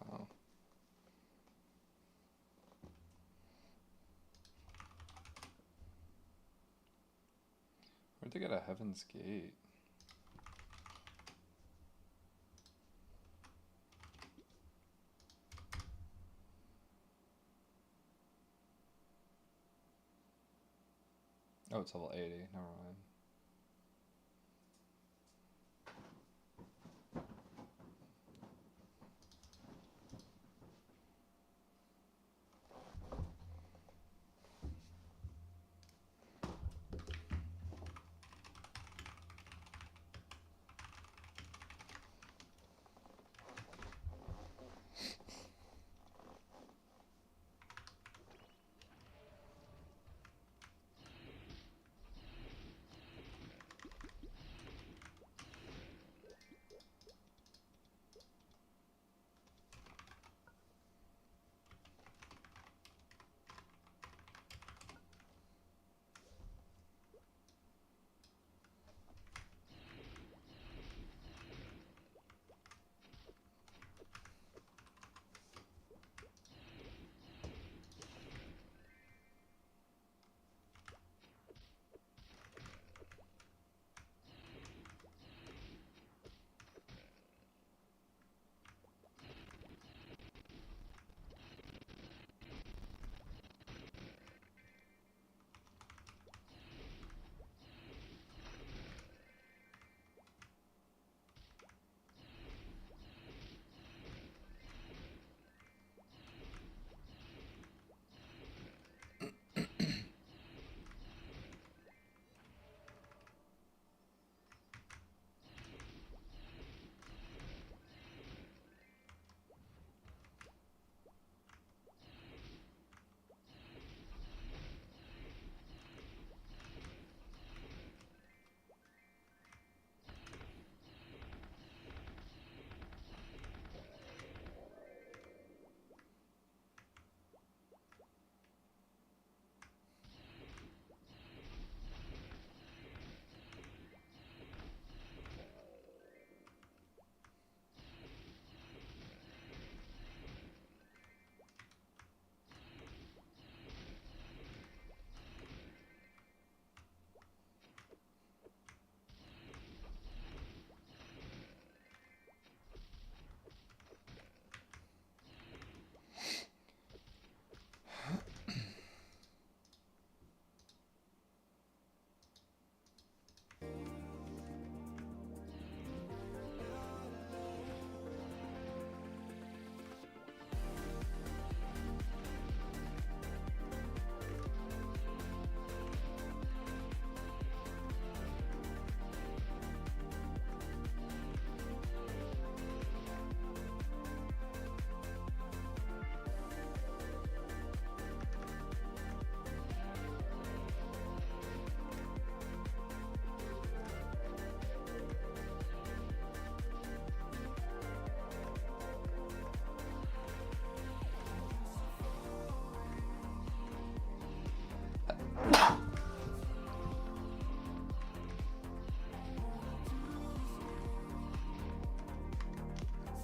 Wow. Where'd they get a Heaven's Gate? Oh, it's level 80. Never mind.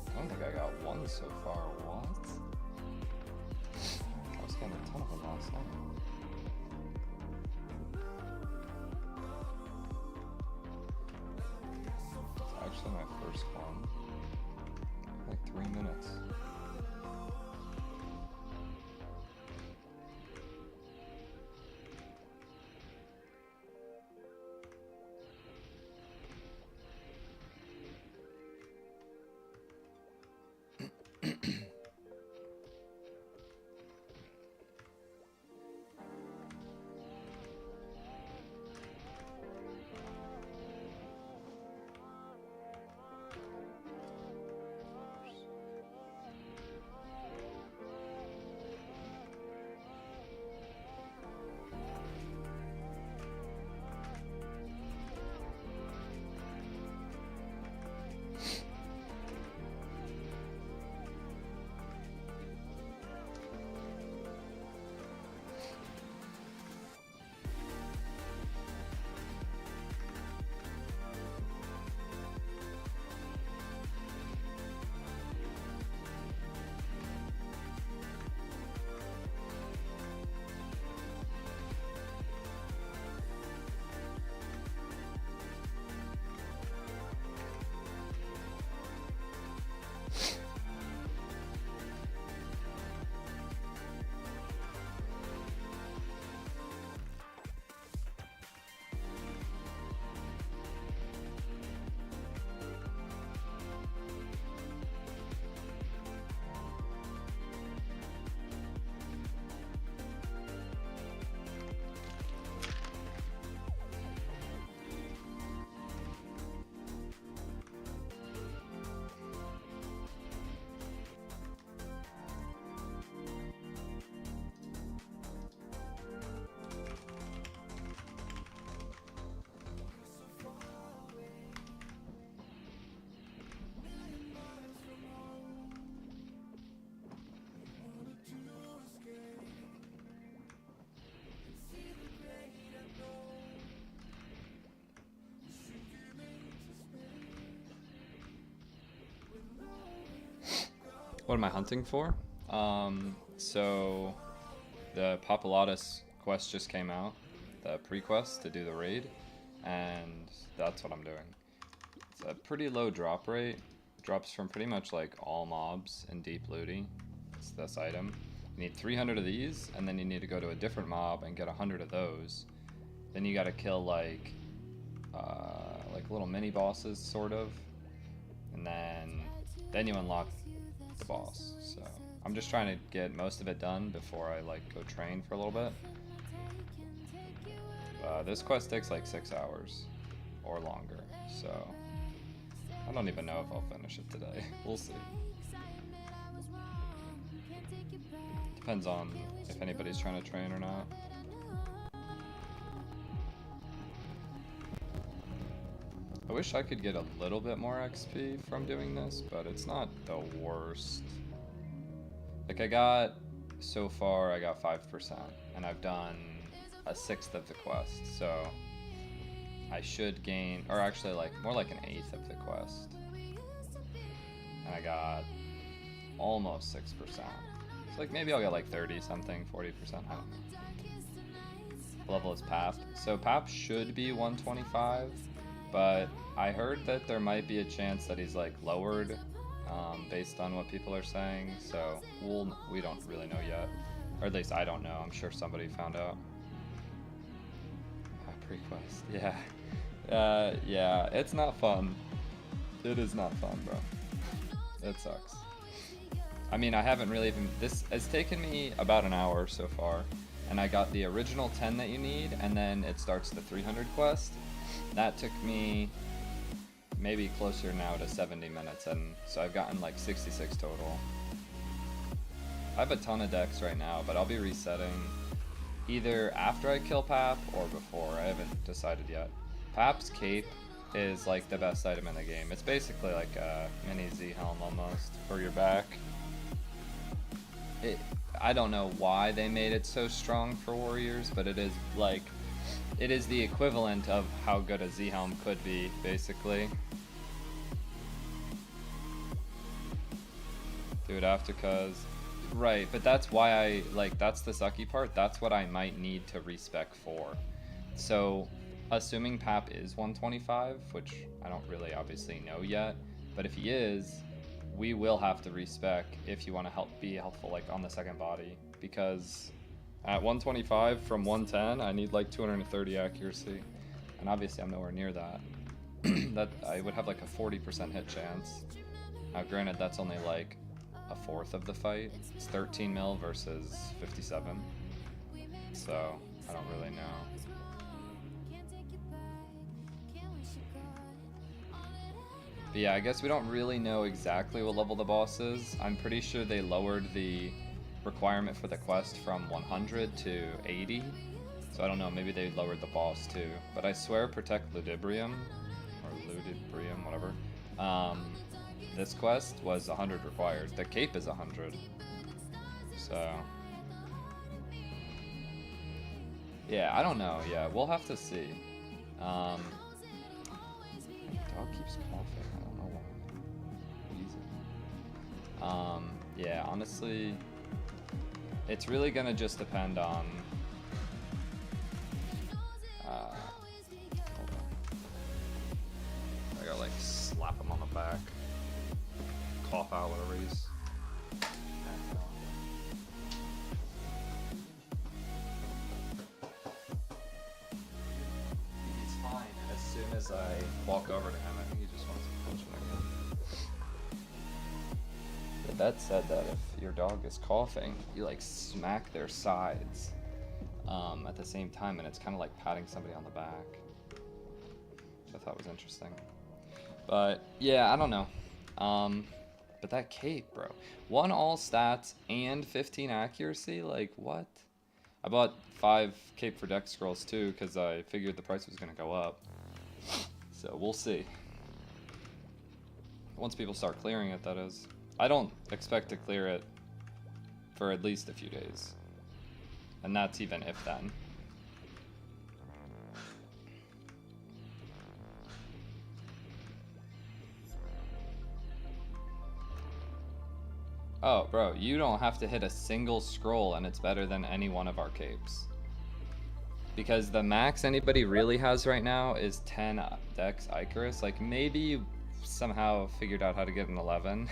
I don't think I got one so far. What? I was getting a ton of them last night. It's actually my first one. Like 3 minutes. What am I hunting for? So the PAP OUT quest just came out, the pre-quest to do the raid, and that's what I'm doing. It's a pretty low drop rate. It drops from pretty much like all mobs in Deep Looty. It's this item. You need 300 of these, and then you need to go to a different mob and get 100 of those. Then you gotta kill like little mini bosses, sort of, and then you unlock the boss. So I'm just trying to get most of it done before I like go train for a little bit. This quest takes like 6 hours or longer, so I don't even know if I'll finish it today. We'll see. Depends on if anybody's trying to train or not. I wish I could get a little bit more XP from doing this, but it's not the worst. Like so far I got 5%, and I've done a 1/6 of the quest, so I should gain, or actually like more like an 1/8 of the quest. And I got almost 6%. So like maybe I'll get like 30 something, 40%, I don't know. What level is PAP? So PAP should be 125. But I heard that there might be a chance that he's like lowered based on what people are saying, so we don't really know yet. Or at least I don't know, I'm sure somebody found out. Pre-quest, yeah. Yeah, it's not fun. It is not fun, bro. It sucks. I mean, I haven't really even, this has taken me about an hour so far, and I got the original 10 that you need, and then it starts the 300 quest. That took me maybe closer now to 70 minutes, and so I've gotten like 66 total. I have a ton of decks right now, but I'll be resetting either after I kill PAP or before. I haven't decided yet. PAP's cape is like the best item in the game. It's basically like a mini Z helm almost for your back. I don't know why they made it so strong for warriors, but it is like, it is the equivalent of how good a Z-Helm could be, basically. Do it after cause... Right, but that's why that's the sucky part. That's what I might need to respec for. So, assuming PAP is 125, which I don't really obviously know yet, but if he is, we will have to respec if you want to be helpful like on the second body, because at 125 from 110, I need like 230 accuracy, and obviously I'm nowhere near that. That I would have like a 40% hit chance. Now granted, that's only like a fourth of the fight. It's 13 mil versus 57, so I don't really know. But yeah, I guess we don't really know exactly what level the boss is. I'm pretty sure they lowered the requirement for the quest from 100 to 80. So I don't know, maybe they lowered the boss too. But I swear Protect Ludibrium, or Ludibrium, whatever. This quest was 100 required. The cape is 100. So... yeah, I don't know. Yeah, we'll have to see. My dog keeps coughing. I don't know why. Yeah, honestly, it's really gonna just depend on. Hold on. I gotta like slap him on the back, cough out whatever he's. As I walk over to him, I think he just wants to punch me again. But that said, that if your dog is coughing, you like smack their sides at the same time, and it's kind of like patting somebody on the back, which I thought was interesting. But yeah, I don't know. But that cape, bro, 1 all stats and 15 accuracy, like what? I bought 5 cape for deck scrolls too, because I figured the price was gonna go up. So we'll see. Once people start clearing it, that is. I don't expect to clear it for at least a few days. And that's even if then. Oh, bro, you don't have to hit a single scroll and it's better than any one of our capes. Because the max anybody really has right now is 10 Dex Icarus. Like, maybe you somehow figured out how to get an 11.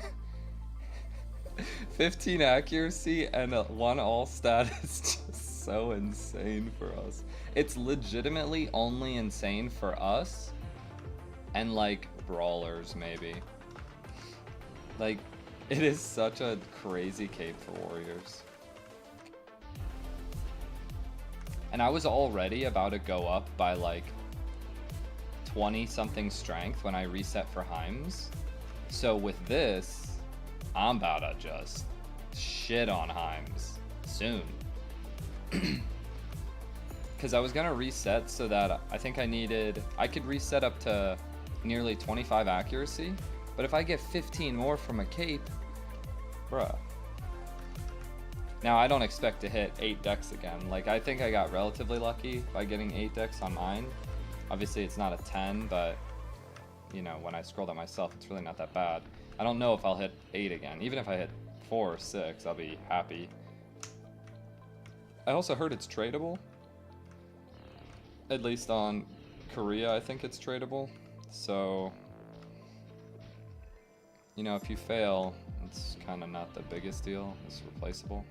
15 accuracy and a 1 all stat is just so insane for us. It's legitimately only insane for us and, like, brawlers, maybe. Like, it is such a crazy cape for warriors. And I was already about to go up by like 20 something strength when I reset for Heims. So with this, I'm about to just shit on Heims soon. Because I was gonna reset so that I think I could reset up to nearly 25 accuracy. But if I get 15 more from a cape, bruh. Now, I don't expect to hit 8 decks again. Like, I think I got relatively lucky by getting 8 decks on mine. Obviously, it's not a 10, but, you know, when I scroll that myself, it's really not that bad. I don't know if I'll hit 8 again. Even if I hit 4 or 6, I'll be happy. I also heard it's tradable. At least on Korea, I think it's tradable. So, you know, if you fail, it's kind of not the biggest deal. It's replaceable.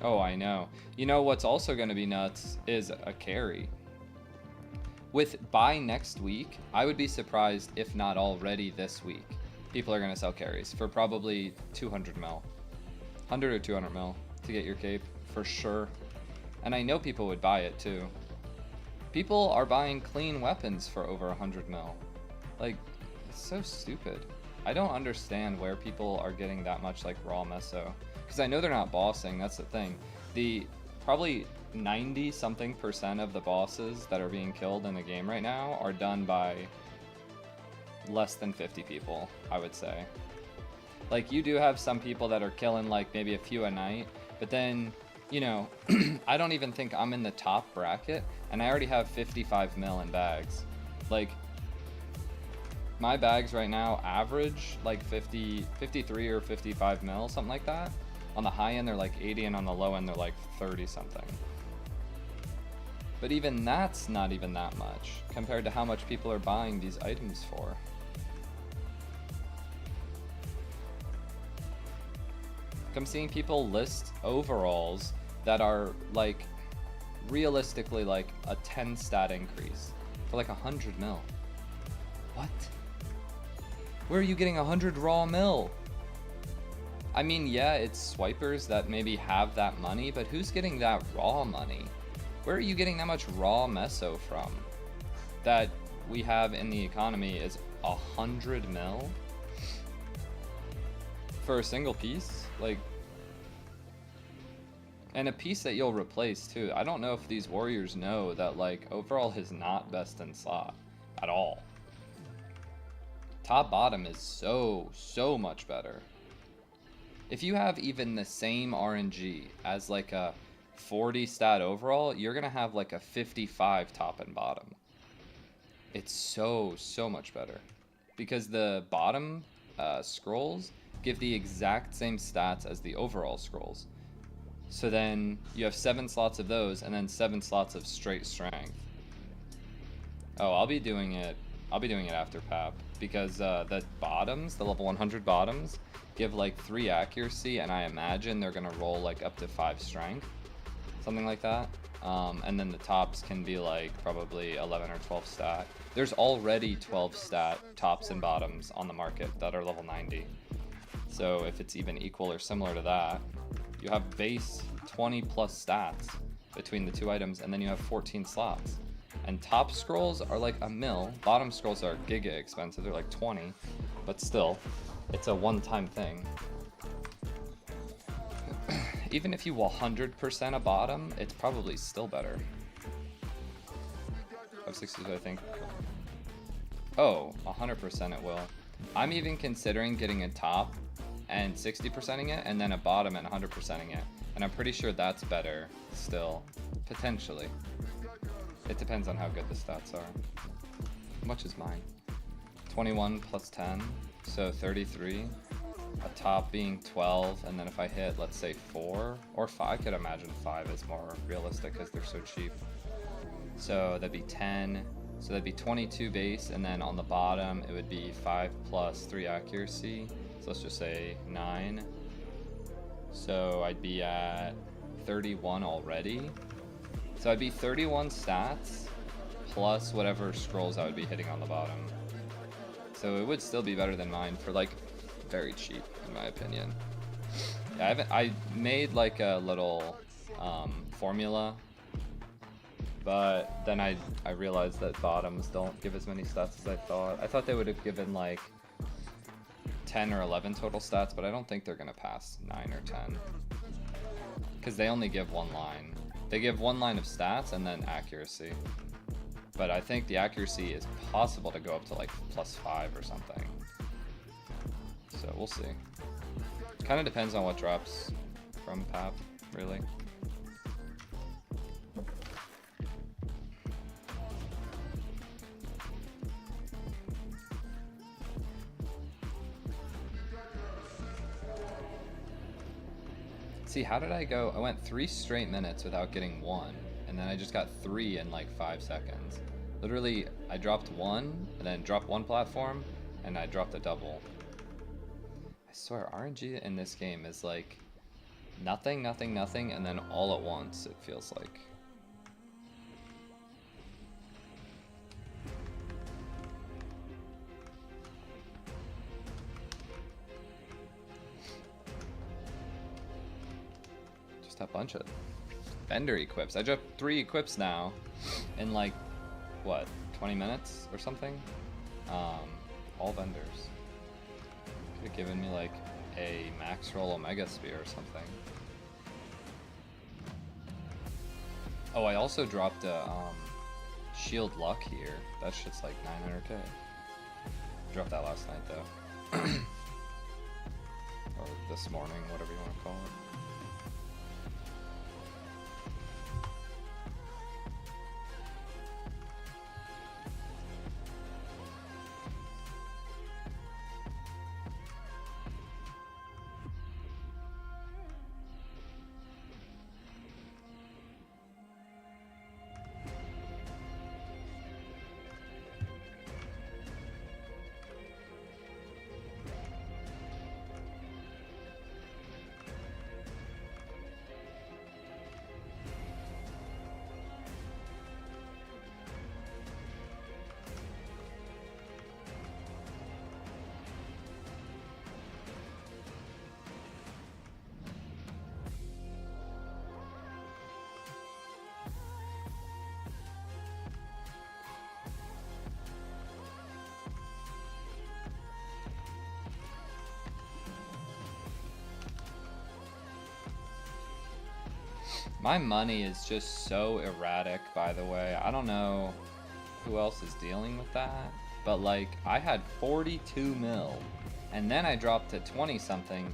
Oh, I know. You know what's also going to be nuts is a carry. By next week, I would be surprised if not already this week. People are going to sell carries for probably 200 mil. 100 or 200 mil to get your cape, for sure. And I know people would buy it too. People are buying clean weapons for over 100 mil. Like, it's so stupid. I don't understand where people are getting that much like raw meso. Because I know they're not bossing, that's the thing. The probably 90 something % of the bosses that are being killed in the game right now are done by less than 50 people, I would say. Like, you do have some people that are killing like maybe a few a night, but then, you know, I don't even think I'm in the top bracket, and I already have 55 mil in bags. Like, my bags right now average like 53 or 55 mil, something like that. On the high end, they're like 80, and on the low end, they're like 30 something. But even that's not even that much compared to how much people are buying these items for. I'm seeing people list overalls that are like realistically like a 10 stat increase for like 100 mil. What? Where are you getting 100 raw mil? I mean, yeah, it's swipers that maybe have that money, but who's getting that raw money? Where are you getting that much raw meso from? That we have in the economy is 100 mil for a single piece? Like, and a piece that you'll replace too. I don't know if these warriors know that like overall is not best in slot at all. Top bottom is so much better. If you have even the same RNG as like a 40 stat overall, you're gonna have like a 55 top and bottom. It's so much better because the bottom scrolls give the exact same stats as the overall scrolls. So then you have 7 slots of those and then 7 slots of straight strength. Oh, I'll be doing it after PAP because the bottoms, the level 100 bottoms, give like 3 accuracy, and I imagine they're gonna roll like up to 5 strength, something like that. And then the tops can be like probably 11 or 12 stat. There's already 12 stat tops and bottoms on the market that are level 90. So if it's even equal or similar to that, you have base 20 plus stats between the 2 items, and then you have 14 slots. And top scrolls are like a mil, bottom scrolls are giga expensive, they're like 20, but still, it's a one-time thing. Even if you 100% a bottom, it's probably still better. 560s, I think. Oh, 100% it will. I'm even considering getting a top and 60%ing it, and then a bottom and 100%ing it. And I'm pretty sure that's better still, potentially. It depends on how good the stats are. How much is mine? 21 plus 10. So 33, a top being 12, and then if I hit, let's say 4 or 5, I could imagine 5 is more realistic because they're so cheap. So that'd be 10. So that'd be 22 base, and then on the bottom it would be 5 plus 3 accuracy. So let's just say 9. So I'd be at 31 already. So I'd be 31 stats plus whatever scrolls I would be hitting on the bottom. So it would still be better than mine for like very cheap, in my opinion. Yeah, I made like a little formula, but then I realized that bottoms don't give as many stats as I thought. I thought they would have given like 10 or 11 total stats, but I don't think they're gonna pass 9 or 10. Because they only give one line. They give one line of stats and then accuracy. But I think the accuracy is possible to go up to like +5 or something. So we'll see. Kind of depends on what drops from PAP, really. See, how did I go? I went 3 straight minutes without getting 1, and then I just got 3 in like 5 seconds. Literally, I dropped 1, and then dropped 1 platform, and I dropped a double. I swear, RNG in this game is like nothing, nothing, nothing, and then all at once, it feels like. A bunch of vendor equips. I dropped 3 equips now in like what, 20 minutes or something. All vendors. Could have given me like a max roll Omega Spear or something. Oh, I also dropped a Shield Luck here. That shit's like 900k. Dropped that last night though. Or this morning, whatever you want to call it. My money is just so erratic, by the way. I don't know who else is dealing with that, but like I had 42 mil and then I dropped to 20 something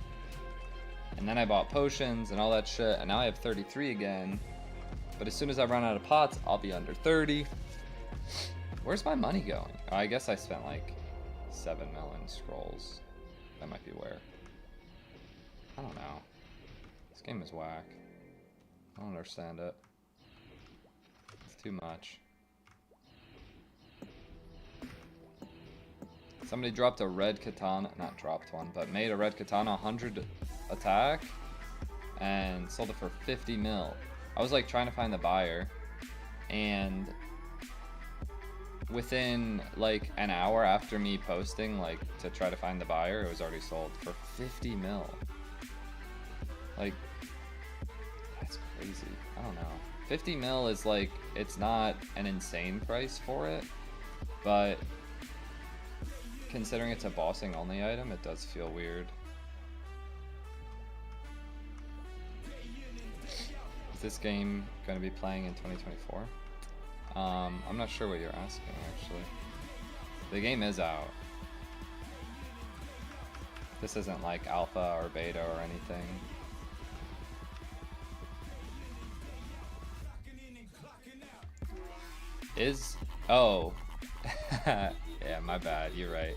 and then I bought potions and all that shit and now I have 33 again. But as soon as I run out of pots, I'll be under 30. Where's my money going? Oh, I guess I spent like 7 mil in scrolls. That might be where. I don't know. This game is whack. I don't understand it. It's too much. Somebody dropped a red katana, not dropped one, but made a red katana 100 attack and sold it for 50 mil. I was like trying to find the buyer, and within like an hour after me posting like to try to find the buyer, it was already sold for 50 mil. Like, that's crazy. I don't know. 50 mil is like, it's not an insane price for it, but considering it's a bossing only item, it does feel weird. Is this game going to be playing in 2024? I'm not sure what you're asking, actually. The game is out. This isn't like alpha or beta or anything. Oh. Yeah, my bad, you're right.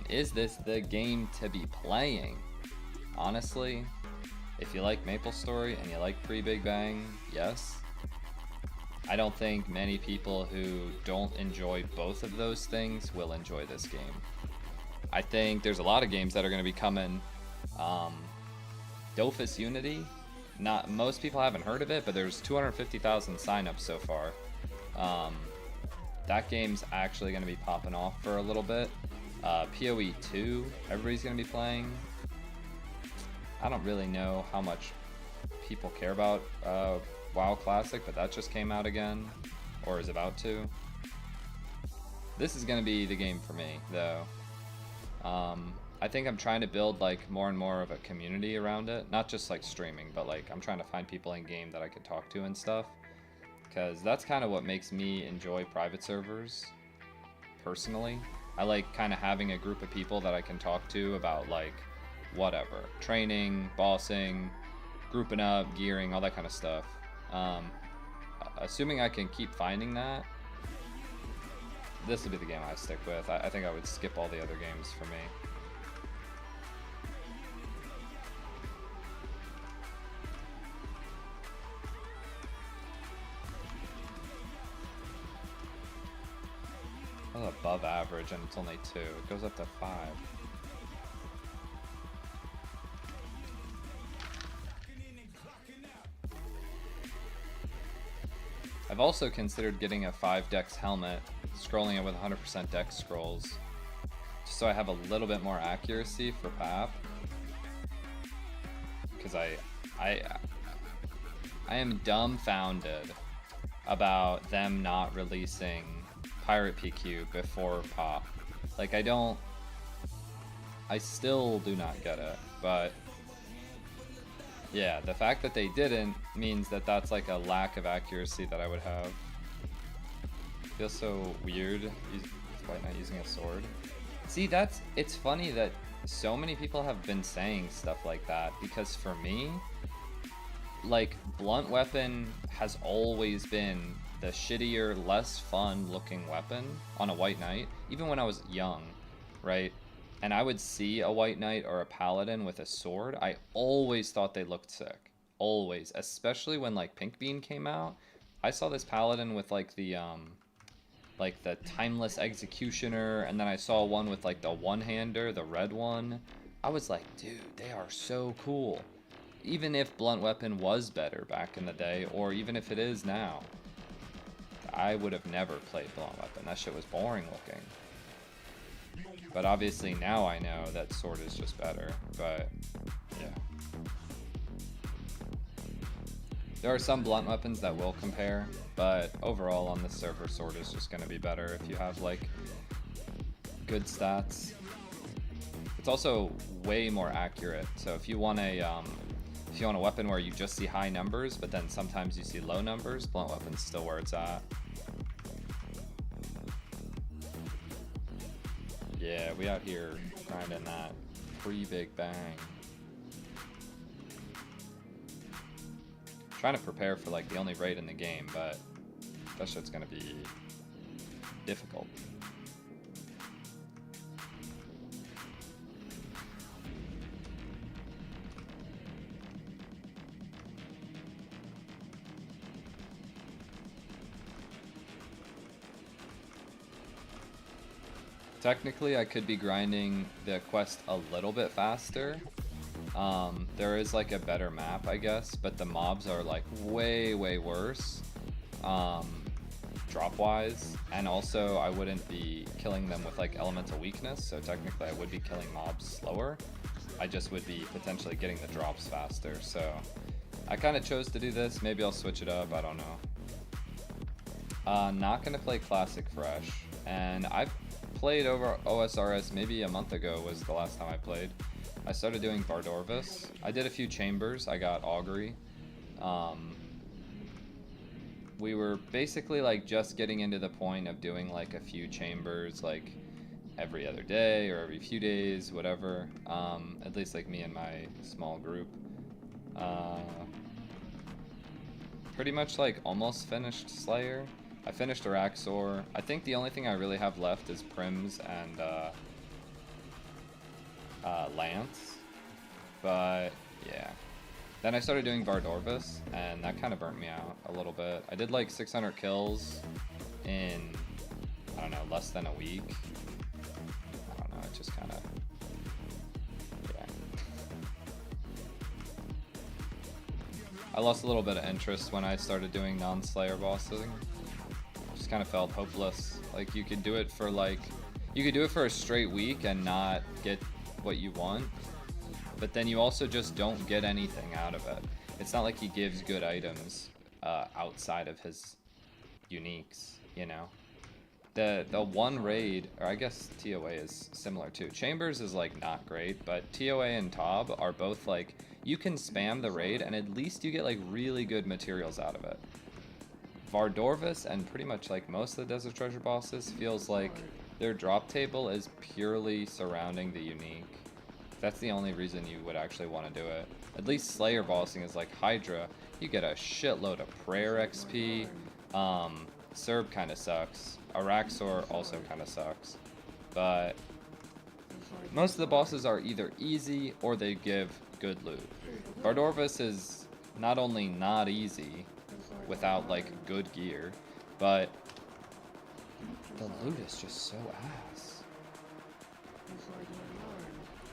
Is this the game to be playing? Honestly, if you like Maplestory and you like Pre-Big Bang, yes. I don't think many people who don't enjoy both of those things will enjoy this game. I think there's a lot of games that are going to be coming. Dofus Unity, most people haven't heard of it, but there's 250,000 signups so far. That game's actually going to be popping off for a little bit. PoE 2, everybody's going to be playing. I don't really know how much people care about WoW Classic, but that just came out again, or is about to. This is going to be the game for me, though. I think I'm trying to build like more and more of a community around it, not just like streaming, but like I'm trying to find people in game that I can talk to and stuff, because that's kind of what makes me enjoy private servers personally. I like kind of having a group of people that I can talk to about like whatever, training, bossing, grouping up, gearing, all that kind of stuff. Assuming I can keep finding that, this would be the game I stick with. I think I would skip all the other games for me. That's above average and it's only 2. It goes up to 5. I've also considered getting a 5 dex helmet, scrolling it with 100% dex scrolls, just so I have a little bit more accuracy for PAP. Because I am dumbfounded about them not releasing Pirate PQ before POP. Like I still do not get it, but yeah, the fact that they didn't means that that's like a lack of accuracy that I would have. Feels so weird White Knight using a sword. See, it's funny that so many people have been saying stuff like that, because for me, like, blunt weapon has always been the shittier, less fun looking weapon on a White Knight, even when I was young, right? And I would see a White Knight or a Paladin with a sword, I always thought they looked sick. Always. Especially when, like, Pink Bean came out. I saw this Paladin with, like, the Timeless Executioner, and then I saw one with, like, the one-hander, the red one. I was like, dude, they are so cool. Even if blunt weapon was better back in the day, or even if it is now, I would have never played blunt weapon. That shit was boring looking. But obviously now I know that sword is just better, but yeah. There are some blunt weapons that will compare, but overall on this server, sword is just going to be better if you have like good stats. It's also way more accurate, so if you want a weapon where you just see high numbers, but then sometimes you see low numbers, blunt weapon's still where it's at. Yeah, we out here grinding that pre-Big Bang. Trying to prepare for like the only raid in the game, but that shit's gonna be difficult. Technically, I could be grinding the quest a little bit faster. There is like a better map, I guess, but the mobs are like way worse, drop-wise, and also I wouldn't be killing them with like elemental weakness, so technically I would be killing mobs slower. I just would be potentially getting the drops faster, so I kind of chose to do this. Maybe I'll switch it up, I don't know. Not gonna play Classic Fresh, and I've played over OSRS maybe a month ago was the last time I played. I started doing Bardorvis. I did a few chambers. I got Augury. We were basically like just getting into the point of doing like a few chambers like every other day or every few days, whatever. At least like me and my small group. Pretty much like almost finished Slayer. I finished Araxor. I think the only thing I really have left is Prims and Lance, but yeah. Then I started doing Vardorvis, and that kind of burnt me out a little bit. I did like 600 kills in, I don't know, less than a week. I don't know, it just kind of, yeah. I lost a little bit of interest when I started doing non-Slayer bossing. Just kind of felt hopeless. Like, you could do it for a straight week and not get what you want, but then you also just don't get anything out of it. It's not like he gives good items outside of his uniques, you know? The one raid, or I guess TOA is similar too. Chambers is like not great, but TOA and Tob are both like, you can spam the raid and at least you get like really good materials out of it. Vardorvis and pretty much like most of the Desert Treasure bosses feels like their drop table is purely surrounding the unique. That's the only reason you would actually want to do it. At least Slayer bossing is like Hydra. You get a shitload of prayer XP. Serb kind of sucks. Araxor also kind of sucks. But most of the bosses are either easy or they give good loot. Vardorvis is not only not easy without like good gear, but the loot is just so ass.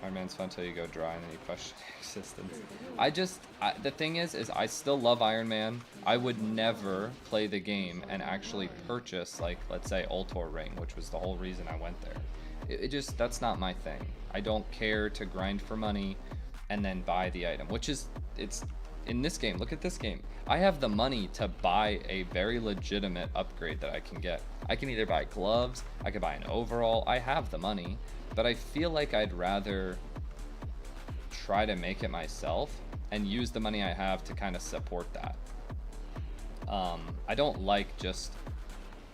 Iron Man's fun until you go dry and then you question existence. The thing is I still love Iron Man. I would never play the game and actually purchase, like, let's say Ultor Ring, which was the whole reason I went there. It just, that's not my thing. I don't care to grind for money and then buy the item, which is, it's, in this game, look at this game. I have the money to buy a very legitimate upgrade that I can get. I can either buy gloves, I could buy an overall, I have the money, but I feel like I'd rather try to make it myself and use the money I have to kind of support that. I don't like just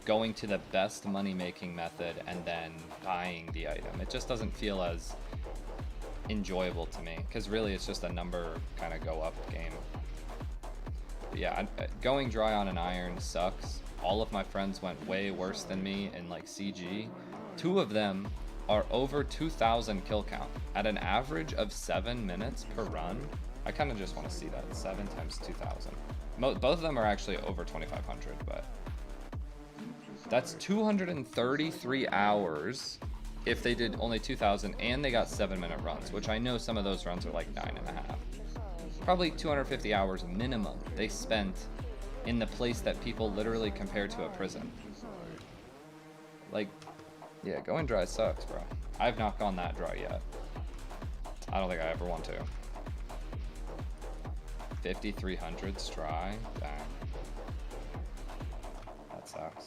going to the best money-making method and then buying the item. It just doesn't feel as enjoyable to me, because really it's just a number kind of go up game. But yeah, going dry on an iron sucks. All of my friends went way worse than me in like CG. 2 of them are over 2,000 kill count at an average of 7 minutes per run. I kind of just want to see that. 7 times 2,000. Both of them are actually over 2,500, but that's 233 hours if they did only 2,000 and they got 7-minute runs, which I know some of those runs are like 9.5. Probably 250 hours minimum they spent in the place that people literally compare to a prison. Like, yeah, going dry sucks, bro. I've not gone that dry yet. I don't think I ever want to. 5,300s dry? Damn. That sucks.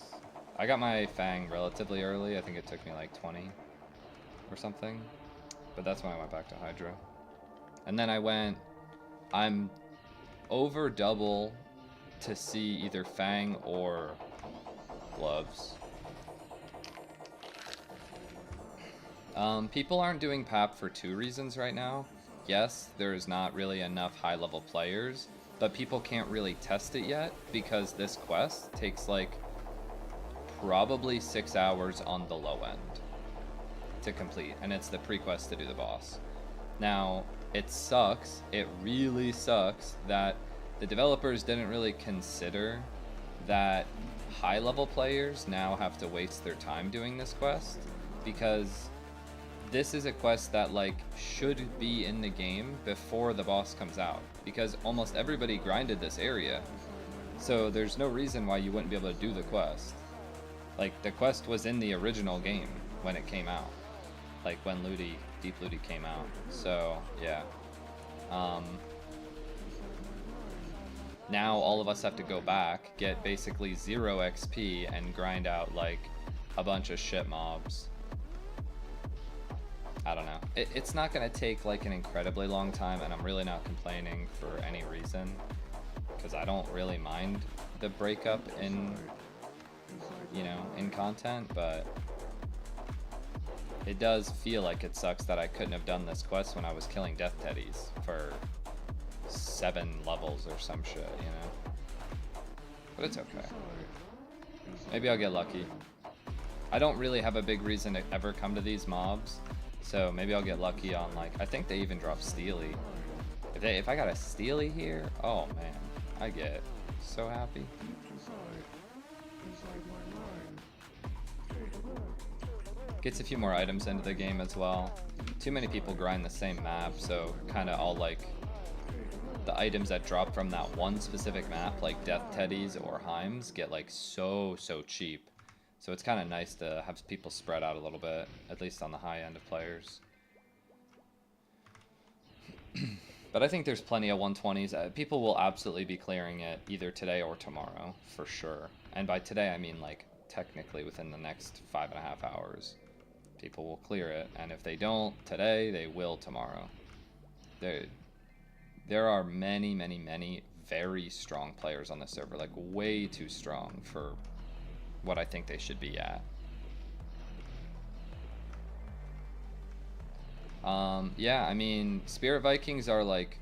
I got my Fang relatively early. I think it took me like 20 or something. But that's when I went back to Hydra. And then I'm over double to see either Fang or gloves. People aren't doing PAP for 2 reasons right now. Yes, there's not really enough high-level players, but people can't really test it yet because this quest takes like probably 6 hours on the low end to complete, and it's the pre-quest to do the boss. Now, it sucks, it really sucks that the developers didn't really consider that high-level players now have to waste their time doing this quest, because this is a quest that like should be in the game before the boss comes out, because almost everybody grinded this area, so there's no reason why you wouldn't be able to do the quest. Like, the quest was in the original game when it came out, like when Deep Looty came out. So yeah, now all of us have to go back, get basically 0 XP and grind out like a bunch of shit mobs. I don't know. It's not going to take like an incredibly long time, and I'm really not complaining for any reason, because I don't really mind the breakup in, you know, in content, but it does feel like it sucks that I couldn't have done this quest when I was killing death teddies for 7 levels or some shit, you know? But it's okay. Maybe I'll get lucky. I don't really have a big reason to ever come to these mobs, So maybe I'll get lucky on like, I think they even drop Steely. If I got a Steely here, oh man, I get so happy. Gets a few more items into the game as well. Too many people grind the same map, so kind of all like the items that drop from that one specific map, like Death Teddies or Heims, get like so cheap. So it's kind of nice to have people spread out a little bit, at least on the high end of players. But I think there's plenty of 120s. People will absolutely be clearing it either today or tomorrow, for sure. And by today, I mean like technically within the next 5.5 hours. People will clear it, and if they don't today, they will tomorrow. There are many very strong players on the server, like way too strong for what I think they should be at. Yeah, I mean, Spirit Vikings are like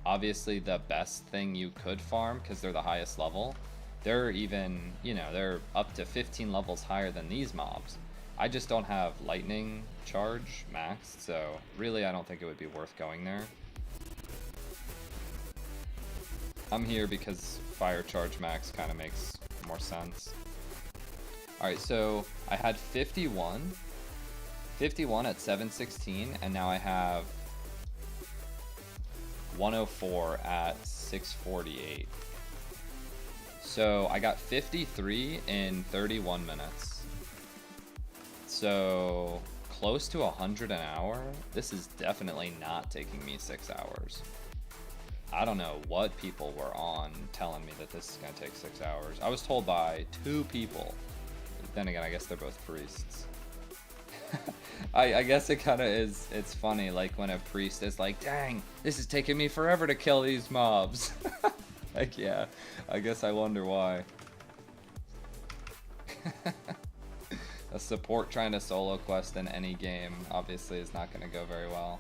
obviously the best thing you could farm because they're the highest level. They're even, you know, they're up to 15 levels higher than these mobs. I just don't have lightning charge maxed, so really I don't think it would be worth going there. I'm here because fire charge max kind of makes more sense. Alright, so I had 51 at 716, and now I have 104 at 648. So I got 53 in 31 minutes. So close to 100 an hour. This is definitely not taking me 6 hours. I don't know what people were on telling me that this is going to take 6 hours. I was told by 2 people. Then again, I guess they're both priests. I guess it kind of is, it's funny, like when a priest is like, dang, this is taking me forever to kill these mobs. Like, yeah, I guess I wonder why. A support trying to solo quest in any game obviously is not going to go very well.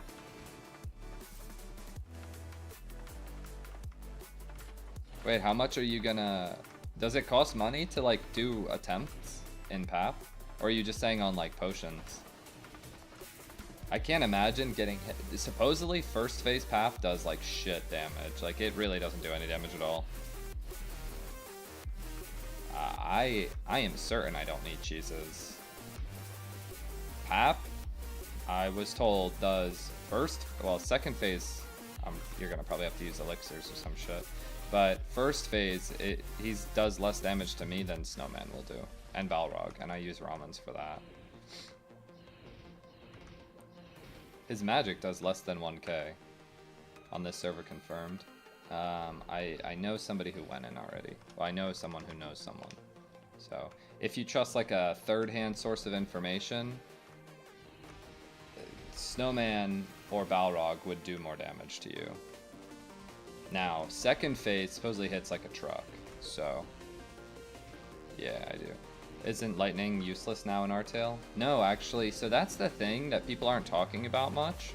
Wait, how much are you gonna... Does it cost money to like do attempts in PAP? Or are you just saying on like potions? I can't imagine getting hit. Supposedly first phase PAP does like shit damage. Like it really doesn't do any damage at all. I am certain I don't need cheeses. PAP, I was told, does second phase, you're gonna probably have to use elixirs or some shit. But first phase, he does less damage to me than Snowman will do. And Balrog, and I use Ramens for that. His magic does less than 1k on this server confirmed. I know somebody who went in already. Well, I know someone who knows someone. So if you trust like a third-hand source of information, Snowman or Balrog would do more damage to you. Now, second phase supposedly hits like a truck, so yeah, I do. Isn't lightning useless now in Artale? No, actually, so that's the thing that people aren't talking about much.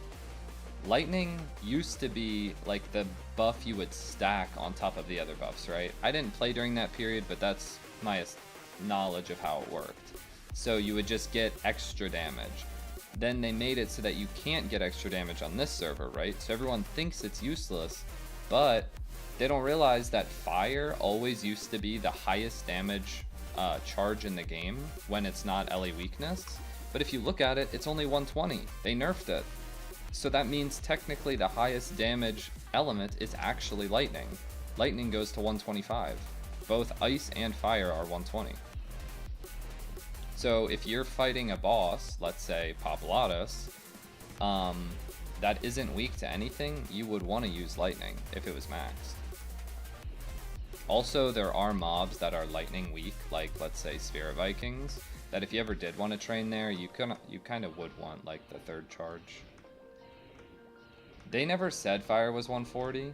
Lightning used to be like the buff you would stack on top of the other buffs, right? I didn't play during that period, but that's my knowledge of how it worked. So you would just get extra damage. Then they made it so that you can't get extra damage on this server, right? So everyone thinks it's useless, but they don't realize that fire always used to be the highest damage charge in the game when it's not LA weakness. But if you look at it, it's only 120. They nerfed it. So that means technically the highest damage element is actually lightning. Lightning goes to 125. Both ice and fire are 120. So if you're fighting a boss, let's say PAP OUT, that isn't weak to anything, you would want to use lightning if it was maxed. Also, there are mobs that are lightning weak, like let's say Spirit Vikings, that if you ever did want to train there, you kind of would want like the third charge. They never said fire was 140.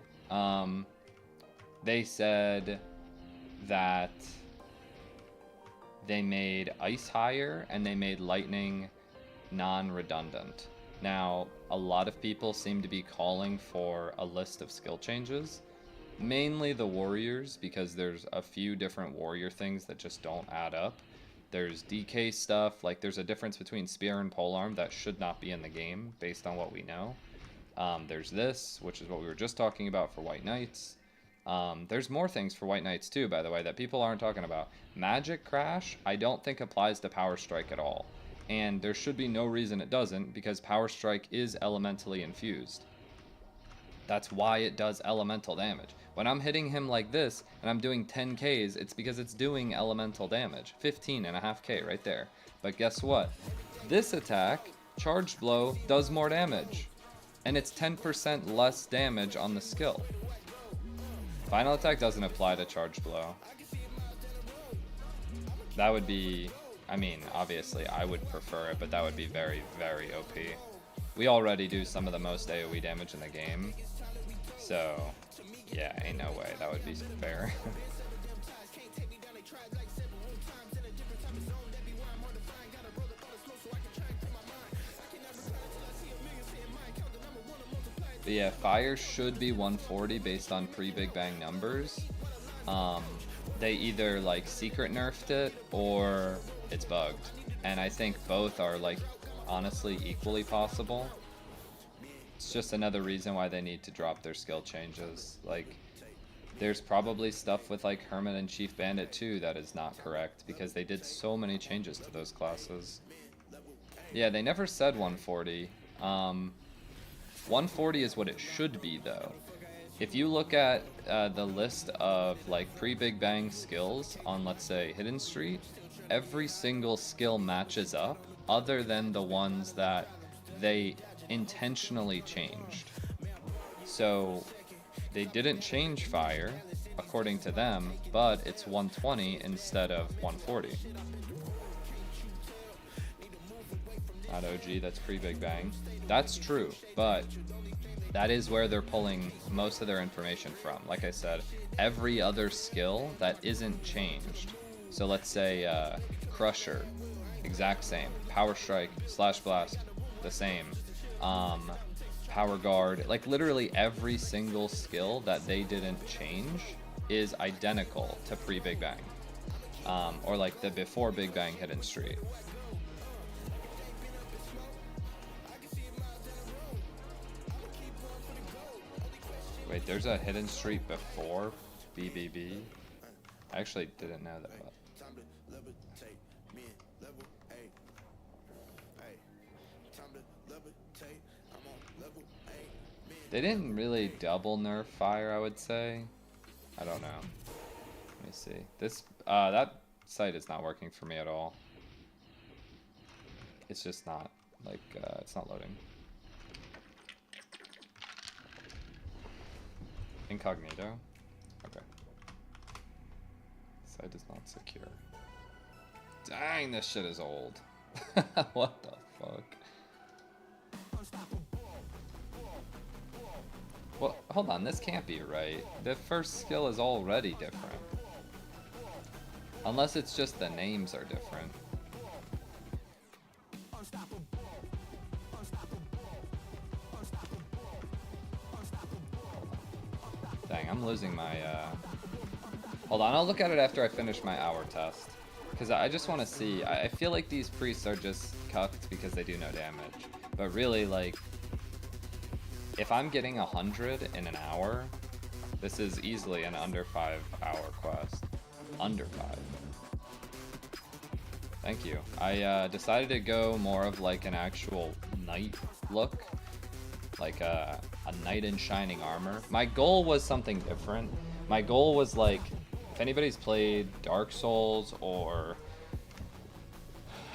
They said that they made ice higher and they made lightning non-redundant. Now, a lot of people seem to be calling for a list of skill changes. Mainly the warriors, because there's a few different warrior things that just don't add up. There's DK stuff. Like, there's a difference between spear and polearm that should not be in the game based on what we know. There's this, which is what we were just talking about for White Knights. There's more things for White Knights too, by the way, that people aren't talking about. Magic Crash, I don't think applies to Power Strike at all. And there should be no reason it doesn't, because Power Strike is elementally infused. That's why it does elemental damage. When I'm hitting him like this, and I'm doing 10Ks, it's because it's doing elemental damage. 15.5K right there. But guess what? This attack, Charged Blow, does more damage. And it's 10% less damage on the skill. Final Attack doesn't apply to Charged Blow. That would be... I mean, obviously, I would prefer it, but that would be very, very OP. We already do some of the most AoE damage in the game. So, yeah, ain't no way that would be fair. But yeah, fire should be 140 based on pre-Big Bang numbers. They either like secret nerfed it or it's bugged. And I think both are like honestly equally possible. It's just another reason why they need to drop their skill changes. Like, there's probably stuff with like Hermit and Chief Bandit too that is not correct because they did so many changes to those classes. Yeah, they never said 140. 140 is what it should be though. If you look at the list of like pre-Big Bang skills on, let's say, Hidden Street, every single skill matches up other than the ones that they intentionally changed. So they didn't change fire according to them, but it's 120 instead of 140. Not OG, that's pre-Big Bang. That's true, but that is where they're pulling most of their information from. Like I said, every other skill that isn't changed. So let's say Crusher, exact same. Power Strike, Slash Blast, the same. Power Guard, like literally every single skill that they didn't change is identical to pre-Big Bang. Or like the before Big Bang Hidden Street. Wait, there's a Hidden Street before BBB? I actually didn't know that. They didn't really double nerf fire, I would say. I don't know. Let me see. This that site is not working for me at all. It's just not like it's not loading. Incognito? Okay. Site is not secure. Dang, this shit is old. What the fuck? Well, hold on, this can't be right. The first skill is already different. Unless it's just the names are different. Dang, I'm losing my, Hold on, I'll look at it after I finish my hour test. Because I just want to see, I feel like these priests are just cucked because they do no damage. But really, like, if I'm getting 100 in an hour, this is easily an under 5 hour quest. Under 5. Thank you. I decided to go more of like an actual knight look. Like a knight in shining armor. My goal was something different. My goal was like, if anybody's played Dark Souls or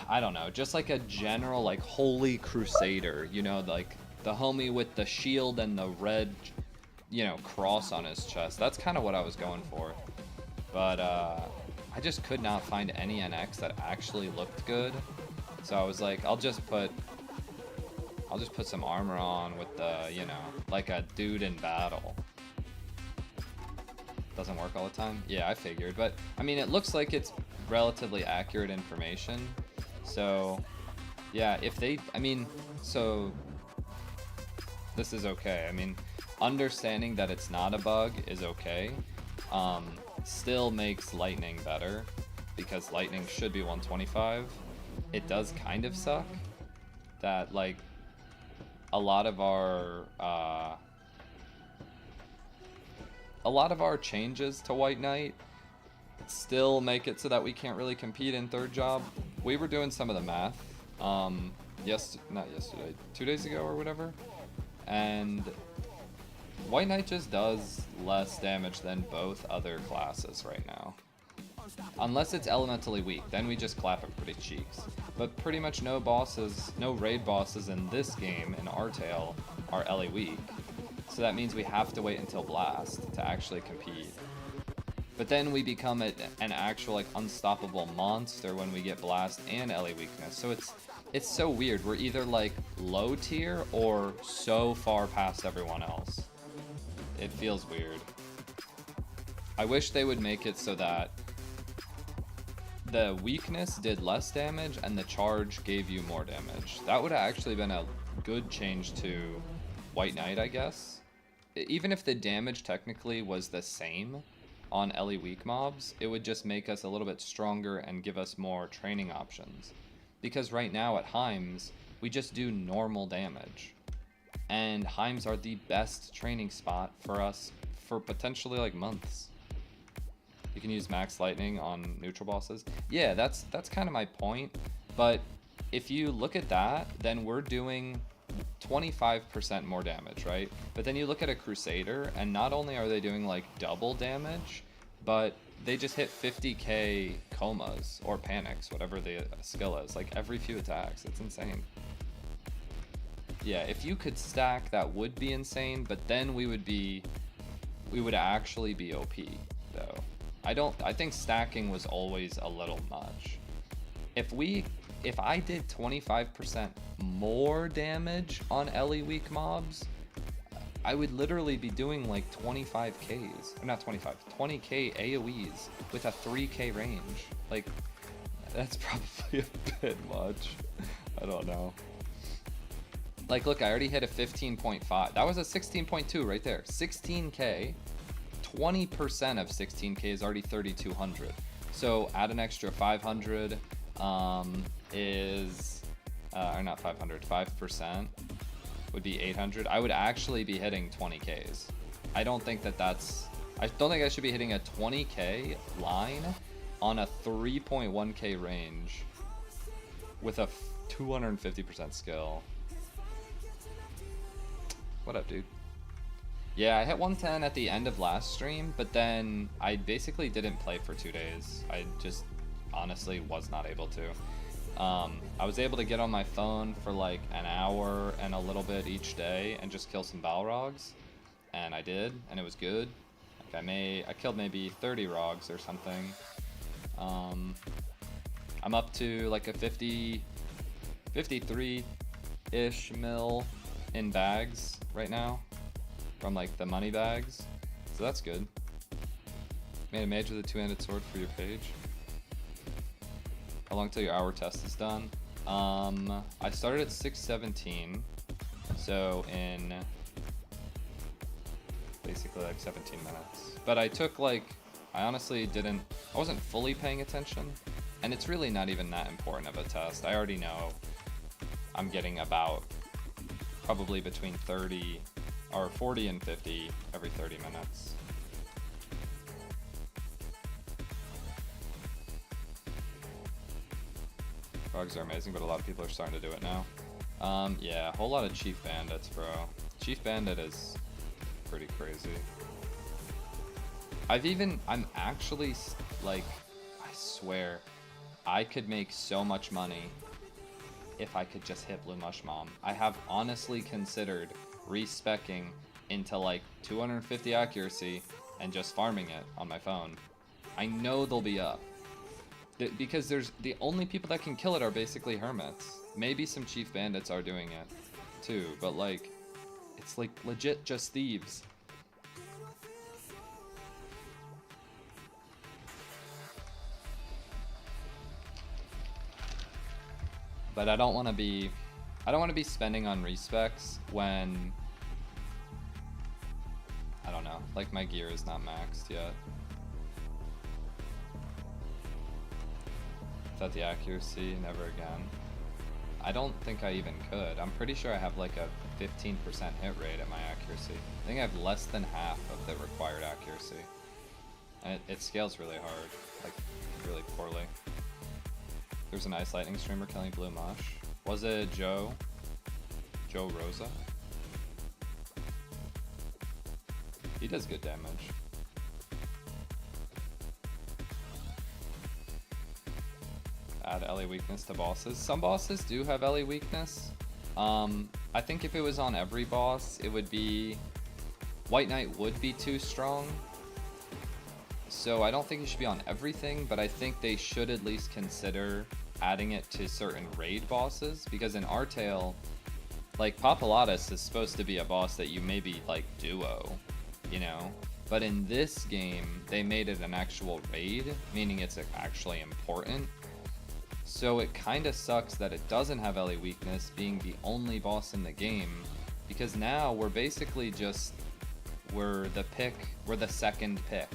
I don't know, just like a general like holy crusader, you know, like the homie with the shield and the red, you know, cross on his chest. That's kind of what I was going for. But I just could not find any NX that actually looked good. So I was like, I'll just put some armor on with the, you know, like a dude in battle. Doesn't work all the time? Yeah, I figured. But, I mean, it looks like it's relatively accurate information. So, yeah, if they, I mean, so this is okay. I mean, understanding that it's not a bug is okay. Still makes lightning better. because lightning should be 125, it does kind of suck that like a lot of our changes to White Knight still make it so that we can't really compete in third job. We were doing some of the math, not yesterday, 2 days ago or whatever, and White Knight just does less damage than both other classes right now. Unless it's elementally weak, then we just clap everybody's cheeks. But pretty much no bosses, no raid bosses in this game, in Artale, are LA weak. So that means we have to wait until Blast to actually compete. But then we become an actual like unstoppable monster when we get Blast and LA weakness. So it's so weird. We're either like low tier or so far past everyone else. It feels weird. I wish they would make it so that the weakness did less damage and the charge gave you more damage. That would have actually been a good change to White Knight, I guess. Even if the damage technically was the same on LE weak mobs, it would just make us a little bit stronger and give us more training options. Because right now at Heims, we just do normal damage. And Heims are the best training spot for us for potentially like months. You can use max lightning on neutral bosses. Yeah, that's kind of my point. But if you look at that, then we're doing 25% more damage, right? But then you look at a Crusader, and not only are they doing like double damage, but they just hit 50k comas or panics, whatever the skill is, like every few attacks. It's insane. Yeah, if you could stack, that would be insane, but then we would actually be OP though. I think stacking was always a little much. If I did 25% more damage on LE weak mobs, I would literally be doing like 25Ks, or not 25, 20k AoEs with a 3k range. Like, that's probably a bit much. I don't know. Like, look, I already hit a 15.5. That was a 16.2 right there. 16k. 20% of 16k is already 3,200. So add an extra 500 or not 500, 5% would be 800. I would actually be hitting 20Ks. I don't think I should be hitting a 20k line on a 3.1k range with a 250% skill. What up, dude? Yeah, I hit 110 at the end of last stream, but then I basically didn't play for 2 days. I just honestly was not able to. I was able to get on my phone for like an hour and a little bit each day and just kill some Balrogs, and I did, and it was good. Like I killed maybe 30 Rogs or something. I'm up to like a 53-ish mil in bags right now from like the money bags, so that's good. Made a mage with a two-handed sword for your page. How long till your hour test is done? I started at 6:17, so in basically like 17 minutes. But I took like, I wasn't fully paying attention, and it's really not even that important of a test. I already know I'm getting about probably between 40 and 50 every 30 minutes. Frogs are amazing, but a lot of people are starting to do it now. Yeah, a whole lot of Chief Bandits, bro. Chief Bandit is pretty crazy. I'm actually, like, I swear, I could make so much money if I could just hit Blue Mush Mom. I have honestly considered respecking into like 250 accuracy and just farming it on my phone. I know they'll be up. Because the only people that can kill it are basically hermits. Maybe some Chief Bandits are doing it too, but like, it's like legit just thieves. But I don't want to be spending on respecs when, I don't know, like my gear is not maxed yet. Without the accuracy, never again. I don't think I even could. I'm pretty sure I have like a 15% hit rate at my accuracy. I think I have less than half of the required accuracy. And it scales really hard, like really poorly. There's an Ice Lightning streamer killing Blue Mush. Was it Joe Rosa? He does good damage. Add LA weakness to bosses. Some bosses do have LA weakness. I think if it was on every boss, it would be... White Knight would be too strong. So I don't think it should be on everything, but I think they should at least consider adding it to certain raid bosses, because in Artale, like, PAP OUT is supposed to be a boss that you maybe, like, duo, you know? But in this game, they made it an actual raid, meaning it's actually important. So it kinda sucks that it doesn't have LA weakness, being the only boss in the game, because now we're basically just, we're the second pick.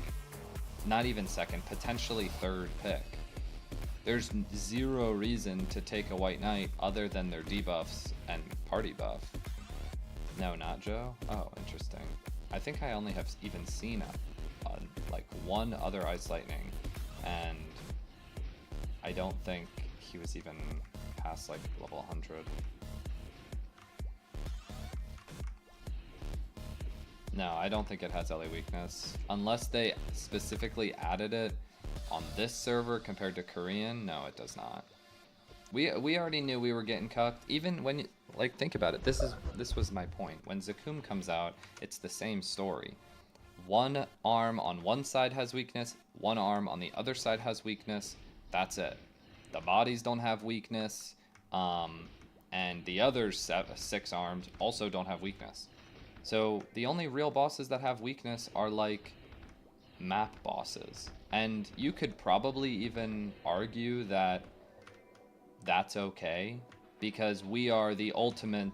Not even second, potentially third pick. There's zero reason to take a White Knight other than their debuffs and party buff. No, not Joe? Oh, interesting. I think I only have even seen like one other Ice Lightning, and I don't think he was even past like level 100. No, I don't think it has LA weakness. Unless they specifically added it on this server compared to Korean, no, it does not. We already knew we were getting cucked. Even when, like, think about it. This was my point. When Zakum comes out, it's the same story. One arm on one side has weakness, one arm on the other side has weakness. That's it. The bodies don't have weakness, and the other 6 arms also don't have weakness. So the only real bosses that have weakness are like map bosses. And you could probably even argue that that's okay, because we are the ultimate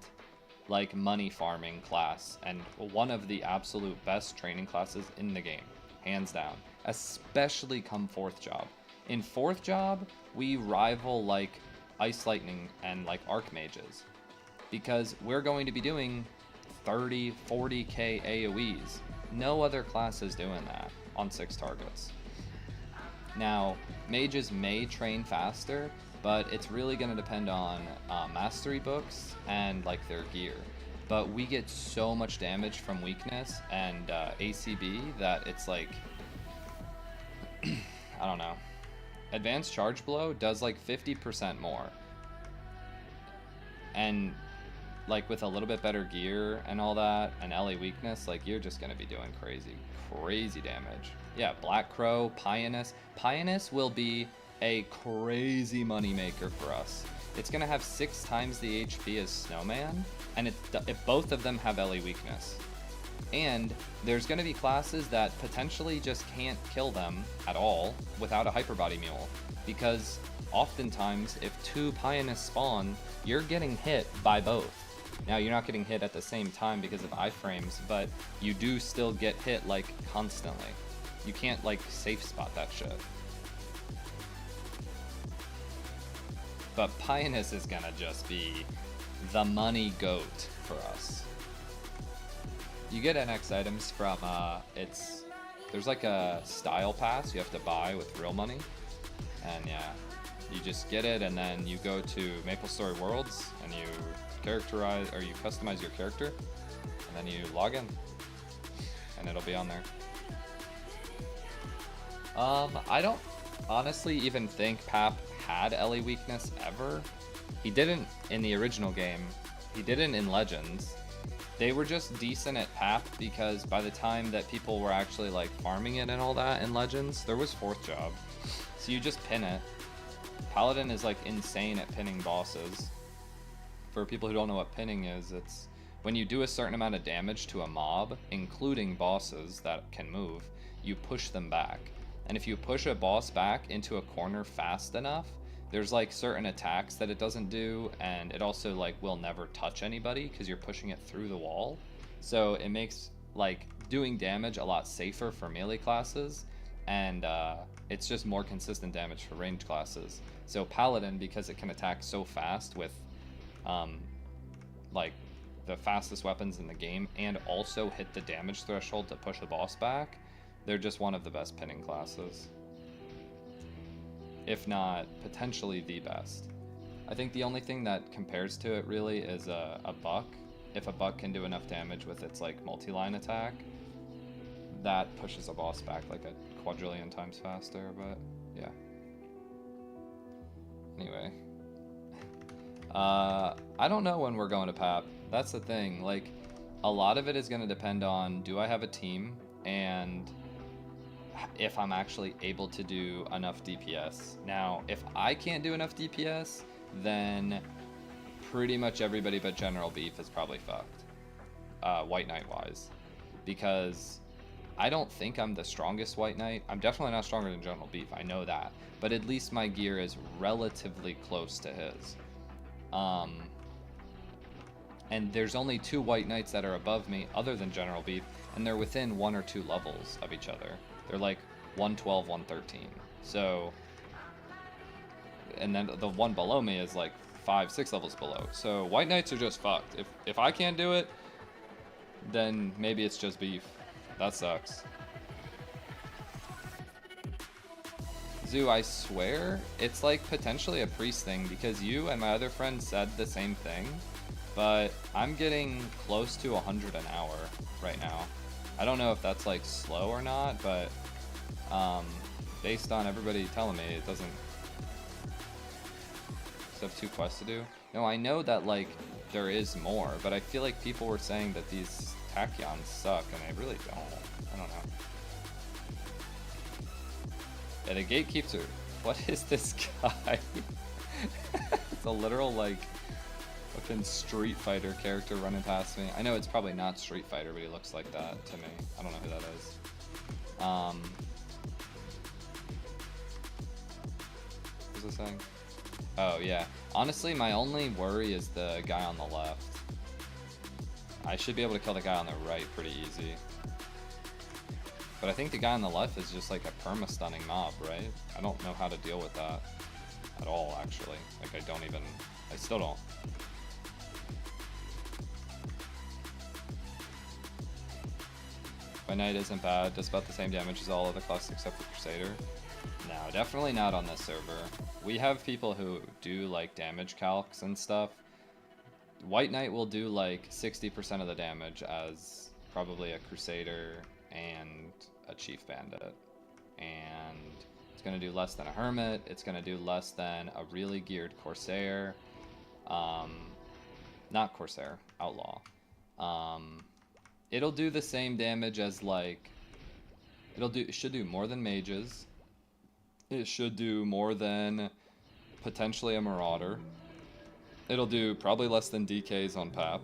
like money farming class and one of the absolute best training classes in the game, hands down, especially come 4th job. In 4th job, we rival like Ice Lightning and like Archmages, because we're going to be doing 30, 40k AoEs. No other class is doing that on 6 targets. Now, mages may train faster, but it's really going to depend on mastery books and like their gear. But we get so much damage from weakness and ACB that it's like, I don't know. Advanced Charge Blow does like 50% more. And like with a little bit better gear and all that, and LA weakness, like you're just gonna be doing crazy damage. Yeah, Black Crow, Pionus. Pionus will be a crazy money maker for us. It's gonna have 6 times the HP as Snowman, and if both of them have LA weakness. And there's gonna be classes that potentially just can't kill them at all without a Hyperbody Mule, because oftentimes if 2 Pionus spawn, you're getting hit by both. Now, you're not getting hit at the same time because of iframes, but you do still get hit, like, constantly. You can't, like, safe spot that shit. But Pionus is gonna just be the money goat for us. You get NX items from, there's like a style pass you have to buy with real money. And yeah, you just get it, and then you go to Maplestory Worlds, and you characterize, or you customize your character, and then you log in, and it'll be on there. I don't honestly even think PAP had LA weakness ever. He didn't in the original game. He didn't in Legends. They were just decent at PAP because by the time that people were actually like farming it and all that in Legends, there was 4th job. So you just pin it. Paladin is like insane at pinning bosses. For people who don't know what pinning is, it's when you do a certain amount of damage to a mob, including bosses that can move, you push them back. And if you push a boss back into a corner fast enough, there's like certain attacks that it doesn't do, and it also like will never touch anybody because you're pushing it through the wall. So it makes like doing damage a lot safer for melee classes, and it's just more consistent damage for range classes. So Paladin, because it can attack so fast with like the fastest weapons in the game, and also hit the damage threshold to push the boss back, they're just one of the best pinning classes. If not potentially the best. I think the only thing that compares to it really is a buck. If a buck can do enough damage with its like multi-line attack, that pushes a boss back like a quadrillion times faster, but yeah. Anyway. I don't know when we're going to PAP. That's the thing. Like, a lot of it is going to depend on, do I have a team, and if I'm actually able to do enough DPS. Now, if I can't do enough DPS, then pretty much everybody but General Beef is probably fucked, White Knight wise, because I don't think I'm the strongest White Knight. I'm definitely not stronger than General Beef, I know that, but at least my gear is relatively close to his. And there's only 2 White Knights that are above me other than General Beef, and they're within 1 or 2 levels of each other. They're like 112, 113. So, and then the one below me is like 5, 6 levels below. So White Knights are just fucked. If I can't do it, then maybe it's just Beef. That sucks. Zoo, I swear, it's like potentially a priest thing, because you and my other friend said the same thing, but I'm getting close to 100 an hour right now. I don't know if that's like slow or not, but based on everybody telling me, it doesn't. Still have 2 quests to do. No, I know that like there is more, but I feel like people were saying that these tachyons suck, and they really don't. I don't know. Yeah, the gatekeeper. What is this guy? It's a literal like fucking Street Fighter character running past me. I know it's probably not Street Fighter, but he looks like that to me. I don't know who that is. What was I saying? Oh yeah. Honestly, my only worry is the guy on the left. I should be able to kill the guy on the right pretty easy. But I think the guy on the left is just like a perma-stunning mob, right? I don't know how to deal with that at all, actually. Like, I still don't. My Knight isn't bad, does about the same damage as all other classes except for Crusader. No, definitely not on this server. We have people who do like damage calcs and stuff. White Knight will do like 60% of the damage as probably a Crusader and a Chief Bandit. And it's going to do less than a Hermit. It's going to do less than a really geared Corsair. Not Corsair, Outlaw. It'll do the same damage as like... It should do more than Mages. It should do more than potentially a Marauder. It'll do probably less than DKs on PAP.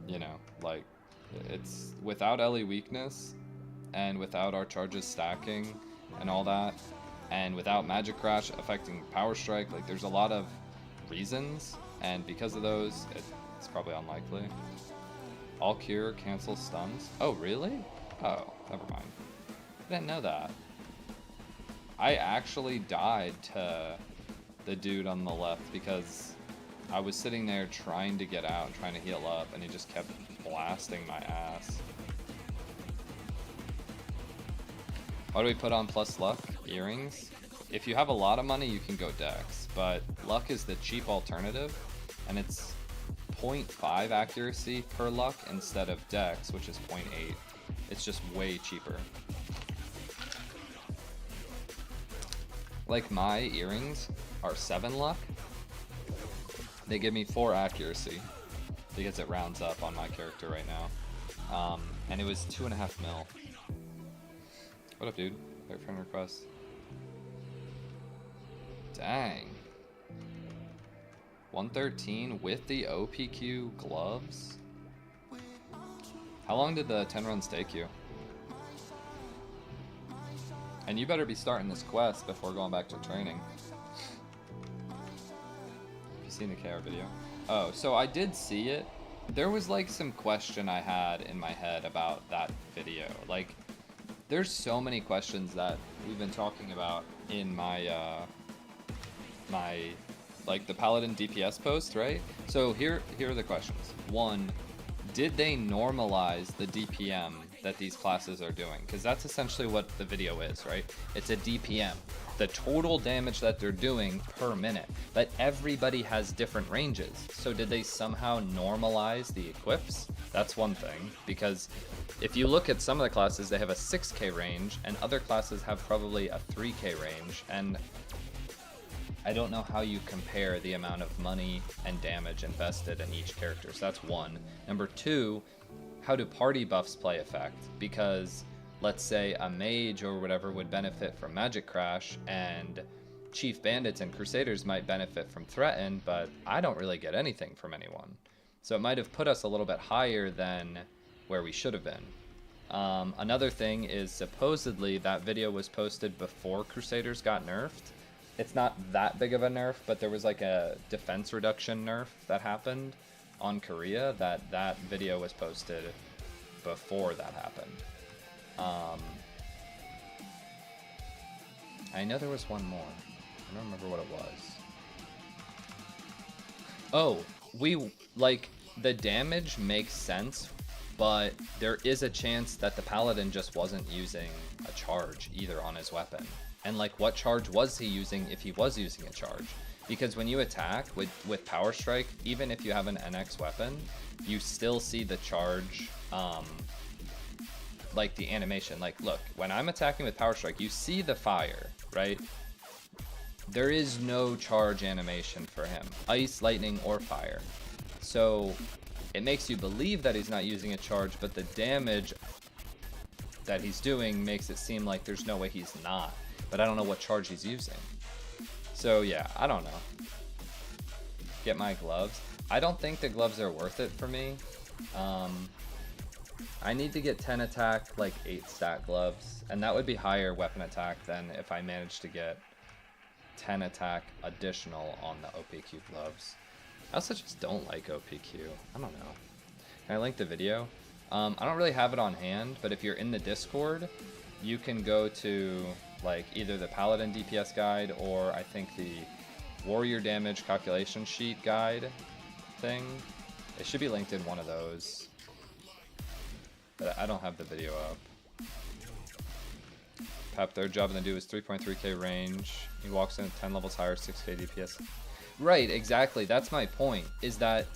You know, like, it's without LE weakness, and without our charges stacking and all that, and without Magic Crash affecting Power Strike. Like, there's a lot of reasons, and because of those, it's probably unlikely. All Cure cancels stuns. Oh, really? Oh, never mind. I didn't know that. I actually died to the dude on the left because I was sitting there trying to get out, trying to heal up, and he just kept blasting my ass. Why do we put on plus luck? Earrings? If you have a lot of money, you can go Dex, but luck is the cheap alternative, and it's 0.5 accuracy per luck instead of Dex, which is 0.8. It's just way cheaper. Like, my earrings are 7 luck. They give me 4 accuracy because it rounds up on my character right now. And it was 2.5 mil. What up, dude? Wait, friend request. Dang. 113 with the OPQ gloves? How long did the 10 runs take you? And you better be starting this quest before going back to training. Have you seen the KR video? Oh, so I did see it, there was like some question I had in my head about that video. Like, there's so many questions that we've been talking about in my like the Paladin DPS post, right? So here are the questions. One, did they normalize the DPM that these classes are doing? Because that's essentially what the video is, right? It's a DPM, the total damage that they're doing per minute. But everybody has different ranges. So did they somehow normalize the equips? That's one thing, because if you look at some of the classes, they have a 6k range, and other classes have probably a 3k range, and I don't know how you compare the amount of money and damage invested in each character. So that's one. Number two, how do party buffs play effect? Because let's say a mage or whatever would benefit from Magic Crash, and Chief Bandits and Crusaders might benefit from Threaten, but I don't really get anything from anyone. So it might have put us a little bit higher than where we should have been. Another thing is supposedly that video was posted before Crusaders got nerfed. It's not that big of a nerf, but there was like a defense reduction nerf that happened on Korea that video was posted before that happened. I know there was one more. I don't remember what it was. Oh, the damage makes sense, but there is a chance that the Paladin just wasn't using a charge either on his weapon. And like, what charge was he using if he was using a charge? Because when you attack with Power Strike, even if you have an NX weapon, you still see the charge, like the animation. Like, look, when I'm attacking with Power Strike, you see the fire, right? There is no charge animation for him, ice, lightning, or fire. So it makes you believe that he's not using a charge, but the damage that he's doing makes it seem like there's no way he's not. But I don't know what charge he's using. So yeah, I don't know. Get my gloves. I don't think the gloves are worth it for me. I need to get 10 attack, like 8 stat gloves, and that would be higher weapon attack than if I managed to get 10 attack additional on the OPQ gloves. I also just don't like OPQ. I don't know. Can I link the video? I don't really have it on hand, but if you're in the Discord, you can go to like either the Paladin DPS guide or I think the warrior damage calculation sheet guide thing. It should be linked in one of those. But I don't have the video up. PAP, their job in the do is 3.3k range. He walks in 10 levels higher, 6k DPS. Right, exactly. That's my point, is that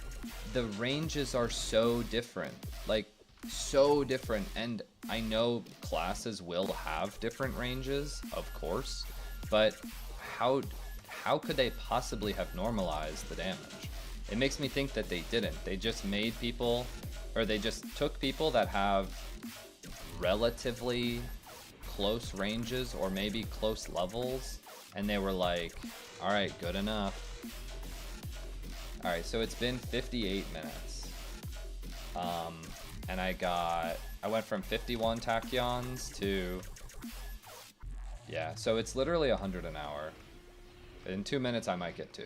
the ranges are so different. Like, so different. And I know classes will have different ranges, of course, but how could they possibly have normalized the damage? It makes me think that they didn't. They just made people, or they just took people that have relatively close ranges or maybe close levels, and they were like, all right, good enough. All right, so it's been 58 minutes. And I went from 51 tachyons to, yeah, so it's literally 100 an hour. In 2 minutes, I might get 2.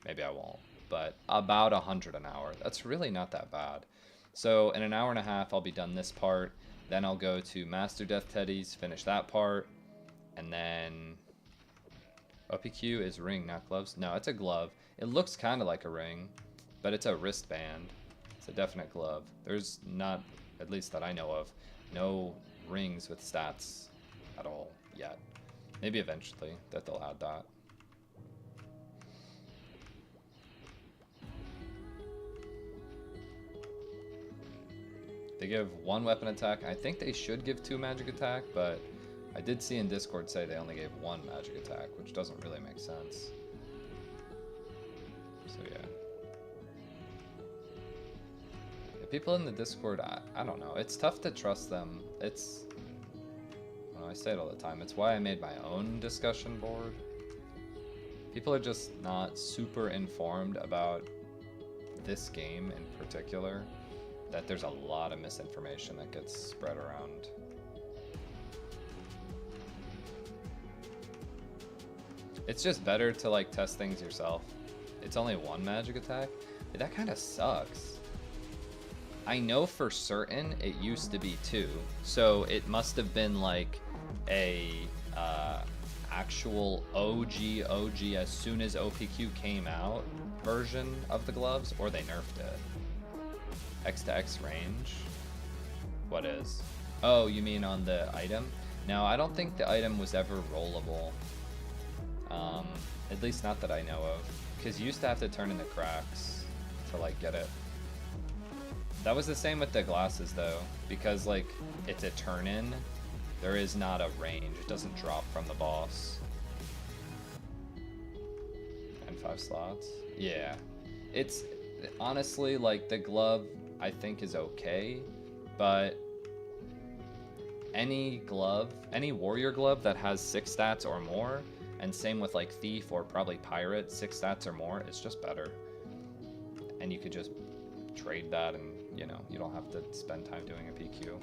Maybe I won't, but about 100 an hour. That's really not that bad. So in an hour and a half, I'll be done this part. Then I'll go to Master Death Teddy's, finish that part. And then OPQ is ring, not gloves. No, it's a glove. It looks kind of like a ring, but it's a wristband. It's a definite glove. There's not, at least that I know of, no rings with stats at all yet. Maybe eventually that they'll add that. They give 1 weapon attack. I think they should give 2 magic attack, but I did see in Discord say they only gave 1 magic attack, which doesn't really make sense. So yeah. People in the Discord, I don't know. It's tough to trust them. It's, well, I say it all the time. It's why I made my own discussion board. People are just not super informed about this game in particular. That there's a lot of misinformation that gets spread around. It's just better to like test things yourself. It's only 1 magic attack. That kind of sucks. I know for certain it used to be 2, so it must have been like a actual OG as soon as OPQ came out version of the gloves, or they nerfed it. X to X range? What is? Oh, you mean on the item? No, I don't think the item was ever rollable. At least not that I know of. Because you used to have to turn in the cracks to like get it. That was the same with the glasses though, because like it's a turn in, there is not a range. It doesn't drop from the boss. And 5 slots. Yeah. It's honestly like the glove I think is okay, but any glove, any warrior glove that has 6 stats or more, and same with like thief or probably pirate, 6 stats or more, it's just better. And you could just trade that, and you know, you don't have to spend time doing a PQ.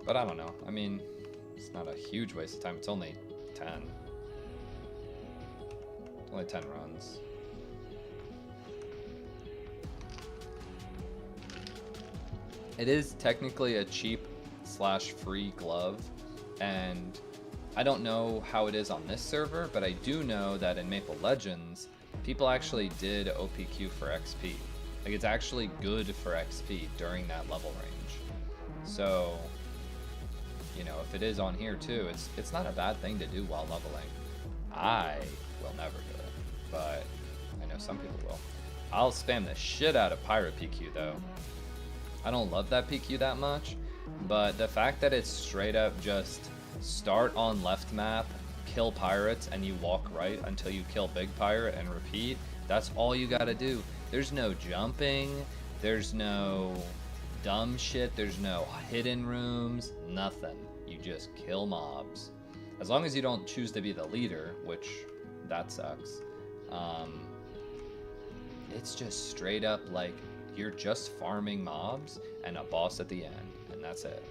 But I don't know. I mean, it's not a huge waste of time. It's only 10. Only 10 runs. It is technically a cheap / free glove, and I don't know how it is on this server, but I do know that in Maple Legends, people actually did OPQ for XP. Like, it's actually good for XP during that level range. So, you know, if it is on here too, it's not a bad thing to do while leveling. I will never do it, but I know some people will. I'll spam the shit out of Pirate PQ though. I don't love that PQ that much, but the fact that it's straight up just start on left map, kill pirates, and you walk right until you kill big pirate and repeat, that's all you gotta do. There's no jumping, there's no dumb shit, there's no hidden rooms, nothing. You just kill mobs. As long as you don't choose to be the leader, which that sucks. It's just straight up like you're just farming mobs and a boss at the end, and that's it.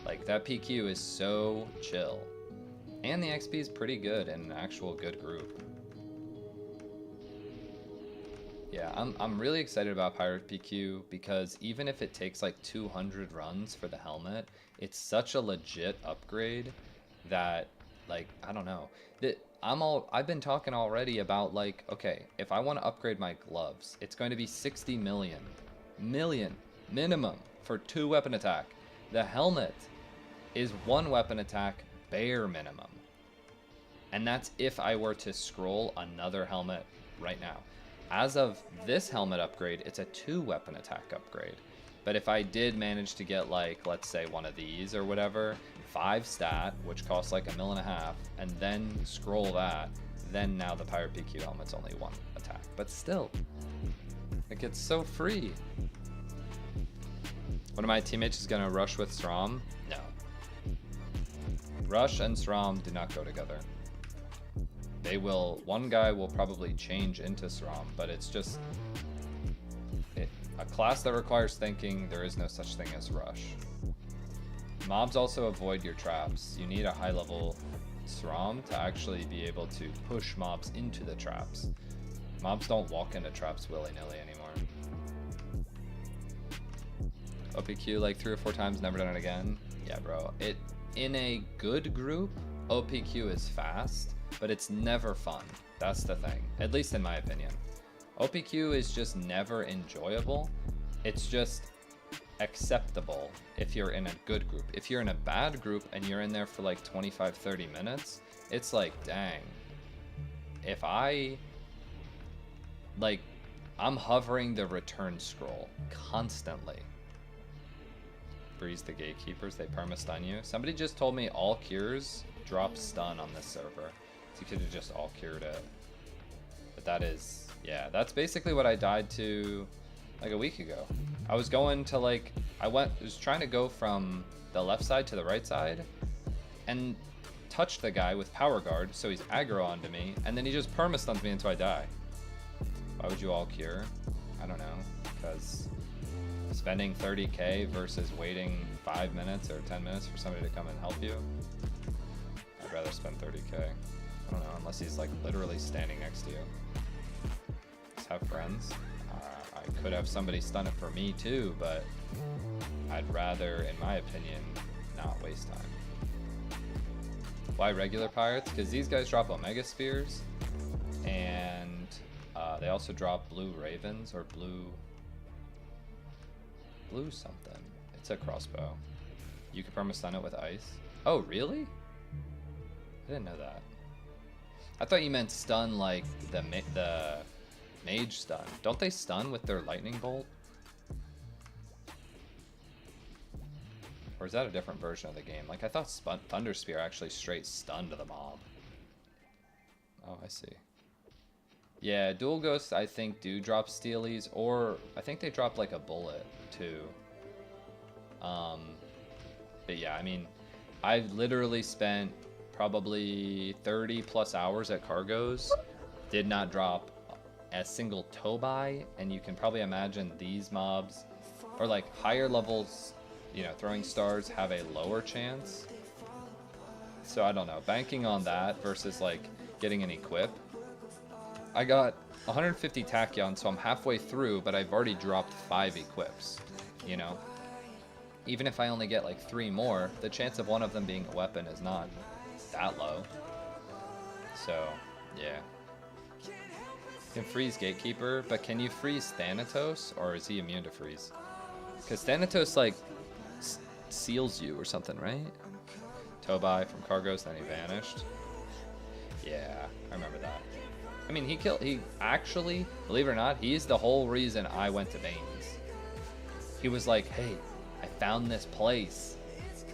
Like, that PQ is so chill. And the XP is pretty good in an actual good group. Yeah, I'm really excited about Pirate PQ because even if it takes like 200 runs for the helmet, it's such a legit upgrade that, like, I don't know. I've been talking already about, like, okay, if I want to upgrade my gloves, it's going to be 60 million minimum for 2 weapon attack. The helmet is 1 weapon attack bare minimum. And that's if I were to scroll another helmet right now. As of this helmet upgrade, it's a 2 weapon attack upgrade. But if I did manage to get, like, let's say one of these or whatever, 5 stat, which costs like $1.5 million, and then scroll that, then now the Pirate PQ helmet's only 1 attack. But still, like, it's so free. One of my teammates is gonna rush with Strom. No. Rush and Strom do not go together. They will, one guy will probably change into Strom, but it's just a class that requires thinking. There is no such thing as rush. Mobs also avoid your traps. You need a high level Strom to actually be able to push mobs into the traps. Mobs don't walk into traps willy-nilly anymore. OPQ like 3 or 4 times, never done it again. Yeah, bro. In a good group, OPQ is fast, but it's never fun. That's the thing, at least in my opinion. OPQ is just never enjoyable. It's just acceptable if you're in a good group. If you're in a bad group and you're in there for like 25-30 minutes, it's like, dang. If I'm hovering the return scroll constantly. Breeze the gatekeepers, they perma-stun you. Somebody just told me all cures drop stun on this server. So you could have just all cured it. But that is, yeah, that's basically what I died to like a week ago. I was going to was trying to go from the left side to the right side and touched the guy with power guard, so he's aggro onto me, and then he just perma-stuns me until I die. Why would you all cure? I don't know, because spending 30k versus waiting 5 minutes or 10 minutes for somebody to come and help you, I'd rather spend 30k. I don't know, unless he's like literally standing next to you. Just have friends. I I could have somebody stun it for me too, but I'd rather, in my opinion, not waste time. Why regular pirates? Because these guys drop Omega Spheres, and they also drop blue ravens, or blue something. It's a crossbow. You can perma stun it with ice. Oh, really? I didn't know that. I thought you meant stun like the mage stun. Don't they stun with their lightning bolt? Or is that a different version of the game? Like, I thought Thunder Spear actually straight stunned the mob. Oh, I see. Yeah, dual ghosts I think do drop steelies, or I think they drop like a bullet too. But yeah, I mean, I've literally spent probably 30 plus hours at Cargos, did not drop a single Tobai, and you can probably imagine these mobs, or like higher levels, you know, throwing stars have a lower chance. So I don't know, banking on that versus like getting an equip. I got 150 Tachyon, so I'm halfway through, but I've already dropped 5 equips, you know? Even if I only get like 3 more, the chance of one of them being a weapon is not that low. So, yeah. You can freeze Gatekeeper, but can you freeze Thanatos, or is he immune to freeze? Because Thanatos, like, seals you or something, right? Tobai from Cargos, then he vanished. Yeah, I remember that. I mean, he actually, believe it or not, he's the whole reason I went to Bane's. He was like, hey, I found this place,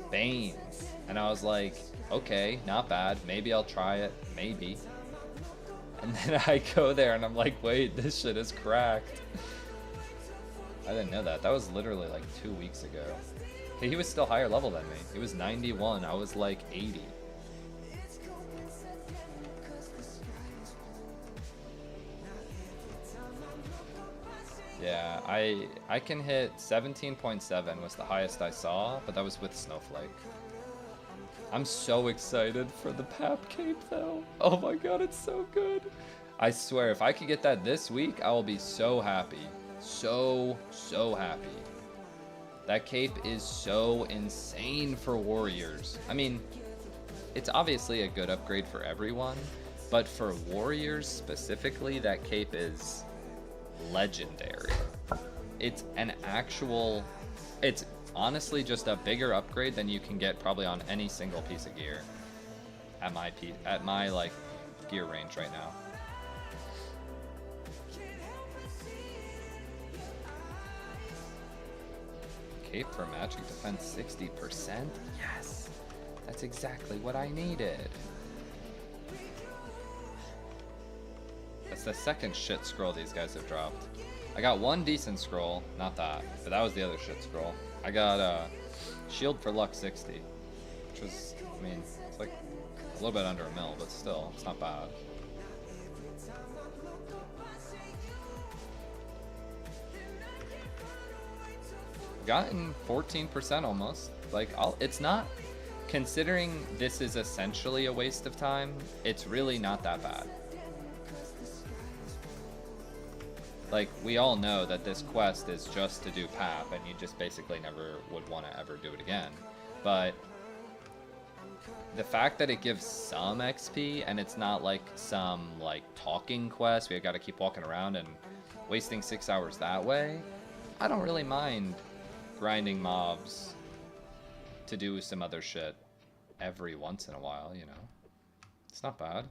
Bane's. And I was like, okay, not bad. Maybe I'll try it, maybe. And then I go there and I'm like, wait, this shit is cracked. I didn't know that. That was literally like 2 weeks ago. Okay, he was still higher level than me. He was 91, I was like 80. Yeah, I can hit 17.7 was the highest I saw, but that was with Snowflake. I'm so excited for the PAP cape though. Oh my god, it's so good. I swear, if I could get that this week, I will be so happy. So happy. That cape is so insane for warriors. I mean, it's obviously a good upgrade for everyone, but for warriors specifically, that cape is legendary. It's an actual, it's honestly just a bigger upgrade than you can get probably on any single piece of gear at my like gear range right now. Cape for magic defense 60%? Yes! That's exactly what I needed. That's the second shit scroll these guys have dropped. I got one decent scroll, not that, but that was the other shit scroll. I got shield for luck 60, which was, I mean, it's like a little bit under a mil, but still, it's not bad. Gotten 14% almost. Like, it's not, considering this is essentially a waste of time, it's really not that bad. Like, we all know that this quest is just to do PAP, and you just basically never would want to ever do it again. But the fact that it gives some XP, and it's not like some, like, talking quest, we gotta keep walking around and wasting 6 hours that way, I don't really mind grinding mobs to do some other shit every once in a while, you know? It's not bad.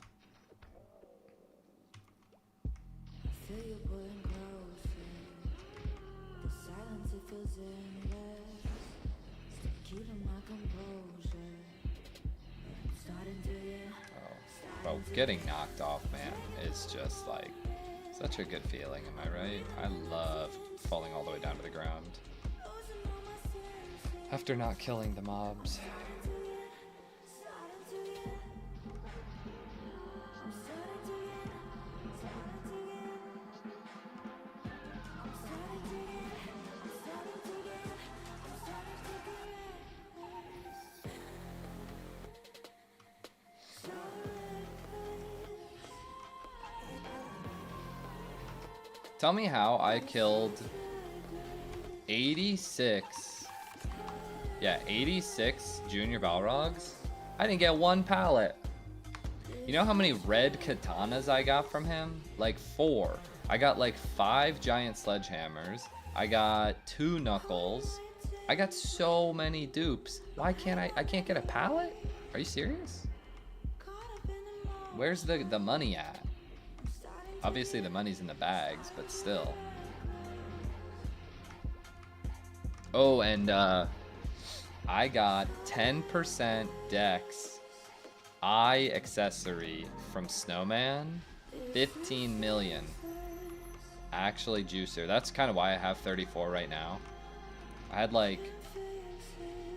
Bro, getting knocked off, man, is just like such a good feeling, am I right? I love falling all the way down to the ground after not killing the mobs. Tell me how I killed 86. Yeah, 86 junior Balrogs. I didn't get one pallet. You know how many red katanas I got from him? Like 4. I got like 5 giant sledgehammers. I got 2 knuckles. I got so many dupes. Why can't I can't get a pallet? Are you serious? Where's the money at? Obviously the money's in the bags, but still. Oh, and I got 10% Dex eye accessory from Snowman. 15 million. Actually juicer. That's kind of why I have 34 right now. I had like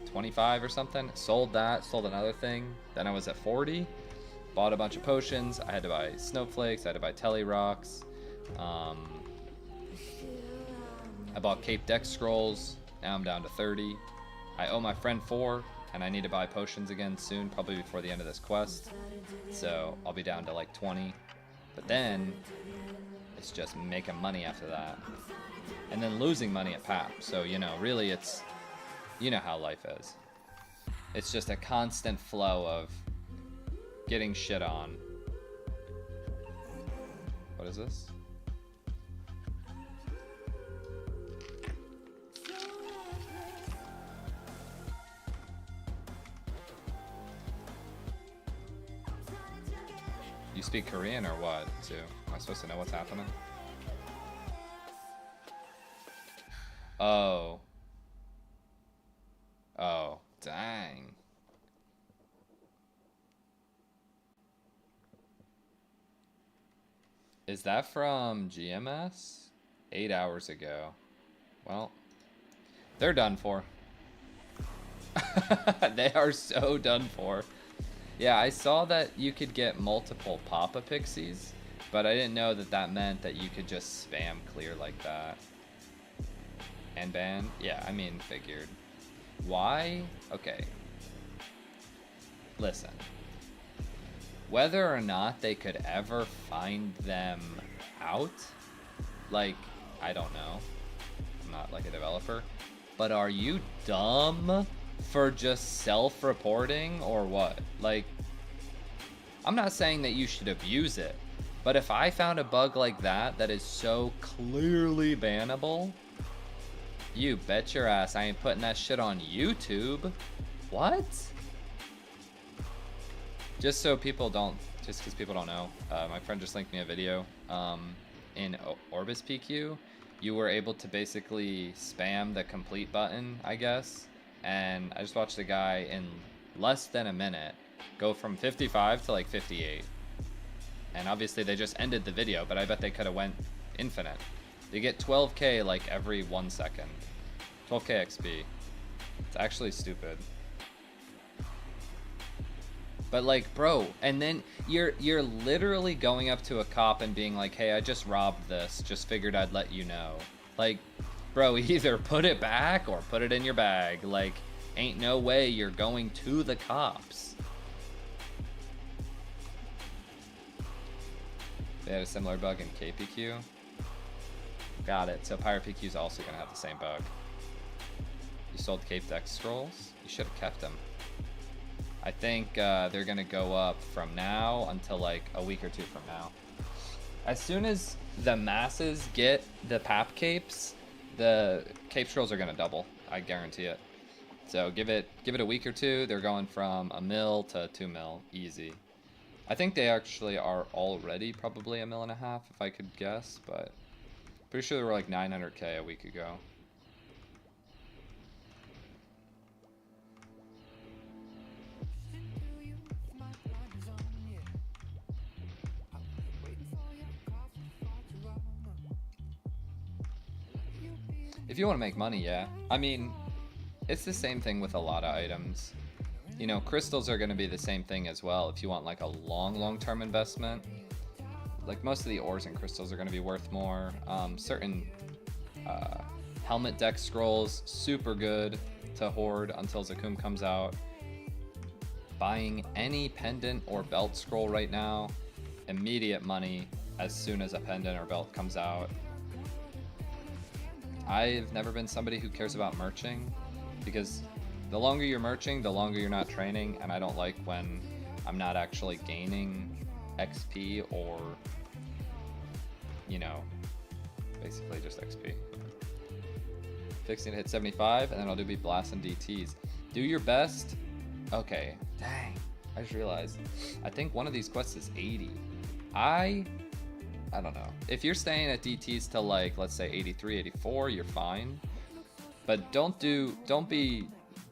25 or something. Sold that, sold another thing. Then I was at 40. Bought a bunch of potions. I had to buy snowflakes. I had to buy telly rocks. I bought Cape Dex scrolls. Now I'm down to 30. I owe my friend 4, and I need to buy potions again soon, probably before the end of this quest. So I'll be down to like 20. But then it's just making money after that. And then losing money at PAP. So, you know, really it's, you know how life is. It's just a constant flow of getting shit on. What is this? You speak Korean or what, too? Am I supposed to know what's happening? Oh. Oh, dang. Is that from GMS? 8 hours ago. Well, they're done for. They are so done for. Yeah, I saw that you could get multiple Papa Pixies, but I didn't know that that meant that you could just spam clear like that. And ban? Yeah, I mean, figured. Why? Okay. Listen. Whether or not they could ever find them out, like, I don't know. I'm not like a developer. But are you dumb for just self-reporting or what? Like, I'm not saying that you should abuse it, but if I found a bug like that that is so clearly bannable, you bet your ass I ain't putting that shit on YouTube. What? Just so people don't, just because people don't know, my friend just linked me a video. In Orbis PQ, you were able to basically spam the complete button, I guess. And I just watched a guy in less than a minute go from 55 to like 58. And obviously they just ended the video, but I bet they could have went infinite. They get 12k like every 1 second. 12k XP. It's actually stupid. But like, bro, and then you're literally going up to a cop and being like, hey, I just robbed this. Just figured I'd let you know. Like, bro, either put it back or put it in your bag. Like, ain't no way you're going to the cops. They had a similar bug in KPQ. Got it. So Pyro PQ is also going to have the same bug. You sold Cape Dex scrolls? You should have kept them. I think they're going to go up from now until like a week or 2 from now. As soon as the masses get the PAP capes, the cape scrolls are going to double. I guarantee it. So give it a week or 2. They're going from 1 mil to 2 mil. Easy. I think they actually are already probably 1.5 mil if I could guess, but pretty sure they were like 900k a week ago. If you want to make money, yeah. I mean, it's the same thing with a lot of items. You know, crystals are going to be the same thing as well if you want like a long-term investment. Like most of the ores and crystals are going to be worth more. Certain helmet deck scrolls, super good to hoard until Zakum comes out. Buying any pendant or belt scroll right now, immediate money as soon as a pendant or belt comes out. I've never been somebody who cares about merching, because the longer you're merching, the longer you're not training, and I don't like when I'm not actually gaining XP or, you know, basically just XP. Fixing to hit 75, and then I'll be blasting DTs. Do your best. Okay, dang, I just realized. I think one of these quests is 80. I don't know. If you're staying at DTs till like, let's say 83, 84, you're fine. But don't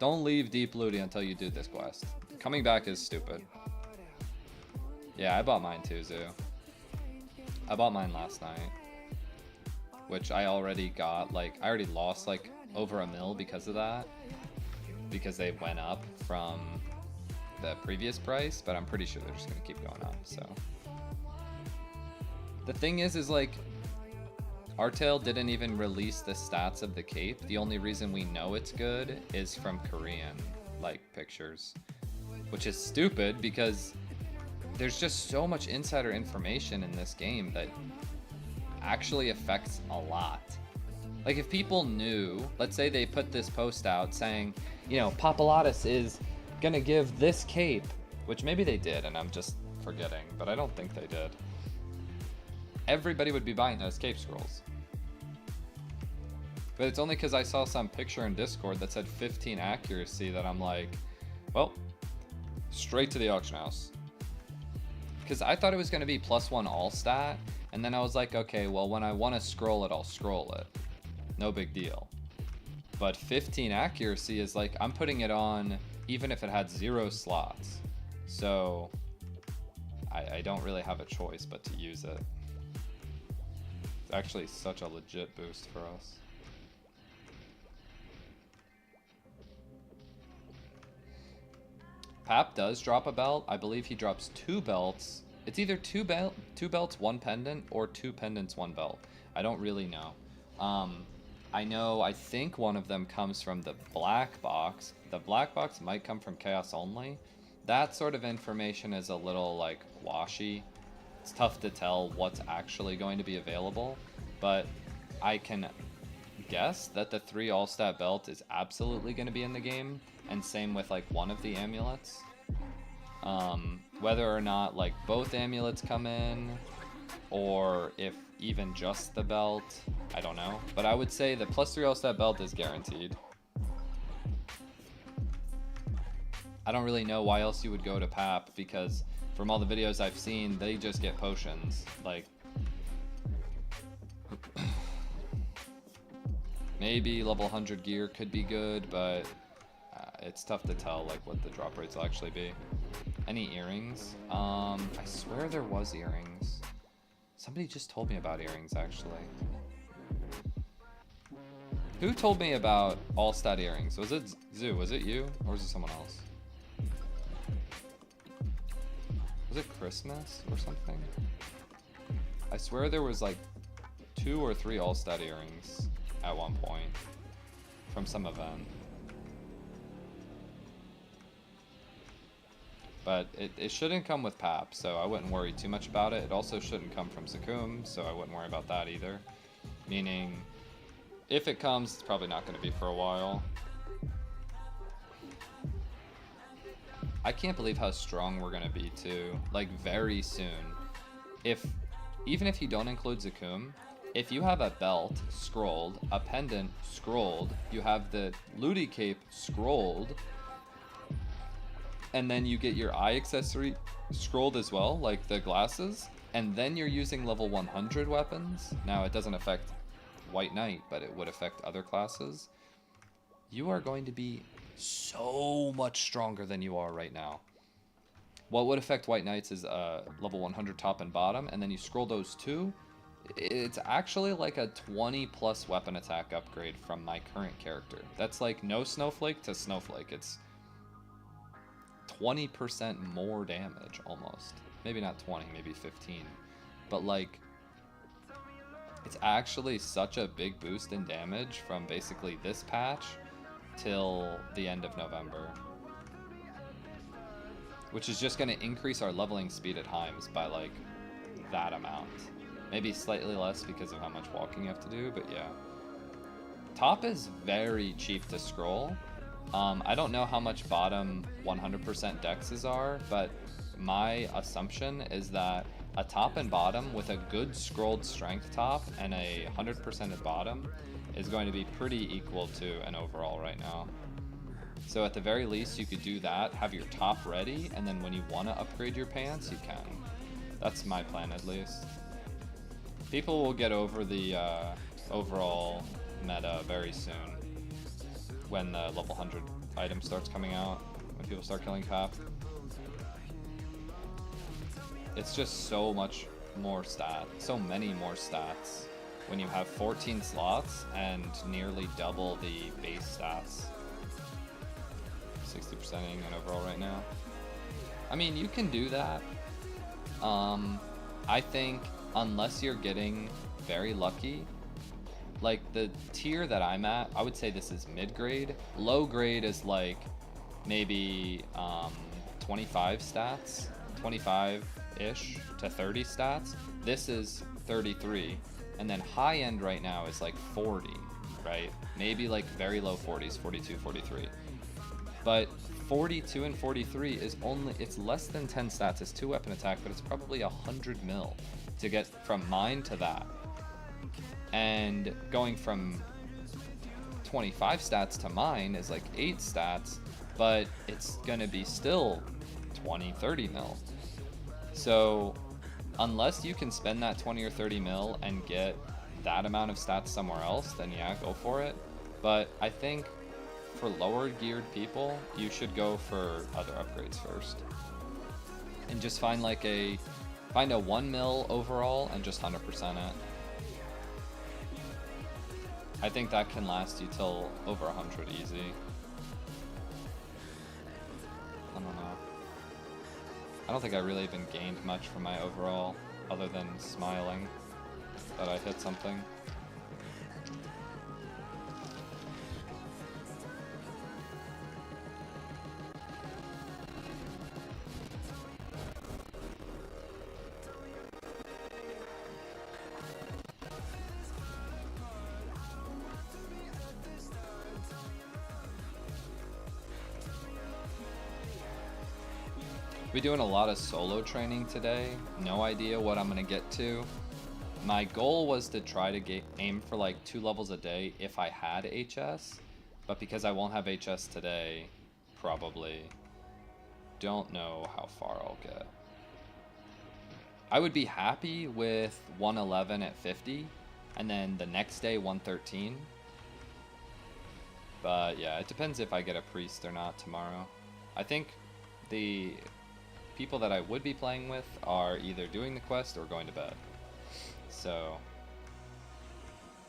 leave Deep Looty until you do this quest. Coming back is stupid. Yeah, I bought mine too, Zoo. I bought mine last night. Which I already got, like, I already lost like over $1 mil because of that. Because they went up from the previous price, but I'm pretty sure they're just gonna keep going up, so. The thing is like, Artale didn't even release the stats of the cape. The only reason we know it's good is from Korean, like, pictures. Which is stupid, because there's just so much insider information in this game that actually affects a lot. Like, if people knew, let's say they put this post out saying, you know, PAP OUT is gonna give this cape, which maybe they did and I'm just forgetting, but I don't think they did. Everybody would be buying those cape scrolls. But it's only because I saw some picture in Discord that said 15 accuracy that I'm like, well, straight to the auction house. Because I thought it was going to be +1 all stat, and then I was like, okay, well, when I want to scroll it, I'll scroll it. No big deal. But 15 accuracy is like, I'm putting it on even if it had 0 slots. So I don't really have a choice but to use it. It's actually such a legit boost for us. Pap does drop a belt. I believe he drops 2 belts. It's either 2 belts, 1 pendant, or 2 pendants, 1 belt. I don't really know. I think one of them comes from the black box. The black box might come from Chaos Only. That sort of information is a little, like, washy. It's tough to tell what's actually going to be available, but I can guess that the 3 all-stat belt is absolutely going to be in the game, and same with, like, one of the amulets. Whether or not, like, both amulets come in, or if even just the belt, I don't know. But I would say the +3 all-stat belt is guaranteed. I don't really know why else you would go to PAP, because from all the videos I've seen, they just get potions. Like, maybe level 100 gear could be good, but it's tough to tell, like, what the drop rates will actually be. Any earrings? I swear there was earrings. Somebody just told me about earrings, actually. Who told me about all-stat earrings? Was it Zoo? Was it you? Or was it someone else? Was it Christmas or something? I swear there was like 2 or 3 all-stat earrings at one point from some event. But it shouldn't come with PAP, so I wouldn't worry too much about it. It also shouldn't come from Sakum, so I wouldn't worry about that either. Meaning, if it comes, it's probably not going to be for a while. I can't believe how strong we're going to be too, like, very soon. Even if you don't include Zakum, if you have a belt scrolled, a pendant scrolled, you have the Looty Cape scrolled, and then you get your eye accessory scrolled as well, like the glasses, and then you're using level 100 weapons. Now, it doesn't affect White Knight, but it would affect other classes. You are going to be so much stronger than you are right now. What would affect White Knights is level 100 top and bottom, and then you scroll those 2. It's actually like a 20+ weapon attack upgrade from my current character. That's like no Snowflake to Snowflake. It's 20% more damage, almost. Maybe not 20, maybe 15. But, like, it's actually such a big boost in damage from basically this patch till the end of November. Which is just going to increase our leveling speed at Heims by, like, that amount. Maybe slightly less because of how much walking you have to do, but yeah. top is very cheap to scroll. I don't know how much bottom 100% dexes are, but my assumption is that a top and bottom with a good scrolled strength top and a 100% at bottom is going to be pretty equal to an overall right now. So at the very least, you could do that, have your top ready, and then when you want to upgrade your pants, you can. That's my plan, at least. People will get over the overall meta very soon when the level 100 item starts coming out, when people start killing PAP. It's just so much more so many more stats when you have 14 slots and nearly double the base stats. 60%ing and overall right now. I mean, you can do that. I think unless you're getting very lucky, like the tier that I'm at, I would say this is mid-grade. Low grade is like maybe 25 stats, 25-ish to 30 stats. This is 33. And then high end right now is like 40, right? Maybe like very low 40s, 42, 43. But 42 and 43 is it's less than 10 stats. It's 2 weapon attack, but it's probably 100 mil to get from mine to that. And going from 25 stats to mine is like 8 stats, but it's gonna be still 20, 30 mil. So unless you can spend that 20 or 30 mil and get that amount of stats somewhere else, then yeah, go for it. But I think for lower geared people, you should go for other upgrades first. And just find a 1 mil overall and just 100% it. I think that can last you till over 100 easy. I don't know. I don't think I really even gained much from my overall, other than smiling that I hit something. We're doing a lot of solo training today. No idea what I'm gonna get to. My goal was to try to aim for like 2 levels a day if I had HS, but because I won't have HS today, probably don't know how far I'll get. I would be happy with 111 at 50, and then the next day 113. But yeah, it depends if I get a priest or not tomorrow. I think the people that I would be playing with are either doing the quest or going to bed. So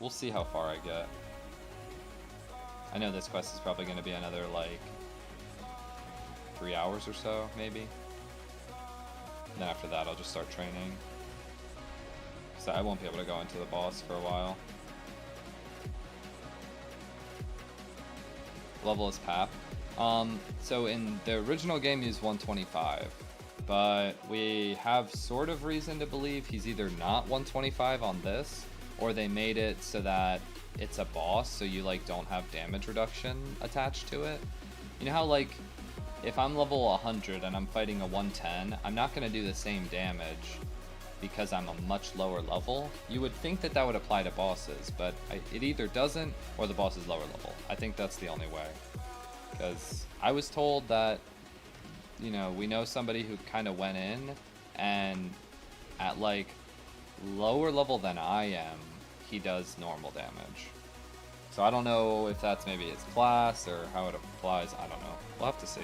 we'll see how far I get. I know this quest is probably going to be another like 3 hours or so, maybe. And then after that I'll just start training. So I won't be able to go into the boss for a while. Level is PAP. So in the original game he's 125. But we have sort of reason to believe he's either not 125 on this, or they made it so that it's a boss, so you like don't have damage reduction attached to it. You know how like if I'm level 100 and I'm fighting a 110, I'm not going to do the same damage because I'm a much lower level. You would think that that would apply to bosses, but it either doesn't or the boss is lower level. I think that's the only way. Because I was told that, you know, we know somebody who kind of went in and at like lower level than I am, he does normal damage. So I don't know if that's maybe his class or how it applies. I don't know. We'll have to see.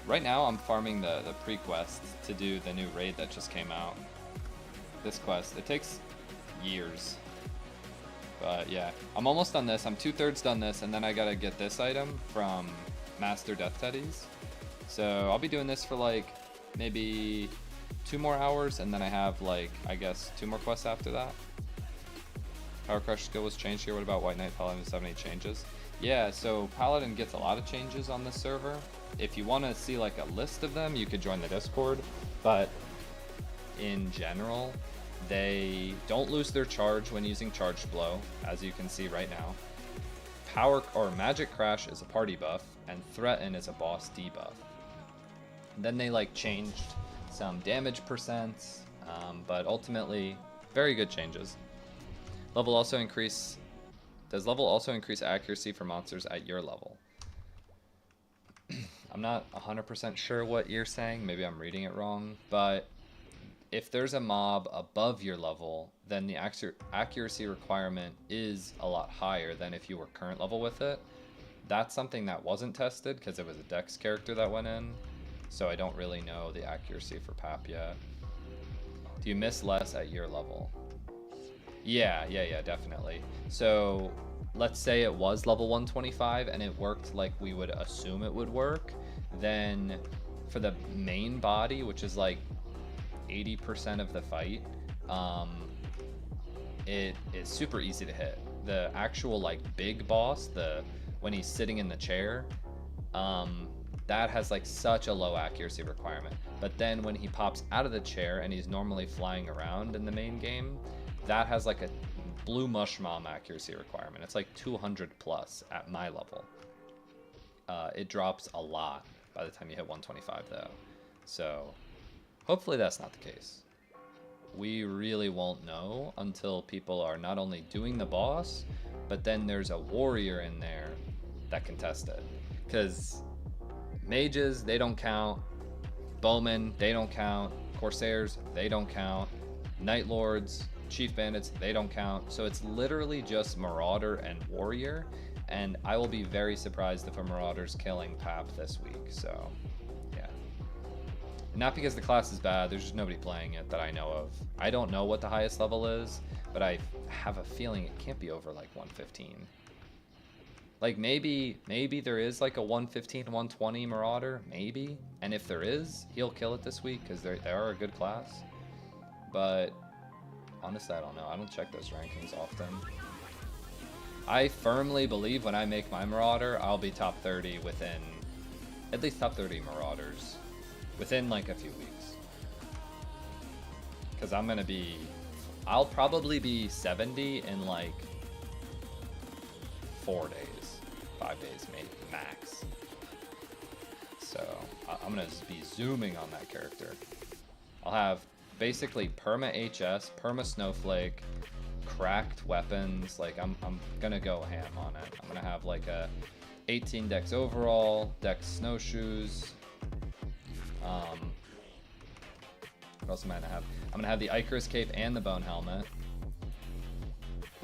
Right now I'm farming the pre-quest to do the new raid that just came out. This quest, it takes years. But yeah, I'm almost done this. I'm 2/3 done this, and then I gotta get this item from Master Death Teddies. So I'll be doing this for like maybe 2 more hours, and then I have like, I guess, 2 more quests after that. Power Crush skill was changed here. What about White Knight Paladin? Does it have any changes? Yeah, so Paladin gets a lot of changes on this server. If you want to see like a list of them, you could join the Discord. But in general, They don't lose their charge when using Charged Blow, as you can see right now. Power or Magic Crash is a party buff, and Threaten is a boss debuff. Then they like changed some damage percents, but ultimately very good changes. Does level also increase accuracy for monsters at your level? I'm not 100% sure what you're saying, maybe I'm reading it wrong, but if there's a mob above your level, then the accuracy requirement is a lot higher than if you were current level with it. That's something that wasn't tested because it was a Dex character that went in, so I don't really know the accuracy for PAP yet. Do you miss less at your level? Yeah, definitely. So let's say it was level 125 and it worked like we would assume it would work, then for the main body, which is like 80% of the fight, it is super easy to hit. The actual like big boss, when he's sitting in the chair, that has like such a low accuracy requirement. But then when he pops out of the chair and he's normally flying around in the main game, that has like a blue mush mom accuracy requirement. It's like 200 plus at my level. It drops a lot by the time you hit 125 though. So hopefully that's not the case. We really won't know until people are not only doing the boss, but then there's a warrior in there that can test it. Because mages, they don't count. Bowmen, they don't count. Corsairs, they don't count. Night Lords, Chief Bandits, they don't count. So it's literally just Marauder and Warrior. And I will be very surprised if a Marauder's killing PAP this week. So yeah. Not because the class is bad, there's just nobody playing it that I know of. I don't know what the highest level is, but I have a feeling it can't be over like 115. Like maybe there is like a 115, 120 Marauder, maybe. And if there is, he'll kill it this week because they are a good class. But honestly, I don't know. I don't check those rankings often. I firmly believe when I make my Marauder, I'll be top 30 within, at least top 30 Marauders within like a few weeks. Because I'll probably be 70 in like 4 days. 5 days maybe max. So I'm gonna be zooming on that character. I'll have basically perma HS, perma snowflake, cracked weapons. Like I'm gonna go ham on it. I'm gonna have like a 18 dex overall, dex snowshoes. What else am I gonna have? I'm gonna have the Icarus cape and the bone helmet.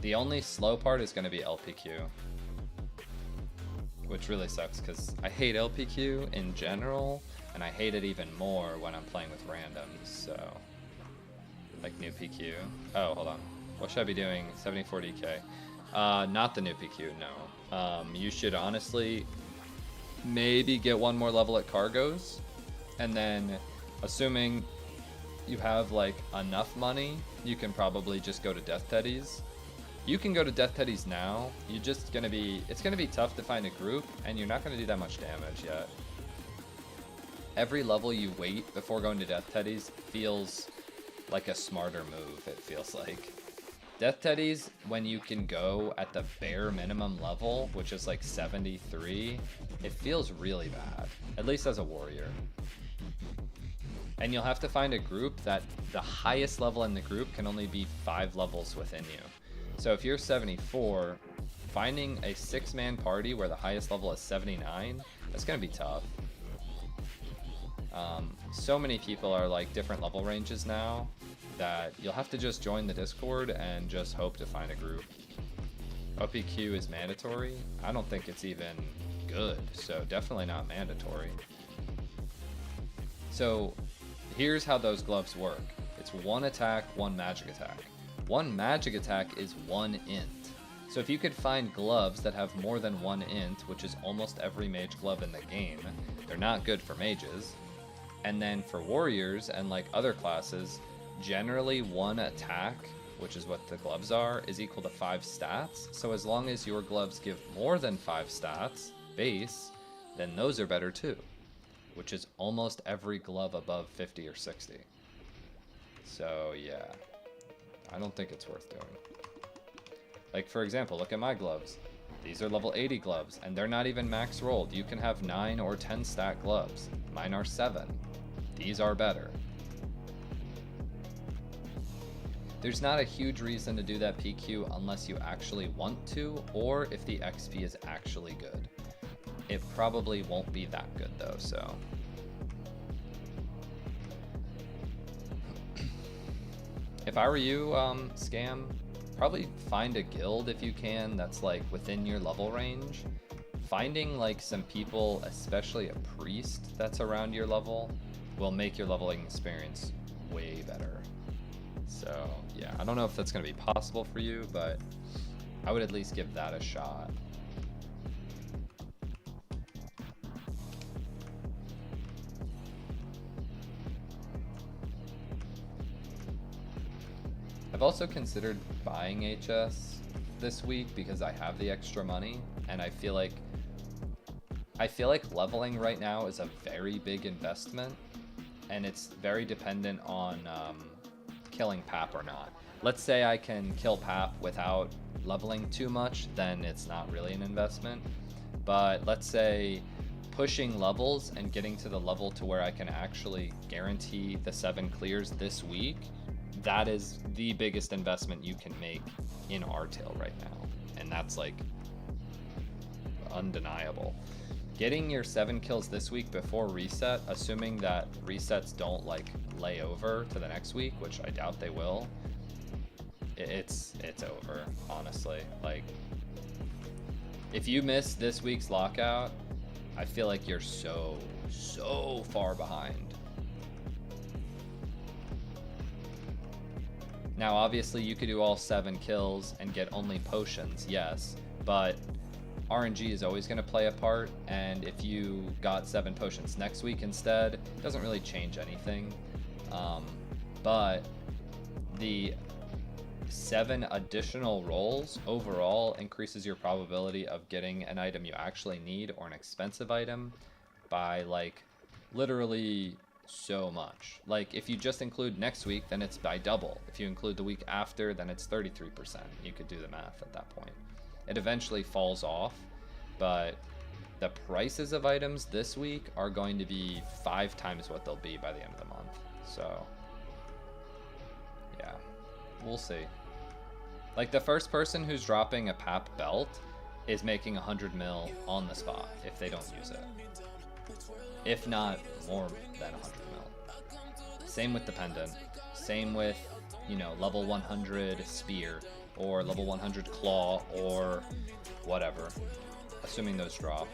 The only slow part is gonna be LPQ, which really sucks because I hate LPQ in general, and I hate it even more when I'm playing with randoms. So, like new PQ. Oh, hold on. What should I be doing? 74 DK. Not the new PQ, no. You should honestly maybe get one more level at Cargos, and then assuming you have like enough money, you can probably just go to Death Teddies. You can go to Death Teddies now. It's gonna be tough to find a group, and you're not gonna do that much damage yet. Every level you wait before going to Death Teddies feels like a smarter move, it feels like. Death Teddies, when you can go at the bare minimum level, which is like 73, it feels really bad, at least as a warrior. And you'll have to find a group that the highest level in the group can only be 5 levels within you. So if you're 74, finding a 6-man party where the highest level is 79, that's gonna be tough. So many people are like different level ranges now that you'll have to just join the Discord and just hope to find a group. OPQ is mandatory. I don't think it's even good, so definitely not mandatory. So here's how those gloves work. It's 1 attack, 1 magic attack. 1 magic attack is 1 int. So if you could find gloves that have more than 1 int, which is almost every mage glove in the game, they're not good for mages. And then for warriors and like other classes, generally 1 attack, which is what the gloves are, is equal to 5 stats. So as long as your gloves give more than 5 stats base, then those are better too, which is almost every glove above 50 or 60. So yeah, I don't think it's worth doing. Like, for example, look at my gloves. These are level 80 gloves, and they're not even max rolled. You can have 9 or 10 stat gloves. Mine are 7. These are better. There's not a huge reason to do that PQ unless you actually want to, or if the XP is actually good. It probably won't be that good though, so. If I were you, Scam, probably find a guild if you can that's like within your level range. Finding like some people, especially a priest that's around your level, will make your leveling experience way better. So yeah, I don't know if that's going to be possible for you, but I would at least give that a shot. I've also considered buying HS this week because I have the extra money, and I feel like leveling right now is a very big investment, and it's very dependent on killing PAP or not. Let's say I can kill PAP without leveling too much, then it's not really an investment. But let's say pushing levels and getting to the level to where I can actually guarantee the 7 clears this week, that is the biggest investment you can make in Artale right now. And that's like undeniable. Getting your 7 kills this week before reset, assuming that resets don't like lay over to the next week, which I doubt they will, it's over, honestly. Like, if you miss this week's lockout, I feel like you're so far behind. Now, obviously, you could do all 7 kills and get only potions, yes, but RNG is always going to play a part, and if you got 7 potions next week instead, it doesn't really change anything. But the 7 additional rolls overall increases your probability of getting an item you actually need or an expensive item by like literally so much. Like if you just include next week, then it's by double. If you include the week after, then it's 33%. You could do the math at that point. It eventually falls off, but the prices of items this week are going to be 5 times what they'll be by the end of the month. So yeah, we'll see. Like the first person who's dropping a PAP belt is making 100 mil on the spot if they don't use it. If not more than 100 mil. Same with the pendant. Same with, you know, level 100 spear or level 100 claw or whatever. Assuming those drop.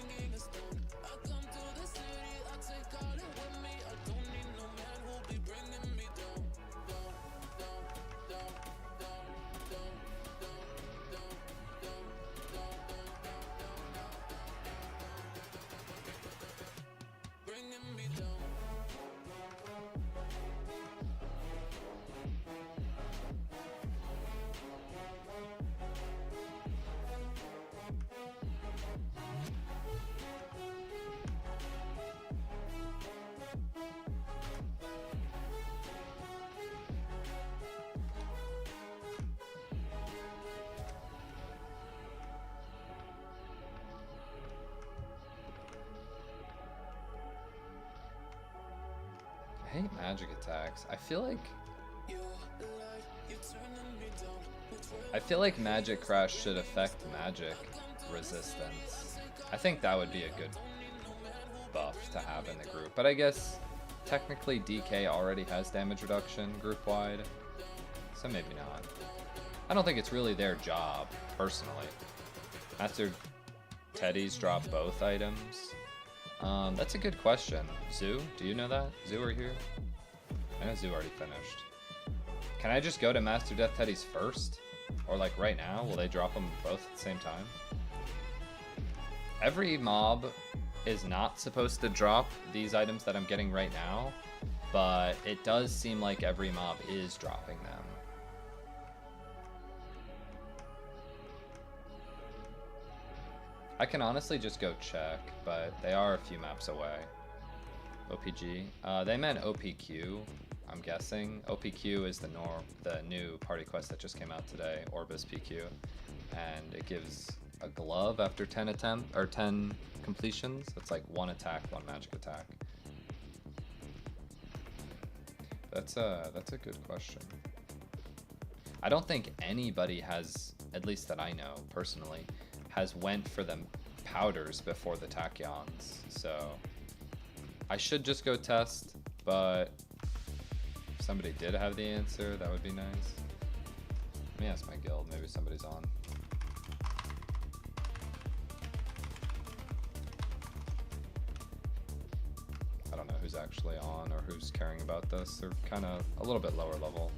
I hate magic attacks. I feel like magic crash should affect magic resistance. I think that would be a good buff to have in the group. But I guess technically DK already has damage reduction group wide, so maybe not. I don't think it's really their job, personally. Master Teddy's drop both items. That's a good question. Zoo, do you know that? Zoo, are you here? I know Zoo already finished. Can I just go to Master Death Teddy's first? Or like right now? Will they drop them both at the same time? Every mob is not supposed to drop these items that I'm getting right now, but it does seem like every mob is dropping them. I can honestly just go check, but they are a few maps away. OPG. They meant OPQ, I'm guessing. OPQ is the new party quest that just came out today, Orbis PQ, and it gives a glove after 10 completions. That's like 1 attack, 1 magic attack. That's a good question. I don't think anybody has, at least that I know personally, has went for the powders before the tachyons. So I should just go test, but if somebody did have the answer, that would be nice. Let me ask my guild, maybe somebody's on. I don't know who's actually on or who's caring about this. They're kind of a little bit lower level.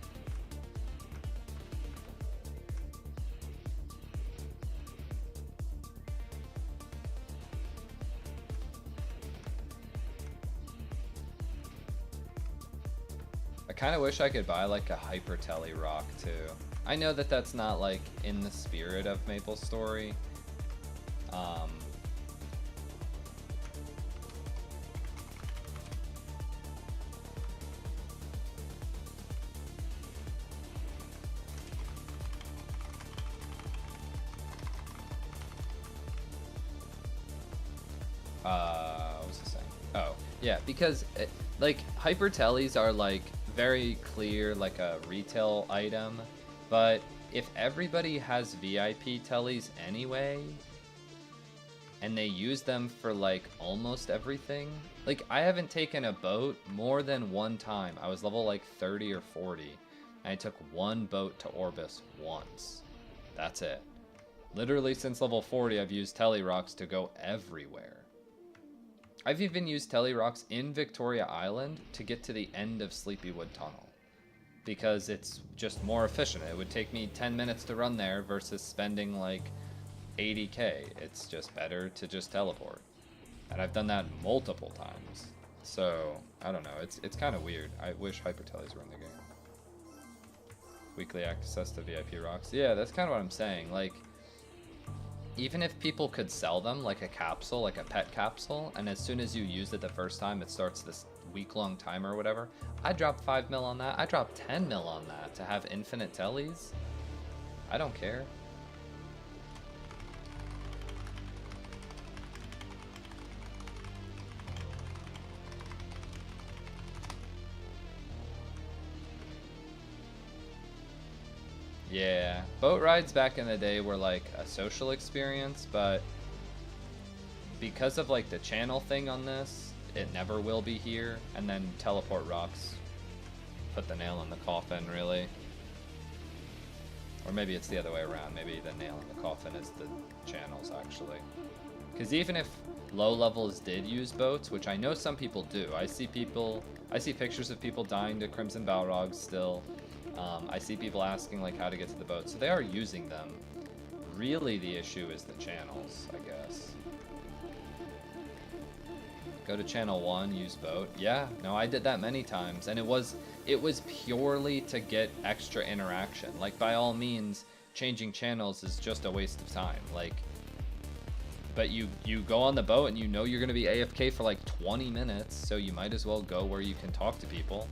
I kind of wish I could buy like a Hypertele rock too. I know that that's not like in the spirit of Maplestory. What was I saying? Oh, yeah, because like Hyperteles are like very clear, like a retail item, but if everybody has VIP teles anyway, and they use them for like almost everything, like I haven't taken a boat more than one time. I was level like 30 or 40, and I took one boat to Orbis once. That's it. Literally since level 40, I've used tele rocks to go everywhere. I've even used tele rocks in Victoria Island to get to the end of Sleepywood Tunnel, because it's just more efficient. It would take me 10 minutes to run there versus spending like 80k. It's just better to just teleport. And I've done that multiple times. So, I don't know. It's kind of weird. I wish Hyperteles were in the game. Weekly access to VIP rocks. Yeah, that's kind of what I'm saying. Like, even if people could sell them like a capsule, like a pet capsule, and as soon as you use it the first time, it starts this week-long timer or whatever, I dropped 5 mil on that. I dropped 10 mil on that to have infinite teles. I don't care. Yeah, boat rides back in the day were like a social experience, but because of like the channel thing on this, it never will be here. And then teleport rocks put the nail in the coffin, really. Or maybe it's the other way around. Maybe the nail in the coffin is the channels, actually. Because even if low levels did use boats, which I know some people do, I see pictures of people dying to Crimson Balrogs still. I see people asking like how to get to the boat, so they are using them. Really, the issue is the channels, I guess. Go to channel 1, use boat. Yeah, no, I did that many times, and it was purely to get extra interaction. Like, by all means, changing channels is just a waste of time. Like, but you go on the boat and you know you're gonna be AFK for like 20 minutes, so you might as well go where you can talk to people.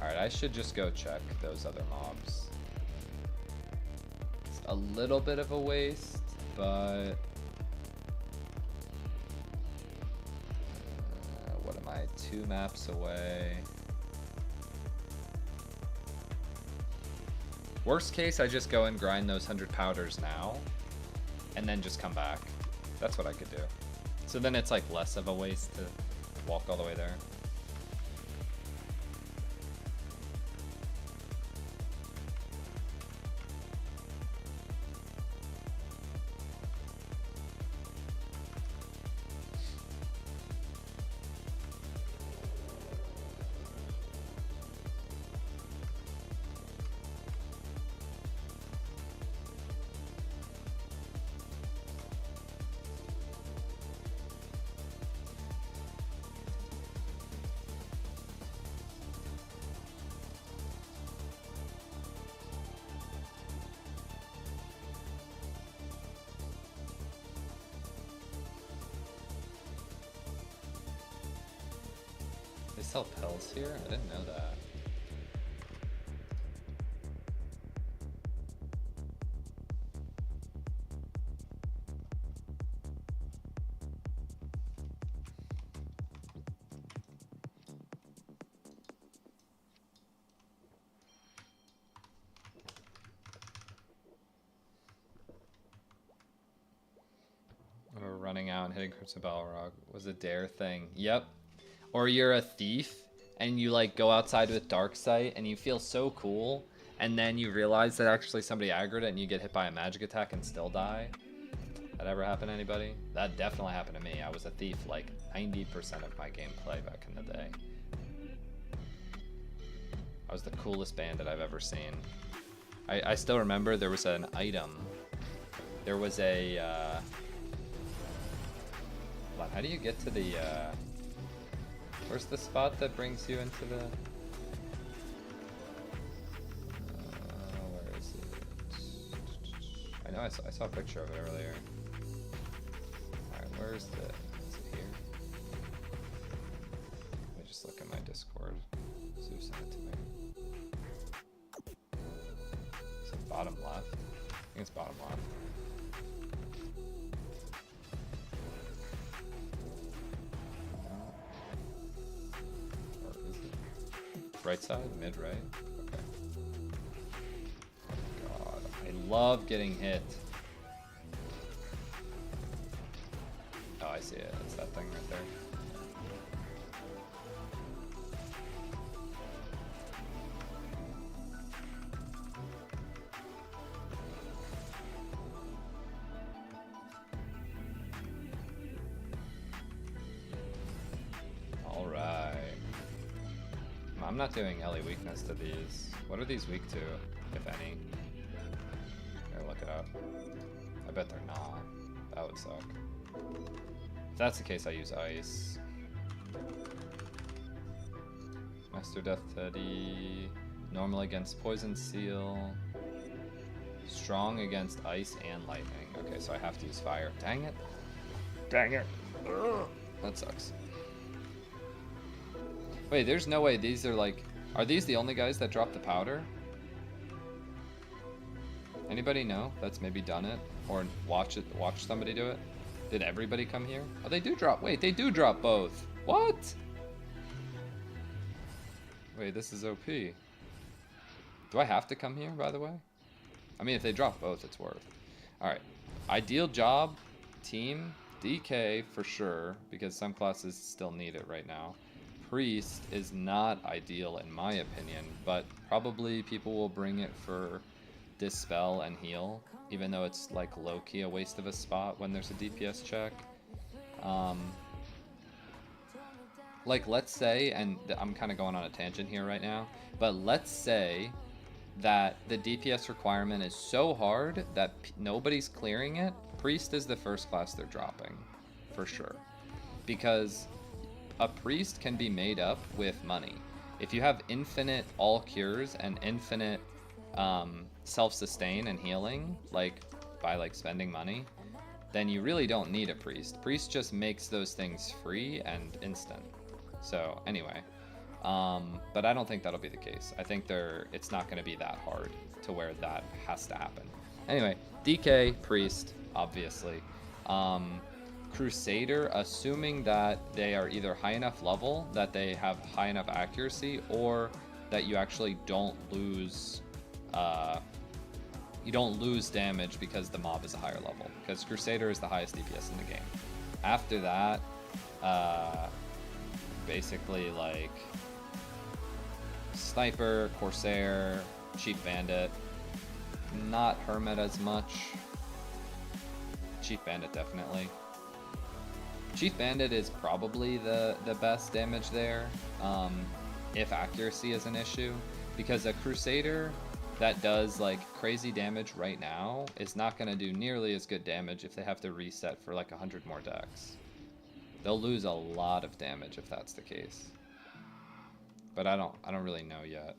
Alright, I should just go check those other mobs. It's a little bit of a waste, but... what am I? 2 maps away. Worst case, I just go and grind those 100 powders now, and then just come back. That's what I could do. So then it's like less of a waste to walk all the way there. sell pills here? I didn't know that. We're running out and hitting Crimson Balrog was a dare thing. Yep. Or you're a thief and you like go outside with Darksight and you feel so cool, and then you realize that actually somebody aggroed it and you get hit by a magic attack and still die. That ever happen to anybody? That definitely happened to me. I was a thief like 90% of my gameplay back in the day. I was the coolest bandit I've ever seen. I still remember there was an item. There was a how do you get to the where's the spot that brings you into the where is it? I know I saw a picture of it earlier. Alright, where's the, is it here? Let me just look at my Discord. Sue sent it to me. Is it bottom left? I think it's bottom left. Right side? Mid right? Okay. Oh god, I love getting hit. Oh, I see it. It's that thing right there. I'm not doing Ellie weakness to these. What are these weak to, if any? Here, look it up. I bet they're not. That would suck. If that's the case, I use ice. Master Death Teddy. Normal against Poison Seal. Strong against ice and lightning. Okay, so I have to use fire. Dang it. Dang it. Ugh. That sucks. Wait, there's no way these are like... Are these the only guys that drop the powder? Anybody know that's maybe done it? Or watch somebody do it? Did everybody come here? Oh, they do drop... Wait, they do drop both. What? Wait, this is OP. Do I have to come here, by the way? I mean, if they drop both, it's worth. Alright. Ideal job, team, DK for sure, because some classes still need it right now. Priest is not ideal in my opinion, but probably people will bring it for Dispel and Heal, even though it's like low-key a waste of a spot when there's a DPS check. Like let's say, and I'm kind of going on a tangent here right now, but let's say that the DPS requirement is so hard that nobody's clearing it. Priest is the first class they're dropping, for sure. Because a priest can be made up with money. If you have infinite all cures and infinite self-sustain and healing, like by like spending money, then you really don't need a priest. Priest just makes those things free and instant. So anyway, but I don't think that'll be the case. I think it's not going to be that hard to where that has to happen. Anyway, DK, priest, obviously. Crusader, assuming that they are either high enough level that they have high enough accuracy, or that you actually don't lose damage because the mob is a higher level, because Crusader is the highest DPS in the game. After that, basically like Sniper, Corsair, Chief Bandit, not Hermit as much. Chief Bandit definitely. Chief Bandit is probably the best damage there, if accuracy is an issue, because a Crusader that does like crazy damage right now is not going to do nearly as good damage if they have to reset for like 100 more decks. They'll lose a lot of damage if that's the case. But I don't really know yet.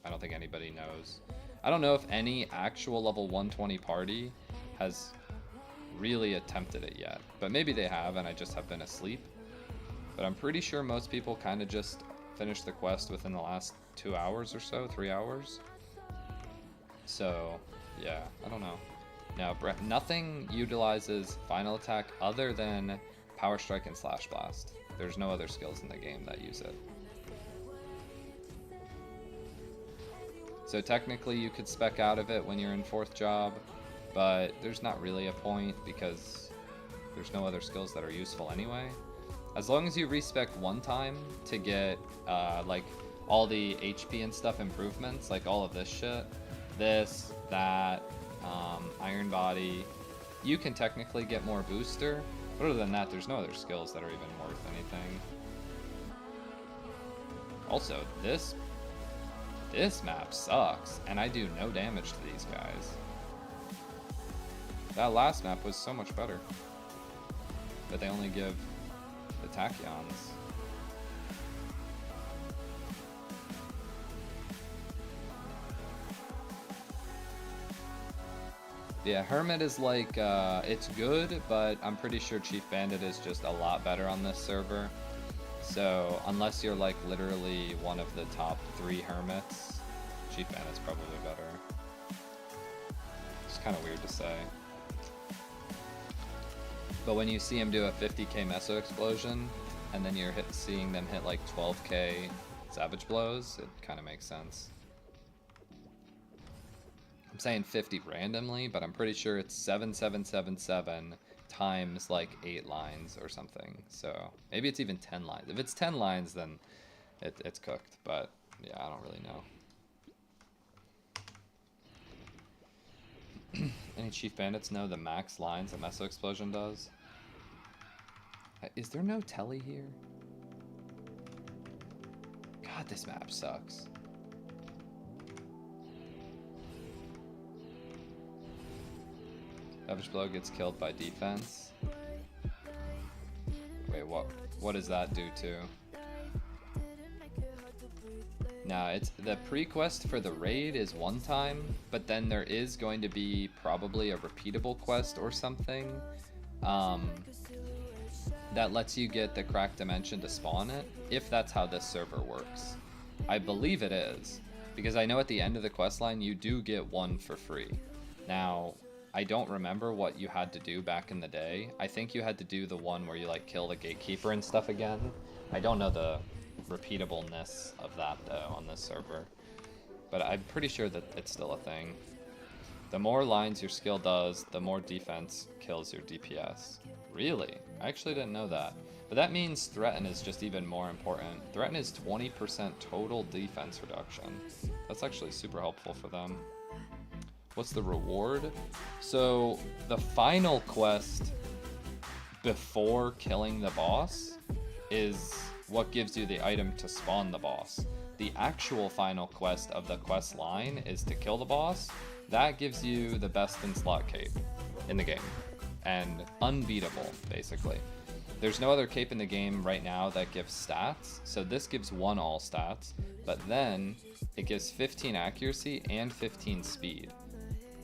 I don't think anybody knows. I don't know if any actual level 120 party has really attempted it yet, but maybe they have and I just have been asleep. But I'm pretty sure most people kind of just finished the quest within the last 2 hours or so, 3 hours. So, yeah, I don't know. Now, nothing utilizes final attack other than Power Strike and Slash Blast. There's no other skills in the game that use it. So technically you could spec out of it when you're in 4th job, but there's not really a point because there's no other skills that are useful anyway. As long as you respec one time to get like all the HP and stuff improvements, like all of this shit, this, that, Iron Body, you can technically get more booster, but other than that, there's no other skills that are even worth anything. Also, this map sucks, and I do no damage to these guys. That last map was so much better, but they only give the Tachyons. Yeah, Hermit is like, it's good, but I'm pretty sure Chief Bandit is just a lot better on this server. So, unless you're like literally one of the top 3 Hermits, Chief Bandit's probably better. It's kind of weird to say. But when you see him do a 50k Meso Explosion, and then you're seeing them hit like 12k Savage Blows, it kind of makes sense. I'm saying 50 randomly, but I'm pretty sure it's 7777 times like 8 lines or something. So maybe it's even 10 lines. If it's 10 lines, then it's cooked. But yeah, I don't really know. Any Chief Bandits know the max lines that Meso Explosion does? Is there no telly here? God, this map sucks. Savage Blow gets killed by defense. Wait, what does that do to? Nah, it's the pre-quest for the raid is one time, but then there is going to be probably a repeatable quest or something that lets you get the cracked dimension to spawn it, if that's how this server works. I believe it is, because I know at the end of the quest line you do get one for free. Now, I don't remember what you had to do back in the day. I think you had to do the one where you like kill the gatekeeper and stuff again. I don't know the repeatableness of that though on this server, but I'm pretty sure that it's still a thing. The more lines your skill does, the more defense kills your DPS. Really? I actually didn't know that. But that means Threaten is just even more important. Threaten is 20% total defense reduction. That's actually super helpful for them. What's the reward? So the final quest before killing the boss is what gives you the item to spawn the boss. The actual final quest of the quest line is to kill the boss. That gives you the best in slot cape in the game, and unbeatable basically. There's no other cape in the game right now that gives stats, so this gives 1 all stats, but then it gives 15 accuracy and 15 speed.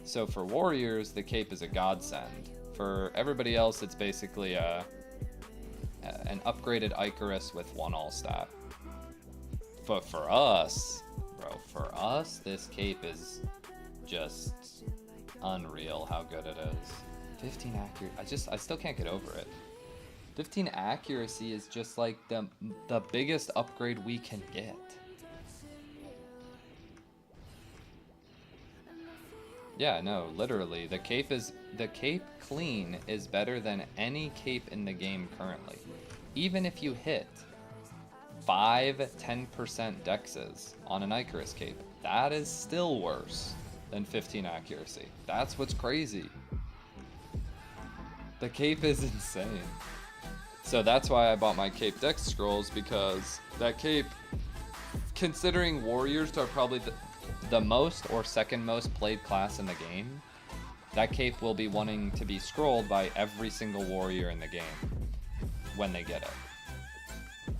So for warriors, the cape is a godsend. For everybody else, it's basically an upgraded Icarus with 1 all stat. But for us, bro, this cape is just unreal how good it is. 15 accuracy, I still can't get over it. 15 accuracy is just like the biggest upgrade we can get. Yeah, no, literally, the cape clean is better than any cape in the game currently. Even if you hit 5-10% dexes on an Icarus cape, that is still worse than 15 accuracy. That's what's crazy. The cape is insane. So that's why I bought my cape dex scrolls, because that cape, considering warriors are probably the most or second most played class in the game, that cape will be wanting to be scrolled by every single warrior in the game when they get it.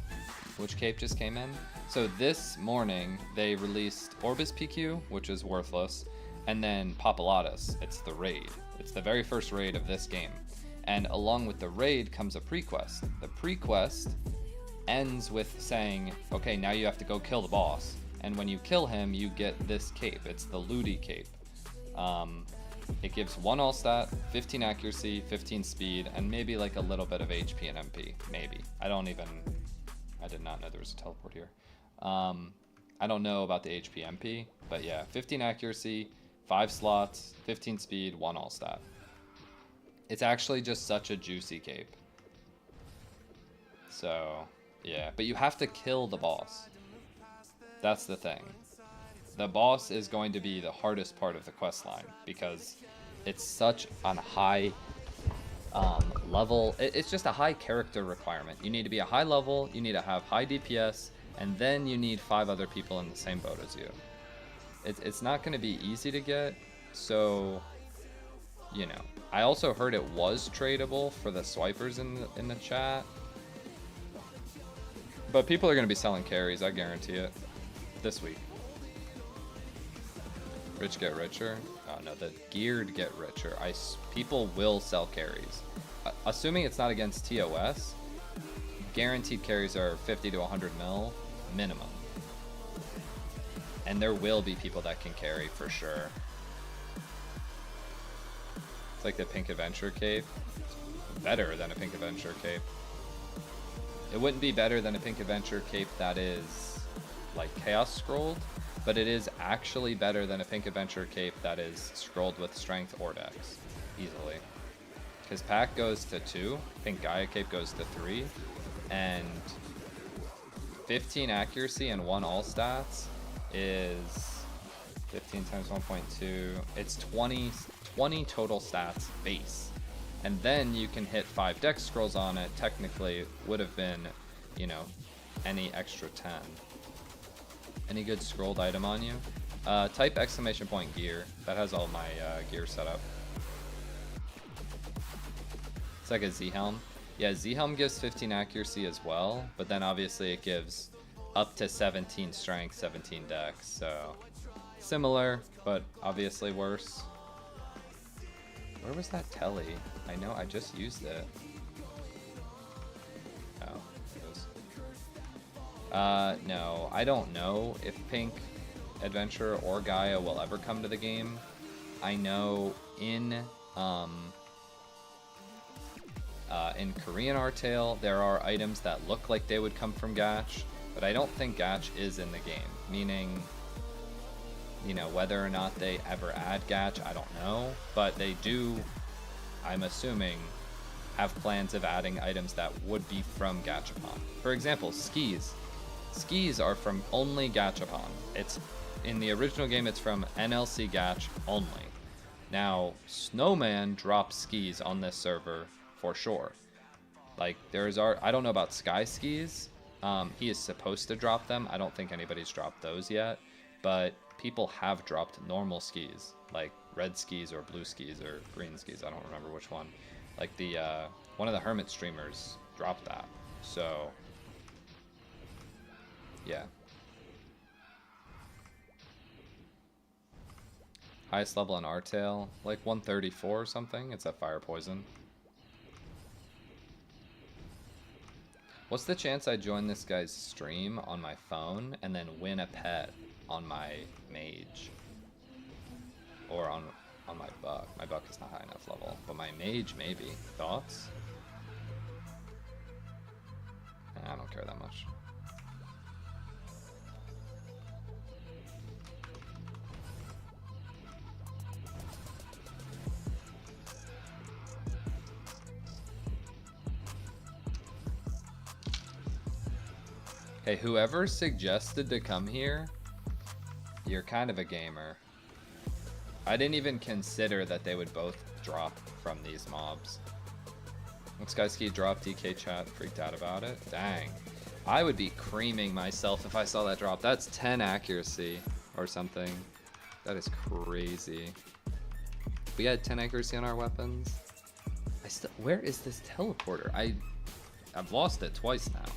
Which cape just came in? So this morning they released Orbis PQ, which is worthless, and then PAP OUT. It's the raid. It's the very first raid of this game. And along with the raid comes a pre-quest. The pre-quest ends with saying, okay, now you have to go kill the boss. And when you kill him, you get this cape. It's the Ludi cape. It gives 1 all stat, 15 accuracy, 15 speed, and maybe like a little bit of HP and MP. Maybe. I did not know there was a teleport here. I don't know about the HP MP, but yeah, 15 accuracy, 5 slots, 15 speed, 1 all stat. It's actually just such a juicy cape. So, yeah, but you have to kill the boss. That's the thing. The boss is going to be the hardest part of the quest line because it's such a high level. It's just a high character requirement. You need to be a high level, you need to have high DPS, and then you need 5 other people in the same boat as you. It's not going to be easy to get, so, you know. I also heard it was tradable for the swipers in the chat. But people are going to be selling carries, I guarantee it, this week. Rich get richer? Oh no, the geared get richer. People will sell carries. Assuming it's not against TOS, guaranteed carries are 50 to 100 mil minimum. And there will be people that can carry for sure. It's like the Pink Adventure cape. It's better than a Pink Adventure cape. It wouldn't be better than a Pink Adventure cape that is like Chaos Scrolled, but it is actually better than a Pink Adventure cape that is scrolled with Strength or Dex, easily. Because Pack goes to 2, Pink Gaia cape goes to 3, and 15 accuracy and 1 all stats is 15 times 1.2. It's 20 total stats base. And then you can hit 5 dex scrolls on it. Technically, would have been, you know, any extra 10. Any good scrolled item on you? Type exclamation point gear. That has all my gear set up. It's like a Z-Helm. Yeah, Z-Helm gives 15 accuracy as well, but then obviously it gives up to 17 strength, 17 dex, so similar, but obviously worse. Where was that telly? I know, I just used it. Oh, it was. No, I don't know if Pink Adventure or Gaia will ever come to the game. I know in Korean Artale, there are items that look like they would come from Gatch, but I don't think Gatch is in the game, meaning, you know, whether or not they ever add Gatch, I don't know, but they do, I'm assuming, have plans of adding items that would be from Gachapon. For example, skis. Skis are from only Gachapon. It's in the original game, it's from NLC Gatch only. Now, Snowman drops skis on this server for sure. Like, I don't know about Sky Skis. He is supposed to drop them. I don't think anybody's dropped those yet, but people have dropped normal skis, like red skis or blue skis or green skis. I don't remember which one. Like the one of the Hermit streamers dropped that. So yeah. Highest level in Artale, like 134 or something. It's at Fire Poison. What's the chance I join this guy's stream on my phone and then win a pet on my mage? Or on my buck. My buck is not high enough level, but my mage maybe. Thoughts? I don't care that much. Hey, whoever suggested to come here, you're kind of a gamer. I didn't even consider that they would both drop from these mobs. When Skyski dropped, DK chat freaked out about it. Dang. I would be creaming myself if I saw that drop. That's 10 accuracy or something. That is crazy. We had 10 accuracy on our weapons. Where is this teleporter? I've lost it twice now.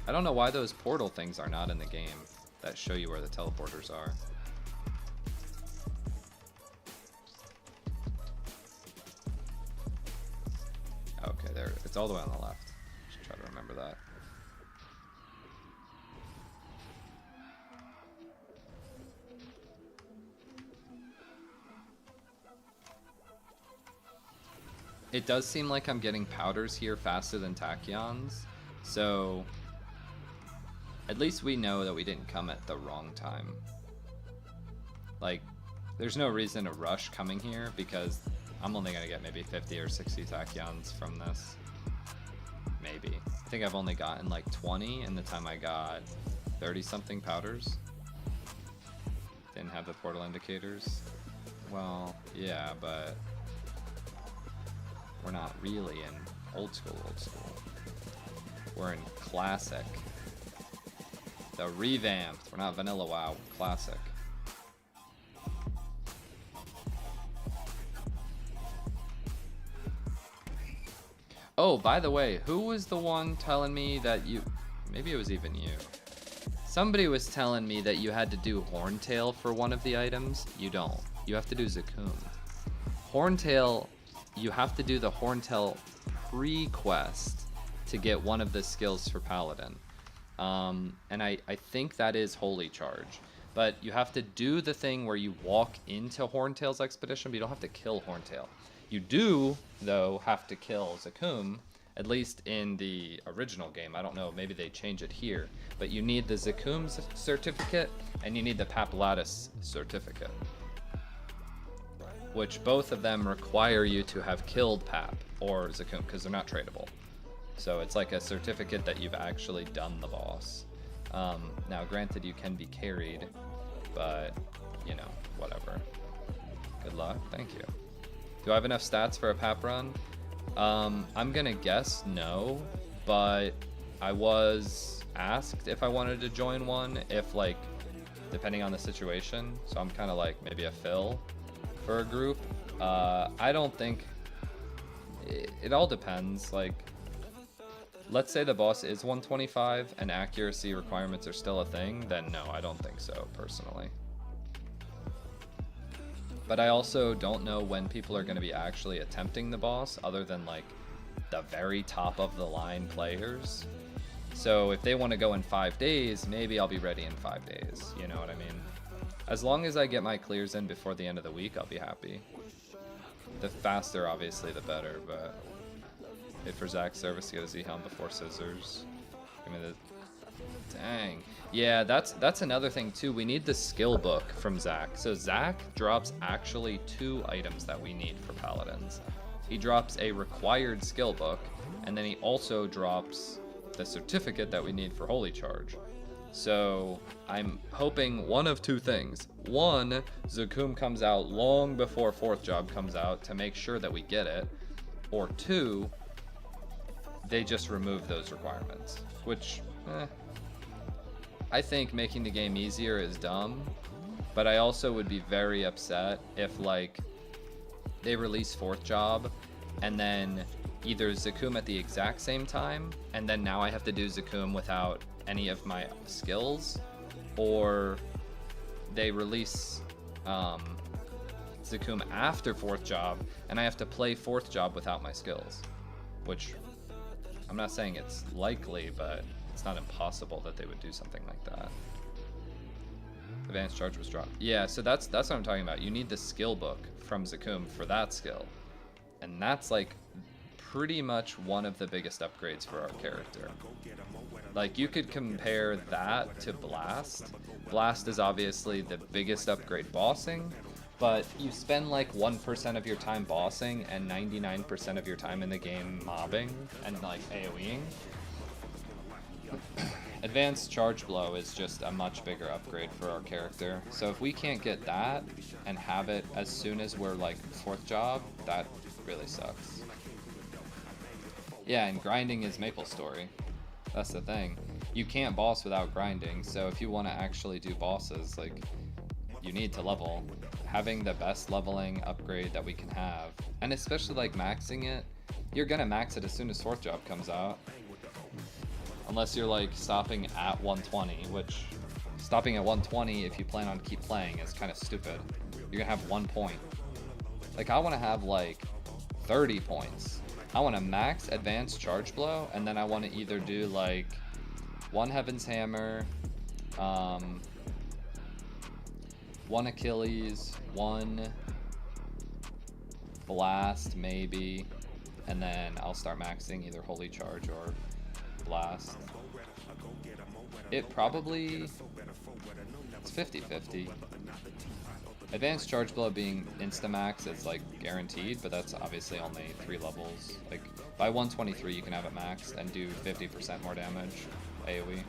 I don't know why those portal things are not in the game that show you where the teleporters are. Okay, there. It's all the way on the left. Try to remember that. It does seem like I'm getting powders here faster than tachyons, so at least we know that we didn't come at the wrong time. Like, there's no reason to rush coming here because I'm only gonna get maybe 50 or 60 tachyons from this. Maybe. I think I've only gotten like 20 in the time I got 30 something powders. Didn't have the portal indicators. Well, yeah, but we're not really in old school. We're in classic. The revamped. We're not vanilla WoW, classic. Oh, by the way, who was the one telling me that you... Maybe it was even you. Somebody was telling me that you had to do Horntail for one of the items. You don't. You have to do Zakum. Horntail, you have to do the Horntail pre-quest to get one of the skills for Paladin. And I think that is Holy Charge. But you have to do the thing where you walk into Horntail's expedition, but you don't have to kill Horntail. You do, though, have to kill Zakum, at least in the original game. I don't know, maybe they change it here. But you need the Zakum certificate, and you need the PAP OUT certificate. Which both of them require you to have killed Pap or Zakum, because they're not tradable. So it's like a certificate that you've actually done the boss. Now, granted, you can be carried, but, you know, whatever. Good luck. Thank you. Do I have enough stats for a PAP run? I'm gonna guess no, but I was asked if I wanted to join one, if like, depending on the situation. So I'm kind of like maybe a fill for a group. I don't think, it all depends. Like, let's say the boss is 125 and accuracy requirements are still a thing, then no, I don't think so, personally. But I also don't know when people are going to be actually attempting the boss, other than like the very top of the line players. So if they want to go in 5 days, maybe I'll be ready in 5 days, you know what I mean? As long as I get my clears in before the end of the week, I'll be happy. The faster, obviously, the better, but wait for Zach's service to get a Z-Helm before scissors. Give me the... Dang. Yeah, that's another thing too. We need the skill book from Zach. So Zach drops actually 2 items that we need for Paladins. He drops a required skill book, and then he also drops the certificate that we need for Holy Charge. So I'm hoping one of 2 things. One, Zakum comes out long before 4th job comes out to make sure that we get it. Or 2, they just remove those requirements, which, I think making the game easier is dumb, but I also would be very upset if like they release 4th job and then either Zakum at the exact same time and then now I have to do Zakum without any of my skills, or they release Zakum after 4th job and I have to play 4th job without my skills, which I'm not saying it's likely, but it's not impossible that they would do something like that. Advanced charge was dropped. Yeah, so that's what I'm talking about. You need the skill book from Zakum for that skill. And that's like pretty much one of the biggest upgrades for our character. Like, you could compare that to Blast. Blast is obviously the biggest upgrade bossing, but you spend like 1% of your time bossing and 99% of your time in the game mobbing and like AoEing. Advanced Charge Blow is just a much bigger upgrade for our character. So if we can't get that and have it as soon as we're like 4th job, that really sucks. Yeah, and grinding is Maplestory. That's the thing. You can't boss without grinding, so if you want to actually do bosses, like, you need to level. Having the best leveling upgrade that we can have, and especially like maxing it, you're gonna max it as soon as 4th job comes out. Unless you're like stopping at 120, which stopping at 120 if you plan on keep playing is kind of stupid. You're gonna have 1 point. Like, I want to have like 30 points I want to max advanced charge blow, and then I want to either do like one Heaven's Hammer, one Achilles, one Blast maybe, and then I'll start maxing either Holy Charge or Blast. It probably, it's 50-50. Advanced Charge Blow being insta-max is like guaranteed, but that's obviously only 3 levels. Like by 123 you can have it maxed and do 50% more damage AoE.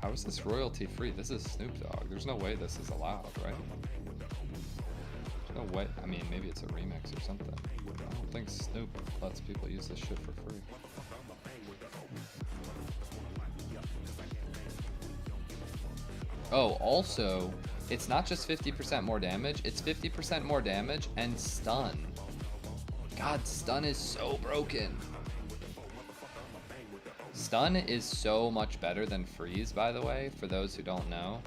How is this royalty free? This is Snoop Dogg. There's no way this is allowed, right? There's no way. I mean, maybe it's a remix or something. I don't think Snoop lets people use this shit for free. Oh, also, it's not just 50% more damage, it's 50% more damage and stun. God, stun is so broken. Stun is so much better than freeze, by the way, for those who don't know.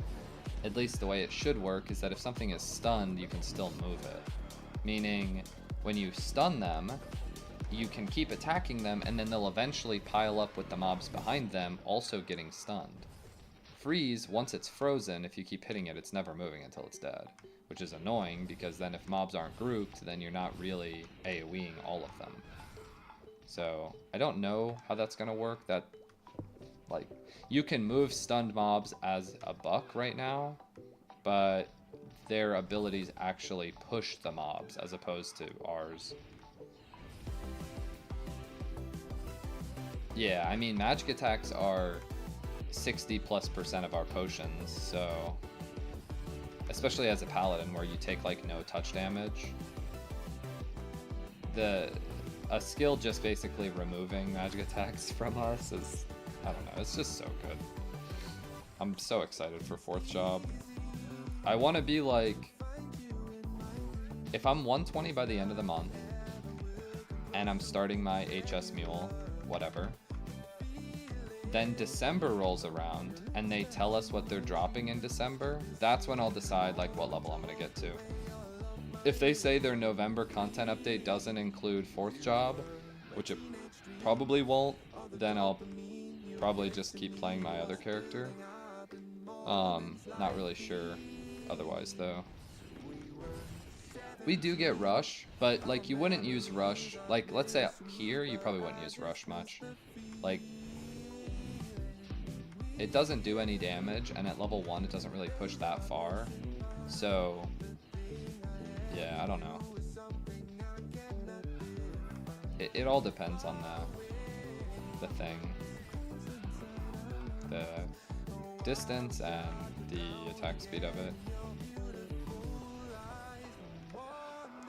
At least the way it should work is that if something is stunned, you can still move it. Meaning, when you stun them, you can keep attacking them, and then they'll eventually pile up with the mobs behind them, also getting stunned. Freeze, once it's frozen, if you keep hitting it, it's never moving until it's dead. Which is annoying, because then if mobs aren't grouped, then you're not really AoEing all of them. So, I don't know how that's going to work. That, like, you can move stunned mobs as a buck right now, but their abilities actually push the mobs as opposed to ours. Yeah, I mean, magic attacks are 60+% of our potions, so especially as a paladin where you take like no touch damage, a skill just basically removing magic attacks from us is, I don't know, it's just so good. I'm so excited for 4th job. I want to be like, if I'm 120 by the end of the month and I'm starting my HS Mule, whatever, then December rolls around and they tell us what they're dropping in December, that's when I'll decide like what level I'm going to get to. If they say their November content update doesn't include 4th job, which it probably won't, then I'll probably just keep playing my other character. Not really sure otherwise though. We do get Rush, but like you wouldn't use Rush, like let's say here you probably wouldn't use Rush much. Like it doesn't do any damage, and at level 1 it doesn't really push that far. So yeah, I don't know. It all depends on the thing. The distance and the attack speed of it.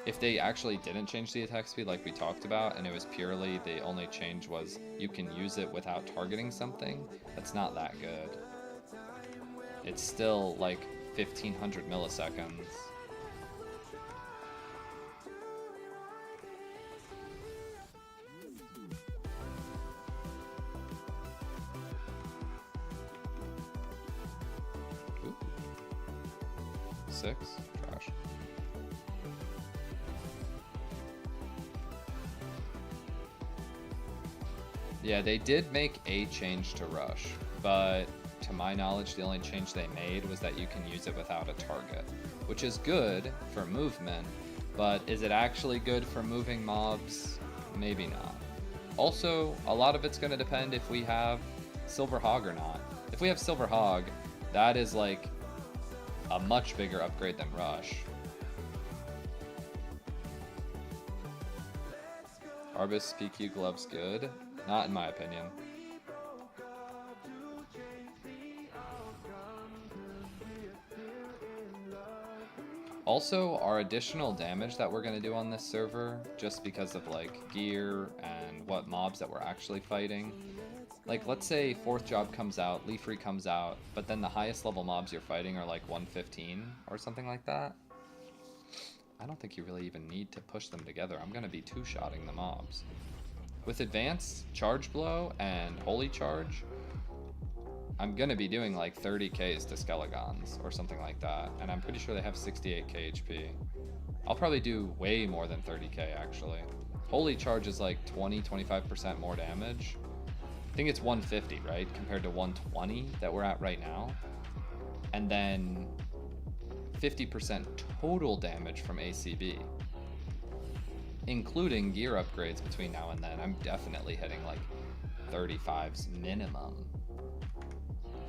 If they actually didn't change the attack speed like we talked about, and it was purely the only change was you can use it without targeting something, that's not that good. It's still like 1500 milliseconds. Ooh. 6? Trash. Yeah, they did make a change to Rush, but to my knowledge, the only change they made was that you can use it without a target, which is good for movement, but is it actually good for moving mobs? Maybe not. Also, a lot of it's going to depend if we have Silver Hog or not. If we have Silver Hog, that is like a much bigger upgrade than Rush. Arbus PQ gloves good? Not in my opinion. Also, our additional damage that we're going to do on this server, just because of like gear and what mobs that we're actually fighting. Like, let's say 4th job comes out, Leafree comes out, but then the highest level mobs you're fighting are like 115 or something like that. I don't think you really even need to push them together. I'm going to be two-shotting the mobs. With Advanced Charge Blow and Holy Charge, I'm going to be doing like 30 Ks to Skelegons or something like that. And I'm pretty sure they have 68k HP. I'll probably do way more than 30k actually. Holy Charge is like 20-25% more damage. I think it's 150, right? Compared to 120 that we're at right now. And then 50% total damage from ACB. Including gear upgrades between now and then. I'm definitely hitting like 35s minimum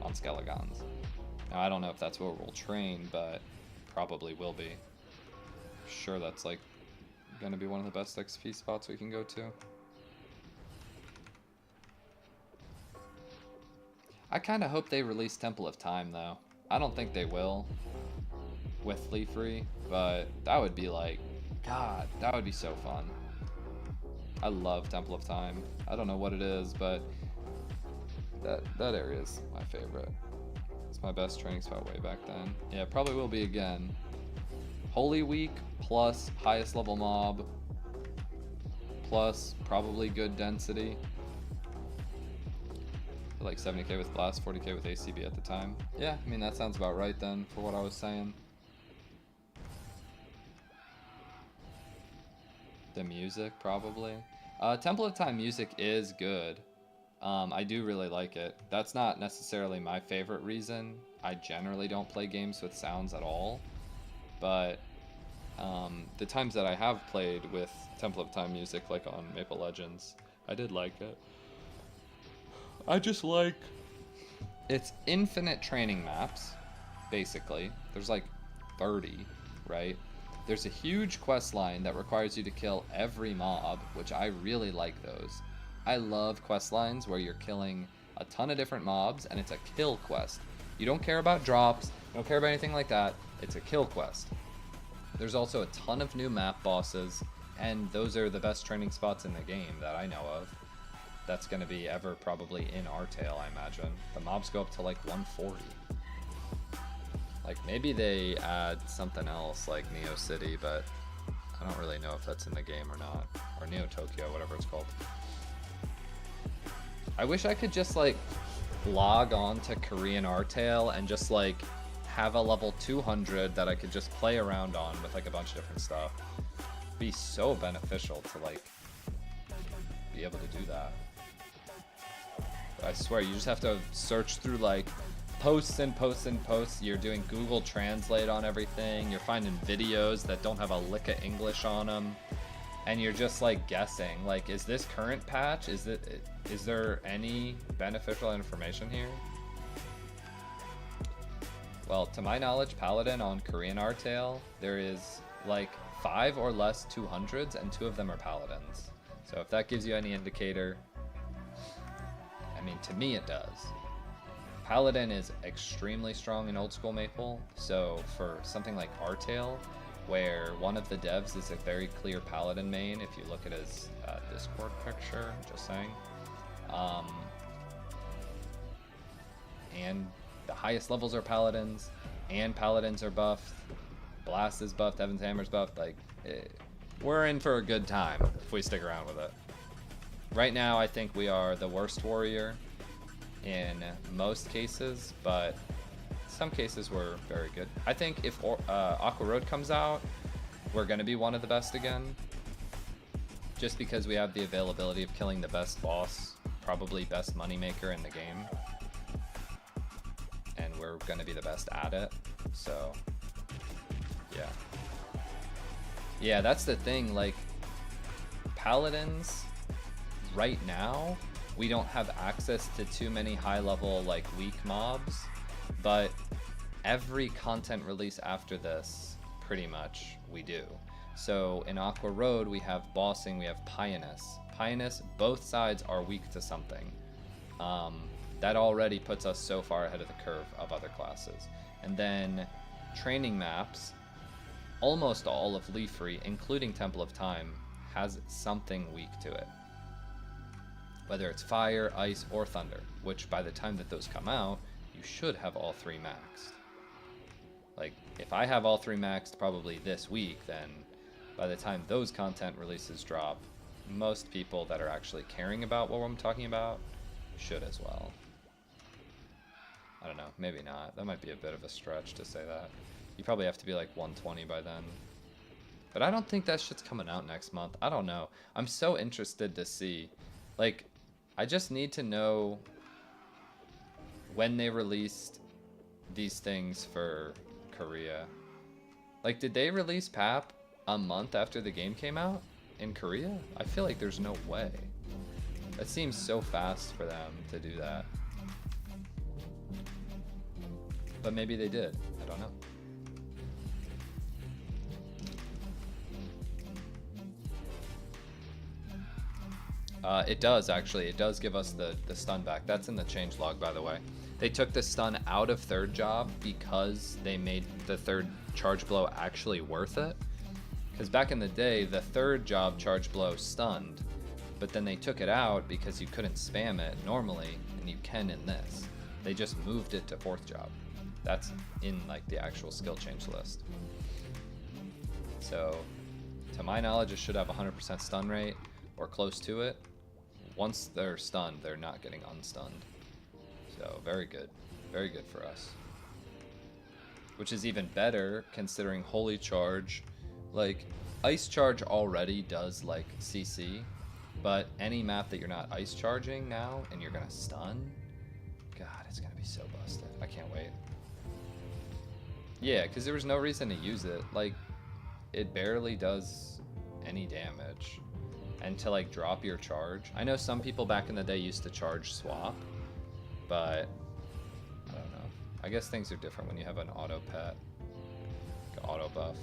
on Skelegons. Now I don't know if that's where we'll train, but probably will be. Sure, that's like gonna be one of the best XP spots we can go to. I kind of hope they release Temple of Time though. I don't think they will with Leafree, but that would be like, God, that would be so fun. I love Temple of Time. I don't know what it is, but that area is my favorite. It's my best training spot way back then. Yeah, probably will be again. Holy Week plus highest level mob plus probably good density. Like 70k with Blast, 40k with ACB at the time. Yeah, I mean that sounds about right then for what I was saying. The music probably. Temple of Time music is good. I do really like it. That's not necessarily my favorite reason. I generally don't play games with sounds at all. But the times that I have played with Temple of Time music, like on Maple Legends, I did like it. I just like... It's infinite training maps, basically. There's like 30, right? There's a huge quest line that requires you to kill every mob, which I really like those. I love quest lines where you're killing a ton of different mobs and it's a kill quest. You don't care about drops, you don't care about anything like that. It's a kill quest. There's also a ton of new map bosses, and those are the best training spots in the game that I know of. That's going to be ever probably in Artale, I imagine. The mobs go up to like 140. Like maybe they add something else like Neo City, but I don't really know if that's in the game or not. Or Neo Tokyo, whatever it's called. I wish I could just like log on to Korean Artale and just like have a level 200 that I could just play around on with like a bunch of different stuff. It'd be so beneficial to like be able to do that. I swear, you just have to search through like posts and posts and posts. You're doing Google Translate on everything. You're finding videos that don't have a lick of English on them. And you're just like guessing, like, is this current patch? Is there any beneficial information here? Well, to my knowledge, Paladin on Korean Artale, there is like 5 or less 200s and 2 of them are Paladins. So if that gives you any indicator, I mean, to me it does. Paladin is extremely strong in Oldschool Maple, so for something like Artale, where one of the devs is a very clear Paladin main, if you look at his Discord picture, just saying. And the highest levels are Paladins, and Paladins are buffed. Blast is buffed, Heaven's Hammer's buffed, like, we're in for a good time if we stick around with it. Right now, I think we are the worst warrior in most cases, but some cases we're very good. I think if Aqua Road comes out, we're going to be one of the best again. Just because we have the availability of killing the best boss, probably best moneymaker in the game. And we're going to be the best at it, so yeah. Yeah, that's the thing, like, Paladins, right now, we don't have access to too many high-level, like, weak mobs, but every content release after this, pretty much, we do. So, in Aqua Road, we have Bossing, we have Pionus. Pionus, both sides are weak to something. That already puts us so far ahead of the curve of other classes. And then, training maps, almost all of Leafree, including Temple of Time, has something weak to it. Whether it's fire, ice, or thunder, which by the time that those come out, you should have all 3 maxed. Like, if I have all 3 maxed probably this week, then by the time those content releases drop, most people that are actually caring about what I'm talking about should as well. I don't know, maybe not. That might be a bit of a stretch to say that. You probably have to be like 120 by then. But I don't think that shit's coming out next month. I don't know. I'm so interested to see. Like, I just need to know when they released these things for Korea. Like, did they release PAP a month after the game came out in Korea? I feel like there's no way. That seems so fast for them to do that. But maybe they did. I don't know. It does, actually. It does give us the stun back. That's in the change log, by the way. They took the stun out of third job because they made the third charge blow actually worth it. Because back in the day, the third job charge blow stunned, but then they took it out because you couldn't spam it normally, and you can in this. They just moved it to fourth job. That's in like the actual skill change list. So, to my knowledge, it should have 100% stun rate or close to it. Once they're stunned, they're not getting unstunned. So, very good for us. Which is even better considering Holy Charge. Like, Ice Charge already does like CC, but any map that you're not Ice Charging now and you're gonna stun, God, it's gonna be so busted. I can't wait. Yeah, because there was no reason to use it. Like, it barely does any damage. And to like drop your charge. I know some people back in the day used to charge swap, but I don't know. I guess things are different when you have an auto pet, like an auto buff.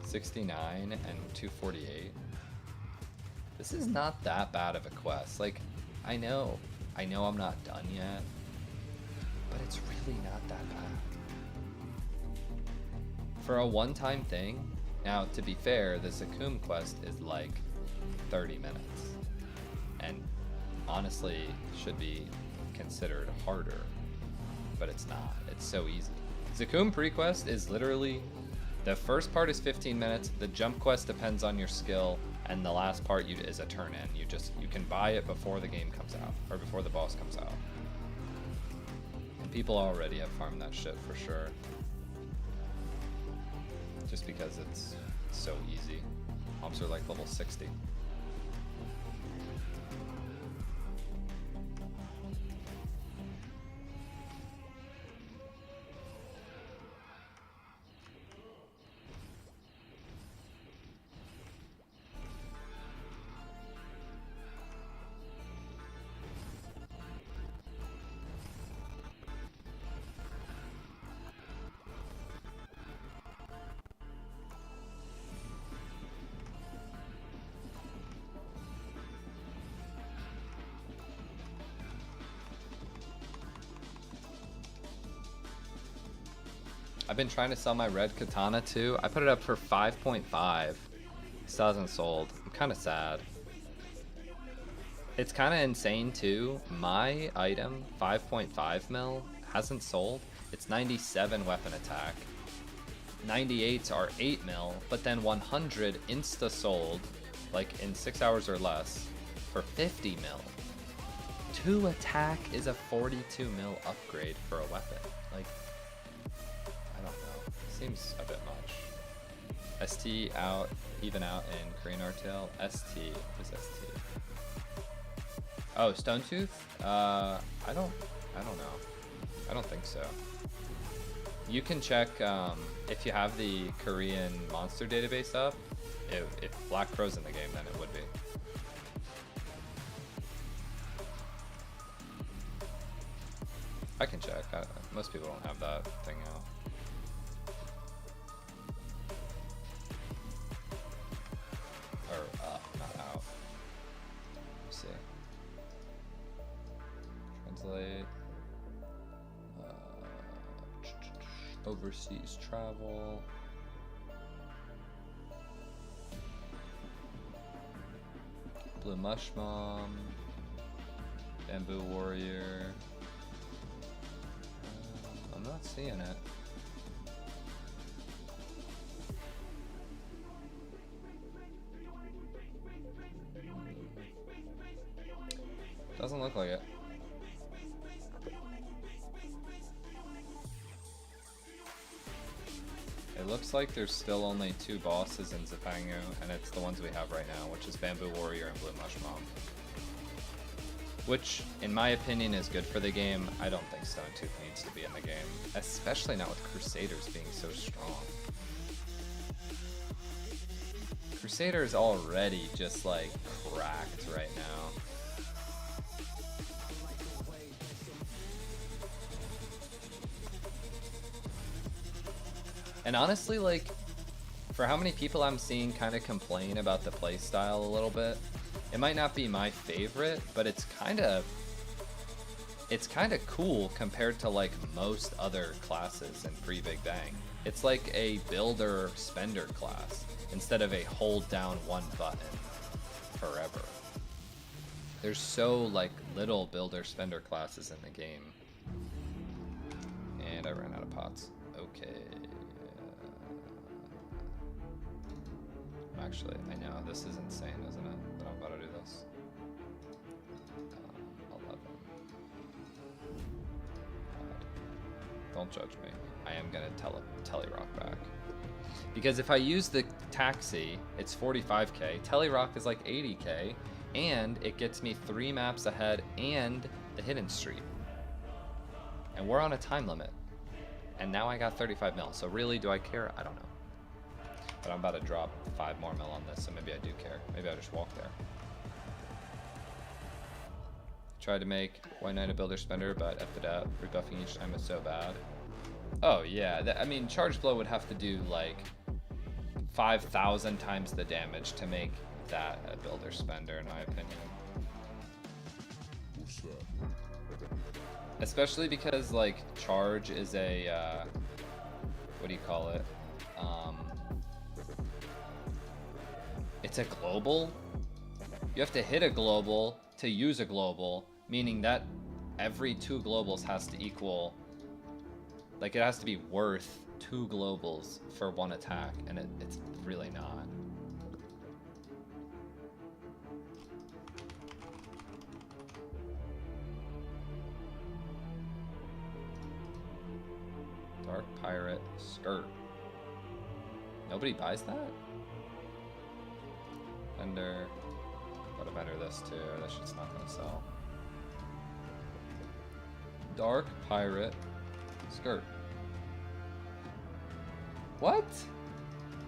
$69 and 248. This is not that bad of a quest. Like, I know I'm not done yet, but it's really not that bad. For a one-time thing, now to be fair, the Zakum quest is like 30 minutes. And honestly, should be considered harder, but it's not. It's so easy. Zakum pre-quest is literally, the first part is 15 minutes, the jump quest depends on your skill, and the last part is a turn in. You can buy it before the game comes out, or before the boss comes out. And people already have farmed that shit for sure. Just because it's so easy. Mobs are like level 60. I've been trying to sell my red katana too. I put it up for 5.5. Still hasn't sold. I'm kind of sad. It's kind of insane too. My item, 5.5 mil, hasn't sold. It's 97 weapon attack. 98s are 8 mil, but then 100 insta sold, like in 6 hours or less, for 50 mil. 2 attack is a 42 mil upgrade for a weapon. Like, I don't know. Seems a bit much. ST out, even out in Korean Artale. ST, what is ST? Oh, Stone Tooth? I don't know. I don't think so. You can check if you have the Korean monster database up. If Black Crow's in the game, then it would be. I can check. Most people don't have that thing out. Or not out. Let's see. Translate. Overseas travel. Blue Mush Mom. Bamboo Warrior. I'm not seeing it. Doesn't look like it. It looks like there's still only 2 bosses in Zipangu, and it's the ones we have right now, which is Bamboo Warrior and Blue Mush Mom. Which, in my opinion, is good for the game. I don't think Stone Tooth needs to be in the game, especially not with Crusaders being so strong. Crusader is already just like cracked right now. And honestly, like, for how many people I'm seeing kind of complain about the playstyle a little bit, it might not be my favorite, but it's kind of cool compared to like most other classes in Pre-Big Bang. It's like a builder spender class instead of a hold down one button forever. There's so like little builder spender classes in the game. And I ran out of pots. Okay. Actually, I know, this is insane, isn't it? That I'm about to do this. 11. God. Don't judge me. I am gonna Telerock back. Because if I use the taxi, it's 45k. Telerock is like 80k. And it gets me 3 maps ahead and the hidden street. And we're on a time limit. And now I got 35 mil. So really, do I care? I don't know. But I'm about to drop 5 more mil on this, so maybe I do care. Maybe I'll just walk there. Tried to make White Knight a builder spender, but effed it up. Rebuffing each time is so bad. Oh yeah, I mean, Charge Blow would have to do like 5,000 times the damage to make that a builder spender, in my opinion. Especially because like Charge is a, what do you call it? It's a global. You have to hit a global to use a global, meaning that every 2 globals has to equal, like it has to be worth 2 globals for 1 attack, and it's really not. Dark Pirate Skirt. Nobody buys that? Vendor. Gotta vendor this too. That shit's not gonna sell. Dark Pirate Skirt. What?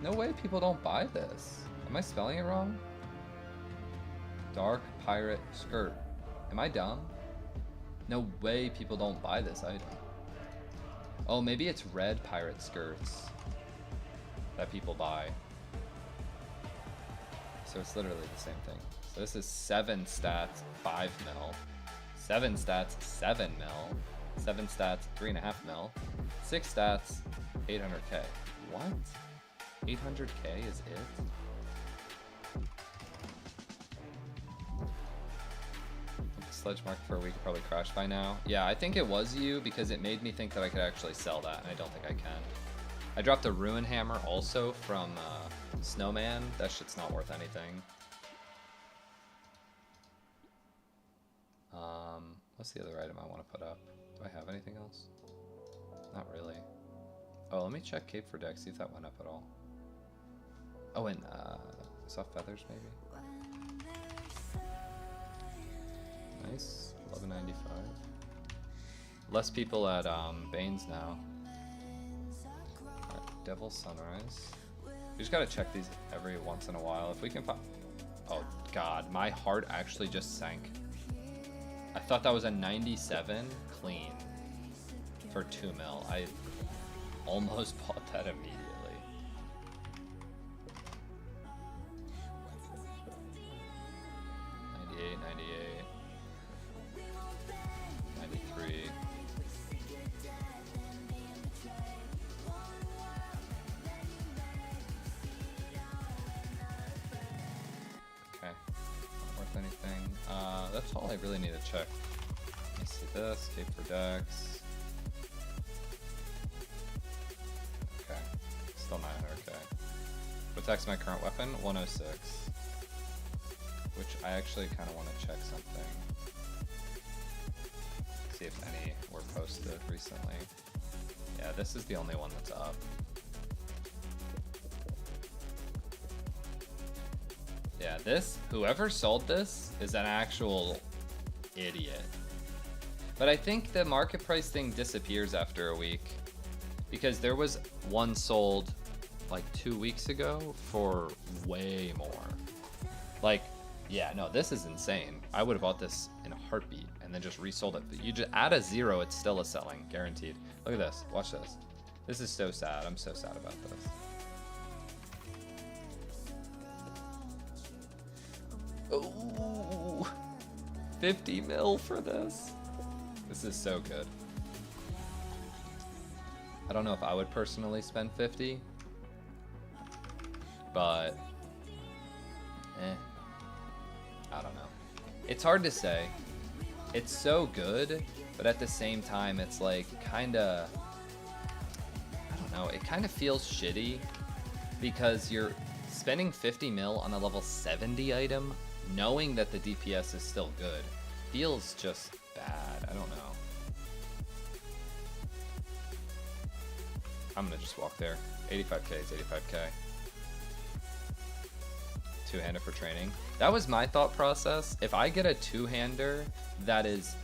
No way people don't buy this. Am I spelling it wrong? Dark Pirate Skirt. Am I dumb? No way people don't buy this item. Oh, maybe it's red pirate skirts that people buy. So it's literally the same thing. So this is 7 stats, 5 mil. 7 stats, 7 mil. 7 stats, 3.5 mil. 6 stats, 800k. What? 800k is it? Sledge market for a week, probably crashed by now. Yeah, I think it was you because it made me think that I could actually sell that, and I don't think I can. I dropped a Ruin Hammer also from Snowman. That shit's not worth anything. What's the other item I want to put up? Do I have anything else? Not really. Oh, let me check Cape for Deck, see if that went up at all. Oh, and soft feathers maybe. Nice, 11.95. Less people at Bane's now. Right, Devil Sunrise. We just gotta check these every once in a while. If we can find... Oh god, my heart actually just sank. I thought that was a 97 clean for 2 mil. I almost bought that immediately. anything. That's all I really need to check. Let me see this. Cape for Dex. Okay. Still 900k. Protects my current weapon, 106. Which I actually kind of want to check something. See if any were posted recently. Yeah, this is the only one that's up. Yeah, whoever sold this is an actual idiot. But I think the market price thing disappears after a week, because there was one sold like 2 weeks ago for way more. Like, yeah, no, this is insane. I would have bought this in a heartbeat and then just resold it. But you just add a 0, it's still a selling, guaranteed. Look at this, watch this. This is so sad, I'm so sad about this. Ooh, 50 mil for this. This is so good. I don't know if I would personally spend 50, but I don't know. It's hard to say. It's so good, but at the same time, it's like kinda, I don't know, it kind of feels shitty because you're spending 50 mil on a level 70 item, knowing that the DPS is still good, feels just bad. I don't know. I'm gonna just walk there. 85k is 85k. Two-hander for training. That was my thought process. If I get a two-hander that is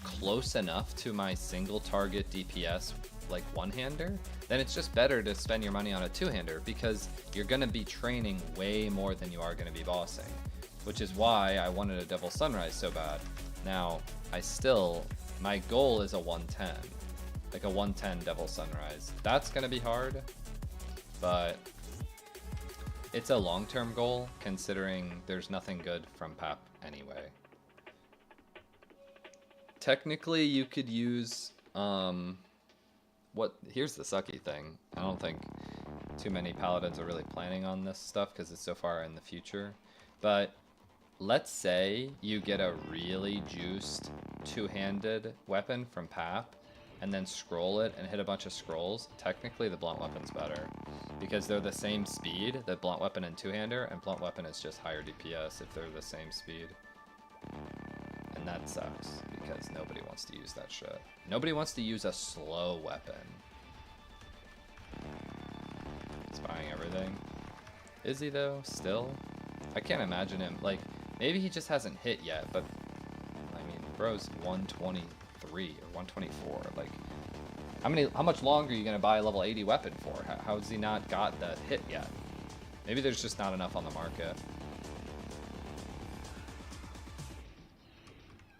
close enough to my single target DPS, like one-hander, then it's just better to spend your money on a two-hander because you're gonna be training way more than you are gonna be bossing, which is why I wanted a Devil Sunrise so bad. Now, my goal is a 110, like a 110 Devil Sunrise. That's gonna be hard, but it's a long-term goal considering there's nothing good from PAP anyway. Technically, you could use, here's the sucky thing. I don't think too many Paladins are really planning on this stuff because it's so far in the future, but let's say you get a really juiced two-handed weapon from PAP and then scroll it and hit a bunch of scrolls. Technically the blunt weapon's better because they're the same speed, the blunt weapon and two-hander, and blunt weapon is just higher DPS if they're the same speed. And that sucks because nobody wants to use that shit. Nobody wants to use a slow weapon. He's buying everything. Is he though, still? I can't imagine him, like, maybe he just hasn't hit yet, but I mean, bro's 123 or 124. Like, how much longer are you gonna buy a level 80 weapon for? How has he not got the hit yet? Maybe there's just not enough on the market.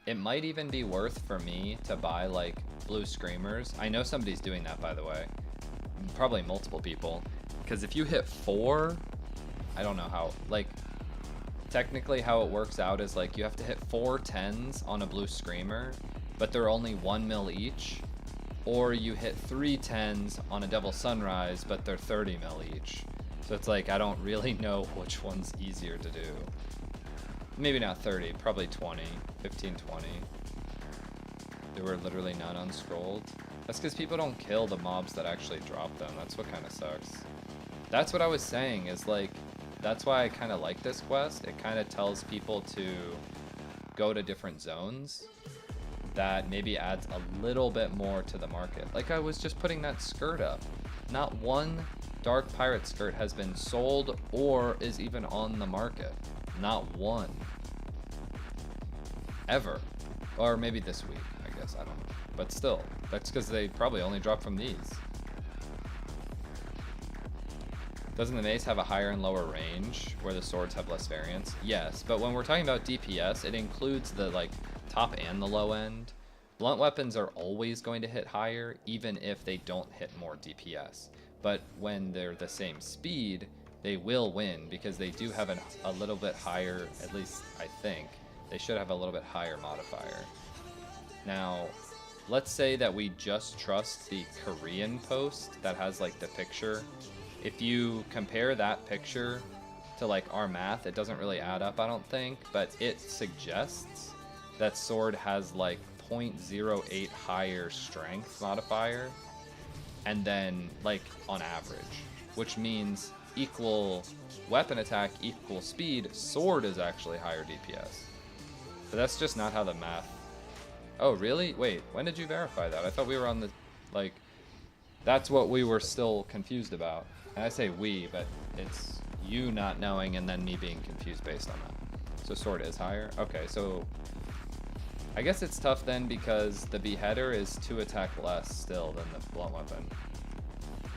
It might even be worth for me to buy like blue screamers. I know somebody's doing that, by the way. Probably multiple people. Because if you hit 4, I don't know how, like, technically how it works out is like you have to hit 4 10s on a blue screamer, but they're only 1 mil each, or you hit 3 10s on a Devil Sunrise, but they're 30 mil each. So it's like I don't really know which one's easier to do. Maybe not 30, probably 20, 15, 20. There were literally none unscrolled. That's because people don't kill the mobs that actually drop them. That's what kind of sucks. That's what I was saying, is like, that's why I kind of like this quest. It kind of tells people to go to different zones. That maybe adds a little bit more to the market. Like I was just putting that skirt up. Not one Dark Pirate skirt has been sold or is even on the market. Not one. Ever. Or maybe this week, I guess, I don't know. But still, that's because they probably only drop from these. Doesn't the mace have a higher and lower range where the swords have less variance? Yes, but when we're talking about DPS, it includes the like top and the low end. Blunt weapons are always going to hit higher, even if they don't hit more DPS. But when they're the same speed, they will win because they do have a little bit higher, at least I think, they should have a little bit higher modifier. Now, let's say that we just trust the Korean post that has like the picture. If you compare that picture to like our math, it doesn't really add up, I don't think, but it suggests that sword has like 0.08 higher strength modifier, and then like on average, which means equal weapon attack, equal speed, sword is actually higher DPS. But that's just not how the math... Oh, really? Wait, when did you verify that? I thought we were on the... Like, that's what we were still confused about. And I say we, but it's you not knowing and then me being confused based on that. So sword is higher? Okay, so... I guess it's tough then because the beheader is 2 attack less still than the blunt weapon.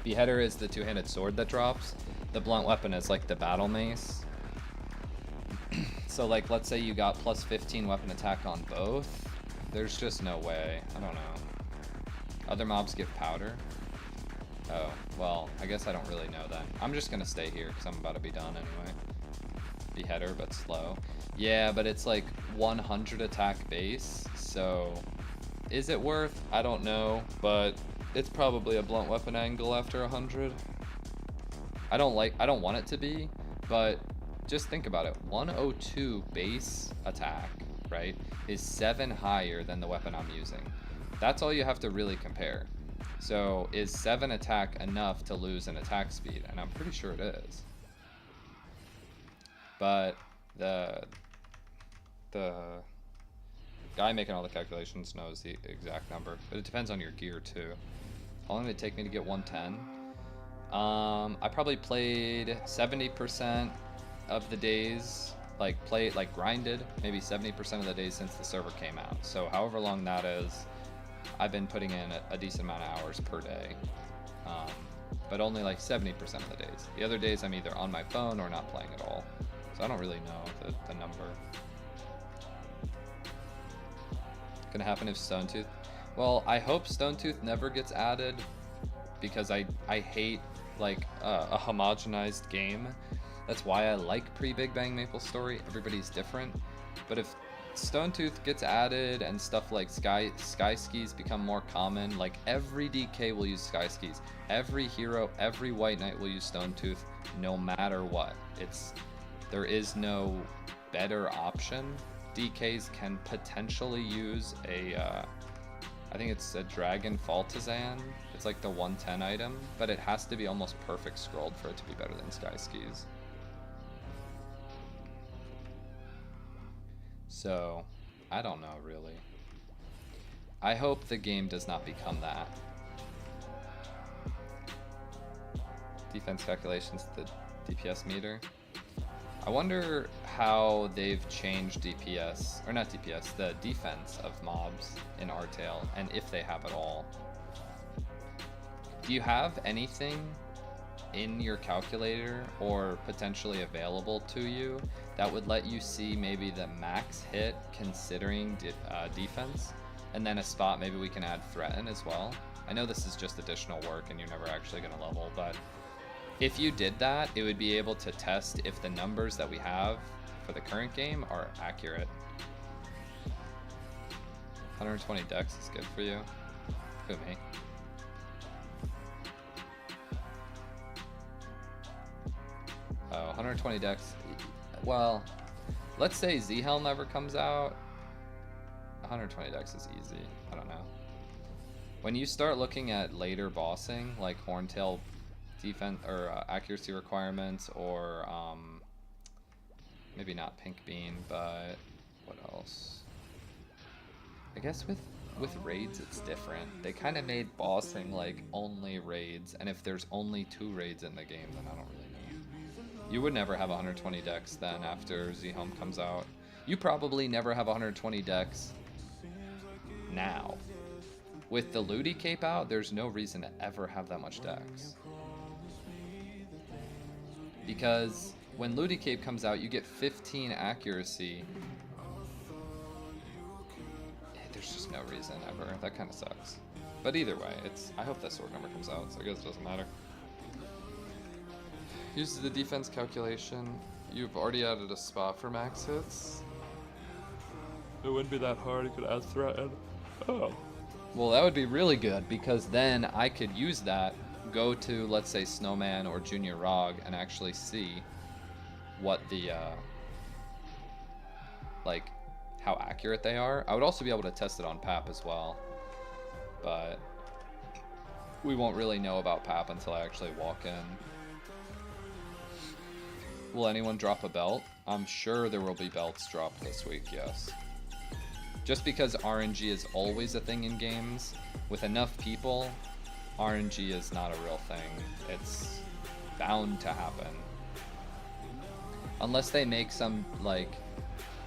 Beheader is the 2-handed sword that drops. The blunt weapon is like the battle mace. So like, let's say you got plus 15 weapon attack on both. There's just no way. I don't know. Other mobs give powder. Oh, well, I guess I don't really know then. I'm just gonna stay here because I'm about to be done anyway. Beheader, but slow. Yeah, but it's like 100 attack base, so is it worth? I don't know, but it's probably a blunt weapon angle after 100. I don't want it to be, but just think about it. 102 base attack, right, is 7 higher than the weapon I'm using. That's all you have to really compare. So is 7 attack enough to lose an attack speed? And I'm pretty sure it is. But the guy making all the calculations knows the exact number, but it depends on your gear too. How long did it take me to get 110? I probably played 70% of the days, like grinded maybe 70% of the days since the server came out. So however long that is, I've been putting in a decent amount of hours per day, but only like 70% of the days. The other days I'm either on my phone or not playing at all. So I don't really know the number. Gonna happen if Stone Tooth? Well, I hope Stone Tooth never gets added because I hate like a homogenized game. That's why I like pre-Big Bang Maplestory. Everybody's different. But if Stone Tooth gets added and stuff like sky skis become more common, like every DK will use sky skis. Every hero, every White Knight will use Stone Tooth no matter what. There is no better option. DKs can potentially use I think it's a Dragon Faltazan. It's like the 110 item, but it has to be almost perfect scrolled for it to be better than Sky Skis. So, I don't know really. I hope the game does not become that. Defense calculations, the DPS meter. I wonder how they've changed DPS, or not DPS, the defense of mobs in Artale, and if they have at all. Do you have anything in your calculator or potentially available to you that would let you see maybe the max hit considering defense, and then a spot maybe we can add threaten as well? I know this is just additional work and you're never actually going to level, but if you did that, it would be able to test if the numbers that we have for the current game are accurate. 120 dex is good for you. Who, me? Oh, 120 dex. Well, let's say Z-Hell never comes out. 120 dex is easy. I don't know. When you start looking at later bossing, like Horntail defense or accuracy requirements, or maybe not Pink Bean, but what else? I guess with raids it's different. They kind of made bossing like only raids, and if there's only 2 raids in the game, then I don't really know. You would never have 120 dex then after Z-Helm comes out. You probably never have 120 dex now. With the Ludi Cape out, there's no reason to ever have that much dex. Because when Ludi Cape comes out, you get 15 accuracy. There's just no reason ever. That kind of sucks. But either way, I hope that sword number comes out, so I guess it doesn't matter. Uses the defense calculation. You've already added a spot for max hits. It wouldn't be that hard. You could add threaten. Oh. Well, that would be really good, because then I could use that, go to, let's say, Snowman or Junior Rog, and actually see what the like how accurate they are. I would also be able to test it on PAP as well, but we won't really know about PAP until I actually walk in. Will anyone drop a belt? I'm sure there will be belts dropped this week, yes. Just because RNG is always a thing in games, with enough people, RNG is not a real thing. It's bound to happen. Unless they make some, like,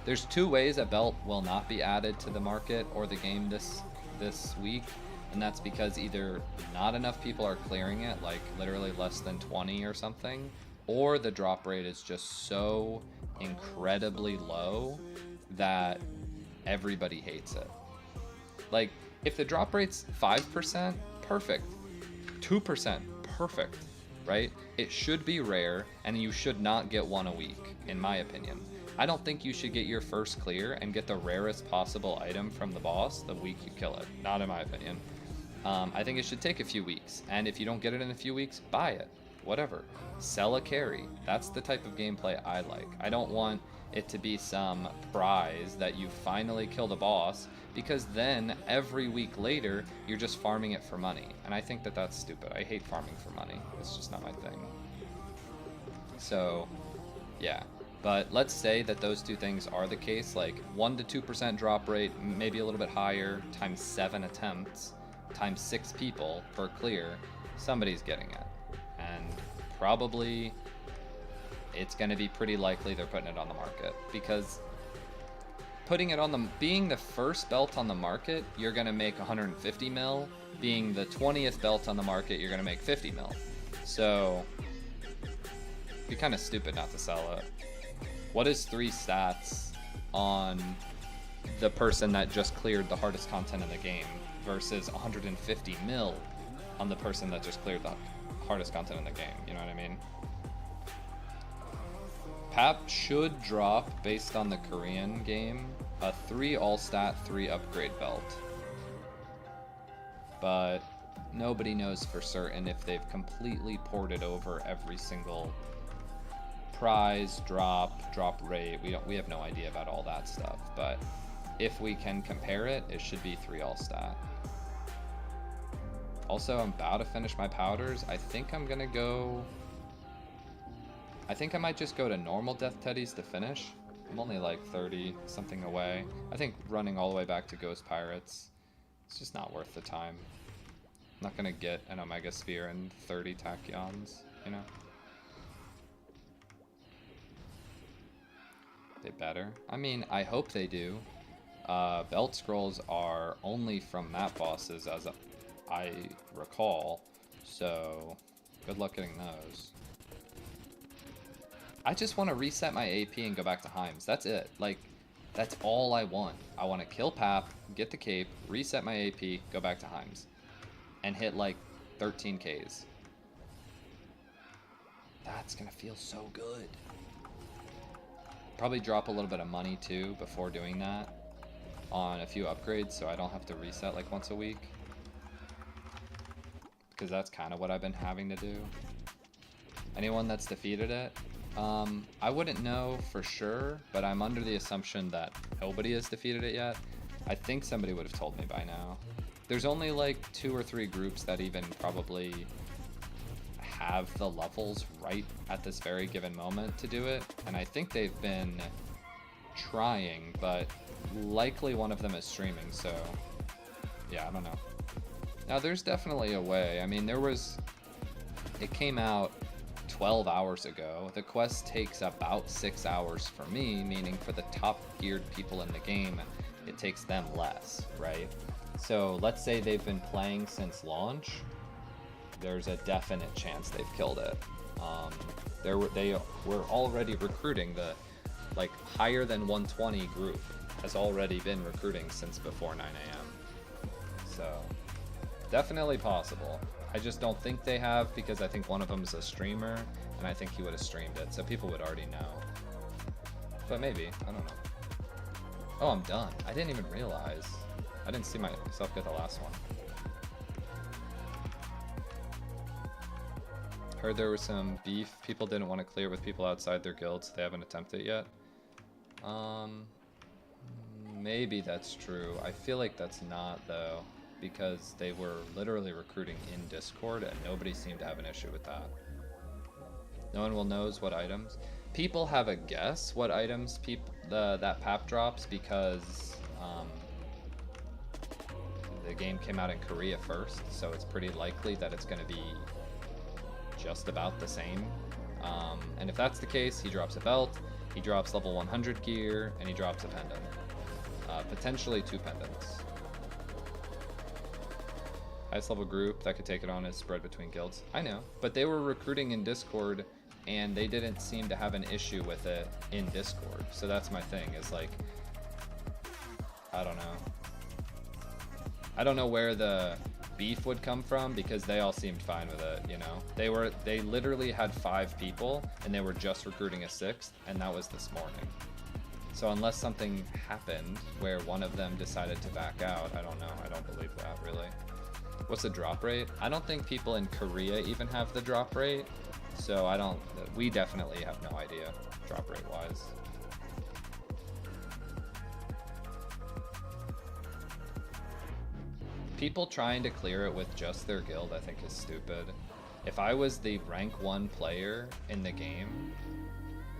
there's two ways a belt will not be added to the market or the game this week, and that's because either not enough people are clearing it, like literally less than 20 or something, or the drop rate is just so incredibly low that everybody hates it. Like, if the drop rate's 5%, perfect. 2%, perfect, right? It should be rare, and you should not get one a week, in my opinion. I don't think you should get your first clear and get the rarest possible item from the boss the week you kill it. Not in my opinion. I think it should take a few weeks, and if you don't get it in a few weeks, buy it. Whatever. Sell a carry. That's the type of gameplay I like. I don't want it to be some prize that you finally kill the boss, because then every week later you're just farming it for money, and I think that that's stupid. I hate farming for money. It's just not my thing. So yeah, but let's say that those two things are the case, like 1 to 2% drop rate, maybe a little bit higher, times 7 attempts, times 6 people per clear, somebody's getting it. And probably it's going to be pretty likely they're putting it on the market, because putting it on the, being the first belt on the market, you're going to make 150 mil. Being the 20th belt on the market, you're going to make 50 mil. So it'd be kind of stupid not to sell it. What is 3 stats on the person that just cleared the hardest content in the game versus 150 mil on the person that just cleared the hardest content in the game? You know what I mean? PAP should drop, based on the Korean game, a 3 all-stat, 3 upgrade belt. But nobody knows for certain if they've completely ported over every single prize, drop rate. We have no idea about all that stuff. But if we can compare it, it should be 3 all-stat. Also, I'm about to finish my powders. I think I'm gonna go... I think I might just go to normal Death Teddies to finish. I'm only like 30 something away. I think running all the way back to Ghost Pirates, it's just not worth the time. I'm not gonna get an Omega Sphere and 30 Tachyons, you know? They better. I mean, I hope they do. Belt scrolls are only from map bosses, as I recall, so good luck getting those. I just want to reset my AP and go back to Heims. That's it. Like, that's all I want. I want to kill Pap, get the cape, reset my AP, go back to Heims, and hit like 13Ks. That's gonna feel so good. Probably drop a little bit of money too before doing that on a few upgrades, so I don't have to reset like once a week, because that's kind of what I've been having to do. Anyone that's defeated it? I wouldn't know for sure, but I'm under the assumption that nobody has defeated it yet. I think somebody would have told me by now. There's only like 2 or 3 groups that even probably have the levels right at this very given moment to do it, and I think they've been trying, but likely one of them is streaming, so yeah, I don't know. Now there's definitely a way. I mean, it came out 12 hours ago. The quest takes about 6 hours for me, meaning for the top geared people in the game, it takes them less, right? So let's say they've been playing since launch. There's a definite chance they've killed it. They were already recruiting. The like higher than 120 group has already been recruiting since before 9 a.m. So definitely possible. I just don't think they have, because I think one of them is a streamer, and I think he would have streamed it, so people would already know. But maybe, I don't know. Oh, I'm done. I didn't even realize. I didn't see myself get the last one. Heard there was some beef. People didn't want to clear with people outside their guild, so they haven't attempted it yet. Maybe that's true. I feel like that's not, though, because they were literally recruiting in Discord, and nobody seemed to have an issue with that. No one will knows what items. People have a guess what items that PAP drops because the game came out in Korea first, so it's pretty likely that it's going to be just about the same. And if that's the case, he drops a belt, he drops level 100 gear, and he drops a pendant. Potentially 2 pendants. Highest level group that could take it on is spread between guilds. I know, but they were recruiting in Discord, and they didn't seem to have an issue with it in Discord. So that's my thing, is like, I don't know. I don't know where the beef would come from, because they all seemed fine with it, you know? They literally had 5 people, and they were just recruiting a 6th, and that was this morning. So unless something happened where one of them decided to back out, I don't know. I don't believe that, really. What's the drop rate? I don't think people in Korea even have the drop rate. So we definitely have no idea, drop rate wise. People trying to clear it with just their guild, I think, is stupid. If I was the rank 1 player in the game,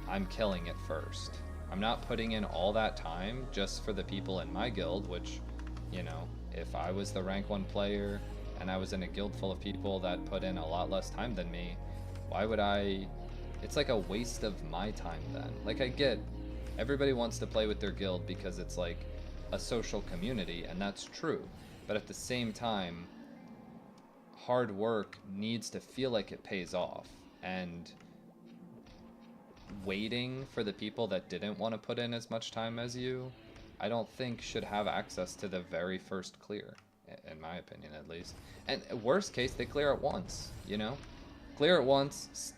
I'm killing it first. I'm not putting in all that time just for the people in my guild, which, you know, if I was the rank 1 player and I was in a guild full of people that put in a lot less time than me, why would I? It's like a waste of my time then. Like, I get everybody wants to play with their guild because it's like a social community, and that's true. But at the same time, hard work needs to feel like it pays off, and waiting for the people that didn't want to put in as much time as you, I don't think should have access to the very first clear, in my opinion at least. And worst case, they clear it once, you know? Clear it once,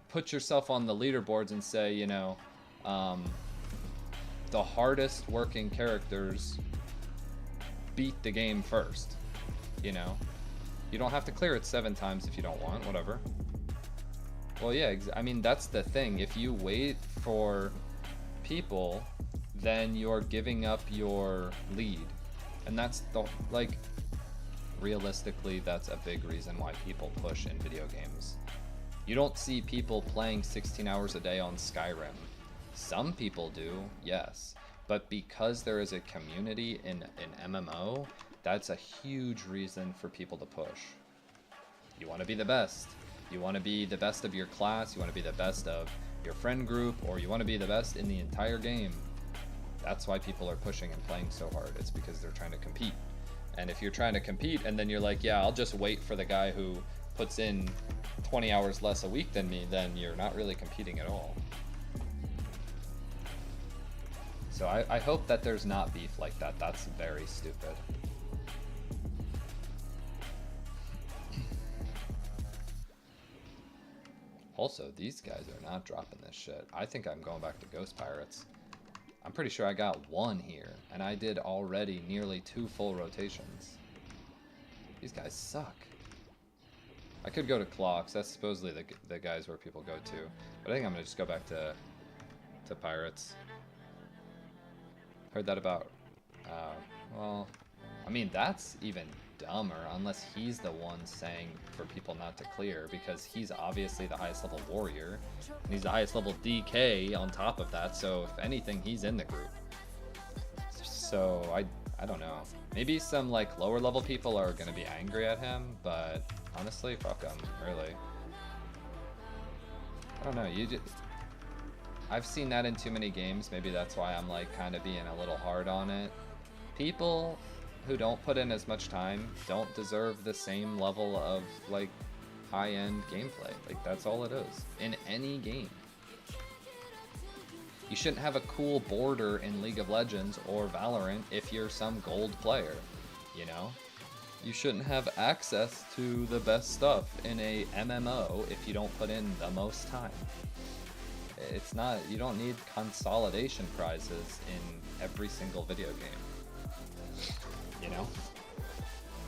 put yourself on the leaderboards and say, you know, the hardest working characters beat the game first, you know? You don't have to clear it 7 times if you don't want, whatever. Well, yeah, I mean, that's the thing. If you wait for people, then you're giving up your lead. And that's like, realistically, that's a big reason why people push in video games. You don't see people playing 16 hours a day on Skyrim. Some people do, yes. But because there is a community in MMO, that's a huge reason for people to push. You want to be the best. You want to be the best of your class, you want to be the best of your friend group, or you want to be the best in the entire game. That's why people are pushing and playing so hard. It's because they're trying to compete. And if you're trying to compete and then you're like, yeah, I'll just wait for the guy who puts in 20 hours less a week than me, then you're not really competing at all. So I hope that there's not beef like that. That's very stupid. Also, these guys are not dropping this shit. I think I'm going back to Ghost Pirates. I'm pretty sure I got 1 here, and I did already nearly 2 full rotations. These guys suck. I could go to Clocks. That's supposedly the guys where people go to. But I think I'm going to just go back to Pirates. Heard that about... well, I mean, that's even dumber, unless he's the one saying for people not to clear, because he's obviously the highest level warrior, and he's the highest level DK on top of that, so if anything, he's in the group. So I don't know. Maybe some like lower level people are gonna be angry at him, but honestly, fuck him, really. I don't know, I've seen that in too many games. Maybe that's why I'm like kind of being a little hard on it. People who don't put in as much time don't deserve the same level of like high-end gameplay. Like, that's all it is in any game. You shouldn't have a cool border in League of Legends or Valorant if you're some gold player, you know? You shouldn't have access to the best stuff in a MMO if you don't put in the most time. It's not, you don't need consolidation prizes in every single video game. You know?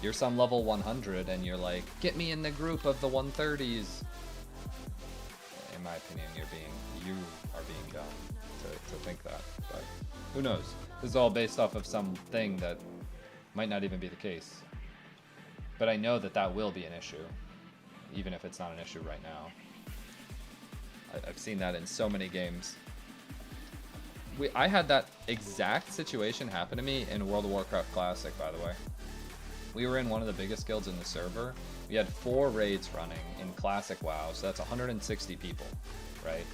You're some level 100 and you're like, get me in the group of the 130s. in my opinion, you are being dumb to think that. But who knows? This is all based off of something that might not even be the case. But I know that that will be an issue, even if it's not an issue right now. I've seen that in so many games. I had that exact situation happen to me in World of Warcraft Classic, by the way. We were in one of the biggest guilds in the server. We had 4 raids running in Classic WoW, so that's 160 people, right?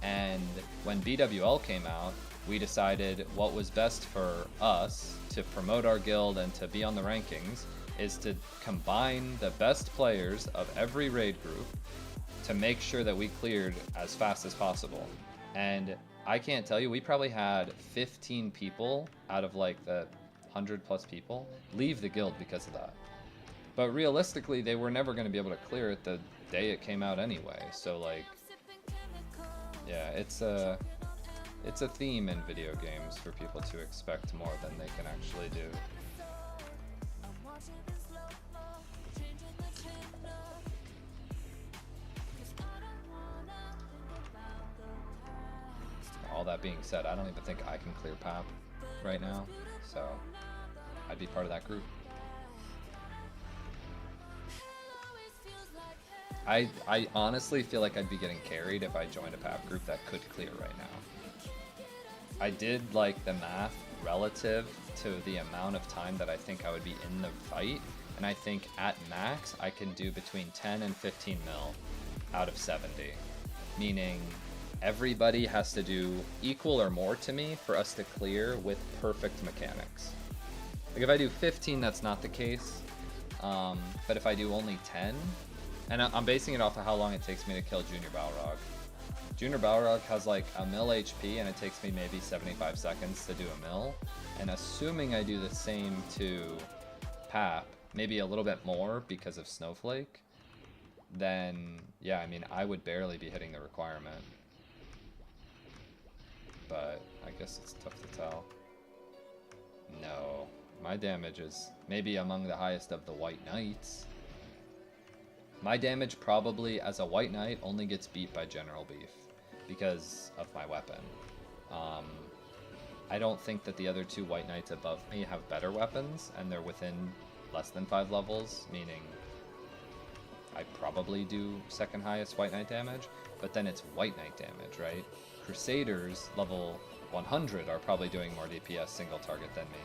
And when BWL came out, we decided what was best for us to promote our guild and to be on the rankings is to combine the best players of every raid group to make sure that we cleared as fast as possible. And I can't tell you, we probably had 15 people out of like the 100 plus people leave the guild because of that. But realistically, they were never going to be able to clear it the day it came out anyway. So like, yeah, it's a theme in video games for people to expect more than they can actually do. All that being said, I don't even think I can clear PAP right now, so I'd be part of that group. I honestly feel like I'd be getting carried if I joined a PAP group that could clear right now. I did like the math relative to the amount of time that I think I would be in the fight, and I think at max I can do between 10 and 15 mil out of 70, meaning everybody has to do equal or more to me for us to clear with perfect mechanics. Like if I do 15, that's not the case, but if I do only 10, and I'm basing it off of how long it takes me to kill Junior Balrog. Junior Balrog has like a mil HP and it takes me maybe 75 seconds to do a mil, and assuming I do the same to PAP, maybe a little bit more because of Snowflake, then yeah, I mean, I would barely be hitting the requirement. But I guess it's tough to tell. No, my damage is maybe among the highest of the White Knights. My damage probably as a White Knight only gets beat by General Beef because of my weapon. I don't think that the other 2 White Knights above me have better weapons, and they're within less than 5 levels, meaning I probably do second highest White Knight damage, but then it's White Knight damage, right? Crusaders level 100 are probably doing more DPS single target than me,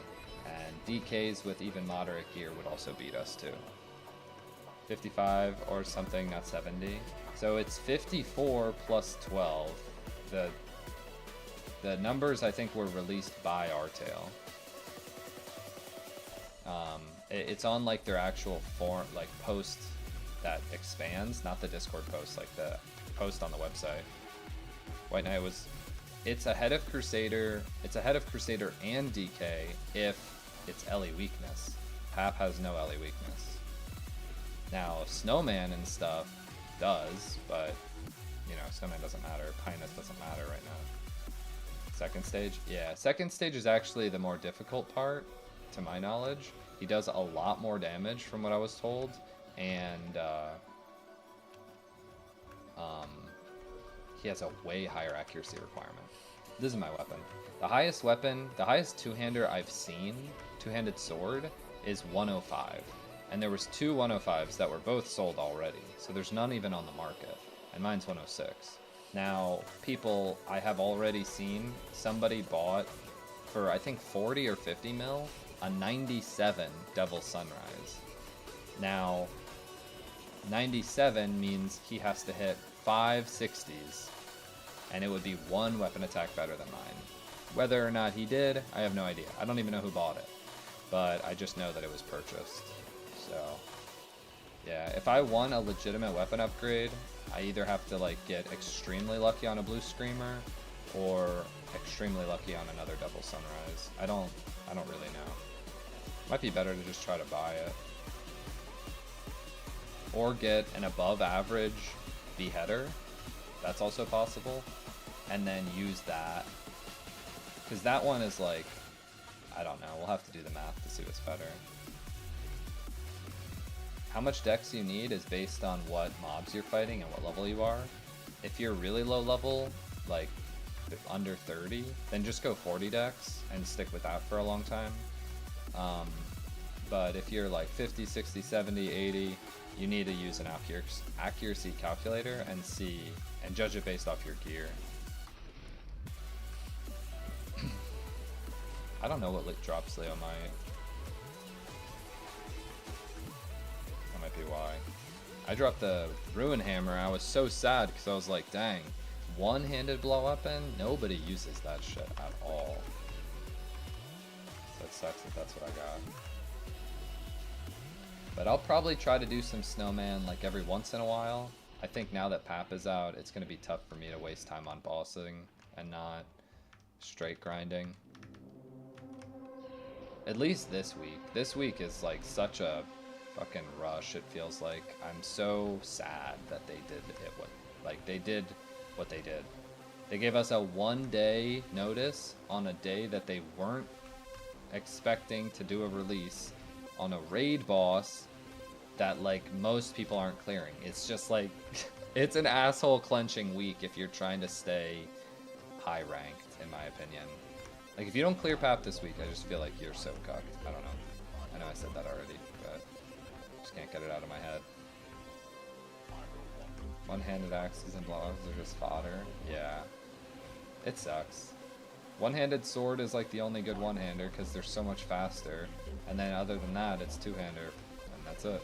and DKs with even moderate gear would also beat us too. 55 or something, not 70. So it's 54 plus 12. The numbers I think were released by Artale. It's on like their actual form, like post that expands, not the Discord post, like the post on the website. White Knight it's ahead of Crusader, and DK if it's LE weakness. PAP has no LE weakness. Now, Snowman and stuff does, but, you know, Snowman doesn't matter. Pinus doesn't matter right now. Second stage? Yeah, second stage is actually the more difficult part, to my knowledge. He does a lot more damage from what I was told, and he has a way higher accuracy requirement. This is my weapon. The highest two-hander I've seen, two-handed sword, is 105. And there was 2 105s that were both sold already, so there's none even on the market, and mine's 106. Now, people, I have already seen somebody bought for I think 40 or 50 mil a 97 Devil Sunrise. Now, 97 means he has to hit 5 60s, and it would be 1 weapon attack better than mine. Whether or not he did, I have no idea. I don't even know who bought it, but I just know that it was purchased. So, yeah, if I want a legitimate weapon upgrade, I either have to like get extremely lucky on a Blue Screamer or extremely lucky on another Devil Sunrise. I don't really know. Might be better to just try to buy it. Or get an above average Beheader. That's also possible. And then use that. Because that one is like, I don't know, we'll have to do the math to see what's better. how much dex you need is based on what mobs you're fighting and what level you are. If you're really low level, like under 30, then just go 40 dex and stick with that for a long time. But if you're like 50, 60, 70, 80, you need to use an accuracy calculator and see and judge it based off your gear. I don't know what drops Leo might. That might be why. I dropped the Ruin Hammer. I was so sad because I was like, dang, one-handed blow weapon? Nobody uses that shit at all. So it sucks that that's what I got. But I'll probably try to do some snowman like every once in a while. I think now that PAP is out, it's going to be tough for me to waste time on bossing and not straight grinding. At least this week. This week is like such a fucking rush, it feels like. I'm so sad that they did it they did what they did. They gave us a 1-day notice on a day that they weren't expecting to do a release on a raid boss that like most people aren't clearing. It's just like it's an asshole clenching week if you're trying to stay high ranked, in my opinion. Like if you don't clear PAP this week, I just feel like you're so cucked. I don't know. I know I said that already, but just can't get it out of my head. One-handed axes and blows are just fodder. Yeah. It sucks. One-handed sword is like the only good one-hander because they're so much faster. And then other than that, it's two-hander. And that's it.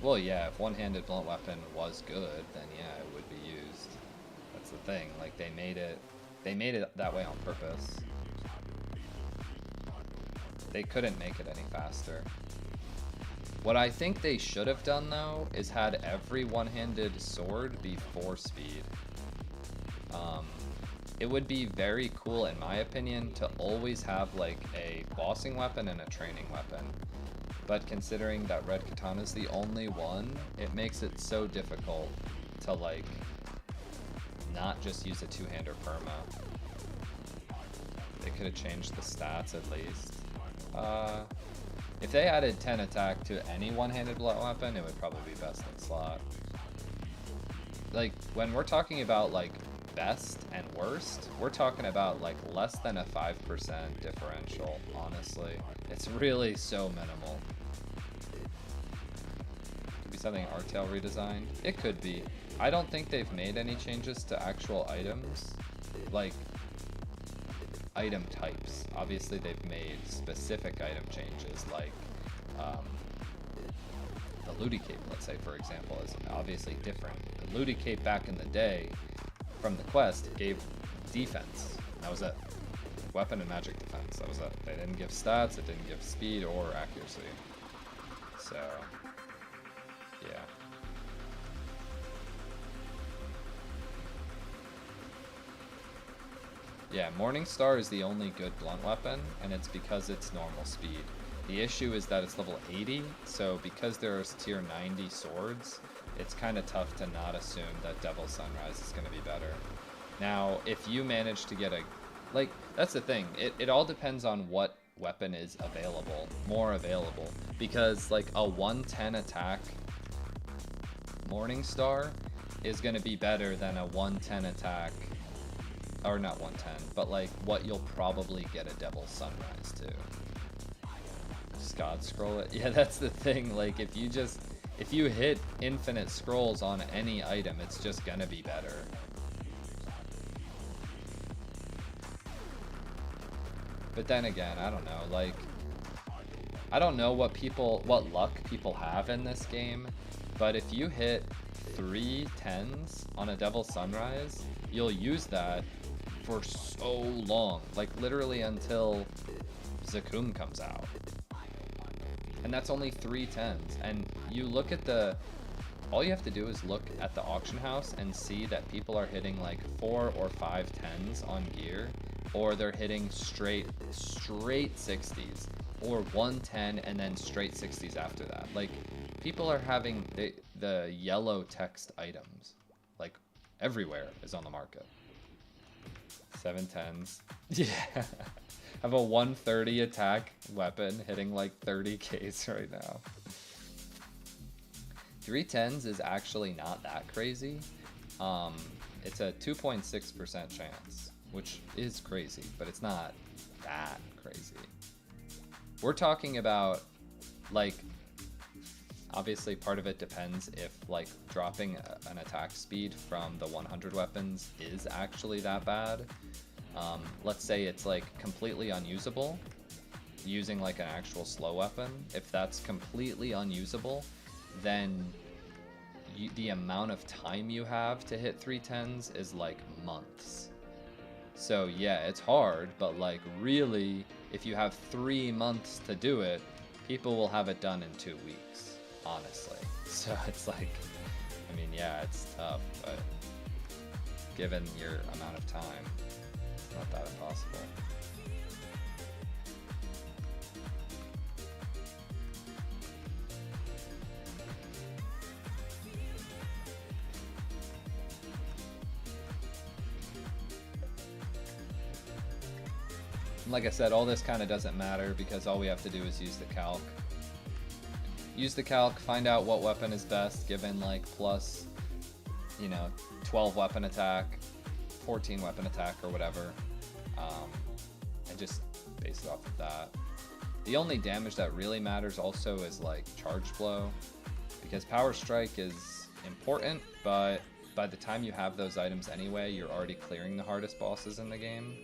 Well, yeah, if one-handed blunt weapon was good, then yeah, it would be used. That's the thing. Like they made it that way on purpose. They couldn't make it any faster. What I think they should have done, though, is had every one-handed sword be 4-speed. It would be very cool, in my opinion, to always have, like, a bossing weapon and a training weapon. But considering that Red Katana is the only one, it makes it so difficult to, like, not just use a two-hander perma. They could have changed the stats, at least. If they added 10 attack to any one-handed blunt weapon, it would probably be best in slot. Like, when we're talking about, like, best and worst, we're talking about, like, less than a 5% differential, honestly. It's really so minimal. Could be something Artale redesigned. It could be. I don't think they've made any changes to actual items. Like, item types. Obviously they've made specific item changes, like the Looty Cape, let's say, for example, is obviously different. The Looty Cape back in the day from the quest gave defense. That was it. Weapon and magic defense. That was it. They didn't give stats, it didn't give speed or accuracy. So yeah. Yeah, Morningstar is the only good blunt weapon, and it's because it's normal speed. The issue is that it's level 80, so because there's tier 90 swords, it's kind of tough to not assume that Devil Sunrise is going to be better. Now, if you manage to get a... Like, that's the thing. It all depends on what weapon is available, more available. Because, like, a 110 attack Morningstar is going to be better than a 110 attack... Or not 110, but like what you'll probably get a Devil Sunrise to. Just God scroll it. Yeah, that's the thing. Like if you hit infinite scrolls on any item, it's just gonna be better. But then again, I don't know. Like I don't know what luck people have in this game, but if you hit 3 10s on a Devil Sunrise, you'll use that for so long, like literally until Zakum comes out. And that's only 3 10s. And you look at all you have to do is look at the auction house and see that people are hitting like 4 or 5 10s on gear, or they're hitting straight 60s, or 110 and then straight 60s after that. Like people are having the yellow text items, like everywhere is on the market. 7 10s. Yeah. have a 130 attack weapon hitting like 30 Ks right now. 310s is actually not that crazy. It's a 2.6% chance, which is crazy, but it's not that crazy. We're talking about, like, obviously part of it depends if like dropping an attack speed from the 100 weapons is actually that bad. Let's say it's like completely unusable using like an actual slow weapon. If that's completely unusable, then the amount of time you have to hit 310s is like months. So yeah, it's hard, but like really, if you have 3 months to do it, people will have it done in 2 weeks, honestly. So it's like, I mean, yeah, it's tough, but given your amount of time, it's not that impossible. Like I said, all this kind of doesn't matter because all we have to do is use the calc. Use the calc, find out what weapon is best given like plus, you know, 12 weapon attack, 14 weapon attack or whatever, and just base it off of that. The only damage that really matters also is like charge blow, because power strike is important, but by the time you have those items anyway, you're already clearing the hardest bosses in the game.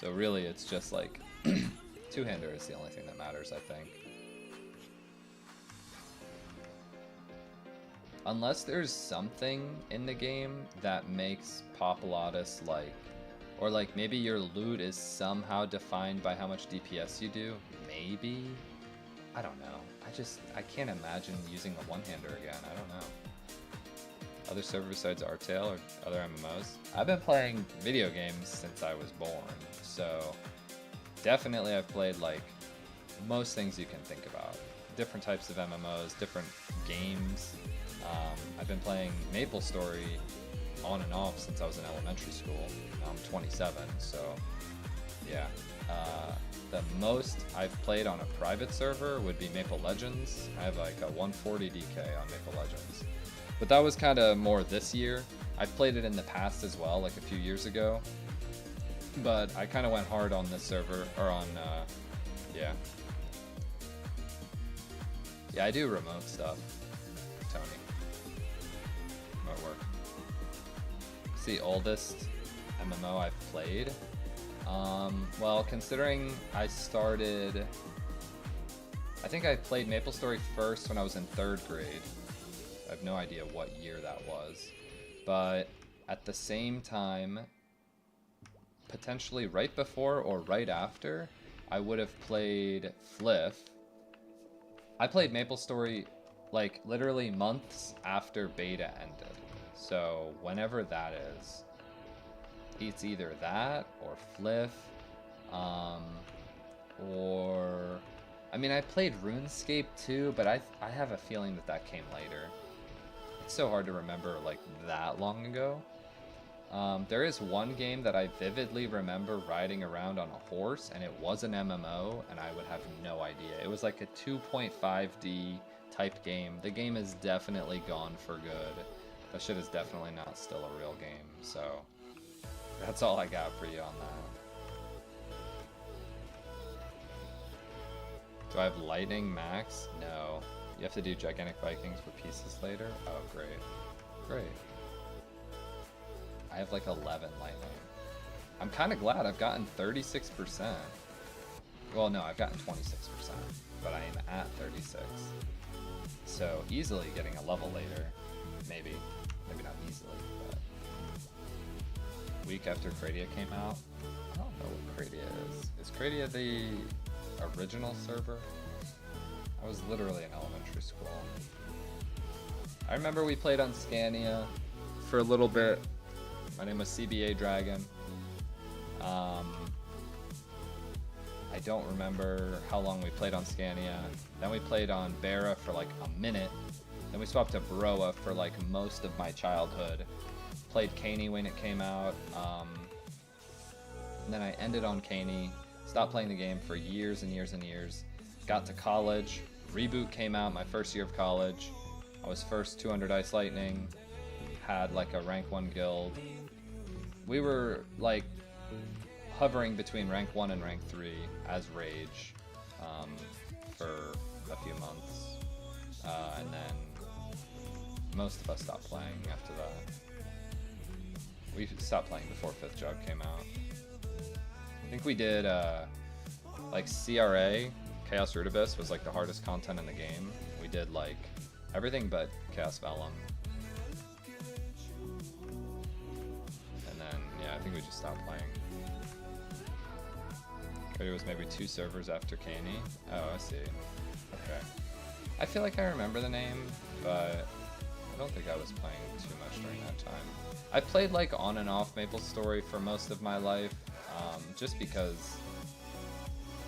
So really, it's just like two-hander is the only thing that matters, I think. Unless there's something in the game that makes PAP OUT like, or like maybe your loot is somehow defined by how much DPS you do. Maybe, I don't know. I can't imagine using the one-hander again. I don't know. Other servers besides Artale or other MMOs? I've been playing video games since I was born, so definitely I've played like most things you can think about. Different types of MMOs, different games. I've been playing Maplestory on and off since I was in elementary school. Now I'm 27, so yeah. The most I've played on a private server would be Maple Legends. I have like a 140 DK on Maple Legends. But that was kind of more this year. I've played it in the past as well, like a few years ago. But I kind of went hard on this server, or on, yeah. Yeah, I do remote stuff, Tony. Remote work. It's the oldest MMO I've played. Well, considering I started, I think I played Maplestory first when I was in 3rd grade. I have no idea what year that was, but at the same time, potentially right before or right after, I would have played Fliff. I played Maplestory like literally months after beta ended, so whenever that is, it's either that or Fliff, or I mean, I played RuneScape too, but I have a feeling that came later. It's so hard to remember like that long ago. There is one game that I vividly remember riding around on a horse, and it was an MMO, and I would have no idea. It was like a 2.5D type game. The game is definitely gone for good. That shit is definitely not still a real game, so that's all I got for you on that. Do I have Lightning Max? No. You have to do Gigantic Vikings for pieces later? Oh, great. Great. I have like 11 Lightning. I'm kind of glad I've gotten 36%. Well, no, I've gotten 26%, but I am at 36. So easily getting a level later. Maybe. Maybe not easily, but... Week after Cradia came out? I don't know what Cradia is. Is Cradia the original server? I was literally in elementary school. I remember we played on Scania for a little bit. My name was CBA Dragon. I don't remember how long we played on Scania. Then we played on Bara for like a minute. Then we swapped to Baroa for like most of my childhood. Played Caney when it came out. And then I ended on Caney, stopped playing the game for years and years and years. Got to college, Reboot came out my first year of college. I was first 200 Ice Lightning, had like a rank 1 guild. We were like hovering between rank 1 and rank 3 as Rage for a few months. And then most of us stopped playing after that. We stopped playing before 5th Jug came out. I think we did like CRA, Chaos Root Abyss was like the hardest content in the game. We did like everything but Chaos Vellum. And then, yeah, I think we just stopped playing. It was maybe 2 servers after Caney. Oh, I see. Okay. I feel like I remember the name, but I don't think I was playing too much during that time. I played like on and off Maplestory for most of my life, just because,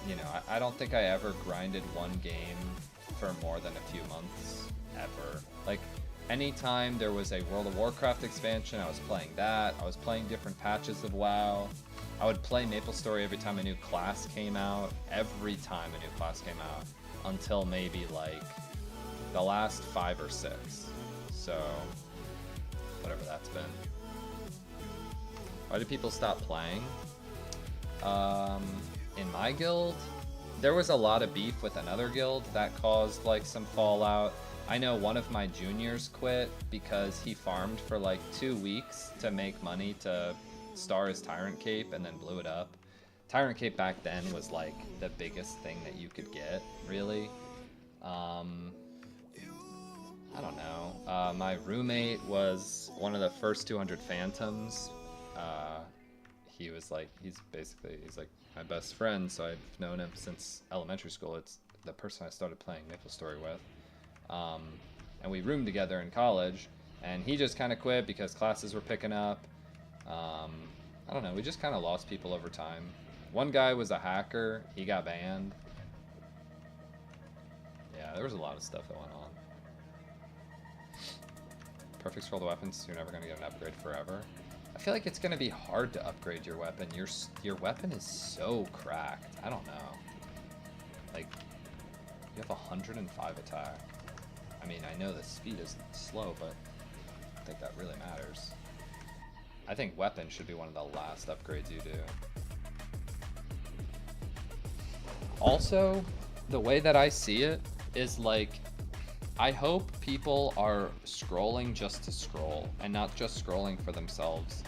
you know, I don't think I ever grinded one game for more than a few months, ever. Like, anytime there was a World of Warcraft expansion, I was playing that. I was playing different patches of WoW. I would play Maplestory every time a new class came out, every time a new class came out, until maybe like the last 5 or 6. So, whatever that's been. Why did people stop playing? In my guild, there was a lot of beef with another guild that caused like some fallout. I know one of my juniors quit because he farmed for like 2 weeks to make money to star his Tyrant Cape and then blew it up. Tyrant Cape back then was like the biggest thing that you could get, really. I don't know. My roommate was one of the first 200 Phantoms. He was like, he's like my best friend, so I've known him since elementary school. It's the person I started playing Maplestory with. And we roomed together in college, and he just kind of quit because classes were picking up. I don't know, we just kind of lost people over time. One guy was a hacker, he got banned. Yeah, there was a lot of stuff that went on. Perfect scroll to weapons, you're never going to get an upgrade forever. I feel like it's going to be hard to upgrade your weapon. Your weapon is so cracked. I don't know. Like, you have 105 attack. I mean, I know the speed is slow, but I don't think that really matters. I think weapon should be one of the last upgrades you do. Also, the way that I see it is like, I hope people are scrolling just to scroll and not just scrolling for themselves,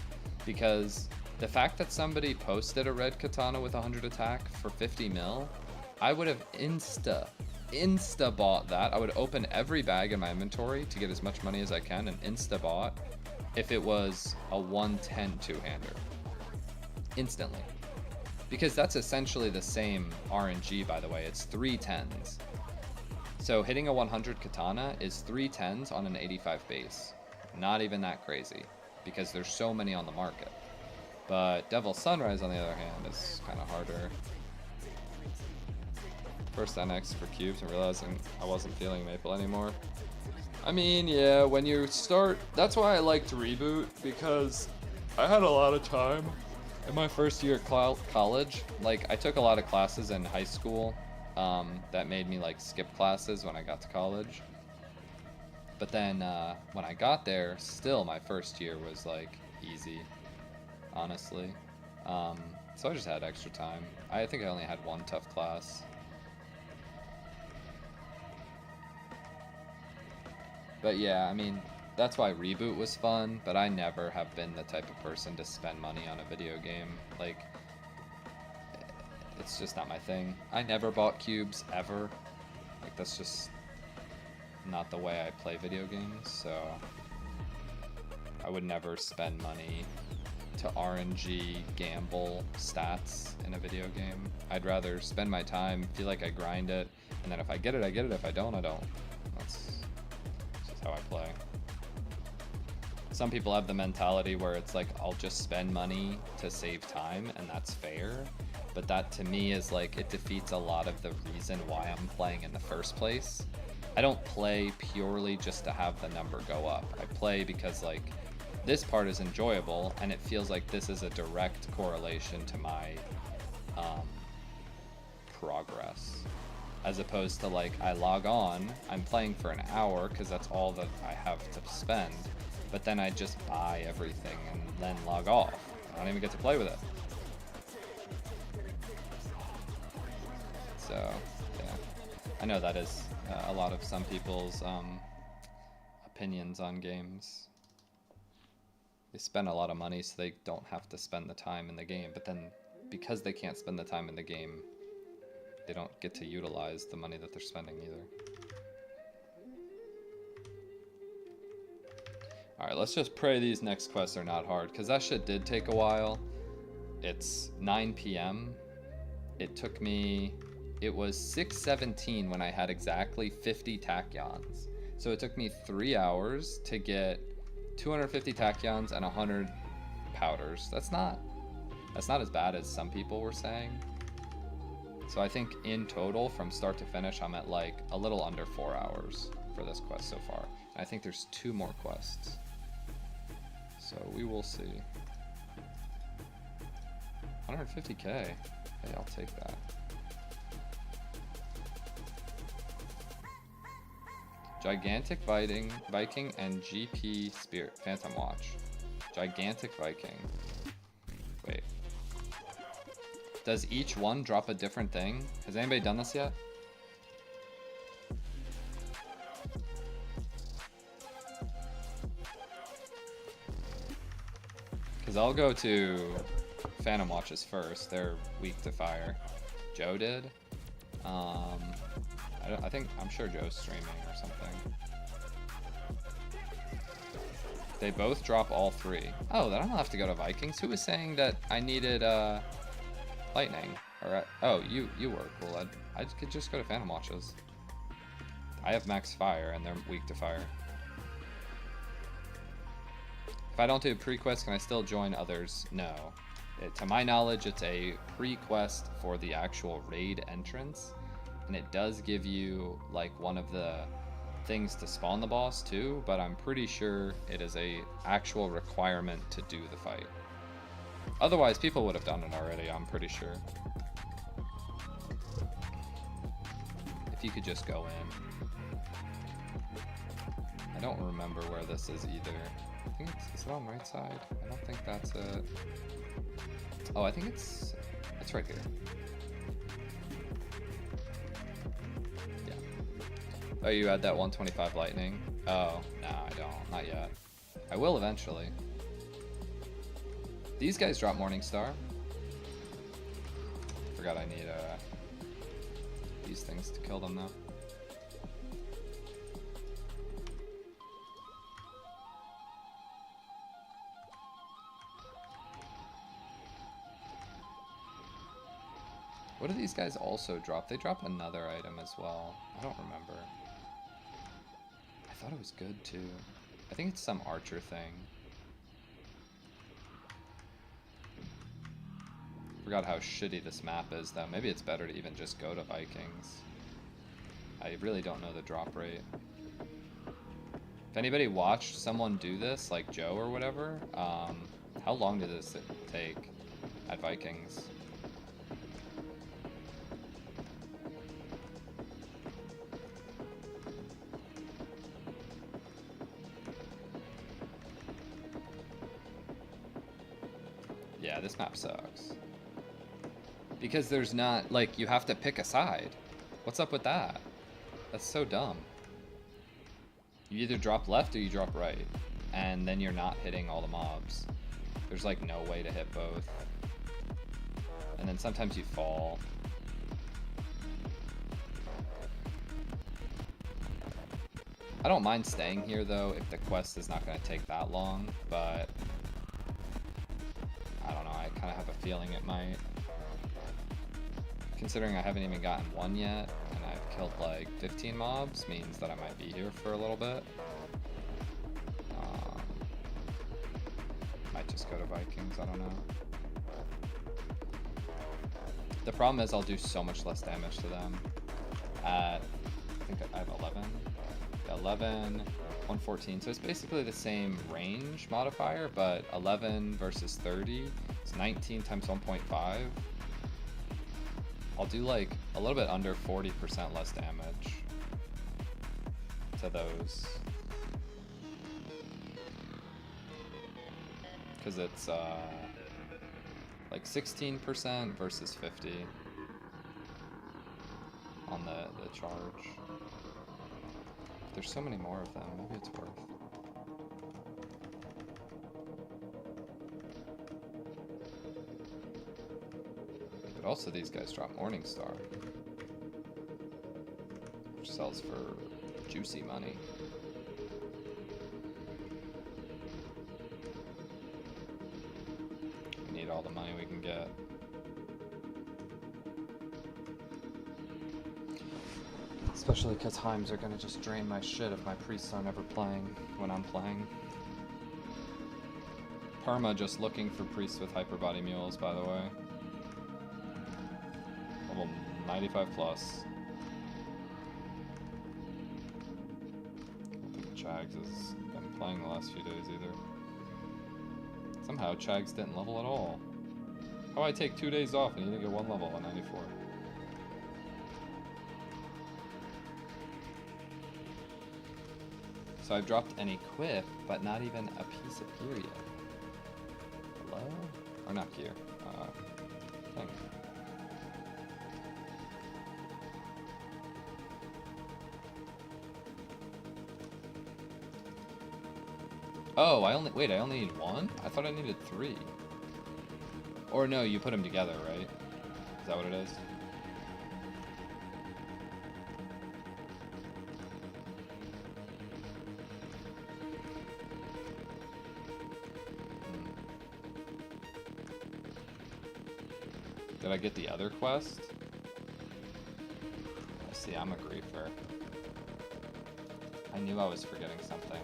because the fact that somebody posted a red katana with 100 attack for 50 mil, I would have insta bought that. I would open every bag in my inventory to get as much money as I can and insta bought if it was a 110 two-hander instantly, because that's essentially the same RNG, by the way. It's 3 10s. So hitting a 100 katana is 3 10s on an 85 base. Not even that crazy, because there's so many on the market. But Devil's Sunrise, on the other hand, is kind of harder. First NX for cubes and realizing I wasn't feeling Maple anymore. I mean, yeah, when you start, that's why I liked Reboot, because I had a lot of time in my first year at college. Like, I took a lot of classes in high school that made me like skip classes when I got to college. But then when I got there, still my first year was like easy, honestly. So I just had extra time. I think I only had one tough class. But yeah, I mean, that's why Reboot was fun, but I never have been the type of person to spend money on a video game. Like, it's just not my thing. I never bought cubes, ever. Like, that's just not the way I play video games, so I would never spend money to RNG gamble stats in a video game. I'd rather spend my time, feel like I grind it, and then if I get it, I get it. If I don't, I don't. That's just how I play. Some people have the mentality where it's like, I'll just spend money to save time, and that's fair. But that to me is like, it defeats a lot of the reason why I'm playing in the first place. I don't play purely just to have the number go up. I play because like this part is enjoyable, and it feels like this is a direct correlation to my progress, as opposed to like I log on, I'm playing for an hour because that's all that I have to spend, but then I just buy everything and then log off. I don't even get to play with it. So yeah, I know that is a lot of some people's opinions on games. They spend a lot of money so they don't have to spend the time in the game, but then because they can't spend the time in the game, they don't get to utilize the money that they're spending either. Alright, let's just pray these next quests are not hard, because that shit did take a while. It's 9 p.m. It took me... It was 6:17 when I had exactly 50 tachyons. So it took me 3 hours to get 250 tachyons and 100 powders. That's not as bad as some people were saying. So I think in total, from start to finish, I'm at like a little under 4 hours for this quest so far. And I think there's 2 more quests. So we will see. 150k. Hey, I'll take that. Gigantic Viking and GP Spirit Phantom Watch. Gigantic Viking. Wait. Does each one drop a different thing? Has anybody done this yet? Because I'll go to Phantom Watches first. They're weak to fire. Joe did. I'm sure Joe's streaming or something. They both drop all 3. Oh, then I don't have to go to Vikings. Who was saying that I needed lightning? Oh, you were cool. I could just go to Phantom Watches. I have max fire and they're weak to fire. If I don't do pre-quest, can I still join others? No. To my knowledge, it's a pre-quest for the actual raid entrance. And it does give you like one of the things to spawn the boss too, but I'm pretty sure it is a actual requirement to do the fight. Otherwise, people would have done it already, I'm pretty sure. If you could just go in. I don't remember where this is either. I think is it on right side? I don't think that's it. Oh, I think it's right here. Oh, you had that 125 lightning? Oh, no, I don't. Not yet. I will eventually. These guys drop Morningstar. Forgot I need these things to kill them, though. What do these guys also drop? They drop another item as well. I don't remember. I thought it was good too. I think it's some archer thing. Forgot how shitty this map is though. Maybe it's better to even just go to Vikings. I really don't know the drop rate. If anybody watched someone do this, like Joe or whatever, how long did this take at Vikings? Yeah, this map sucks. Because there's not, like, you have to pick a side. What's up with that? That's so dumb. You either drop left or you drop right. And then you're not hitting all the mobs. There's, like, no way to hit both. And then sometimes you fall. I don't mind staying here, though, if the quest is not going to take that long, but... I don't know, I kind of have a feeling it might. Considering I haven't even gotten one yet, and I've killed like 15 mobs, means that I might be here for a little bit. Might just go to Vikings, I don't know. The problem is I'll do so much less damage to them at, I think I have 11. Yeah, 11, 114. So it's basically the same range modifier, but 11 versus 30. It's 19 times 1.5. I'll do like a little bit under 40% less damage to those. Because it's like 16% versus 50 on the charge. There's so many more of them, maybe it's worth. But also these guys drop Morningstar, which sells for juicy money. We need all the money we can get. Especially because Heims are gonna just drain my shit if my priests aren't ever playing when I'm playing. Perma just looking for priests with hyperbody mules, by the way. Level 95 plus. I don't think Chags has been playing the last few days either. Somehow Chags didn't level at all. How I take 2 days off and you didn't get 1 level on 94? So I've dropped an equip, but not even a piece of gear yet. Hello? Or not gear. Thing. Oh, I only need 1? I thought I needed 3. Or no, you put them together, right? Is that what it is? Did I get the other quest? Let's see, I'm a griefer. I knew I was forgetting something.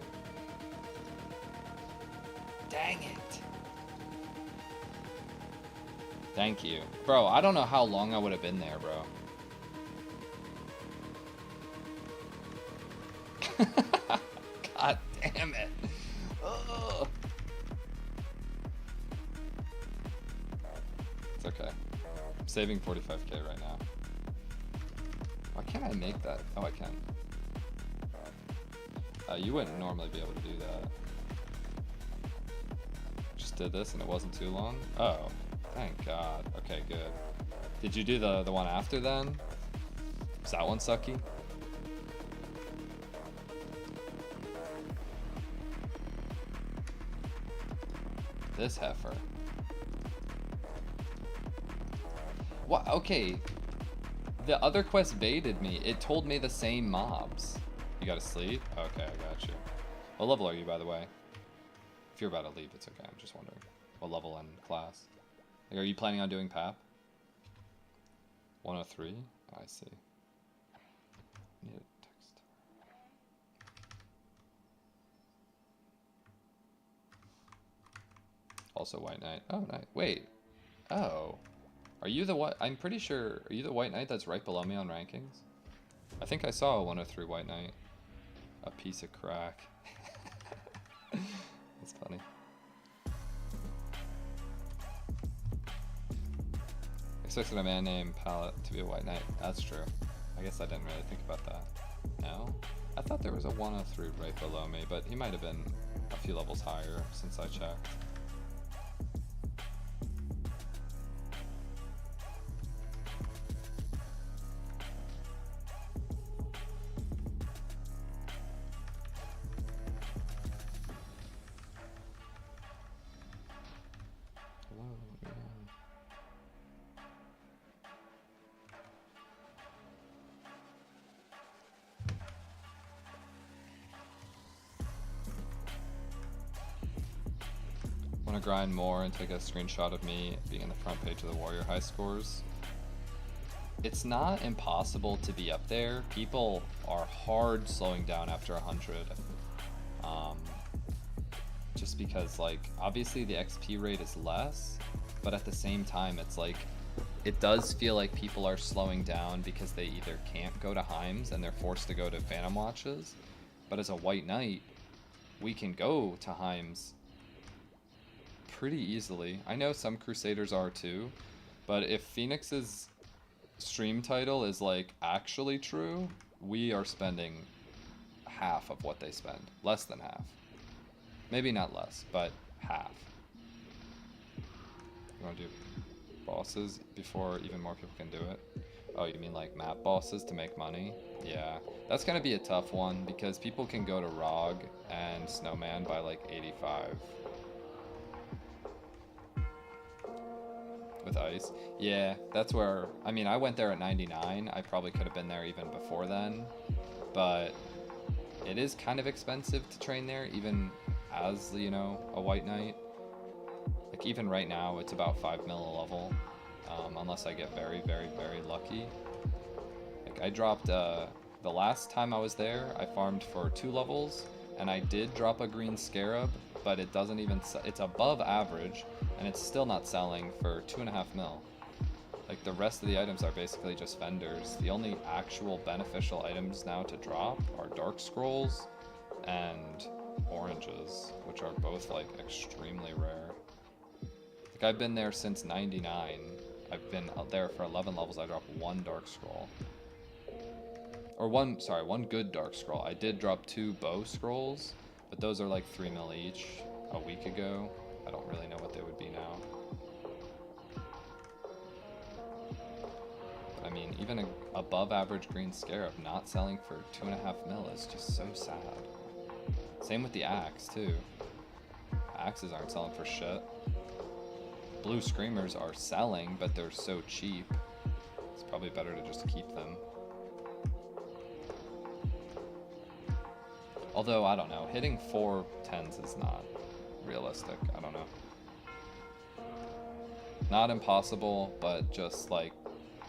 Dang it! Thank you. Bro, I don't know how long I would have been there, bro. God damn it. Ugh. It's okay. I'm saving 45k right now. Why can't I make that? Oh, I can. You wouldn't normally be able to do that. Just did this and it wasn't too long? Oh, thank God. Okay, good. Did you do the one after then? Was that one sucky? This heifer. What? Okay. The other quest baited me. It told me the same mobs. You gotta sleep? Okay, I got you. What level are you, by the way? If you're about to leave, it's okay. I'm just wondering. What level in class? Like, are you planning on doing PAP? 103? Oh, I see. Need a text. Also White Knight. Oh, nice. Wait. Oh. Are you the what? I'm pretty sure. Are you the White Knight that's right below me on rankings? I think I saw a 103 White Knight. A piece of crack. That's funny. Expected a man named Paladin to be a White Knight. That's true. I guess I didn't really think about that. No? I thought there was a 103 right below me, but he might have been a few levels higher since I checked. Want to grind more and take a screenshot of me being in the front page of the Warrior High scores. It's not impossible to be up there. People are hard slowing down after 100. Just because, like, obviously the XP rate is less, but at the same time, it's like, it does feel like people are slowing down because they either can't go to Heims and they're forced to go to Phantom Watches. But as a white knight, we can go to Heims pretty easily. I know some Crusaders are too, but if Phoenix's stream title is like actually true, we are spending half of what they spend. Less than half. Maybe not less, but half. You want to do bosses before even more people can do it? Oh, you mean like map bosses to make money? Yeah, that's gonna be a tough one because people can go to ROG and Snowman by like 85. With ice. Yeah, that's where, I mean, I went there at 99. I probably could have been there even before then, but it is kind of expensive to train there, even as, you know, a white knight. Like even right now, it's about 5 mil a level, unless I get very, very, very lucky. Like I dropped, the last time I was there, I farmed for 2 levels, and I did drop a green scarab, but it doesn't even, it's above average, and it's still not selling for 2.5 mil. Like the rest of the items are basically just vendors. The only actual beneficial items now to drop are dark scrolls and oranges, which are both like extremely rare. Like I've been there since 99. I've been out there for 11 levels. I dropped 1 dark scroll. Or one good dark scroll. I did drop 2 bow scrolls, but those are like 3 mil each a week ago. I don't really know what they would be now. But I mean, even an above average green scarab not selling for 2.5 mil is just so sad. Same with the axe too. Axes aren't selling for shit. Blue screamers are selling, but they're so cheap. It's probably better to just keep them. Although, I don't know, hitting 4 10s is not realistic. I don't know. Not impossible, but just like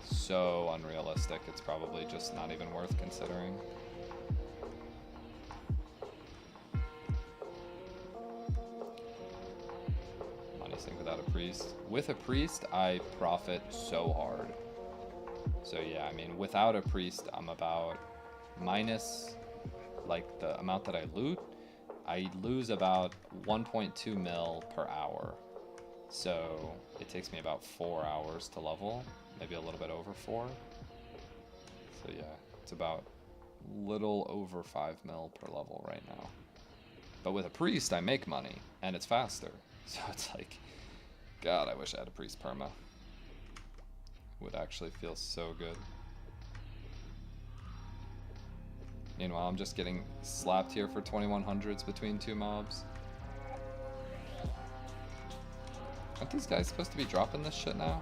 so unrealistic. It's probably just not even worth considering. Money sink without a priest. With a priest, I profit so hard. So yeah, I mean, without a priest, I'm about minus like the amount that I loot. I lose about 1.2 mil per hour. So it takes me about 4 hours to level, maybe a little bit over 4. So yeah, it's about little over 5 mil per level right now. But with a priest, I make money, and it's faster. So it's like, God, I wish I had a priest perma. Would actually feel so good. Meanwhile, I'm just getting slapped here for 2100s between 2 mobs. Aren't these guys supposed to be dropping this shit now?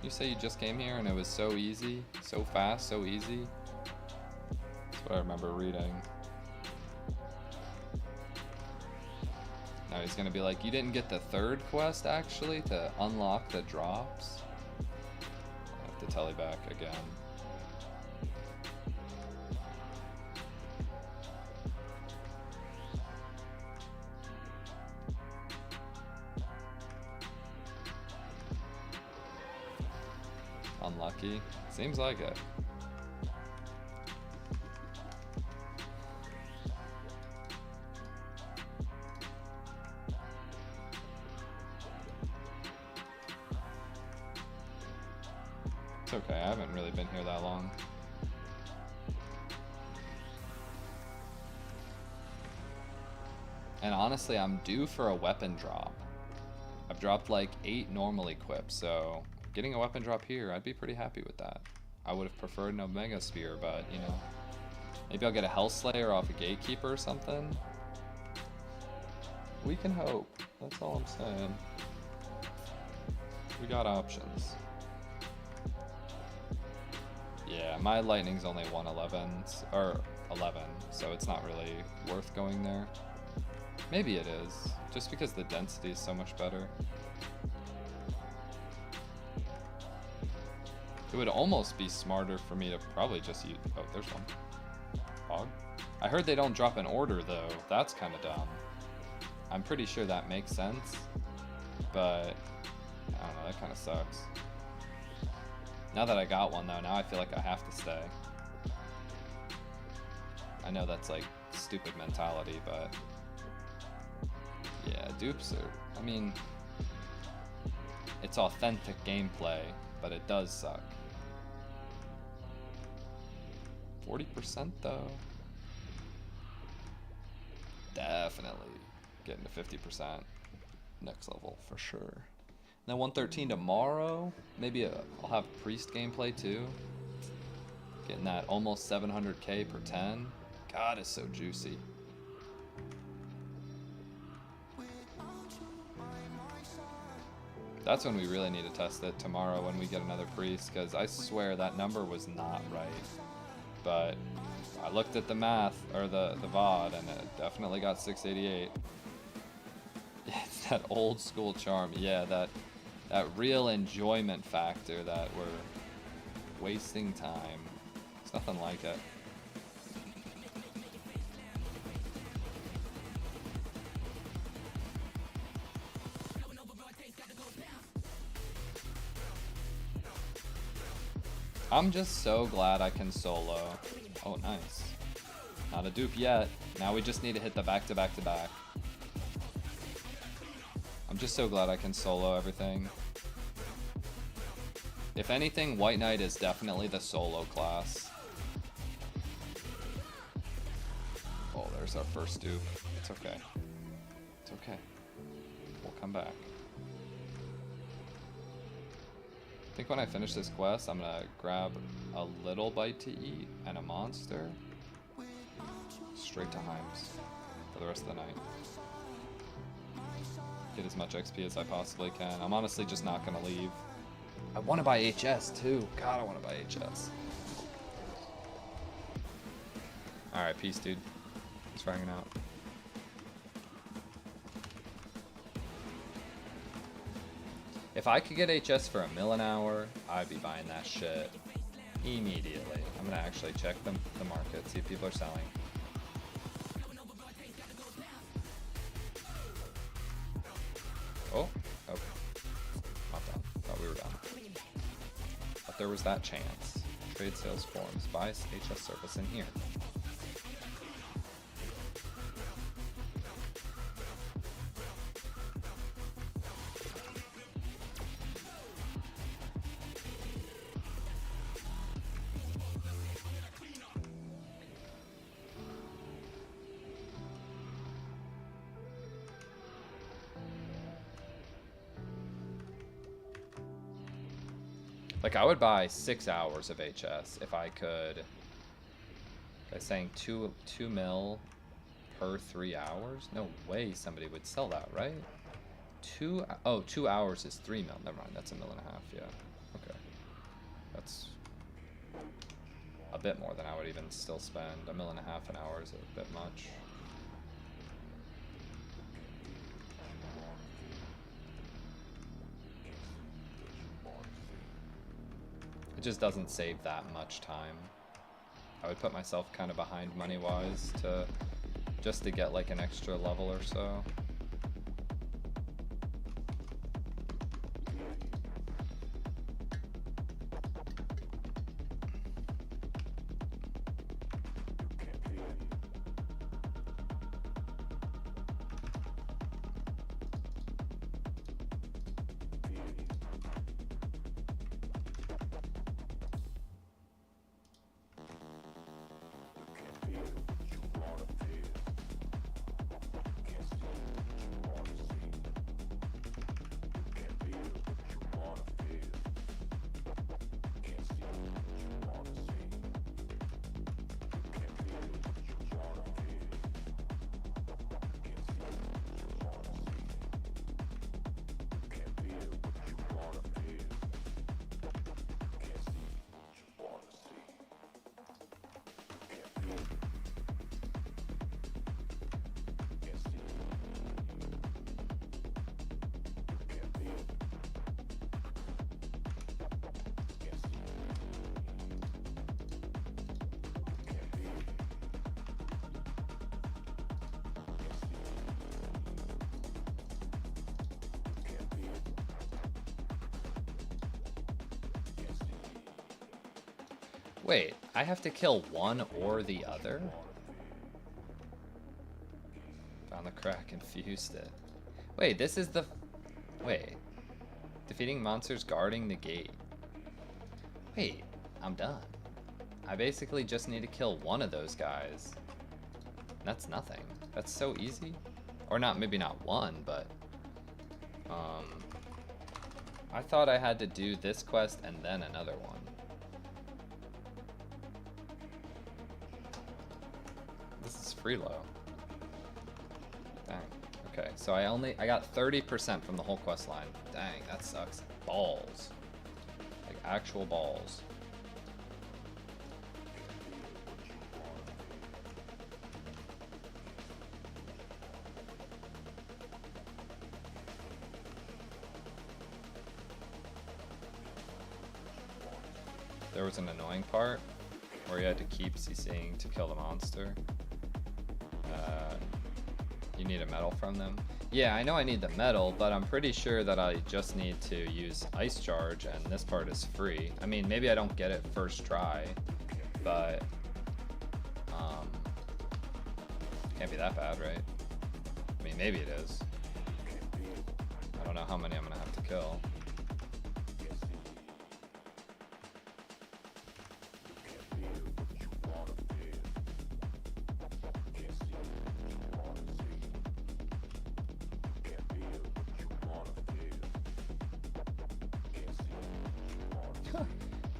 You say you just came here and it was so easy, so fast, so easy. That's what I remember reading. Now he's gonna be like, you didn't get the 3rd quest actually to unlock the drops? I have to tele back again. Unlucky. Seems like it. It's okay, I haven't really been here that long. And honestly, I'm due for a weapon drop. I've dropped like 8 normal equips, so getting a weapon drop here, I'd be pretty happy with that. I would have preferred an Omega Spear, but you know, maybe I'll get a Hellslayer off a Gatekeeper or something. We can hope. That's all I'm saying. We got options. Yeah, my Lightning's only 111, or 11, so it's not really worth going there. Maybe it is, just because the density is so much better. It would almost be smarter for me to probably just use... Oh, there's one. Hog? I heard they don't drop an order, though. That's kind of dumb. I'm pretty sure that makes sense, but I don't know, that kind of sucks. Now that I got one, though, now I feel like I have to stay. I know that's like stupid mentality, but yeah, dupes are, I mean, it's authentic gameplay, but it does suck. 40% though. Definitely getting to 50% next level for sure. And then 113 tomorrow. Maybe I'll have priest gameplay too. Getting that almost 700k per 10. God, it's so juicy. That's when we really need to test it, tomorrow when we get another priest, because I swear that number was not right. But I looked at the math, or the VOD, and it definitely got 688. It's that old school charm. Yeah, that real enjoyment factor that we're wasting time. It's nothing like it. I'm just so glad I can solo. Oh, nice. Not a dupe yet. Now we just need to hit the back-to-back-to-back. I'm just so glad I can solo everything. If anything, White Knight is definitely the solo class. Oh, there's our first dupe. It's okay. It's okay. We'll come back. I think when I finish this quest, I'm gonna grab a little bite to eat and a monster. Straight to Heims for the rest of the night. Get as much XP as I possibly can. I'm honestly just not gonna leave. I wanna buy HS too. God, I wanna buy HS. Alright, peace, dude. Thanks for hanging out. If I could get HS for $1 mil an hour, I'd be buying that shit immediately. I'm gonna actually check the market, see if people are selling. Oh, okay. Not done. Thought we were done. But there was that chance. Trade sales forms. Buy HS service in here. Like, I would buy 6 hours of HS if I could. Guy's saying 2 mil per 3 hours? No way somebody would sell that, right? 2 hours is 3 mil. Never mind, that's $1.5 million, yeah. Okay. That's a bit more than I would even still spend. $1.5 million an hour is a bit much. It just doesn't save that much time. I would put myself kind of behind money-wise just to get like an extra level or so. Wait, I have to kill one or the other? Found the crack and fused it. Wait, this is the... Wait. Defeating monsters guarding the gate. Wait, I'm done. I basically just need to kill one of those guys. That's nothing. That's so easy. Or not, maybe not one, but... I thought I had to do this quest and then another one. This is Freelo. Dang. Okay, so I got 30% from the whole quest line. Dang, that sucks. Balls. Like actual balls. There was an annoying part where you had to keep CCing to kill the monster. You need a medal from them. Yeah, I know I need the medal, but I'm pretty sure that I just need to use Ice Charge, and this part is free. I mean, maybe I don't get it first try, but can't be that bad, right? I mean, maybe it is. I don't know how many I'm gonna have to kill.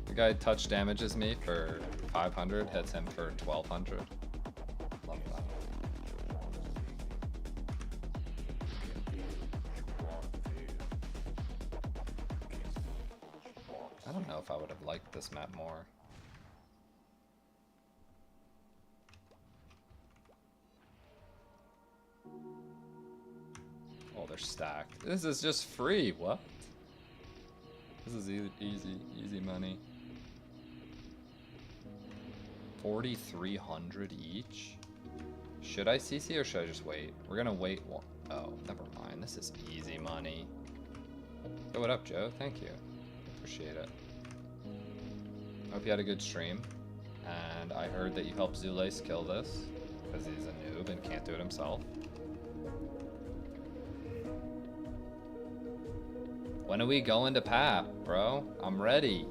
The guy touch damages me for 500, hits him for 1200. Love that. I don't know if I would have liked this map more. Oh, they're stacked. This is just free. What? This is easy money. 4,300 each. Should I CC or should I just wait? We're gonna wait one. Oh, never mind. This is easy money. Yo, what up, Joe? Thank you. Appreciate it. Hope you had a good stream. And I heard that you helped Zulace kill this because he's a noob and can't do it himself. When are we going to PAP, bro? I'm ready.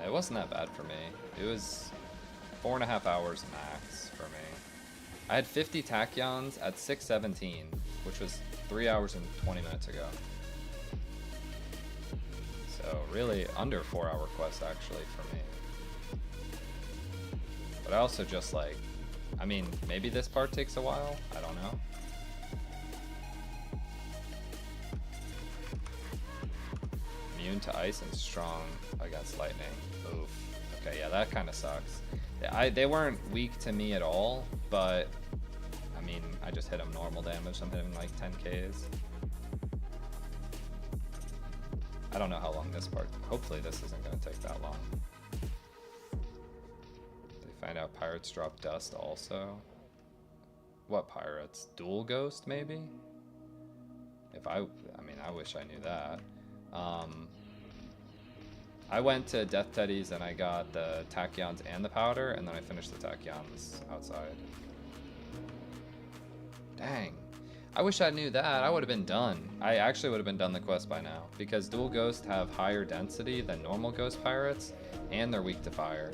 It wasn't that bad for me. It was 4.5 hours max for me. I had 50 tachyons at 6:17, which was 3 hours and 20 minutes ago. So really under 4-hour quest actually for me. But I also just like, I mean, maybe this part takes a while. I don't know. Immune to ice and strong against lightning. Oof. Okay, yeah, that kind of sucks. They weren't weak to me at all, but I mean, I just hit them normal damage. I'm hitting like 10Ks. I don't know how long this part. Hopefully, this isn't going to take that long. Find out pirates drop dust also. What pirates? Dual Ghost maybe? I mean, I wish I knew that. I went to Death Teddy's and I got the tachyons and the powder, and then I finished the tachyons outside. Dang. I wish I knew that. I would have been done. I actually would have been done the quest by now, because Dual Ghost have higher density than normal Ghost Pirates, and they're weak to fire.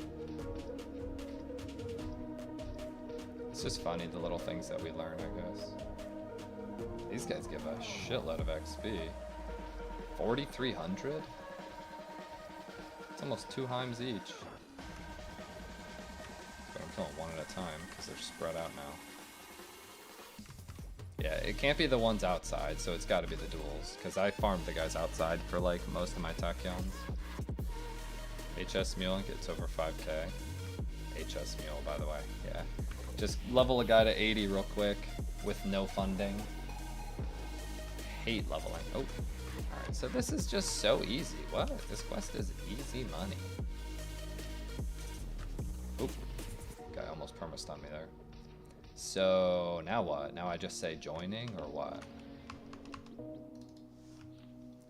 It's just funny, the little things that we learn, I guess. These guys give a shitload of XP. 4,300? It's almost 2 Heims each. But I'm killing one at a time, because they're spread out now. Yeah, it can't be the ones outside, so it's gotta be the duels, because I farmed the guys outside for like most of my tachyons. HS Mule gets over 5k. HS Mule, by the way, yeah. Just level a guy to 80 real quick with no funding. Hate leveling. Oh, alright, so this is just so easy. What? This quest is easy money. Oop. Guy almost perma-stunned me there. So, now what? Now I just say joining, or what?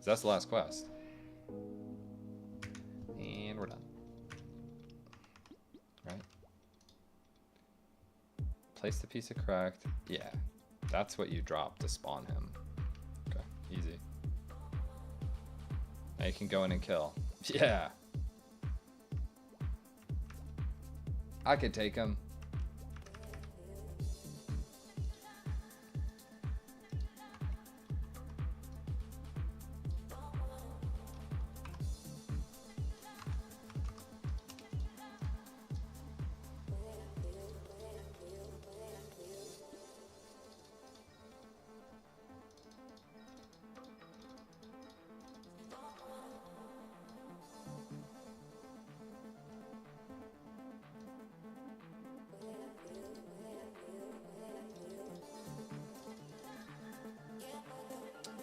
So that's the last quest. And we're done. place the piece of correct. Yeah, that's what you drop to spawn him. Okay, easy. Now you can go in and kill. Yeah. I could take him.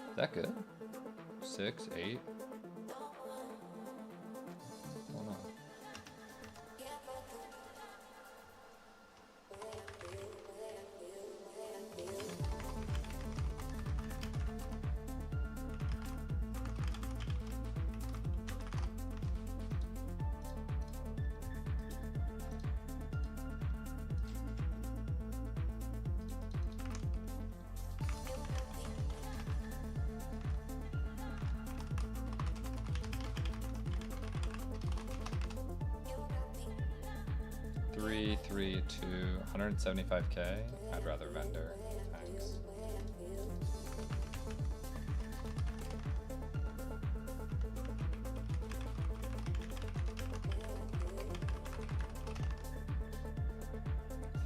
Is that good? 6, 8. Hold on. Three, 2, 175k. I'd rather vendor. Thanks.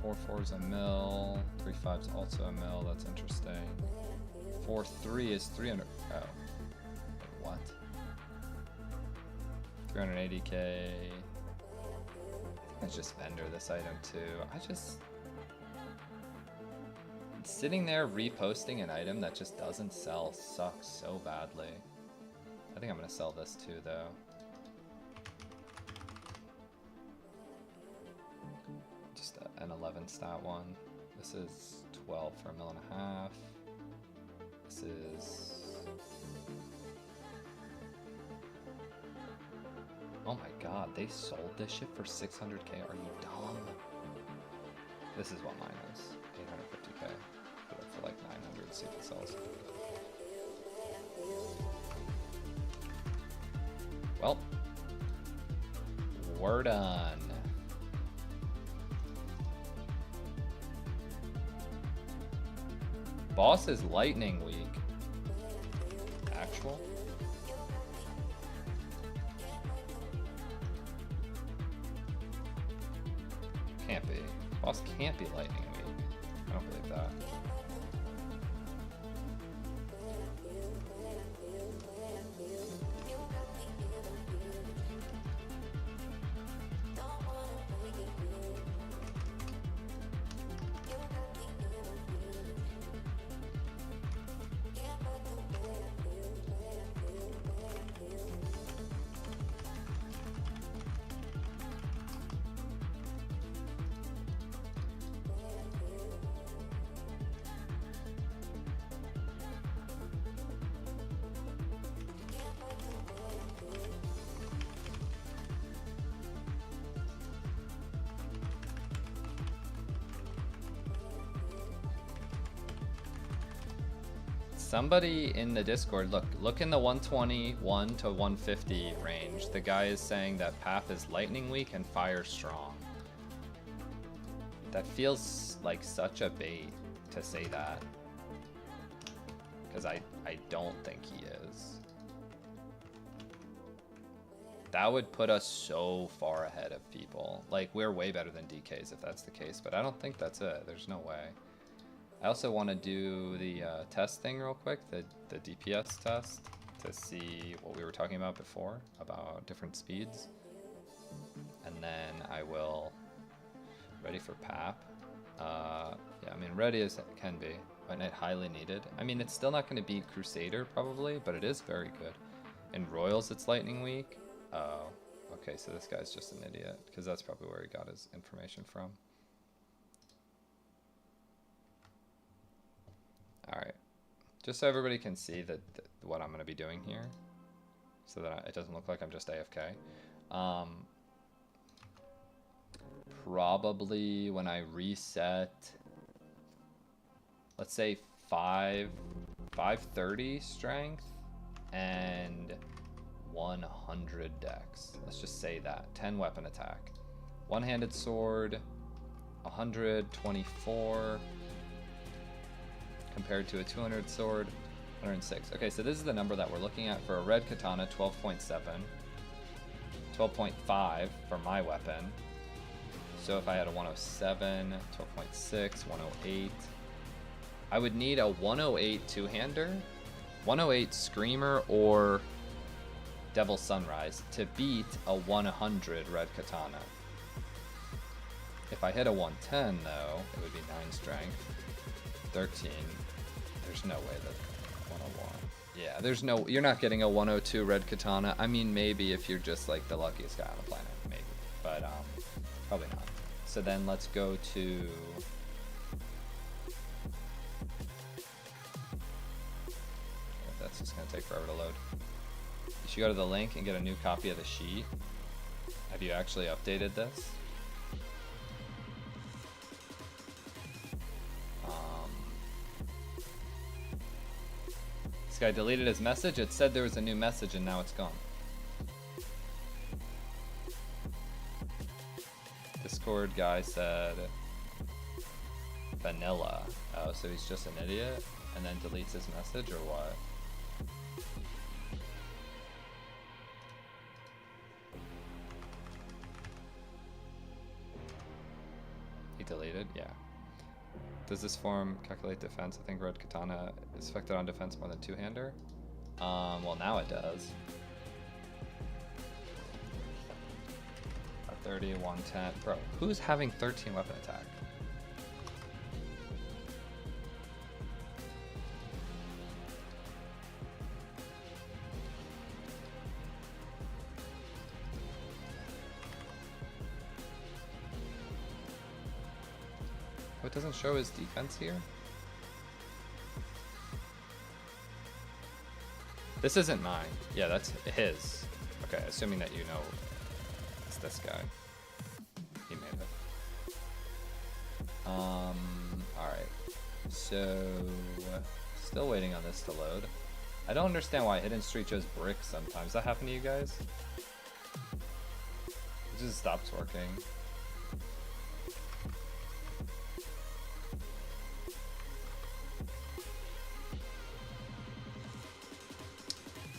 Four, 4's a mill. 3, 5's also a mill. That's interesting. 4, 3 is 300. Oh, what? 380k. Let's just vendor this item too. Sitting there reposting an item that just doesn't sell sucks so badly. I think I'm gonna sell this too though. Just an 11 stat one. This is 12 for $1.5 million. This is... Oh my god, they sold this shit for 600k. Are you dumb? This is what mine is. 850k. Put it for like 900, see if it sells. Well, we're done. Boss is Lightning Week. Actual? Can't be. Boss can't be Lightning Week. I don't believe that. Somebody in the Discord, look in the 121 to 150 range. The guy is saying that PAP is Lightning Weak and Fire Strong. That feels like such a bait to say that. Because I don't think he is. That would put us so far ahead of people. Like, we're way better than DKs if that's the case, but I don't think that's it. There's no way. I also want to do the test thing real quick, the DPS test, to see what we were talking about before, about different speeds. And then I will, ready for PAP. Yeah, I mean, ready as it can be, but not highly needed. I mean, it's still not going to beat Crusader probably, but it is very good. In Royals, it's Lightning Week. Oh, okay, so this guy's just an idiot, because that's probably where he got his information from. Alright, just so everybody can see that what I'm going to be doing here, so that it doesn't look like I'm just AFK. Probably when I reset let's say 530 strength and 100 dex. Let's just say that. 10 weapon attack. One-handed sword, 124 compared to a 200 sword, 106. Okay, so this is the number that we're looking at for a red katana, 12.7. 12.5 for my weapon. So if I had a 107, 12.6, 108, I would need a 108 two-hander, 108 screamer, or Devil Sunrise to beat a 100 red katana. If I hit a 110 though, it would be 9 strength, 13. There's no way that 101. Yeah, there's no, you're not getting a 102 red katana. I mean, maybe if you're just like the luckiest guy on the planet, maybe, but probably not. So then let's go to that's just gonna take forever to load. You should go to the link and get a new copy of the sheet. Have you actually updated this? This guy deleted his message. It said there was a new message and now it's gone. Discord guy said vanilla. Oh, so he's just an idiot and then deletes his message or what? He deleted? Yeah. Does this form calculate defense? I think red katana is affected on defense more than two-hander. Well, now it does. 30, 110. Bro, who's having 13 weapon attack? Oh, it doesn't show his defense here? This isn't mine. Yeah, that's his. Okay, assuming that you know it's this guy. He made it. Alright. So, still waiting on this to load. I don't understand why Hidden Street shows bricks sometimes. Does that happen to you guys? It just stops working.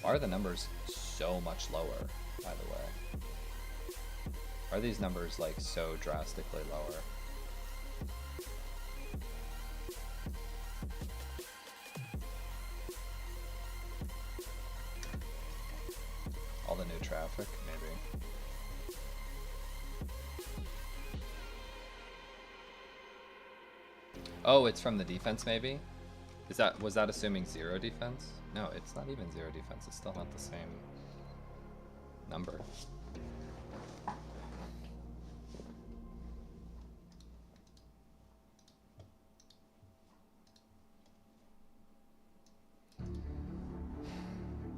Why are the numbers so much lower, by the way? Why are these numbers like so drastically lower? All the new traffic, maybe. Oh, it's from the defense, maybe? Was that assuming 0 defense? No, it's not even 0 defense. It's still not the same number.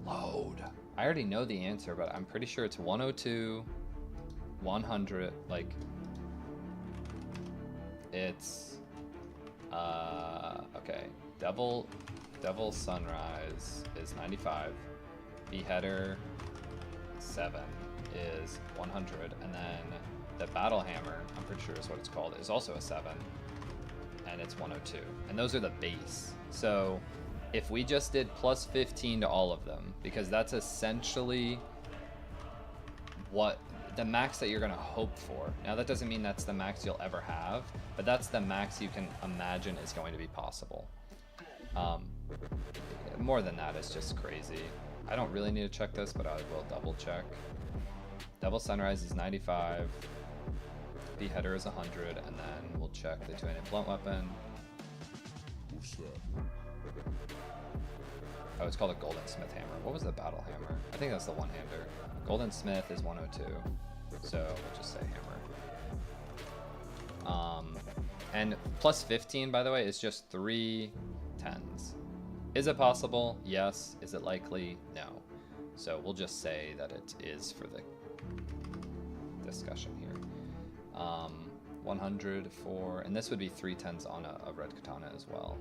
Load. I already know the answer, but I'm pretty sure it's 102, 100, like it's okay. Devil Sunrise is 95. Beheader 7 is 100, and then the Battle Hammer, I'm pretty sure is what it's called, is also a 7, and it's 102. And those are the base. So if we just did plus 15 to all of them, because that's essentially what the max that you're gonna hope for. Now that doesn't mean that's the max you'll ever have, but that's the max you can imagine is going to be possible. More than that is just crazy. I don't really need to check this, but I will double check. Devil Sunrise is 95, Beheader is 100, and then we'll check the two-handed blunt weapon. Oh, it's called a Golden Smith Hammer. What was the Battle Hammer? I think that's the one-hander. Golden Smith is 102, so we'll just say hammer. And plus 15, by the way, is just 3 10s. Is it possible? Yes. Is it likely? No. So we'll just say that it is for the discussion here. 100 for, and this would be 3 10s on a red katana as well.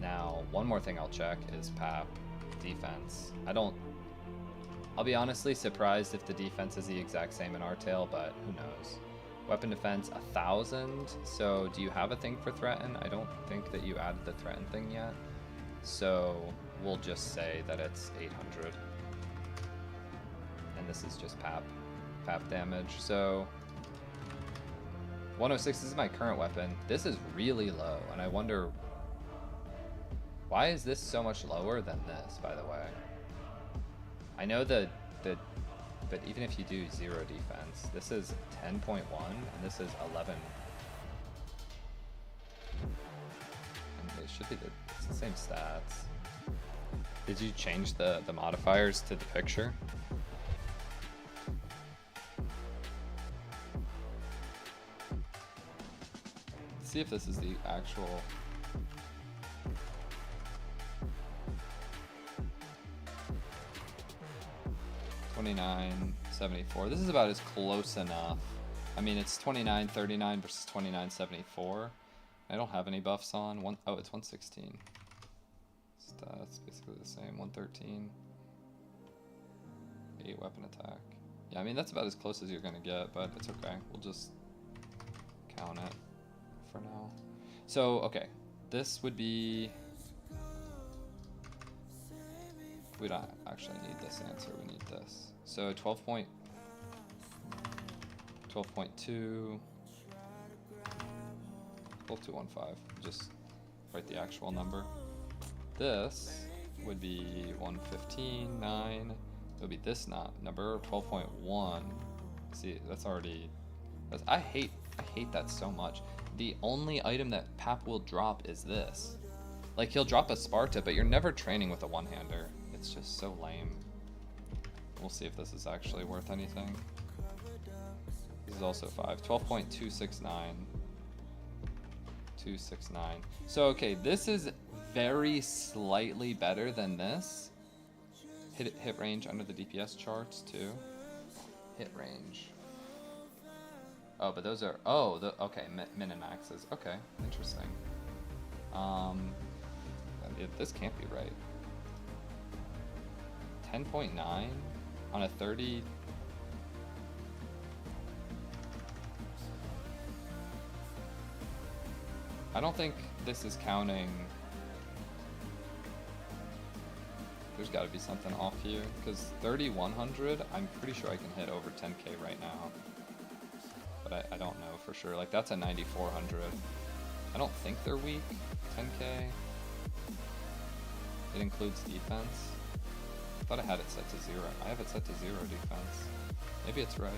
Now, one more thing I'll check is PAP defense. I'll be honestly surprised if the defense is the exact same in Artale, but who knows. Weapon defense 1,000. So do you have a thing for threaten? I don't think that you added the threaten thing yet. So we'll just say that it's 800. And this is just PAP damage. So 106 is my current weapon. This is really low, and I wonder why is this so much lower than this, by the way? I know but even if you do 0 defense, this is 10.1 and this is 11. And it should be it's the same stats. Did you change the modifiers to the picture? Let's see if this is the actual. $29.74. This is about as close enough. I mean, it's $29.39 versus $29.74. I don't have any buffs on. Oh, it's 116. Stats basically the same. 113. 8 weapon attack. Yeah, I mean that's about as close as you're gonna get, but it's okay. We'll just count it for now. So okay, this would be. We don't actually need this answer, we need this. So 12.2, just write the actual number. This would be 115, 9, it would be this number, 12.1. See, that's already, I hate that so much. The only item that PAP will drop is this. Like, he'll drop a Sparta, but you're never training with a one-hander. It's just so lame. We'll see if this is actually worth anything. This is also 5. 12.269. 269. So okay, this is very slightly better than this. Hit range under the DPS charts too. Hit range. Oh, but those are okay, min and maxes. Okay, interesting. This can't be right. 10.9 on a 30. I don't think this is counting. There's got to be something off here, because 3,100, I'm pretty sure I can hit over 10k right now. But I don't know for sure. Like, that's a 9,400. I don't think they're weak. 10k. It includes defense. I thought I had it set to 0. I have it set to 0 defense. Maybe it's right.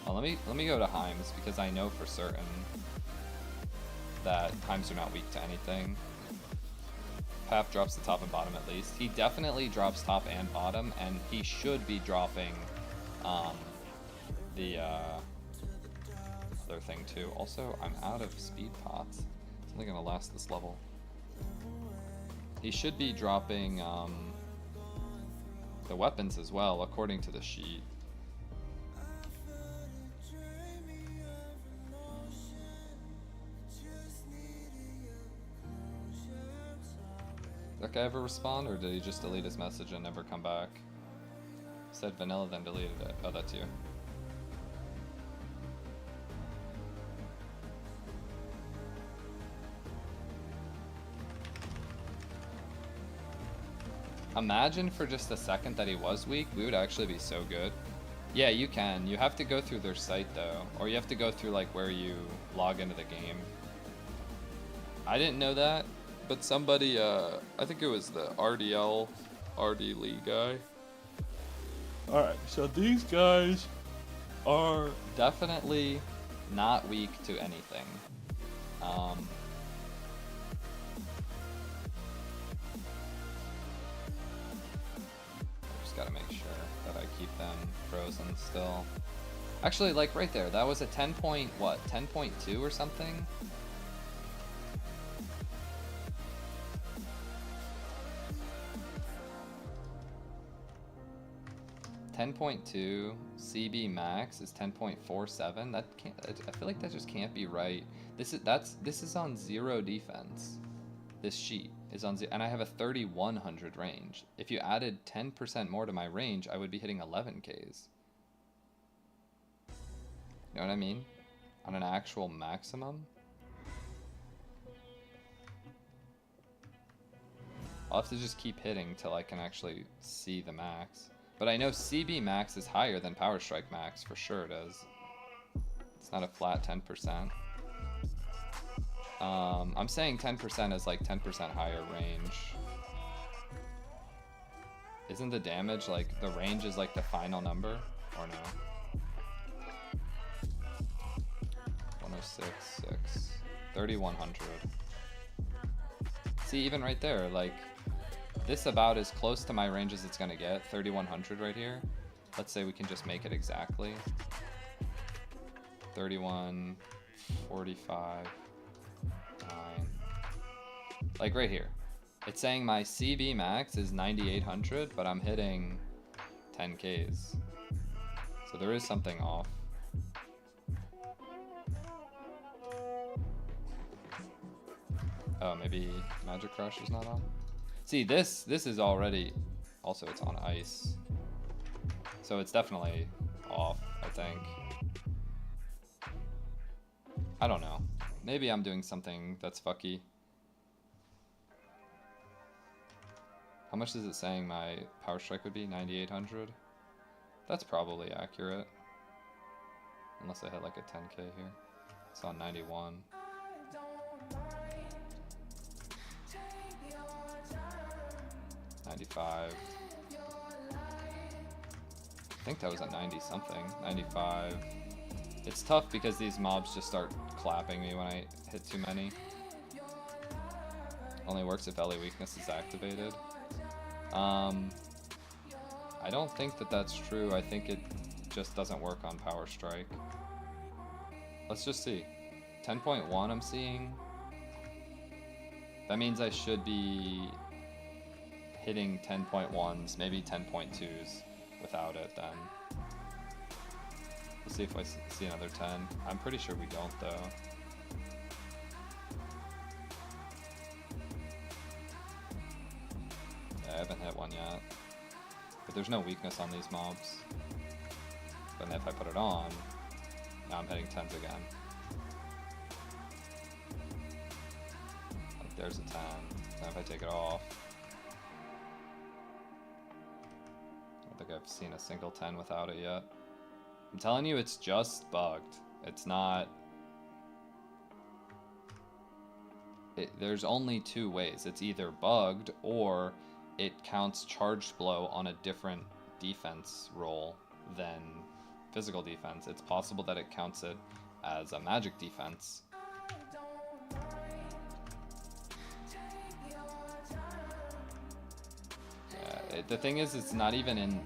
Well, let me go to Heims, because I know for certain that Heims are not weak to anything. PAP drops the top and bottom at least. He definitely drops top and bottom, and he should be dropping the other thing too. Also, I'm out of speed pots. It's only gonna last this level. He should be dropping the weapons as well, according to the sheet. Did that guy ever respond, or did he just delete his message and never come back? Said vanilla, then deleted it. Oh, that's you. Imagine for just a second that he was weak, we would actually be so good. Yeah, you can. You have to go through their site though, or you have to go through like where you log into the game. I didn't know that, but somebody, I think it was the RD League guy. Alright, so these guys are definitely not weak to anything. Gotta make sure that I keep them frozen still. Actually, like right there, that was a 10 point, what, 10.2 or something? $10.2 CB max is 10.47. That can't. I feel like that just can't be right. This is on 0 defense. This sheet is on 0, and I have a 3100 range. If you added 10% more to my range, I would be hitting 11Ks. You know what I mean? On an actual maximum. I'll have to just keep hitting till I can actually see the max. But I know CB max is higher than Power Strike max, for sure it is. It's not a flat 10%. I'm saying 10% is like 10% higher range. Isn't the damage like, the range is like the final number? Or no? 106.6. 3100. See, even right there, like, this about as close to my range as it's gonna get. 3100 right here. Let's say we can just make it exactly. 31, 45, 9. Like right here. It's saying my CB max is 9800, but I'm hitting 10Ks. So there is something off. Oh, maybe Magic Crush is not on? See, this is already... Also, it's on ice. So it's definitely off, I think. I don't know. Maybe I'm doing something that's fucky. How much is it saying my Power Strike would be? 9800? That's probably accurate. Unless I hit like a 10K here. It's on 91. $95. I think that was a 90 something. 95. It's tough because these mobs just start clapping me when I hit too many. Only works if LA weakness is activated. I don't think that that's true. I think it just doesn't work on Power Strike. Let's just see. 10.1 I'm seeing. That means I should be hitting 10.1s, maybe 10.2s without it then. Let's see if I see another 10. I'm pretty sure we don't though. Yeah, I haven't hit one yet. But there's no weakness on these mobs. But if I put it on, now I'm hitting 10s again. Like there's a 10. Then if I take it off, I don't think I've seen a single 10 without it yet. I'm telling you, it's just bugged. It's not... there's only two ways. It's either bugged or it counts charged blow on a different defense roll than physical defense. It's possible that it counts it as a magic defense. The thing is, it's not even in...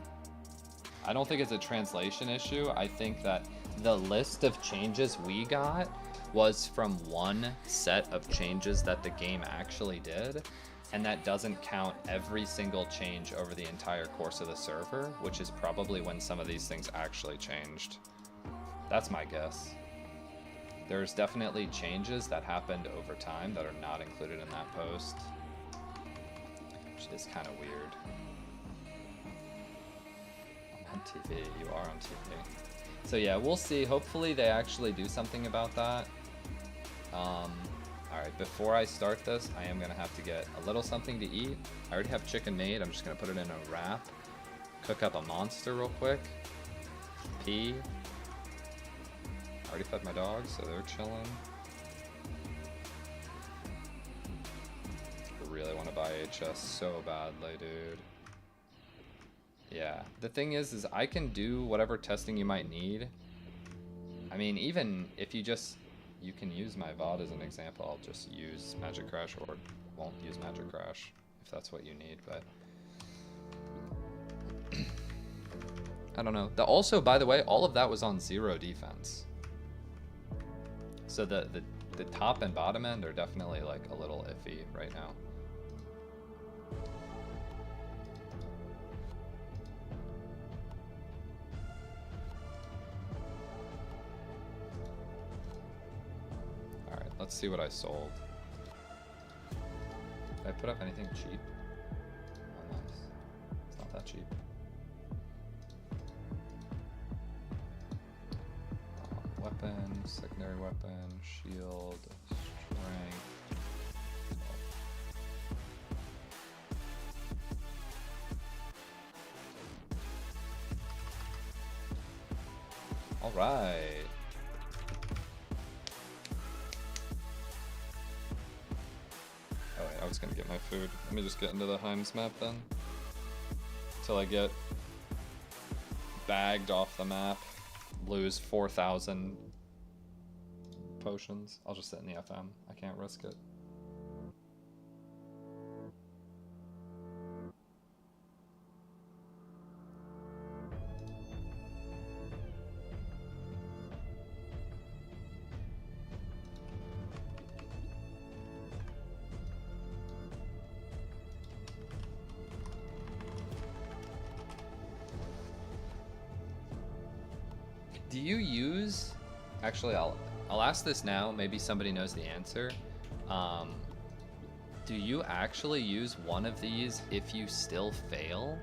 I don't think it's a translation issue. I think that the list of changes we got was from one set of changes that the game actually did, and that doesn't count every single change over the entire course of the server, which is probably when some of these things actually changed. That's my guess. There's definitely changes that happened over time that are not included in that post, which is kind of weird. On TV, you are on TV. So yeah, we'll see. Hopefully they actually do something about that. Alright, before I start this, I am going to have to get a little something to eat. I already have chicken made. I'm just going to put it in a wrap. Cook up a monster real quick. Pee. I already fed my dogs, so they're chilling. I really want to buy HS so badly, dude. Yeah, the thing is I can do whatever testing you might need. I mean, even if you can use my VOD as an example. I'll just use Magic Crash or won't use Magic Crash if that's what you need, but I don't know. Also, by the way, all of that was on 0 defense. So the top and bottom end are definitely like a little iffy right now. Alright, Let's see what I sold. Did I put up anything cheap? Oh, nice. It's not that cheap. Weapon, secondary weapon, shield, strength. All right. Oh wait, I was gonna get my food. Let me just get into the Heims map then. Until I get bagged off the map. Lose 4,000 potions. I'll just sit in the FM. I can't risk it. Do you use, actually I'll ask this now, maybe somebody knows the answer. Do you actually use one of these if you still fail?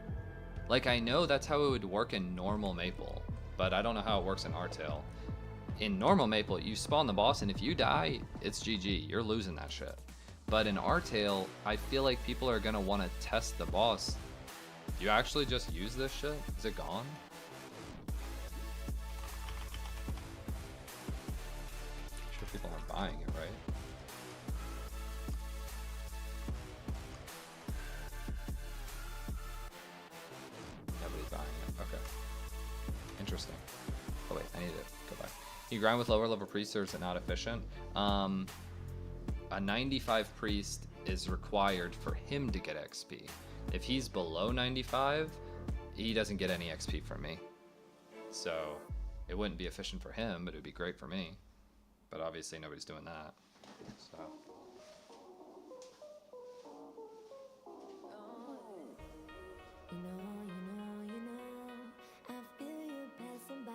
Like, I know that's how it would work in normal Maple, but I don't know how it works in Artale. In normal Maple, you spawn the boss and if you die, it's GG, you're losing that shit. But in Artale, I feel like people are gonna wanna test the boss. Do you actually just use this shit? Is it gone? People aren't buying it, right? Nobody's buying it. Okay. Interesting. Oh wait, I need to go back. You grind with lower level priests, or is it not efficient? A 95 priest is required for him to get XP. If he's below 95, he doesn't get any XP from me. So it wouldn't be efficient for him, but it would be great for me. But obviously nobody's doing that, so. You know, I feel you passing by.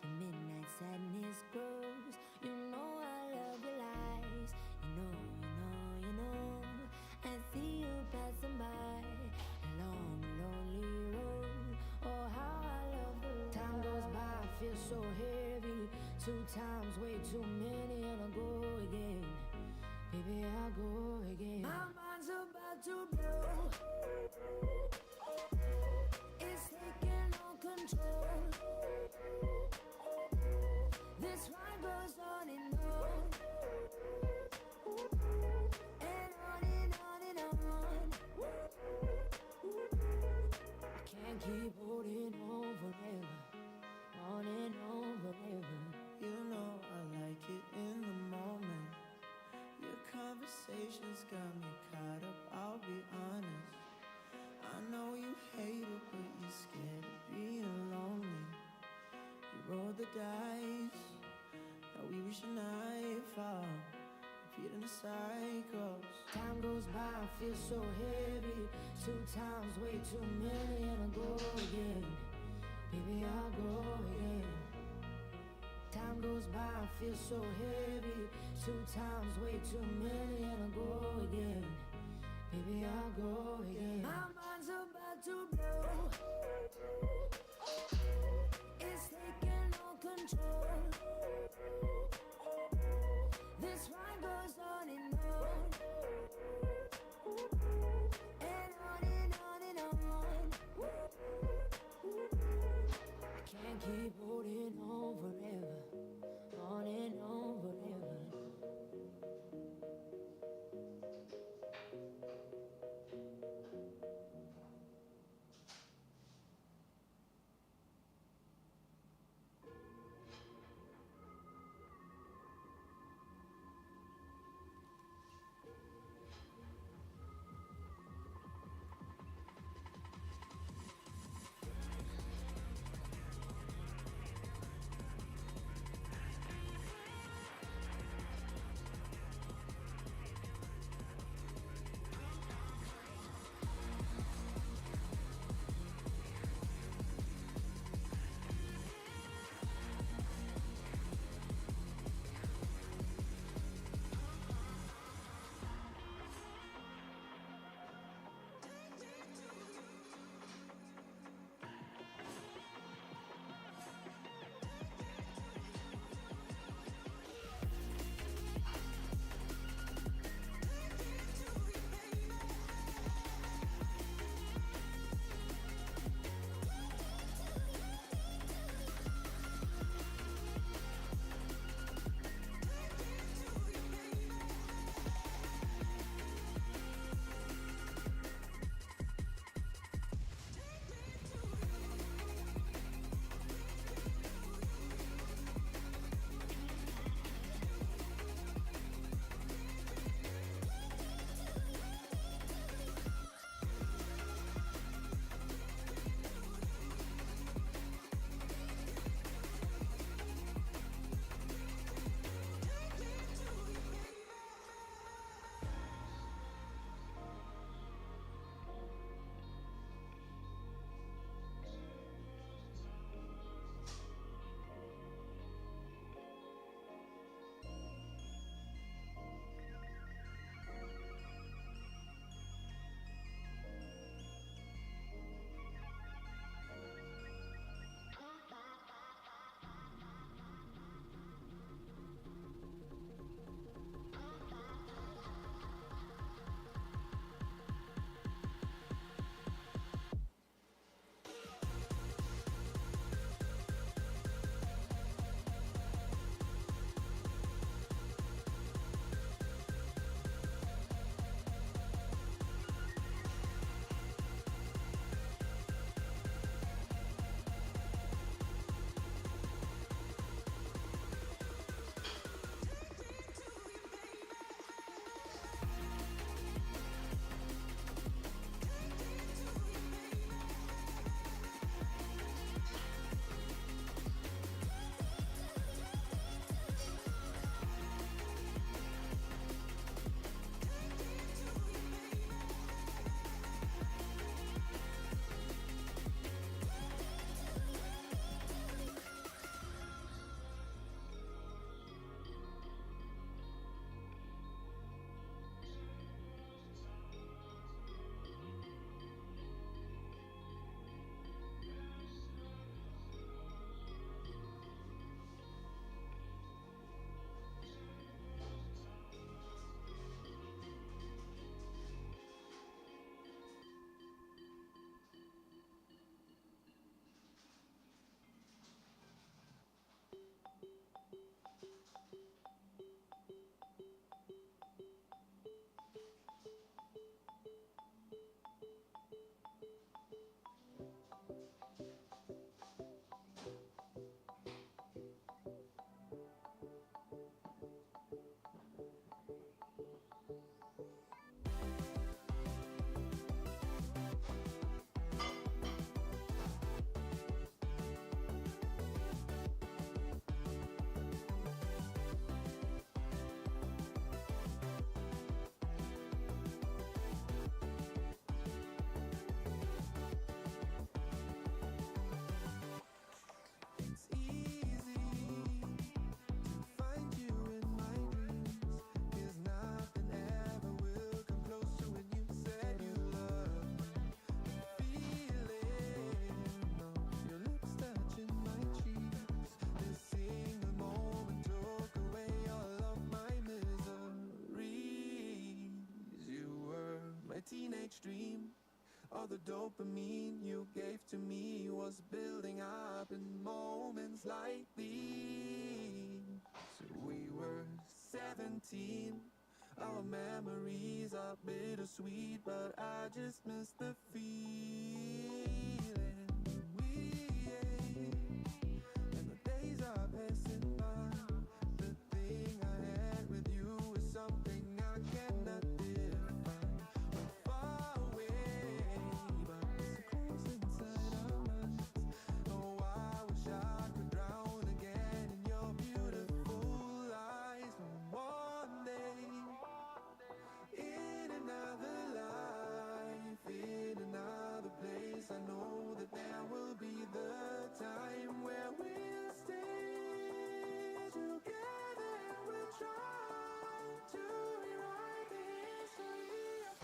The midnight sadness grows. You know I love your lies. You know, I see you passing by. A long, lonely road. Oh, how I love the road. Time goes by, I feel so heavy. 2 times, way too many, and I go again. Baby, I go again. My mind's about to blow. It's taking all control. This ride goes on and on. And on and on and on. I can't keep holding on forever. On and on forever. You know I like it in the moment. Your conversations got me caught up, I'll be honest. I know you hate it, but you're scared of being lonely. You rolled the dice, now we reach a nightfall, repeating the cycles. Time goes by, I feel so heavy. 2 times, way too many, and I go again. Baby, I go again. Time goes by, I feel so heavy. 2 times, way too many, and I go again. Baby, I go again. My mind's about to blow. It's taking all control. This ride goes on and on. And on and on and on. I can't keep holding on forever. On and on forever. extreme. All the dopamine you gave to me was building up in moments like these. So we were 17. Our memories are bittersweet, but I just miss the feeling. And the days are passing by. The thing I had with you is something I cannot define. We're far away, but so close inside our minds. Oh, I wish I could drown again in your beautiful eyes. One day, in another life, in another place, I know that there will be the time where we'll stay together and we'll try to rewrite the history of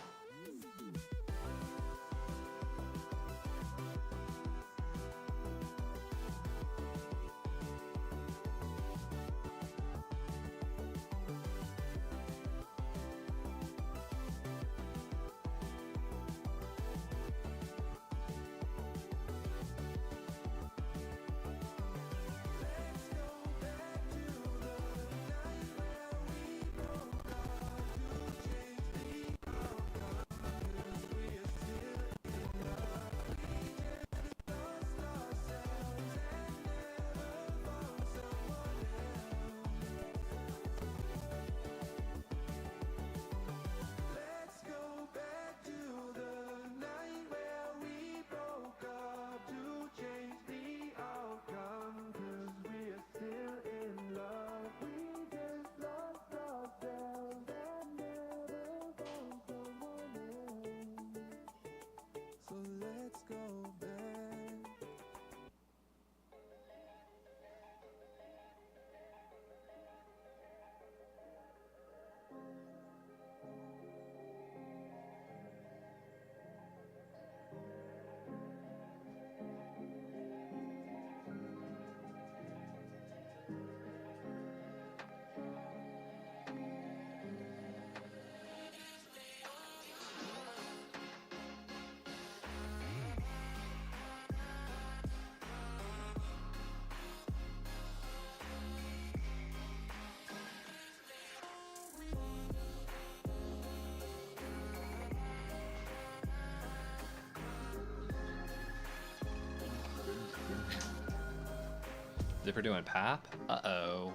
If we're doing PAP? Uh-oh.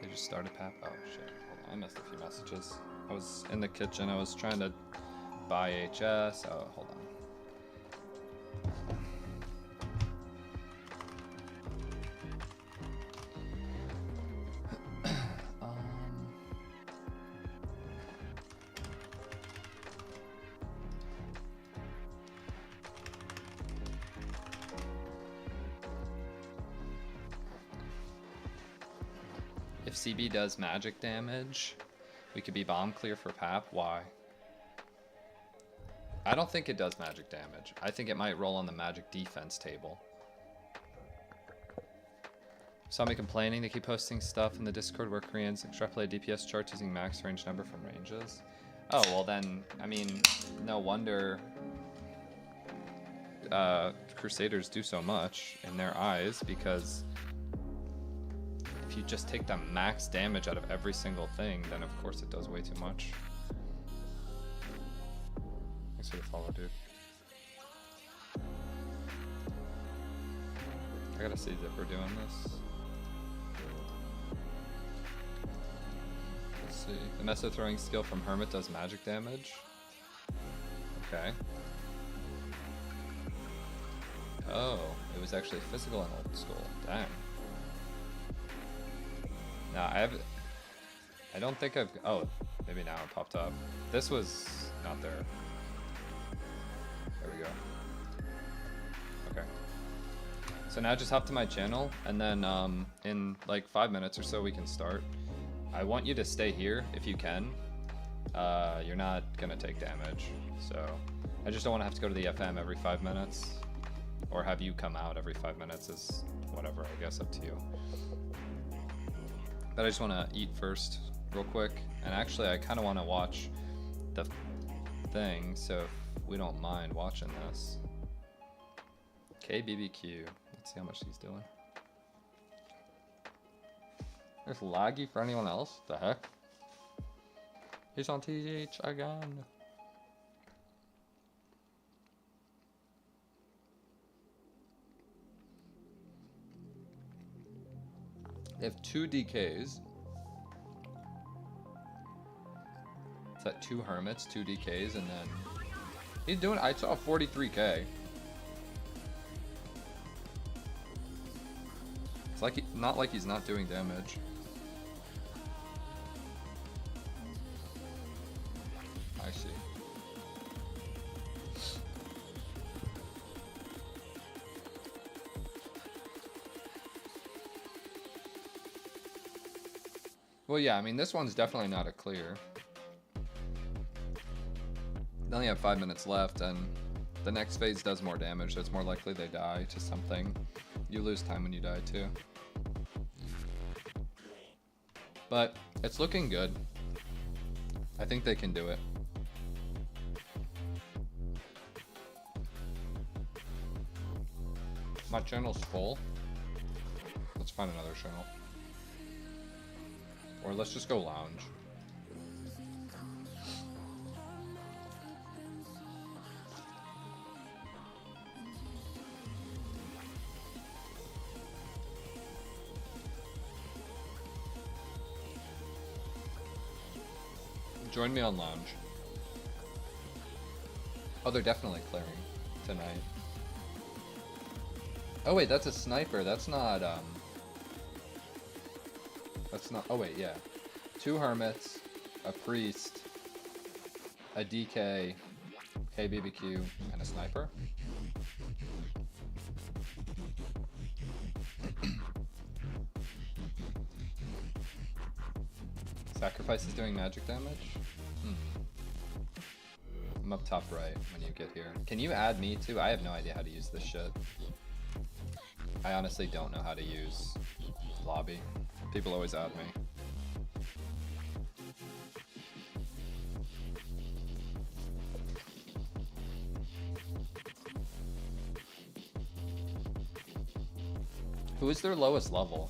They just started PAP? Oh, shit. Hold on. I missed a few messages. I was in the kitchen. I was trying to buy HS. Oh, hold on. If CB does magic damage, we could be bomb clear for PAP. Why? I don't think it does magic damage. I think it might roll on the magic defense table. Saw me complaining they keep posting stuff in the Discord where Koreans extrapolate DPS charts using max range number from ranges. Oh, well then, I mean, no wonder Crusaders do so much in their eyes, because if you just take the max damage out of every single thing, then of course it does way too much. Thanks for the follow, dude. I gotta see if we're doing this. Let's see. The Meso throwing skill from Hermit does magic damage. Okay. Oh, it was actually physical in old school. Dang. Now I don't think I've, oh, maybe now it popped up. This was not there. There we go. Okay. So now just hop to my channel, and then in like 5 minutes or so we can start. I want you to stay here if you can. You're not gonna take damage, so I just don't want to have to go to the FM every 5 minutes, or have you come out every 5 minutes. Is whatever, I guess, up to you. But I just want to eat first real quick, and actually I kind of want to watch the thing, so if we don't mind watching this. KBBQ. Let's see how much he's doing. It's laggy for anyone else? The heck? He's on TH again. They have 2 DKs. It's at 2 Hermits, 2 DKs, and then he's doing, I saw 43k. It's like, not like he's not doing damage. I see. Well, yeah, I mean, this one's definitely not a clear. They only have 5 minutes left, and the next phase does more damage, so it's more likely they die to something. You lose time when you die, too. But it's looking good. I think they can do it. My channel's full. Let's find another channel. Or let's just go lounge. Join me on lounge. Oh, they're definitely clearing tonight. Oh wait, that's a sniper. That's not, oh wait, yeah. 2 Hermits, a Priest, a DK, KBBQ, and a Sniper. Sacrifice is doing magic damage? I'm up top right when you get here. Can you add me too? I have no idea how to use this shit. I honestly don't know how to use lobby. People always add me. Who is their lowest level?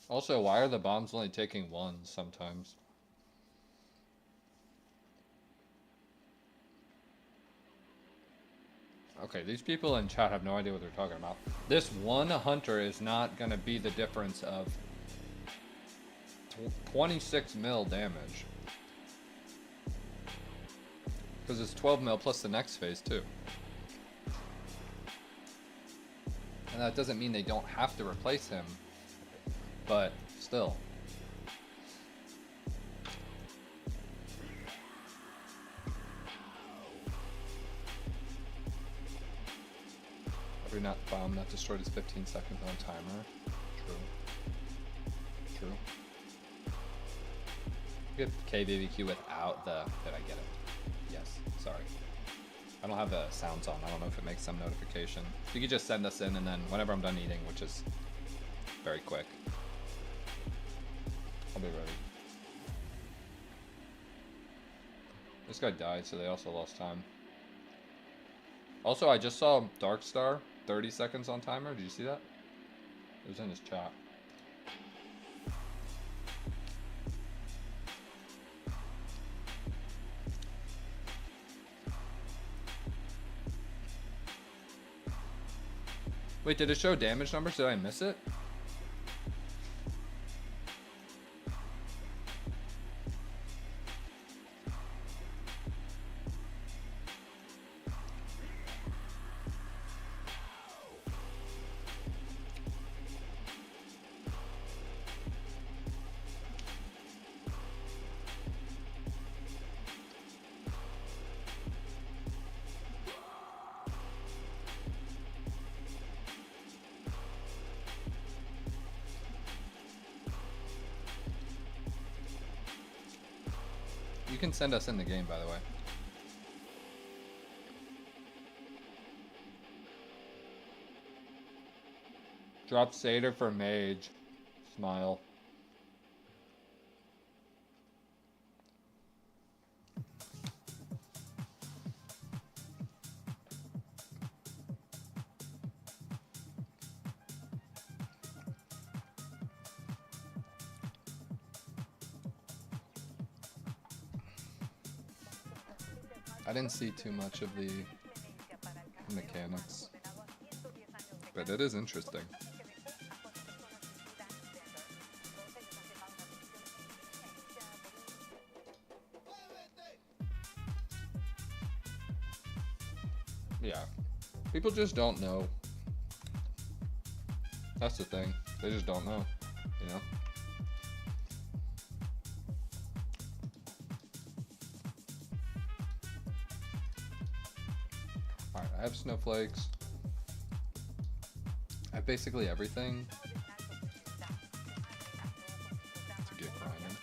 Also, why are the bombs only taking 1 sometimes? Okay, these people in chat have no idea what they're talking about. This one hunter is not gonna be the difference of 26 mil damage. Because it's 12 mil plus the next phase too. And that doesn't mean they don't have to replace him. But still. Every not bomb not destroyed is 15 seconds on timer. True. Get KBBQ without the... Did I get it? Yes. Sorry. I don't have the sounds on. I don't know if it makes some notification. You could just send us in, and then whenever I'm done eating, which is very quick, I'll be ready. This guy died, so they also lost time. Also, I just saw Darkstar 30 seconds on timer. Did you see that? It was in his chat. Wait, did it show damage numbers? Did I miss it? You can send us in the game, by the way. Drop Satyr for Mage. Smile. I didn't see too much of the mechanics, but it is interesting. Yeah, people just don't know. That's the thing. They just don't know, you know? Alright, I have snowflakes. I have basically everything to get grinding.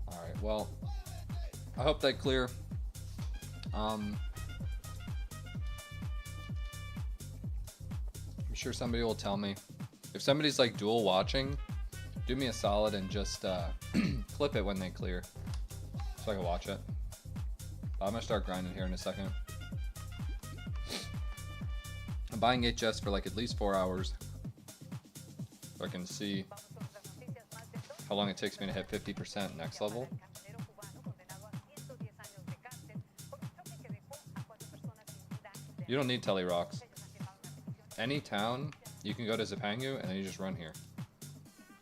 Alright, well, I hope they clear. I'm sure somebody will tell me. If somebody's like dual watching, do me a solid and just clip it when they clear so I can watch it. I'm gonna start grinding here in a second. I'm buying HS for like at least 4 hours so I can see how long it takes me to hit 50% next level. You don't need Telly Rocks. Any town, you can go to Zipangu and then you just run here.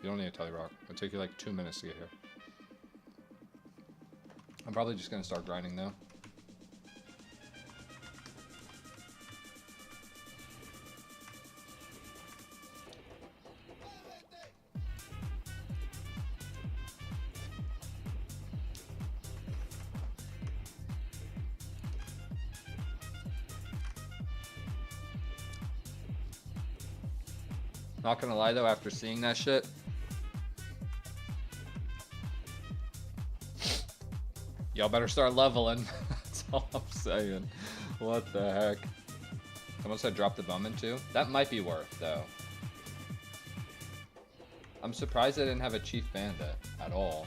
You don't need a Telly Rock. It'll take you like 2 minutes to get here. I'm probably just gonna start grinding though. Not gonna lie though, after seeing that shit, y'all better start leveling. That's all I'm saying. What the heck? Someone said drop the Bowman too. That might be worth though. I'm surprised I didn't have a Chief Bandit at all.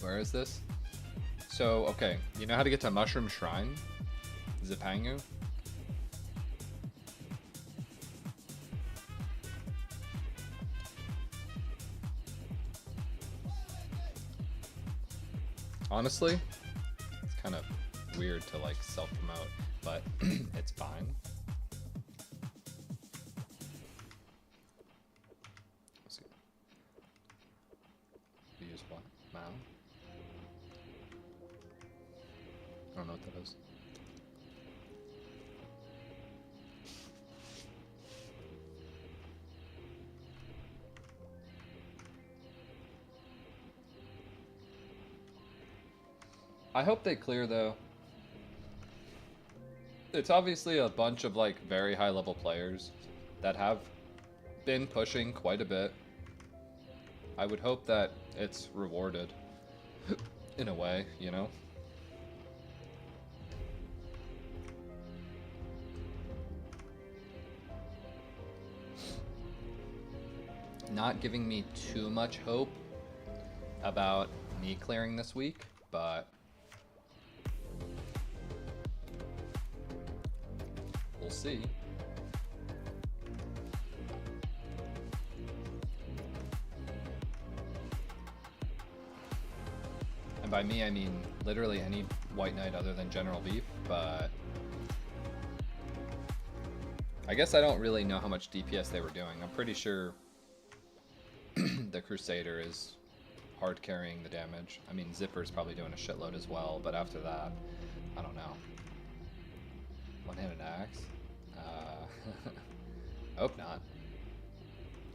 Where is this? So, okay, you know how to get to Mushroom Shrine? Zipangu? Honestly, it's kind of weird to like self-promote, but it's fine. Let's see. Use what? Mao? I don't know what that is. I hope they clear though. It's obviously a bunch of like very high level players that have been pushing quite a bit. I would hope that it's rewarded in a way, you know? Not giving me too much hope about me clearing this week, but we'll see. And by me, I mean literally any White Knight other than General Beef, but I guess I don't really know how much DPS they were doing. I'm pretty sure the Crusader is hard carrying the damage. I mean, Zipper's probably doing a shitload as well, but after that, I don't know. One-handed axe? I hope not.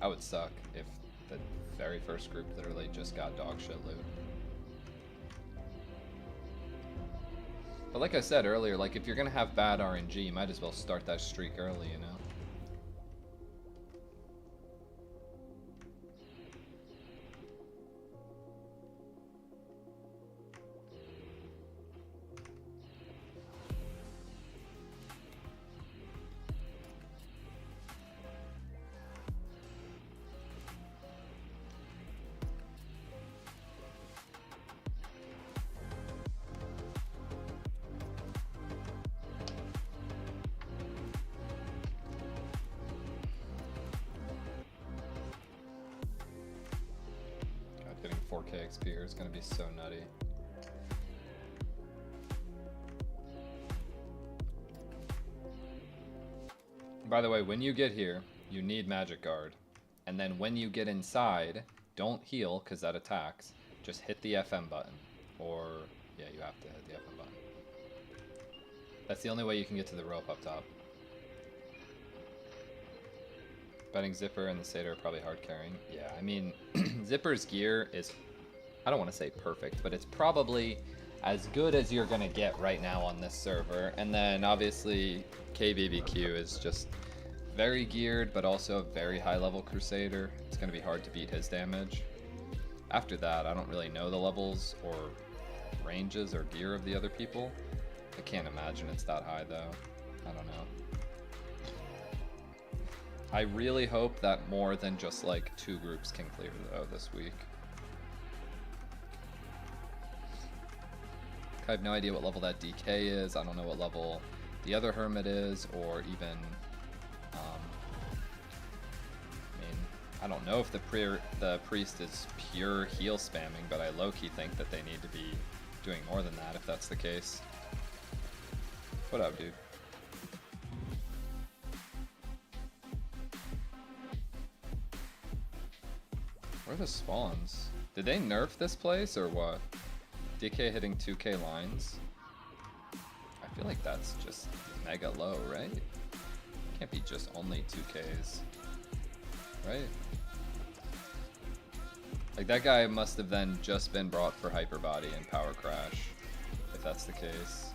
That would suck if the very first group literally just got dog shit loot. But like I said earlier, like if you're gonna have bad RNG, you might as well start that streak early, you know? Getting 4K XP here is going to be so nutty. By the way, when you get here, you need Magic Guard. And then when you get inside, don't heal because that attacks. Just hit the FM button. Or, yeah, you have to hit the FM button. That's the only way you can get to the rope up top. Betting Zipper and the Satyr are probably hard carrying. Yeah, I mean, Zipper's gear is, I don't want to say perfect, but it's probably as good as you're going to get right now on this server. And then obviously KBBQ is just very geared, but also a very high level Crusader. It's going to be hard to beat his damage. After that, I don't really know the levels or ranges or gear of the other people. I can't imagine it's that high though. I don't know. I really hope that more than just like 2 groups can clear though this week. I have no idea what level that DK is. I don't know what level the other Hermit is, or even, I mean, I don't know if the priest is pure heal spamming, but I low-key think that they need to be doing more than that if that's the case. What up, dude? Where are the spawns? Did they nerf this place or what? DK hitting 2k lines? I feel like that's just mega low, right? Can't be just only 2ks, right? Like that guy must have then just been brought for Hyper Body and Power Crash, if that's the case.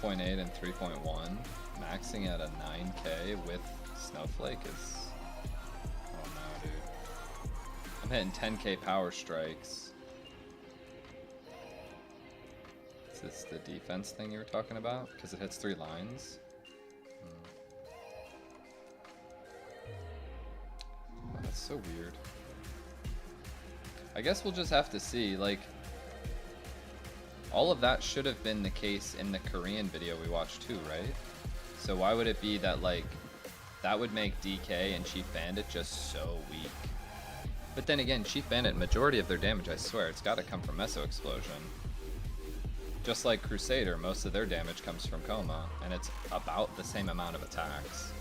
.8 and 3.1, maxing at a 9k with Snowflake is, I don't know, dude. I'm hitting 10k power strikes. Is this the defense thing you were talking about? Because it hits 3 lines? Oh, that's so weird. I guess we'll just have to see, like, all of that should have been the case in the Korean video we watched too, right? So why would it be that, like, that would make DK and Chief Bandit just so weak? But then again, Chief Bandit, majority of their damage, I swear, it's gotta come from Meso Explosion. Just like Crusader, most of their damage comes from Coma, and it's about the same amount of attacks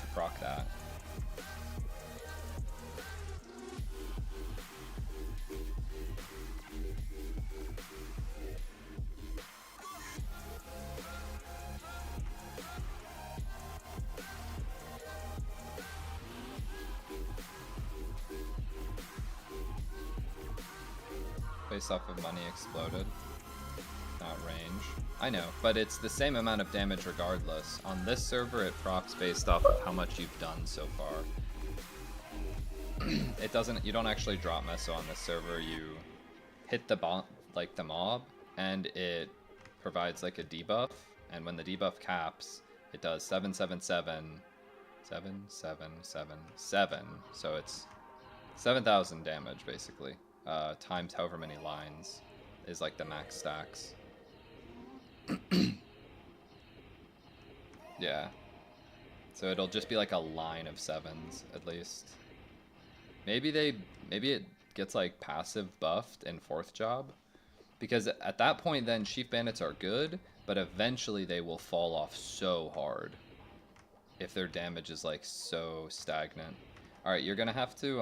to proc that. Based off of money exploded, not range. I know, but it's the same amount of damage regardless. On this server, it procs based off of how much you've done so far. It doesn't. You don't actually drop meso on this server. You hit the the mob, and it provides like a debuff. And when the debuff caps, it does 777, 7777. So it's 7,000 damage basically. Times however many lines is like the max stacks. Yeah. So it'll just be like a line of 7s at least. Maybe it gets like passive buffed in 4th job. Because at that point then Chief Bandits are good, but eventually they will fall off so hard if their damage is like so stagnant. Alright, you're gonna have to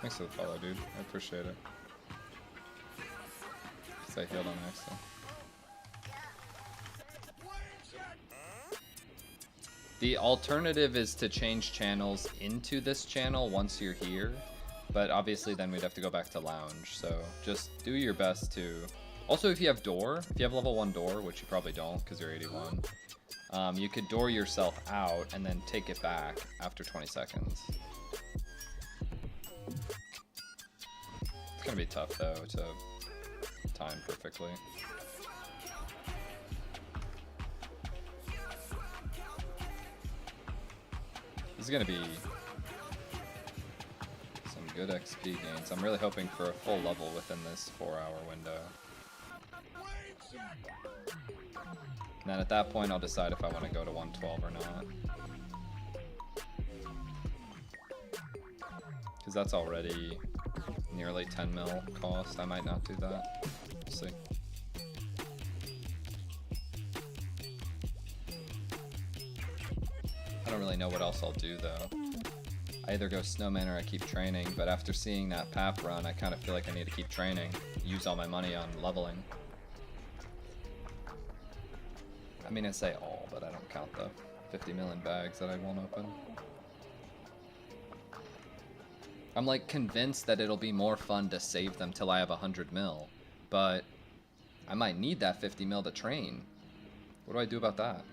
Thanks for the follow, dude. I appreciate it. Because I healed on accident. The alternative is to change channels into this channel once you're here, but obviously then we'd have to go back to lounge, so just do your best to... Also, if you have door, if you have level 1 door, which you probably don't because you're 81, you could door yourself out and then take it back after 20 seconds. It's gonna be tough though to time perfectly. This is gonna be some good XP gains. I'm really hoping for a full level within this 4-hour window. And then at that point I'll decide if I want to go to 112 or not. Because that's already nearly 10 mil cost. I might not do that. We'll see. I don't really know what else I'll do though. I either go snowman or I keep training, but after seeing that PAP run, I kind of feel like I need to keep training. Use all my money on leveling. I mean, I say all, but I don't count the 50 million bags that I won't open. I'm like convinced that it'll be more fun to save them till I have 100 mil, but I might need that 50 mil to train. What do I do about that?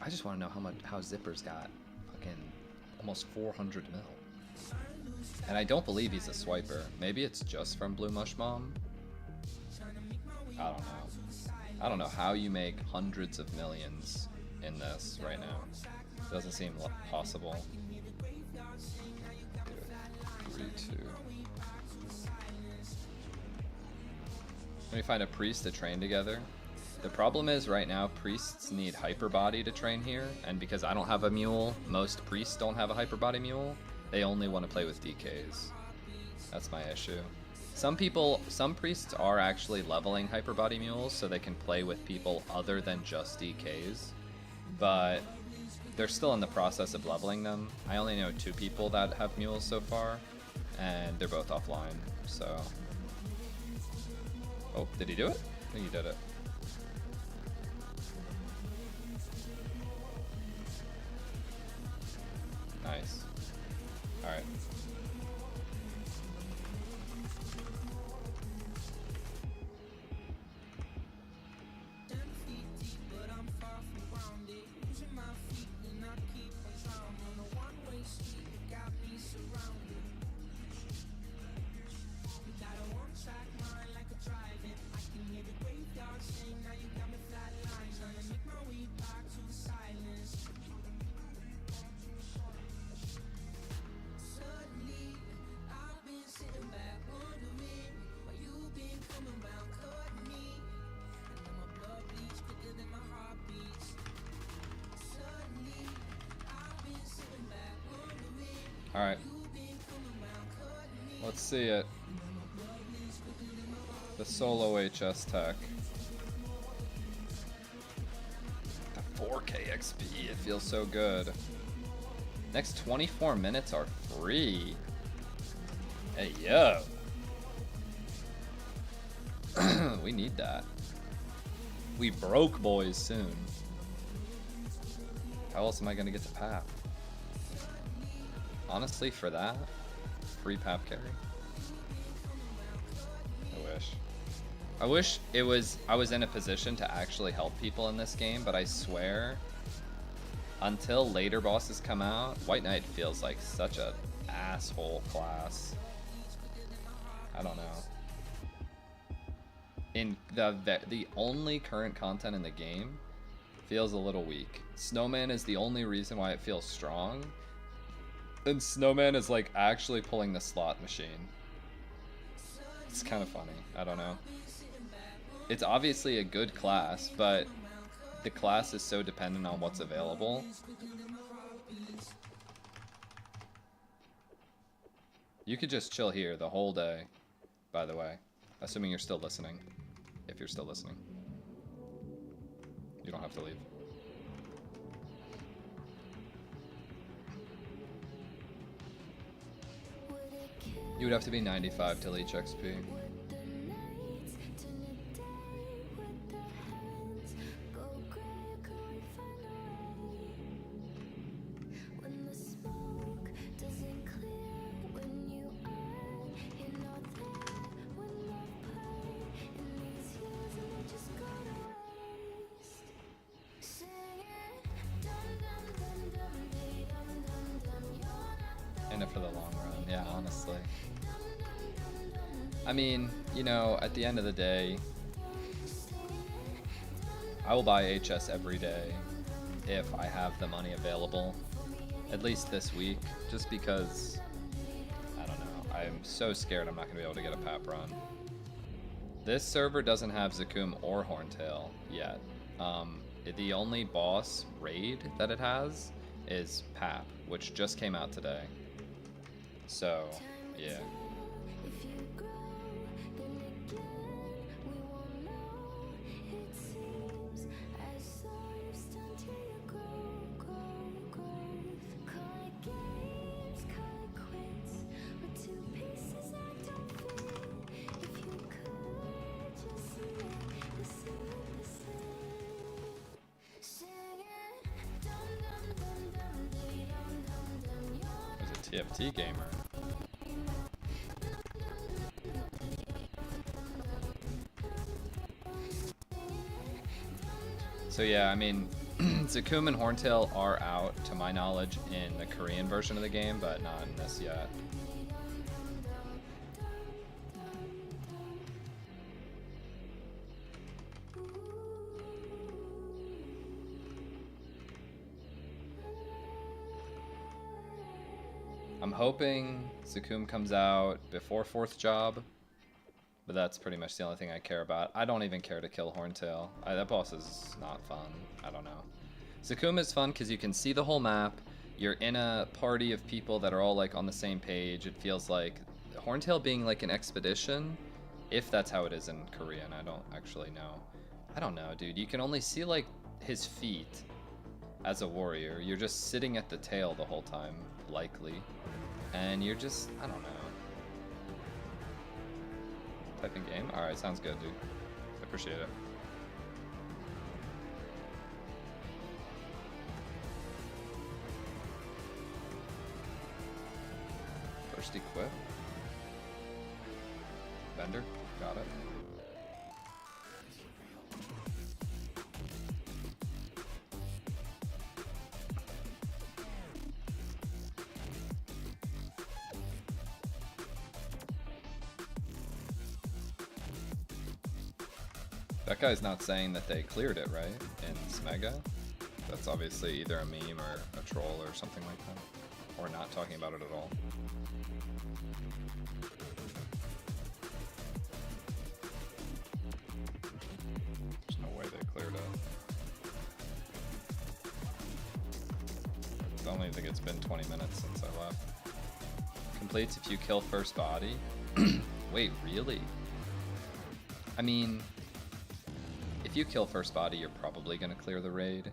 I just want to know how Zipper's got fucking almost 400 mil. And I don't believe he's a swiper. Maybe it's just from Blue Mush Mom? I don't know. I don't know how you make hundreds of millions in this right now. It doesn't seem possible. 3, 2. Let me find a priest to train together. The problem is right now priests need hyper body to train here, and because I don't have a mule, most priests don't have a hyper body mule. They only want to play with DKs. That's my issue. Some priests are actually leveling hyper body mules so they can play with people other than just DKs, but they're still in the process of leveling them. I only know 2 people that have mules so far, and they're both offline, so... Oh, did he do it? I think he did it. Nice. Alright. Alright. Let's see it. The solo HS tech. The 4K XP, it feels so good. Next 24 minutes are free. Hey, yo. We need that. We broke boys soon. How else am I gonna get to PAP? Honestly, for that, free PAP carry. I wish I was in a position to actually help people in this game, but I swear, until later bosses come out, White Knight feels like such a asshole class. I don't know. In the only current content in the game feels a little weak. Snowman is the only reason why it feels strong. And Snowman is like actually pulling the slot machine. It's kind of funny. I don't know. It's obviously a good class, but the class is so dependent on what's available. You could just chill here the whole day, by the way. Assuming you're still listening. If you're still listening. You don't have to leave. You would have to be 95 to leech XP. In it for the long run, yeah, honestly. I mean, you know, at the end of the day, I will buy HS every day if I have the money available, at least this week, just because, I don't know, I'm so scared I'm not going to be able to get a PAP run. This server doesn't have Zakum or Horntail yet. The only boss raid that it has is PAP, which just came out today. So, yeah. There's a TFT gamer. So yeah, I mean, Zakum and Horntail are out, to my knowledge, in the Korean version of the game, but not in this yet. I'm hoping Zakum comes out before 4th job, but that's pretty much the only thing I care about. I don't even care to kill Horntail. That boss is not fun. I don't know. Zakum is fun because you can see the whole map. You're in a party of people that are all like on the same page. It feels like Horntail being like an expedition, if that's how it is in Korean. I don't actually know. I don't know, dude. You can only see like his feet as a warrior. You're just sitting at the tail the whole time, likely. And you're just, I don't know. Type in game? Alright, sounds good, dude. I appreciate it. First equip. Bender, got it. That guy's not saying that they cleared it, right? In Smega? That's obviously either a meme or a troll or something like that. Or not talking about it at all. There's no way they cleared it. I don't even think it's been 20 minutes since I left. Completes if you kill first body. Wait, really? I mean, if you kill first body, you're probably gonna clear the raid.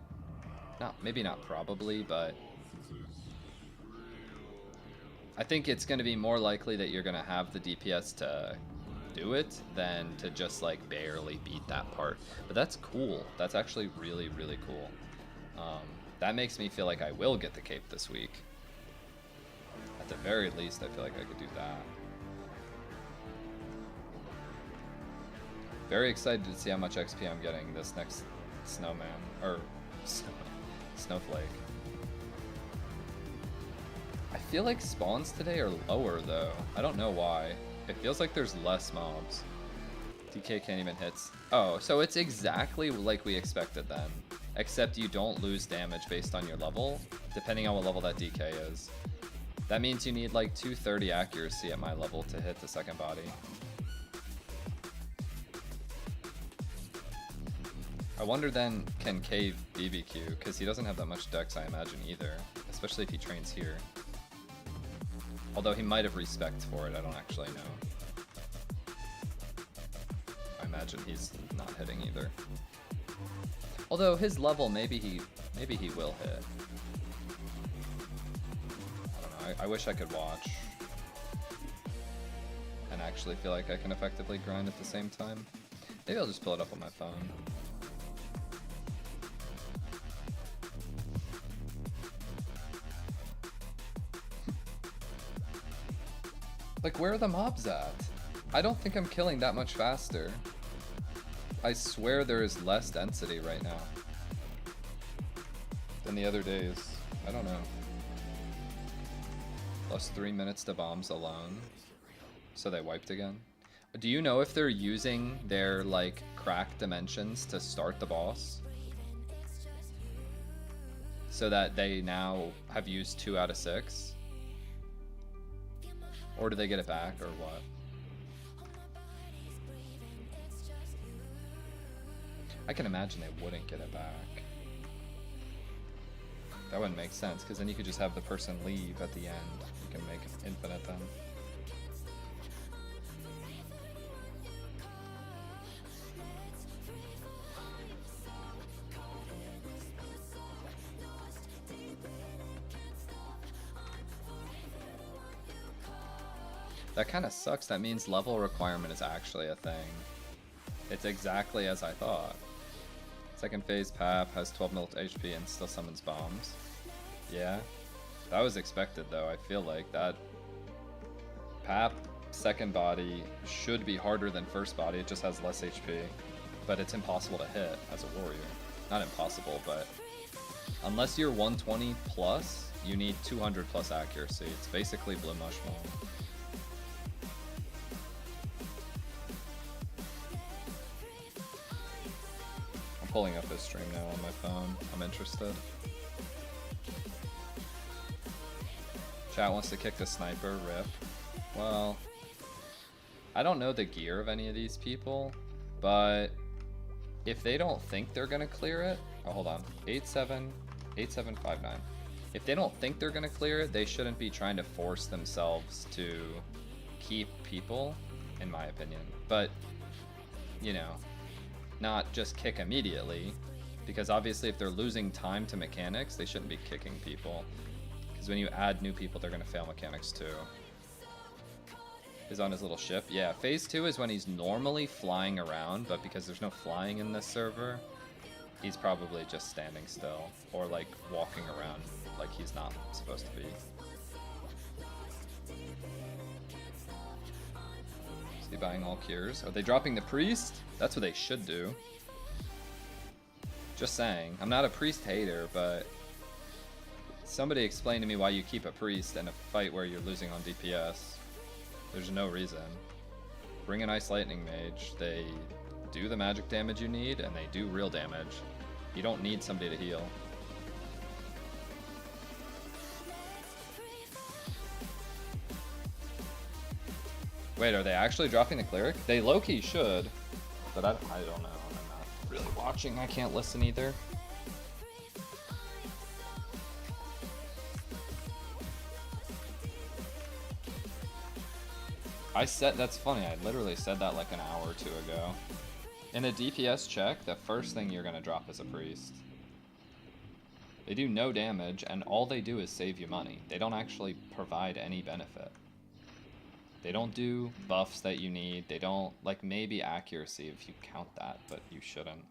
Maybe not probably, but I think it's gonna be more likely that you're gonna have the DPS to do it than to just like barely beat that part. But that's cool. That's actually really, really cool. That makes me feel like I will get the cape this week. At the very least, I feel like I could do that. Very excited to see how much XP I'm getting this next snowman, or snowflake. I feel like spawns today are lower though. I don't know why. It feels like there's less mobs. DK can't even hit. Oh, so it's exactly like we expected then. Except you don't lose damage based on your level, depending on what level that DK is. That means you need like 230 accuracy at my level to hit the second body. I wonder then, can Cave BBQ? Because he doesn't have that much dex, I imagine, either. Especially if he trains here. Although he might have respect for it, I don't actually know. I imagine he's not hitting either. Although his level, maybe he will hit. I don't know, I wish I could watch. and actually feel like I can effectively grind at the same time. Maybe I'll just pull it up on my phone. Like, where are the mobs at? I don't think I'm killing that much faster. I swear there is less density right now than the other days. I don't know. Plus 3 minutes to bombs alone. So they wiped again. Do you know if they're using their, like, crack dimensions to start the boss? So that they now have used 2 out of 6? Or do they get it back, or what? I can imagine they wouldn't get it back. That wouldn't make sense, because then you could just have the person leave at the end. You can make infinite then. That kind of sucks. That means level requirement is actually a thing. It's exactly as I thought. Second phase PAP has 12 mil HP and still summons bombs. Yeah, that was expected though. I feel like that PAP second body should be harder than first body. It just has less HP, but it's impossible to hit as a warrior. Not impossible, but unless you're 120 plus, you need 200 plus accuracy. It's basically Blue Mushroom. Pulling up his stream now on my phone. I'm interested. Chat wants to kick the sniper. Rip. Well, I don't know the gear of any of these people, but if they don't think they're gonna clear it, oh, hold on, 8759. If they don't think they're gonna clear it, they shouldn't be trying to force themselves to keep people, in my opinion. But you know, not just kick immediately, because obviously if they're losing time to mechanics, they shouldn't be kicking people, because when you add new people, they're going to fail mechanics too. He's on his little ship. Yeah, phase 2 is when he's normally flying around, but because there's no flying in this server, he's probably just standing still, or like walking around like he's not supposed to be. Is he buying all cures? Are they dropping the priest? That's what they should do. Just saying. I'm not a priest hater, but somebody explain to me why you keep a priest in a fight where you're losing on DPS. There's no reason. Bring an Ice Lightning Mage. They do the magic damage you need, and they do real damage. You don't need somebody to heal. Wait, are they actually dropping the cleric? They low-key should, but I don't know. I'm not really watching. I can't listen either. That's funny, I literally said that like an hour or two ago. In a DPS check, the first thing you're gonna drop is a priest. They do no damage, and all they do is save you money. They don't actually provide any benefit. They don't do buffs that you need. They don't, like, maybe accuracy if you count that, but you shouldn't.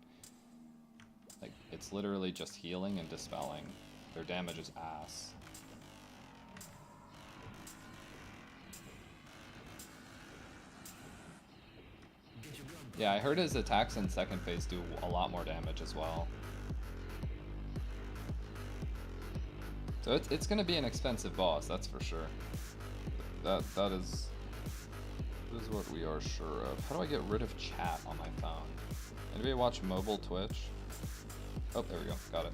Like, it's literally just healing and dispelling. Their damage is ass. Yeah, I heard his attacks in second phase do a lot more damage as well. So it's gonna be an expensive boss, that's for sure. That is what we are sure of. How do I get rid of chat on my phone? Anybody watch mobile Twitch? Oh, there we go. Got it.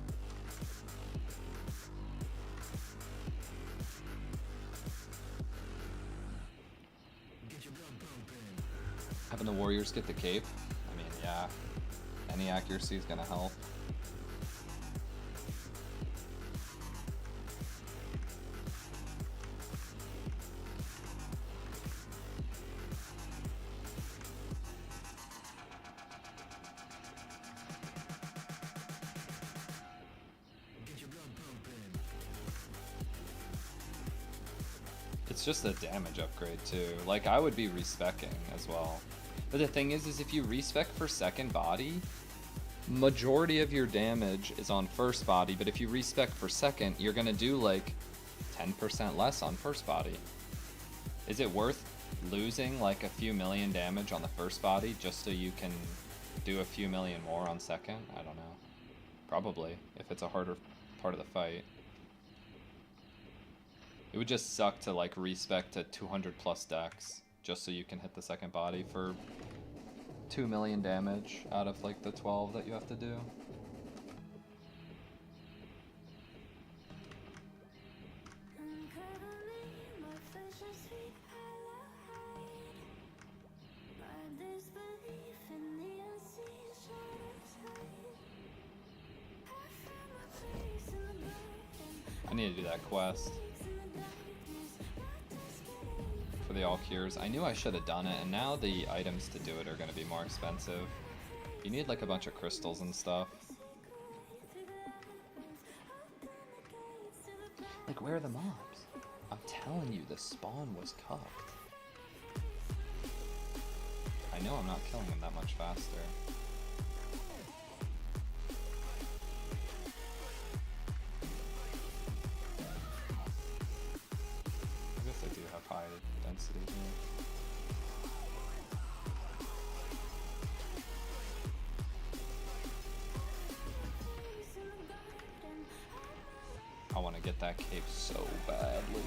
Having the warriors get the cape? I mean, yeah. Any accuracy is gonna help. It's just a damage upgrade too. Like, I would be respecking as well. But the thing is if you respec for second body, majority of your damage is on first body, but if you respec for second, you're gonna do like 10% less on first body. Is it worth losing like a few million damage on the first body just so you can do a few million more on second? I don't know. Probably, if it's a harder part of the fight. It would just suck to like respec to 200 plus dex just so you can hit the second body for 2 million damage out of like the 12 that you have to do. I need to do that quest for the all cures. I knew I should have done it, and now the items to do it are going to be more expensive. You need like a bunch of crystals and stuff. Like, where are the mobs? I'm telling you, the spawn was cucked. I know I'm not killing them that much faster. I guess I do have high density here. I want to get that cape so badly.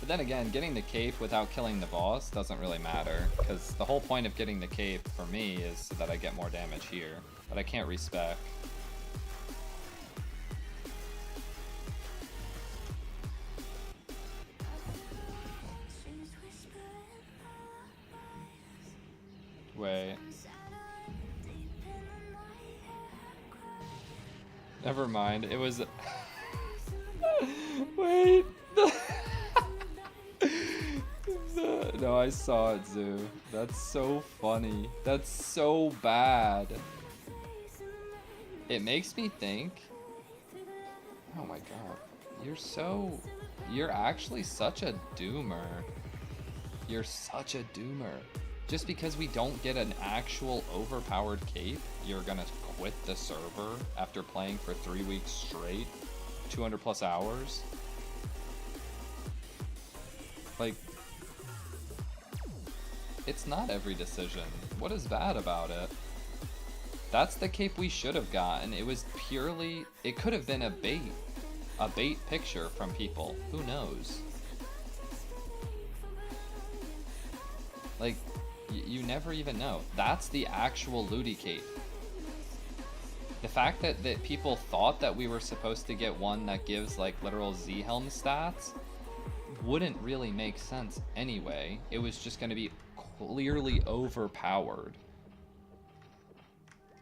But then again, getting the cape without killing the boss doesn't really matter, because the whole point of getting the cape for me is so that I get more damage here, but I can't respec. Wait. Never mind, it was... Wait. No, I saw it, Zoo. That's so funny. That's so bad. It makes me think... Oh my god. You're actually such a doomer. You're such a doomer. Just because we don't get an actual overpowered cape, you're gonna quit the server after playing for 3 weeks straight, 200 plus hours. Like, it's not every decision. What is bad about it? That's the cape we should have gotten. It was purely, it could have been a bait picture from people. Who knows? Like, you never even know. That's the actual Ludi cape. The fact that people thought that we were supposed to get one that gives like literal Z-Helm stats wouldn't really make sense anyway. It was just going to be clearly overpowered.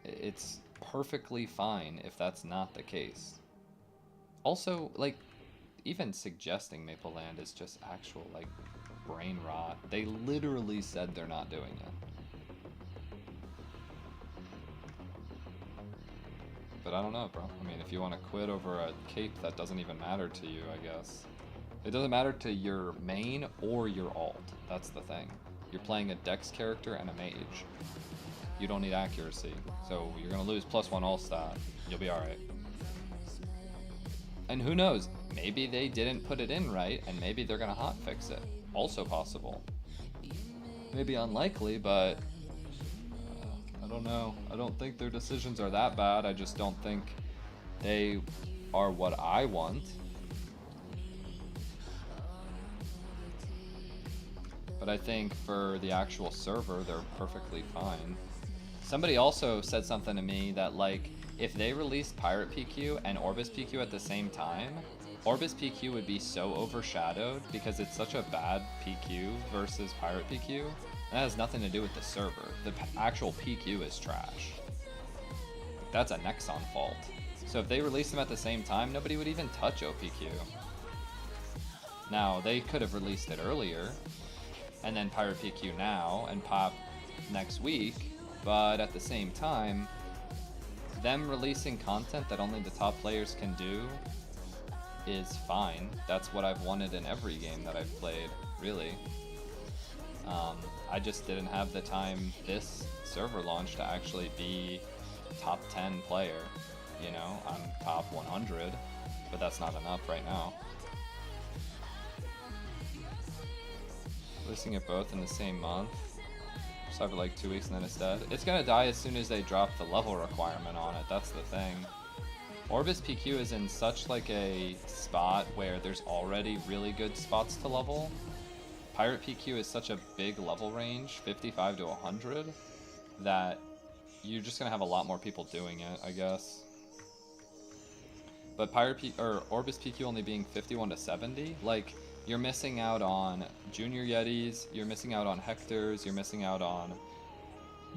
It's perfectly fine if that's not the case. Also, like, even suggesting Maple Land is just actual, like, brain rot. They literally said they're not doing it. But I don't know, bro. I mean, if you want to quit over a cape that doesn't even matter to you, I guess. It doesn't matter to your main or your alt. That's the thing. You're playing a dex character and a mage. You don't need accuracy. So you're going to lose +1 all stat. You'll be alright. And who knows? Maybe they didn't put it in right, and maybe they're going to hotfix it. Also possible. Maybe unlikely, but I don't know. I don't think their decisions are that bad. I just don't think they are what I want. But I think for the actual server, they're perfectly fine. Somebody also said something to me that, like, if they released Pirate PQ and Orbis PQ at the same time, Orbis PQ would be so overshadowed because it's such a bad PQ versus Pirate PQ. And that has nothing to do with the server. The actual PQ is trash. That's a Nexon fault. So if they released them at the same time, nobody would even touch OPQ. Now, they could have released it earlier, and then Pirate PQ now, and PAP next week, but at the same time, them releasing content that only the top players can do is fine. That's what I've wanted in every game that I've played, really. I just didn't have the time this server launch to actually be top 10 player. You know, I'm top 100, but that's not enough right now. Releasing it both in the same month. Just have it like 2 weeks and then it's dead. It's gonna die as soon as they drop the level requirement on it. That's the thing. Orbis PQ is in such like a spot where there's already really good spots to level. Pirate PQ is such a big level range, 55 to 100, that you're just gonna have a lot more people doing it, I guess. But Orbis PQ only being 51 to 70, like, you're missing out on Junior Yetis, you're missing out on Hectors, you're missing out on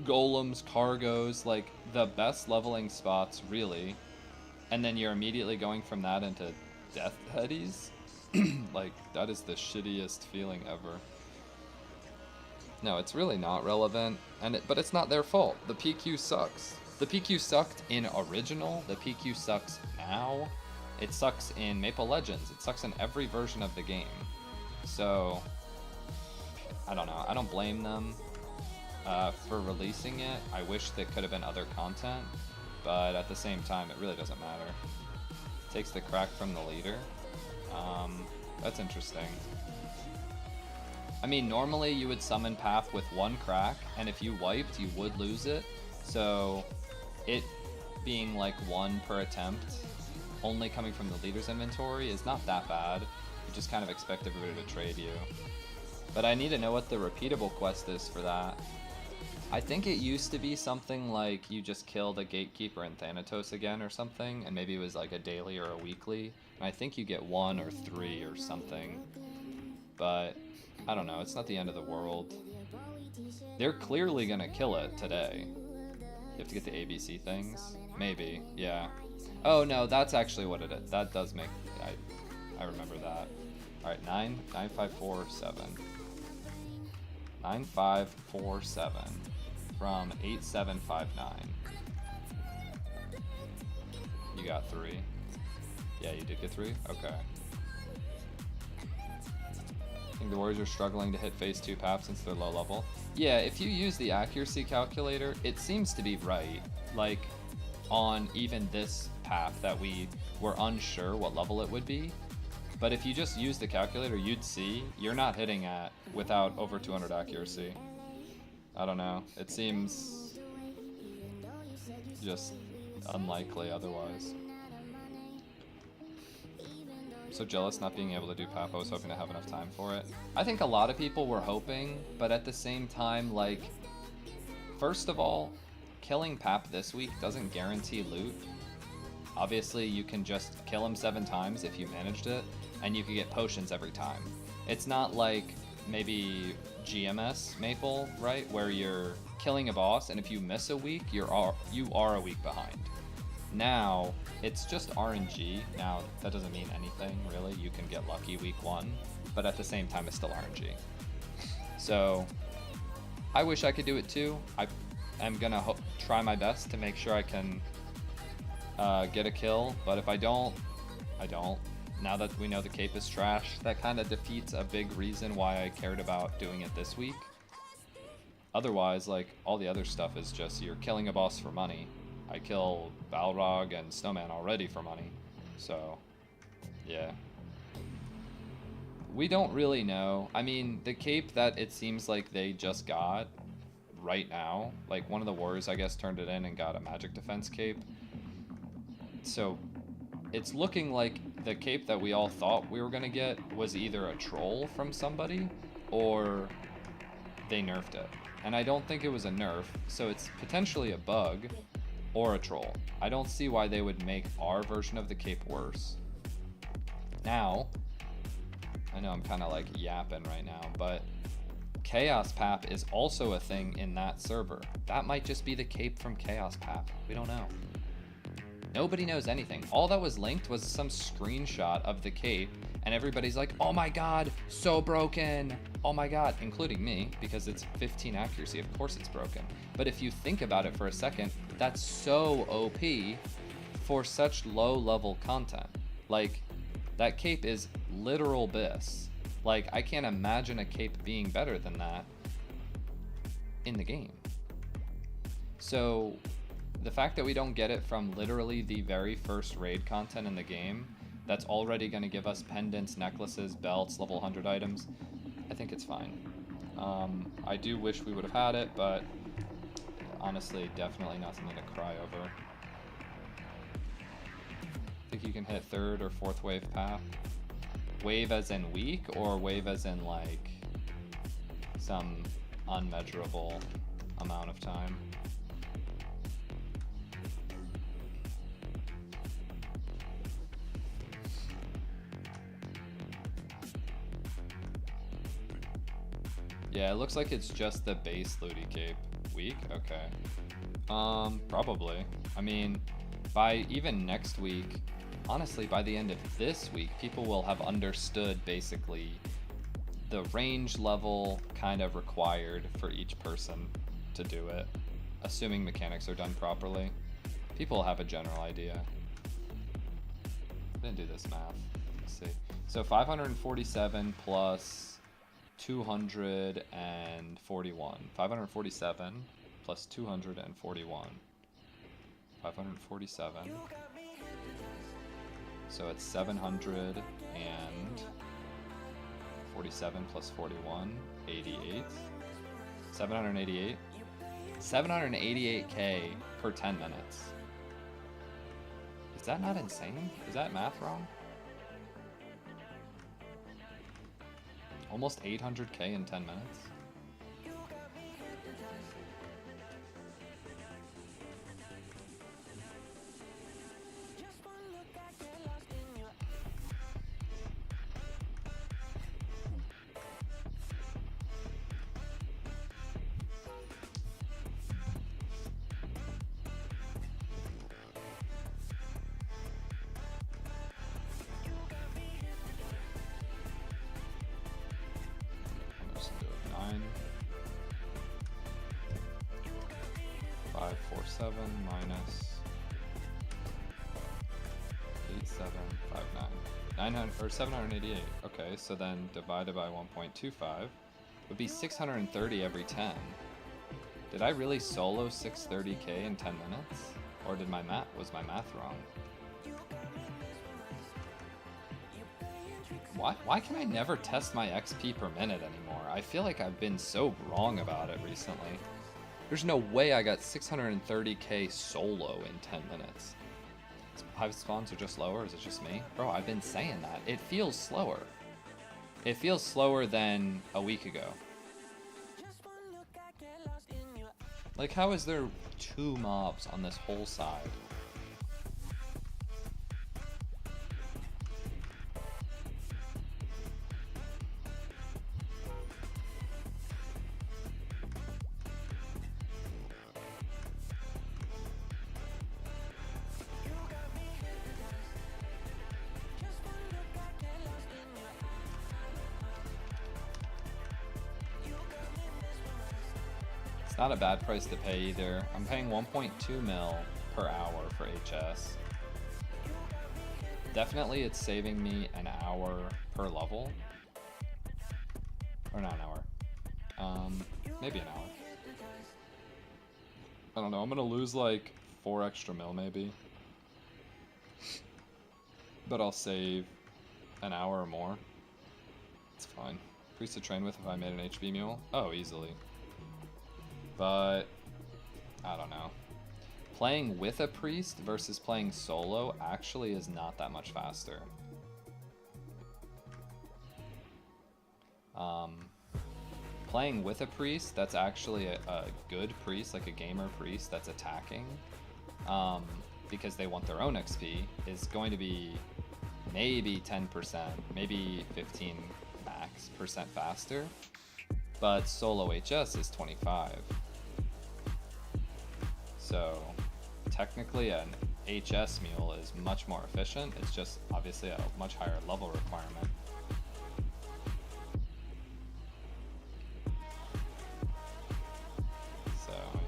Golems, Cargos, like, the best leveling spots, really. And then you're immediately going from that into Death Headies. Like, that is the shittiest feeling ever. No, it's really not relevant, but it's not their fault. The PQ sucks. The PQ sucked in original, the PQ sucks now, it sucks in Maple Legends, it sucks in every version of the game. So, I don't know, I don't blame them for releasing it. I wish there could have been other content, but at the same time, it really doesn't matter. It takes the crack from the leader. That's interesting. I mean, normally you would summon PAP with 1 crack, and if you wiped, you would lose it. So, it being like 1 per attempt, only coming from the leader's inventory, is not that bad. You just kind of expect everybody to trade you. But I need to know what the repeatable quest is for that. I think it used to be something like you just killed a gatekeeper in Thanatos again or something, and maybe it was like a daily or a weekly. And I think you get 1 or 3 or something. But I don't know, it's not the end of the world. They're clearly gonna kill it today. You have to get the ABC things? Maybe, yeah. Oh no, that's actually what it is. That does make, I remember that. Alright, 9547. 9547 from 8759. You got 3. Yeah, you did get 3? Okay. I think the Warriors are struggling to hit phase 2 PAP since they're low level. Yeah, if you use the accuracy calculator, it seems to be right. Like, on even this PAP that we were unsure what level it would be. But if you just use the calculator, you'd see you're not hitting at without over 200 accuracy. I don't know. It seems just unlikely otherwise. I'm so jealous not being able to do PAP. I was hoping to have enough time for it. I think a lot of people were hoping, but at the same time, like, first of all, killing PAP this week doesn't guarantee loot. Obviously, you can just kill him 7 times if you managed it, and you can get potions every time. It's not like maybe GMS Maple, right, where you're killing a boss, and if you miss a week, you are a week behind. Now, it's just RNG. Now, that doesn't mean anything, really. You can get lucky week 1, but at the same time, it's still RNG. So, I wish I could do it too. I'm gonna try my best to make sure I can get a kill, but if I don't, I don't. Now that we know the cape is trash, that kind of defeats a big reason why I cared about doing it this week. Otherwise, like, all the other stuff is just you're killing a boss for money. I kill Balrog and Snowman already for money, so yeah. We don't really know. I mean, the cape that it seems like they just got right now, like one of the Warriors, I guess, turned it in and got a magic defense cape. So it's looking like the cape that we all thought we were gonna get was either a troll from somebody or they nerfed it. And I don't think it was a nerf, so it's potentially a bug or a troll. I don't see why they would make our version of the cape worse. Now, I know I'm kind of like yapping right now, but Chaos PAP is also a thing in that server. That might just be the cape from Chaos PAP. We don't know. Nobody knows anything. All that was linked was some screenshot of the cape, and everybody's like, oh my god, so broken. Oh my god, including me, because it's 15 accuracy. Of course it's broken. But if you think about it for a second, that's so OP for such low level content. Like, That cape is literal Biss. Like, I can't imagine a cape being better than that in the game. So the fact that we don't get it from literally the very first raid content in the game, that's already going to give us pendants, necklaces, belts, level 100 items, I think it's fine. I do wish we would have had it, but honestly, definitely not something to cry over. Think you can hit 3rd or 4th wave PAP? Wave as in week, or wave as in like some unmeasurable amount of time? Yeah, it looks like it's just the base Looty Cape week. Okay. Probably. I mean, by even next week, honestly, by the end of this week, people will have understood basically the range level kind of required for each person to do it, assuming mechanics are done properly. People have a general idea. I didn't do this math. Let's see. So 547 plus 241. 547 plus 241. 547. So it's 747 plus 41, 88. 788. 788k per 10 minutes. Is that not insane? Is that math wrong? Almost 800k in 10 minutes. Let's do it. 547 minus 8759. 900 or 788. Okay, so then divided by 1.25 would be 630 every 10. Did I really solo 630k in 10 minutes? Or was my math wrong? Why can I never test my XP per minute anymore? I feel like I've been so wrong about it recently. There's no way I got 630k solo in 10 minutes. Hive spawns are just lower, is it just me? Bro, I've been saying that. It feels slower. It feels slower than a week ago. Like, how is there 2 mobs on this whole side? Not a bad price to pay either. I'm paying 1.2 mil per hour for HS. Definitely it's saving me an hour per level. Or not an hour. Maybe an hour. I don't know, I'm gonna lose like 4 extra mil maybe. But I'll save an hour or more. It's fine. Priest to train with if I made an HV mule? Oh, easily. But I don't know. Playing with a priest versus playing solo actually is not that much faster. Playing with a priest that's actually a good priest, like a gamer priest that's attacking, because they want their own XP, is going to be maybe 10%, maybe 15 max % faster. But solo HS is 25. So technically an HS mule is much more efficient. It's just obviously a much higher level requirement. So yeah.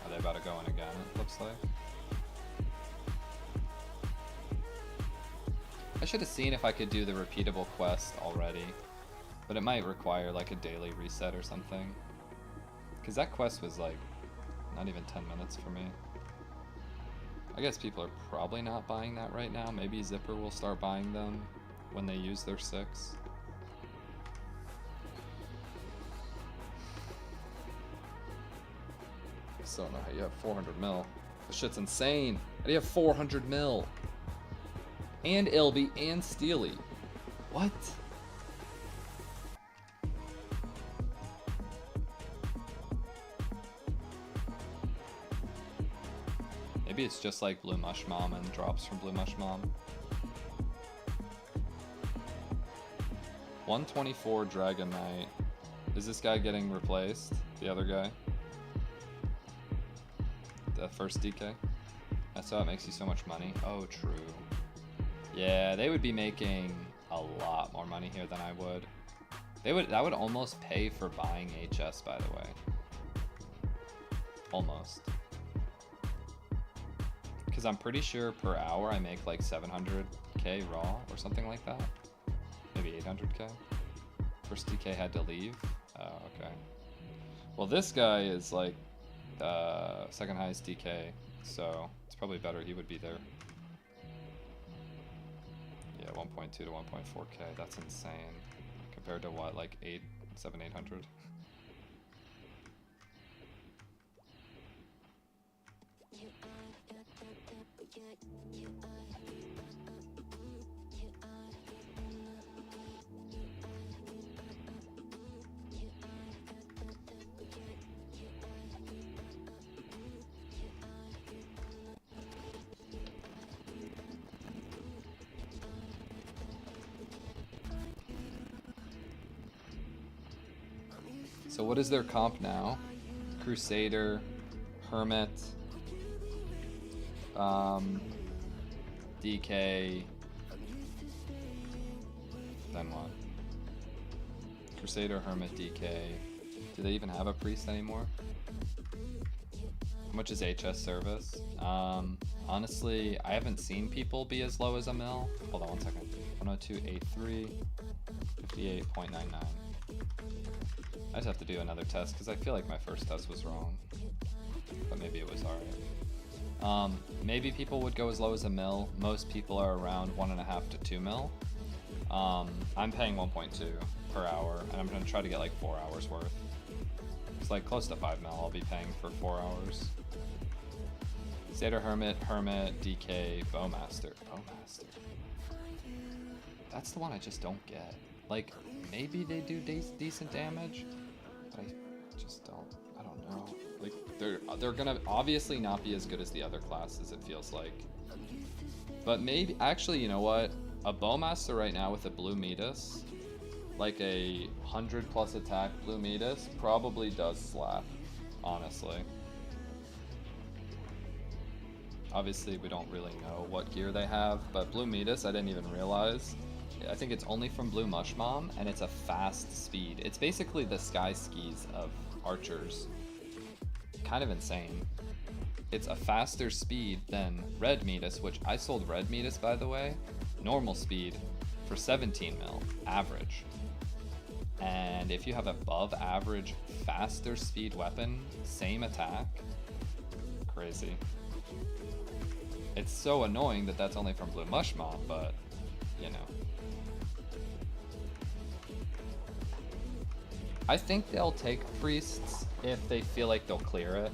Are they about to go in again, it looks like? should have seen if I could do the repeatable quest already. But it might require like a daily reset or something. Because that quest was like not even 10 minutes for me. I guess people are probably not buying that right now. Maybe Zipper will start buying them when they use their 6. I still don't know how you have 400 mil. This shit's insane. How do you have 400 mil? And Ilby and Steely. What? Maybe it's just like Blue Mush Mom and drops from Blue Mush Mom. 124 Dragon Knight. Is this guy getting replaced? The other guy? The first DK? That's how it makes you so much money. Oh, true. Yeah, they would be making a lot more money here than I would. That would almost pay for buying HS, by the way. Almost. Because I'm pretty sure per hour I make like 700k raw or something like that. Maybe 800k. First DK had to leave. Oh, okay. Well, this guy is like second highest DK, so it's probably better he would be there. Yeah, 1.2 to 1.4k. That's insane. Compared to what, like 800? So what is their comp now? Crusader, Hermit, DK, then what? Crusader, Hermit, DK. Do they even have a priest anymore? How much is HS service? Honestly, I haven't seen people be as low as a mil. Hold on one second. 102.83, 58.99. I just have to do another test because I feel like my first test was wrong, but maybe it was alright. Maybe people would go as low as a mil. Most people are around 1.5 to 2 mil. I'm paying 1.2 per hour, and I'm gonna try to get like 4 hours worth. It's like close to 5 mil I'll be paying for 4 hours. Satyr, Hermit, DK, Bowmaster. Bowmaster. That's the one I just don't get. Like, maybe they do decent damage, but I just don't. I don't know. Like, they're gonna obviously not be as good as the other classes, it feels like. But maybe, actually, you know what? A Bowmaster right now with a Blue Metis, like a 100+ attack Blue Metis, probably does slap, honestly. Obviously, we don't really know what gear they have, but Blue Metis, I didn't even realize. I think it's only from Blue Mush Mom, and it's a fast speed. It's basically the Sky Skis of archers. Kind of insane. It's a faster speed than Red Metis, which I sold Red Metis, by the way, normal speed for 17 mil, average. And if you have above average, faster speed weapon, same attack, crazy. It's so annoying that that's only from Blue Mush Mom, but, you know. I think they'll take priests if they feel like they'll clear it.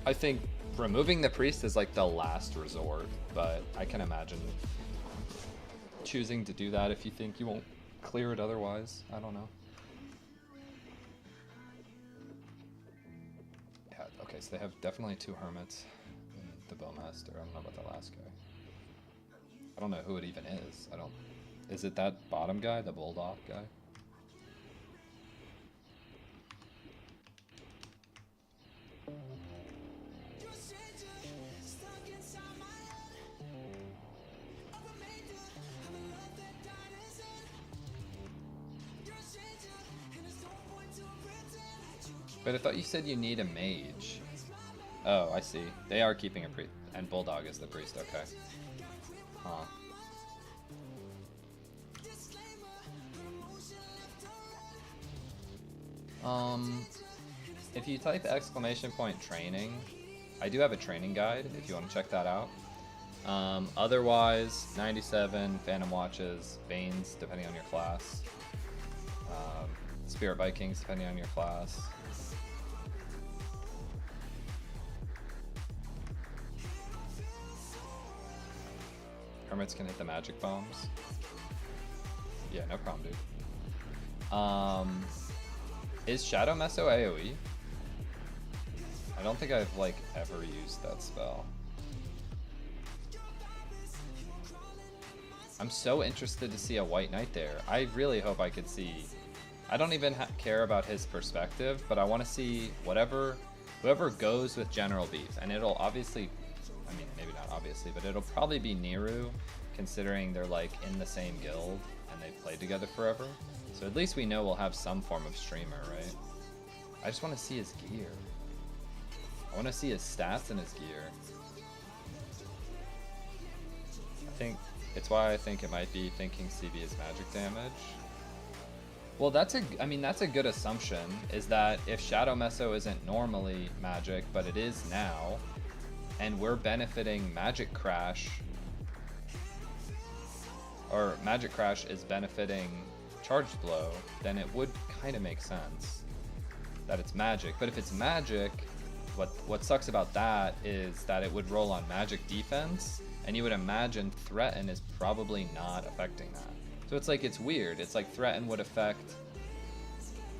I think removing the priest is like the last resort, but I can imagine choosing to do that if you think you won't clear it otherwise. I don't know. Yeah, okay, so they have definitely 2 hermits and the Bowmaster. I don't know about the last guy. I don't know who it even is. Is it that bottom guy, the Bulldog guy? But I thought you said you need a mage. Oh, I see. They are keeping a priest, and Bulldog is the priest, okay. Huh. If you type !! training, I do have a training guide if you want to check that out. Otherwise, 97, Phantom Watches, Banes, depending on your class. Spirit Vikings, depending on your class. Hermits can hit the magic bombs. Yeah, no problem, dude. Is Shadow Meso AoE? I don't think I've like ever used that spell. I'm so interested to see a White Knight there. I really hope I could see. I don't even care about his perspective, but I want to see whoever goes with General Beef, and it'll obviously, I mean maybe not obviously, but it'll probably be Niru, considering they're like in the same guild and they've played together forever. So at least we know we'll have some form of streamer, right? I just want to see his gear. I want to see his stats and his gear. I think it's why I think it might be thinking CB is magic damage. Well, that's a good assumption, is that if Shadow Meso isn't normally magic, but it is now, and we're benefiting Magic Crash, or Magic Crash is benefiting Charged Blow, then it would kind of make sense that it's magic. But if it's magic, what sucks about that is that it would roll on magic defense, and you would imagine Threaten is probably not affecting that. So it's like, it's weird. It's like Threaten would affect,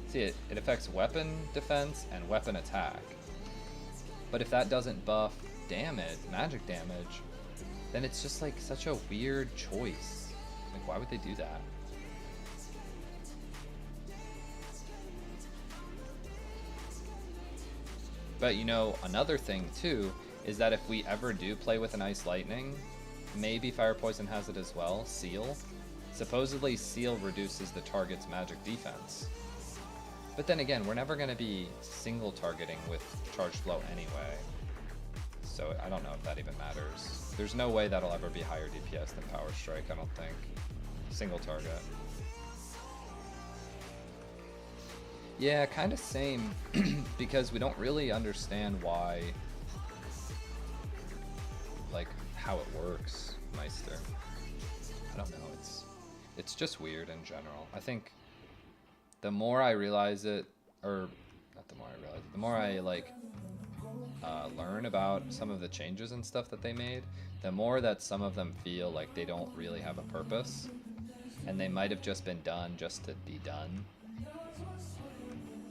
see, it affects weapon defense and weapon attack. But if that doesn't buff damage, magic damage, then it's just like such a weird choice. Like, why would they do that? But you know, another thing too, is that if we ever do play with an Ice Lightning, maybe Fire Poison has it as well, Seal. Supposedly Seal reduces the target's magic defense. But then again, we're never going to be single targeting with Charged Blow anyway. So I don't know if that even matters. There's no way that'll ever be higher DPS than Power Strike, I don't think. Single target. Yeah, kind of same, because we don't really understand why, like, how it works, Meister. I don't know, it's just weird in general. I think the more I realize it, or not the more I realize it, the more I like learn about some of the changes and stuff that they made, the more that some of them feel like they don't really have a purpose, and they might have just been done just to be done.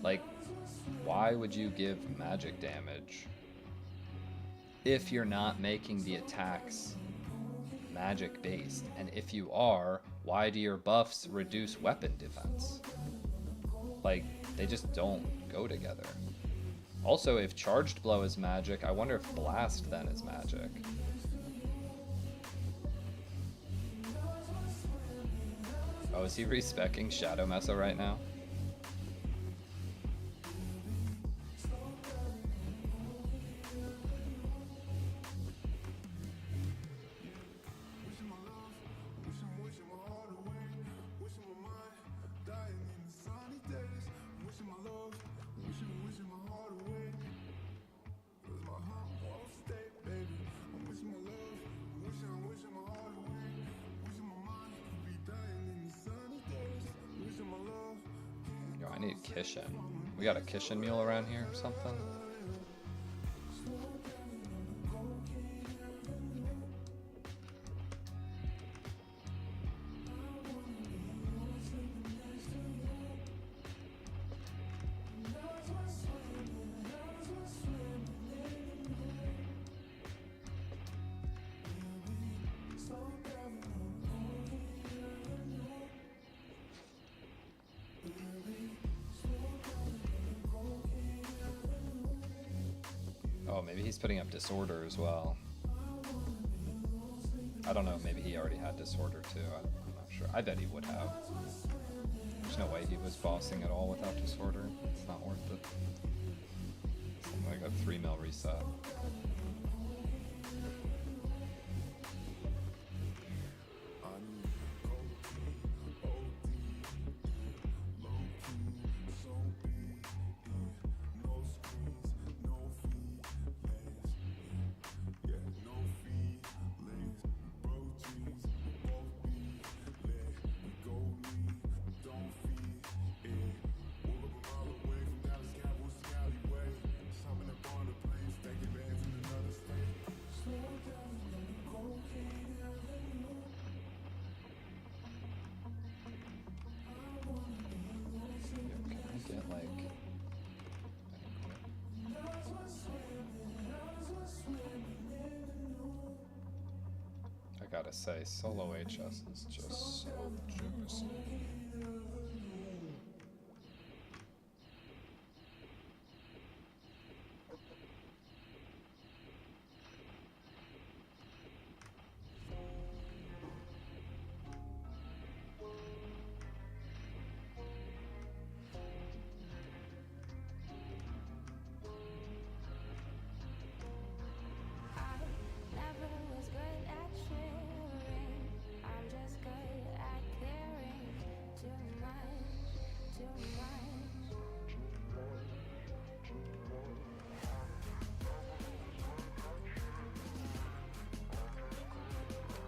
Like, why would you give magic damage if you're not making the attacks magic based? And if you are, why do your buffs reduce weapon defense? Like, they just don't go together. Also, if Charged Blow is magic, I wonder if Blast then is magic. Oh, is he respecking Shadow Meso right now? I need Kishin. We got a Kishin mule around here or something? Oh, maybe he's putting up Disorder as well. I don't know, maybe he already had Disorder too, I'm not sure. I bet he would have. There's no way he was bossing at all without Disorder. It's not worth it. Something like a 3 mil reset. gotta say, solo HS is just so juicy. Never was good at sharing. I'm just good at caring. Too much, too much.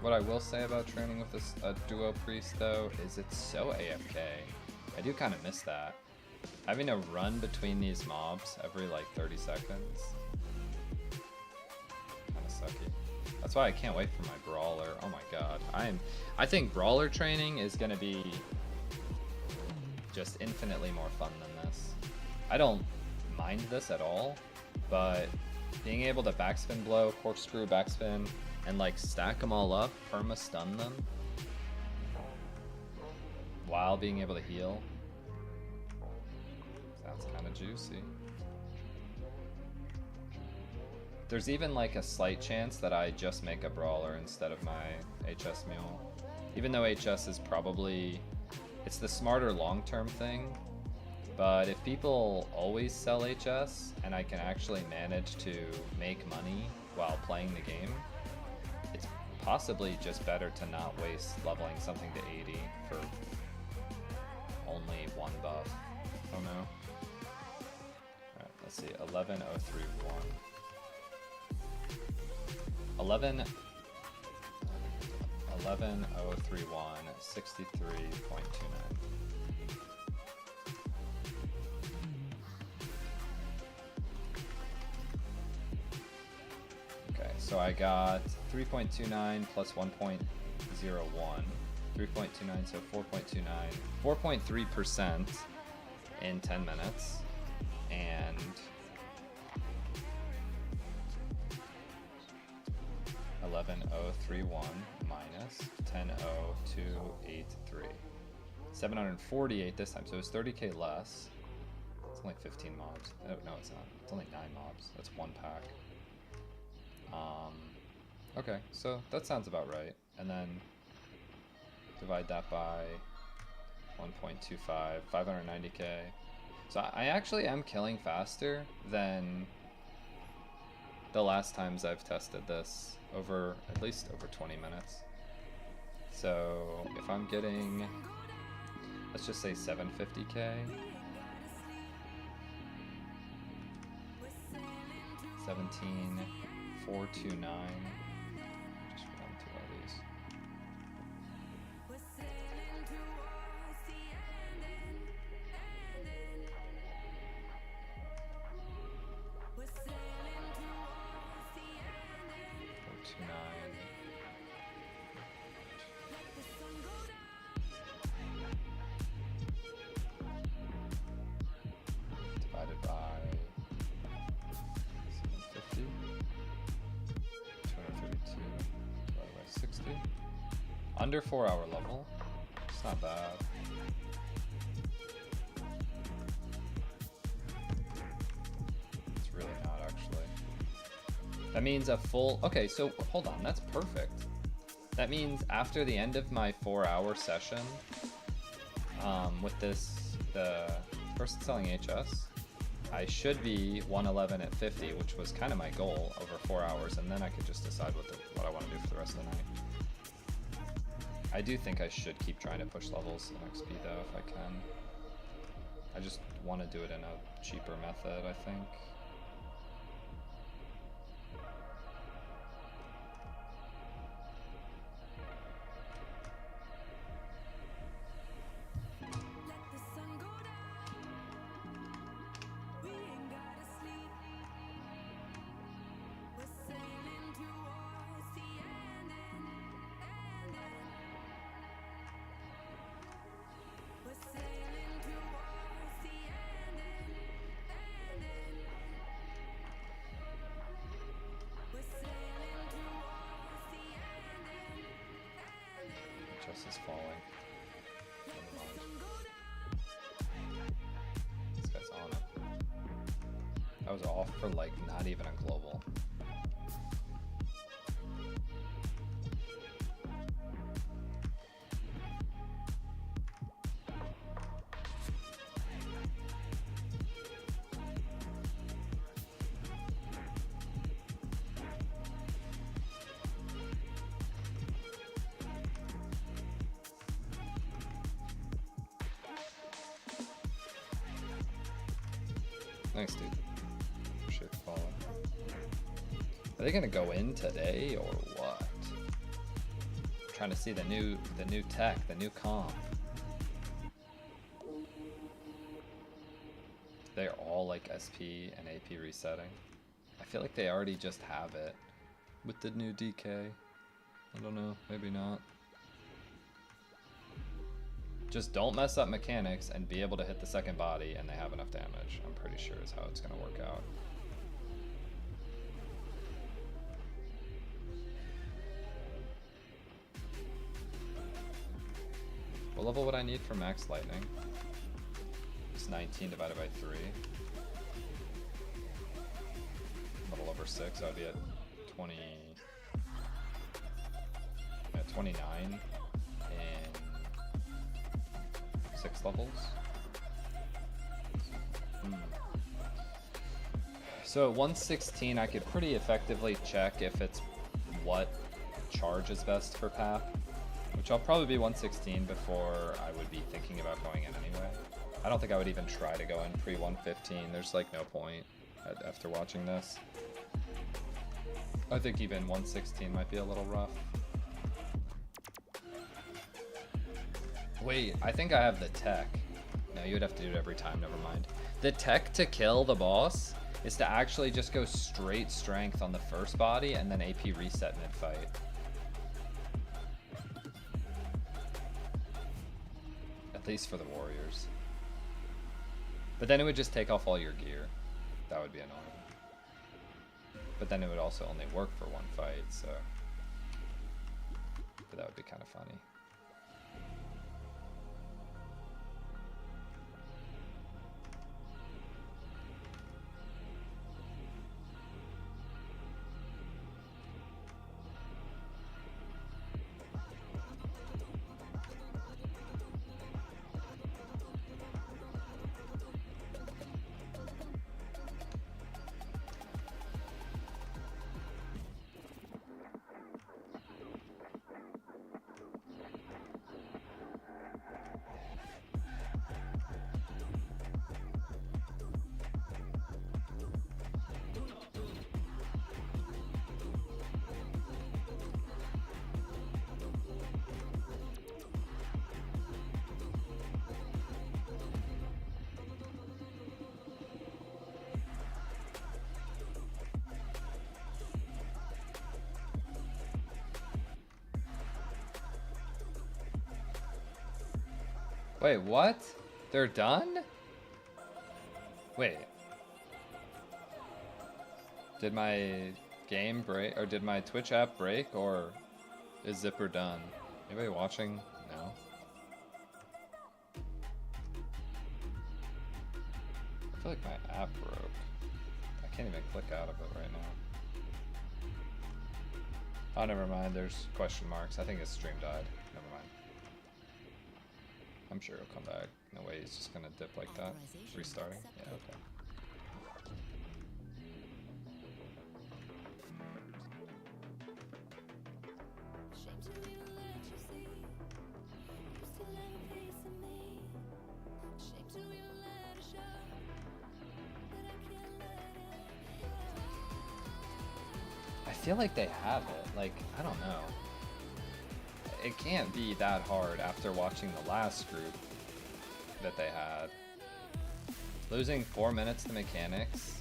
What I will say about training with this duo priest though is it's so AFK. I do kind of miss that. Having to run between these mobs every like 30 seconds. Kind of sucky. That's why I can't wait for my brawler. Oh my god. I think brawler training is gonna be just infinitely more fun than this. I don't mind this at all, but being able to backspin blow, corkscrew, backspin, and like stack them all up, perma stun them, while being able to heal, sounds kind of juicy. There's even like a slight chance that I just make a brawler instead of my HS mule. Even though HS is probably, it's the smarter long-term thing, but if people always sell HS and I can actually manage to make money while playing the game, it's possibly just better to not waste leveling something to 80 for only one buff. I don't know. Alright, let's see. 11031. 11031, 63.29. Okay, so I got 3.29 plus 1.01. 3.29, so 4.29. 4.3% in 10 minutes. And $11,031 minus 10,283. 748 this time, so it's 30k less. It's only 15 mobs. Oh, no, it's not. It's only 9 mobs. That's one pack. Okay, so that sounds about right. And then divide that by 1.25, 590k. So I actually am killing faster than the last times I've tested this, over at least over 20 minutes. So if I'm getting, let's just say 750k, 17,429. Just run through all these. Divided by 750. 232 divided by 60. Under 4-hour level. It's not bad. It's really not, actually. That means a full... Okay, so hold on. That's perfect. That means after the end of my 4-hour session, with this, the person selling HS, I should be 111 at 50, which was kind of my goal over 4 hours, and then I could just decide what I want to do for the rest of the night. I do think I should keep trying to push levels in XP though, if I can. I just want to do it in a cheaper method, I think. Fortress is falling. Never mind. This guy's on it. I was off for like not even a global. Thanks, dude. Shit falling. Are they gonna go in today or what? I'm trying to see the new tech, the new comp. They're all like SP and AP resetting. I feel like they already just have it with the new DK. I don't know, maybe not. Just don't mess up mechanics and be able to hit the second body and they have enough damage. I'm pretty sure is how it's gonna work out. What level would I need for max lightning? It's 19 divided by 3. A little over 6, I'd be at 20... at 29 in 6 levels. So at 116 I could pretty effectively check if it's what charge is best for PAP, which I'll probably be 116 before I would be thinking about going in anyway. I don't think I would even try to go in pre 115. There's like no point after watching this. I think even 116 might be a little rough. Wait, I think I have the tech. No, you would have to do it every time, never mind. The tech to kill the boss is to actually just go straight strength on the first body and then AP reset mid-fight. At least for the warriors. But then it would just take off all your gear. That would be annoying. But then it would also only work for one fight, so... But that would be kind of funny. Wait, what? They're done? Wait. Did my game break, or did my Twitch app break, or is Zipper done? Anybody watching? No? I feel like my app broke. I can't even click out of it right now. Oh, never mind, there's question marks. I think his stream died. Never mind. I'm sure he'll come back. No way he's just gonna dip like that. Restarting? Yeah, okay. I feel like they have it. Like, I don't know. It can't be that hard after watching the last group that they had. Losing 4 minutes to mechanics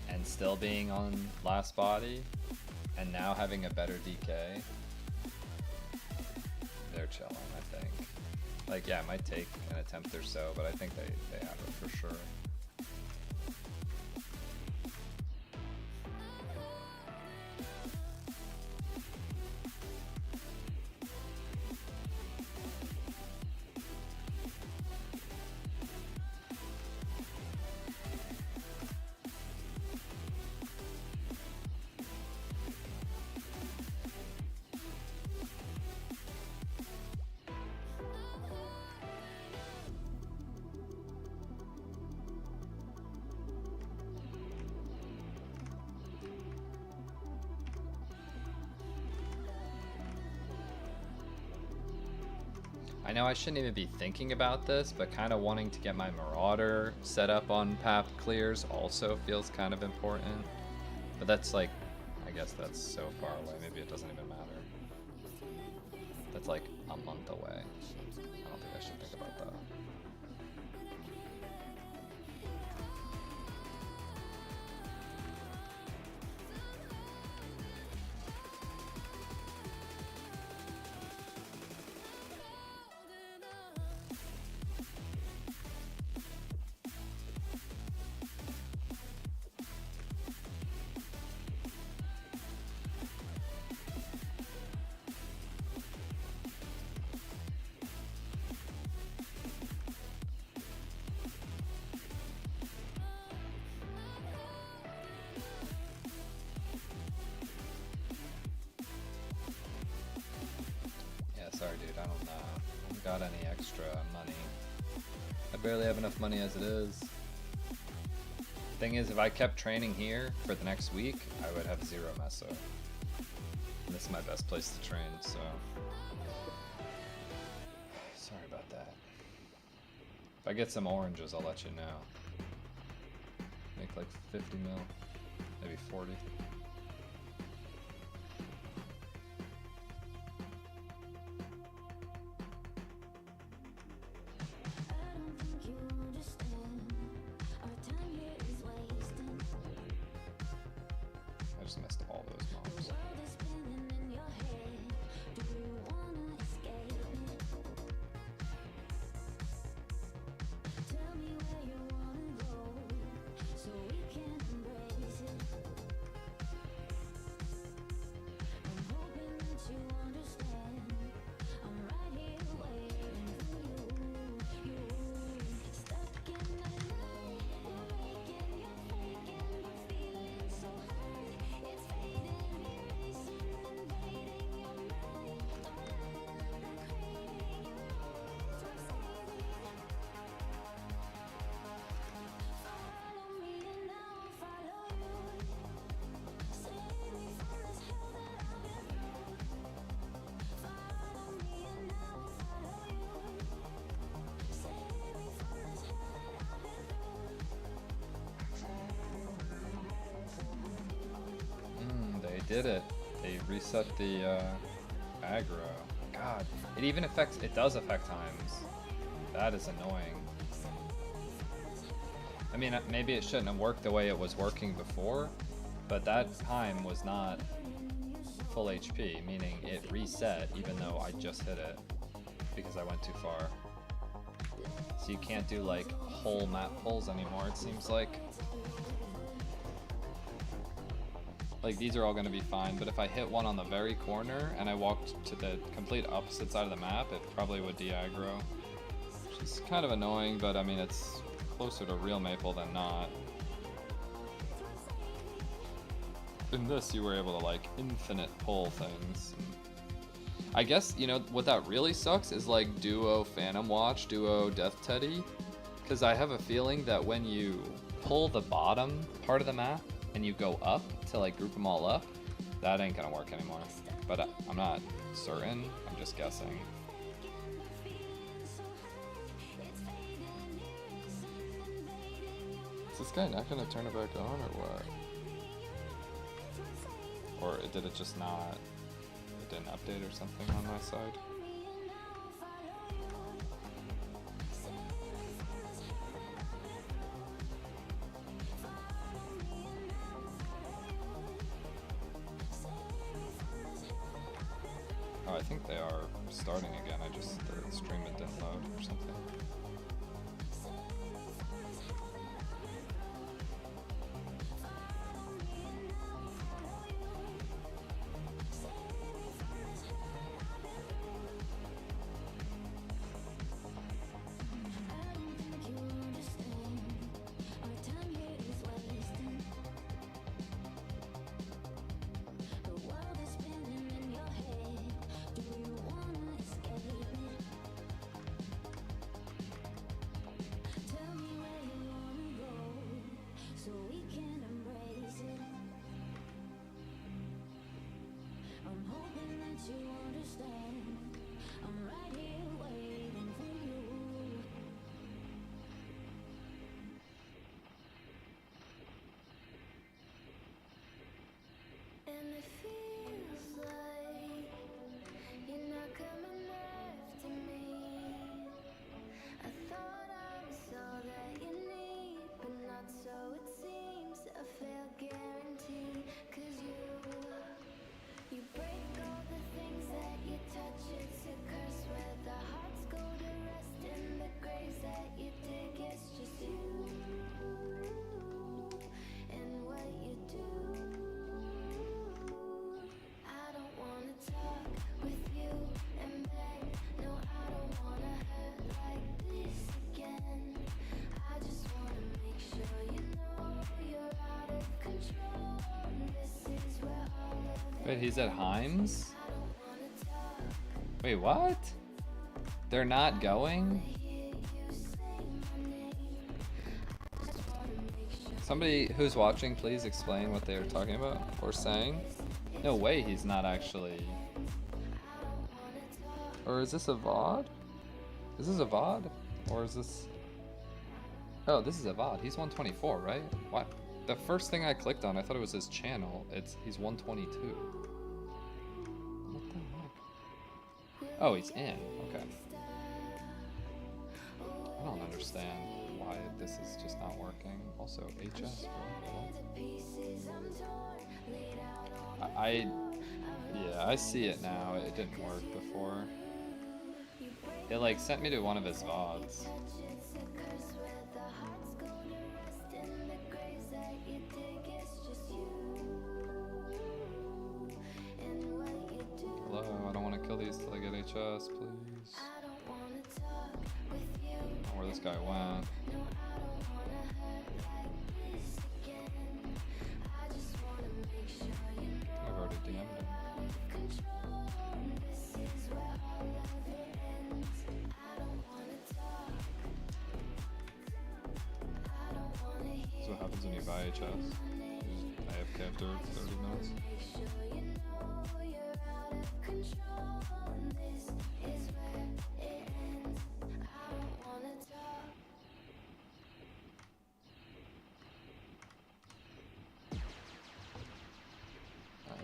and still being on last body and now having a better DK. They're chilling, I think. Like, yeah, it might take an attempt or so, but I think they have it for sure. I know I shouldn't even be thinking about this, but kind of wanting to get my Marauder set up on PAP clears also feels kind of important. But that's like, I guess that's so far away, maybe it doesn't even matter. That's like a month away. I don't think I should think about that. Sorry, dude, I don't got any extra money. I barely have enough money as it is. Thing is, if I kept training here for the next week, I would have 0 meso. And this is my best place to train, so... Sorry about that. If I get some oranges, I'll let you know. Make like 50 mil, maybe 40. Did it. They reset the aggro. God, it does affect times. That is annoying. I mean, maybe it shouldn't have worked the way it was working before, but that time was not full HP, meaning it reset even though I just hit it because I went too far. So you can't do like whole map pulls anymore, it seems like. Like, these are all going to be fine, but if I hit one on the very corner and I walked to the complete opposite side of the map, it probably would de-aggro. Which is kind of annoying, but I mean, it's closer to real Maple than not. In this, you were able to, like, infinite pull things. I guess, you know, what that really sucks is, like, duo Phantom Watch, duo Death Teddy. Because I have a feeling that when you pull the bottom part of the map, and you go up to like group them all up, that ain't gonna work anymore. But I'm not certain, I'm just guessing. Is this guy not gonna turn it back on or what? Or did it just not, it didn't update or something on my side? Oh, I think they are starting again. The stream it didn't load or something. Wait, he's at Himes? Wait, what? They're not going? Somebody who's watching, please explain what they're talking about or saying. No way he's not actually... Or is this a VOD? Is this a VOD? Or is this... Oh, this is a VOD. He's 124, right? What? The first thing I clicked on, I thought it was his channel. He's 122. What the heck? Oh, he's in. Okay. I don't understand why this is just not working. Also, HS, bro. Yeah, I see it now. It didn't work before. It like sent me to one of his VODs. Hello, I don't want to kill these till I get HS, please. Oh, where this guy went. I've already DM'd him. So what happens when you buy HS? You just AFK after 30 minutes?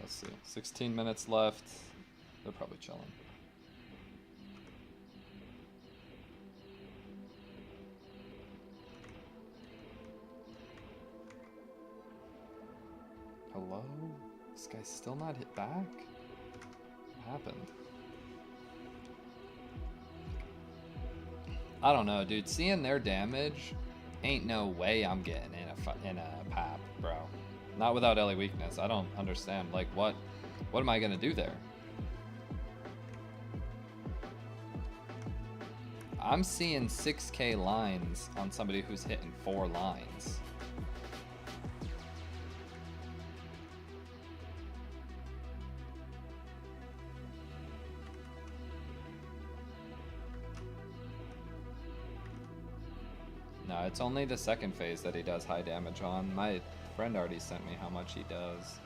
Let's see. 16 minutes left. They're probably chilling. Hello? This guy's still not hit back? What happened? I don't know, dude. Seeing their damage, ain't no way I'm getting in a PAP, bro. Not without Ellie weakness. I don't understand. Like, what am I gonna do there? I'm seeing 6k lines on somebody who's hitting 4 lines. No, it's only the second phase that he does high damage on. My friend already sent me how much he does.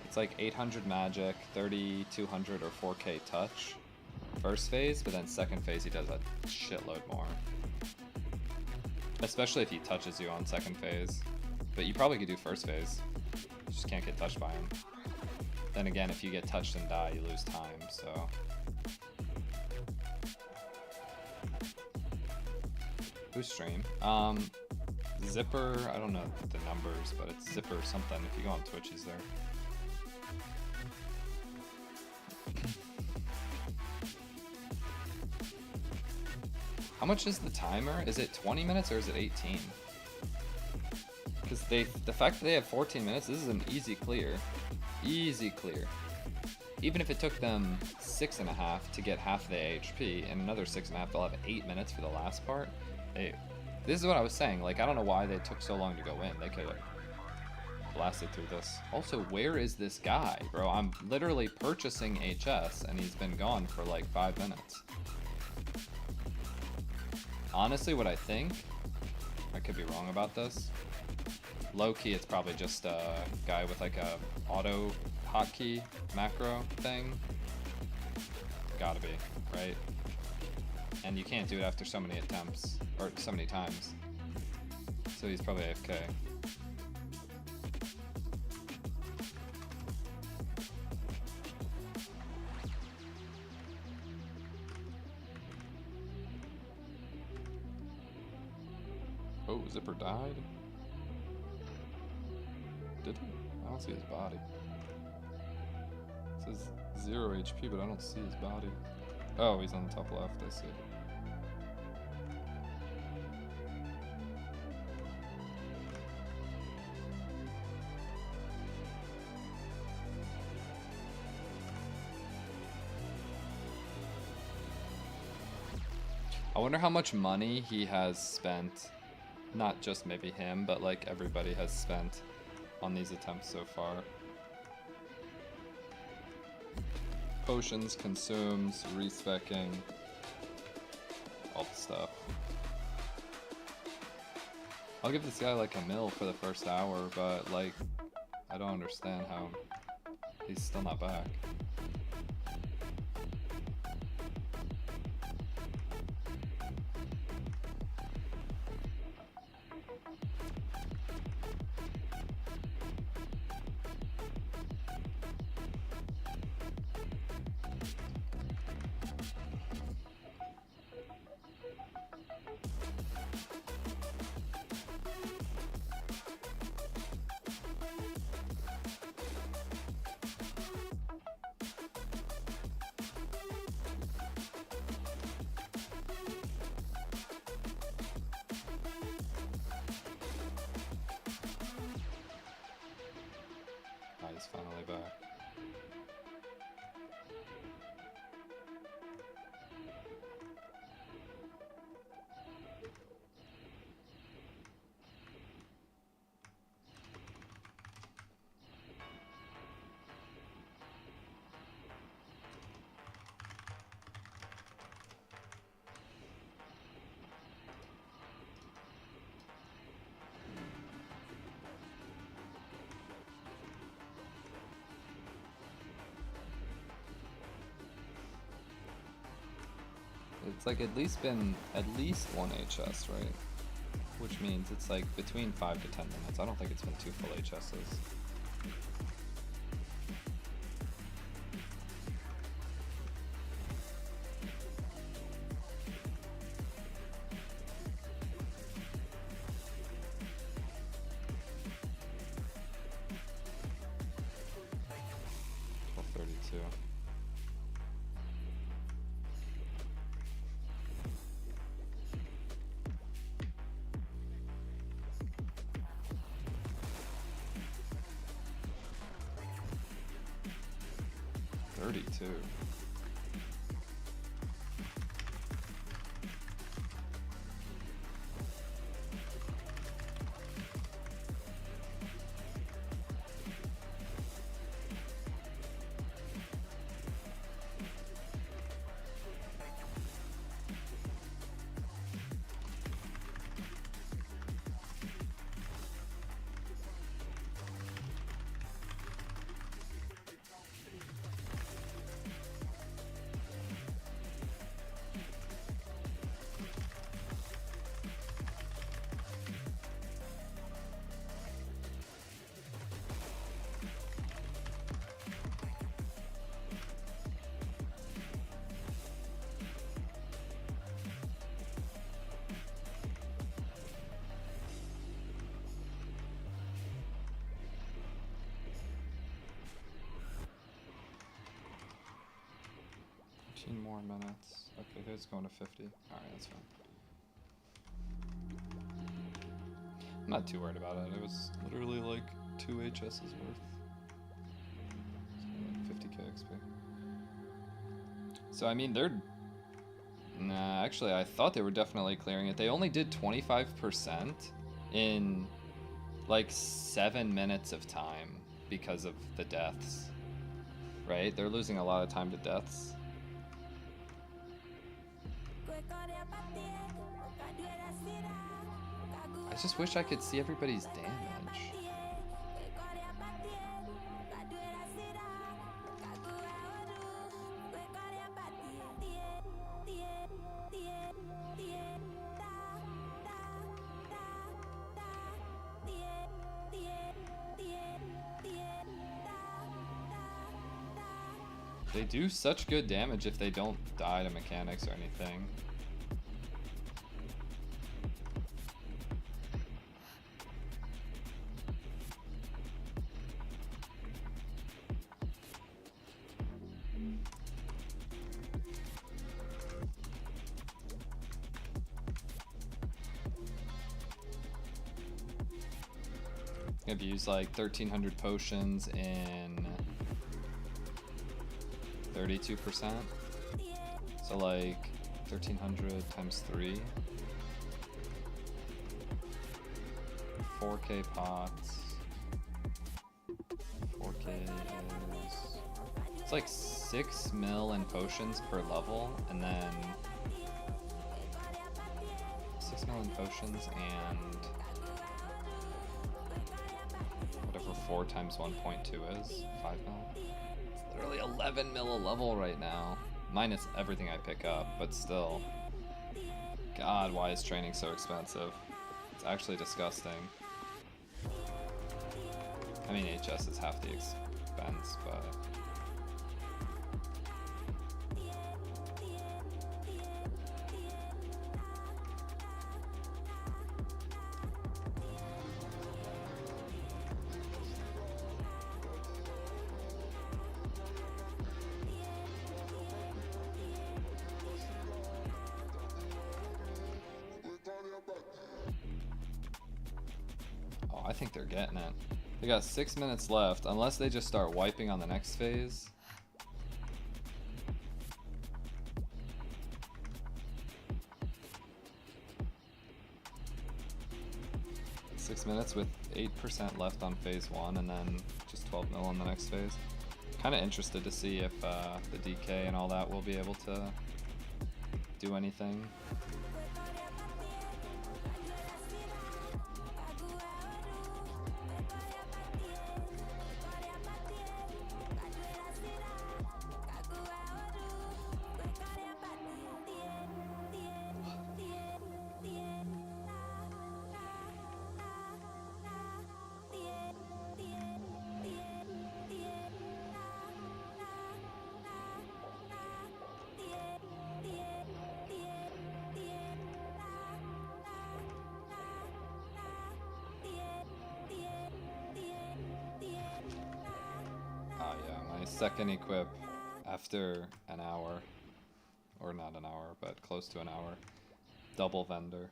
It's like 800 magic, 3200 or 4k touch first phase, but then second phase he does a shitload more. Especially if he touches you on second phase. But you probably could do first phase. You just can't get touched by him. Then again, if you get touched and die, you lose time, so... Who's stream? Zipper, I don't know the numbers, but it's Zipper something. If you go on Twitch, he's there. How much is the timer? Is it 20 minutes or is it 18? Because the fact that they have 14 minutes, this is an easy clear. Easy clear. Even if it took them 6.5 to get half the HP and another 6.5, they'll have 8 minutes for the last part. This is what I was saying. Like, I don't know why they took so long to go in. They could have blasted through this. Also, where is this guy, bro? I'm literally purchasing HS and he's been gone for like 5 minutes. Honestly, what I think, I could be wrong about this. Low-key, it's probably just a guy with like a auto hotkey macro thing. Gotta be, right? And you can't do it after so many attempts, or so many times. So he's probably AFK. Oh, Zipper died? Did he? I don't see his body. It says 0 HP, but I don't see his body. Oh, he's on the top left, I see. I wonder how much money he has spent, not just maybe him, but like everybody has spent on these attempts so far. Potions, consumes, respecking, all the stuff. I'll give this guy like a mil for the first hour, but like, I don't understand how he's still not back. He's finally back. It's like at least been at least one HS, right? Which means it's like between 5 to 10 minutes. I don't think it's been 2 full HSs. More minutes. Okay, here's going to 50. Alright, that's fine. I'm not too worried about it. It was literally like 2 HS's worth. So like 50k XP. So I mean, they're... Nah, actually I thought they were definitely clearing it. They only did 25% in like 7 minutes of time because of the deaths. Right? They're losing a lot of time to deaths. I just wish I could see everybody's damage. They do such good damage if they don't die to mechanics or anything. I've used like 1,300 potions in 32%. So like 1,300 times 3. 4k pots. 4k is It's like 6 mil in potions per level, and then 6 mil in potions and whatever 4 times 1.2 is, 5 mil. It's literally 11 mil a level right now, minus everything I pick up, but still. God, why is training so expensive? It's actually disgusting. I mean, HS is half the expense, but... Oh, I think they're getting it. They got 6 minutes left, unless they just start wiping on the next phase. Six minutes with 8% left on phase 1, and then just 12 mil on the next phase. Kind of interested to see if the DK and all that will be able to do anything. Oh yeah, my second equip after an hour, or not an hour, but close to an hour, double vendor.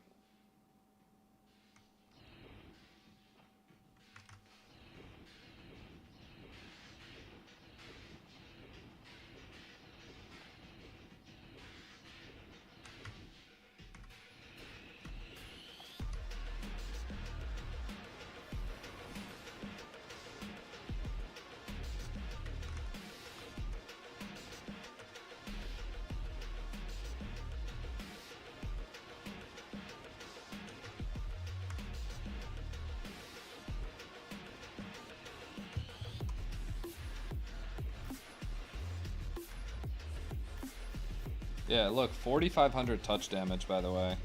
Yeah, look, 4,500 touch damage, by the way,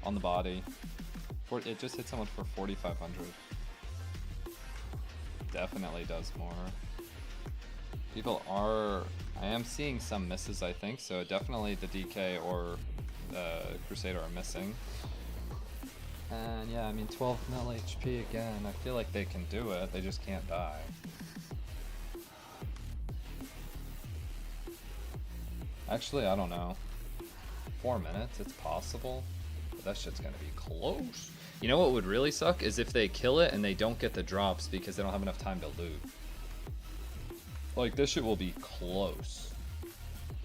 on the body. It just hit someone for 4,500. Definitely does more. People are... I am seeing some misses, I think, so definitely the DK or Crusader are missing. And yeah, I mean, 12 mil HP again. I feel like they can do it, they just can't die. Actually, I don't know. 4 minutes, it's possible. But that shit's gonna be close. You know what would really suck is if they kill it and they don't get the drops because they don't have enough time to loot. Like, this shit will be close.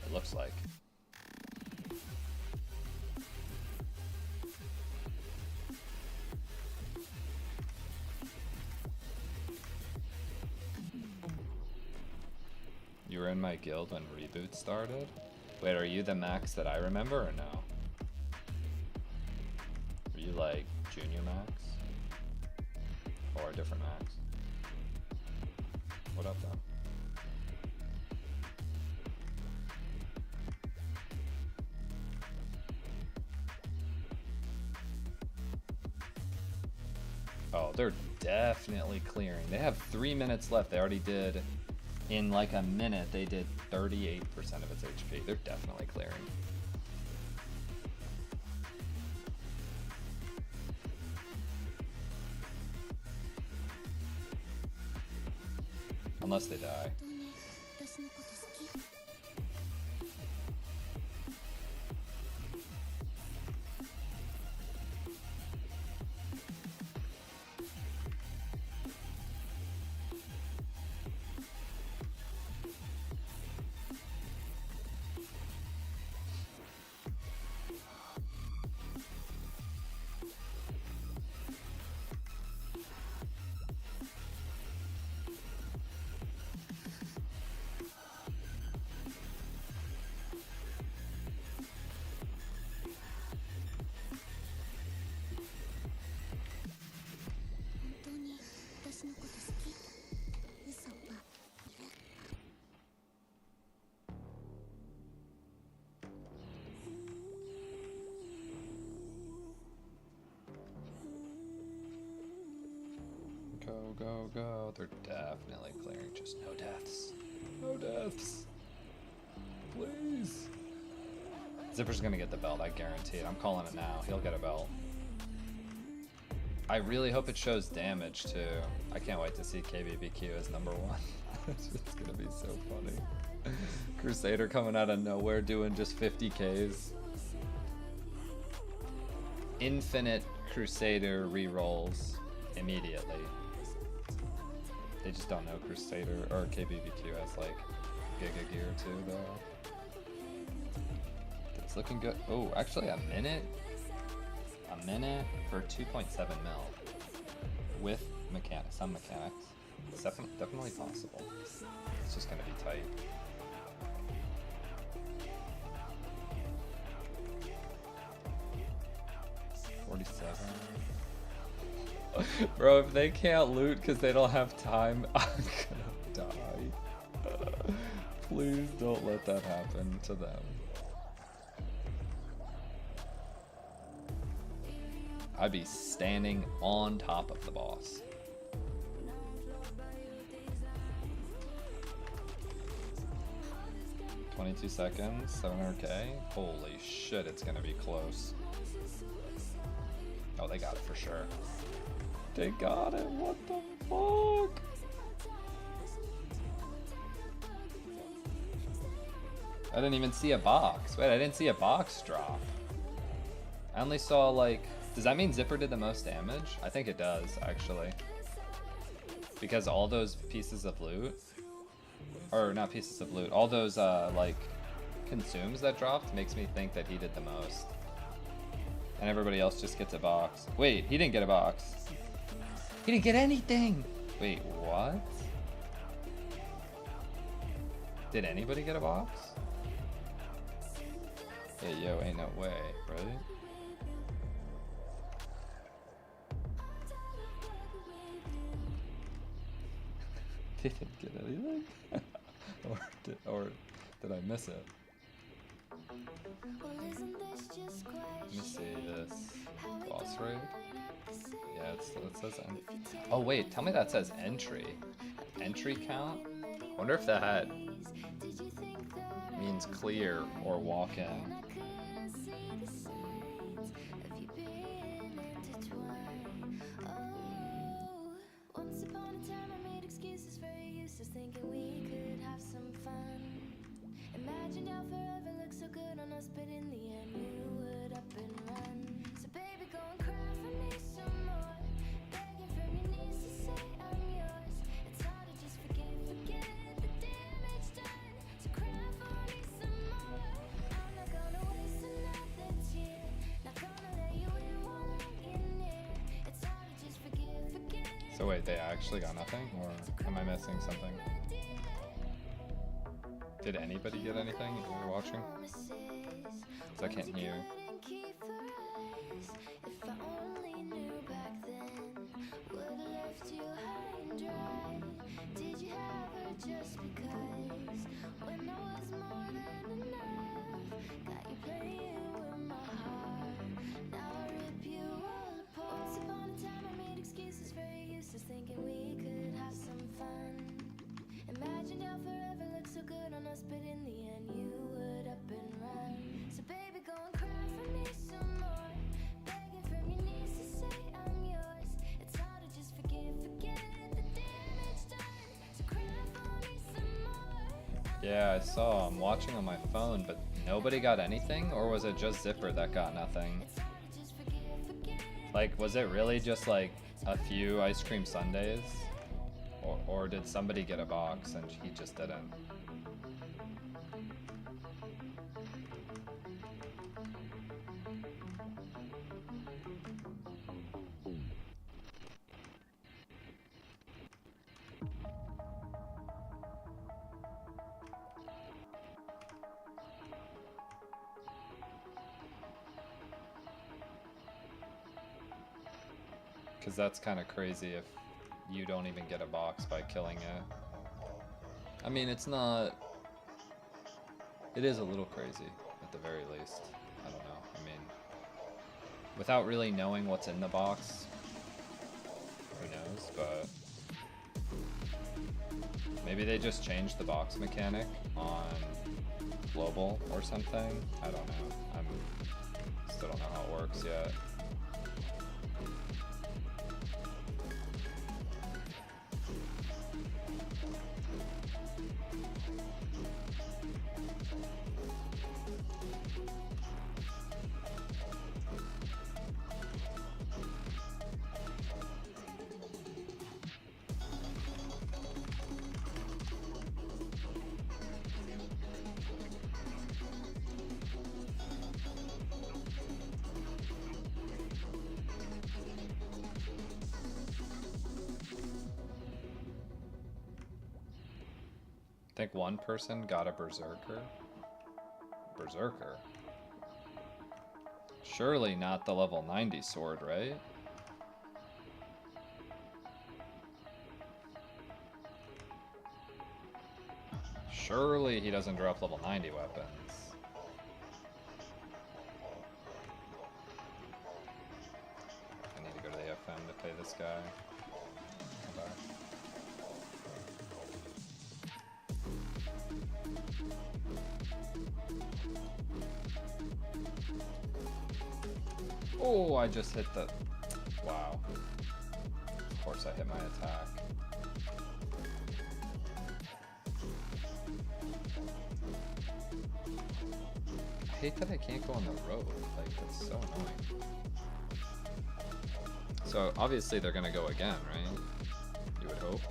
It looks like. You were in my guild when Reboot started? Wait, are you the max that I remember or no? Are you like junior max? Or a different max? What up though? Oh, they're definitely clearing. They have 3 minutes left. They already did... In like a minute, they did 38% of its HP. They're definitely clearing. Unless they die. Go, go, go. They're definitely clearing. Just no deaths. No deaths. Please. Zipper's gonna get the belt, I guarantee it. I'm calling it now. He'll get a belt. I really hope it shows damage too. I can't wait to see KBBQ as #1. It's gonna be so funny. Crusader coming out of nowhere doing just 50Ks. Infinite Crusader rerolls immediately. They just don't know Crusader or KBBQ has like Giga Gear too though. It's looking good. Oh, actually a minute for 2.7 mil with some mechanics. It's definitely possible. It's just gonna be tight. Bro, if they can't loot because they don't have time, I'm gonna die. Please don't let that happen to them. I'd be standing on top of the boss. $22 seconds, 700K. Holy shit, it's gonna be close. Oh, they got it for sure. They got it, what the fuck? I didn't even see a box. Wait, I didn't see a box drop. I only saw like, does that mean Zipper did the most damage? I think it does, actually. Because all those pieces of loot, or not pieces of loot, all those like consumes that dropped makes me think that he did the most. And everybody else just gets a box. Wait, he didn't get a box. He didn't get anything! Wait, what? Did anybody get a box? Hey, yo, ain't no way, right? Didn't get anything? or did I miss it? Let me see this. Boss raid? Yeah, it says oh wait, tell me that says entry. Entry count? I wonder if that means clear or walk in. But in the end you would up and run. So baby, go and cry for me some more. Begging from your knees to say I'm yours. It's hard to just forget the damage done. So cry for me some more. I'm not gonna waste another tear. Not gonna let you in while I'm in there. It's hard to just forget. So wait, they actually got nothing? Or am I missing something? Did anybody get anything if you're watching? I can't hear. If I only knew back then, would have left you high and dry. Did you have her just because? When I was more than enough, got you playing with my heart. Now I rip you all apart. Once upon a time I made excuses very useless, thinking we could have some fun. Imagined how forever looked so good on us, but in the end you would up and run. So baby, go and cry for me some more. Begging from your knees to say I'm yours. It's hard to just forget the damage done. So cry for me some more. Yeah, I saw. I'm watching on my phone, but nobody got anything? Or was it just Zipper that got nothing? Like, was it really just like a few ice cream sundaes? Or did somebody get a box and he just didn't? Because that's kind of crazy if you don't even get a box by killing it. I mean, it's not... It is a little crazy, at the very least. I don't know. I mean, without really knowing what's in the box, who knows, but... Maybe they just changed the box mechanic on global or something. I don't know. Still don't know how it works yet. I think one person got a berserker. Berserker? Surely not the level 90 sword, right? Surely he doesn't drop level 90 weapons. I need to go to the FM to pay this guy. Come back. Oh, I just hit the... Wow. Of course I hit my attack. I hate that I can't go on the road. Like, that's so annoying. So, obviously they're gonna go again, right? You would hope.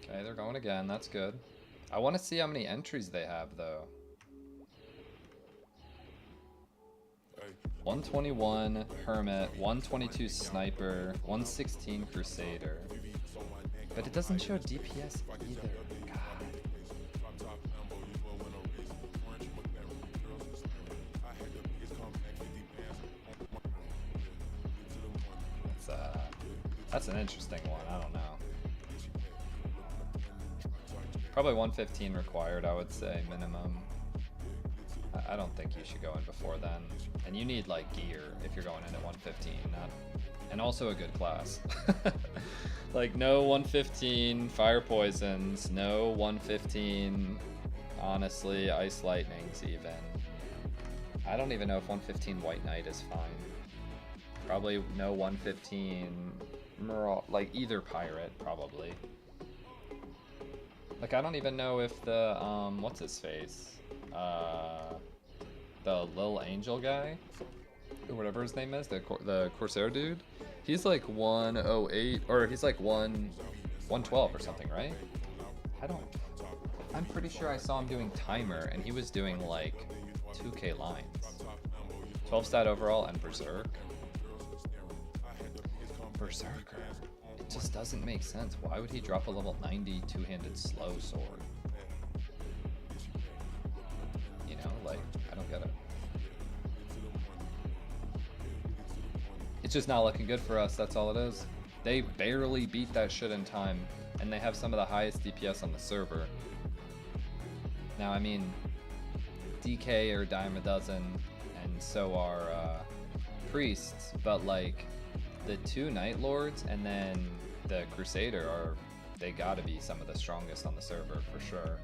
Okay, they're going again. That's good. I want to see how many entries they have, though. 121 Hermit, 122 Sniper, 116 Crusader. But it doesn't show DPS either. God. That's an interesting one. I don't know. Probably 115 required, I would say, minimum. I don't think you should go in before then. And you need, like, gear if you're going in at 115, not... And also a good class. Like, no 115 Fire Poisons, no 115, honestly, Ice Lightnings even. I don't even know if 115 White Knight is fine. Probably no 115, like, either Pirate, probably. Like, I don't even know if the, what's his face? The Lil Angel guy? Or whatever his name is, the Corsair dude? He's like 108, or he's like 112 or something, right? I'm pretty sure I saw him doing Timer, and he was doing like 2k lines. 12 stat overall and Berserk. Berserker. It just doesn't make sense. Why would he drop a level 90 two-handed slow sword? You know, like, I don't get it. It's just not looking good for us, that's all it is. They barely beat that shit in time, and they have some of the highest DPS on the server. Now, I mean, DK are a dime a dozen, and so are priests, but like, the two Night Lords and then the Crusader they gotta be some of the strongest on the server for sure.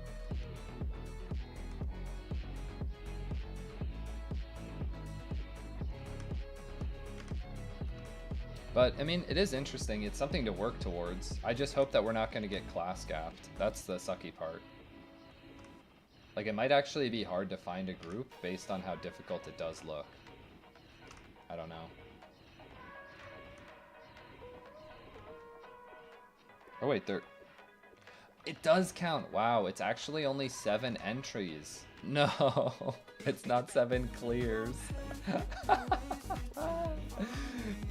But, I mean, it is interesting. It's something to work towards. I just hope that we're not going to get class gapped. That's the sucky part. Like, it might actually be hard to find a group based on how difficult it does look. I don't know. Oh, wait, they're... It does count. Wow, it's actually only 7 entries. No, it's not 7 clears.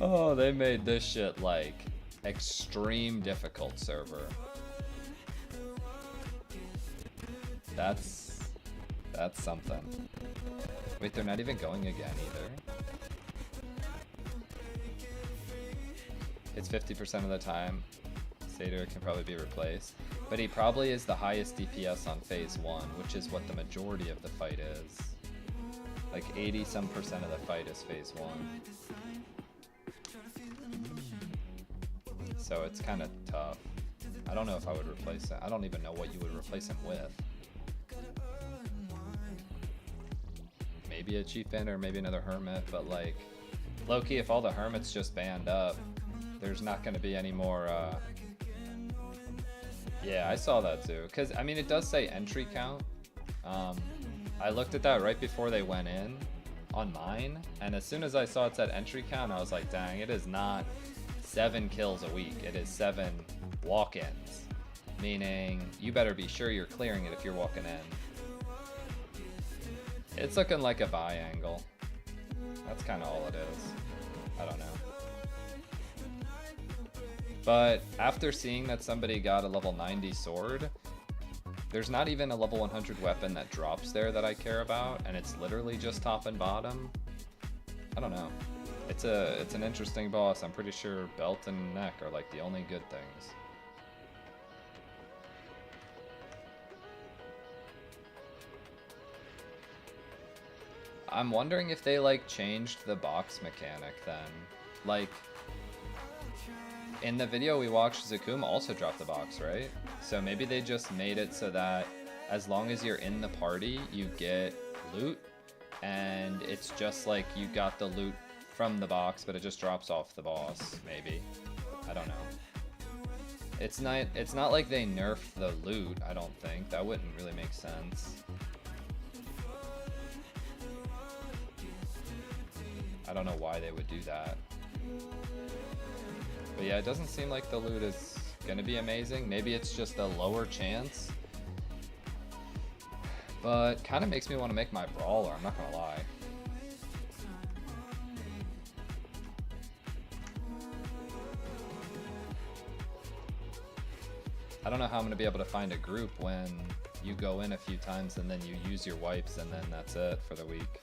Oh, they made this shit like extreme difficult server. That's something. Wait, they're not even going again either. It's 50% of the time. Satyr can probably be replaced. But he probably is the highest DPS on phase 1, which is what the majority of the fight is. Like 80-some% of the fight is phase 1. So it's kind of tough. I don't know if I would replace him. I don't even know what you would replace him with. Maybe a chieftain or maybe another hermit, but like, low-key, if all the hermits just band up, there's not going to be any more, yeah, I saw that too. Because, I mean, it does say entry count. I looked at that right before they went in on mine, and as soon as I saw it said entry count, I was like, dang, it is not 7 kills a week. It is 7 walk-ins. Meaning, you better be sure you're clearing it if you're walking in. It's looking like a buy angle. That's kind of all it is. I don't know. But after seeing that somebody got a level 90 sword, there's not even a level 100 weapon that drops there that I care about, and it's literally just top and bottom. I don't know. It's an interesting boss. I'm pretty sure belt and neck are like the only good things. I'm wondering if they like changed the box mechanic then. Like, in the video we watched, Zakum also dropped the box, right? So maybe they just made it so that as long as you're in the party, you get loot, and it's just like you got the loot from the box, but it just drops off the boss, maybe. I don't know. It's not like they nerfed the loot, I don't think. That wouldn't really make sense. I don't know why they would do that. But yeah, it doesn't seem like the loot is gonna be amazing. Maybe it's just a lower chance. But kind of makes me want to make my brawler, I'm not gonna lie. I don't know how I'm gonna be able to find a group when you go in a few times and then you use your wipes and then that's it for the week.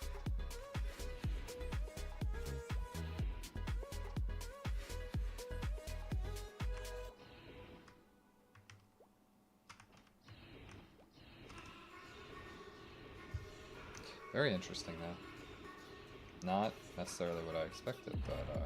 Very interesting though. Not necessarily what I expected, but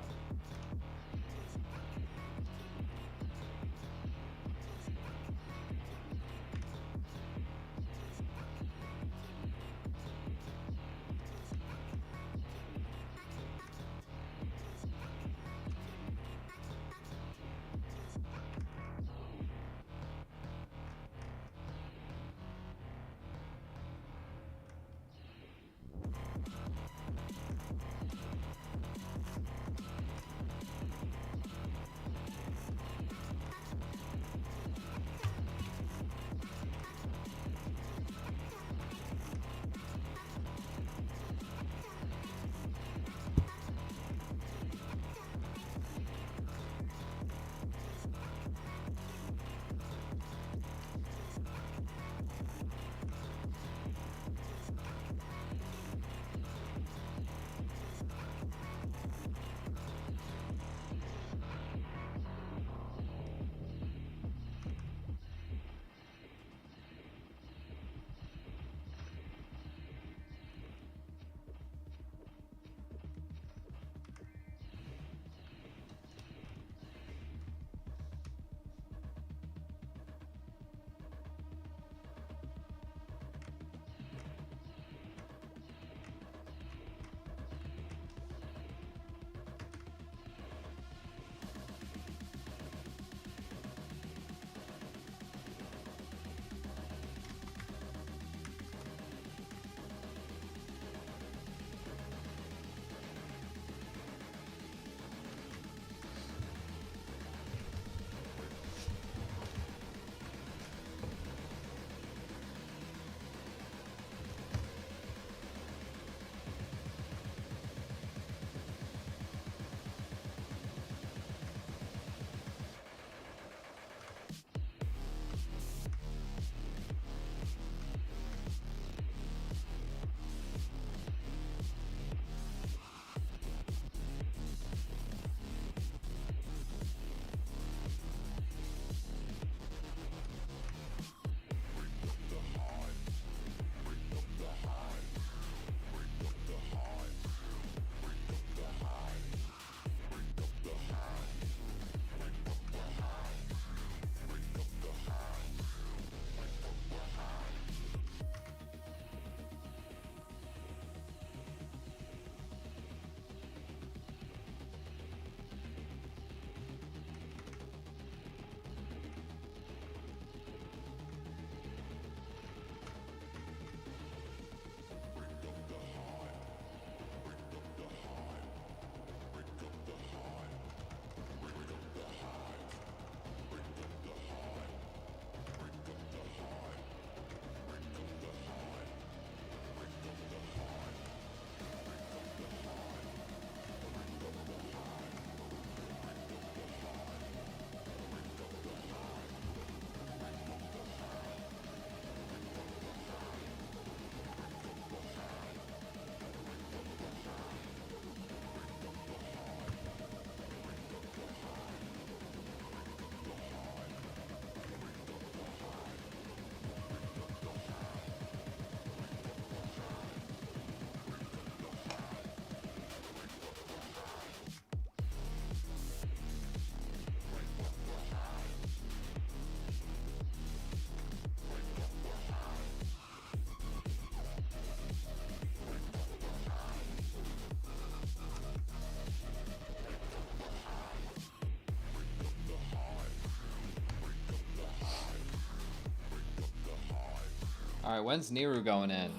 Alright, when's Niru going in?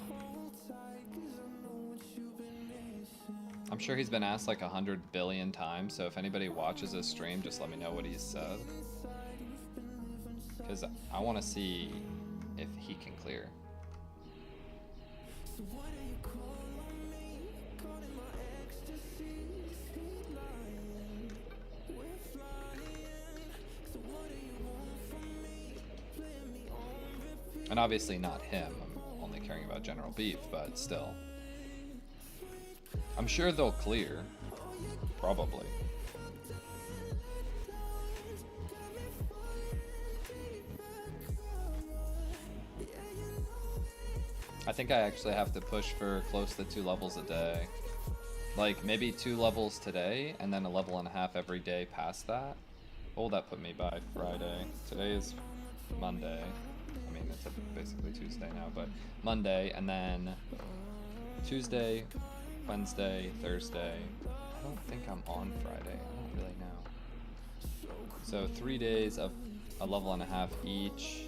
I'm sure he's been asked like 100 billion times, so if anybody watches this stream, just let me know what he said. Because I want to see if he can clear. And obviously not him, I'm only caring about general beef, but still. I'm sure they'll clear. Probably. I think I actually have to push for close to 2 levels a day. Like, maybe 2 levels today, and then a level and a half every day past that. What will that put me by Friday? Today is Monday. I mean, it's basically Tuesday now, but Monday, and then Tuesday, Wednesday, Thursday. I don't think I'm on Friday. I don't really know. So 3 days of a level and a half each.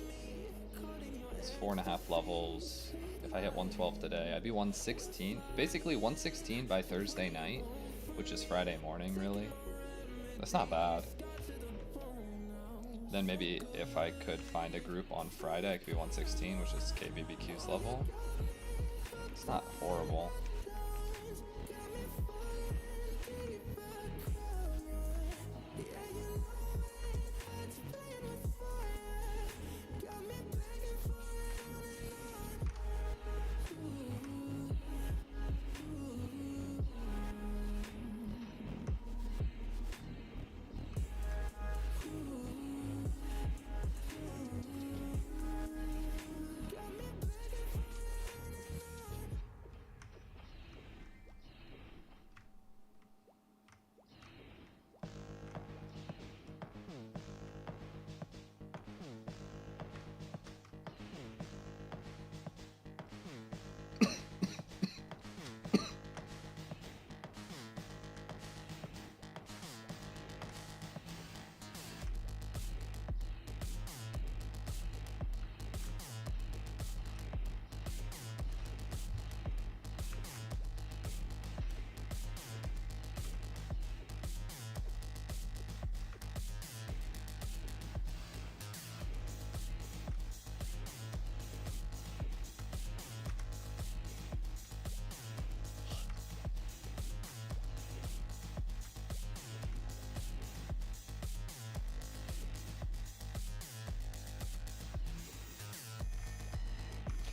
It's 4.5 levels. If I hit 112 today, I'd be 116. Basically 116 by Thursday night, which is Friday morning, really. That's not bad. Then maybe if I could find a group on Friday, I could be 116, which is KBBQ's level. It's not horrible.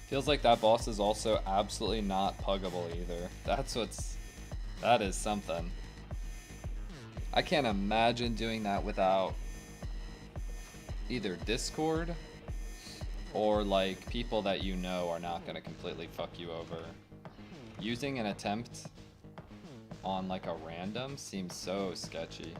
Feels like that boss is also absolutely not puggable either. That is something. I can't imagine doing that without either Discord or like people that you know are not gonna completely fuck you over. Using an attempt on like a random seems so sketchy.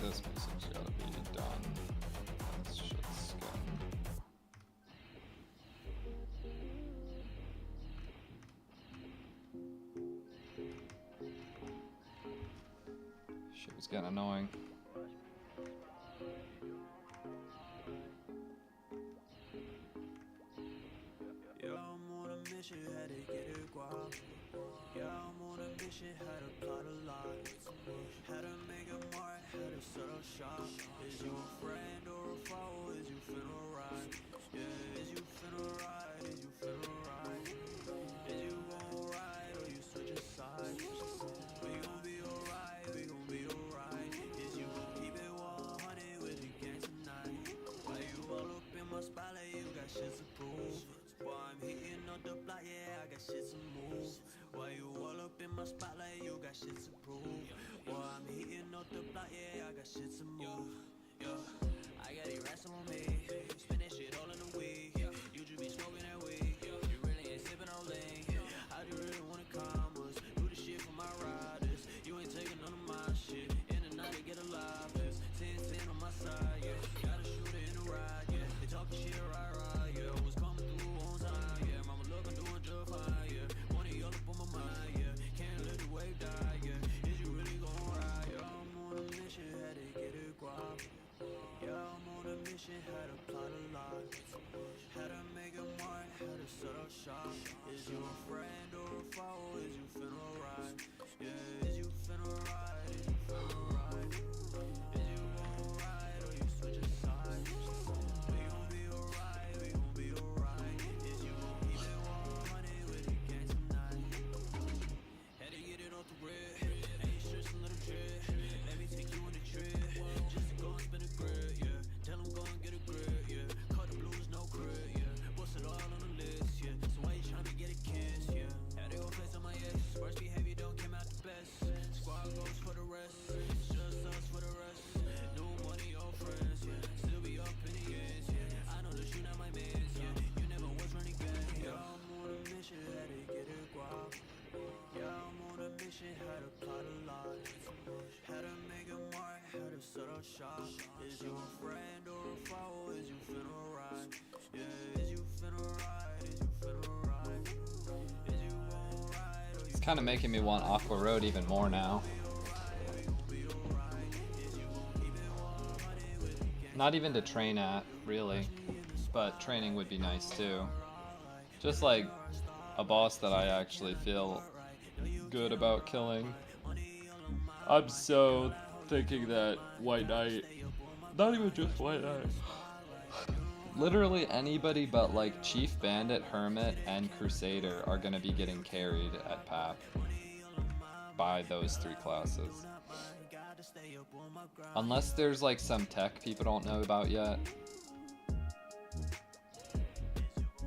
This music's gotta be done. That shit's getting... Shit was getting annoying. Yeah, I'm on a mission, had to get it guap. Yeah, I'm on a mission, had to plot a lot. Had to make a mark, had to set up shop. Is you a friend or a foe? Is you finna ride? Yeah, is you finna ride? Is you finna ride? Is you gon' ride or you switch sides? We gon' be alright, we gon' be alright. Is you gon' keep it 100 with the gang tonight? Why you all up in my spotlight? You got shit to prove. Why I'm hitting up the block? Yeah, I got shit to move. Why you all up in my spotlight? You got shit to prove. Why I'm hitting up the block? Yeah, I got shit to move. Yeah, I got it rest on me. Spend that shit all in a week. You just be smoking that weed. You really ain't sipping on lean. How do you really wanna commas? Do the shit for my riders. You ain't taking none of my shit. In the night, I get a live. 10-10 on my side, yeah. Got a shooter in the ride, yeah. They talking shit, right, yeah. Was coming through on time, yeah. Mama look, I'm doing just fine, yeah. One of y'all up on my mind, yeah. Can't let the wave die, yeah. Is you really gon' ride? Yeah, I'm on a mission, had to get it guap. Yeah, I'm on a mission, had to plot a lot. Had to make a mark, had to set up shop. Is you a friend or a foe? Is you finna ride? Yeah, is you finna ride? Is you finna ride? Is you gon' ride or you switch sides? We gon' be alright, we gon' be alright. Is you gon' keep it 100 with the gang tonight? Had to get it off the grid. Ain't stressing, let 'em trip. Let me take you on a trip. Just to go and spin a grid, yeah. Tell 'em go and get a grid, yeah. Cut the blues, no grid, yeah. Bust it all on the list, yeah. So why you tryna get a kiss, yeah? Had to go place on my ex. Worst behavior don't come out the best. Squad goes for the rest. It's just us for the rest. No money, your friends, yeah. Still be up in the ends, yeah. I know that you not my mans, yeah. You never was running game, yeah. I'm on a mission, had to get it guap. Yeah, I'm on a mission, had to plot a lot. Had to make a mark, had to set up shop. Is you a friend or a foe? Is you finna ride? Yeah, is you finna ride? Is you finna ride? Is you gon' ride or you It's kind of making me want Aqua Road even more now. Not even to train at, really, but training would be nice too. Just like a boss that I actually feel good about killing. I'm so thinking that White Knight, not even just White Knight, literally anybody but like Chief Bandit, Hermit, and Crusader are gonna be getting carried at PAP by those three classes. Unless there's like some tech people don't know about yet.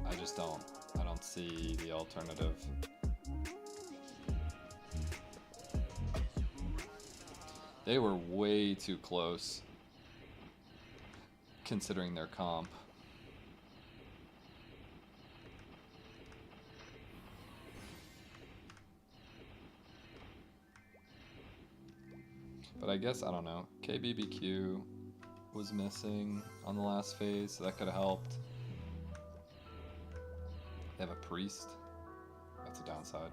I just don't. I don't see the alternative. They were way too close, considering their comp. But I guess, I don't know, KBBQ was missing on the last phase, so that could have helped. They have a priest. That's a downside.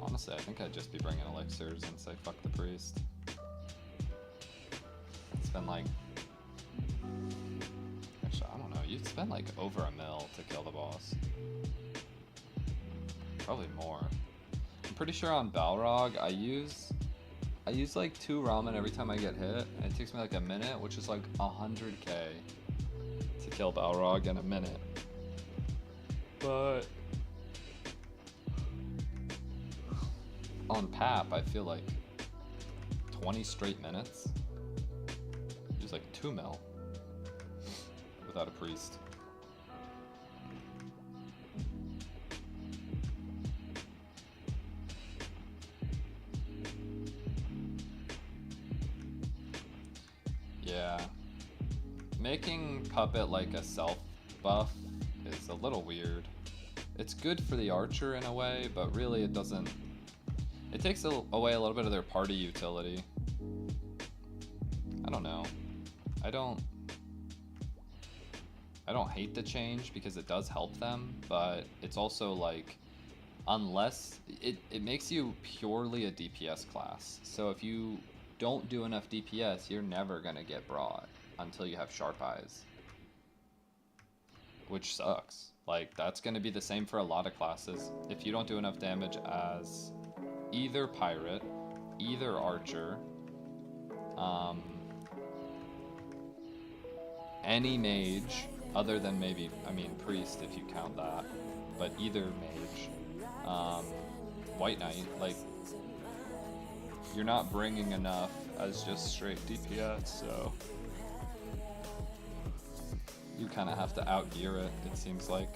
Honestly, I think I'd just be bringing elixirs and say fuck the priest. It's been like... Actually, I don't know. You'd spend like over $1 mil to kill the boss. Probably more. I'm pretty sure on Balrog, I use like 2 ramen every time I get hit, and it takes me like a minute, which is like 100k to kill Balrog in a minute. But on PAP, I feel like 20 straight minutes. It's like 2 mil without a priest. making Puppet like a self buff is a little weird. It's good for the archer in a way, but really it doesn't. It takes away a little bit of their party utility. I don't know. I don't hate the change because it does help them, but it's also like, unless it makes you purely a DPS class. So if you don't do enough DPS, you're never gonna get brought until you have sharp eyes, which sucks. Like, that's gonna be the same for a lot of classes. If you don't do enough damage as either pirate, either archer, any mage, other than maybe, I mean, priest if you count that, but either mage, white knight, like, you're not bringing enough as just straight DPS, so you kind of have to outgear it, it seems like.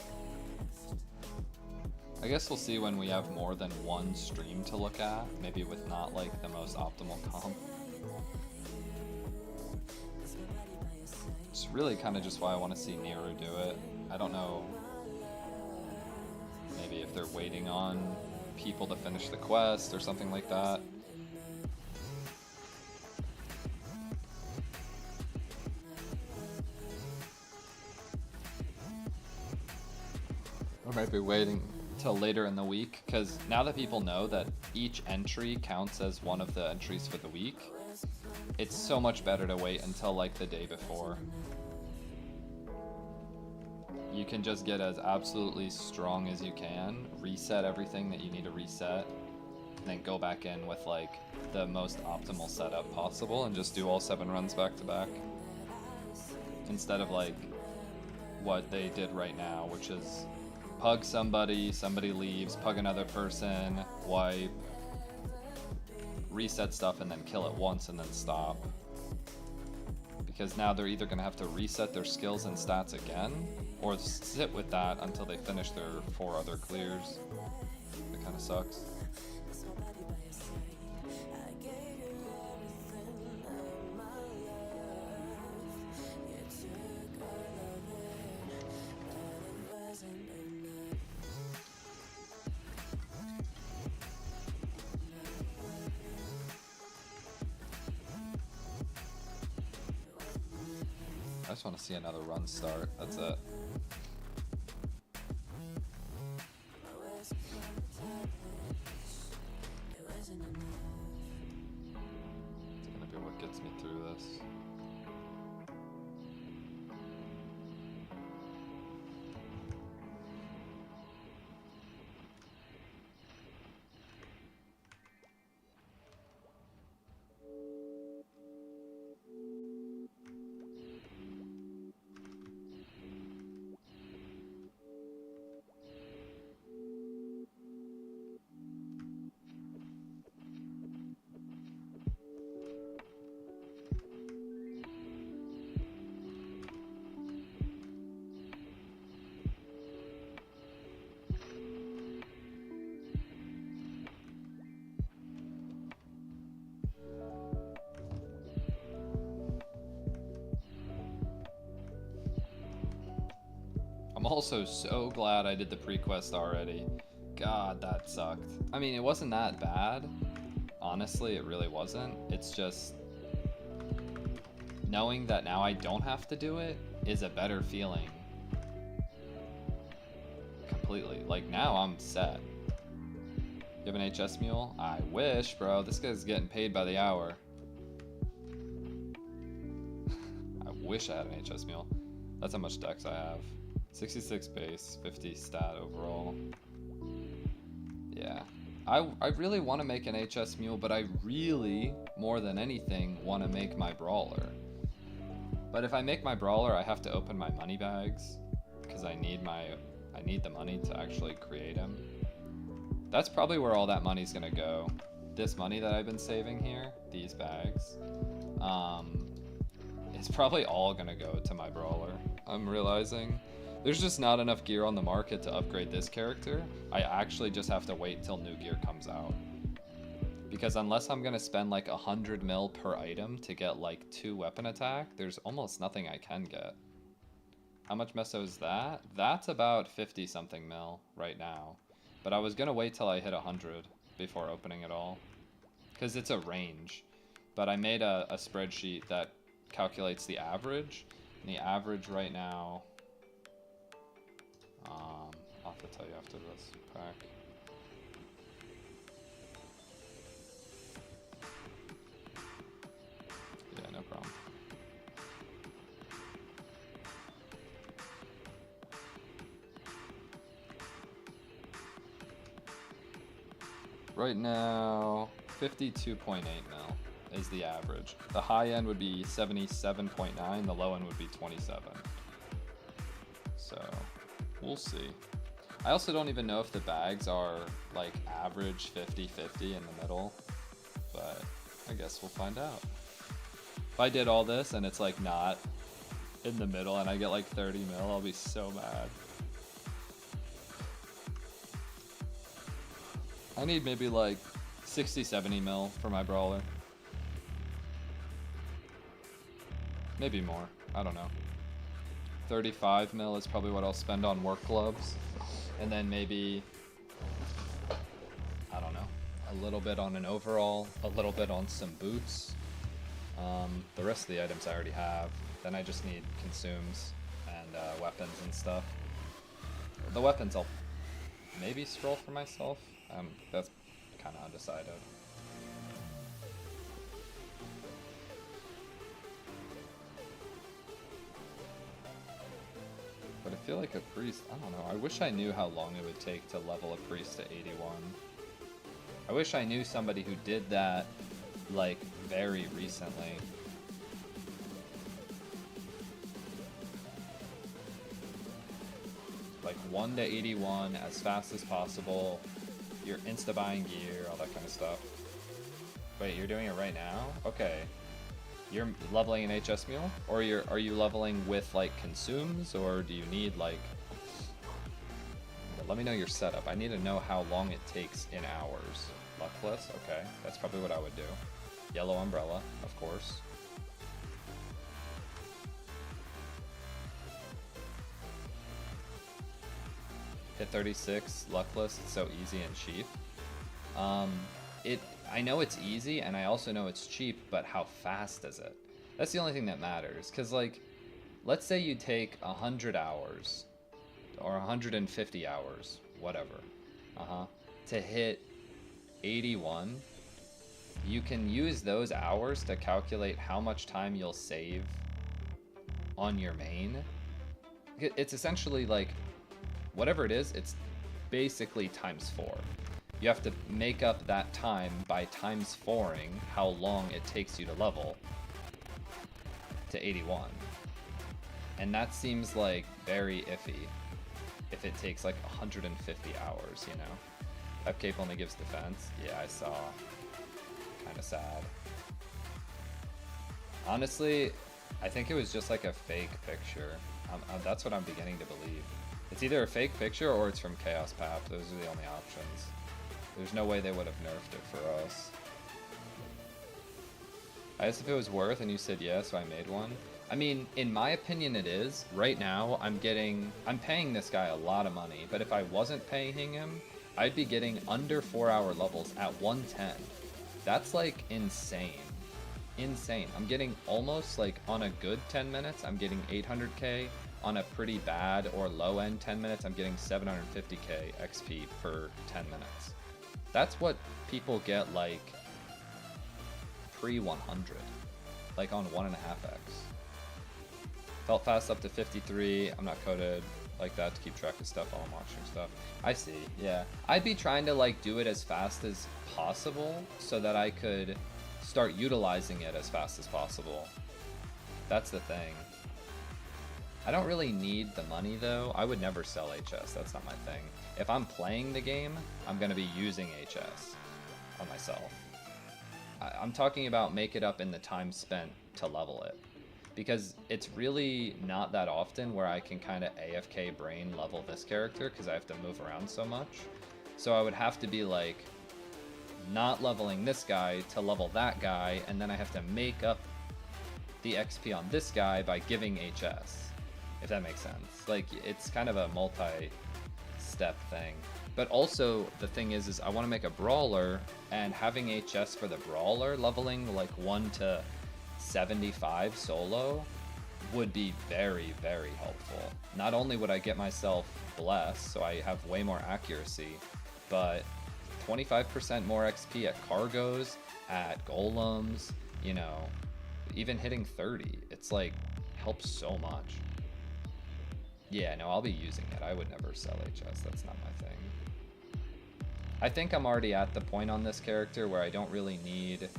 I guess we'll see when we have more than one stream to look at, maybe with not like the most optimal comp. It's really kind of just why I want to see Nero do it. I don't know, maybe if they're waiting on people to finish the quest or something like that. Or maybe waiting till later in the week, because now that people know that each entry counts as one of the entries for the week, it's so much better to wait until like the day before. You can just get as absolutely strong as you can, reset everything that you need to reset, and then go back in with like the most optimal setup possible and just do all 7 runs back to back. Instead of like what they did right now, which is pug somebody, somebody leaves, pug another person, wipe, reset stuff, and then kill it once and then stop. Because now they're either going to have to reset their skills and stats again, or sit with that until they finish their 4 other clears. It kind of sucks. I just want to see another run start. That's it. It's gonna be what gets me through this. I'm also so glad I did the pre-quest already. God, that sucked. I mean, it wasn't that bad. Honestly, it really wasn't. It's just knowing that now I don't have to do it is a better feeling. Completely. Like, now I'm set. You have an HS mule? I wish, bro. This guy's getting paid by the hour. I wish I had an HS mule. That's how much dex I have. 66 base, 50 stat overall. Yeah. I really want to make an HS mule, but I really, more than anything, want to make my brawler. But if I make my brawler, I have to open my money bags, because I need the money to actually create him. That's probably where all that money's gonna go. This money that I've been saving here, these bags, it's probably all gonna go to my brawler. I'm realizing there's just not enough gear on the market to upgrade this character. I actually just have to wait till new gear comes out. Because unless I'm gonna spend like 100 mil per item to get like 2 weapon attack, there's almost nothing I can get. How much meso is that? That's about 50 something mil right now. But I was gonna wait till I hit 100 before opening it all. Because it's a range. But I made a spreadsheet that calculates the average. And the average right now... I'll have to tell you after this pack. Yeah, no problem. Right now, 52.8 mil is the average. The high end would be 77.9, the low end would be 27. So, we'll see. I also don't even know if the bags are like average 50-50 in the middle, but I guess we'll find out. If I did all this and it's like not in the middle and I get like 30 mil, I'll be so mad. I need maybe like 60-70 mil for my brawler. Maybe more, I don't know. 35 mil is probably what I'll spend on work gloves. And then maybe, I don't know, a little bit on an overall, a little bit on some boots. The rest of the items I already have. Then I just need consumes and weapons and stuff. The weapons I'll maybe scroll for myself. That's kind of undecided. But I feel like a priest, I don't know, I wish I knew how long it would take to level a priest to 81. I wish I knew somebody who did that, like, very recently. Like 1 to 81 as fast as possible. You're insta-buying gear, all that kind of stuff. Wait, you're doing it right now? Okay. You're leveling an HS mule? Or are you leveling with like consumes, or do you need like... Let me know your setup. I need to know how long it takes in hours. Luckless? Okay, that's probably what I would do. Yellow umbrella, of course. Hit 36, luckless, it's so easy and cheap. I know it's easy, and I also know it's cheap, but how fast is it? That's the only thing that matters, because, like, let's say you take 100 hours, or 150 hours, whatever, to hit 81, you can use those hours to calculate how much time you'll save on your main. It's essentially, like, whatever it is, it's basically times 4. You have to make up that time by times 4ing how long it takes you to level to 81. And that seems like very iffy if it takes like 150 hours, you know? That cape only gives defense. Yeah, I saw. Kinda sad. Honestly, I think it was just like a fake picture. That's what I'm beginning to believe. It's either a fake picture or it's from Chaos PAP. Those are the only options. There's no way they would have nerfed it for us. I asked if it was worth, and you said yeah, so I made one. I mean, in my opinion it is. Right now, I'm paying this guy a lot of money, but if I wasn't paying him, I'd be getting under 4-hour levels at 110. That's like insane. Insane. I'm getting almost like on a good 10 minutes, I'm getting 800k. On a pretty bad or low end 10 minutes, I'm getting 750k XP for 10 minutes. That's what people get like pre-100, like on 1.5x. Felt fast up to 53. I'm not coded like that to keep track of stuff while I'm watching stuff. I see, yeah. I'd be trying to like do it as fast as possible so that I could start utilizing it as fast as possible. That's the thing. I don't really need the money though. I would never sell HS, that's not my thing. If I'm playing the game, I'm gonna be using HS on myself. I'm talking about make it up in the time spent to level it. Because it's really not that often where I can kind of AFK brain level this character because I have to move around so much. So I would have to be like not leveling this guy to level that guy, and then I have to make up the XP on this guy by giving HS, if that makes sense. Like, it's kind of a multi-step thing. But also, the thing is I want to make a brawler, and having HS for the brawler leveling like 1 to 75 solo would be very, very helpful. Not only would I get myself blessed, so I have way more accuracy, but 25% more XP at cargos, at golems, you know, even hitting 30. It's like, helps so much. Yeah, no, I'll be using it. I would never sell HS. That's not my thing. I think I'm already at the point on this character where I don't really need...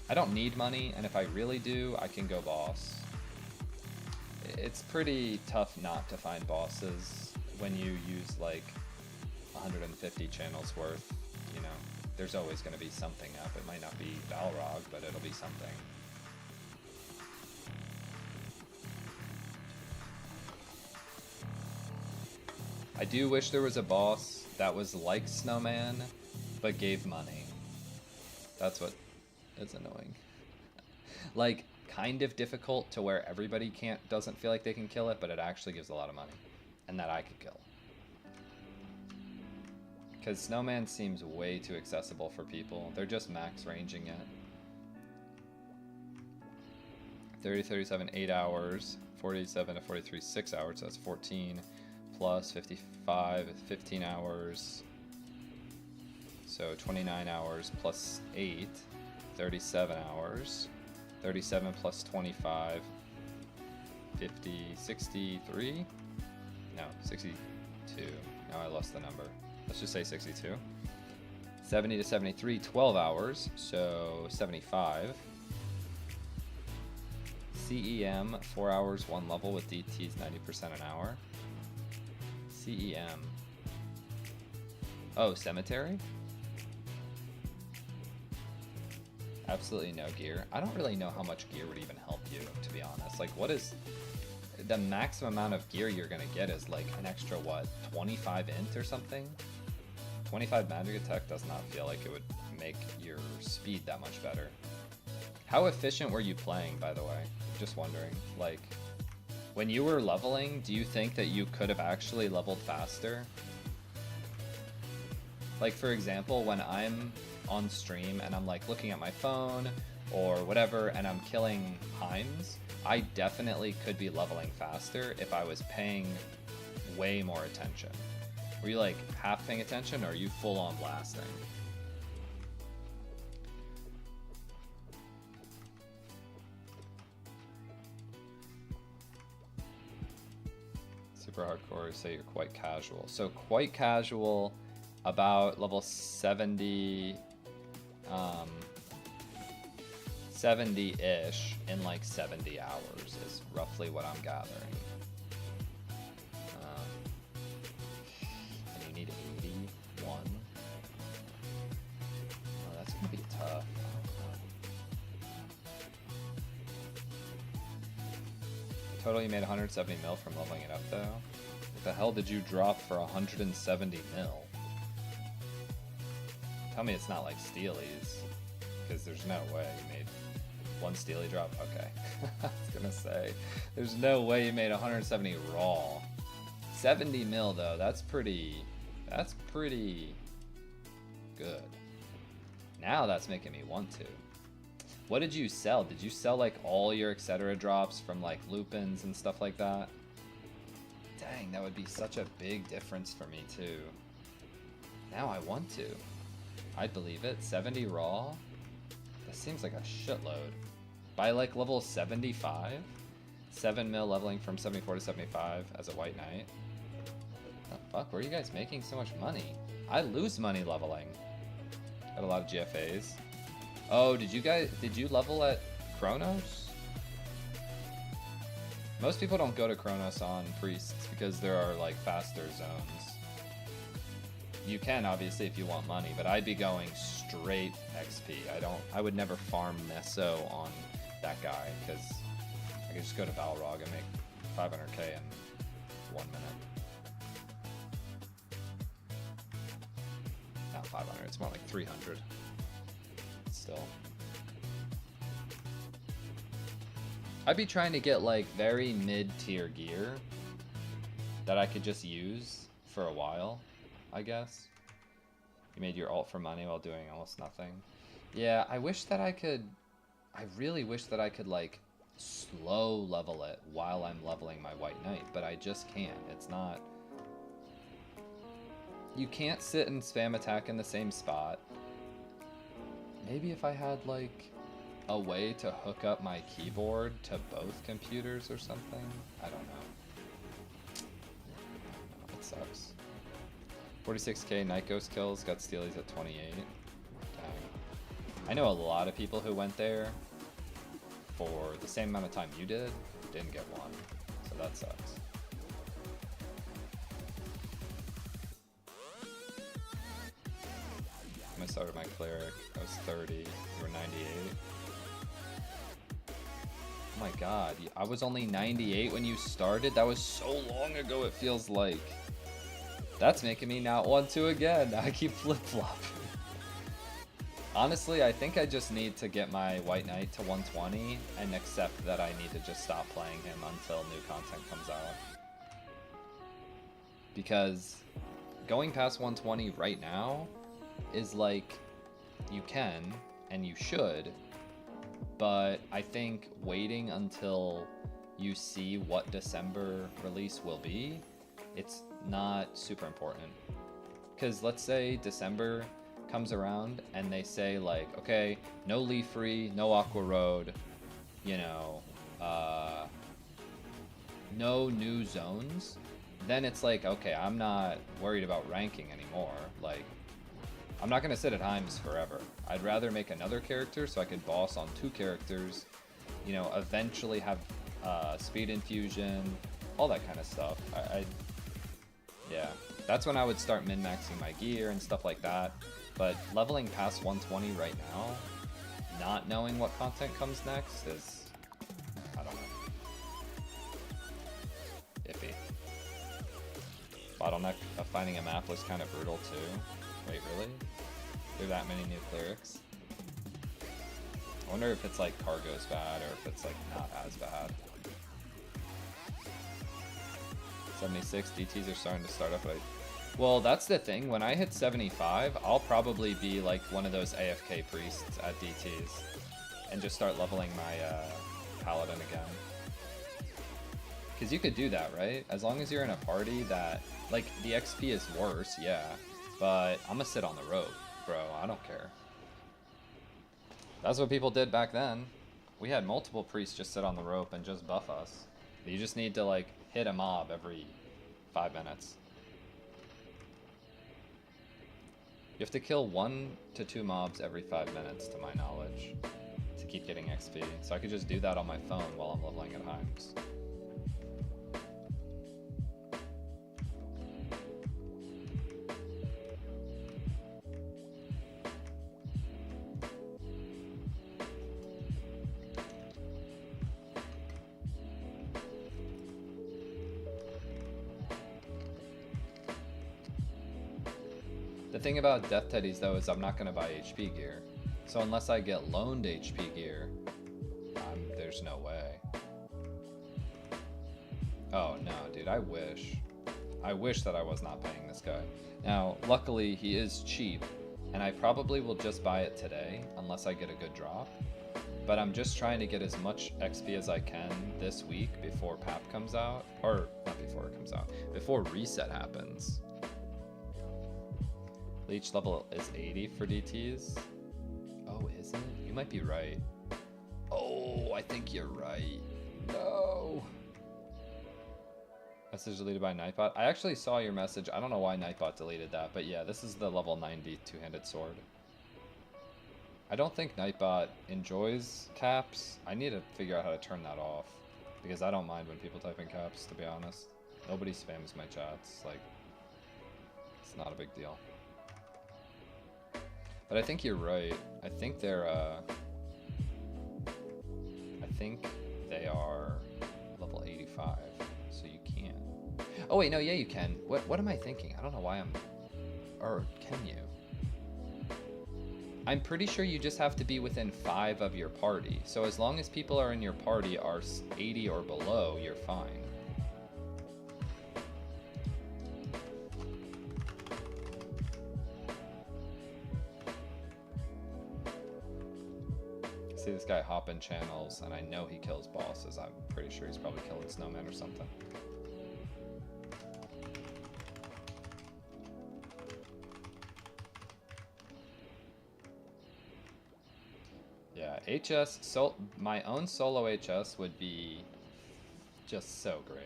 I don't need money, and if I really do, I can go boss. It's pretty tough not to find bosses when you use like 150 channels worth, you know. There's always going to be something up. It might not be Balrog, but it'll be something. I do wish there was a boss that was like Snowman, but gave money. That's what is annoying. Like, kind of difficult to where everybody doesn't feel like they can kill it, but it actually gives a lot of money, and that I could kill. Because Snowman seems way too accessible for people. They're just max ranging it. 30, 37, 8 hours. 47 to 43, 6 hours. So that's 14 plus 55, 15 hours. So 29 hours plus 8, 37 hours. 37 plus 25, 50, 63? No, 62. Now I lost the number. Let's just say 62. 70 to 73, 12 hours, so 75. CEM, 4 hours, 1 level with DTs 90% an hour. CEM. Oh, Cemetery? Absolutely no gear. I don't really know how much gear would even help you, to be honest. Like, what is... The maximum amount of gear you're gonna get is like an extra, what, 25 int or something? 25 magic attack does not feel like it would make your speed that much better. How efficient were you playing, by the way? Just wondering. Like, when you were leveling, do you think that you could have actually leveled faster? Like, for example, when I'm on stream and I'm like looking at my phone or whatever and I'm killing Heims, I definitely could be leveling faster if I was paying way more attention. Were you like half paying attention, or are you full on blasting? Super hardcore, say you're quite casual. So quite casual, about level 70, 70-ish in like 70 hours is roughly what I'm gathering. And you need 81. Oh, that's gonna be tough. Total, you made 170 mil from leveling it up though. What the hell did you drop for 170 mil? Tell me it's not like Steelies, because there's no way you made one Steely drop. Okay, I was gonna say, there's no way you made 170 raw. 70 mil though, that's pretty good. Now that's making me want to. What did you sell? Did you sell like all your etc drops from like Lupins and stuff like that? Dang, that would be such a big difference for me too. Now I want to. I'd believe it. 70 raw? That seems like a shitload. By like level 75? 7 mil leveling from 74 to 75 as a White Knight. The fuck? Where are you guys making so much money? I lose money leveling. Got a lot of GFAs. Oh, did you level at Chronos? Most people don't go to Chronos on Priests because there are like faster zones. You can obviously if you want money, but I'd be going straight XP. I would never farm Nesso on that guy because I could just go to Balrog and make 500k in 1 minute. No, not 500, it's more like 300. Still. I'd be trying to get like very mid-tier gear that I could just use for a while, I guess. You made your ult for money while doing almost nothing. Yeah, I wish that I could... I really wish that I could, like, slow level it while I'm leveling my White Knight, but I just can't. It's not... You can't sit and spam attack in the same spot. Maybe if I had, like, a way to hook up my keyboard to both computers or something? I don't know. It sucks. 46k Night Ghost kills, got Steelies at 28. Dang. I know a lot of people who went there for the same amount of time you did, didn't get one. So that sucks. I started my cleric, I was 30, you were 98. Oh my god, I was only 98 when you started? That was so long ago, it feels like. That's making me not want to again. I keep flip-flopping. Honestly, I think I just need to get my White Knight to 120 and accept that I need to just stop playing him until new content comes out. Because going past 120 right now is like, you can and you should, but I think waiting until you see what December release will be, it's not super important. Because let's say December comes around and they say like, okay, no Leaf Free, no Aqua Road, you know, no new zones, then it's like, okay, I'm not worried about ranking anymore. Like, I'm not gonna sit at Heims forever. I'd rather make another character so I could boss on 2 characters, you know, eventually have speed infusion, all that kind of stuff. Yeah, that's when I would start min-maxing my gear and stuff like that. But leveling past 120 right now, not knowing what content comes next is, I don't know, iffy. Bottleneck of finding a map was kind of brutal too. Wait, really? There are that many new clerics? I wonder if it's like cargo's bad or if it's like not as bad. 76 DTs are starting to start up. Well, that's the thing. When I hit 75, I'll probably be like one of those AFK priests at DTs and just start leveling my Paladin again. Because you could do that, right? As long as you're in a party that, like, the XP is worse, yeah, but I'm gonna sit on the rope, bro. I don't care. That's what people did back then. We had multiple priests just sit on the rope and just buff us. You just need to, like, hit a mob every 5 minutes. You have to kill 1 to 2 mobs every 5 minutes, to my knowledge, to keep getting XP. So I could just do that on my phone while I'm leveling at Heims. The thing about Death Teddies though is I'm not going to buy HP gear. So unless I get loaned HP gear, there's no way. Oh no, dude, I wish. I wish that I was not paying this guy. Now, luckily he is cheap, and I probably will just buy it today unless I get a good drop. But I'm just trying to get as much XP as I can this week before PAP comes out. Or, not before it comes out, before reset happens. Leech level is 80 for DTs. Oh, is it? You might be right. Oh, I think you're right. No. Message deleted by Nightbot. I actually saw your message. I don't know why Nightbot deleted that, but yeah, this is the level 90 two-handed sword. I don't think Nightbot enjoys caps. I need to figure out how to turn that off, because I don't mind when people type in caps, to be honest. Nobody spams my chats. Like, it's not a big deal. But I think you're right. I think they're, I think they are level 85, so you can't. Oh wait, no, yeah, you can. What am I thinking? I don't know why I'm, or can you? I'm pretty sure you just have to be within 5 of your party. So as long as people are in your party are 80 or below, you're fine. See this guy hopping channels, and I know he kills bosses. I'm pretty sure he's probably killing snowmen or something. Yeah, HS, my own solo HS would be just so great.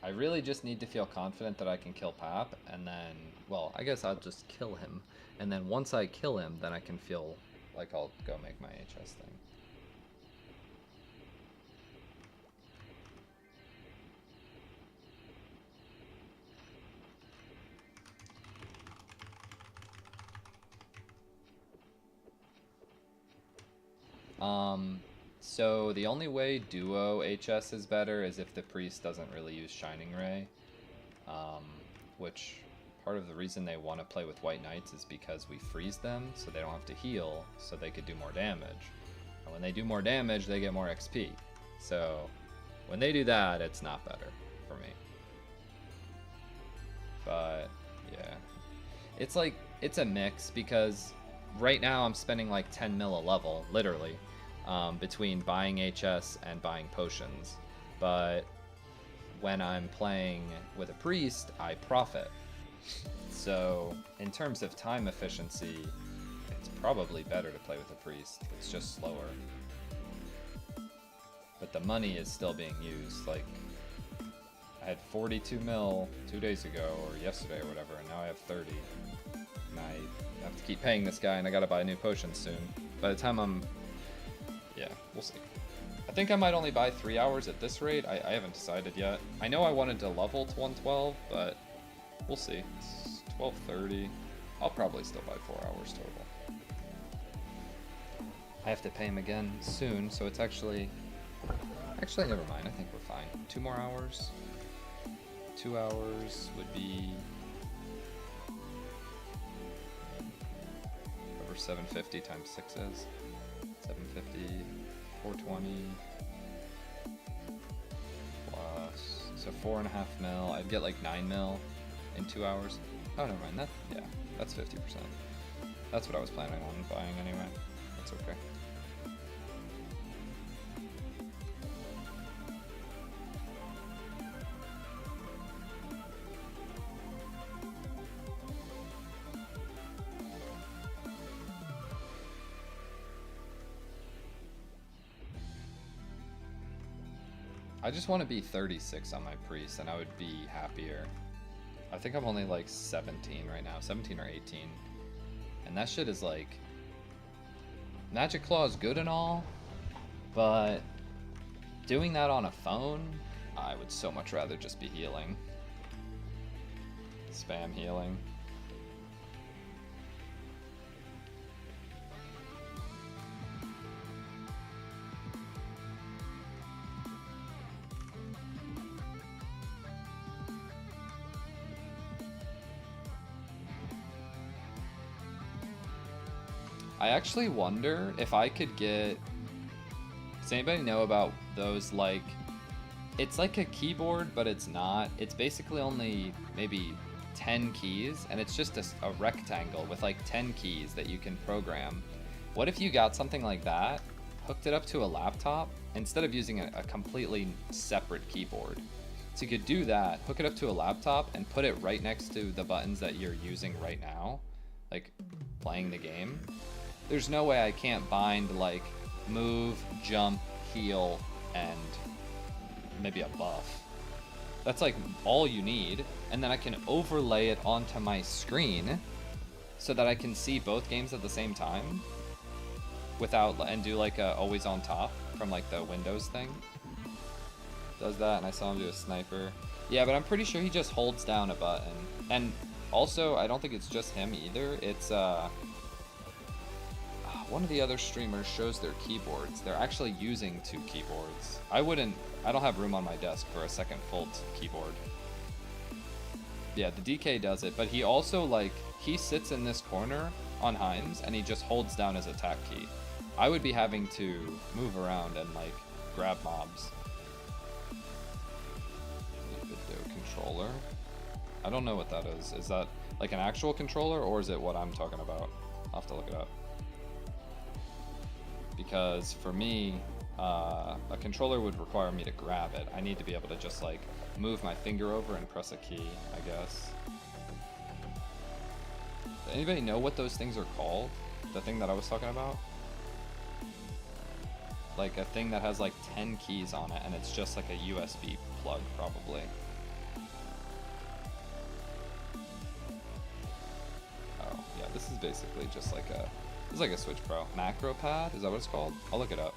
I really just need to feel confident that I can kill Pap, and then, well, I guess I'll just kill him. And then once I kill him, then I can feel like I'll go make my HS thing. So the only way duo HS is better is if the priest doesn't really use Shining Ray, which part of the reason they want to play with White Knights is because we freeze them so they don't have to heal, so they could do more damage. And when they do more damage, they get more XP. So when they do that, it's not better for me. But yeah, it's like, it's a mix because right now I'm spending like 10 mil a level, literally. Between buying HS and buying potions, but when I'm playing with a priest, I profit. So in terms of time efficiency, it's probably better to play with a priest. It's just slower. But the money is still being used. Like, I had 42 mil 2 days ago, or yesterday or whatever, and now I have 30. And I have to keep paying this guy, and I gotta buy a new potion soon. By the time I'm... yeah, we'll see. I think I might only buy 3 hours at this rate. I haven't decided yet. I know I wanted to level to 112, but we'll see. It's 12:30. I'll probably still buy 4 hours total. I have to pay him again soon, so it's actually... actually, never mind. I think we're fine. 2 more hours. 2 hours would be... over 750 times 6 is. 750, 420, plus, so 4.5 mil. I'd get like 9 mil in 2 hours. Oh, never mind. Yeah, that's 50%. That's what I was planning on buying anyway. That's okay. I just want to be 36 on my priest, and I would be happier. I think I'm only like 17 right now, 17 or 18. And that shit is like... Magic Claw is good and all, but doing that on a phone, I would so much rather just be healing. Spam healing. I actually wonder if I could get... Does anybody know about those, like... It's like a keyboard, but it's not. It's basically only maybe 10 keys, and it's just a rectangle with like 10 keys that you can program. What if you got something like that, hooked it up to a laptop, instead of using a completely separate keyboard? So you could do that, hook it up to a laptop, and put it right next to the buttons that you're using right now, like playing the game. There's no way I can't bind like move, jump, heal, and maybe a buff. That's like all you need, and then I can overlay it onto my screen so that I can see both games at the same time without, and do like a always on top from like the Windows thing. Does that, and I saw him do a sniper. Yeah, but I'm pretty sure he just holds down a button. And also, I don't think it's just him either. It's one of the other streamers shows their keyboards. They're actually using 2 keyboards. I don't have room on my desk for a second full keyboard. Yeah, the DK does it, but he also, like, he sits in this corner on Heims and he just holds down his attack key. I would be having to move around and, like, grab mobs. Video controller. I don't know what that is. Is that like an actual controller or is it what I'm talking about? I'll have to look it up. Because for me, a controller would require me to grab it. I need to be able to just like move my finger over and press a key, I guess. Does anybody know what those things are called? The thing that I was talking about? Like a thing that has like 10 keys on it and it's just like a USB plug probably. Oh, yeah, this is basically just like a, it's like a Switch Pro. Macro pad, is that what it's called? I'll look it up.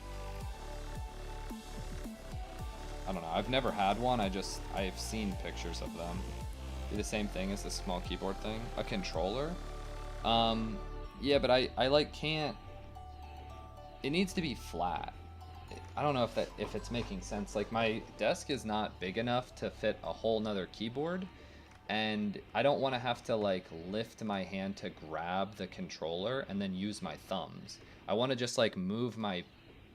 I don't know, I've never had one, I've seen pictures of them. Do the same thing as the small keyboard thing. A controller? Yeah, but I like can't, it needs to be flat. I don't know if it's making sense. Like my desk is not big enough to fit a whole nother keyboard, and I don't want to have to like lift my hand to grab the controller and then use my thumbs. I want to just like move my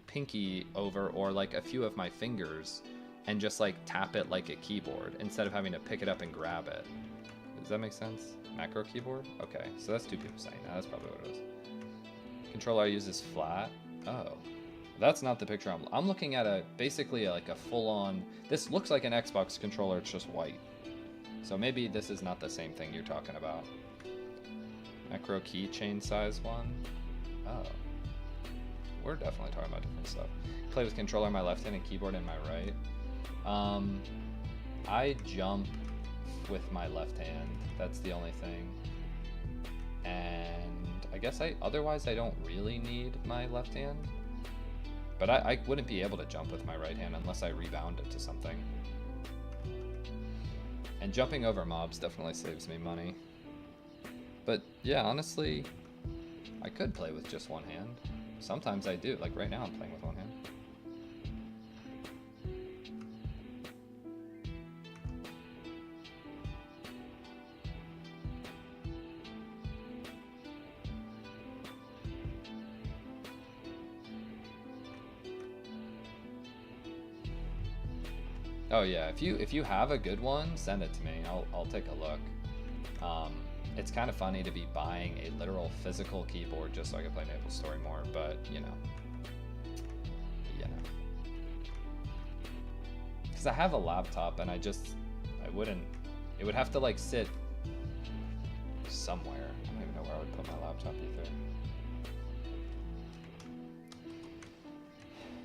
pinky over or like a few of my fingers and just like tap it like a keyboard instead of having to pick it up and grab it. Does that make sense? Macro keyboard? Okay, so that's 2 people saying that. That's probably what it is. Controller I use is flat. Oh. That's not the picture I'm looking at basically like a full-on, this looks like an Xbox controller, it's just white. So maybe this is not the same thing you're talking about. Macro keychain size one. Oh. We're definitely talking about different stuff. Play with controller in my left hand and keyboard in my right. I jump with my left hand. That's the only thing. And I guess otherwise I don't really need my left hand. But I wouldn't be able to jump with my right hand unless I rebound it to something. And jumping over mobs definitely saves me money. But yeah, honestly, I could play with just one hand. Sometimes I do, like right now I'm playing with one hand. Oh yeah, if you have a good one, send it to me. I'll take a look. It's kind of funny to be buying a literal physical keyboard just so I can play Maplestory more, but you know. Because I have a laptop and it would have to like sit somewhere. I don't even know where I would put my laptop either.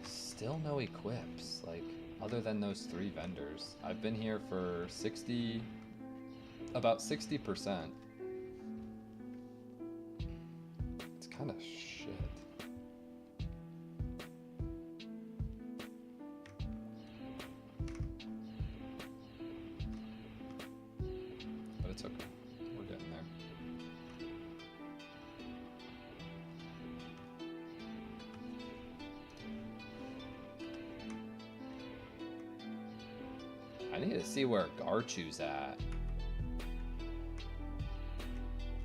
Still no equips, like, other than those 3 vendors. I've been here for about 60%. It's kind of shit. But it's okay. We're getting there. I need to see where Garchu's at.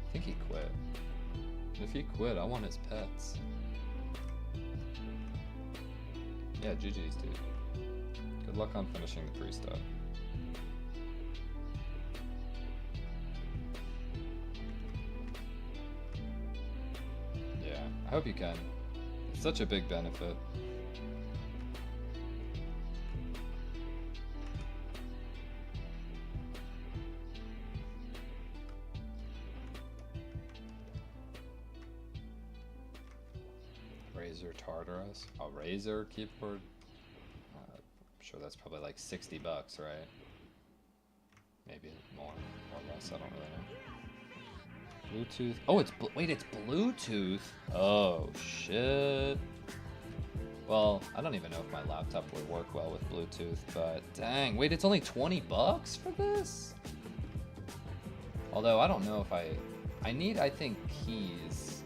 I think he quit. If he quit, I want his pets. Yeah, GG's, dude. Good luck on finishing the free stuff. Yeah, I hope you can. It's such a big benefit. Razer Tartarus. A Razer keyboard? I'm sure that's probably like $60, right? Maybe more or less, I don't really know. Bluetooth. Oh, wait, it's Bluetooth? Oh, shit. Well, I don't even know if my laptop would work well with Bluetooth, but dang. Wait, it's only $20 for this? Although, I don't know if I need, I think, keys.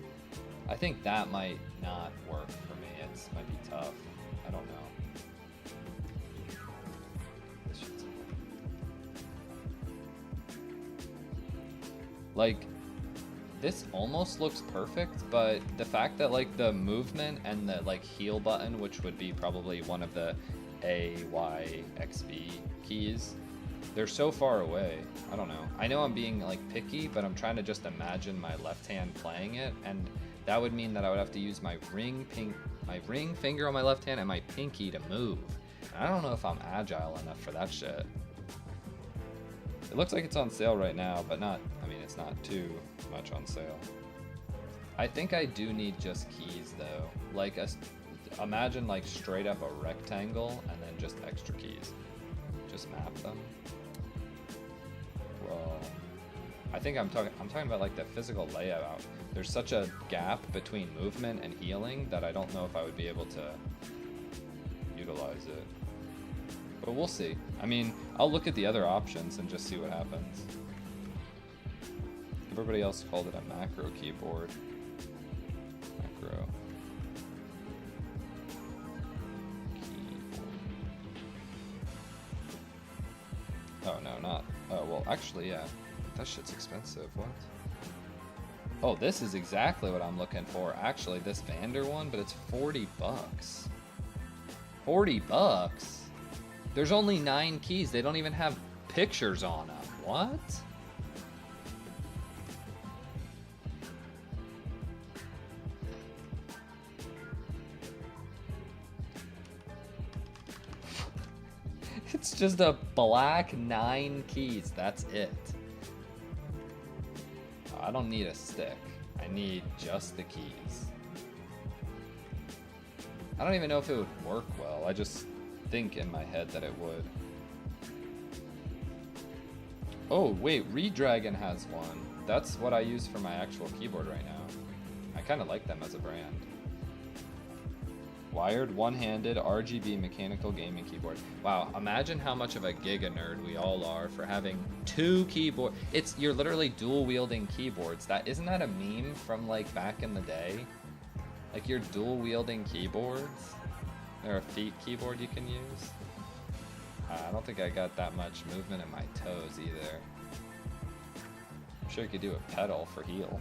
I think that might not work for me. It might be tough. I don't know. Like, this almost looks perfect, but the fact that like the movement and the like heal button, which would be probably one of the A, Y, X, V keys, they're so far away. I don't know. I know I'm being like picky, but I'm trying to just imagine my left hand playing it, and that would mean that I would have to use my ring finger on my left hand and my pinky to move. And I don't know if I'm agile enough for that shit. It looks like it's on sale right now, but not, I mean, it's not too much on sale. I think I do need just keys though. Like, imagine like straight up a rectangle and then just extra keys. Just map them. Well, I think I'm talking about like the physical layout. There's such a gap between movement and healing that I don't know if I would be able to utilize it. But we'll see. I mean, I'll look at the other options and just see what happens. Everybody else called it a macro keyboard. Macro keyboard. Oh, no, not. Oh, well, actually, yeah. That shit's expensive. What? Oh, this is exactly what I'm looking for. Actually, this Vander one, but it's 40 bucks. 40 bucks? There's only 9 keys. They don't even have pictures on them. What? It's just a black 9 keys. That's it. I don't need a stick. I need just the keys. I don't even know if it would work well. I just think in my head that it would. Oh, wait, Redragon has one. That's what I use for my actual keyboard right now. I kind of like them as a brand. Wired, one-handed, RGB mechanical gaming keyboard. Wow, imagine how much of a giga nerd we all are for having 2 keyboard. You're literally dual wielding keyboards. Isn't that a meme from like back in the day? Like you're dual wielding keyboards. Or a feet keyboard you can use. I don't think I got that much movement in my toes either. I'm sure you could do a pedal for heal,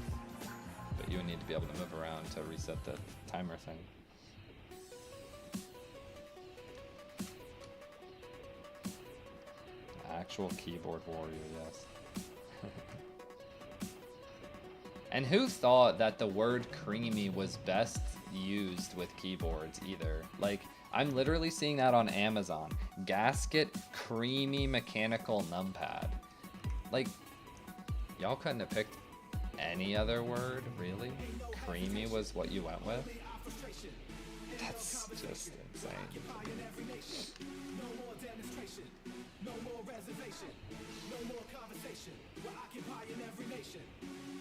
but you would need to be able to move around to reset the timer thing. Actual keyboard warrior, yes. And who thought that the word creamy was best used with keyboards either? Like, I'm literally seeing that on Amazon. Gasket creamy mechanical numpad. Like, y'all couldn't have picked any other word, really? Creamy was what you went with? That's just insane. No more reservation, no more conversation. We're occupying every nation.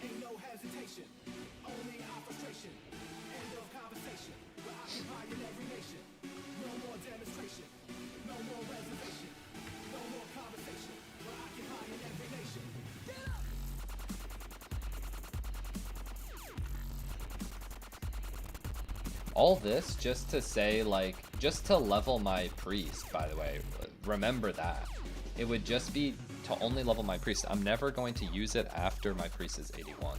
Ain't no hesitation, only our frustration. End of conversation. We're occupying every nation. No more demonstration, no more reservation, no more conversation. We're occupying every nation. Get up! All this just to say, like, just to level my priest, by the way. Remember that. It would just be to only level my priest. I'm never going to use it after my priest is 81.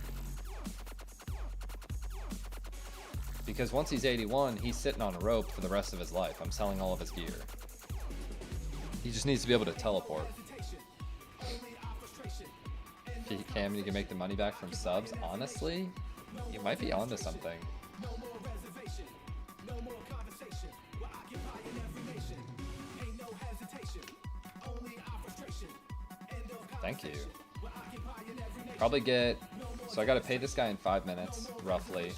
Because once he's 81, he's sitting on a rope for the rest of his life. I'm selling all of his gear. He just needs to be able to teleport. If he can, you can make the money back from subs. Honestly, you might be onto something. Thank you. Probably get, so I gotta pay this guy in 5 minutes, roughly.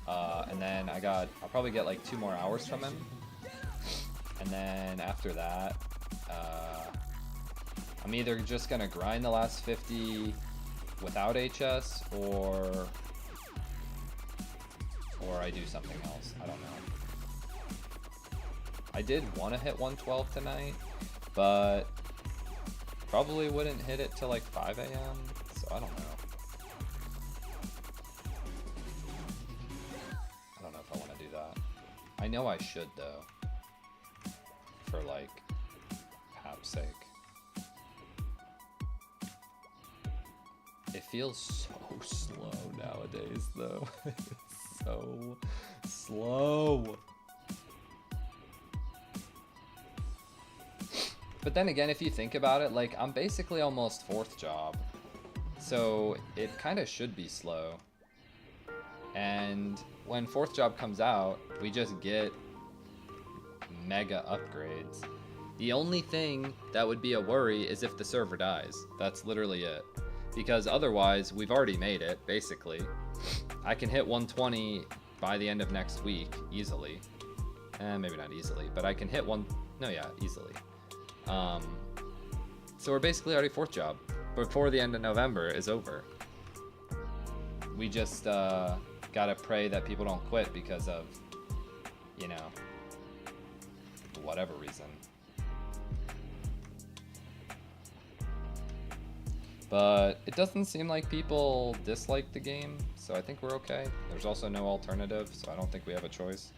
And then I'll probably get like 2 more hours from him. And then after that, I'm either just gonna grind the last 50 without HS, or I do something else. I don't know. I did want to hit 112 tonight, but probably wouldn't hit it till like 5 a.m. So I don't know. know I should though. For like PAP's sake. It feels so slow nowadays though. It's so slow. But then again, if you think about it, like I'm basically almost 4th job. So it kind of should be slow. And when 4th job comes out, we just get mega upgrades. The only thing that would be a worry is if the server dies. That's literally it. Because otherwise, we've already made it, basically. I can hit 120 by the end of next week, easily. Maybe not easily, but I can hit easily. So we're basically already 4th job. Before the end of November is over. We just gotta pray that people don't quit because of, you know, whatever reason. But it doesn't seem like people dislike the game, so I think we're okay. There's also no alternative, so I don't think we have a choice.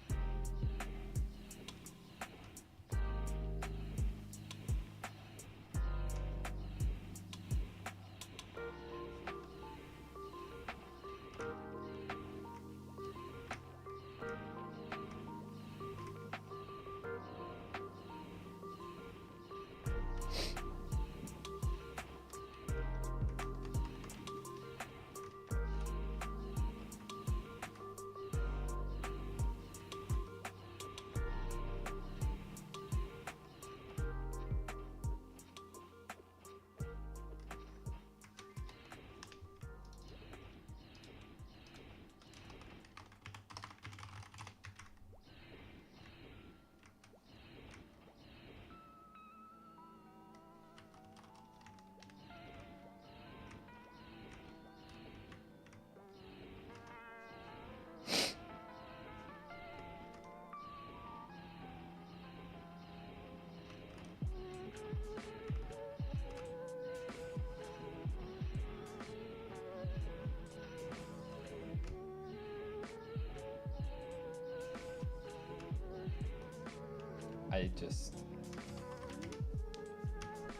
I just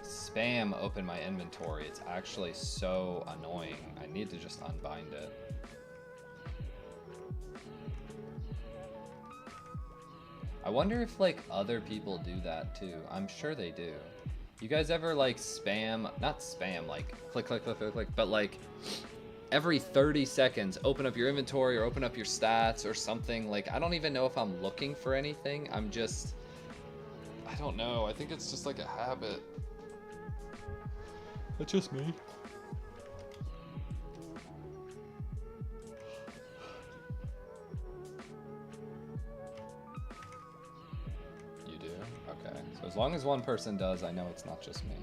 spam open my inventory. It's actually so annoying. I need to just unbind it. I wonder if like other people do that too. I'm sure they do. You guys ever like spam, not spam, like click, click, click, click, click, but like every 30 seconds, open up your inventory or open up your stats or something. Like, I don't even know if I'm looking for anything. I'm just, I don't know. I think it's just like a habit. That's just me. You do? Okay. So as long as one person does, I know it's not just me.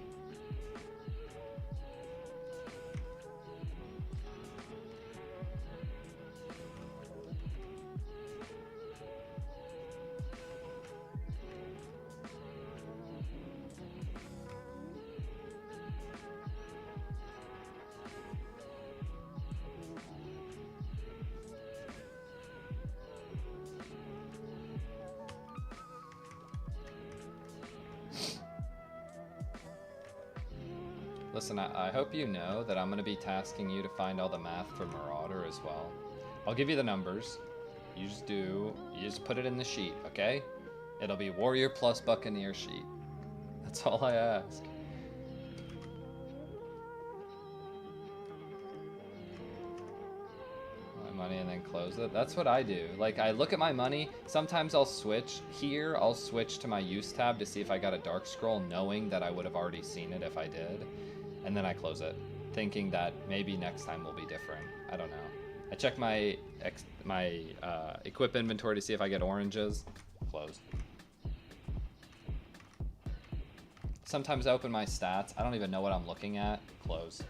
Listen, I hope you know that I'm going to be tasking you to find all the math for Marauder as well. I'll give you the numbers. You just put it in the sheet, okay? It'll be Warrior plus Buccaneer sheet. That's all I ask. My money and then close it. That's what I do. Like, I look at my money. Sometimes I'll switch. Here, I'll switch to my use tab to see if I got a dark scroll, knowing that I would have already seen it if I did. And then I close it, thinking that maybe next time will be different. I don't know. I check my equip inventory to see if I get oranges. Close. Sometimes I open my stats. I don't even know what I'm looking at. Close.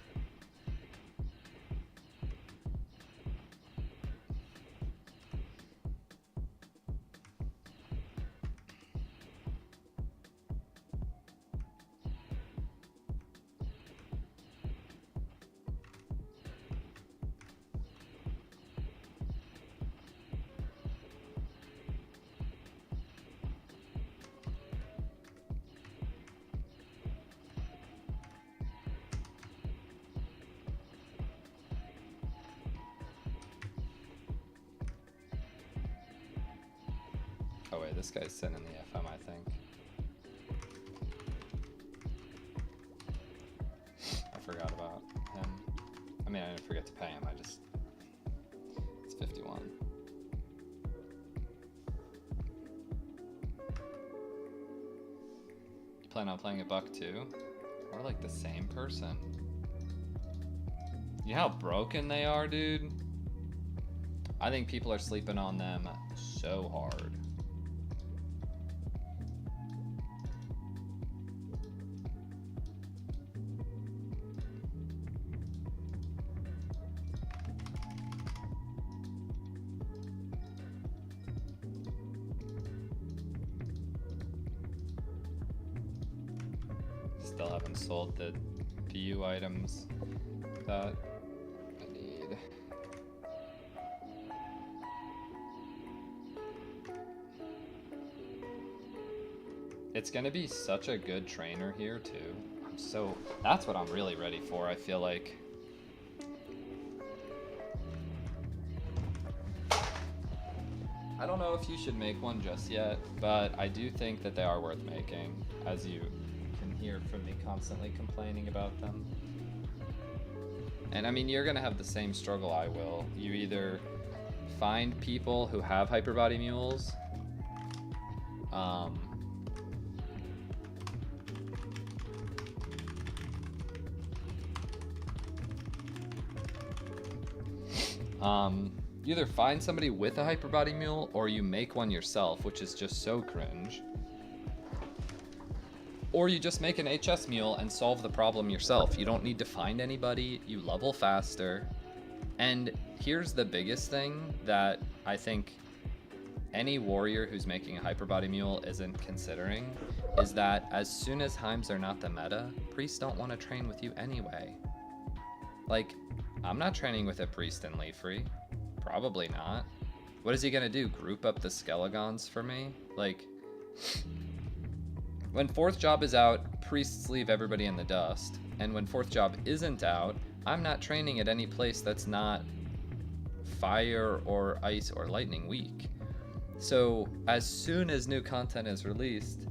Oh wait, this guy's sitting in the FM, I think. I forgot about him. I mean, I didn't forget to pay him, it's 51. You plan on playing a buck too? We're like the same person. You know how broken they are, dude? I think people are sleeping on them so hard. Still haven't sold the PU items that I need. It's gonna be such a good trainer here too. So that's what I'm really ready for, I feel like. I don't know if you should make one just yet, but I do think that they are worth making, as you can hear from me constantly complaining about them. And I mean, you're gonna have the same struggle I will. You either find people who have hyperbody mules, you either find somebody with a hyperbody mule or you make one yourself, which is just so cringe. Or you just make an HS mule and solve the problem yourself. You don't need to find anybody, you level faster. And here's the biggest thing that I think any warrior who's making a hyperbody mule isn't considering, is that as soon as Heims are not the meta, priests don't want to train with you anyway. Like, I'm not training with a priest in Leafree. Probably not. What is he gonna do? Group up the Skelegons for me? Like, when 4th job is out, priests leave everybody in the dust. And when 4th job isn't out, I'm not training at any place that's not fire or ice or lightning weak. So as soon as new content is released,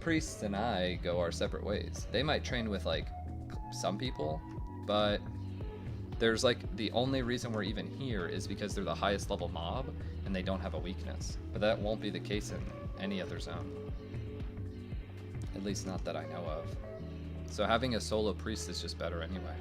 priests and I go our separate ways. They might train with like some people, but there's like, the only reason we're even here is because they're the highest level mob and they don't have a weakness. But that won't be the case in any other zone. At least not that I know of. So having a solo priest is just better anyway.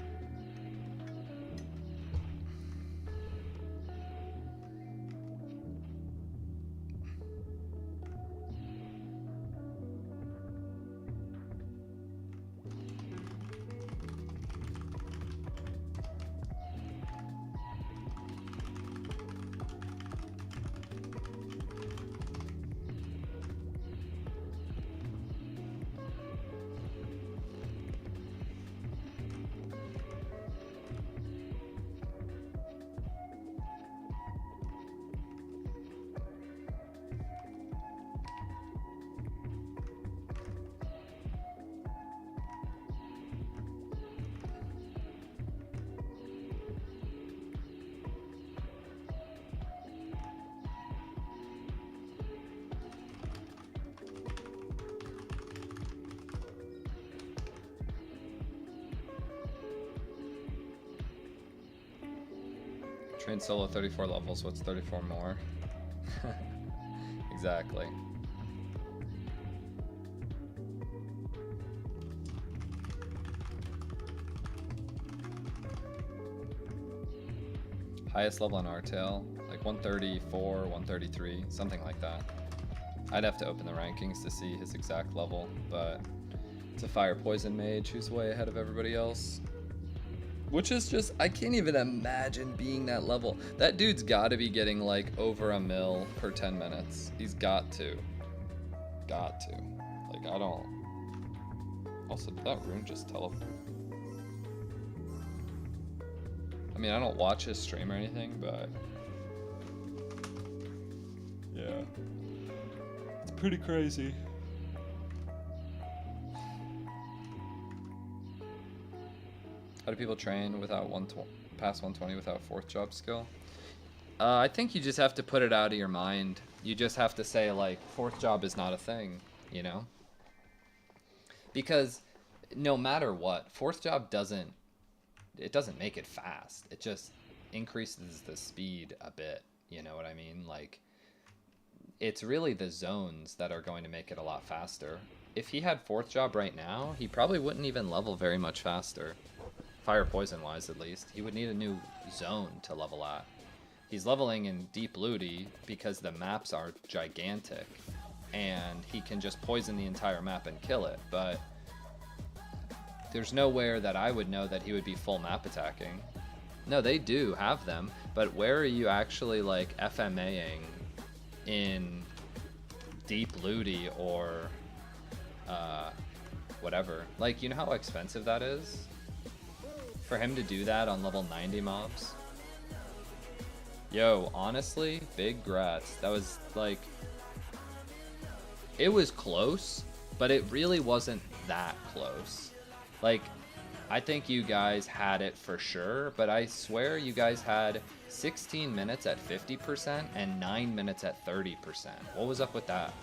Train solo 34 levels, what's 34 more? Exactly. Highest level on Artale, like 134, 133, something like that. I'd have to open the rankings to see his exact level, but it's a fire poison mage who's way ahead of everybody else. Which is just, I can't even imagine being that level. That dude's gotta be getting like over a mil per 10 minutes. He's got to. Got to. Like, I don't. Also, did that rune just teleport? I mean, I don't watch his stream or anything, but yeah. It's pretty crazy. How do people train without past 120 without 4th job skill? I think you just have to put it out of your mind You just have to say, like, fourth job is not a thing, you know? Because no matter what, fourth job doesn't make it fast. It just increases the speed a bit, you know what I mean? Like, it's really the zones that are going to make it a lot faster. If he had fourth job right now, he probably wouldn't even level very much faster. Fire poison wise, at least. He would need a new zone to level at. He's leveling in Deep Looty because the maps are gigantic and he can just poison the entire map and kill it, but there's nowhere that I would know that he would be full map attacking. No, they do have them, but where are you actually like FMAing in Deep Looty or whatever? Like, you know how expensive that is? For him to do that on level 90 mobs? Yo, honestly, big grats. That was like, it was close, but it really wasn't that close. Like, I think you guys had it for sure, but I swear you guys had 16 minutes at 50% and 9 minutes at 30%. What was up with that?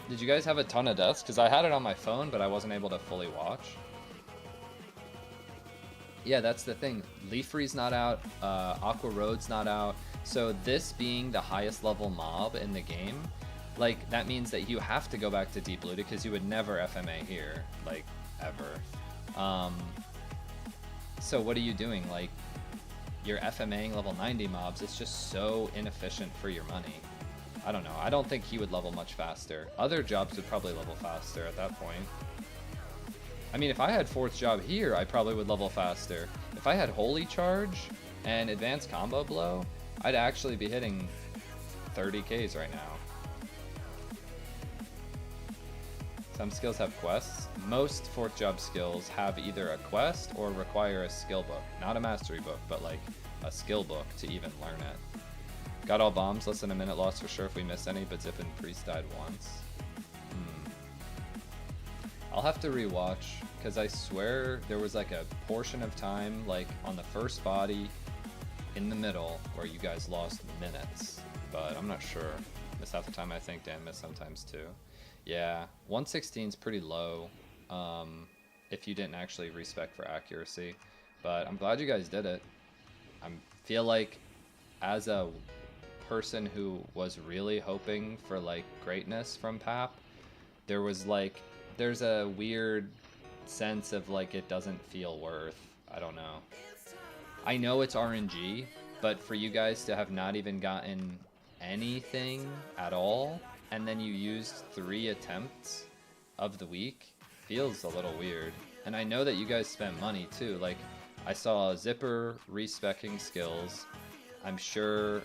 Did you guys have a ton of deaths? Because I had it on my phone, but I wasn't able to fully watch. Yeah, that's the thing. Leafree's not out, Aqua Road's not out, so this being the highest level mob in the game, like, that means that you have to go back to Deep Looty because you would never FMA here, like, ever. So what are you doing? Like, you're FMAing level 90 mobs. It's just so inefficient for your money. I don't know. I don't think he would level much faster. Other jobs would probably level faster at that point. I mean, if I had fourth job here, I probably would level faster. If I had Holy Charge and Advanced Combo Blow, I'd actually be hitting 30Ks right now. Some skills have quests. Most fourth job skills have either a quest or require a skill book. Not a mastery book, but like a skill book to even learn it. Got all bombs, less than a minute lost for sure if we miss any, but Zip and Priest died once. I'll have to rewatch, because I swear there was like a portion of time, like on the first body in the middle, where you guys lost minutes, but I'm not sure. Miss half the time, I think. Dan missed sometimes too. Yeah, 116 is pretty low if you didn't actually respec for accuracy, but I'm glad you guys did it. I feel like as a person who was really hoping for like greatness from PAP, there's a weird sense of like it doesn't feel worth. I don't know. I know it's RNG, but for you guys to have not even gotten anything at all, and then you used 3 attempts of the week, feels a little weird. And I know that you guys spent money too. Like, I saw Zipper respecking skills. I'm sure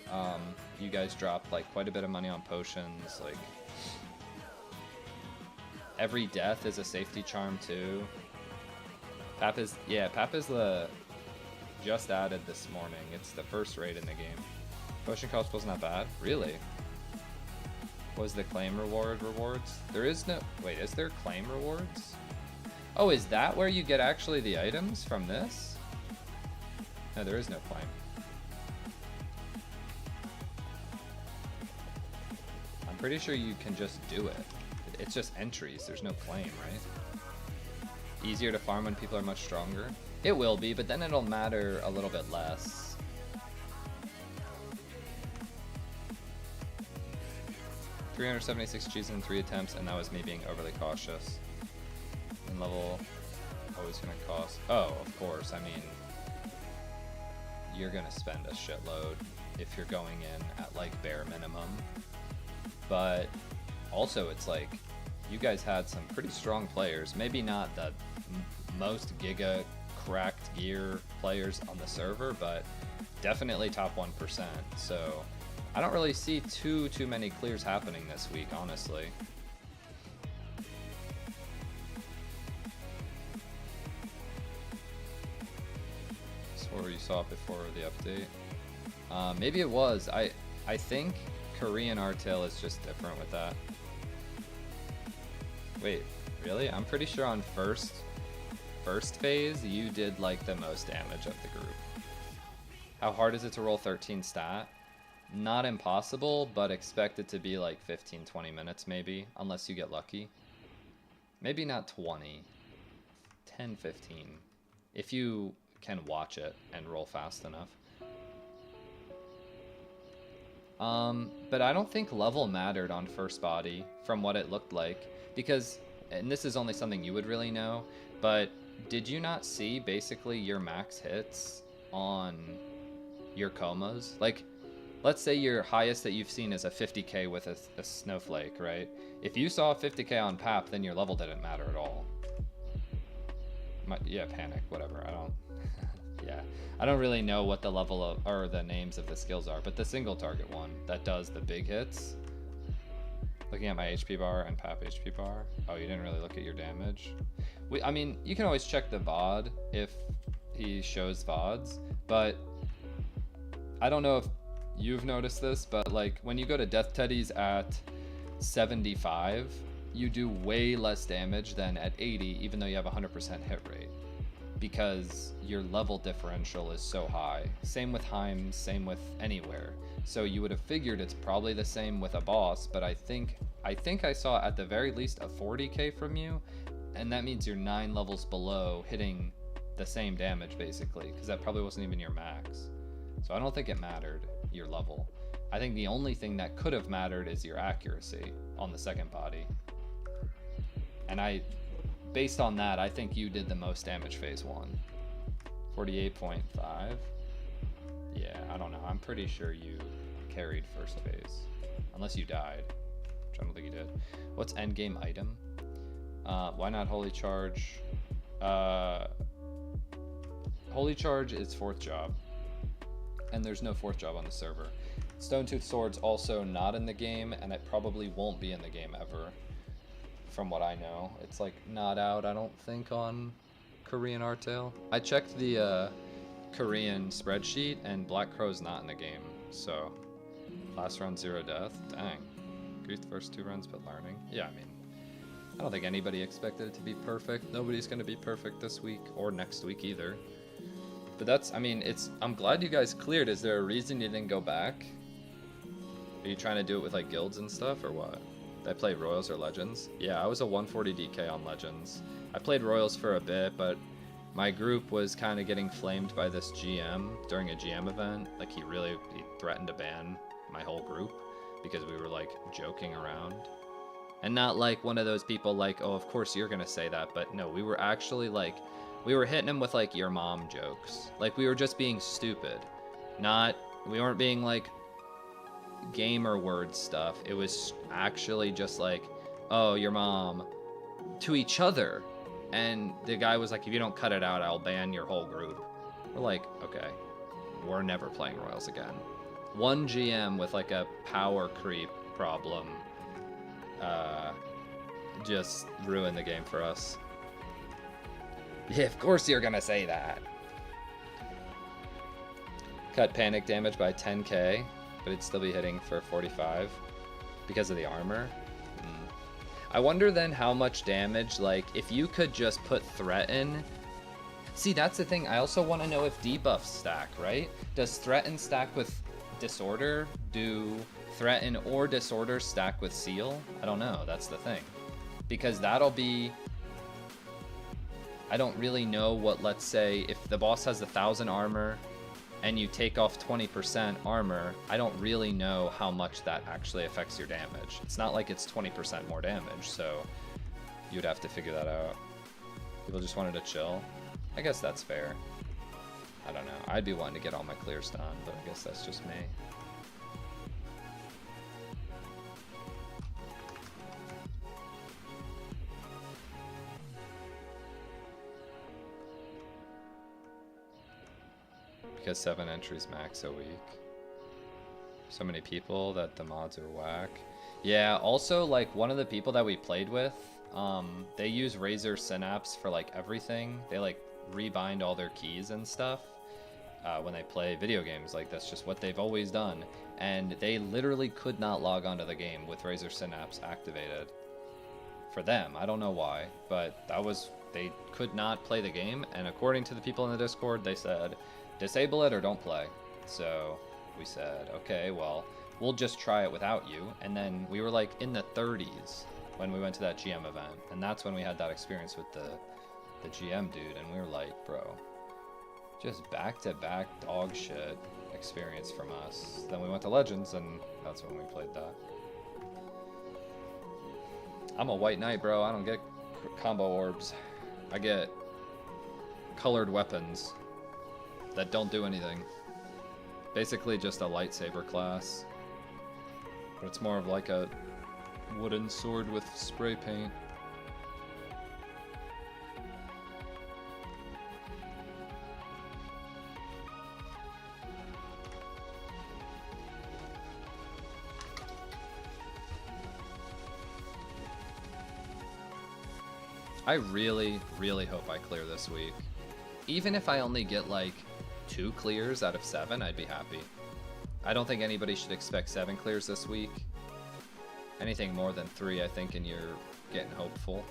you guys dropped like quite a bit of money on potions. Like, every death is a safety charm too. PAP is the just added this morning. It's the first raid in the game. Potion cost wasn't that bad. Really? Was the claim rewards? There is no... Wait, is there claim rewards? Oh, is that where you get actually the items from this? No, there is no claim. I'm pretty sure you can just do it. It's just entries. There's no claim, right? Easier to farm when people are much stronger? It will be, but then it'll matter a little bit less. $376 cheese in 3 attempts, and that was me being overly cautious. And level always gonna cost. Oh, of course. I mean, you're gonna spend a shitload if you're going in at like bare minimum. But also, it's like you guys had some pretty strong players. Maybe not the most giga cracked gear players on the server, but definitely top 1%. So I don't really see too many clears happening this week, honestly. Swore you saw it before the update. Maybe it was. I think Korean Artale is just different with that. Wait, really? I'm pretty sure on first phase you did like the most damage of the group. How hard is it to roll 13 stat? Not impossible, but expect it to be like 15-20 minutes maybe, unless you get lucky. Maybe not 20. 10-15. If you can watch it and roll fast enough. But I don't think level mattered on first body from what it looked like. Because, and this is only something you would really know, but did you not see basically your max hits on your comas? Like, let's say your highest that you've seen is a 50k with a snowflake, right? If you saw a 50k on PAP, then your level didn't matter at all. Yeah, panic, whatever, I don't... yeah, I don't really know what the level of, or the names of the skills are, but the single target one that does the big hits. Looking at my HP bar and PAP HP bar. Oh, you didn't really look at your damage. I mean, you can always check the VOD if he shows VODs, but I don't know if you've noticed this, but like when you go to Death Teddy's at 75, you do way less damage than at 80, even though you have a 100% hit rate, because your level differential is so high. Same with Heims, same with anywhere. So you would have figured it's probably the same with a boss, but I think I saw at the very least a 40k from you, and that means you're 9 levels below hitting the same damage basically, because that probably wasn't even your max. So I don't think it mattered, your level. I think the only thing that could have mattered is your accuracy on the second body. And based on that, I think you did the most damage phase 1. 48.5. Yeah, I don't know. I'm pretty sure you carried first phase. Unless you died, which I don't think you did. What's endgame item? Why not Holy Charge? Holy Charge is 4th job. And there's no 4th job on the server. Stone Tooth Sword's also not in the game, and it probably won't be in the game ever. From what I know. It's like not out, I don't think, on Korean Artale. I checked the Korean spreadsheet and Black Crow's not in the game, so last run 0 death. Dang. Grief the first 2 runs but learning. Yeah, I mean, I don't think anybody expected it to be perfect. Nobody's gonna be perfect this week or next week either. But that's, I mean, I'm glad you guys cleared. Is there a reason you didn't go back? Are you trying to do it with like guilds and stuff or what? Did I play Royals or Legends? Yeah, I was a 140 DK on Legends. I played Royals for a bit, but my group was kind of getting flamed by this GM during a GM event. Like he threatened to ban my whole group because we were like joking around. And not like one of those people like, oh, of course you're gonna say that, but no, we were actually like, we were hitting him with like your mom jokes. Like we were just being stupid. We weren't being like gamer word stuff. It was actually just like, oh, your mom, to each other. And the guy was like, if you don't cut it out, I'll ban your whole group. We're like, okay, we're never playing Royals again. One GM with like a power creep problem just ruined the game for us. Yeah, of course you're gonna say that. Cut panic damage by 10k, but it'd still be hitting for 45 because of the armor. I wonder then how much damage, like, if you could just put Threaten. See, that's the thing. I also want to know if debuffs stack, right? Does Threaten stack with Disorder? Do Threaten or Disorder stack with Seal? I don't know. That's the thing. Because that'll be... I don't really know what, let's say, if the boss has 1,000 armor and you take off 20% armor, I don't really know how much that actually affects your damage. It's not like it's 20% more damage, so you'd have to figure that out. People just wanted to chill. I guess that's fair. I don't know. I'd be wanting to get all my clears done, but I guess that's just me. Because 7 entries max a week. So many people that the mods are whack. Yeah, also like one of the people that we played with, they use Razer Synapse for like everything. They like rebind all their keys and stuff when they play video games. Like that's just what they've always done. And they literally could not log onto the game with Razer Synapse activated. For them, I don't know why, but they could not play the game. And according to the people in the Discord, they said, disable it or don't play. So We said, okay, well, we'll just try it without you. And then we were like in the 30s when we went to that GM event. And that's when we had that experience with the GM dude. And we were like, bro, just back-to-back dog shit experience from us. Then we went to Legends, and that's when we played that. I'm a white knight, bro. I don't get combo orbs. I get colored weapons that don't do anything. Basically just a lightsaber class. But it's more of like a wooden sword with spray paint. I really, really hope I clear this week. Even if I only get like 2 clears out of 7, I'd be happy. I don't think anybody should expect 7 clears this week. Anything more than 3, I think, and you're getting hopeful.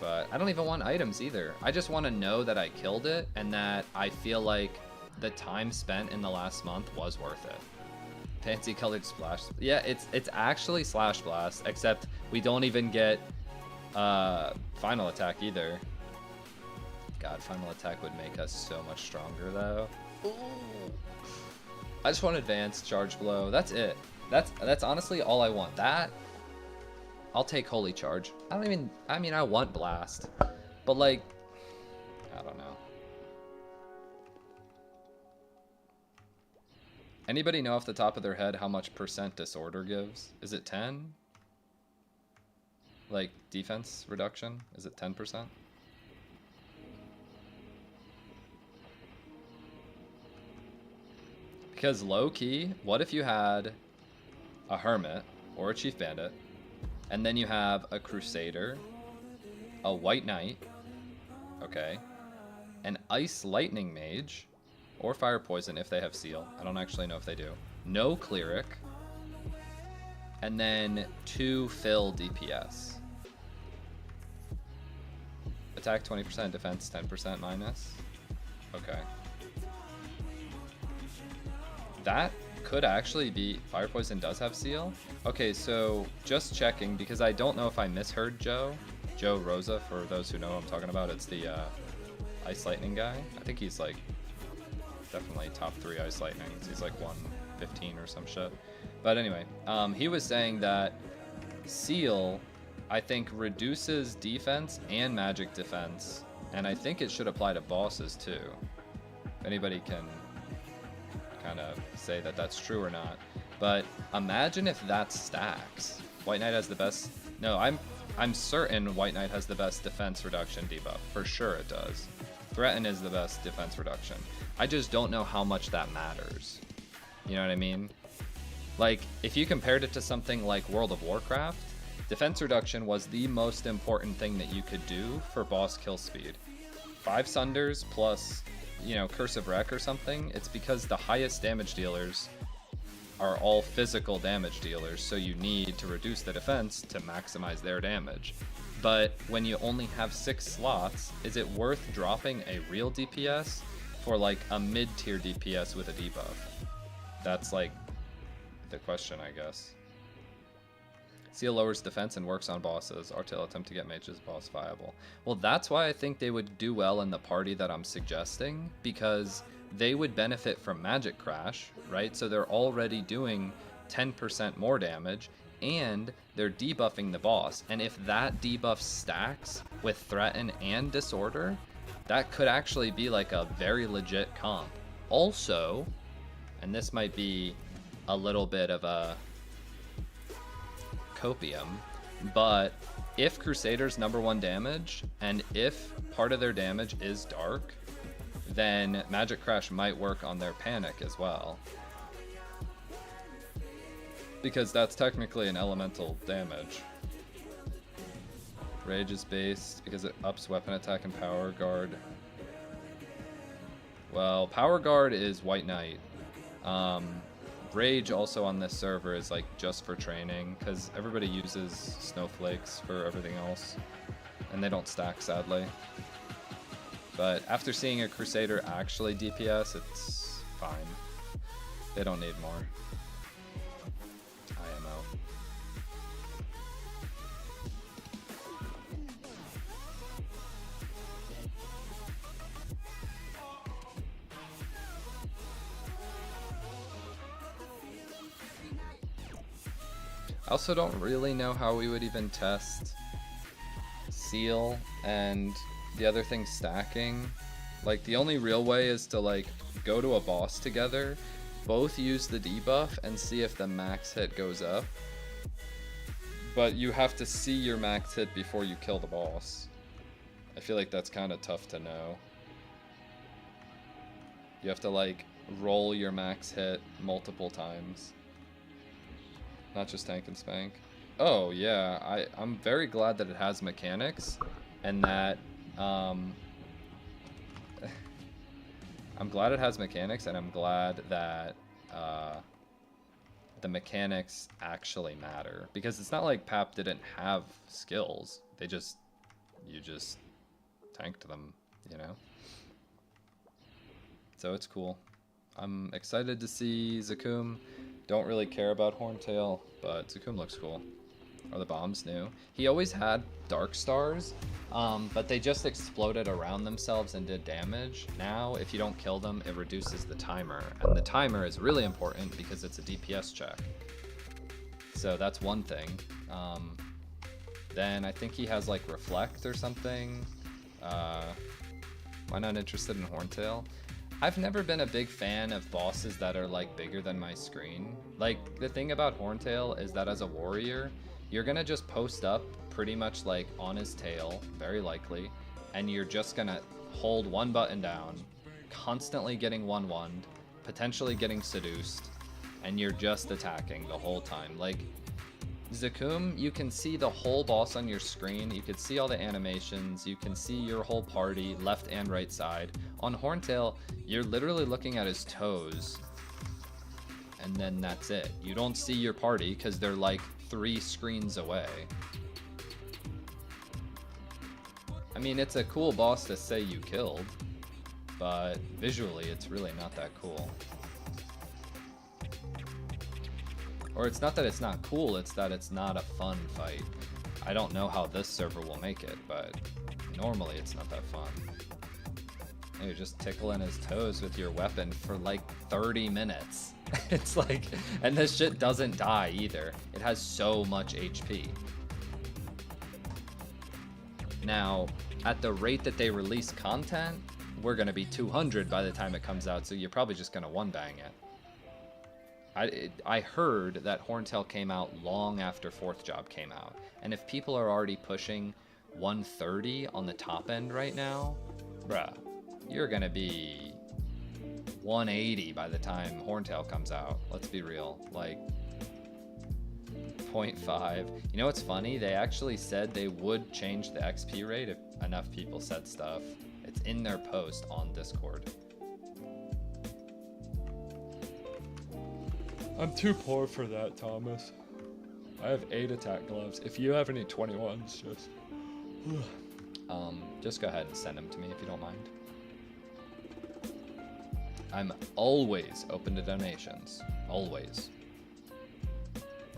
But I don't even want items either. I just want to know that I killed it and that I feel like the time spent in the last month was worth it. Fancy colored splash. Yeah, it's actually Slash Blast, except we don't even get final attack either. God, final attack would make us so much stronger though. Ooh. I just want advanced charge blow. That's it. That's honestly all I want. That I'll take holy charge. I mean I want blast. But like I don't know. Anybody know off the top of their head how much percent disorder gives? Is it 10? Like defense reduction? Is it 10%? Because low key, what if you had a hermit or a chief bandit, and then you have a crusader, a white knight, okay, an ice lightning mage, or fire poison if they have seal. I don't actually know if they do. No cleric, and then 2 fill DPS. Attack 20%, defense 10% minus. Okay. That could actually be... Fire Poison does have seal? Okay, so just checking, because I don't know if I misheard Joe. Joe Rosa, for those who know who I'm talking about. It's the Ice Lightning guy. I think he's like definitely top 3 Ice Lightnings. He's like 115 or some shit. But anyway, he was saying that seal, I think, reduces defense and magic defense. And I think it should apply to bosses too. If anybody can kind of say that that's true or not. But imagine if that stacks. White Knight has the best... No, I'm certain White Knight has the best defense reduction debuff. For sure it does. Threaten is the best defense reduction. I just don't know how much that matters. You know what I mean? Like, if you compared it to something like World of Warcraft, defense reduction was the most important thing that you could do for boss kill speed. 5 Sunders plus, you know, Curse of Wreck or something. It's because the highest damage dealers are all physical damage dealers, so you need to reduce the defense to maximize their damage. But when you only have 6 slots, is it worth dropping a real DPS for like a mid-tier DPS with a debuff? That's like the question, I guess. Seal lowers defense and works on bosses. Artale attempt to get mages boss viable. Well, that's why I think they would do well in the party that I'm suggesting, because they would benefit from Magic Crash, right? So they're already doing 10% more damage, and they're debuffing the boss. And if that debuff stacks with Threaten and Disorder, that could actually be like a very legit comp. Also, and this might be a little bit of a copium, but if Crusader's #1 damage, and if part of their damage is dark, then Magic Crash might work on their panic as well. Because that's technically an elemental damage. Rage is based because it ups weapon attack and power guard. Well, power guard is White Knight. Rage also on this server is like just for training, because everybody uses snowflakes for everything else, and they don't stack, sadly. But after seeing a Crusader actually DPS, it's fine. They don't need more. IMO. I also don't really know how we would even test Seal and the other thing stacking. Like, the only real way is to, like, go to a boss together, both use the debuff, and see if the max hit goes up. But you have to see your max hit before you kill the boss. I feel like that's kind of tough to know. You have to, like, roll your max hit multiple times. Not just tank and spank. Oh, yeah, I'm very glad that it has mechanics, and that, I'm glad it has mechanics, and I'm glad that the mechanics actually matter. Because it's not like PAP didn't have skills. You just tanked them, you know? So it's cool. I'm excited to see Zakum. Don't really care about Horntail, but Zakum looks cool. Are the bombs new? He always had Dark Stars, but they just exploded around themselves and did damage. Now, if you don't kill them, it reduces the timer. And the timer is really important because it's a DPS check. So that's one thing. Then I think he has, like, Reflect or something. Am I not interested in Horntail? I've never been a big fan of bosses that are, like, bigger than my screen. Like, the thing about Horntail is that as a warrior, you're gonna just post up pretty much, like, on his tail, very likely, and you're just gonna hold one button down, constantly getting 1-1'd, potentially getting seduced, and you're just attacking the whole time. Like, Zakum, you can see the whole boss on your screen, you can see all the animations, you can see your whole party, left and right side. On Horntail, you're literally looking at his toes, and then that's it. You don't see your party because they're like 3 screens away. I mean, it's a cool boss to say you killed, but visually it's really not that cool. Or it's not that it's not cool, it's that it's not a fun fight. I don't know how this server will make it, but normally it's not that fun. And you're just tickling his toes with your weapon for like 30 minutes. It's like, and this shit doesn't die either. It has so much HP. Now, at the rate that they release content, we're gonna be 200 by the time it comes out, so you're probably just gonna one-bang it. I heard that Horntail came out long after 4th Job came out. And if people are already pushing 130 on the top end right now, bruh, you're gonna be 180 by the time Horntail comes out. Let's be real. Like, 0.5. You know what's funny? They actually said they would change the XP rate if enough people said stuff. It's in their post on Discord. I'm too poor for that, Thomas. I have 8 attack gloves. If you have any 21s, just go ahead and send them to me if you don't mind. I'm always open to donations. Always.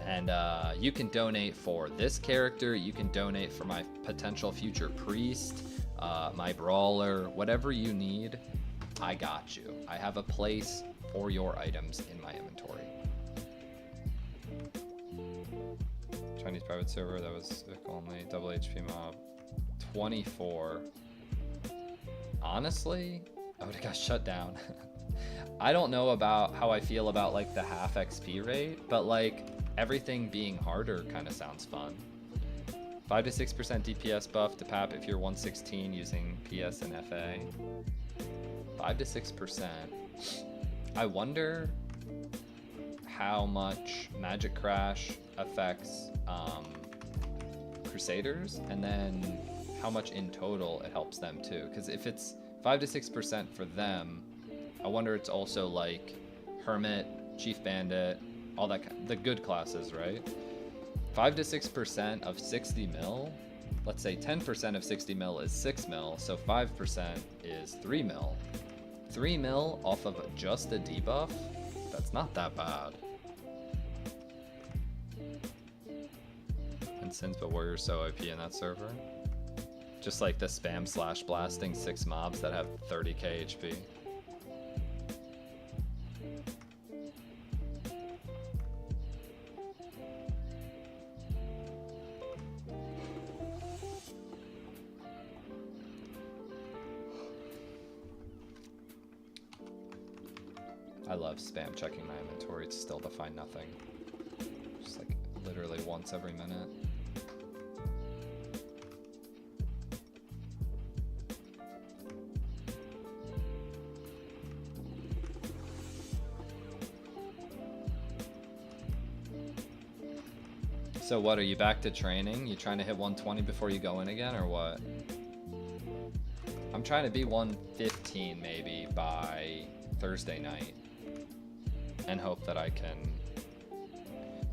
And you can donate for this character. You can donate for my potential future priest, my brawler, whatever you need. I got you. I have a place for your items in my inventory. Chinese private server, that was Vic only, double HP mob, 24. Honestly, I would've got shut down. I don't know about how I feel about like the half XP rate, but like everything being harder kind of sounds fun. 5 to 6% DPS buff to PAP if you're 116 using PS and FA. 5 to 6%. I wonder how much Magic Crash affects Crusaders, and then how much in total it helps them too. Because if it's 5 to 6% for them, I wonder it's also like Hermit, Chief Bandit, all that, the good classes, right? 5 to 6% of 60 mil, let's say 10% of 60 mil is 6 mil, so 5% is 3 mil. 3 mil off of just a debuff, That's not that bad. And Sins but Warrior's so OP in that server. Just like the spam slash blasting 6 mobs that have 30k HP. I love spam checking my inventory still to find nothing. Just like literally once every minute. So what, are you back to training? You trying to hit 120 before you go in again, or what? I'm trying to be 115 maybe by Thursday night. And hope that I can...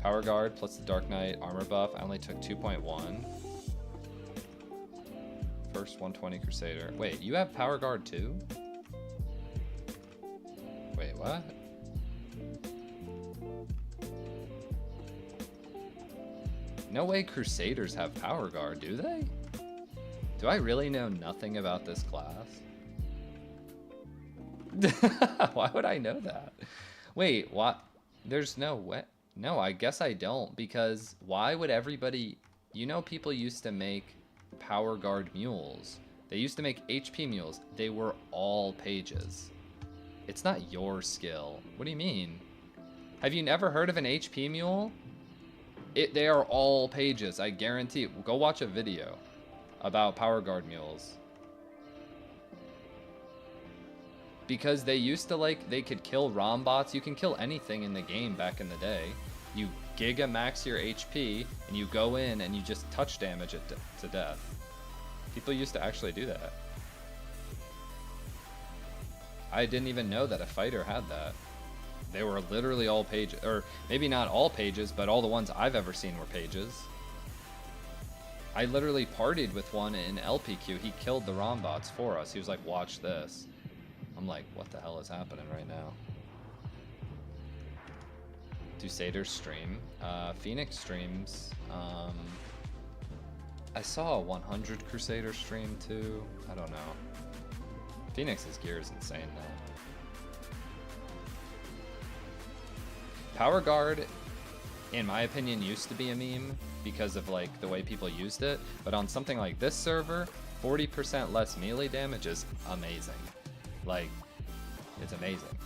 Power Guard plus the Dark Knight armor buff. I only took 2.1. First 120 Crusader. Wait, you have Power Guard too? Wait, what? No way Crusaders have Power Guard, do they? Do I really know nothing about this class? Why would I know that? Wait, what? There's no way. No, I guess I don't, because why would everybody... You know, people used to make Power Guard mules. They used to make HP mules. They were all pages. It's not your skill. What do you mean? Have you never heard of an HP mule? They are all pages, I guarantee. Go watch a video about Power Guard mules. Because they used to, like, they could kill ROM bots. You can kill anything in the game back in the day. You giga max your HP, and you go in and you just touch damage it to death. People used to actually do that. I didn't even know that a fighter had that. They were literally all pages, or maybe not all pages, but all the ones I've ever seen were pages. I literally partied with one in LPQ. He killed the ROM bots for us. He was like, watch this. I'm like, what the hell is happening right now? Do Satyrs stream? Phoenix streams. I saw a 100 Crusader stream too. I don't know. Phoenix's gear is insane though. Power Guard, in my opinion, used to be a meme because of like the way people used it, but on something like this server, 40% less melee damage is amazing. Like, it's amazing.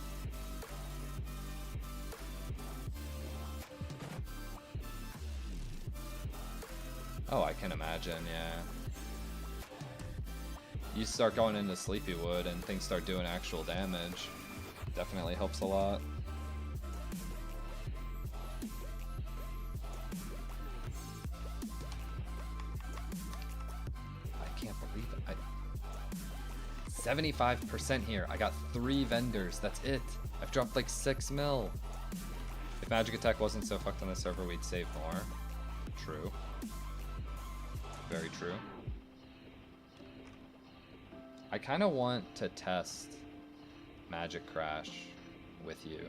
Oh, I can imagine, yeah. You start going into Sleepywood and things start doing actual damage. Definitely helps a lot. I can't believe it. 75% here. I got 3 vendors. That's it. I've dropped like 6 mil. If Magic Attack wasn't so fucked on the server, we'd save more. True. Very true. I kind of want to test Magic Crash with you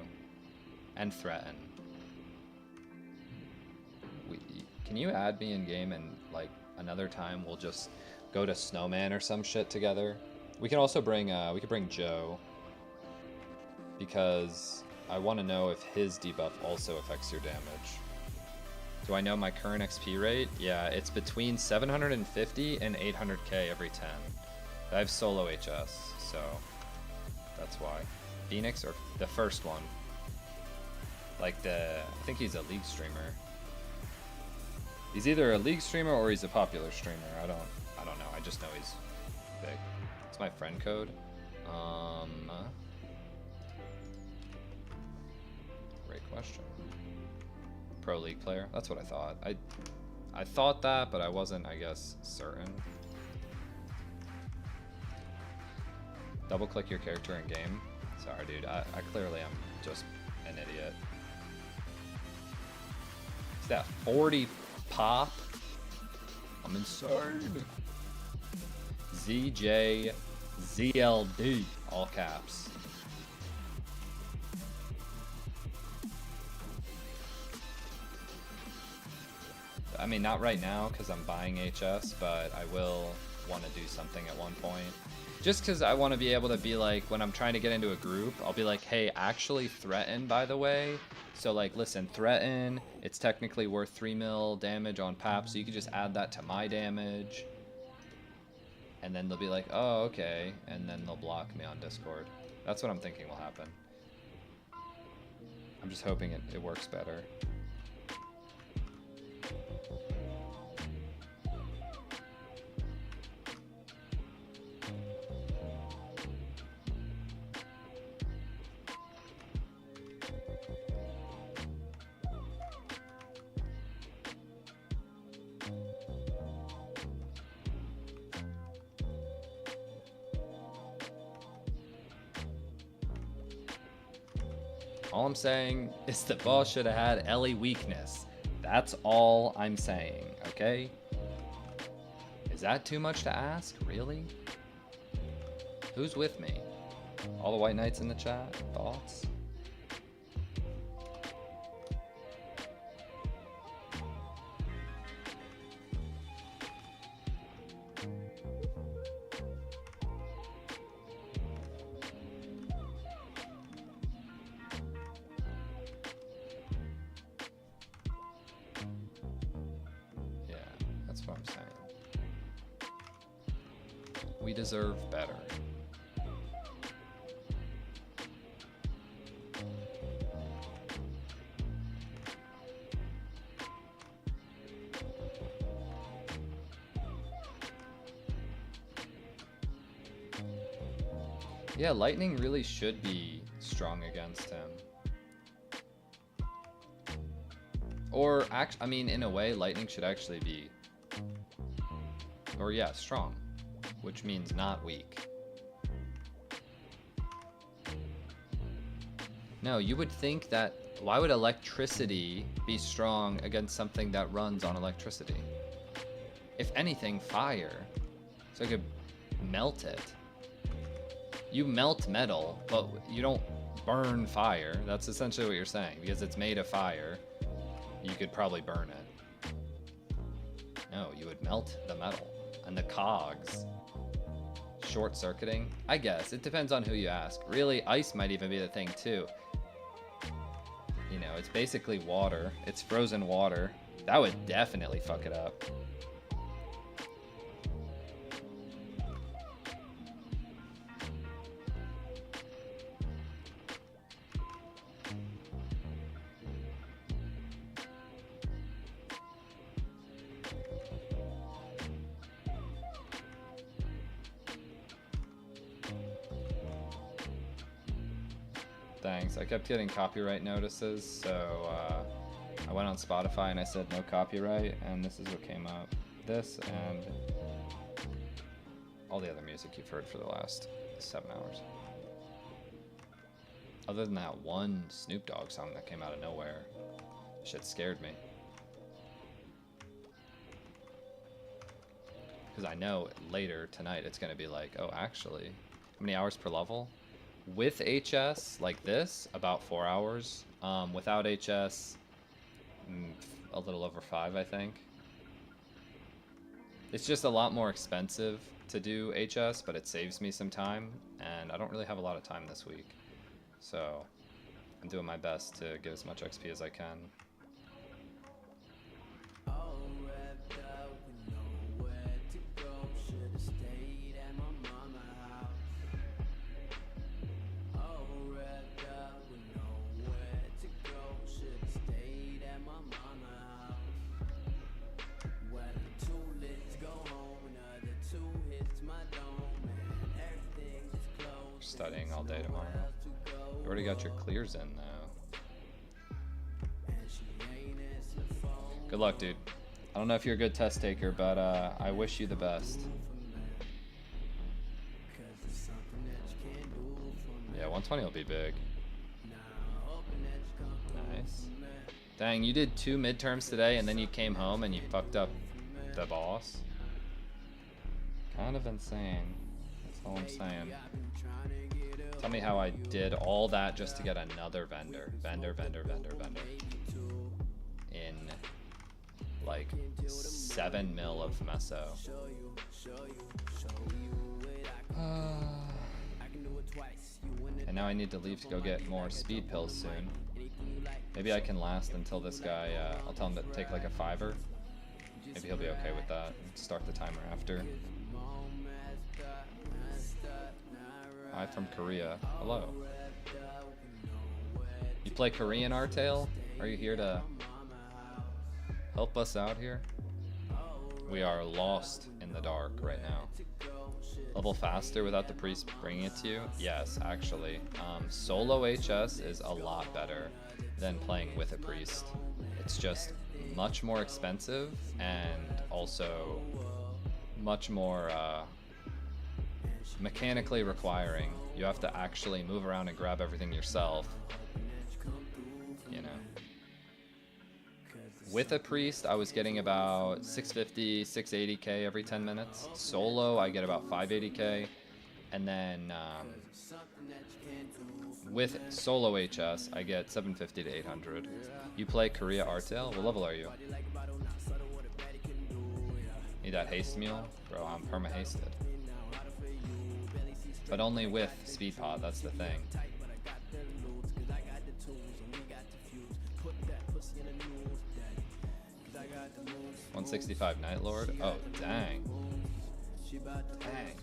and Threaten. Can you add me in game and like another time we'll just go to Snowman or some shit together? We can also bring we could bring Joe because I want to know if his debuff also affects your damage. Do I know my current XP rate? Yeah, it's between 750 and 800k every 10. I have solo HS, so that's why. Phoenix or the first one? Like I think he's a League streamer. He's either a League streamer or he's a popular streamer. I don't know. I just know he's big. It's my friend code. Great question. Pro League player. That's what I thought. I thought that, but I wasn't, I guess, certain. Double click your character in game. Sorry, dude. I clearly am just an idiot. Is that 40 pop? I'm insane. ZJZLD, all caps. I mean, not right now because I'm buying HS, but I will want to do something at one point. Just because I want to be able to be like, when I'm trying to get into a group, I'll be like, hey, actually threaten, by the way. So like, listen, threaten, it's technically worth 3 mil damage on PAP, so you can just add that to my damage. And then they'll be like, oh, okay. And then they'll block me on Discord. That's what I'm thinking will happen. I'm just hoping it works better. All I'm saying is the boss should have had Ellie weakness. That's all I'm saying, okay? Is that too much to ask? Really? Who's with me? All the white knights in the chat? Thoughts? We deserve better. Yeah, lightning really should be strong against him. Or, I mean, in a way, lightning should actually be... Or yeah, strong. Which means not weak. No, you would think that... Why would electricity be strong against something that runs on electricity? If anything, fire. So I could melt it. You melt metal, but you don't burn fire. That's essentially what you're saying. Because it's made of fire, you could probably burn it. No, you would melt the metal. And the cogs. Short-circuiting? I guess. It depends on who you ask. Really, ice might even be the thing, too. You know, it's basically water. It's frozen water. That would definitely fuck it up. Thanks. I kept getting copyright notices, so I went on Spotify and I said no copyright, and this is what came up. This and all the other music you've heard for the last 7 hours. Other than that one Snoop Dogg song that came out of nowhere. Shit scared me. Because I know later tonight it's going to be like, oh, actually, how many hours per level? With HS, like this, about 4 hours. Without HS, a little over 5, I think. It's just a lot more expensive to do HS, but it saves me some time, and I don't really have a lot of time this week. So, I'm doing my best to get as much XP as I can. Studying all day tomorrow. You already got your clears in, though. Good luck, dude. I don't know if you're a good test taker, but I wish you the best. Yeah, 120 will be big. Nice. Dang, you did 2 midterms today, and then you came home and you fucked up the boss. Kind of insane. That's all I'm saying. Tell me how I did all that just to get another vendor. Vendor. In like 7 mil of meso. And now I need to leave to go get more speed pills soon. Maybe I can last until this guy, I'll tell him to take like a 5-er. Maybe he'll be okay with that and start the timer after. Hi from Korea. Hello. You play Korean, Artale? Are you here to help us out here? We are lost in the dark right now. Level faster without the priest bringing it to you? Yes, actually. Solo HS is a lot better than playing with a priest. It's just much more expensive and also much more mechanically requiring. You have to actually move around and grab everything yourself. You know. With a priest, I was getting about 650, 680k every 10 minutes. Solo, I get about 580k. And then with solo HS, I get 750 to 800. You play Korea Artale? What level are you? Need that haste mule? Bro, I'm perma-hasted. But only with speed pod, that's the thing. 165 Night Lord? Oh, dang. Dang.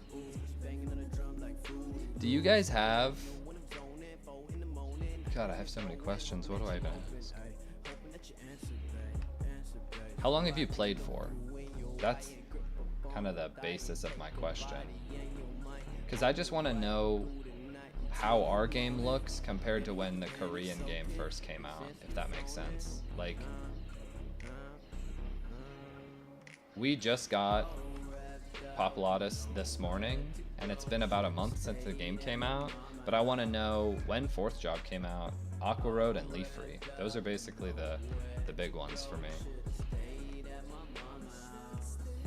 Do you guys have... God, I have so many questions. What do I even ask? How long have you played for? That's kind of the basis of my question. Because I just want to know how our game looks compared to when the Korean game first came out, if that makes sense. Like, we just got PAP OUT this morning, and it's been about a month since the game came out, but I want to know when 4th Job came out, Aqua Road, and Leaf Free. Those are basically the big ones for me.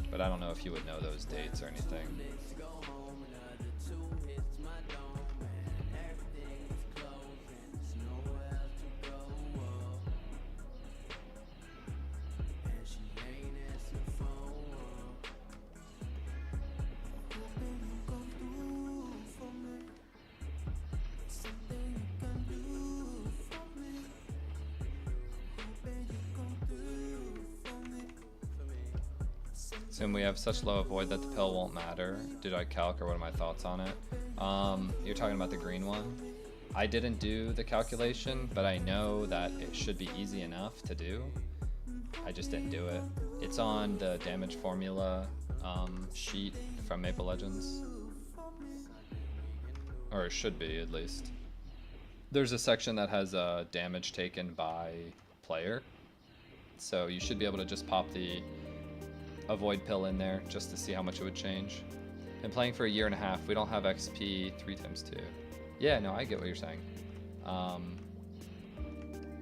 But I don't know if you would know those dates or anything. Assume we have such low avoid that the pill won't matter. Did I calc or what are my thoughts on it? You're talking about the green one. I didn't do the calculation, but I know that it should be easy enough to do. I just didn't do it. It's on the damage formula sheet from Maple Legends. Or it should be, at least. There's a section that has damage taken by player. So you should be able to just pop the avoid pill in there just to see how much it would change. Been playing for a year and a half. We don't have XP 3x2. Yeah, no, I get what you're saying.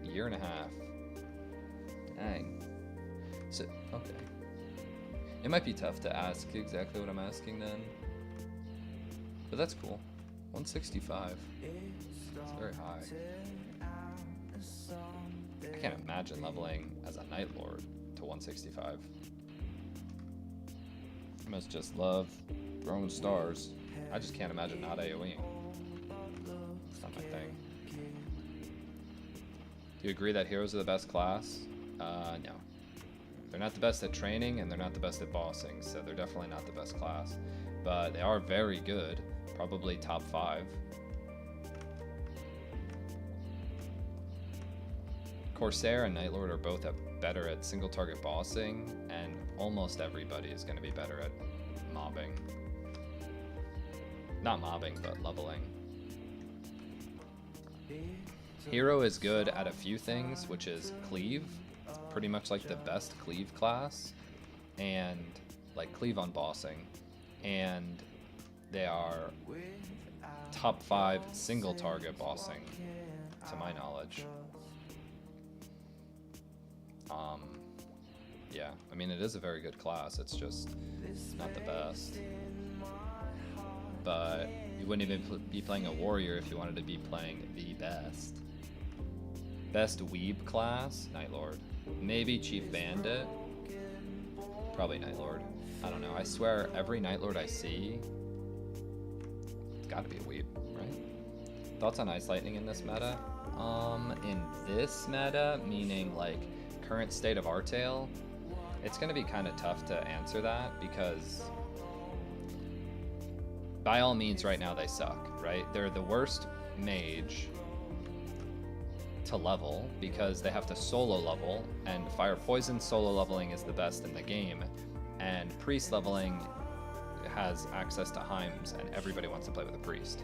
Year and a half. Dang. So, okay. It might be tough to ask exactly what I'm asking then. But that's cool. 165. It's very high. I can't imagine leveling as a Night Lord to 165. I must just love throwing stars. I just can't imagine not AoEing. It's not my thing. Do you agree that heroes are the best class? No. They're not the best at training, and they're not the best at bossing, so they're definitely not the best class. But they are very good, probably top 5. Corsair and Night Lord are both better at single target bossing, and almost everybody is going to be better at mobbing. Not mobbing, but leveling. Hero is good at a few things, which is cleave. It's pretty much like the best cleave class, and like cleave on bossing. And they are top 5 single target bossing, to my knowledge. Yeah, I mean, it is a very good class. It's just not the best. But you wouldn't even be playing a warrior if you wanted to be playing the best. Best weeb class? Night Lord. Maybe Chief Bandit. Probably Night Lord. I don't know. I swear every Night Lord I see, it's got to be a weeb, right? Thoughts on Ice Lightning in this meta? In this meta, meaning like current state of Artale, it's going to be kind of tough to answer that because by all means right now they suck, right? They're the worst mage to level because they have to solo level, and Fire Poison solo leveling is the best in the game, and Priest leveling has access to Heims and everybody wants to play with a Priest.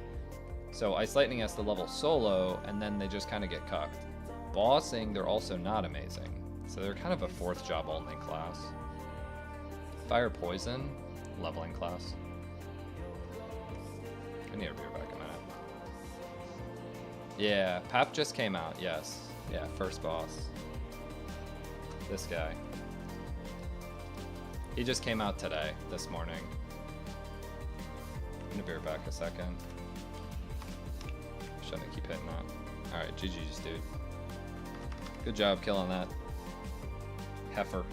So Ice Lightning has to level solo, and then they just kind of get cucked. Bossing, they're also not amazing. So they're kind of a fourth job only class. Fire Poison, leveling class. I need to be back a minute. Yeah, PAP just came out, yes. Yeah, first boss. This guy. He just came out today, this morning. I'm gonna be right back a second. Shouldn't keep hitting that. Alright, GG's, dude. Good job killing that heifer.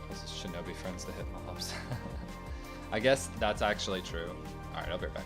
This is Shinobi friends to hit mobs. I guess that's actually true. Alright, I'll be right back.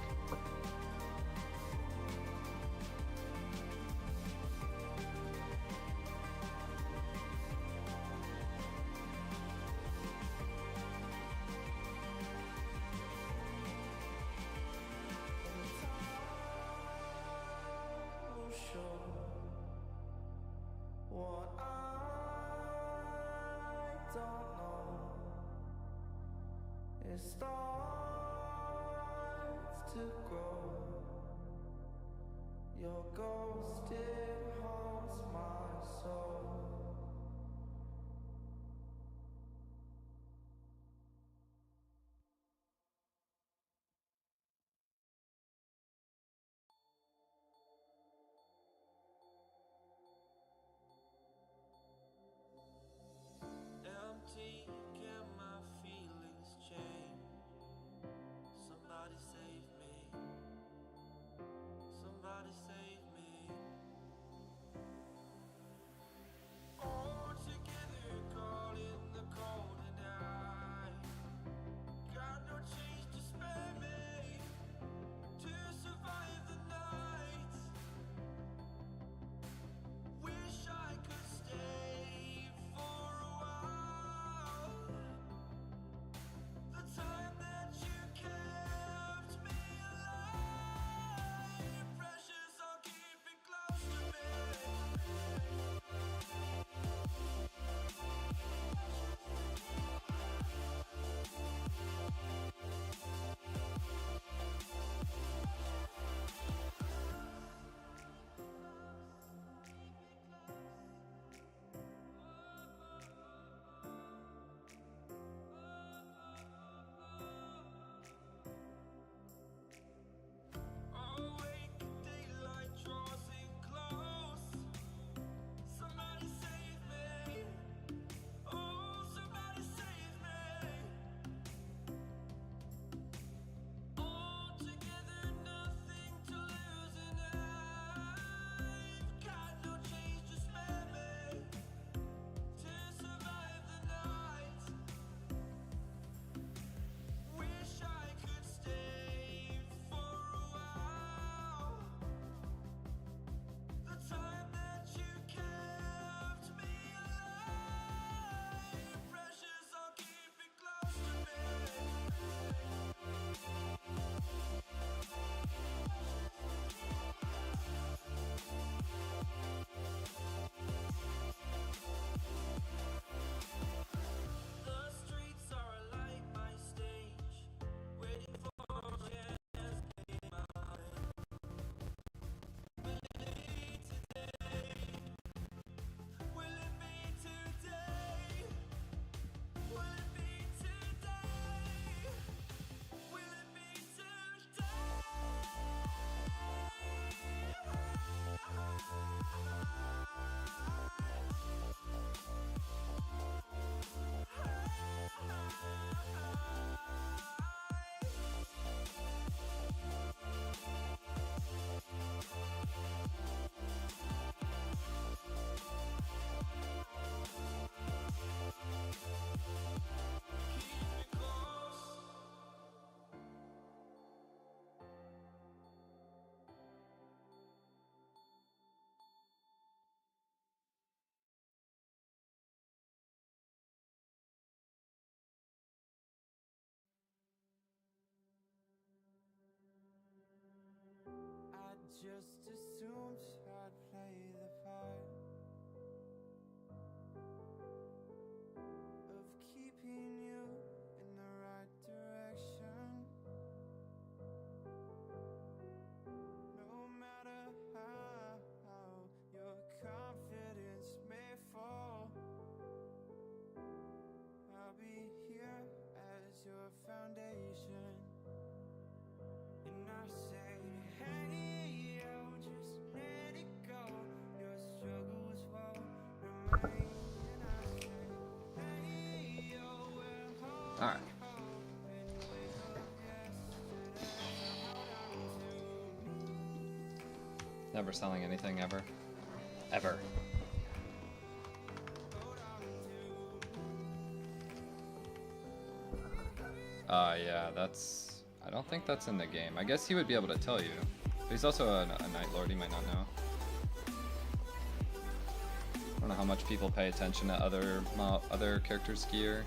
It starts to just assumed I'd play the part of keeping you in the right direction. No matter how your confidence may fall, I'll be here as your foundation. And I say, hey, yo, just let it go. Your struggles won't remain. And I say, hey, yo, we're home. All right. Never selling anything ever. Ever. Yeah, that's... I don't think that's in the game. I guess he would be able to tell you. But he's also a Night Lord, he might not know. I don't know how much people pay attention to other characters' gear.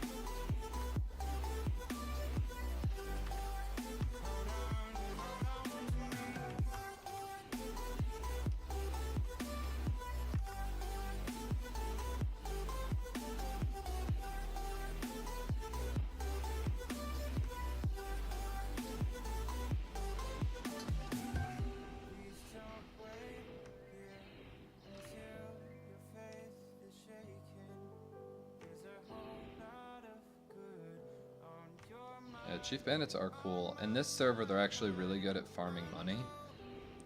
Yeah, Chief Bandits are cool. In this server, they're actually really good at farming money.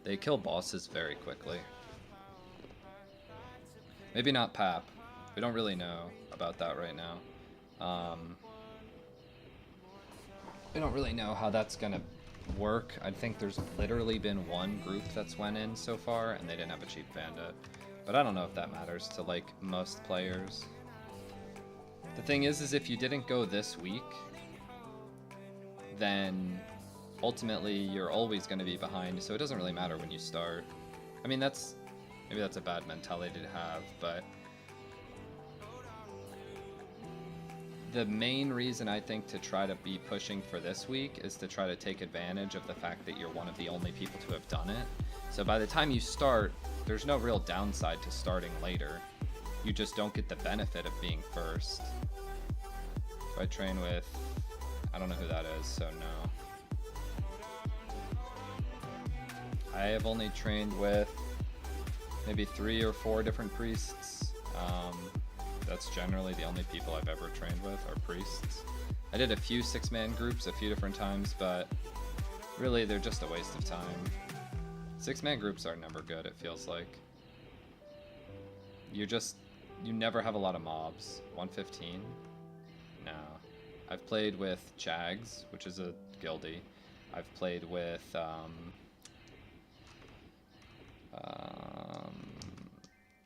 They kill bosses very quickly. Maybe not PAP. We don't really know about that right now. We don't really know how that's gonna work. I think there's literally been one group that's went in so far, and they didn't have a Chief Bandit. But I don't know if that matters to, like, most players. The thing is if you didn't go this week, then ultimately you're always going to be behind, so it doesn't really matter when you start. I mean, maybe that's a bad mentality to have, but the main reason I think to try to be pushing for this week is to try to take advantage of the fact that you're one of the only people to have done it. So by the time you start, there's no real downside to starting later. You just don't get the benefit of being first. So I train with... I don't know who that is, so no. I have only trained with maybe 3 or 4 different priests. That's generally the only people I've ever trained with are priests. I did a few 6-man groups a few different times, but really they're just a waste of time. 6-man groups are never good, it feels like. You never have a lot of mobs. 115? No. I've played with Chags, which is a guildie. I've played with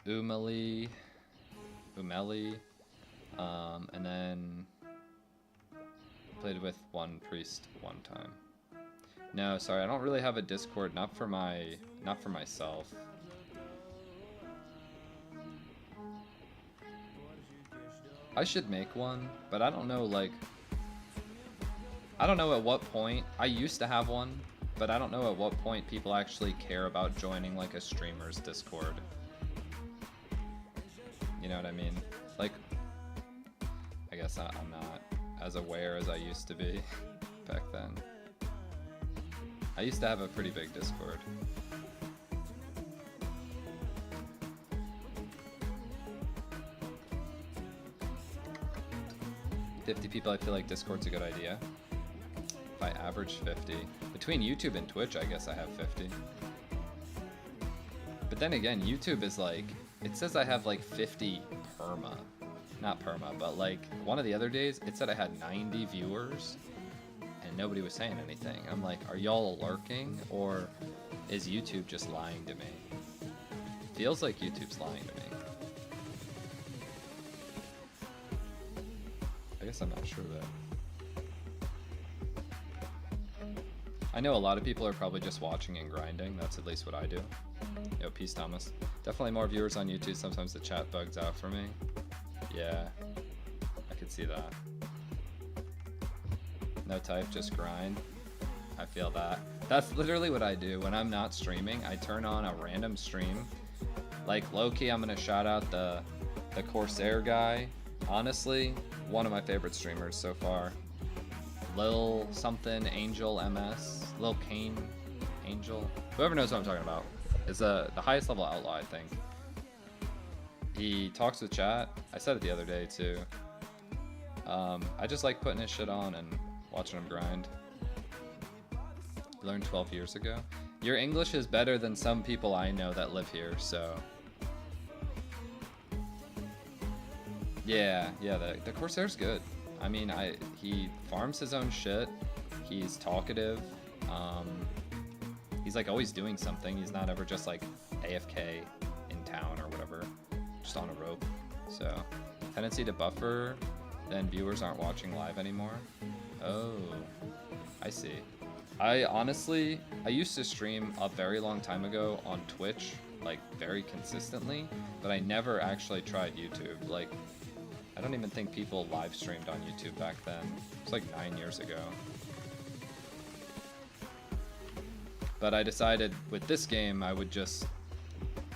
Umeli, and then played with one priest one time. No, sorry, I don't really have a Discord, not for myself. I should make one, but I don't know, like, I don't know at what point. I used to have one, but I don't know at what point people actually care about joining, like, a streamer's Discord. You know what I mean? Like, I guess I'm not as aware as I used to be back then. I used to have a pretty big Discord. 50 people, I feel like Discord's a good idea. If I average 50. Between YouTube and Twitch, I guess I have 50. But then again, YouTube is like, it says I have like 50 perma. Not perma, but like one of the other days, it said I had 90 viewers and nobody was saying anything. I'm like, are y'all lurking or is YouTube just lying to me? Feels like YouTube's lying to me. I guess I'm not sure of that. I know a lot of people are probably just watching and grinding. That's at least what I do. Yo, peace, Thomas. Definitely more viewers on YouTube. Sometimes the chat bugs out for me. Yeah, I could see that. No type, just grind. I feel that. That's literally what I do when I'm not streaming. I turn on a random stream. Like low-key, I'm gonna shout out the Corsair guy. Honestly, one of my favorite streamers so far. Lil something Angel MS, Lil Kane Angel. Whoever knows what I'm talking about. Is the highest level outlaw, I think. He talks with chat. I said it the other day too. I just like putting his shit on and watching him grind. Learned 12 years ago. Your English is better than some people I know that live here, so. Yeah, the Corsair's good. I mean, he farms his own shit. He's talkative. He's like always doing something. He's not ever just like AFK in town or whatever, just on a rope. So, tendency to buffer, then viewers aren't watching live anymore. Oh, I see. I used to stream a very long time ago on Twitch, like very consistently, but I never actually tried YouTube. Like, I don't even think people live streamed on YouTube back then. It's like 9 years ago. But I decided with this game I would just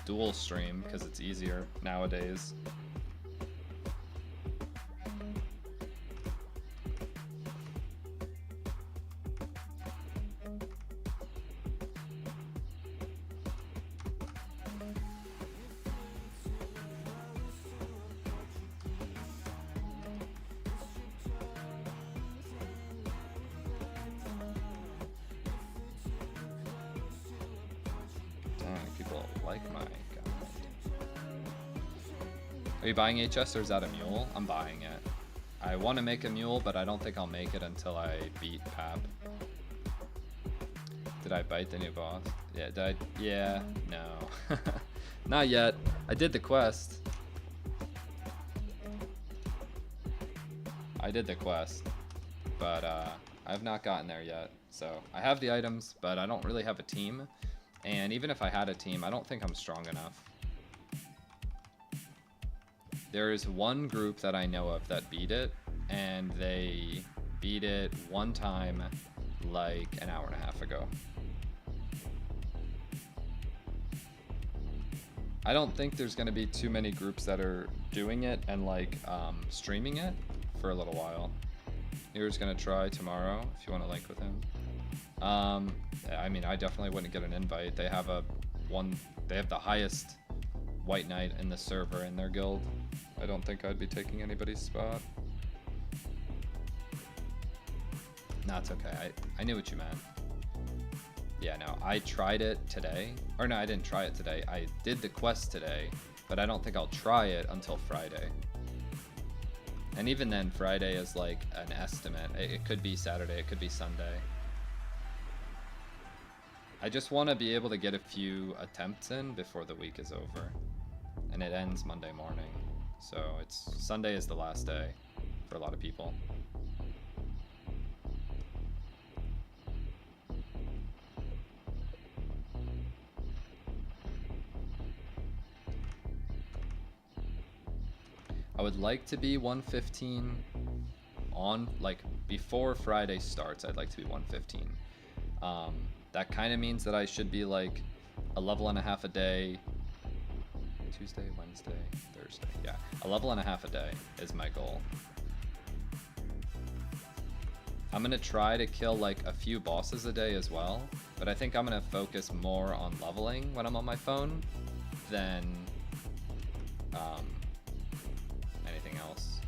dual stream because it's easier nowadays. Are you buying HS or is that a mule? I'm buying it. I want to make a mule, but I don't think I'll make it until I beat PAP. Did I bite the new boss? Yeah, did I? Yeah, no. Not yet. I did the quest. But I've not gotten there yet. So I have the items, but I don't really have a team. And even if I had a team, I don't think I'm strong enough. There is one group that I know of that beat it, and they beat it one time like an hour and a half ago. I don't think there's going to be too many groups that are doing it and like streaming it for a little while. Near's going to try tomorrow if you want to link with him. I mean, I definitely wouldn't get an invite. They have the highest White Knight in the server in their guild. I don't think I'd be taking anybody's spot. No, it's okay. I knew what you meant. Yeah, no, I tried it today. Or no, I didn't try it today. I did the quest today, but I don't think I'll try it until Friday. And even then, Friday is like an estimate. It could be Saturday, it could be Sunday. I just want to be able to get a few attempts in before the week is over. And it ends Monday morning. So Sunday is the last day for a lot of people. I would like to be 115 on, like, before Friday starts. I'd like to be 115. That kind of means that I should be like a level and a half a day. Tuesday, Wednesday, Thursday. Yeah, a level and a half a day is my goal. I'm gonna try to kill like a few bosses a day as well, but I think I'm gonna focus more on leveling when I'm on my phone than anything else.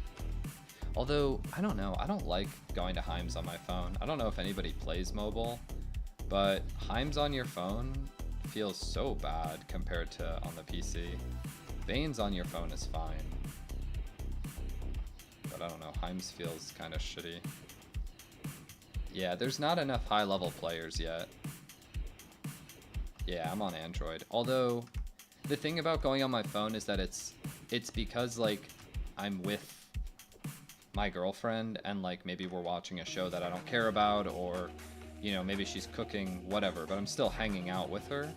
Although, I don't know, I don't like going to Heims on my phone. I don't know if anybody plays mobile, but Heims on your phone feels so bad compared to on the PC. Bane's on your phone is fine. But I don't know, Heims feels kind of shitty. Yeah, there's not enough high-level players yet. Yeah, I'm on Android. Although, the thing about going on my phone is that it's because, like, I'm with my girlfriend and, like, maybe we're watching a show that I don't care about, or, you know, maybe she's cooking, whatever, but I'm still hanging out with her.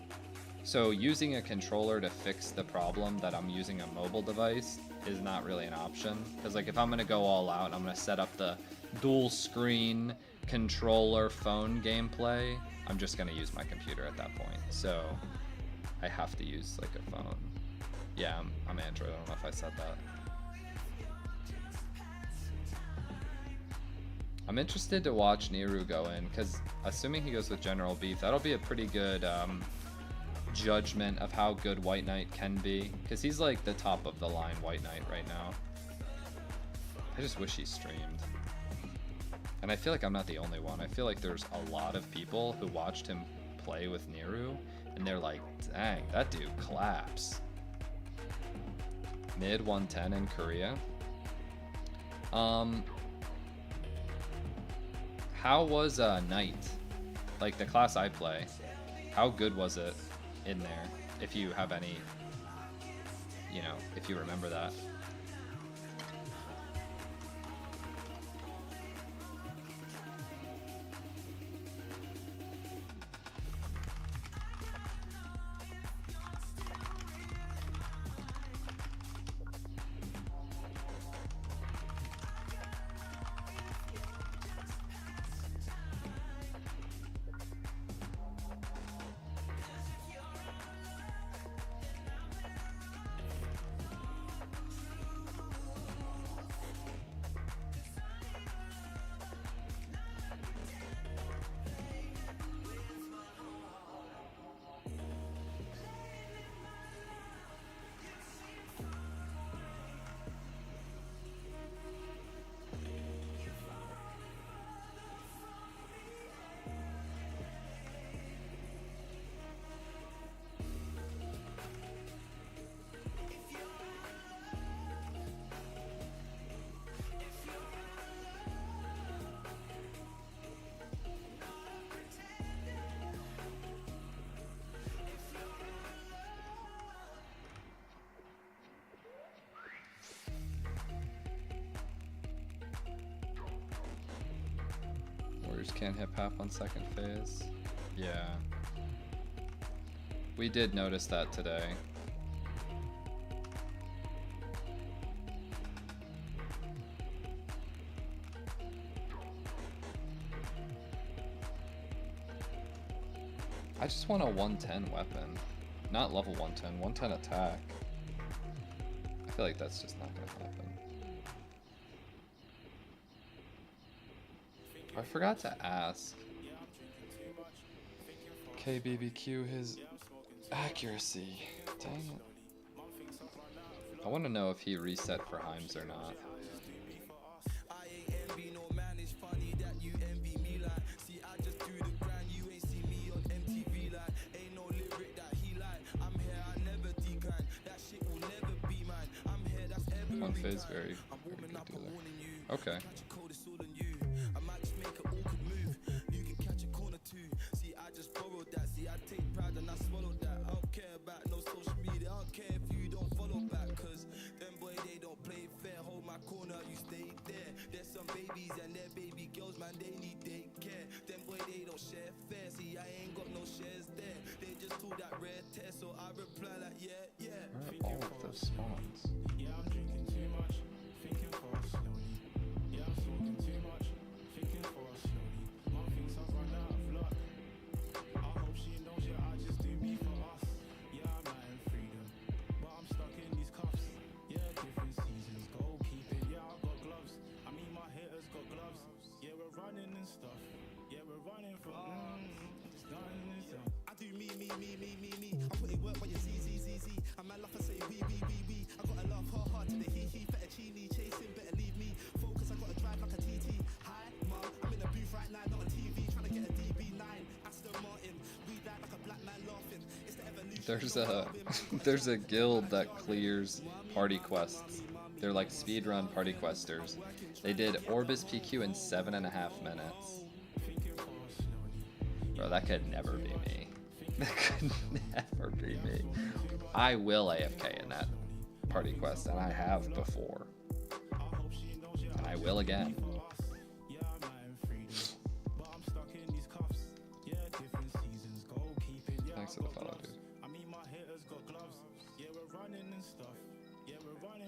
So using a controller to fix the problem that I'm using a mobile device is not really an option. Because, like, if I'm going to go all out, I'm going to set up the dual screen controller phone gameplay, I'm just gonna use my computer at that point. So I have to use like a phone. Yeah, I'm Android. I don't know if I said that. I'm interested to watch Niru go in, because assuming he goes with General Beef, that'll be a pretty good judgment of how good White Knight can be, because he's like the top of the line White Knight right now. I just wish he streamed. And I feel like I'm not the only one. I feel like there's a lot of people who watched him play with Niru, and they're like, dang, that dude claps. Mid 110 in Korea. How was Knight? Like the class I play, how good was it in there? If you have any, you know, if you remember that. Warriors can't hit PAP on second phase. Yeah. We did notice that today. I just want a 110 weapon. Not level 110, 110 attack. I feel like that's just not gonna happen. I forgot to ask KBBQ his accuracy. Dang it. I want to know if he reset for Heims or not. One phase very good dealer. Okay. Where are all of those spawns? There's a guild that clears party quests. They're like speedrun party questers. They did Orbis PQ in 7.5 minutes. Bro, that could never be me. That could never be me. I will AFK in that party quest, and I have before. And I will again. Thanks for the follow, dude.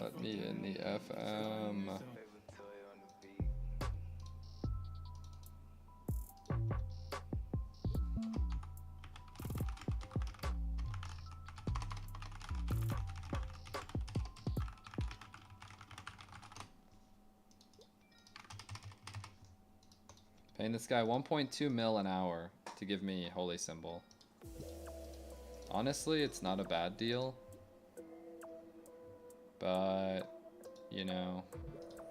Let me in the FM. Paying this guy 1.2 mil an hour to give me Holy Symbol. Honestly, it's not a bad deal. But, you know...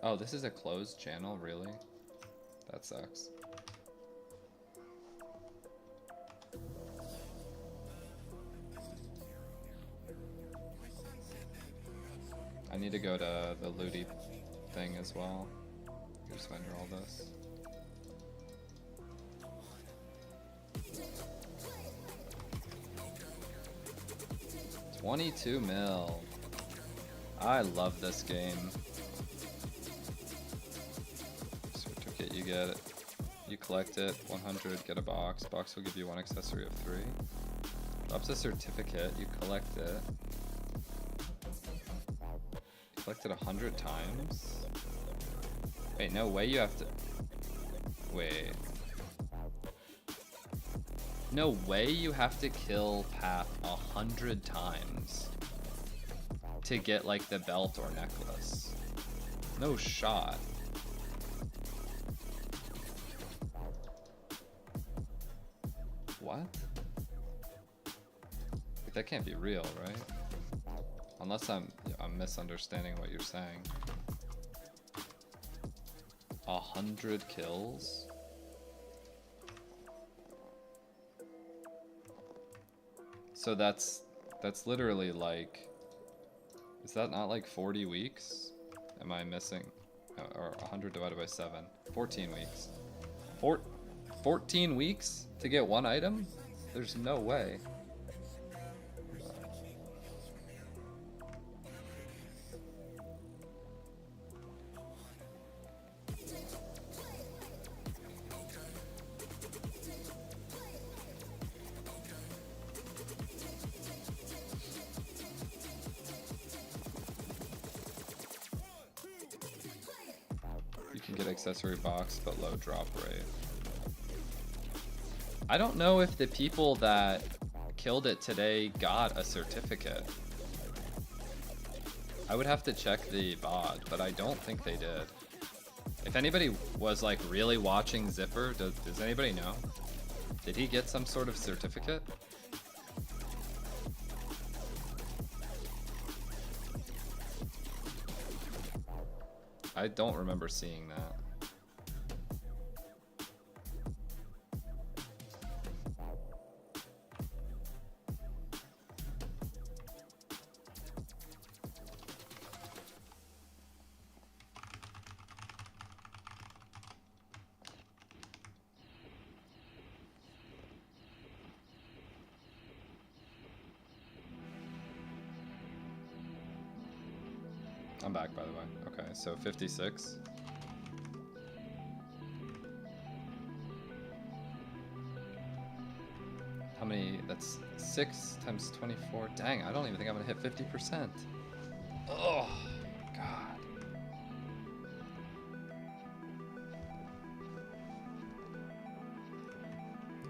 Oh, this is a closed channel, really? That sucks. I need to go to the looty thing as well. Just render all this. $22 mil. I love this game. Certificate, you get it. You collect it. 100, get a box. Box will give you 1 accessory of 3. Drops a certificate, you collect it. Collected 100 times? Wait, no way you have to... Wait. No way you have to kill PAP 100 times to get like the belt or necklace. No shot. What? Like, that can't be real, right? Unless I'm misunderstanding what you're saying. 100 kills? So that's literally like, is that not like 40 weeks? Am I missing? Or 100 divided by 7. 14 weeks. 14 weeks to get 1 item? There's no way. You can get accessory box, but low drop rate. I don't know if the people that killed it today got a certificate. I would have to check the VOD, but I don't think they did. If anybody was like really watching Zipper, does anybody know? Did he get some sort of certificate? I don't remember seeing that. I'm back, by the way. Okay, so 56. How many? That's 6 times 24. Dang, I don't even think I'm gonna hit 50%. Oh, God.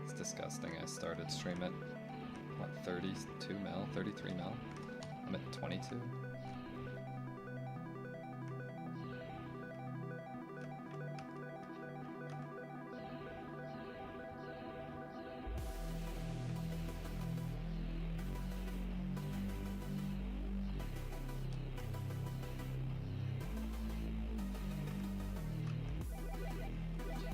It's disgusting. I started stream at, what, 32 mil? 33 mil? I'm at 22.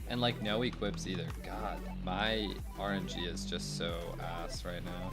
And like no equips either. God, my RNG is just so ass right now.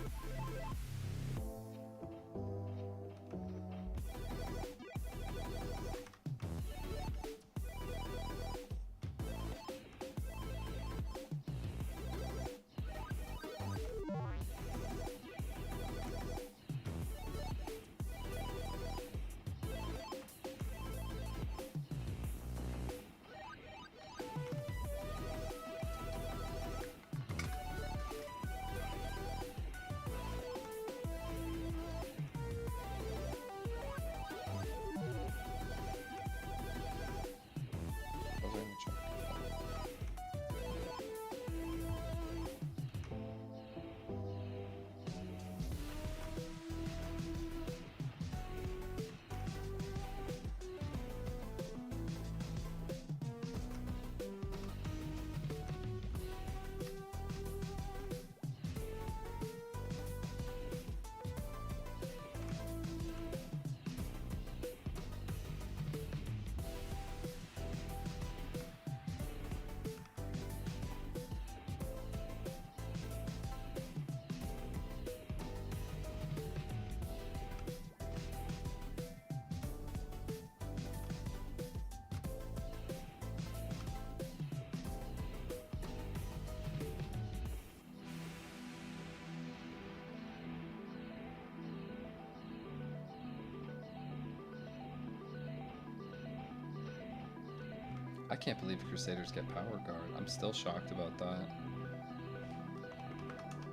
I can't believe Crusaders get Power Guard. I'm still shocked about that.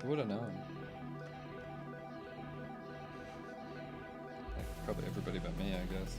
Who would have known? Like, probably everybody but me, I guess.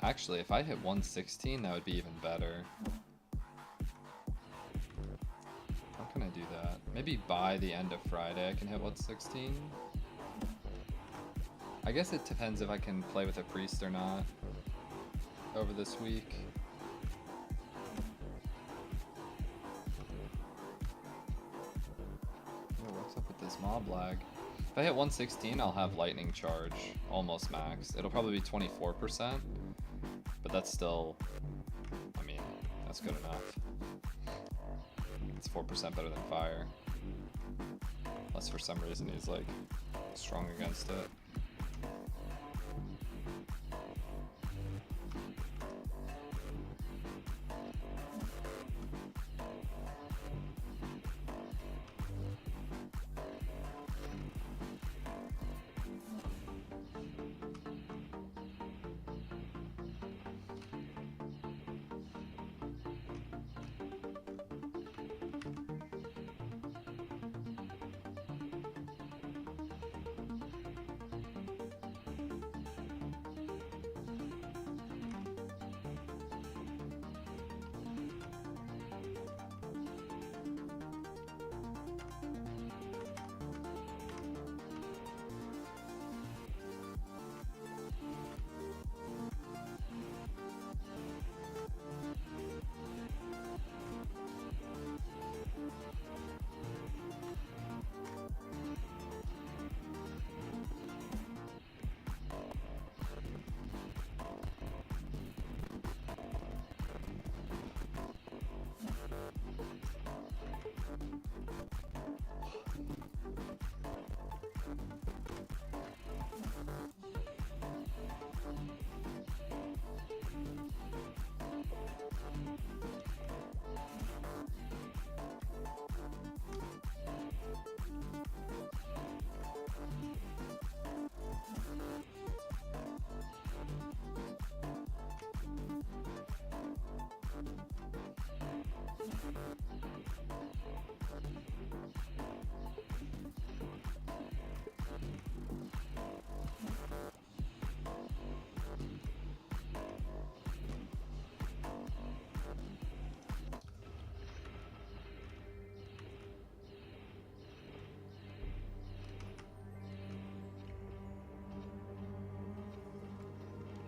Actually, if I hit 116, that would be even better. How can I do that? Maybe by the end of Friday I can hit 116? I guess it depends if I can play with a priest or not over this week. Oh, what's up with this mob lag? If I hit 116, I'll have lightning charge almost max. It'll probably be 24%. But that's still, I mean, that's good enough. It's 4% better than fire. Unless for some reason he's like strong against it.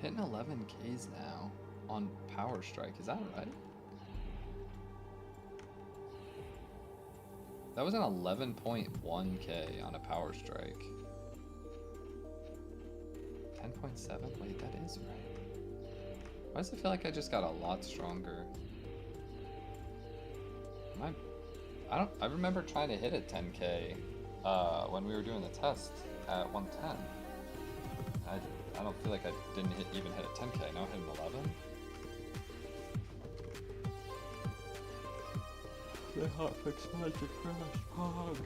Hitting 11 Ks now on Power Strike, is that right? That was an 11.1 K on a Power Strike. 10.7? Wait, that is right. Why does it feel like I just got a lot stronger? I remember trying to hit a 10K when we were doing the test at 110. I don't feel like I didn't even hit a 10k. Now I hit an 11. The hotfix magic crash hog.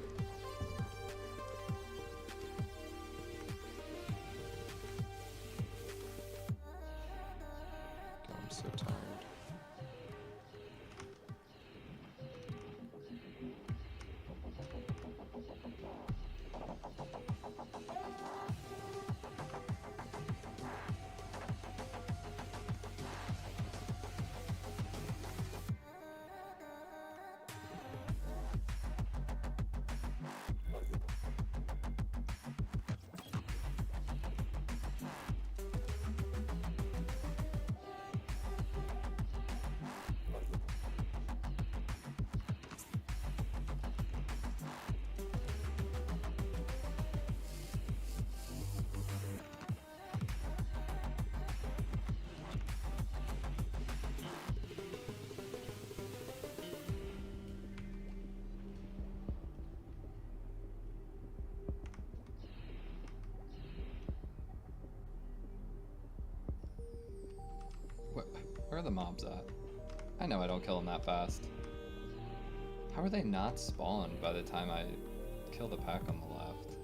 God, I'm so tired. Where are the mobs at? I know I don't kill them that fast. How are they not spawned by the time I kill the pack on the left?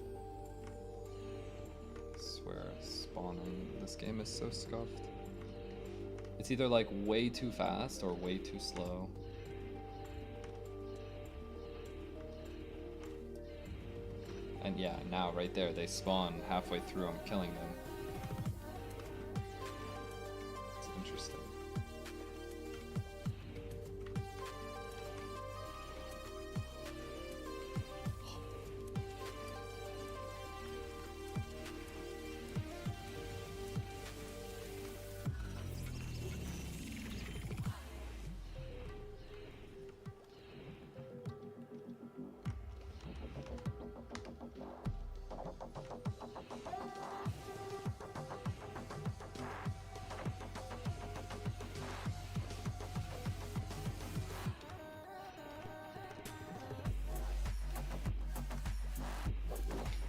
I swear, spawning. This game is so scuffed. It's either like way too fast or way too slow. And yeah, now right there, they spawn halfway through, I'm killing them. It's interesting.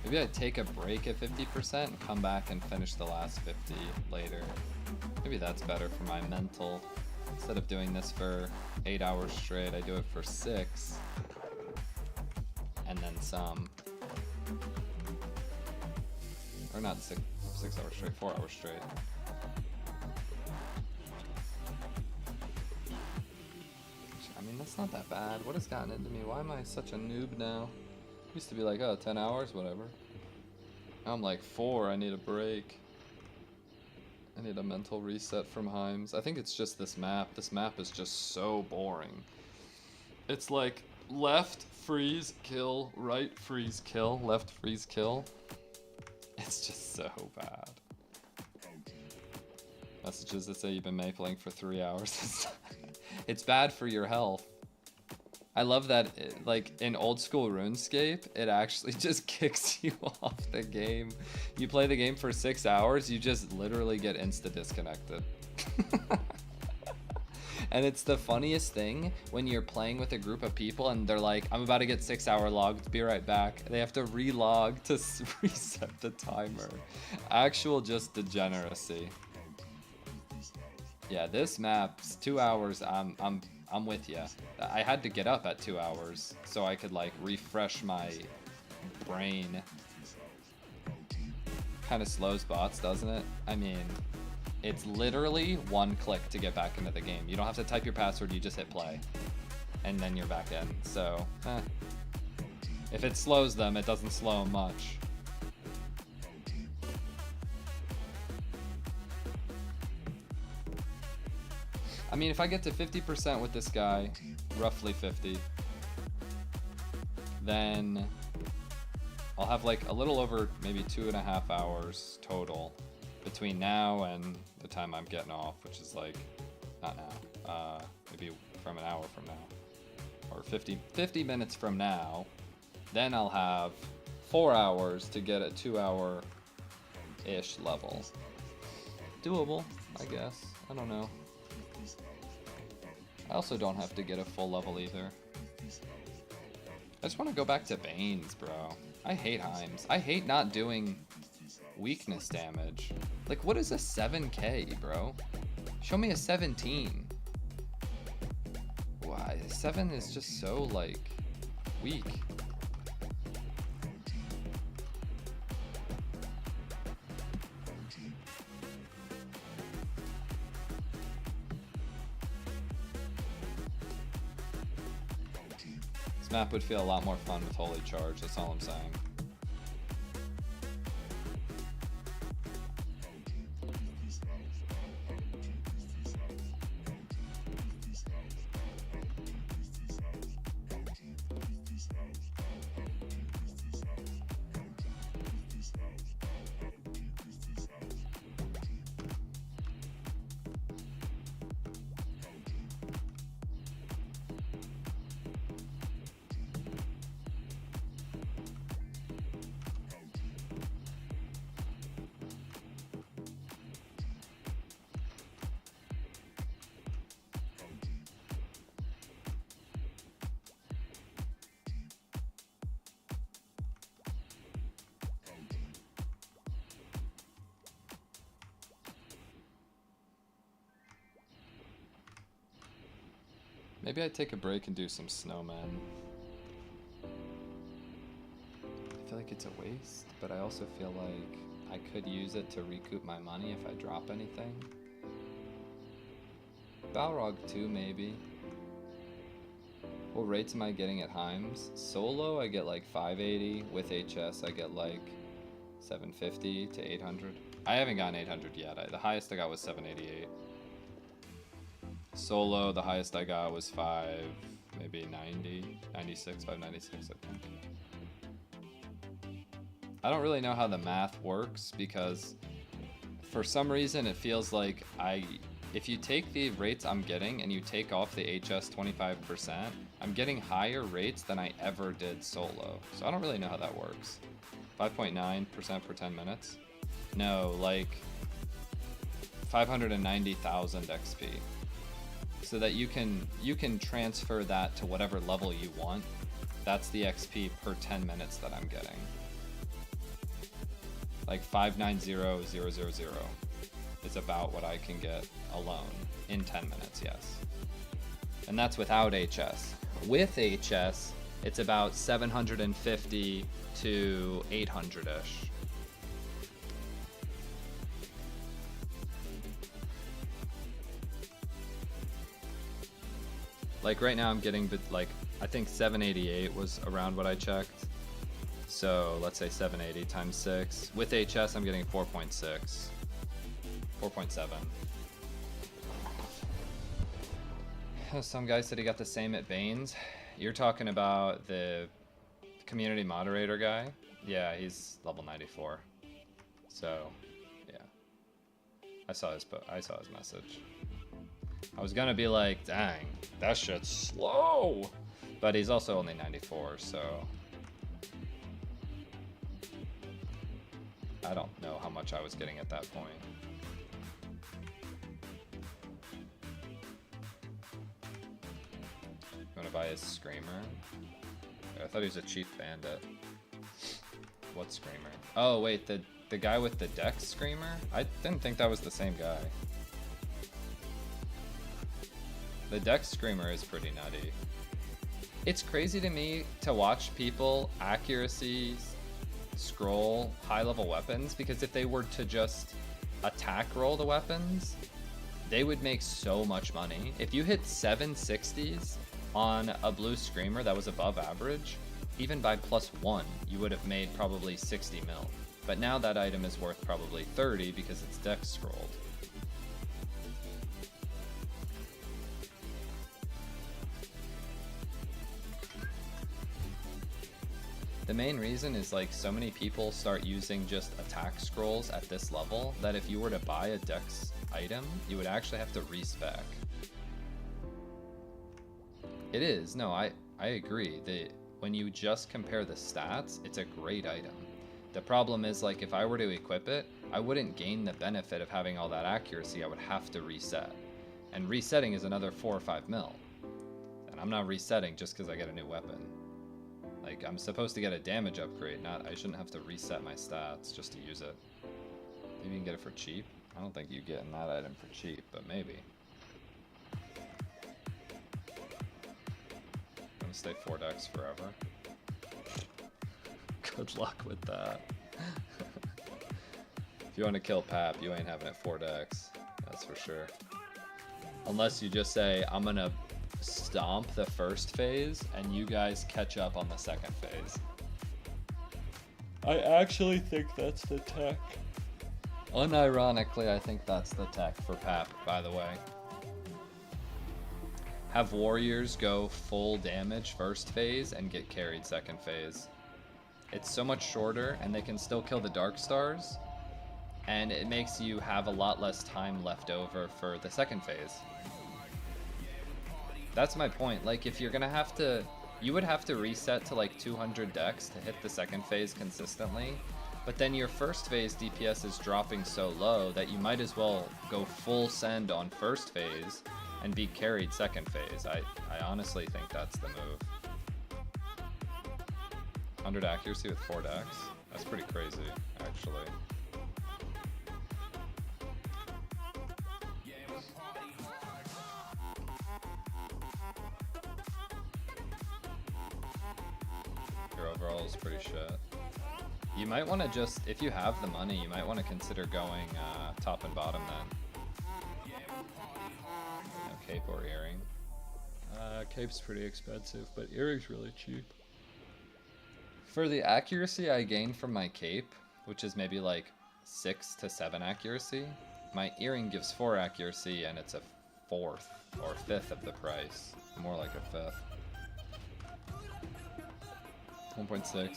Maybe I take a break at 50% and come back and finish the last 50 later. Maybe that's better for my mental. Instead of doing this for 8 hours straight, I do it for 6. And then some. Or not 6 hours straight, 4 hours straight. I mean, that's not that bad. What has gotten into me? Why am I such a noob now? Used to be like, oh, 10 hours, whatever. Now I'm like 4, I need a break. I need a mental reset from Heims. I think it's just this map. This map is just so boring. It's like left, freeze, kill, right, freeze, kill, left, freeze, kill. It's just so bad. Messages that say you've been mapling for 3 hours. It's bad for your health. I love that, like, in old school RuneScape, it actually just kicks you off the game. You play the game for 6 hours, you just literally get insta-disconnected. And it's the funniest thing when you're playing with a group of people and they're like, I'm about to get 6 hour logged, be right back. They have to relog to reset the timer. Actual just degeneracy. Yeah, this map's 2 hours, I'm with ya. I had to get up at 2 hours so I could like refresh my brain. Kind of slows bots, doesn't it? I mean, it's literally 1 click to get back into the game. You don't have to type your password, you just hit play. And then you're back in, so, If it slows them, it doesn't slow them much. I mean, if I get to 50% with this guy, roughly 50, then I'll have like a little over maybe 2.5 hours total between now and the time I'm getting off, which is like, not now, maybe from an hour from now, or 50 minutes from now. Then I'll have 4 hours to get a 2 hour-ish level. Doable, I guess. I don't know. I also don't have to get a full level either. I just want to go back to Banes, bro. I hate Heims. I hate not doing weakness damage. Like, what is a 7k, bro? Show me a 17. Why? 7 is just so, like, weak. This map would feel a lot more fun with Holy Charge, that's all I'm saying. Maybe I'd take a break and do some snowmen. I feel like it's a waste, but I also feel like I could use it to recoup my money if I drop anything. Balrog 2 maybe. What rates am I getting at Heims? Solo I get like 580, with HS I get like 750 to 800. I haven't gotten 800 yet, the highest I got was 788. Solo, the highest I got was 590, 96, 596 I think. I don't really know how the math works because for some reason it feels like if you take the rates I'm getting and you take off the HS 25%, I'm getting higher rates than I ever did solo. So I don't really know how that works. 5.9% per 10 minutes? No, like 590,000 XP. So that you can transfer that to whatever level you want. That's the XP per 10 minutes that I'm getting. Like 590,000 is about what I can get alone in 10 minutes, yes. And that's without HS. With HS, it's about 750 to 800-ish. Like right now I'm getting, like, I think 788 was around what I checked. So let's say 780 times 6. With HS I'm getting 4.6. 4.7. Some guy said he got the same at Bane's. You're talking about the community moderator guy? Yeah, he's level 94. So, yeah. I saw his message. I was gonna be like, dang, that shit's slow. But he's also only 94, so I don't know how much I was getting at that point. You wanna buy his Screamer? I thought he was a Chief Bandit. What Screamer? Oh wait, the guy with the Dex Screamer? I didn't think that was the same guy. The Dex Screamer is pretty nutty. It's crazy to me to watch people accuracy scroll high-level weapons, because if they were to just attack roll the weapons, they would make so much money. If you hit 760s on a blue Screamer that was above average, even by +1, you would have made probably 60 mil. But now that item is worth probably 30 because it's Dex scrolled. The main reason is like so many people start using just attack scrolls at this level that if you were to buy a Dex item, you would actually have to respec. It is, no, I agree. When you just compare the stats, it's a great item. The problem is, like, if I were to equip it, I wouldn't gain the benefit of having all that accuracy. I would have to reset. And resetting is another 4 or 5 mil. And I'm not resetting just because I get a new weapon. Like, I'm supposed to get a damage upgrade, I shouldn't have to reset my stats just to use it. Maybe you can get it for cheap. I don't think you getting that item for cheap, but maybe. I'm gonna stay 4 decks forever. Good luck with that. If you want to kill Pap, you ain't having it 4 decks. That's for sure. Unless you just say, I'm gonna stomp the first phase and you guys catch up on the second phase. I actually think that's the tech. Unironically, I think that's the tech for Pap, by the way. Have warriors go full damage first phase and get carried second phase. It's so much shorter and they can still kill the Dark Stars, and it makes you have a lot less time left over for the second phase. That's my point. Like, if you're gonna have to, you would have to reset to like 200 decks to hit the second phase consistently, but then your first phase DPS is dropping so low that you might as well go full send on first phase and be carried second phase. I honestly think that's the move. 100 accuracy with 4 decks? That's pretty crazy, actually. Your overall is pretty shit. You might want to just, if you have the money, you might want to consider going top and bottom then. No cape or earring. Cape's pretty expensive, but earring's really cheap. For the accuracy I gain from my cape, which is maybe like 6 to 7 accuracy, my earring gives 4 accuracy and it's a 4th or 5th of the price. More like a 5th. 1.6.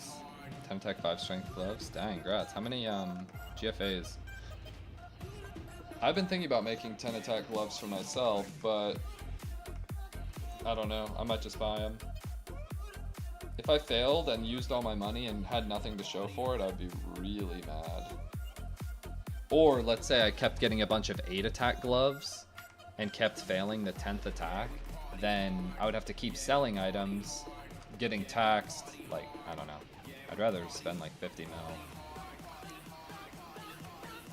10 tech, 5 strength gloves. Dang, grats. How many GFAs? I've been thinking about making 10 attack gloves for myself, but I don't know. I might just buy them. If I failed and used all my money and had nothing to show for it, I'd be really mad. Or let's say I kept getting a bunch of 8 attack gloves and kept failing the 10th attack, then I would have to keep selling items, getting taxed. Like, I don't know. I'd rather spend like 50 mil.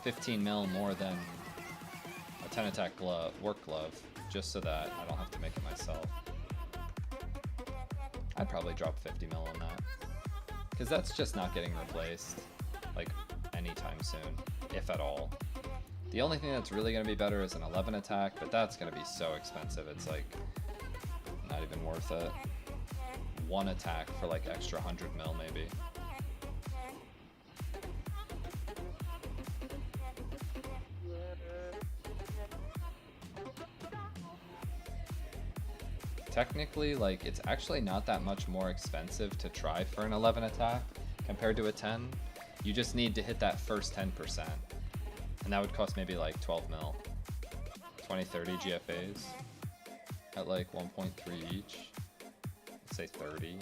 15 mil more than a 10 attack glove, work glove, just so that I don't have to make it myself. I'd probably drop 50 mil on that. Because that's just not getting replaced, like, anytime soon, if at all. The only thing that's really going to be better is an 11 attack, but that's going to be so expensive, it's like, not even worth it. 1 attack for like extra 100 mil maybe. Technically, like, it's actually not that much more expensive to try for an 11 attack compared to a 10. You just need to hit that first 10%. And that would cost maybe like 12 mil. 20, 30 GFAs at like 1.3 each. Let's say 30.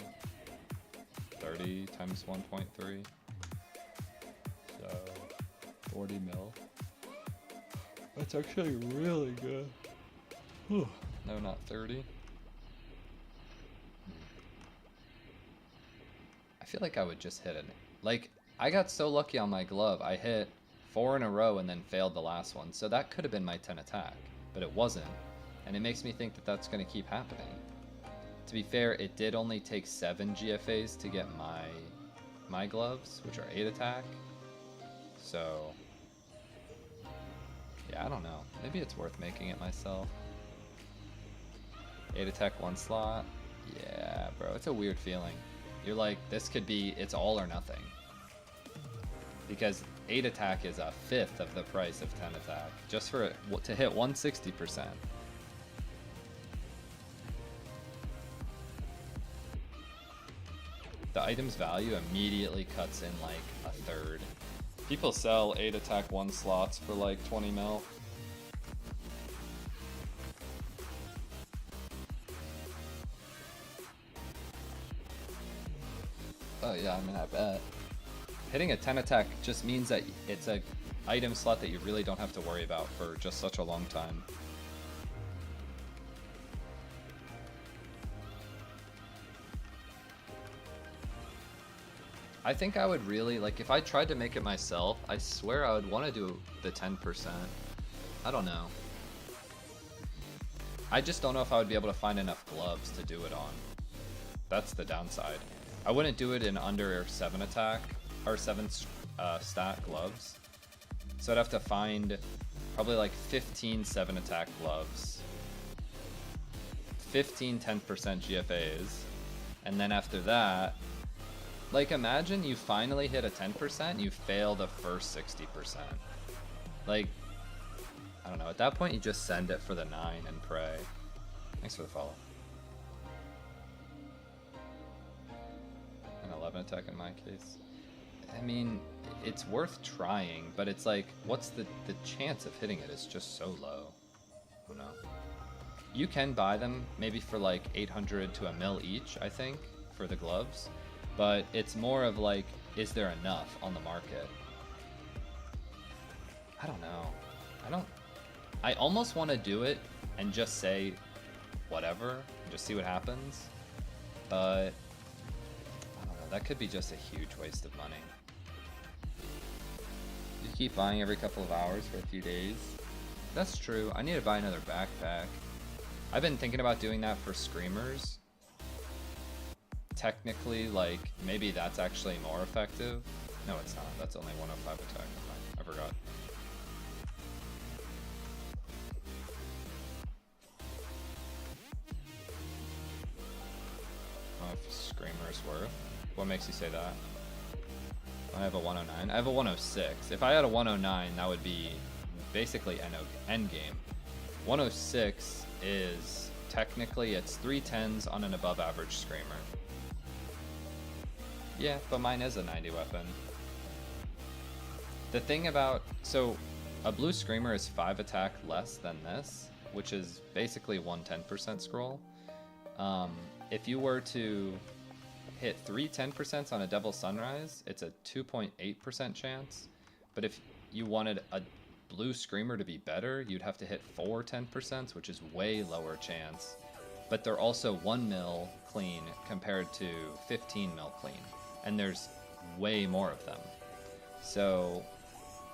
30 times 1.3. So 40 mil. That's actually really good. Whew. No, not 30. I feel like I would just hit it. Like, I got so lucky on my glove, I hit 4 in a row and then failed the last one. So that could have been my 10 attack, but it wasn't. And it makes me think that that's going to keep happening. To be fair, it did only take 7 GFAs to get my gloves, which are 8 attack. So, yeah, I don't know. Maybe it's worth making it myself. 8 attack, 1 slot. Yeah, bro, it's a weird feeling. You're like, this could be, it's all or nothing. Because 8 attack is a 5th of the price of 10 attack. Just for it to hit 160%. The item's value immediately cuts in like a third. People sell 8 attack 1 slots for like 20 mil. Oh yeah, I mean, I bet. Hitting a 10 attack just means that it's a item slot that you really don't have to worry about for just such a long time. I think I would really, like, if I tried to make it myself, I swear I would want to do the 10%. I don't know. I just don't know if I would be able to find enough gloves to do it on. That's the downside. I wouldn't do it in under 7 attack, or 7 stat gloves. So I'd have to find probably like 15 7 attack gloves, 15 10% GFAs, and then after that, like, imagine you finally hit a 10%, you fail the first 60%. Like, I don't know, at that point you just send it for the 9 and pray. Thanks for the follow. An 11 attack in my case. I mean, it's worth trying, but it's like, what's the chance of hitting it is just so low. I don't know. You can buy them maybe for like 800 to a mil each, I think, for the gloves. But it's more of like, is there enough on the market? I don't know. I almost want to do it and just say whatever, and just see what happens. But I don't know, that could be just a huge waste of money. You keep buying every couple of hours for a few days. That's true. I need to buy another backpack. I've been thinking about doing that for screamers. Technically, like, maybe that's actually more effective. No, it's not. That's only 105 attack. I forgot. Oh, if Screamer is worth. What makes you say that? I have a 109. I have a 106. If I had a 109, that would be basically end game. 106 is technically, it's 3 10s on an above average Screamer. Yeah, but mine is a 90 weapon. The thing about, so a blue Screamer is 5 attack less than this, which is basically 110% scroll. If you were to hit 3 10% on a Devil Sunrise, it's a 2.8% chance. But if you wanted a blue Screamer to be better, you'd have to hit 4 10%, which is way lower chance. But they're also 1 mil clean compared to 15 mil clean. And there's way more of them. So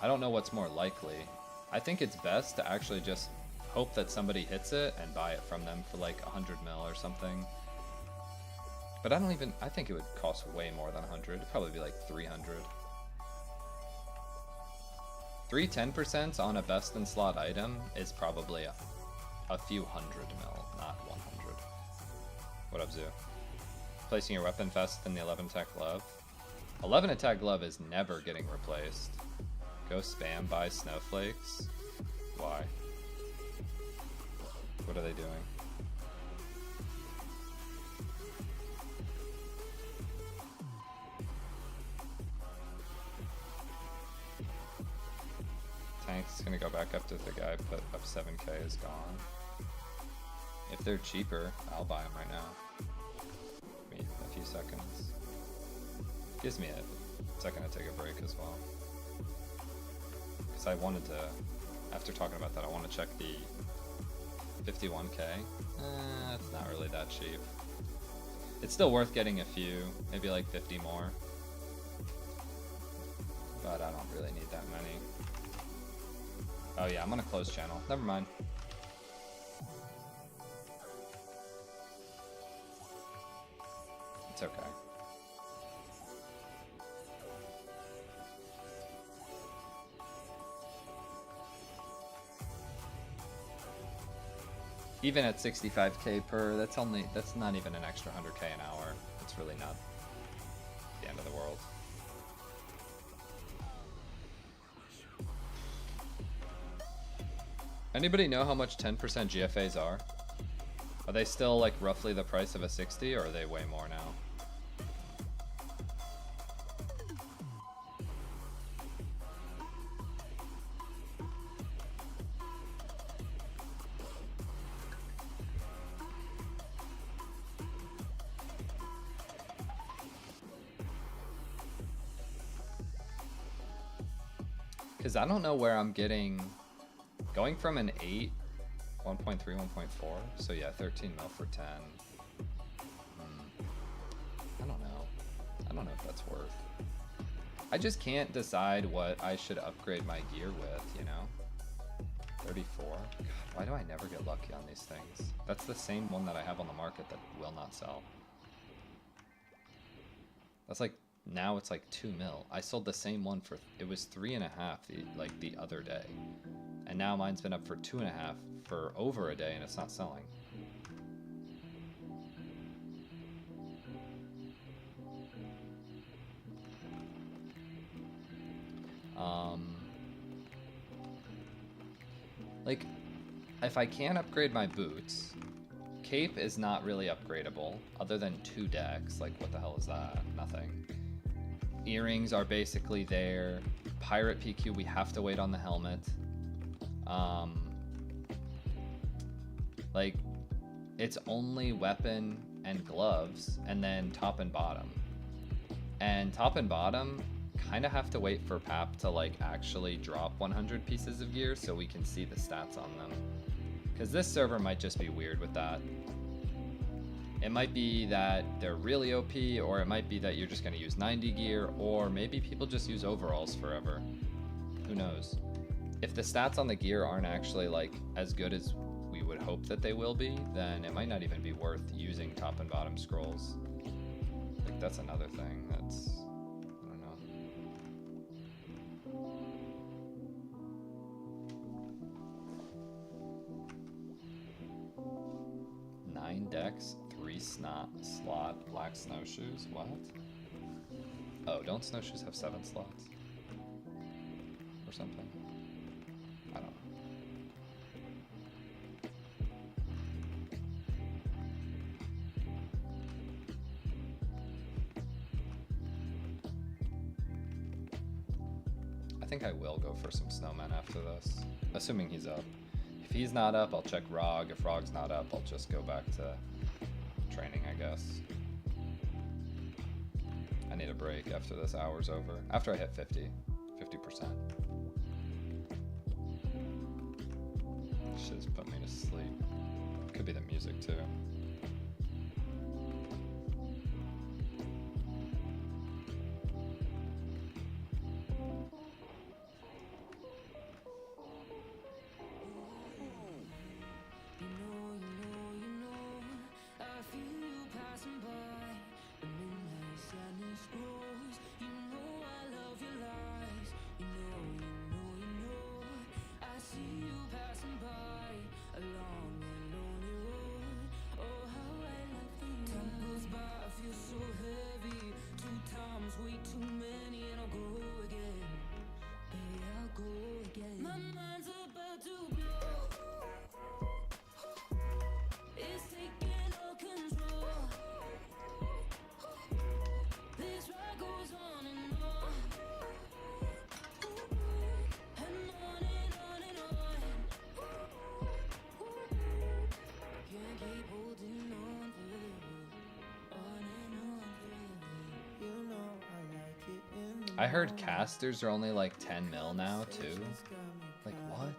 I don't know what's more likely. I think it's best to actually just hope that somebody hits it and buy it from them for like 100 mil or something. But I think it would cost way more than 100. It'd probably be like 300. 3 10% on a best in slot item is probably a few 100 mil, not 100. What up, Zoo? Placing your weapon faster than the 11 attack glove. 11 attack glove is never getting replaced. Go spam buy snowflakes. Why? What are they doing? Tank's gonna go back up to the guy put up 7k is gone. If they're cheaper, I'll buy them right now. Wait a few seconds. Gives me a second to take a break as well. Because I wanted to, after talking about that, I want to check the 51k. It's not really that cheap. It's still worth getting a few, maybe like 50 more. But I don't really need that many. Oh yeah, I'm gonna close channel. Never mind. It's okay. Even at 65k per, that's not even an extra 100k an hour. It's really not the end of the world. Anybody know how much 10% GFAs are? Are they still like roughly the price of a 60, or are they way more now? Because I don't know where I'm getting, going from an 8, 1.3, 1.4, so yeah, 13 mil for 10. I don't know. I don't know if that's worth. I just can't decide what I should upgrade my gear with, you know? 34. God, why do I never get lucky on these things? That's the same one that I have on the market that will not sell. That's like, now it's like 2 mil. I sold the same one for, it was 3.5 the other day. And now mine's been up for 2.5 for over a day and it's not selling. Like, if I can upgrade my boots, cape is not really upgradable, other than 2 decks. Like, what the hell is that? Nothing. Earrings are basically there. Pirate PQ, we have to wait on the helmet. Like, it's only weapon and gloves, and then top and bottom. And top and bottom kind of have to wait for PAP to like actually drop 100 pieces of gear so we can see the stats on them. Because this server might just be weird with that. It might be that they're really OP, or it might be that you're just going to use 90 gear, or maybe people just use overalls forever. Who knows? If the stats on the gear aren't actually like as good as we would hope that they will be, then it might not even be worth using top and bottom scrolls. Like, that's another thing that's, I don't know. 9 decks, 3 slot black snowshoes. What? Oh, don't snowshoes have 7 slots? Or something? I don't know. I think I will go for some snowmen after this, assuming he's up. If he's not up, I'll check Rog. If Rog's not up, I'll just go back to training, I guess. I need a break after this hour's over. After I hit 50%. Shit just put me to sleep. Could be the music too. I heard casters are only like 10 mil now too. Like what?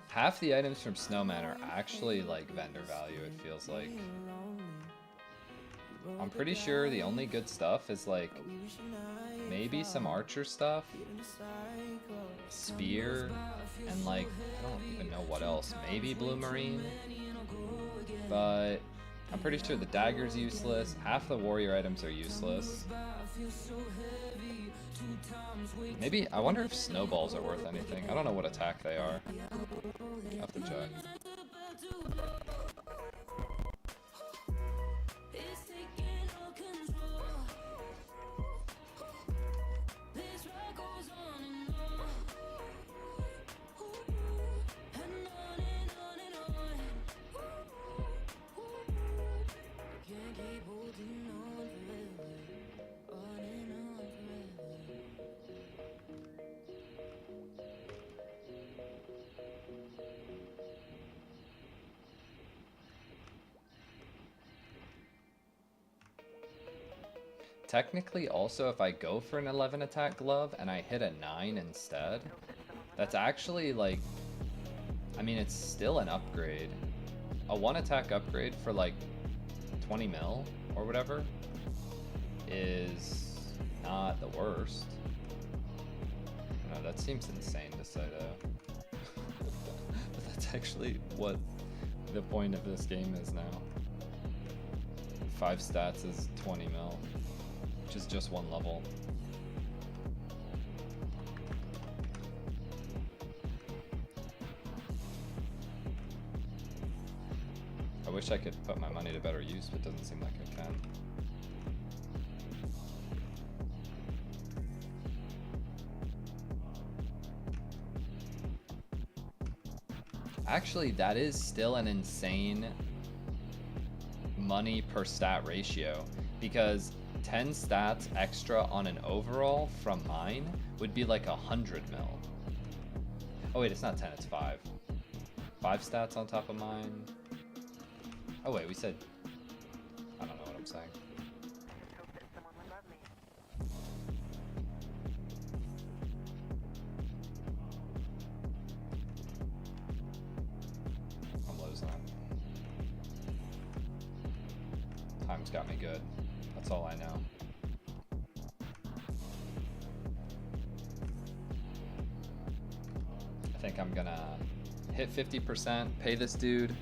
Half the items from Snowman are actually like vendor value, it feels like. I'm pretty sure the only good stuff is like maybe some archer stuff, spear, and like I don't even know what else. Maybe blue marine, but I'm pretty sure the dagger's useless. Half the warrior items are useless. Maybe, I wonder if snowballs are worth anything. I don't know what attack they are. I'll have to check. Technically, also, if I go for an 11 attack glove and I hit a 9 instead, that's actually like, I mean, it's still an upgrade. A 1 attack upgrade for like 20 mil or whatever. is not the worst. No, that seems insane to say though. But that's actually what the point of this game is now. 5 stats is 20 mil, which is just 1 level. I wish I could put my money to better use, but it doesn't seem like I can. Actually, that is still an insane money per stat ratio, because 10 stats extra on an overall from mine would be like 100 mil. Oh wait, it's not 10, it's 5. 5 stats on top of mine. Oh wait, we said, I don't know what I'm saying. I'm losing it. Time's got me good. That's all I know. I think I'm gonna hit 50%, pay this dude,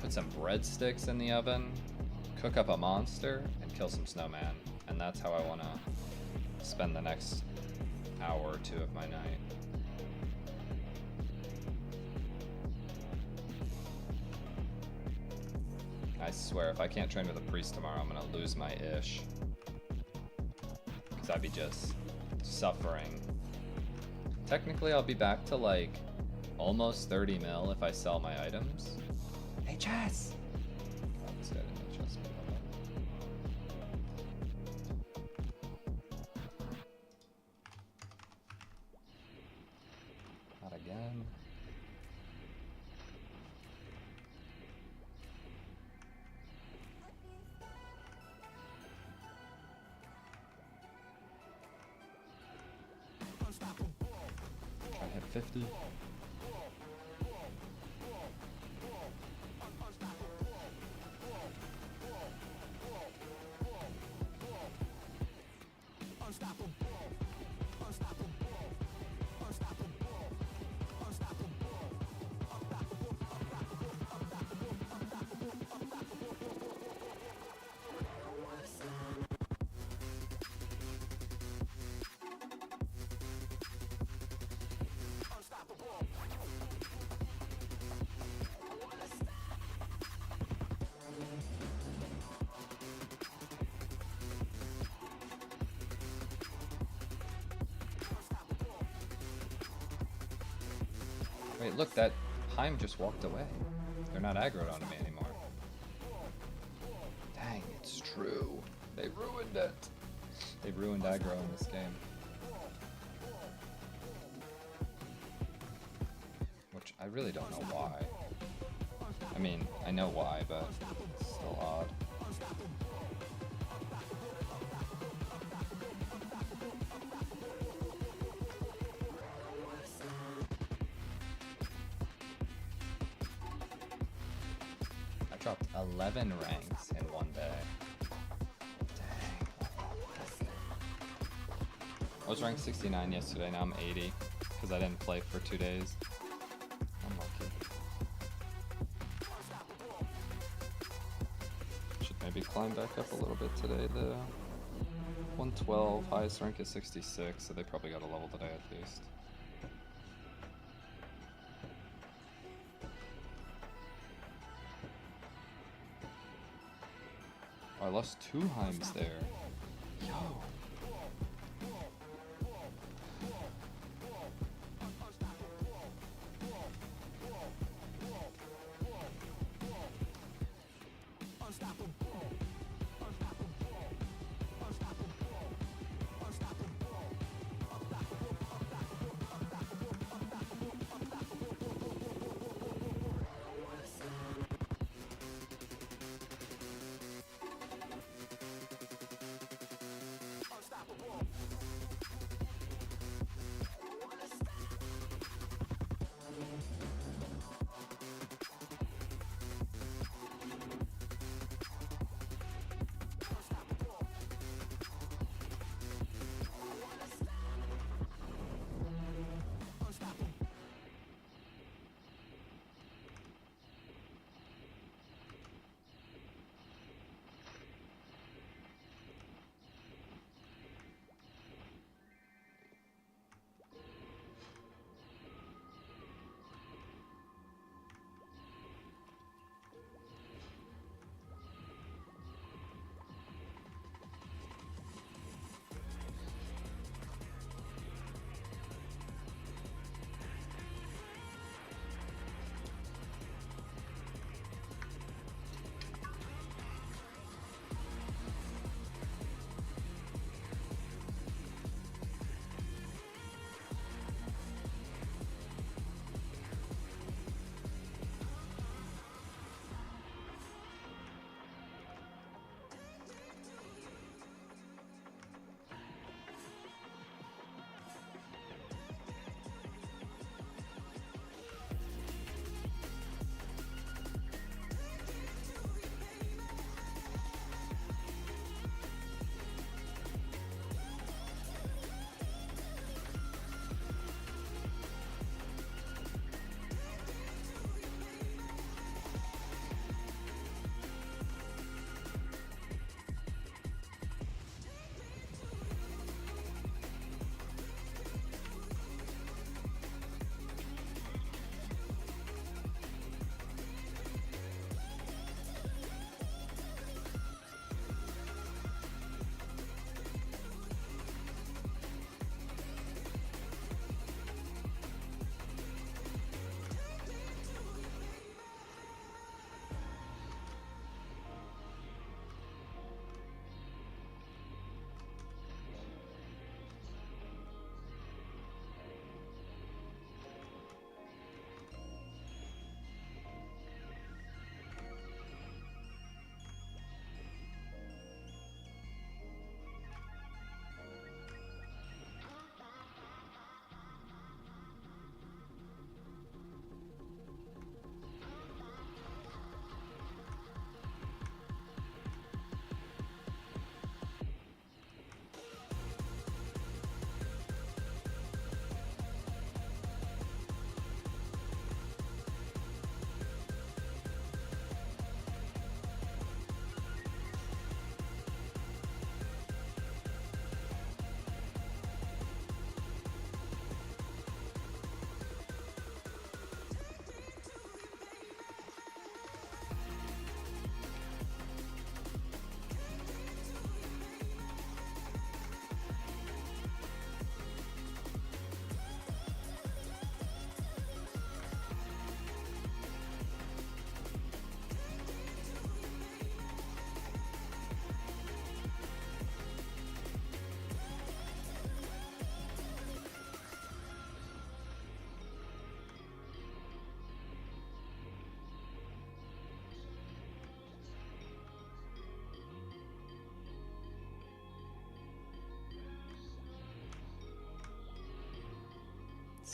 put some breadsticks in the oven, cook up a monster, and kill some snowman. And that's how I want to spend the next hour or two of my night. I swear, if I can't train with a priest tomorrow, I'm gonna lose my ish. Because I'd be just suffering. Technically, I'll be back to like almost 30 mil if I sell my items. Hey, Chess! God, this guy didn't adjust me. Not again. Try to hit 50. Wait, look, that Heim just walked away. They're not aggroed onto me anymore. Dang, it's true. They ruined it. They ruined aggro in this game. Which I really don't know why. I mean, I know why, but it's still odd. Dropped 11 ranks in one day. Dang. I was ranked 69 yesterday, now I'm 80 because I didn't play for 2 days. I'm lucky. Should maybe climb back up a little bit today though. 112, highest rank is 66, so they probably got a level today at least. I lost 2 Heims there. Yo.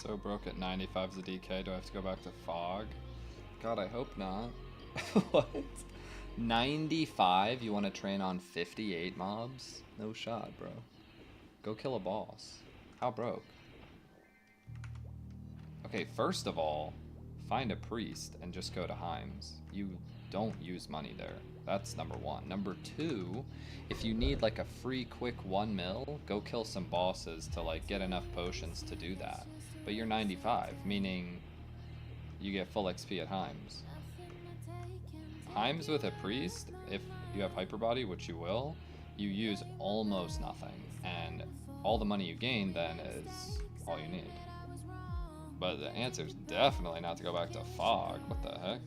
So broke at 95's a DK. Do I have to go back to Fog? God, I hope not. What? 95? You want to train on 58 mobs? No shot, bro. Go kill a boss. How broke? Okay, first of all, find a priest and just go to Heims. You don't use money there. That's number one. Number two, if you need like a free quick 1 mil, go kill some bosses to like get enough potions to do that. But you're 95, meaning you get full XP at Heims. Heims with a priest, if you have hyper body, which you will, you use almost nothing, and all the money you gain then is all you need. But the answer is definitely not to go back to Fog. What the heck?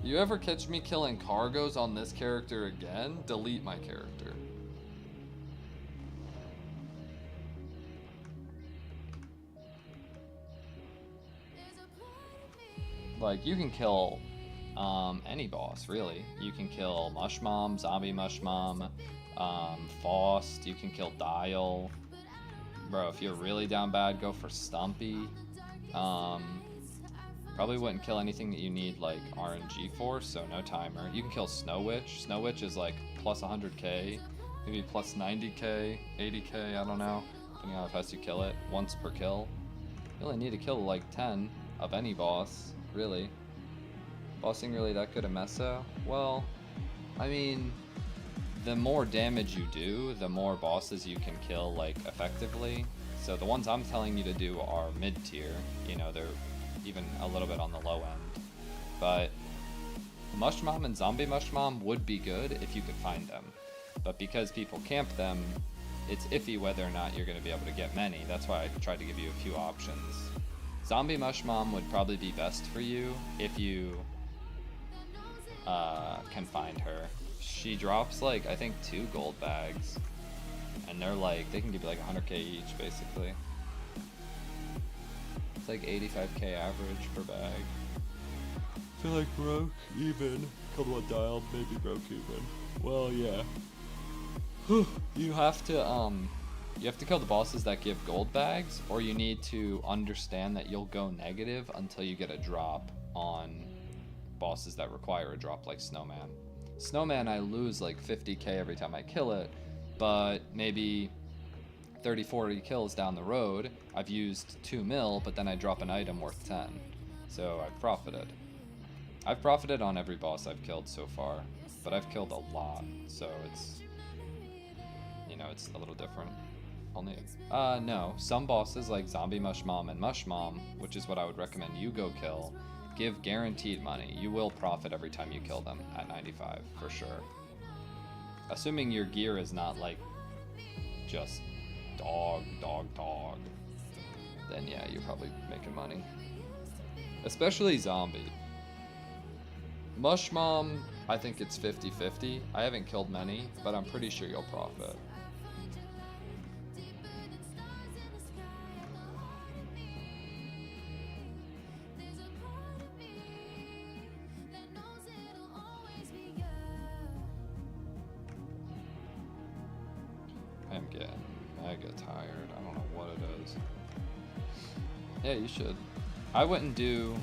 You ever catch me killing cargoes on this character again? Delete my character. Like, you can kill any boss, really. You can kill Mushmom, Zombie Mushmom, Faust, you can kill Dial. Bro, if you're really down bad, go for Stumpy. Probably wouldn't kill anything that you need, like, RNG for, so no timer. You can kill Snow Witch. Snow Witch is, like, plus 100k, maybe plus 90k, 80k, I don't know. Depending on how fast you kill it, once per kill. You only need to kill, like, 10 of any boss. Really? Bossing really that good at Mesa? Well, I mean, the more damage you do, the more bosses you can kill, like, effectively. So the ones I'm telling you to do are mid-tier. You know, they're even a little bit on the low end. But Mushmom and Zombie Mushmom would be good if you could find them. But because people camp them, it's iffy whether or not you're going to be able to get many. That's why I tried to give you a few options. Zombie Mushmom would probably be best for you if you can find her. She drops, like, I think 2 gold bags, and they're like, they can give you like 100k each basically. It's like 85k average per bag. I feel like broke even. Couple of dialed, maybe broke even. Well, yeah. You have to kill the bosses that give gold bags, or you need to understand that you'll go negative until you get a drop on bosses that require a drop, like Snowman. Snowman, I lose like 50k every time I kill it, but maybe 30-40 kills down the road, I've used 2 mil, but then I drop an item worth 10. So I've profited. I've profited on every boss I've killed so far, but I've killed a lot, so it's, you know, it's a little different. Only, no, some bosses like Zombie Mushmom and Mushmom, which is what I would recommend you go kill, give guaranteed money. You will profit every time you kill them at 95, for sure. Assuming your gear is not like just dog, then yeah, you're probably making money. Especially Zombie. Mushmom, I think it's 50-50. I haven't killed many, but I'm pretty sure you'll profit. I'm getting mega tired. I don't know what it is. Yeah, you should. I wouldn't do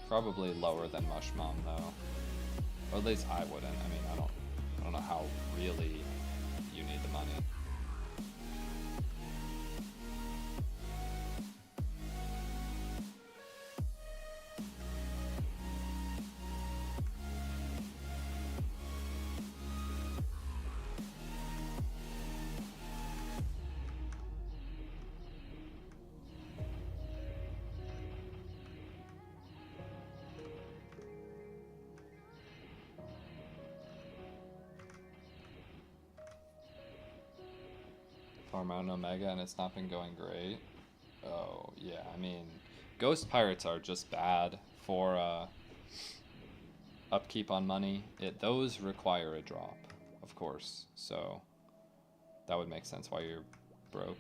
probably lower than Mushmom though. Or at least I wouldn't. I mean, I don't know how really you need the money. Farm out an Omega and it's not been going great. Oh, yeah, I mean, Ghost Pirates are just bad for upkeep on money. Those require a drop, of course, so that would make sense why you're broke.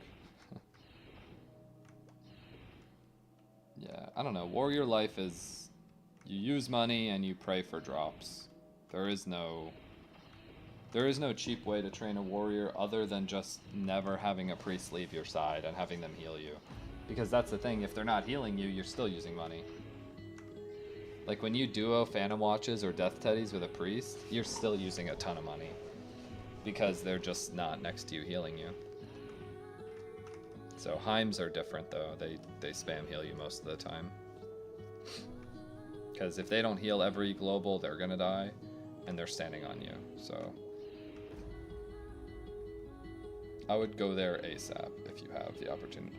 Yeah, I don't know. Warrior life is, you use money and you pray for drops. There is no There is no cheap way to train a warrior other than just never having a priest leave your side and having them heal you. Because that's the thing, if they're not healing you, you're still using money. Like when you duo Phantom Watches or Death Teddies with a priest, you're still using a ton of money. Because they're just not next to you healing you. So Heims are different though, they spam heal you most of the time. Because if they don't heal every global, they're gonna die, and they're standing on you, so. I would go there ASAP if you have the opportunity.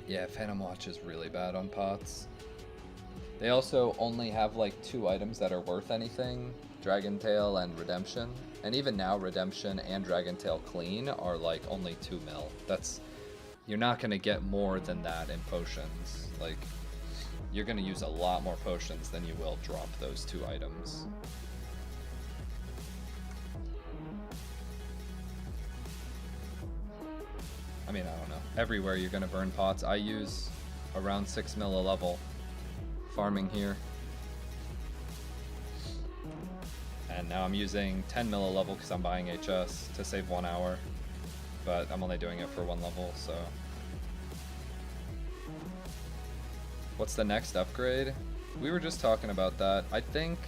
Yeah, Phantom Watch is really bad on pots. They also only have like 2 items that are worth anything, Dragon Tail and Redemption. And even now, Redemption and Dragon Tail clean are like only 2 mil. That's, you're not gonna get more than that in potions. Like, you're gonna use a lot more potions than you will drop those 2 items. I mean, I don't know. Everywhere you're gonna burn pots. I use around 6 mil a level farming here. And now I'm using 10 mil a level because I'm buying HS to save 1 hour. But I'm only doing it for 1 level, so. What's the next upgrade? We were just talking about that. I think...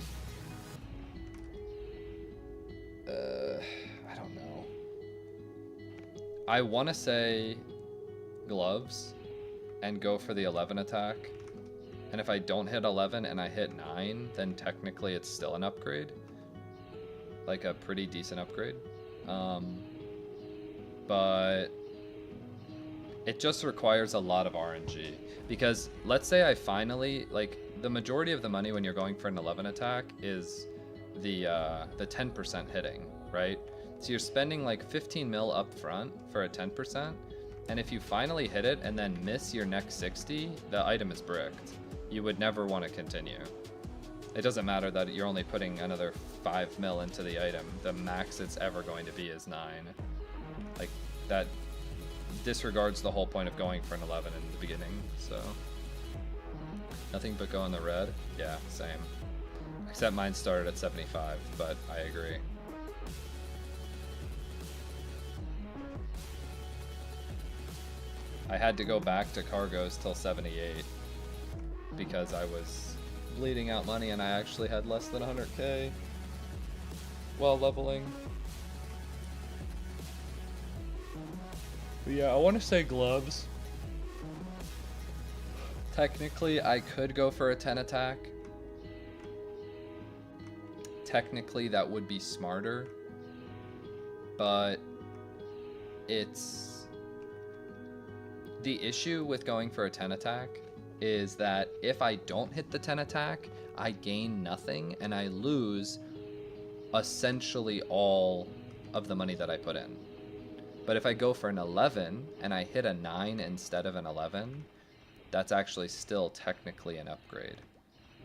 I don't know. I want to say gloves and go for the 11 attack. And if I don't hit 11 and I hit 9, then technically it's still an upgrade. Like a pretty decent upgrade. But it just requires a lot of RNG. Because let's say I finally, like, the majority of the money when you're going for an 11 attack is the 10% hitting, right? So you're spending like 15 mil up front for a 10%, and if you finally hit it and then miss your next 60, the item is bricked. You would never want to continue. It doesn't matter that you're only putting another 5 mil into the item. The max it's ever going to be is 9. Like, that disregards the whole point of going for an 11 in the beginning, so. Nothing but go in the red? Yeah, same. Except mine started at 75, but I agree. I had to go back to cargoes till 78 because I was bleeding out money and I actually had less than 100k while leveling. But yeah, I want to say gloves. Technically, I could go for a 10 attack. Technically, that would be smarter. But it's... The issue with going for a 10 attack is that if I don't hit the 10 attack, I gain nothing and I lose essentially all of the money that I put in. But if I go for an 11 and I hit a 9 instead of an 11, that's actually still technically an upgrade.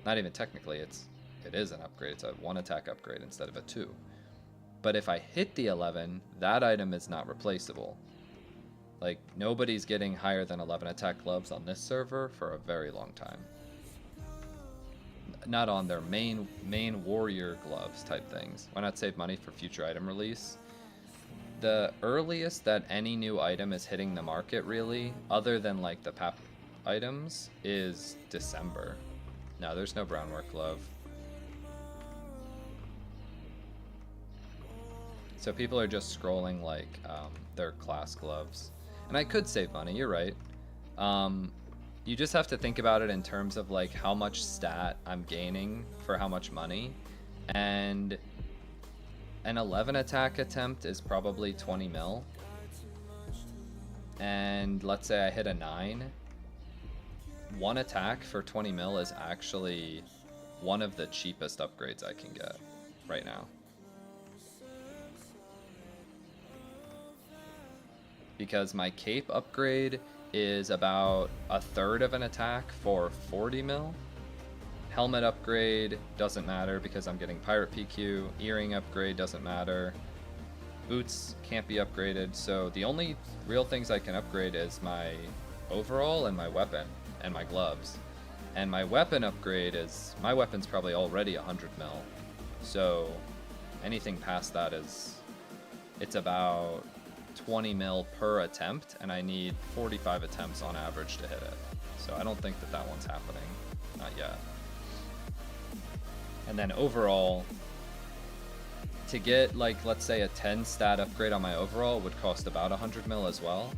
Not even technically, it is an upgrade. It's a 1 attack upgrade instead of a 2. But if I hit the 11, that item is not replaceable. Like, nobody's getting higher than 11 attack gloves on this server for a very long time. Not on their main warrior gloves type things. Why not save money for future item release? The earliest that any new item is hitting the market, really, other than like the PAP items, is December. No, there's no brownwork glove. So people are just scrolling like their class gloves. And I could save money, you're right. You just have to think about it in terms of like how much stat I'm gaining for how much money. And an 11 attack attempt is probably 20 mil. And let's say I hit a 9. 1 attack for 20 mil is actually one of the cheapest upgrades I can get right now. Because my cape upgrade is about a third of an attack for 40 mil. Helmet upgrade doesn't matter because I'm getting pirate PQ. Earring upgrade doesn't matter. Boots can't be upgraded, so the only real things I can upgrade is my overall and my weapon and my gloves. And my weapon upgrade is, my weapon's probably already 100 mil. So anything past that is, it's about 20 mil per attempt, and I need 45 attempts on average to hit it. So I don't think that that one's happening, not yet. And then overall, to get like, let's say a 10 stat upgrade on my overall would cost about 100 mil as well.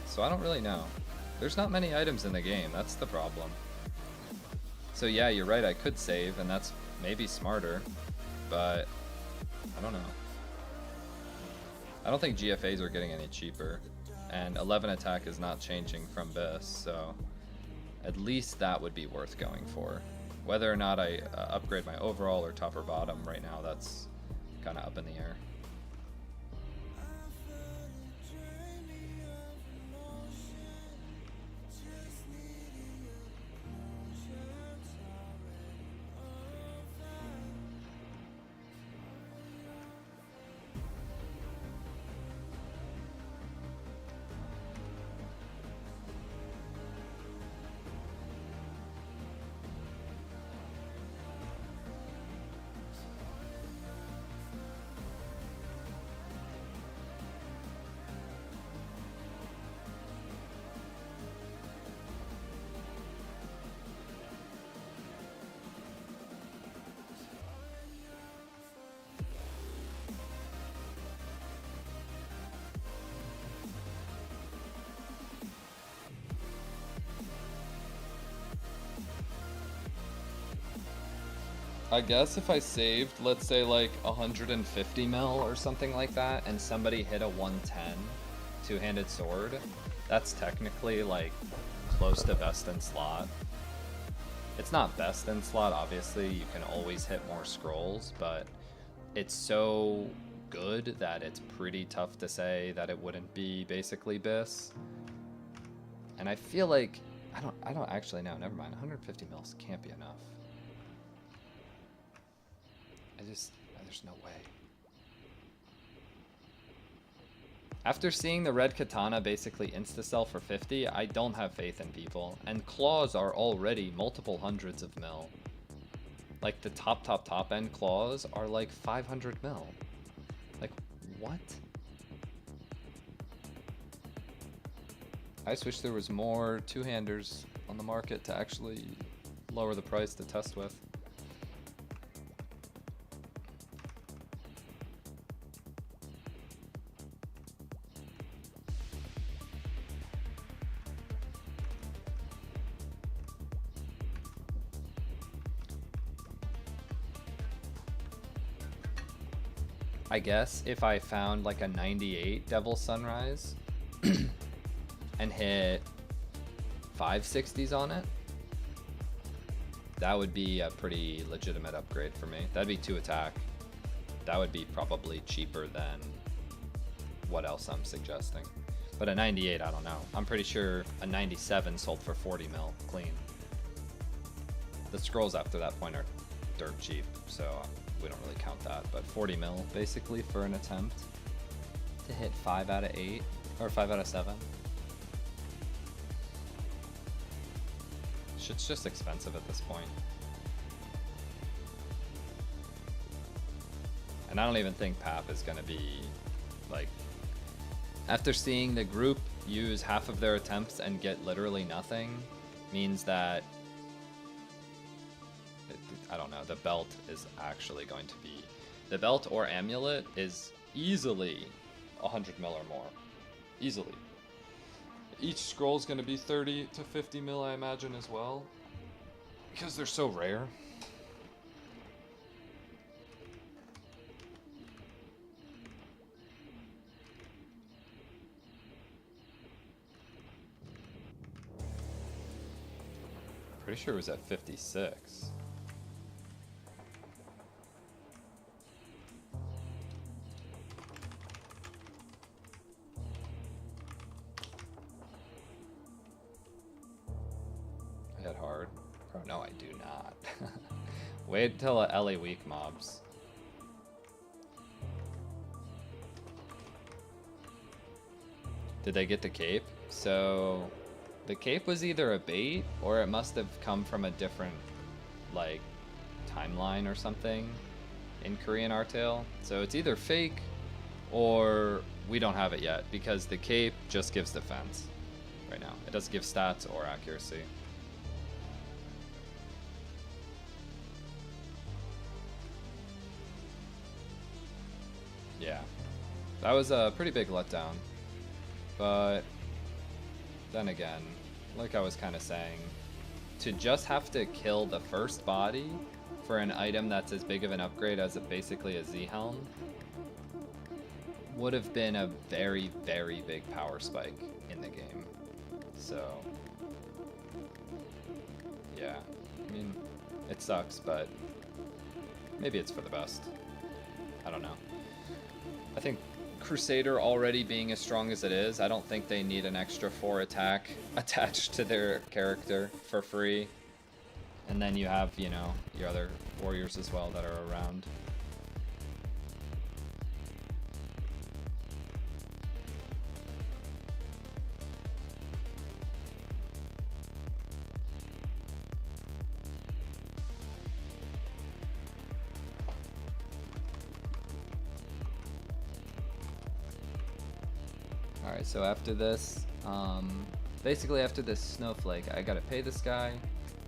So I don't really know. There's not many items in the game, that's the problem. So yeah, you're right, I could save, and that's maybe smarter, but I don't know. I don't think GFAs are getting any cheaper, and 11 attack is not changing from this, so at least that would be worth going for. Whether or not I upgrade my overall or top or bottom right now, that's kind of up in the air. I guess if I saved, let's say like 150 mil or something like that, and somebody hit a 110 two-handed sword, that's technically like close to best in slot. It's not best in slot, obviously, you can always hit more scrolls, but it's so good that it's pretty tough to say that it wouldn't be basically BIS. And I feel like, I don't actually know, never mind, 150 mils can't be enough. There's no way. After seeing the red katana basically insta-sell for 50, I don't have faith in people. And claws are already multiple hundreds of mil. Like the top end claws are like 500 mil. Like, what? I just wish there was more two-handers on the market to actually lower the price to test with. I guess if I found like a 98 Devil Sunrise and hit 560s on it, that would be a pretty legitimate upgrade for me. That'd be 2 attack. That would be probably cheaper than what else I'm suggesting. But a 98, I don't know. I'm pretty sure a 97 sold for 40 mil clean. The scrolls after that point are dirt cheap, so we don't really count that, but 40 mil basically for an attempt to hit 5 out of 8 or 5 out of 7. Shit's just expensive at this point. And I don't even think PAP is gonna be like, after seeing the group use half of their attempts and get literally nothing, means that I don't know, the belt is actually going to be, the belt or amulet is easily 100 mil or more. Easily. Each scroll is going to be 30 to 50 mil, I imagine, as well. Because they're so rare. Pretty sure it was at 56. Hit hard. Oh, no, I do not. Wait till LA week mobs. Did they get the cape? So The cape was either a bait or it must have come from a different, like, timeline or something in Korean Artale. So it's either fake or we don't have it yet, because the cape just gives defense right now. It doesn't give stats or accuracy. Yeah, that was a pretty big letdown. But then again, like I was kind of saying, to just have to kill the first body for an item that's as big of an upgrade as basically a Z-Helm would have been a very, very big power spike in the game. So, yeah, I mean, it sucks, but maybe it's for the best. I don't know. I think Crusader already being as strong as it is, I don't think they need an extra 4 attack attached to their character for free. And then you have, you know, your other warriors as well that are around. Alright, so after this, basically after this snowflake, I gotta pay this guy,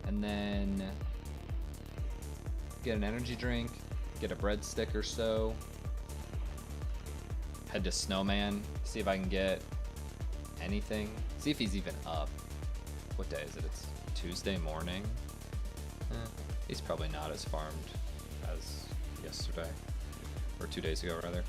and then get an energy drink, get a breadstick or so, head to Snowman, see if I can get anything, see if he's even up. What day is it? It's Tuesday morning. He's probably not as farmed as yesterday, or 2 days ago rather.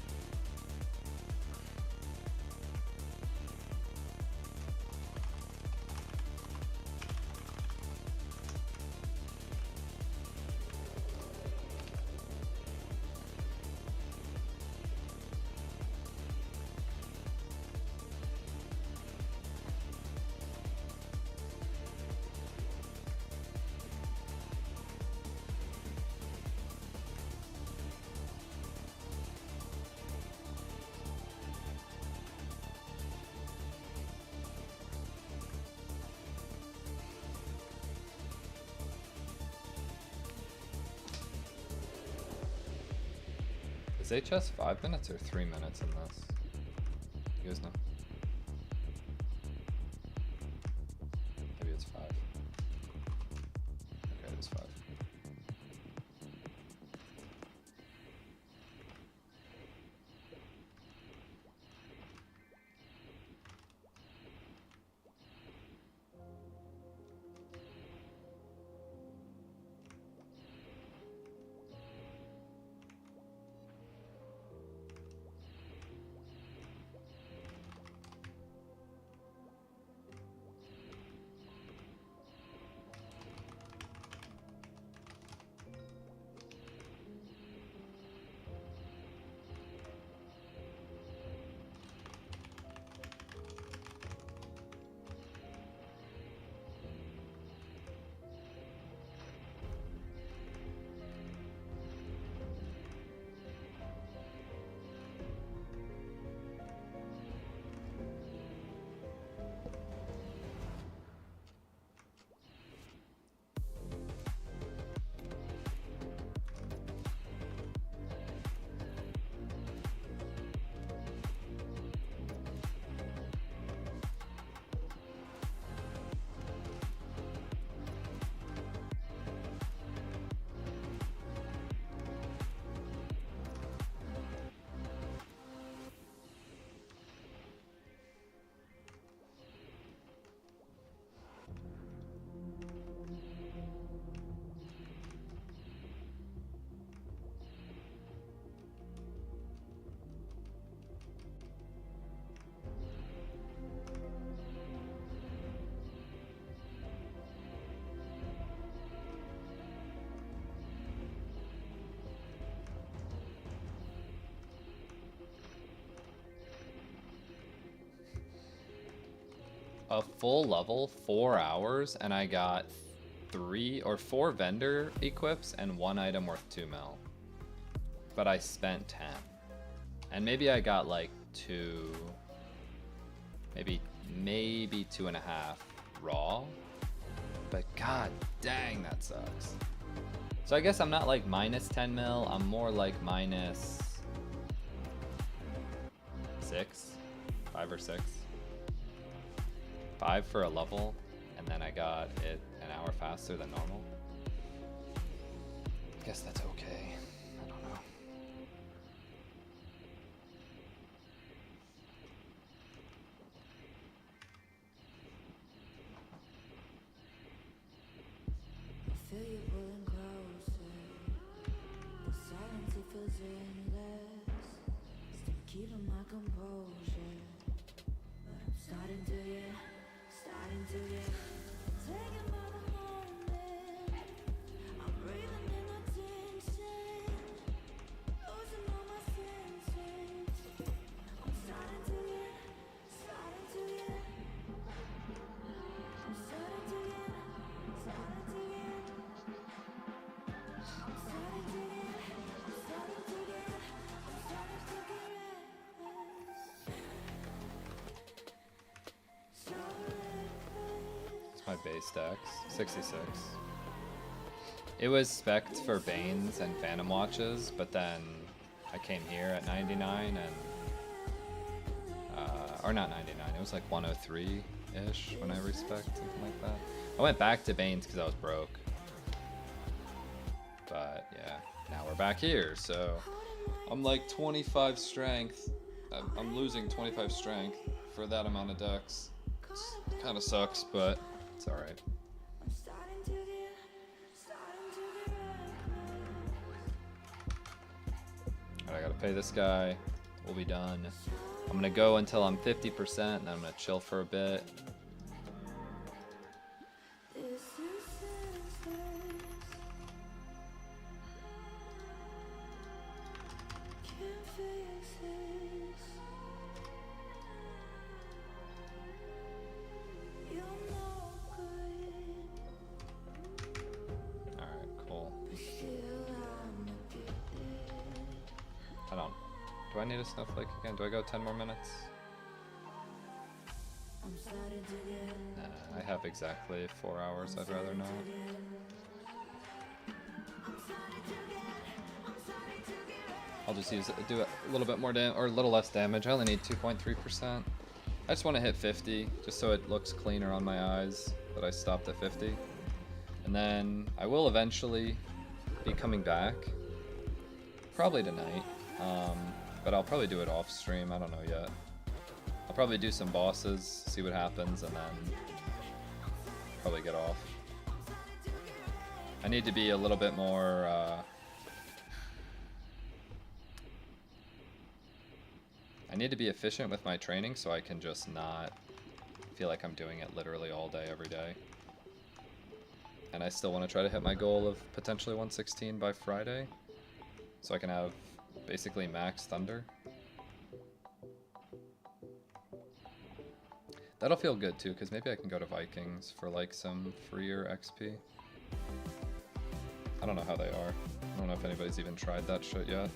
Is HS 5 minutes or 3 minutes in this? You guys know? Maybe it's 5. Okay, it's 5. A full level, 4 hours, and I got 3 or 4 vendor equips and 1 item worth 2 mil. But I spent 10. And maybe I got like 2, maybe 2.5 raw, but god dang, that sucks. So I guess I'm not like minus 10 mil, I'm more like minus 6, 5 or 6. 5 for a level, and then I got it an hour faster than normal. I guess that's okay. I don't know. I feel you pulling closer. The silence, it feels endless. Still keeping my composure, but I'm starting to get taken by the moment. I'm breathing in attention, losing all my senses. I'm starting to get It's my base dex, 66. It was spec'd for Banes and Phantom Watches, but then I came here at 99 and, or not 99, it was like 103-ish when I respect, something like that. I went back to Banes because I was broke. But yeah, now we're back here, so I'm like 25 strength. I'm losing 25 strength for that amount of dex. Kind of sucks, but it's alright. Alright, I gotta pay this guy. We'll be done. I'm gonna go until I'm 50%, and then I'm gonna chill for a bit. Do I need a snowflake again? Do I go 10 more minutes? Nah, I have exactly 4 hours. I'd rather not. I'll just do a little bit more or a little less damage. I only need 2.3%. I just want to hit 50, just so it looks cleaner on my eyes that I stopped at 50. And then I will eventually be coming back, probably tonight. But I'll probably do it off stream, I don't know yet. I'll probably do some bosses, see what happens, and then probably get off. I need to be a little bit more, I need to be efficient with my training so I can just not feel like I'm doing it literally all day, every day. And I still want to try to hit my goal of potentially 116 by Friday, so I can have basically max thunder. That'll feel good too, because maybe I can go to Vikings for like some freer XP. I don't know how they are. I don't know if anybody's even tried that shit yet.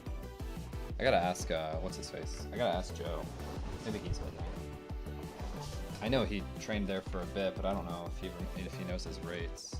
I gotta ask, what's his face? I gotta ask Joe. Maybe he's been there. I know he trained there for a bit, but I don't know if he knows his rates.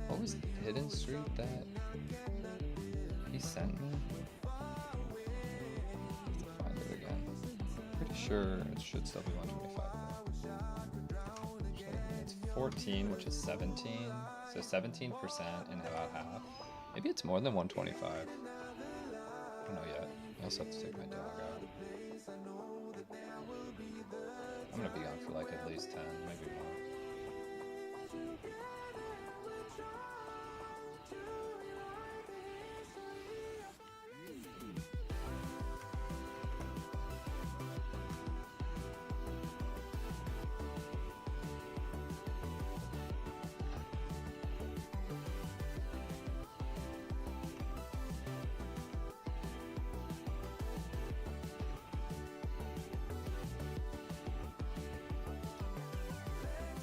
What was the hidden street that he sent me? Let's find it again. Pretty sure it should still be 125. It's 14, which is 17. So 17% in about half. Maybe it's more than 125. I don't know yet. I also have to take my dog out. I'm gonna be on for like at least 10, maybe more.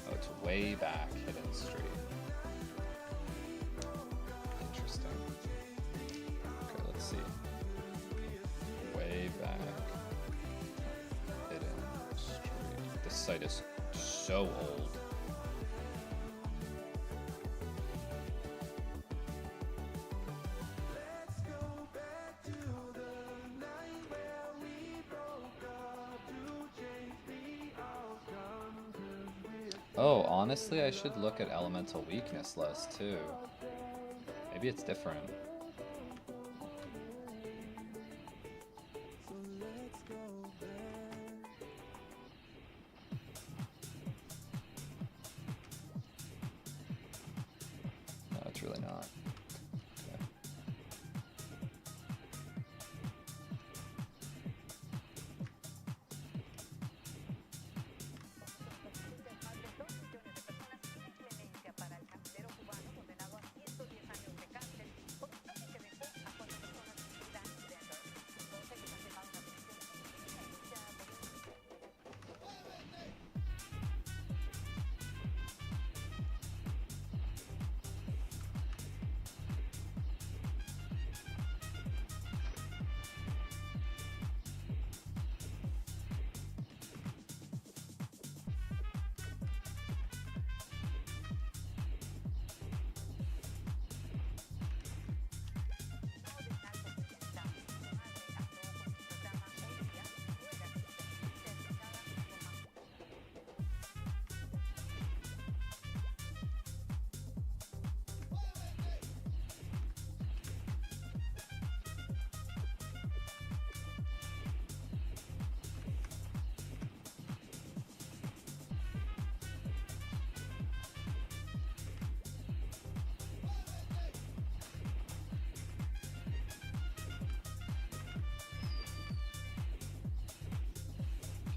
Oh, it's way back, Hidden Street. Interesting. Okay, let's see. Way back, Hidden Street. This site is so old. Oh, honestly, I should look at elemental weakness list too. Maybe it's different. No, it's really not. Okay.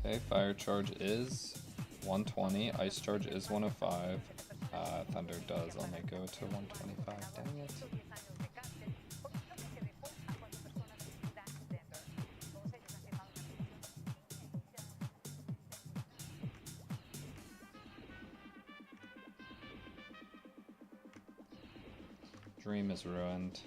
Okay, fire charge is 120, ice charge is 105. Thunder does only go to 125, dang it. Dream is ruined.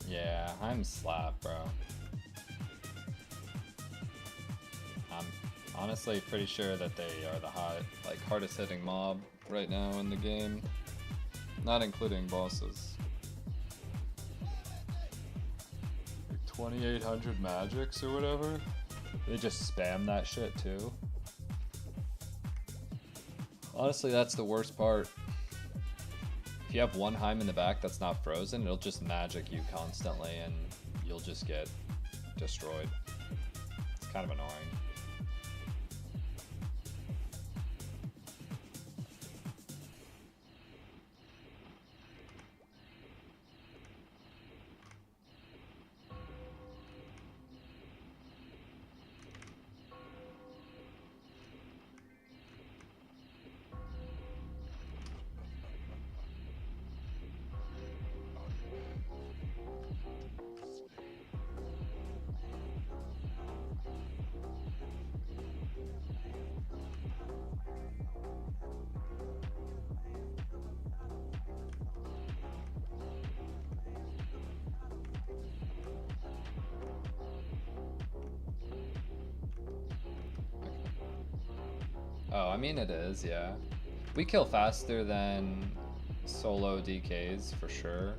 Yeah, I'm slap, bro. I'm honestly pretty sure that they are the hardest hitting mob right now in the game. Not including bosses. Like 2,800 magics or whatever. They just spam that shit too. Honestly, that's the worst part. If you have one Heim in the back that's not frozen, it'll just magic you constantly and you'll just get destroyed. It's kind of annoying. Oh, I mean it is, yeah. We kill faster than solo DKs for sure.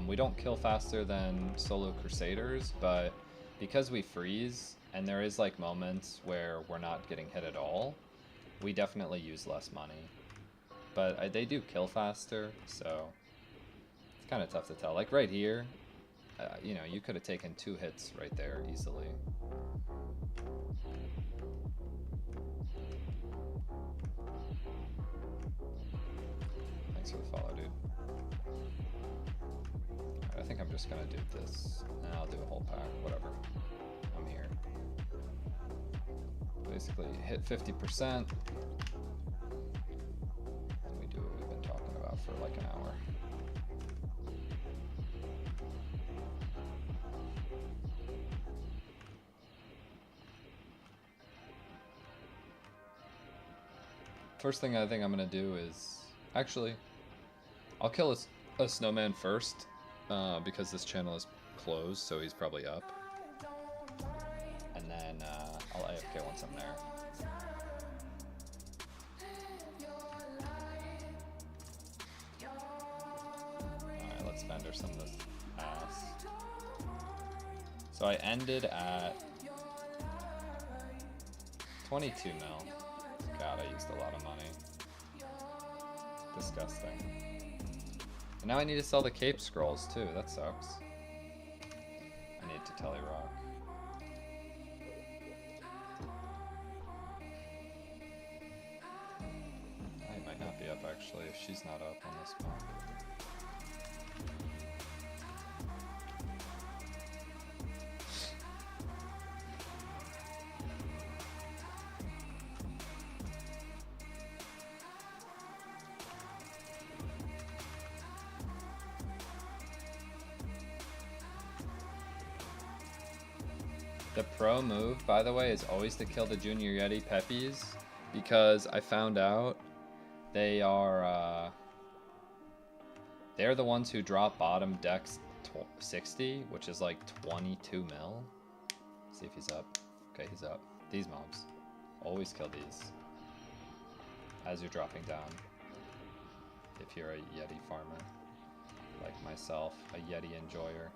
We don't kill faster than solo Crusaders, but because we freeze and there is like moments where we're not getting hit at all, we definitely use less money. But they do kill faster, so it's kind of tough to tell. Like right here, you know, you could have taken 2 hits right there easily. Thanks for the follow, dude. Alright, I think I'm just gonna do this. And I'll do a whole pack, whatever. I'm here. Basically, hit 50%. And we do what we've been talking about for like an hour. First thing I think I'm gonna do is, actually, I'll kill a snowman first, because this channel is closed, so he's probably up. And then I'll AFK once I'm there. Alright, let's vendor some of this ass. So I ended at 22 mil. God, I used a lot of money. Disgusting. And now I need to sell the cape scrolls too, that sucks. I need to Telly Rock. I might not be up actually if she's not up on this map. The pro move, by the way, is always to kill the Junior Yeti Peppies, because I found out they are they're the ones who drop bottom dex 60, which is like 22 mil. Let's see if he's up. Okay, he's up. These mobs. Always kill these as you're dropping down. If you're a Yeti farmer, like myself, a Yeti enjoyer.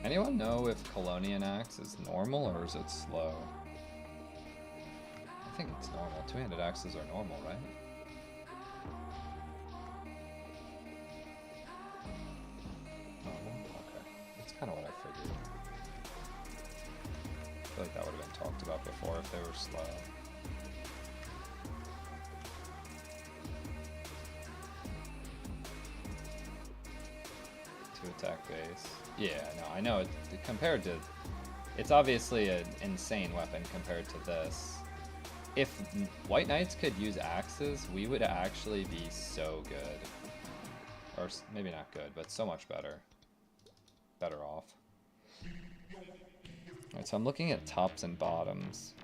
Anyone know if Colonian Axe is normal or is it slow? I think it's normal. Two-handed axes are normal, right? Normal? Okay. That's kind of what I figured. I feel like that would have been talked about before if they were slow. To attack base. Yeah, no, I know. Compared to, it's obviously an insane weapon compared to this. If White Knights could use axes, we would actually be so good. Or maybe not good, but so much better. Better off. Alright, so I'm looking at tops and bottoms.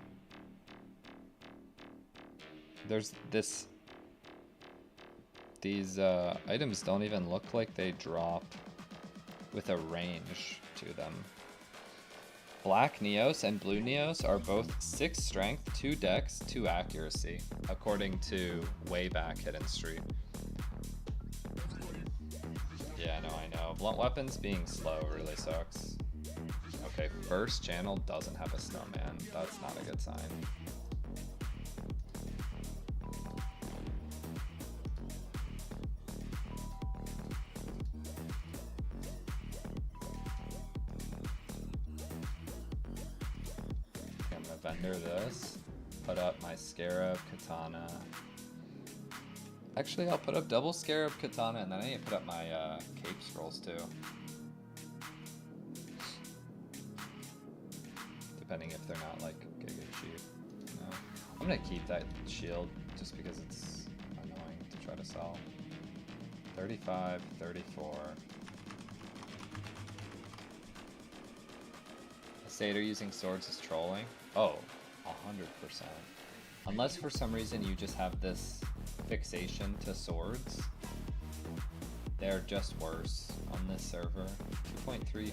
There's this... These items don't even look like they drop with a range to them. Black Neos and Blue Neos are both 6 strength, 2 dex, 2 accuracy, according to way back Hidden Street. Yeah, no, I know. Blunt weapons being slow really sucks. Okay, first channel doesn't have a snowman. That's not a good sign. Vendor this, put up my Scarab Katana. Actually, I'll put up double Scarab Katana, and then I need to put up my Cape Scrolls too. Depending if they're not like giga cheap. No. I'm gonna keep that shield just because it's annoying to try to sell. 35, 34. A satyr using swords is trolling? Oh, 100%. Unless for some reason you just have this fixation to swords, they're just worse on this server. 2.35.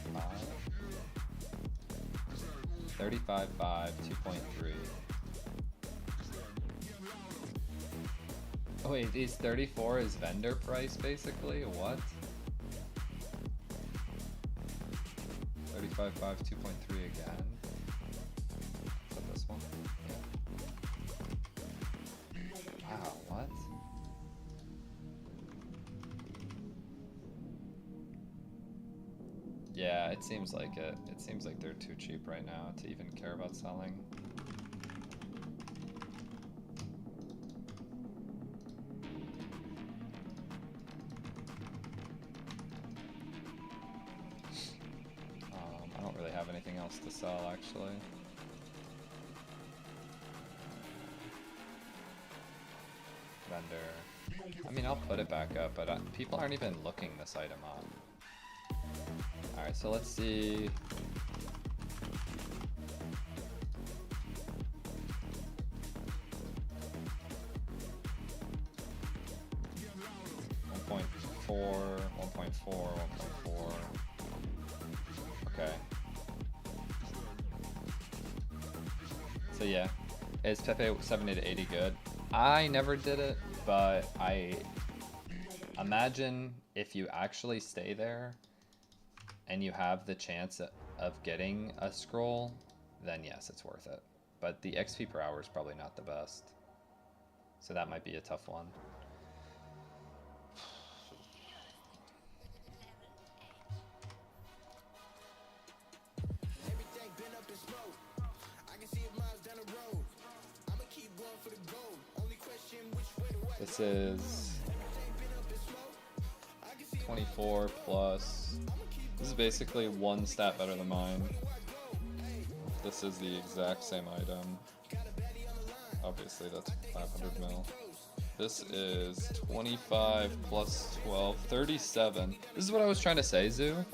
35.5, 2.3. Oh wait, these 34 is vendor price basically? What? 35.5, 2.3 again. Is that this one? Yeah. Wow, what? Yeah, it seems like it. It seems like they're too cheap right now to even care about selling. I don't really have anything else to sell, actually. Vendor. I mean, I'll put it back up, but people aren't even looking this item up. Alright, so let's see. .4, 1.4, 1.4. Okay. So yeah, is Pepe 70 to 80 good? I never did it, but I imagine if you actually stay there and you have the chance of getting a scroll, then yes, it's worth it. But the XP per hour is probably not the best. So that might be a tough one. This is 24 plus. This is basically one stat better than mine. This is the exact same item. Obviously that's 500 mil. This is 25 plus 12, 37. This is what I was trying to say, Zoo.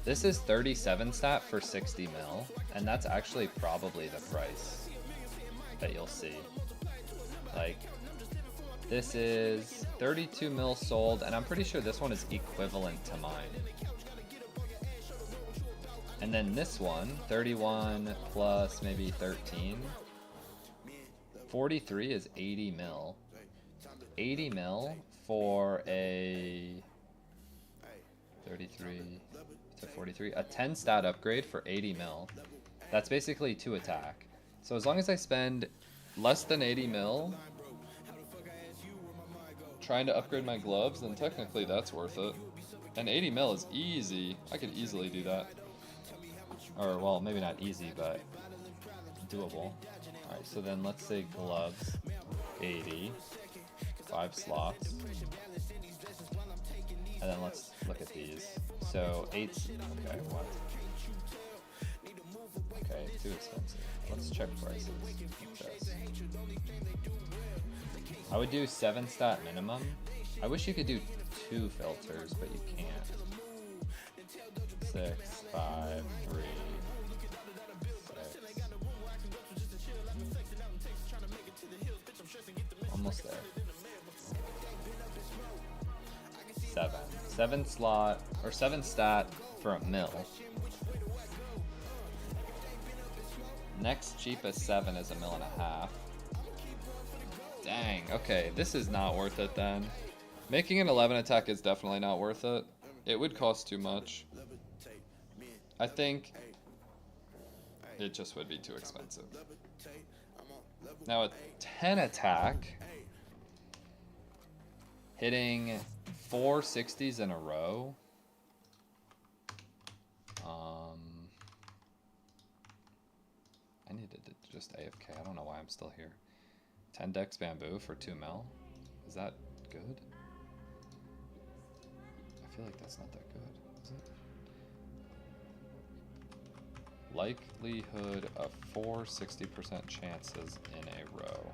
This is 37 stat for 60 mil, and that's actually probably the price that you'll see. Like, this is 32 mil sold, and I'm pretty sure this one is equivalent to mine. And then this one, 31 plus maybe 13. 43 is 80 mil. 80 mil for a 33 to 43. A 10 stat upgrade for 80 mil. That's basically 2 attack. So as long as I spend less than 80 mil trying to upgrade my gloves, then technically that's worth it. And 80 mil is easy. I could easily do that. Or, well, maybe not easy, but doable. Alright, so then let's say gloves. 80. 5 slots. And then let's look at these. So 8. Okay, what? Okay, too expensive. Let's check prices. Just. I would do 7 stat minimum. I wish you could do 2 filters, but you can't. 6, 5, 3, 6. Almost there. 7. 7 slot, or 7 stat for a mil. Next cheapest 7 is a mil and a half. Dang, okay, this is not worth it then. Making an 11 attack is definitely not worth it. It would cost too much. I think it just would be too expensive. Now a 10 attack, hitting 4 60s in a row. I needed to just AFK. I don't know why I'm still here. 10 dex bamboo for 2 mil. Is that good? I feel like that's not that good, is it? Likelihood of 4 60% chances in a row.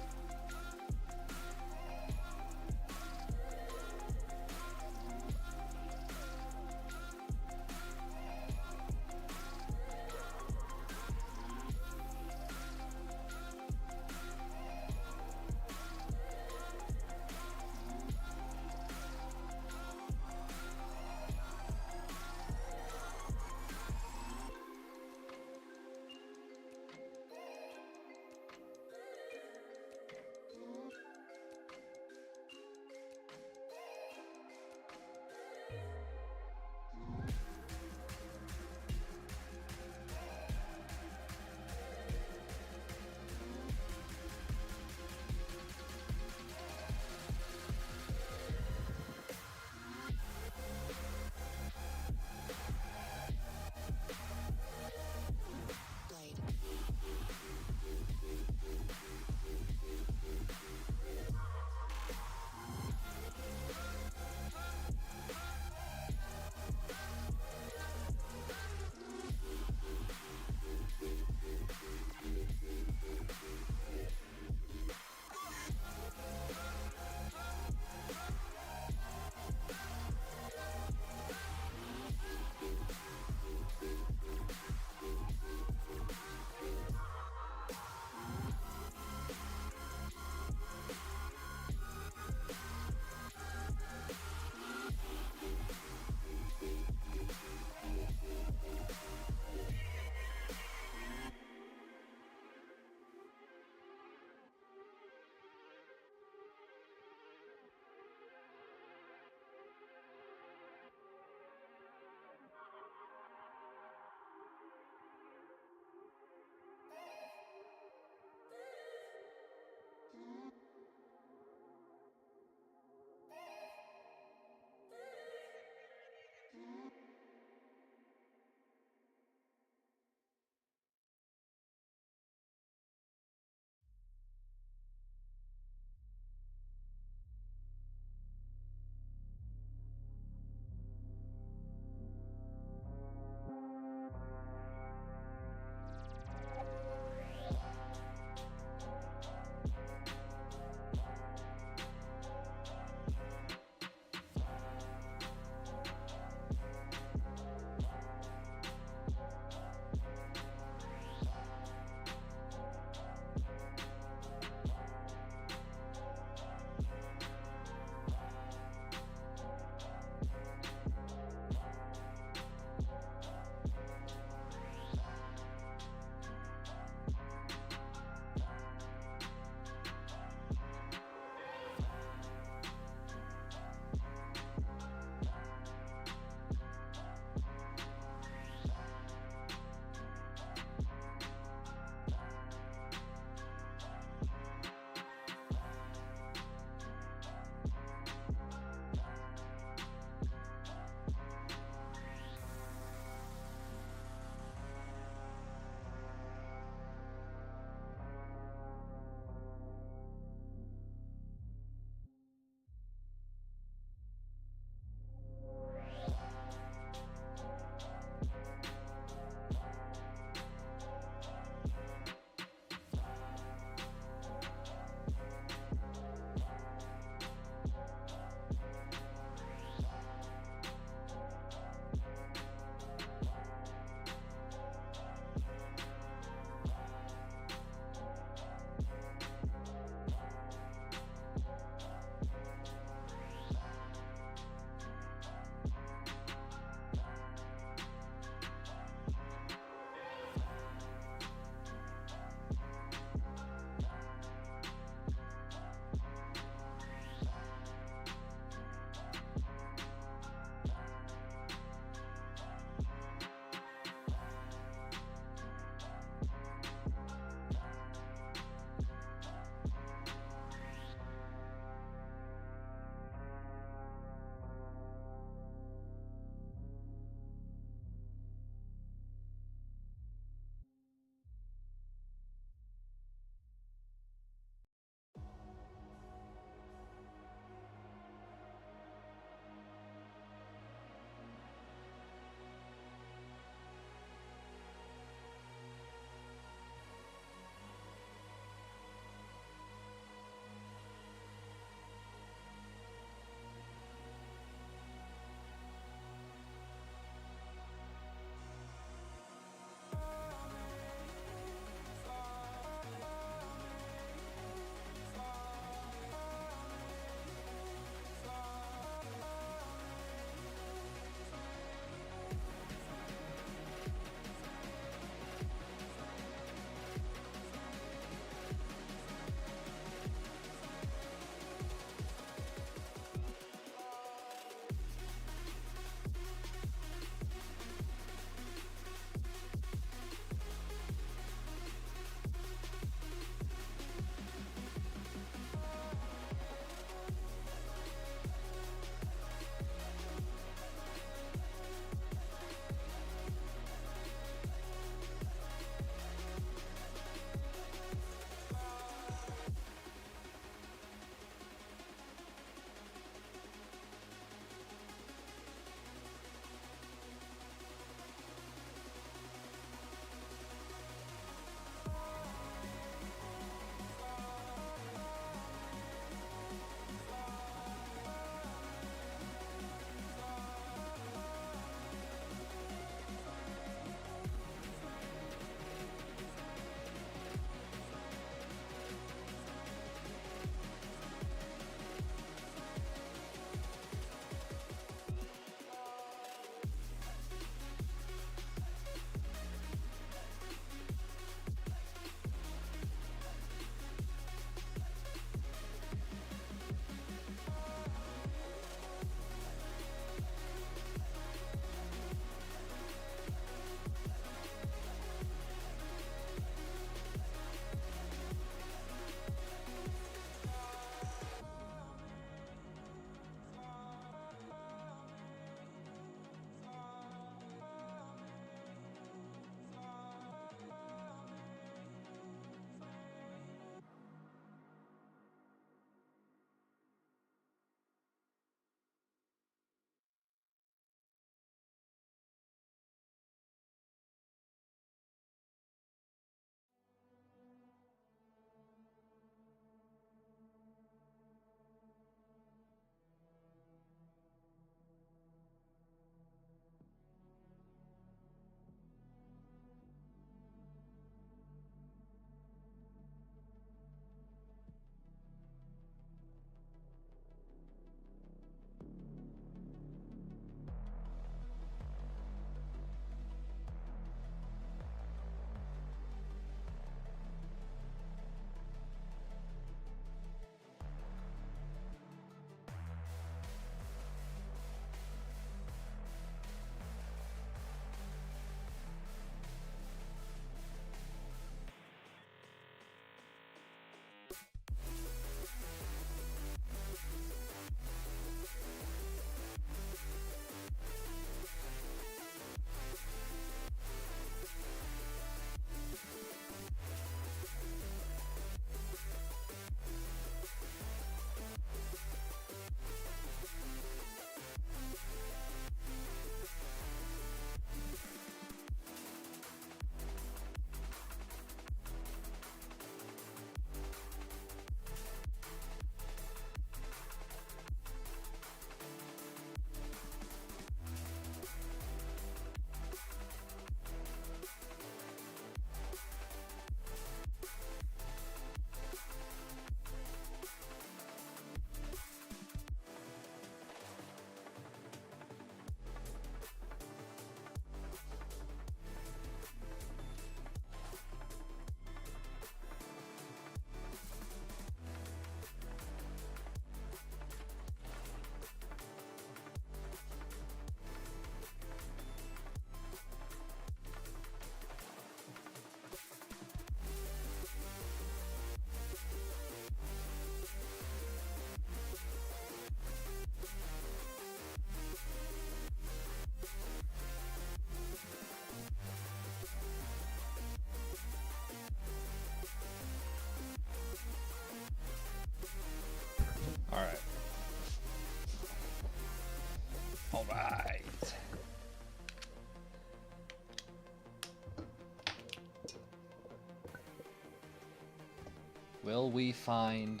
Will we find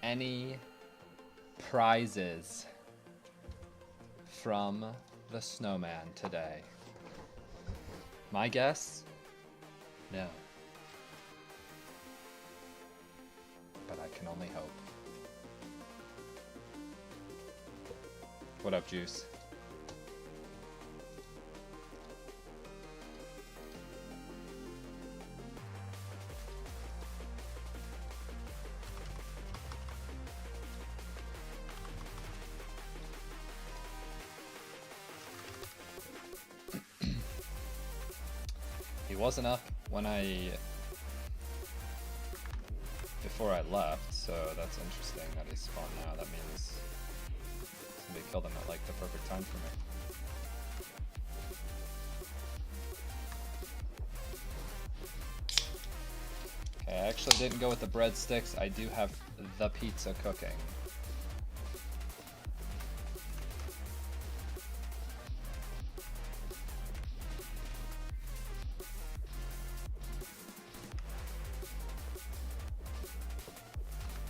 any prizes from the snowman today? My guess? No. But I can only hope. What up, Juice? He wasn't up when before I left, so that's interesting that he spawned now. That means somebody killed him at like the perfect time for me. Okay, I actually didn't go with the breadsticks. I do have the pizza cooking.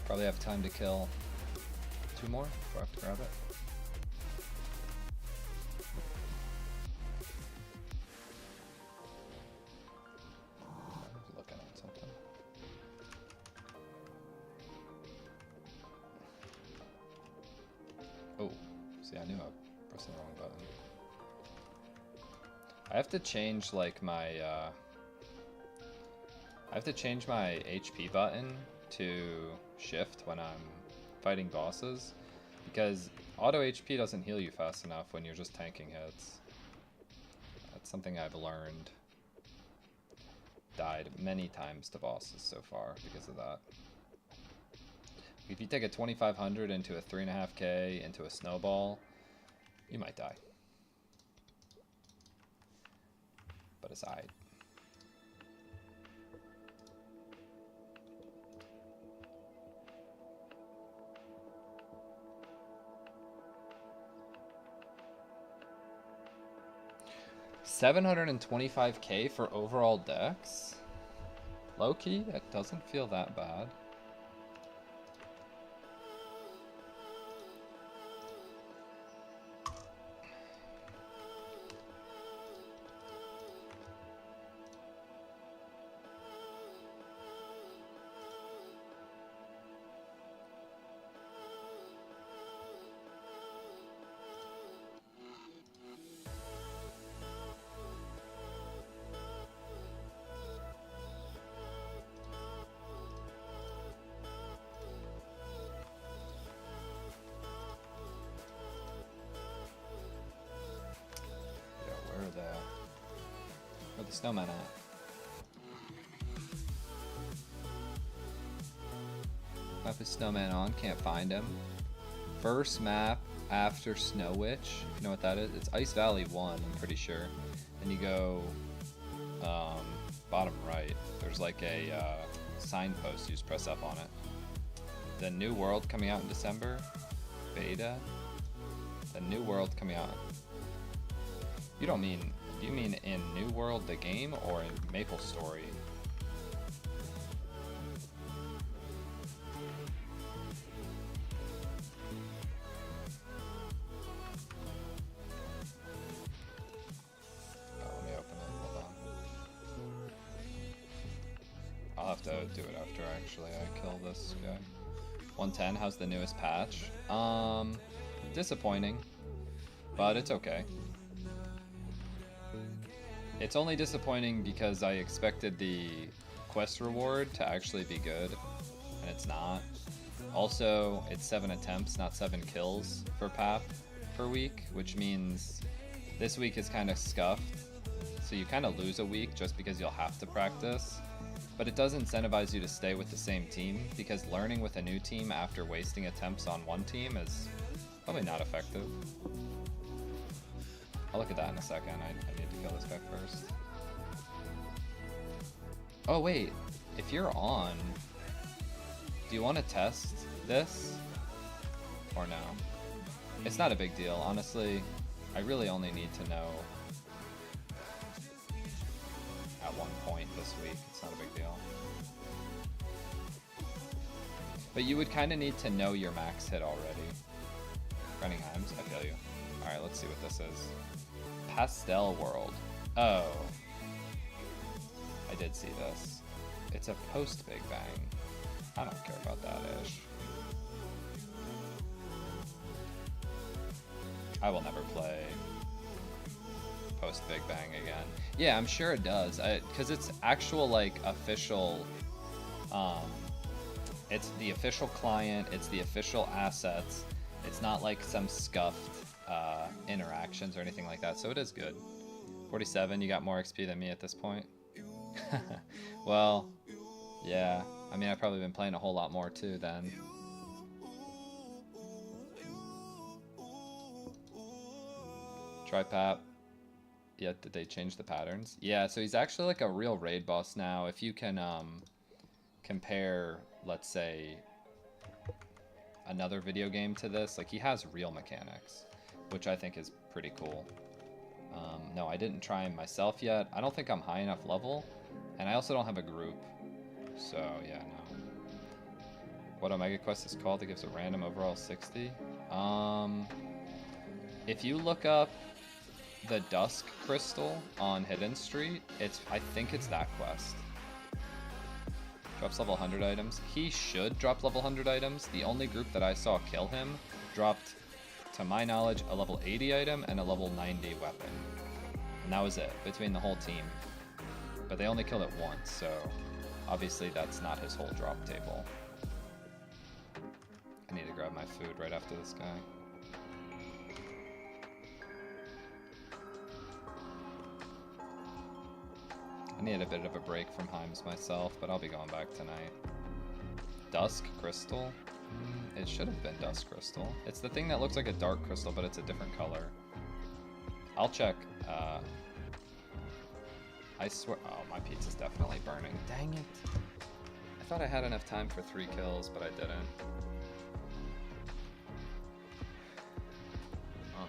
Probably have time to kill 2 more before I have to grab it. I'm looking at something. Oh, see, I knew I pressed the wrong button. I have to change like my I have to change my HP button to shift when I'm fighting bosses, because auto HP doesn't heal you fast enough when you're just tanking hits. That's something I've learned. Died many times to bosses so far because of that. If you take a 2500 into a 3.5k into a snowball, you might die. But it's alright. $725k for overall dex? Low-key, that doesn't feel that bad. Where the snowman at? Map is snowman on, can't find him. First map after Snow Witch, if you know what that is. It's Ice Valley 1, I'm pretty sure. Then you go bottom right. There's like a signpost, you just press up on it. The New World coming out in December. Beta. The New World coming out. You don't mean... Do you mean in New World the game or in Maplestory? Oh, let me open it. Hold on. I'll have to do it after I kill this guy. 110, how's the newest patch? Disappointing, but it's okay. It's only disappointing because I expected the quest reward to actually be good, and it's not. Also, it's 7 attempts, not 7 kills for PAP per week, which means this week is kind of scuffed. So you kind of lose a week just because you'll have to practice. But it does incentivize you to stay with the same team, because learning with a new team after wasting attempts on one team is probably not effective. I'll look at that in a second. I need to kill this guy first. Oh wait, if you're on, do you want to test this? Or no? It's not a big deal, honestly. I really only need to know at one point this week. It's not a big deal. But you would kind of need to know your max hit already. Running items, I feel you. Alright, let's see what this is. Pastel World. Oh. I did see this. It's a post Big Bang. I don't care about that, Ish. I will never play post Big Bang again. Yeah, I'm sure it does. Because it's actual, like, official... it's the official client, it's the official assets. It's not like some scuffed interactions or anything like that, so it is good. 47, you got more XP than me at this point. Well, yeah. I mean, I've probably been playing a whole lot more too then. Try PAP. Yeah, did they change the patterns? Yeah, so he's actually like a real raid boss now. If you can compare, let's say, another video game to this, like he has real mechanics, which I think is pretty cool. No, I didn't try him myself yet. I don't think I'm high enough level, and I also don't have a group, so yeah, no. What Omega Quest is called that gives a random overall 60? If you look up the Dusk Crystal on Hidden Street, I think it's that quest. Drops level 100 items. He should drop level 100 items. The only group that I saw kill him dropped, to my knowledge, a level 80 item and a level 90 weapon. And that was it, between the whole team. But they only killed it once, so obviously that's not his whole drop table. I need to grab my food right after this guy. I need a bit of a break from Heims myself, but I'll be going back tonight. Dusk Crystal? It should have been Dusk Crystal. It's the thing that looks like a dark crystal, but it's a different color. I'll check. I swear... Oh, my pizza's definitely burning. Dang it. I thought I had enough time for 3 kills, but I didn't.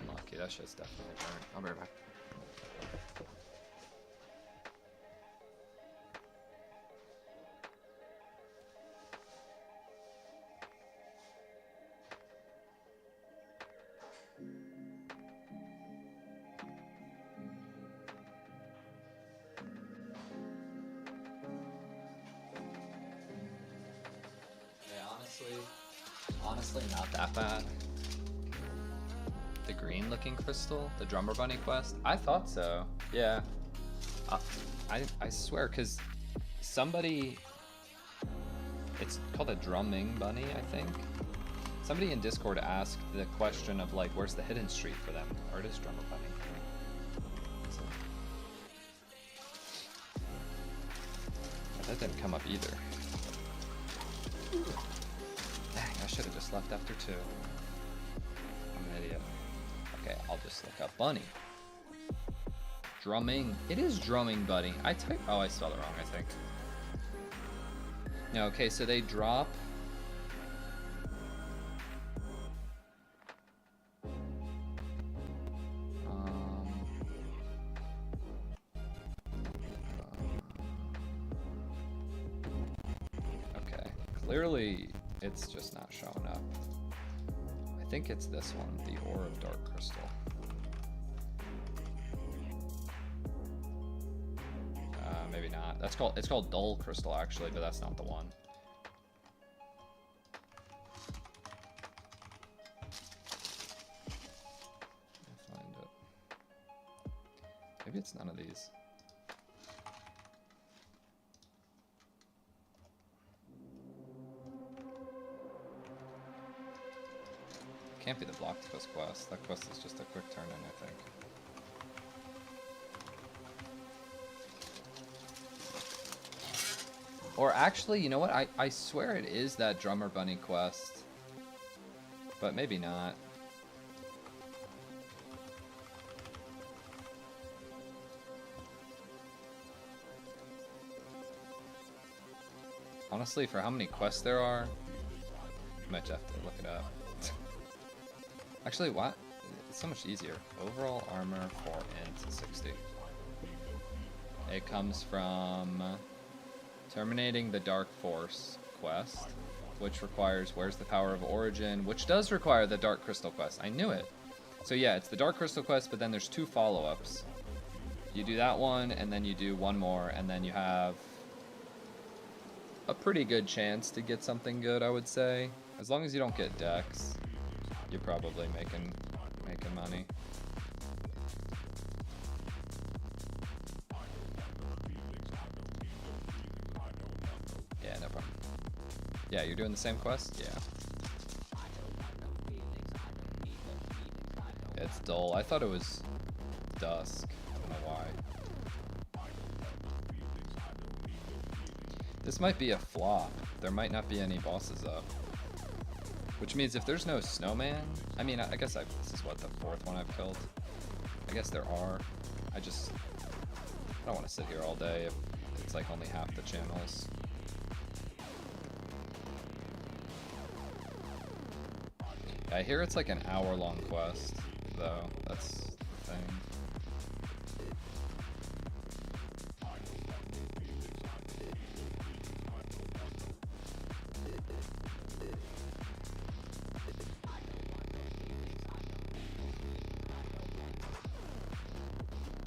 Unlucky. That shit's definitely burnt. I'll be right back. Honestly, not that bad. The green looking crystal, the Drummer Bunny quest, I thought so. Yeah. I swear, because somebody, it's called a drumming bunny, I think. Somebody in Discord asked the question of like, where's the hidden street for them? Or it is Drummer Bunny. That didn't come up either. Dang, I should have just left after 2. I'm an idiot. Okay, I'll just look up bunny. Drumming. It is drumming bunny. Oh, I spelled it wrong, I think. No, okay, so they drop... Okay, clearly it's just not showing up. I think it's this one, the Ore of Dark Crystal. Maybe not. It's called Dull Crystal actually, but that's not the one. I'll find it. Maybe it's none of these. Can't be the Blocktopus quest. That quest is just a quick turn in, I think. Or actually, you know what? I swear it is that Drummer Bunny quest. But maybe not. Honestly, for how many quests there are, I might have to look it up. Actually, what? It's so much easier. Overall armor for int 60. It comes from Terminating the Dark Force quest. which requires Where's the Power of Origin, which does require the Dark Crystal quest. I knew it. So yeah, it's the Dark Crystal quest, but then there's 2 follow-ups. You do that one, and then you do one more, and then you have a pretty good chance to get something good, I would say. As long as you don't get Dex, you're probably making money. Yeah, no problem. Yeah, you're doing the same quest? Yeah. It's dull. I thought it was dusk. I don't know why. This might be a flop. There might not be any bosses up. Which means if there's no snowman, I mean, I guess this is what, the 4th one I've killed? I guess there are. I don't want to sit here all day if it's like only half the channels. I hear it's like an hour-long quest, though. That's the thing.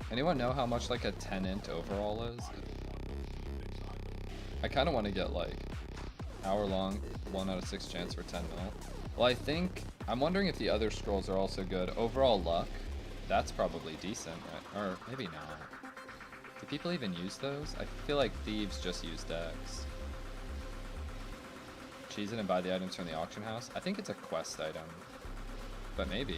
Anyone know how much like a tenant overall is? I kind of want to get like hour-long, 1 out of 6 chance for 10 mil. Well, I'm wondering if the other scrolls are also good. Overall luck, that's probably decent, right? Or maybe not. Do people even use those? I feel like thieves just use Dex. Cheese it and buy the items from the auction house. I think it's a quest item, but maybe.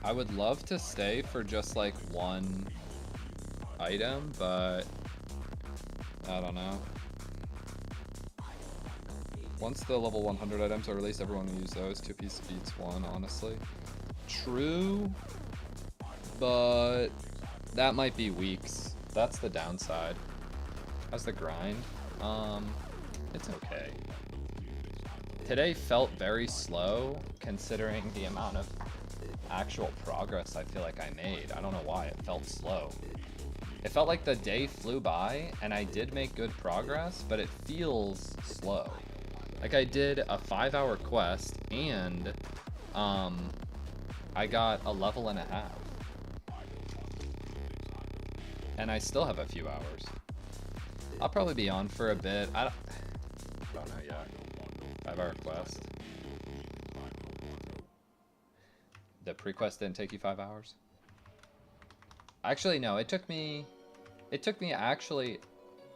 I would love to stay for just like one item, but I don't know. Once the level 100 items are released, everyone will use those. 2-piece beats 1, honestly. True, but that might be weeks. That's the downside. How's the grind? It's okay. Today felt very slow considering the amount of actual progress I feel like I made. I don't know why it felt slow. It felt like the day flew by and I did make good progress, but it feels slow. Like I did a 5-hour quest and I got a level and a half. And I still have a few hours. I'll probably be on for a bit. I don't know yet. 5-hour quest. The pre-quest didn't take you 5 hours? Actually, no, it took me actually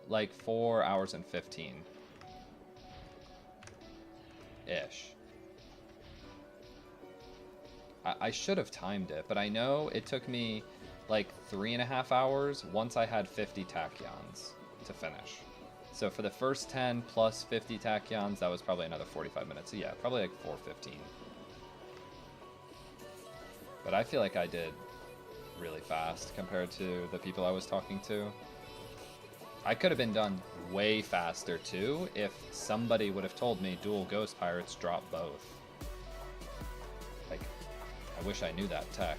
like 4 hours and 15. Ish. I should have timed it, but I know it took me like 3.5 hours once I had 50 tachyons to finish. So for the first 10 plus 50 tachyons, that was probably another 45 minutes. So yeah, probably like 4:15. But I feel like I did really fast compared to the people I was talking to. I could have been done way faster too if somebody would have told me dual Ghost Pirates drop both. Like, I wish I knew that tech.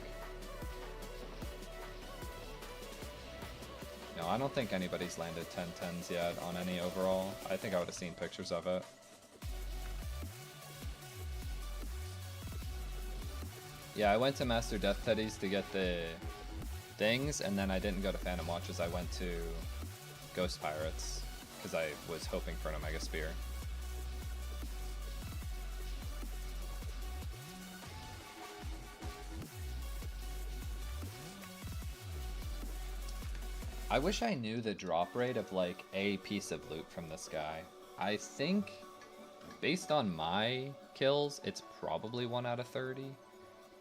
No, I don't think anybody's landed 10/10s yet on any overall. I think I would have seen pictures of it. Yeah, I went to Master Death Teddy's to get the things, and then I didn't go to Phantom Watches. I went to Ghost Pirates, because I was hoping for an Omega Spear. I wish I knew the drop rate of like a piece of loot from this guy. I think, based on my kills, it's probably 1 out of 30.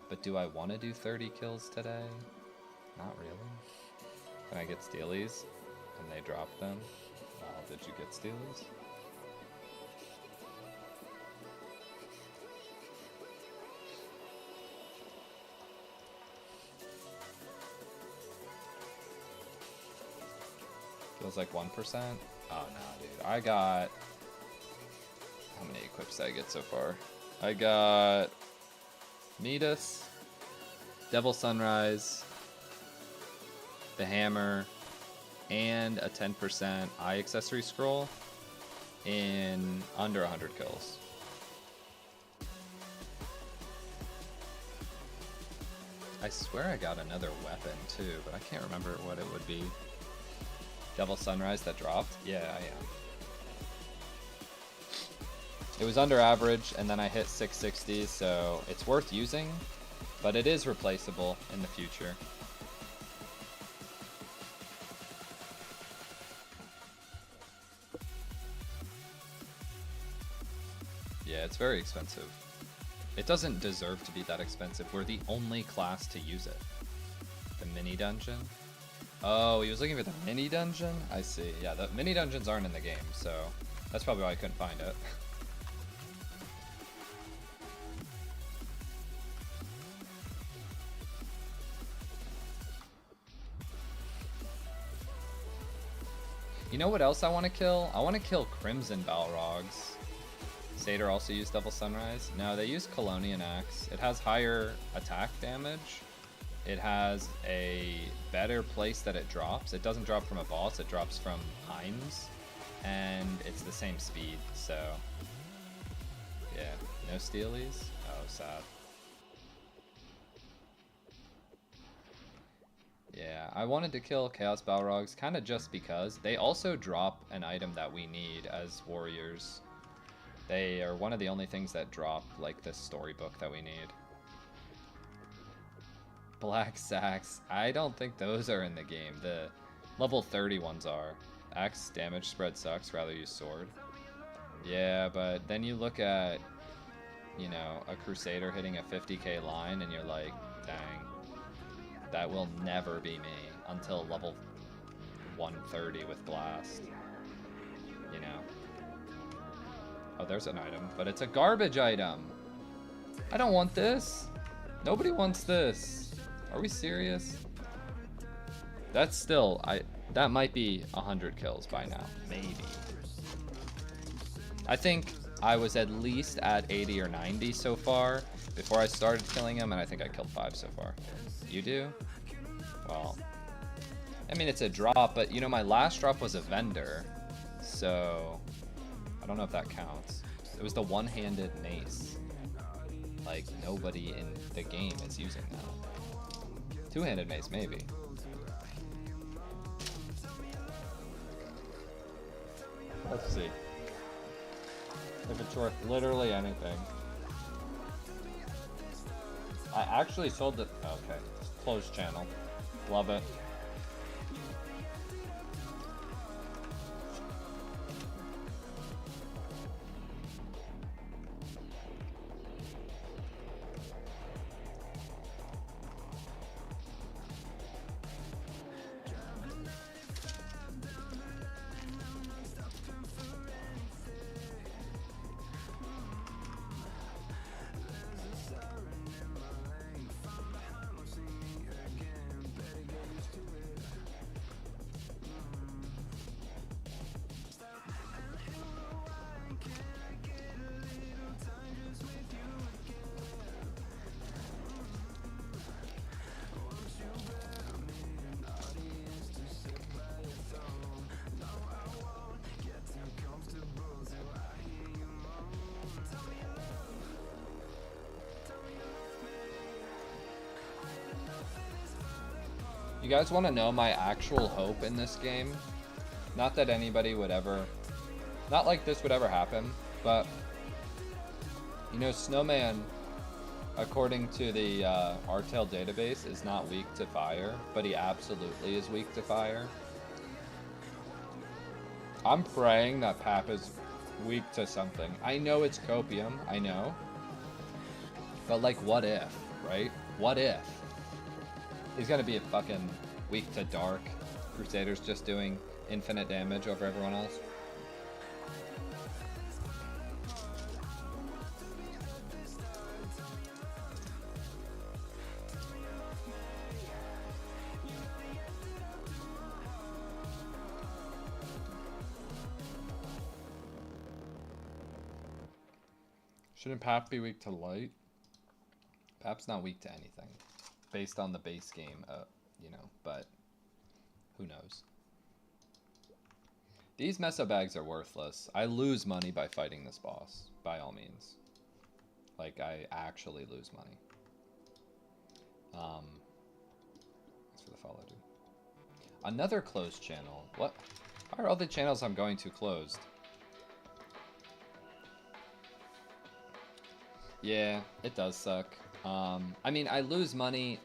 But do I want to do 30 kills today? Not really. Can I get steelies? And they drop them? Wow, did you get steelies? Does like 1%? Oh no, dude. I got... How many equips did I get so far? I got... Midas, Devil Sunrise, the Hammer, and a 10% Eye Accessory Scroll in under 100 kills. I swear I got another weapon too, but I can't remember what it would be. Devil Sunrise that dropped? Yeah, I am. It was under average, and then I hit 660, so it's worth using, but it is replaceable in the future. Yeah, it's very expensive. It doesn't deserve to be that expensive. We're the only class to use it. The mini dungeon? Oh, he was looking for the mini dungeon? I see. Yeah, the mini dungeons aren't in the game, so that's probably why I couldn't find it. You know what else I want to kill? I want to kill Crimson Balrogs. Satyr also used Devil Sunrise. No, they use Colonian Axe. It has higher attack damage. It has a better place that it drops. It doesn't drop from a boss, it drops from Heims. And it's the same speed, so... Yeah, no steelies? Oh, sad. Yeah, I wanted to kill Chaos Balrogs kind of just because. They also drop an item that we need as warriors. They are one of the only things that drop, like, the storybook that we need. Black Sacks. I don't think those are in the game. The level 30 ones are. Axe damage spread sucks, rather use sword. Yeah, but then you look at, you know, a Crusader hitting a 50k line and you're like, dang. That will never be me until level 130 with Blast. You know. Oh, there's an item, but it's a garbage item. I don't want this. Nobody wants this. Are we serious? That's still, that might be 100 kills by now, maybe. I think I was at least at 80 or 90 so far before I started killing him, and I think I killed 5 so far. You do? Well, I mean, it's a drop, but you know, my last drop was a vendor, so I don't know if that counts. It was the one-handed mace. Like, nobody in the game is using that. Two-handed mace, maybe. Let's see. If it's worth literally anything. I actually sold it. Okay. Closed channel. Love it. You guys want to know my actual hope in this game? Not that anybody would ever... Not like this would ever happen, but... You know, Snowman, according to the Artale database, is not weak to fire, but he absolutely is weak to fire. I'm praying that Pap is weak to something. I know it's copium, I know. But like, what if, right? What if? He's gonna be a fucking weak to dark. Crusader's just doing infinite damage over everyone else. Shouldn't Pap be weak to light? Pap's not weak to anything, based on the base game, you know, but who knows. These meso bags are worthless. I lose money by fighting this boss, by all means. Like, I actually lose money. Thanks for the follow, dude. Another closed channel. What? Why are all the channels I'm going to closed? Yeah, it does suck. I mean, I lose money,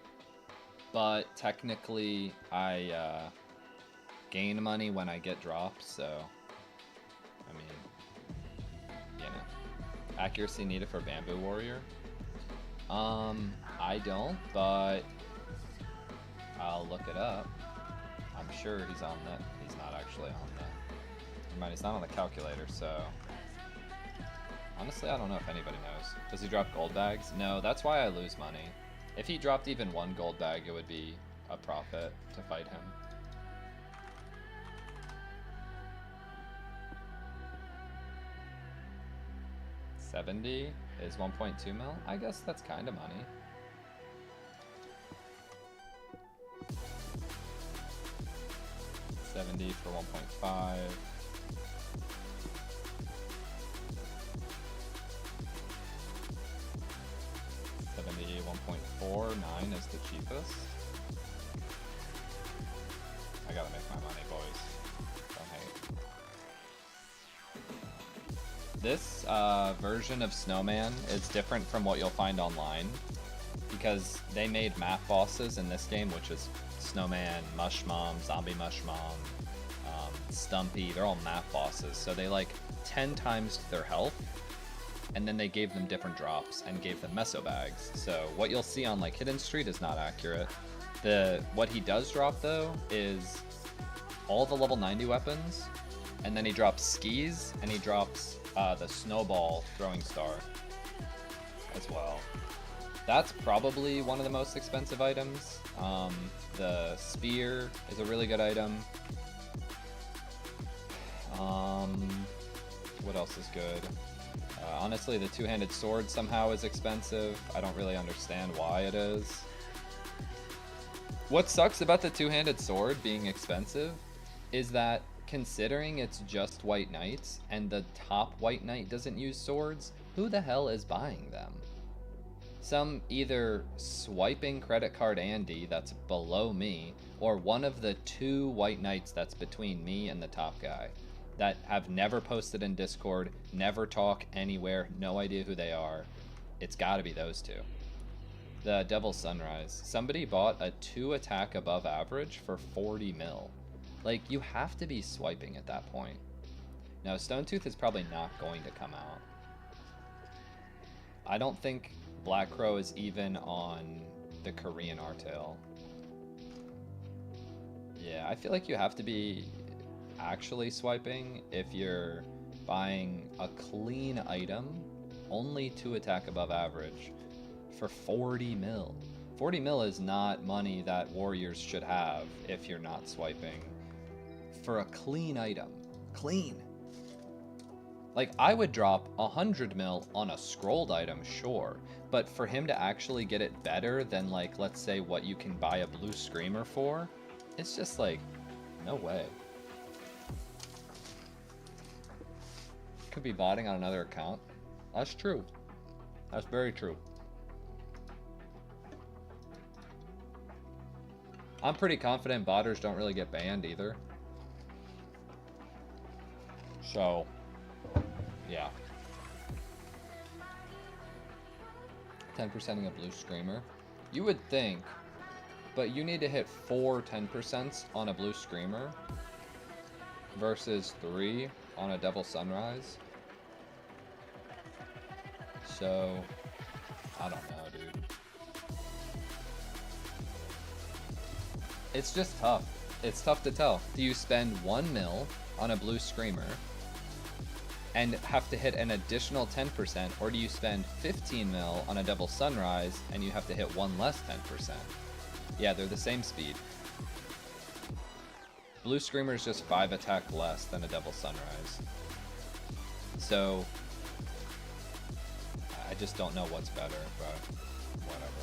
but technically I gain money when I get drops, so I mean, you know. Accuracy needed for Bamboo Warrior? I don't, but I'll look it up. I'm sure he's on that. He's not actually on that. Never mind, he's not on the calculator, so honestly, I don't know if anybody knows. Does he drop gold bags? No, that's why I lose money. If he dropped even one gold bag, it would be a profit to fight him. $70 is 1.2 mil? I guess that's kind of money. $70 for 1.5. 1.49 is the cheapest. I gotta make my money, boys. Don't hate. This version of Snowman is different from what you'll find online because they made map bosses in this game, which is Snowman, Mush Mom, Zombie Mush Mom, Stumpy. They're all map bosses, so they like 10 times their health. And then they gave them different drops and gave them meso bags. So what you'll see on like Hidden Street is not accurate. What he does drop though is all the level 90 weapons, and then he drops skis and he drops the snowball throwing star as well. That's probably one of the most expensive items. The spear is a really good item. What else is good? Honestly, the two-handed sword somehow is expensive. I don't really understand why it is. What sucks about the two-handed sword being expensive is that considering it's just white knights and the top white knight doesn't use swords, who the hell is buying them? Some either swiping credit card Andy that's below me, or one of the two white knights that's between me and the top guy that have never posted in Discord, never talk anywhere, no idea who they are. It's gotta be those two. The Devil's Sunrise. Somebody bought a 2 attack above average for 40 mil. Like, you have to be swiping at that point. Now, Stone Tooth is probably not going to come out. I don't think Black Crow is even on the Korean Artale. Yeah, I feel like you have to be actually swiping if you're buying a clean item, only 2 attack above average for 40 mil. 40 mil is not money that warriors should have if you're not swiping for a clean item. Clean. Like, I would drop 100 mil on a scrolled item, sure, but for him to actually get it better than, like, let's say what you can buy a blue screamer for, it's just like, no way. Could be botting on another account. That's true. That's very true. I'm pretty confident botters don't really get banned either. So, yeah. 10%ing a blue screamer. You would think, but you need to hit 4 10% on a blue screamer versus 3 on a Devil Sunrise. So, I don't know, dude. It's just tough. It's tough to tell. Do you spend 1 mil on a blue screamer and have to hit an additional 10%, or do you spend 15 mil on a Devil Sunrise and you have to hit 1 less 10%? Yeah, they're the same speed. Blue Screamer is just 5 attack less than a Devil Sunrise. So, just don't know what's better, but whatever.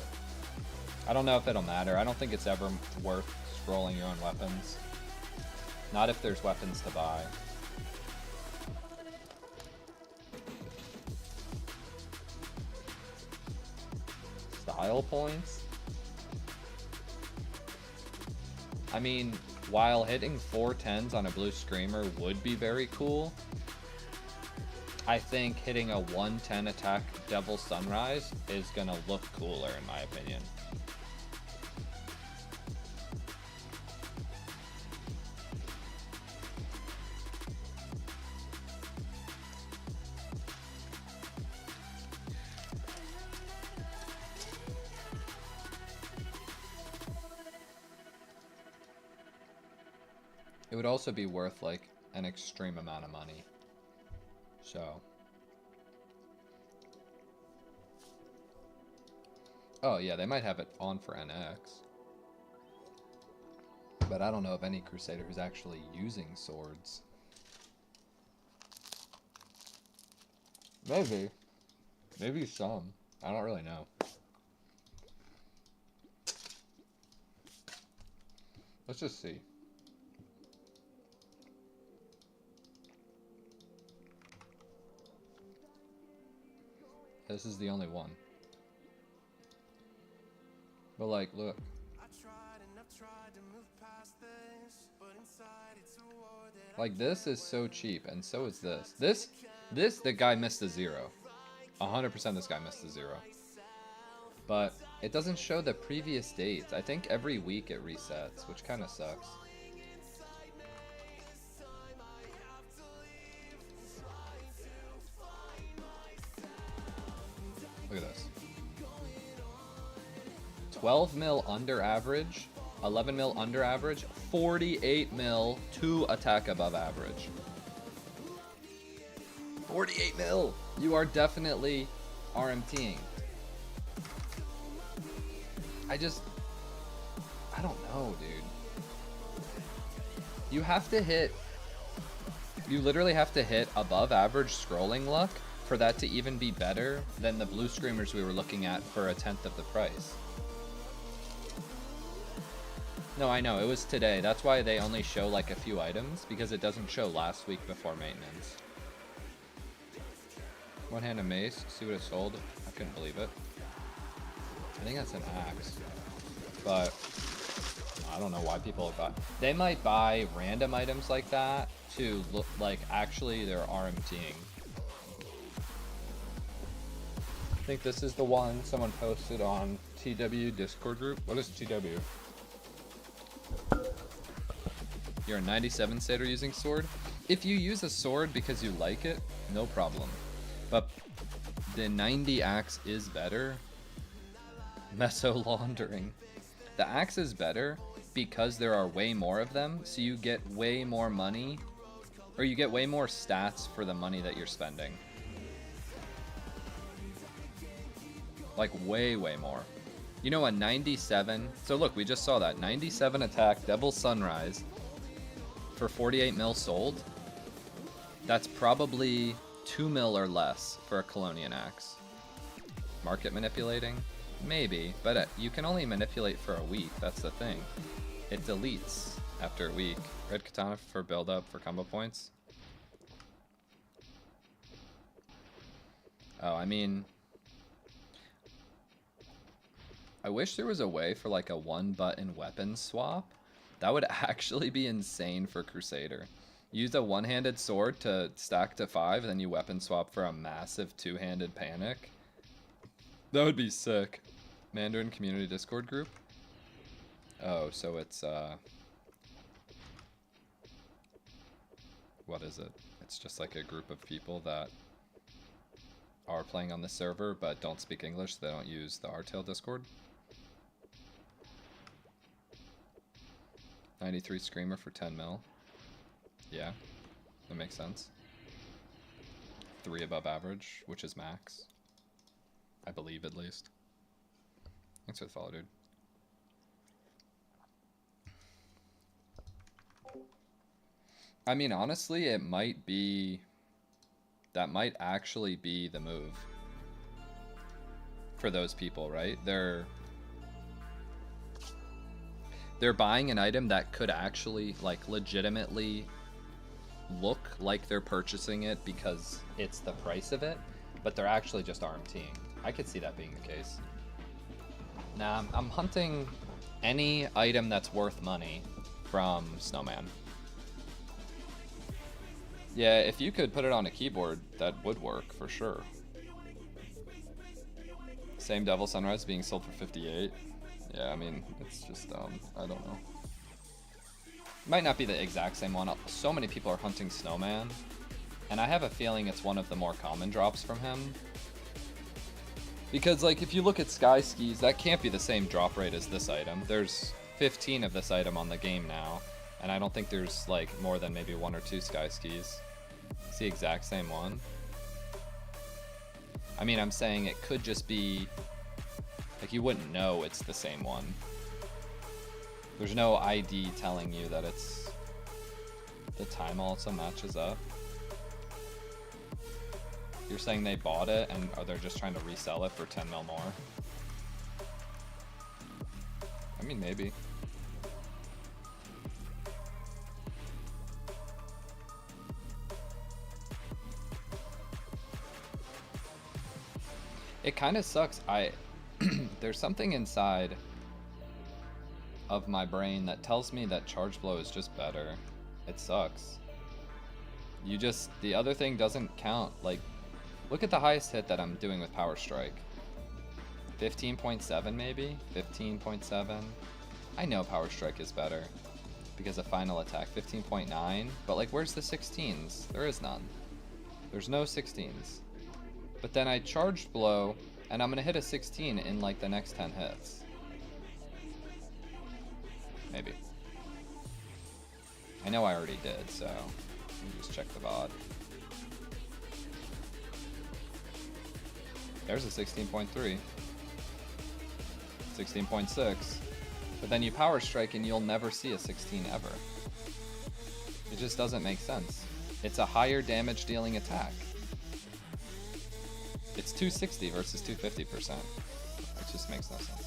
I don't know if it'll matter. I don't think it's ever worth scrolling your own weapons. Not if there's weapons to buy. Style points? I mean, while hitting 410s on a blue screamer would be very cool, I think hitting a 110 attack Devil Sunrise is gonna look cooler in my opinion. It would also be worth like an extreme amount of money. So. Oh yeah, they might have it on for NX. But I don't know of any Crusader who's actually using swords. Maybe. Maybe some. I don't really know. Let's just see. This is the only one. But like, look. Like this is so cheap, and so is this. This, the guy missed a 0. 100% this guy missed a 0. But it doesn't show the previous dates. I think every week it resets, which kind of sucks. Look at this. 12 mil under average, 11 mil under average, 48 mil to attack above average. 48 mil! You are definitely RMTing. I don't know, dude. You have to hit, you literally have to hit above average scrolling luck for that to even be better than the blue screamers we were looking at for a tenth of the price. No, I know, it was today. That's why they only show like a few items, because it doesn't show last week before maintenance. One-handed mace, see what it sold? I couldn't believe it. I think that's an axe. But I don't know why people buy. They might buy random items like that to look like actually they're RMTing. I think this is the one someone posted on TW Discord group. What is TW? You're a 97 Satyr using sword? If you use a sword because you like it, no problem. But the 90 axe is better. Meso laundering. The axe is better because there are way more of them, so you get way more money, or you get way more stats for the money that you're spending. Like way more. You know, a 97, so look, we just saw that 97 attack Devil Sunrise for 48 mil sold. That's probably 2 mil or less for a Colonian axe. Market manipulating? Maybe, but you can only manipulate for a week, that's the thing. It deletes after a week. Red Katana for build up for combo points. Oh, I mean, I wish there was a way for like a 1-button weapon swap. That would actually be insane for Crusader. Use a one-handed sword to stack to 5, then you weapon swap for a massive 2-handed panic. That would be sick. Mandarin Community Discord group? Oh, so it's, what is it? It's just like a group of people that are playing on the server but don't speak English, so they don't use the Artale Discord. 93 Screamer for 10 mil. Yeah, that makes sense. 3 above average, which is max. I believe, at least. Thanks for the follow, dude. I mean, honestly, it might be... That might actually be the move. for those people, right? They're buying an item that could actually like legitimately look like they're purchasing it because it's the price of it, but they're actually just RMTing. I could see that being the case. Now I'm hunting any item that's worth money from Snowman. Yeah, if you could put it on a keyboard, that would work for sure. Same Devil Sunrise being sold for 58. Yeah, I mean, it's just, I don't know. Might not be the exact same one. So many people are hunting Snowman, and I have a feeling it's one of the more common drops from him. Because, like, if you look at Sky Skis, that can't be the same drop rate as this item. There's 15 of this item on the game now, and I don't think there's, like, more than maybe 1 or 2 Sky Skis. It's the exact same one. I mean, I'm saying it could just be, like, you wouldn't know it's the same one. There's no ID telling you that it's, the time also matches up. You're saying they bought it and are they just trying to resell it for 10 mil more? I mean, maybe. It kind of sucks. There's something inside of my brain that tells me that Charge Blow is just better. It sucks. The other thing doesn't count. Like, look at the highest hit that I'm doing with Power Strike. 15.7 maybe? 15.7? I know Power Strike is better because of final attack. 15.9, but like, where's the 16s? There is none. There's no 16s. But then I Charged Blow, and I'm gonna hit a 16 in like the next 10 hits. Maybe. I know I already did, so let me just check the VOD. There's a 16.3. 16.6. But then you Power Strike and you'll never see a 16 ever. It just doesn't make sense. It's a higher damage dealing attack. It's 260 versus 250%. It just makes no sense.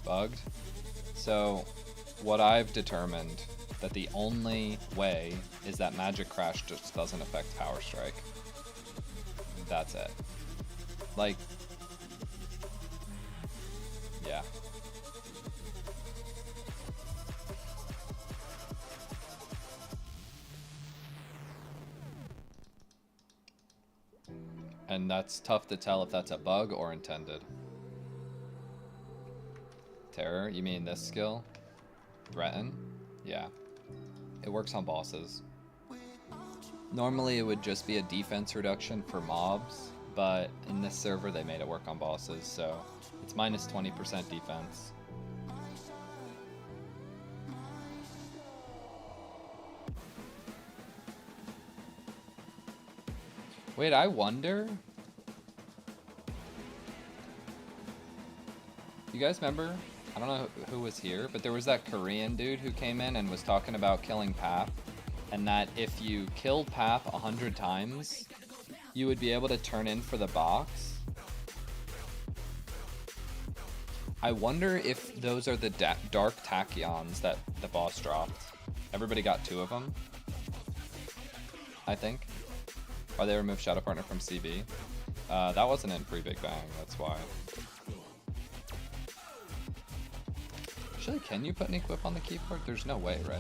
Bugged? So, what I've determined that the only way is that Magic Crash just doesn't affect Power Strike. That's it. Like, yeah. And that's tough to tell if that's a bug or intended. Terror? You mean this skill? Threaten? Yeah. It works on bosses. Normally it would just be a defense reduction for mobs, but in this server they made it work on bosses, so it's minus 20% defense. Wait, I wonder? You guys remember? I don't know who was here, but there was that Korean dude who came in and was talking about killing PAP, and that if you killed PAP 100 times, you would be able to turn in for the box. I wonder if those are the dark tachyons that the boss dropped. Everybody got 2 of them, I think. Or they removed Shadow Partner from CB. That wasn't in pre-Big Bang, that's why. Actually, can you put an equip on the keyboard? There's no way, right?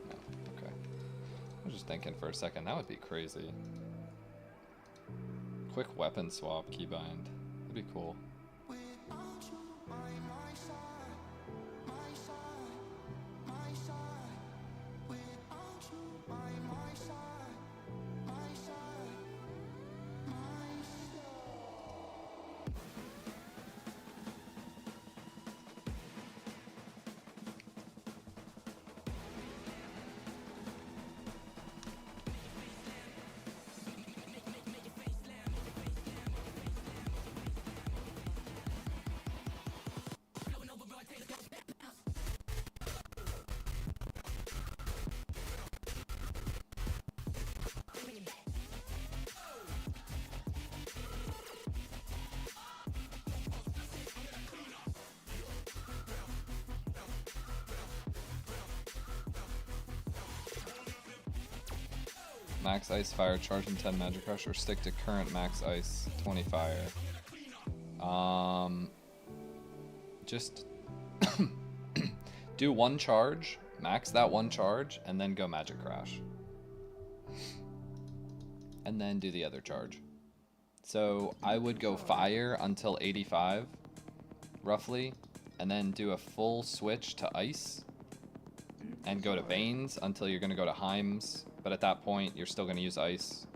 No, okay. I was just thinking for a second, that would be crazy. Quick weapon swap keybind. That'd be cool. Max ice fire, charge and 10 magic rush, or stick to current max ice, 20 fire. Just do one charge, max that one charge, and then go magic crash. And then do the other charge. So I would go fire until 85, roughly, and then do a full switch to ice, and go to Banes until you're gonna go to Heims, but at that point you're still gonna use ice.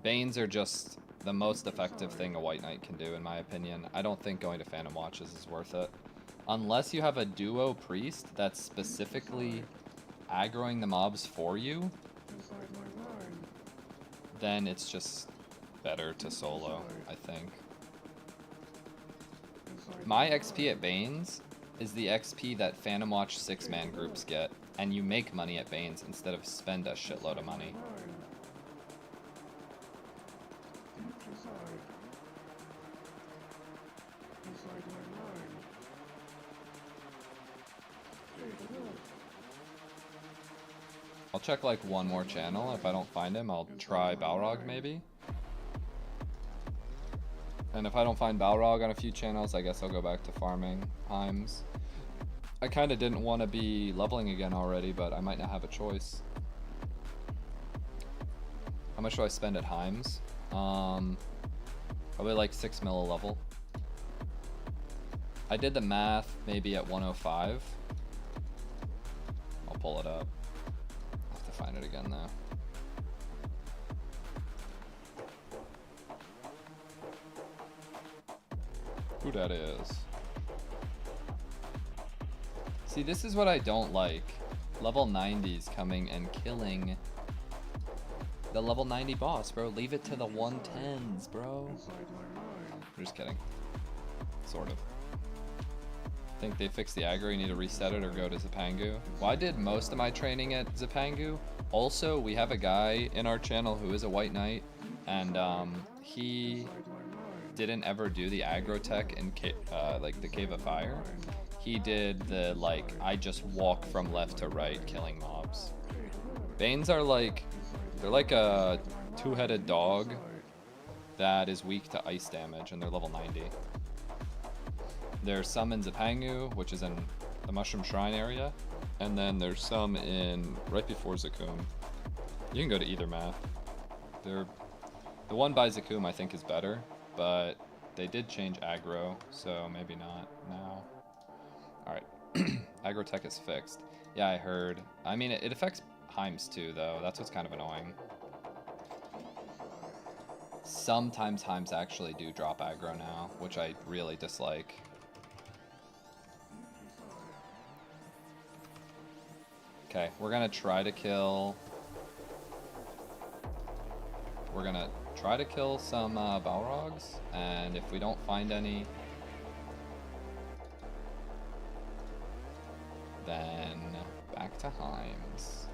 Banes are just the most effective thing a White Knight can do, in my opinion. I don't think going to Phantom Watches is worth it. Unless you have a duo priest that's specifically aggroing the mobs for you, then it's just better to solo, I think. My XP at Banes is the XP that Phantom Watch 6-man groups get, and you make money at Banes instead of spend a shitload of money. I'll check like one more channel. If I don't find him, I'll try Balrog maybe. And if I don't find Balrog on a few channels, I guess I'll go back to farming Heims. I kind of didn't want to be leveling again already, but I might not have a choice. How much do I spend at Heims? Probably like 6 mil a level. I did the math maybe at 105. I'll pull it up. I'll have to find it again though. Who that is. See, this is what I don't like. Level 90s coming and killing the level 90 boss, bro. Leave it to the 110s, bro. I'm just kidding. Sort of. Think they fixed the aggro, you need to reset it or go to Zapangu. Well, I did most of my training at Zapangu. Also, we have a guy in our channel who is a White Knight, and he didn't ever do the aggro tech in like the Cave of Fire. He did the like I just walk from left to right killing mobs. Banes are like, they're like a two-headed dog that is weak to ice damage, and they're level 90. There's some in Zapangu, which is in the Mushroom Shrine area, and then there's some in right before Zakum. You can go to either map. The one by Zakum I think is better, but they did change aggro, so maybe not now. Alright, aggro tech is fixed. Yeah, I heard. I mean, it affects Heims too, though. That's what's kind of annoying. Sometimes Heims actually do drop aggro now, which I really dislike. Okay, we're gonna try to kill... We're gonna try to kill some Balrogs, and if we don't find any, then back to Heims.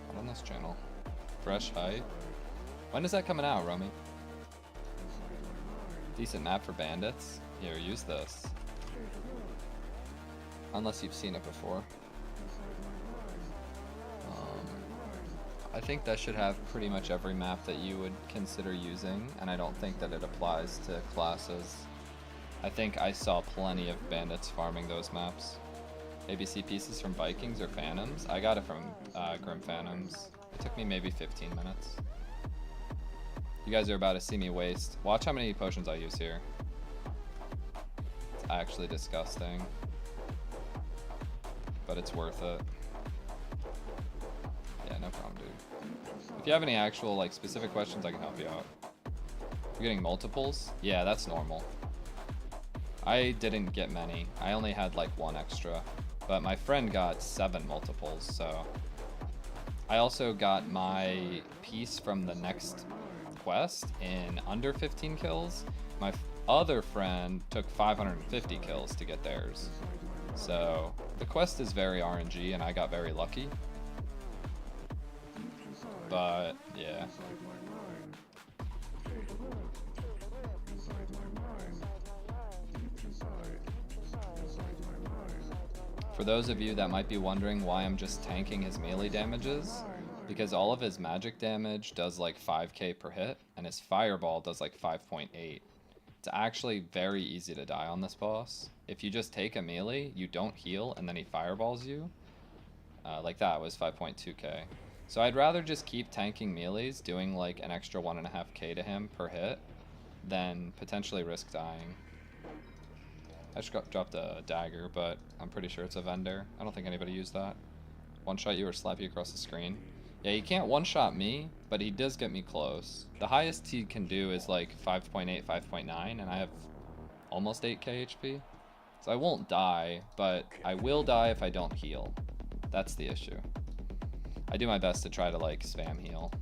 Not on this channel. Fresh Height. When is that coming out, Romy? Decent map for bandits. Here, use this. Unless you've seen it before. I think that should have pretty much every map that you would consider using, and I don't think that it applies to classes. I think I saw plenty of bandits farming those maps. ABC pieces from Vikings or Phantoms? I got it from Grim Phantoms. It took me maybe 15 minutes. You guys are about to see me waste. Watch how many potions I use here. It's actually disgusting. But it's worth it. Yeah, no problem, dude. If you have any actual, like, specific questions, I can help you out. You're getting multiples? Yeah, that's normal. I didn't get many. I only had, like, one extra. But my friend got 7 multiples, so... I also got my piece from the next quest in under 15 kills. My other friend took 550 kills to get theirs. So, the quest is very RNG, and I got very lucky. But, yeah. For those of you that might be wondering why I'm just tanking his melee damages, because all of his magic damage does like 5k per hit, and his fireball does like 5.8. It's actually very easy to die on this boss. If you just take a melee, you don't heal, and then he fireballs you. Like that was 5.2k. So I'd rather just keep tanking melees, doing like an extra 1.5k to him per hit, than potentially risk dying. I just dropped a dagger, but I'm pretty sure it's a vendor. I don't think anybody used that. One shot you or slap you across the screen. Yeah, he can't one-shot me, but he does get me close. The highest he can do is like 5.8, 5.9, and I have almost 8k HP. So I won't die, but I will die if I don't heal. That's the issue. I do my best to try to like spam heal.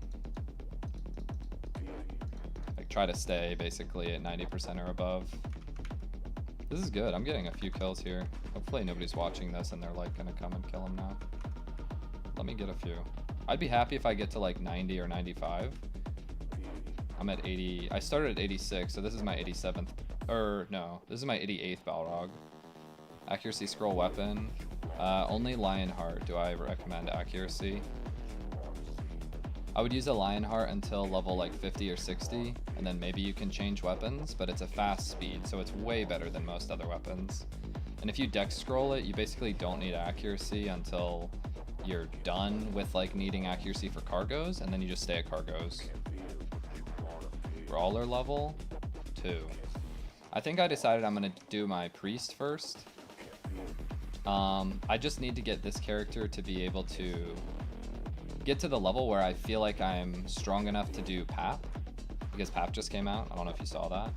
Like try to stay basically at 90% or above. This is good. I'm getting a few kills here. Hopefully nobody's watching this and they're like gonna come and kill him now. Let me get a few. I'd be happy if I get to like 90 or 95. I'm at 80. I started at 86, so this is my 87th. Or no, this is my 88th Balrog. Accuracy scroll weapon. Only Lionheart do I recommend accuracy. I would use a Lionheart until level like 50 or 60, and then maybe you can change weapons, but it's a fast speed, so it's way better than most other weapons. And if you dex scroll it, you basically don't need accuracy until you're done with like needing accuracy for cargos, and then you just stay at cargos. Brawler level 2. I think I decided I'm gonna do my priest first. I just need to get this character to be able to get to the level where I feel like I'm strong enough to do PAP, because PAP just came out. I don't know if you saw that.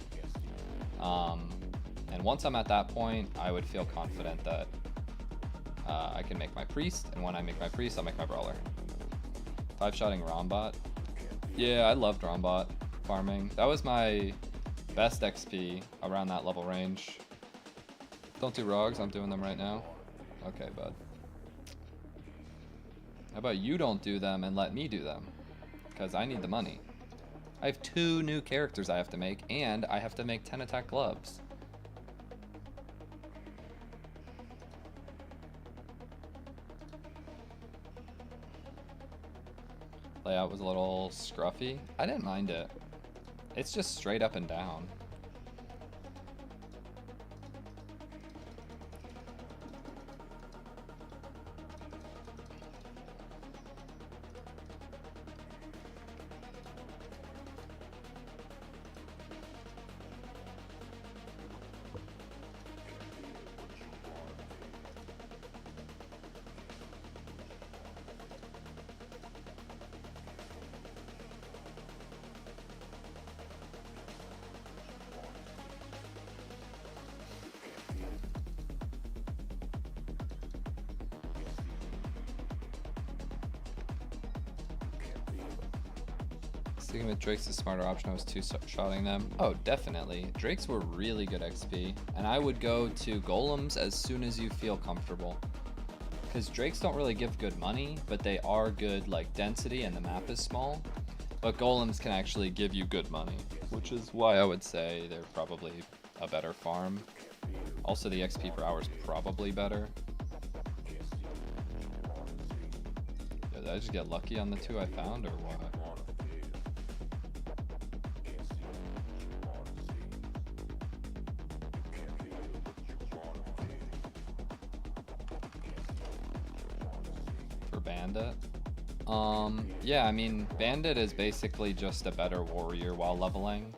And once I'm at that point, I would feel confident that I can make my priest, and when I make my priest, I'll make my brawler. 5-shotting Rombot. Yeah, I loved Rombot farming. That was my best XP around that level range. Don't do rogs, I'm doing them right now. Okay, bud. How about you don't do them and let me do them? Because I need the money. I have 2 new characters I have to make, and I have to make 10 attack gloves. Layout was a little scruffy. I didn't mind it. It's just straight up and down. Sticking with Drake's a smarter option. I was 2-shotting them. Oh, definitely. Drake's were really good XP, and I would go to Golems as soon as you feel comfortable. Because Drake's don't really give good money, but they are good like density, and the map is small. But Golems can actually give you good money, which is why I would say they're probably a better farm. Also, the XP per hour is probably better. Did I just get lucky on the 2 I found, or what? Bandit. Yeah, I mean, Bandit is basically just a better warrior while leveling.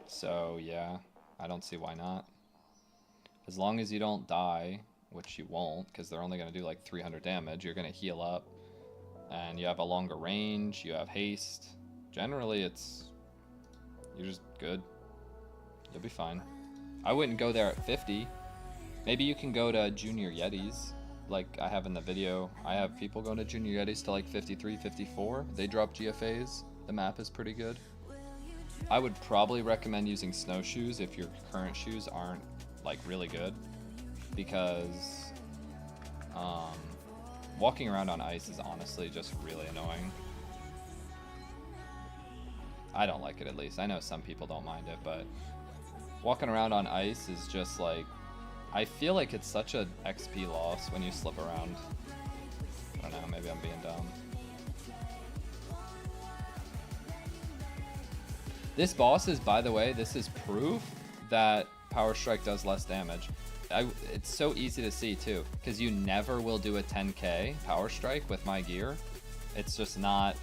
So yeah, I don't see why not. As long as you don't die, which you won't, because they're only going to do like 300 damage, you're going to heal up. And you have a longer range, you have haste. Generally, you're just good. You'll be fine. I wouldn't go there at 50. Maybe you can go to Junior Yetis. Like I have in the video, I have people going to Junior Yetis to like 53, 54. They drop GFAs. The map is pretty good. I would probably recommend using snowshoes if your current shoes aren't like really good, because walking around on ice is honestly just really annoying. I don't like it, at least. I know some people don't mind it, but walking around on ice is just like, I feel like it's such an XP loss when you slip around. I don't know, maybe I'm being dumb. This boss is, by the way, this is proof that Power Strike does less damage. It's so easy to see too, because you never will do a 10k Power Strike with my gear. It's just not,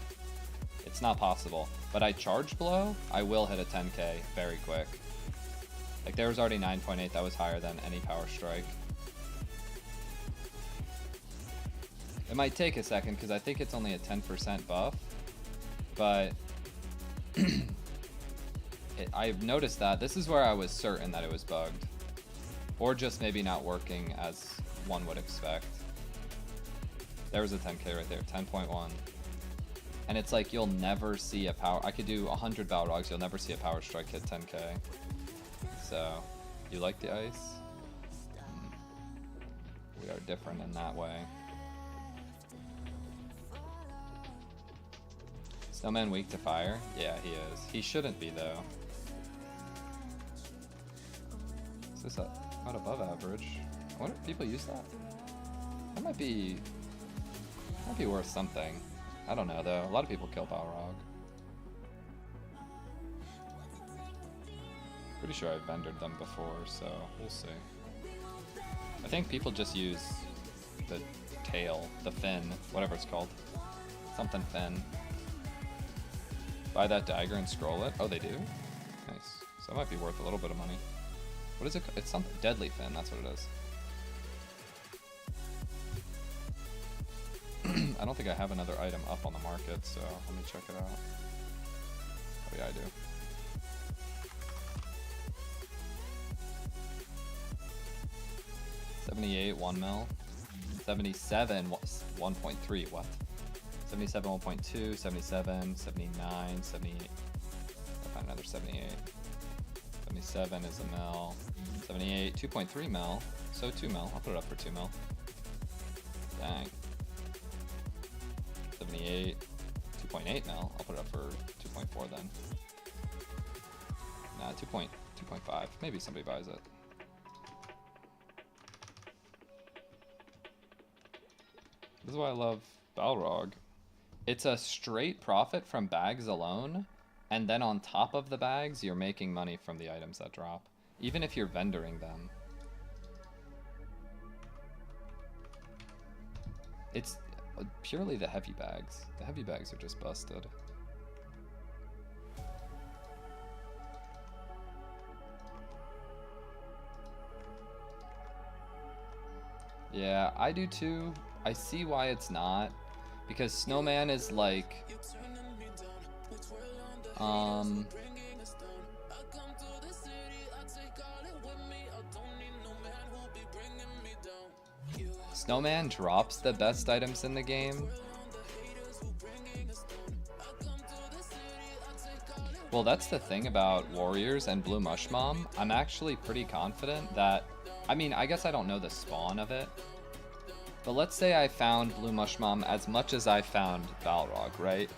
it's not possible. But I Charge Blow, I will hit a 10k very quick. Like there was already 9.8, that was higher than any Power Strike. It might take a second because I think it's only a 10% buff, but I've noticed that. This is where I was certain that it was bugged. Or just maybe not working as one would expect. There was a 10k right there, 10.1. And it's like you'll never see a power, I could do 100 Balrogs, you'll never see a Power Strike hit 10k. So, you like the ice? We are different in that way. Snowman weak to fire? Yeah, he is. He shouldn't be though. Is this not above average? I wonder if people use that? That might be worth something. I don't know though. A lot of people kill Balrog. Pretty sure I've vendored them before, so we'll see. I think people just use the tail, the fin, whatever it's called. Something fin. Buy that dagger and scroll it. Oh, they do? Nice. So that might be worth a little bit of money. What is it? It's something. Deadly fin, that's what it is. I don't think I have another item up on the market, so let me check it out. Oh yeah, I do. $78, 1 mil. 77, 1.3, what? 77, 1.2, 77, 79, 78. I'll find another 78. 77 is a mil. 78, 2.3 mil. So 2 mil. I'll put it up for 2 mil. Dang. 78, 2.8 mil. I'll put it up for 2.4 then. Nah, 2.5. Maybe somebody buys it. This is why I love Balrog. It's a straight profit from bags alone, and then on top of the bags, you're making money from the items that drop, even if you're vendoring them. It's purely the heavy bags. The heavy bags are just busted. Yeah, I do too. I see why it's not. Because Snowman is like... Snowman drops the best items in the game. Well, that's the thing about Warriors and Blue Mushmom. I'm actually pretty confident that... I mean, I guess I don't know the spawn of it. But let's say I found Blue Mushmom as much as I found Balrog, right?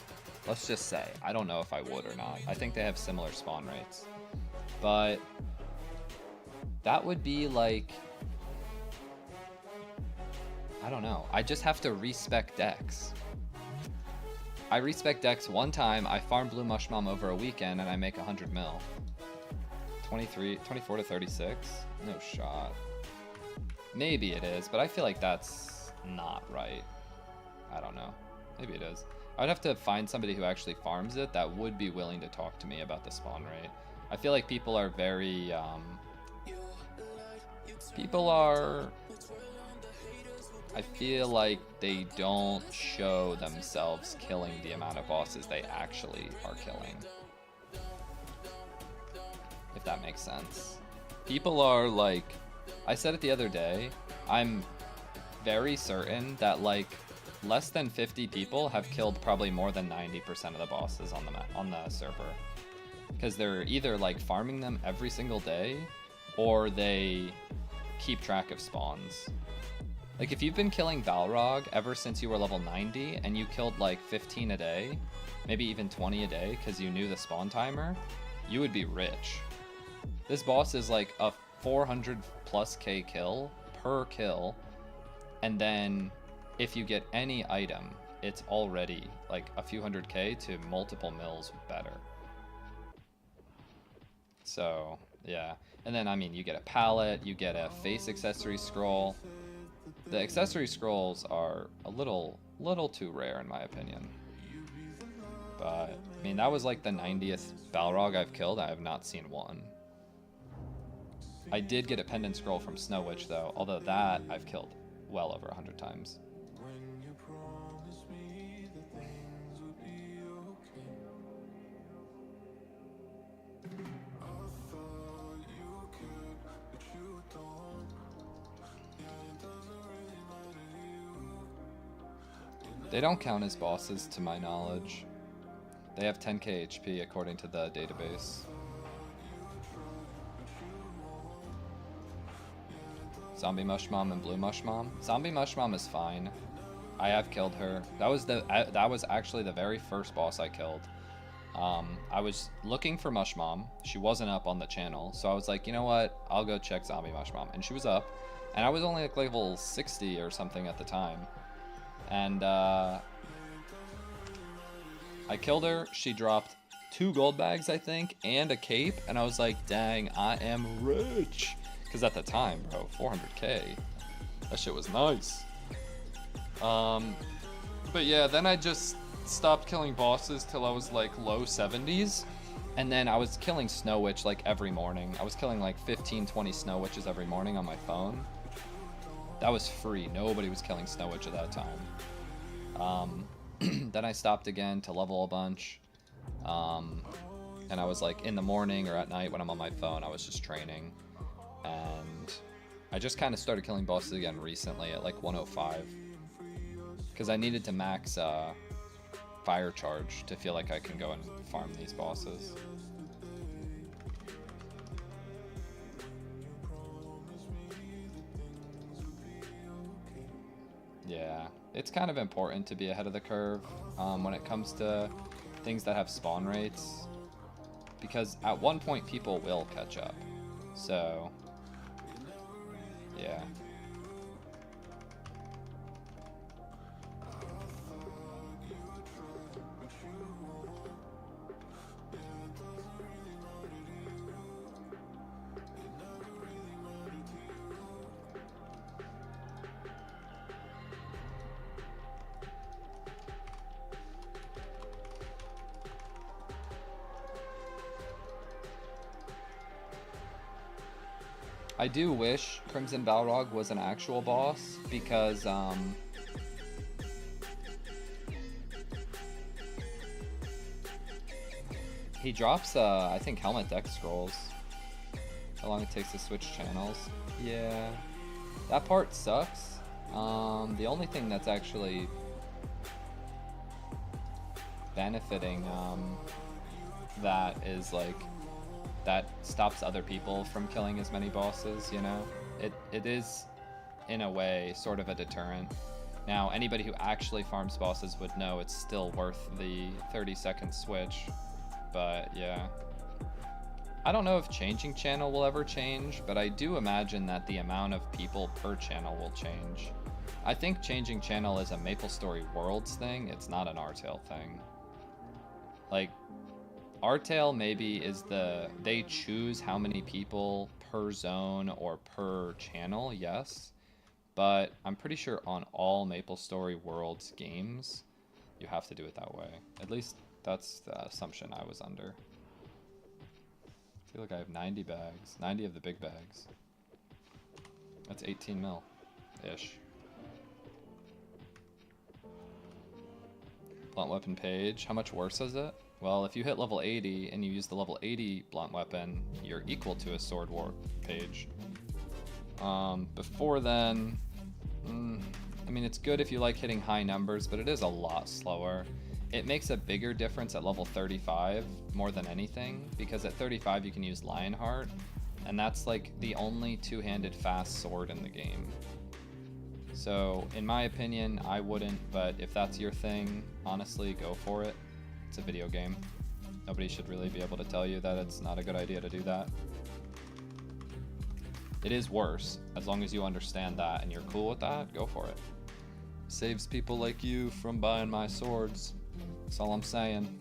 Let's just say. I don't know if I would or not. I think they have similar spawn rates. But that would be like... I don't know. I just have to respec decks. I respec decks one time, I farm Blue Mushmom over a weekend, and I make 100 mil. 24 to 36? No shot. Maybe it is, but I feel like that's not right. I don't know. Maybe it is. I'd have to find somebody who actually farms it that would be willing to talk to me about the spawn rate. I feel like people are very, I feel like they don't show themselves killing the amount of bosses they actually are killing. If that makes sense. People are like, I said it the other day, I'm very certain that like less than 50 people have killed probably more than 90% of the bosses on the server. Because they're either like farming them every single day, or they keep track of spawns. Like if you've been killing Balrog ever since you were level 90 and you killed like 15 a day, maybe even 20 a day because you knew the spawn timer, you would be rich. This boss is like a 400 plus K kill per kill, and then if you get any item, it's already like a few hundred K to multiple mils better. So yeah, and then I mean you get a palette, you get a face accessory scroll. The accessory scrolls are a little too rare in my opinion. But I mean that was like the 90th Balrog I've killed. I have not seen one. I did get a pendant scroll from Snow Witch though, although that I've killed well over 100 times. They don't count as bosses to my knowledge. They have 10k HP according to the database. Zombie Mush Mom and Blue Mush Mom. Zombie Mush Mom is fine. I have killed her. That was actually the very first boss I killed. I was looking for Mush Mom. She wasn't up on the channel, so I was like, you know what? I'll go check Zombie Mush Mom, and she was up. And I was only like level 60 or something at the time. And I killed her. She dropped 2 gold bags, I think, and a cape. And I was like, dang, I am rich. Because at the time, bro, 400k. That shit was nice. But yeah, then I just stopped killing bosses till I was like low 70s. And then I was killing Snow Witch like every morning. I was killing like 15, 20 Snow Witches every morning on my phone. That was free. Nobody was killing Snow Witch at that time. Then I stopped again to level a bunch. And I was like in the morning or at night when I'm on my phone, I was just training. And I just kind of started killing bosses again recently at like 105. Because I needed to max fire charge to feel like I can go and farm these bosses. Yeah, it's kind of important to be ahead of the curve when it comes to things that have spawn rates, because at one point people will catch up. So, yeah. I do wish Crimson Balrog was an actual boss, because he drops I think helmet deck scrolls. How long it takes to switch channels. Yeah, that part sucks. The only thing that's actually benefiting that is like that stops other people from killing as many bosses, you know? It is, in a way, sort of a deterrent. Now, anybody who actually farms bosses would know it's still worth the 30-second switch, but yeah. I don't know if changing channel will ever change, but I do imagine that the amount of people per channel will change. I think changing channel is a Maplestory Worlds thing, it's not an Artale thing. Like, Artale maybe is they choose how many people per zone or per channel, yes. But I'm pretty sure on all Maplestory Worlds games, you have to do it that way. At least that's the assumption I was under. I feel like I have 90 bags, 90 of the big bags. That's 18 mil-ish. Blunt weapon page, how much worse is it? Well, if you hit level 80 and you use the level 80 blunt weapon, you're equal to a sword war page. Before then, I mean, it's good if you like hitting high numbers, but it is a lot slower. It makes a bigger difference at level 35 more than anything, because at 35 you can use Lionheart, and that's like the only two-handed fast sword in the game. So, in my opinion, I wouldn't, but if that's your thing, honestly, go for it. It's a video game. Nobody should really be able to tell you that it's not a good idea to do that. It is worse. As long as you understand that and you're cool with that, go for it. Saves people like you from buying my swords. That's all I'm saying.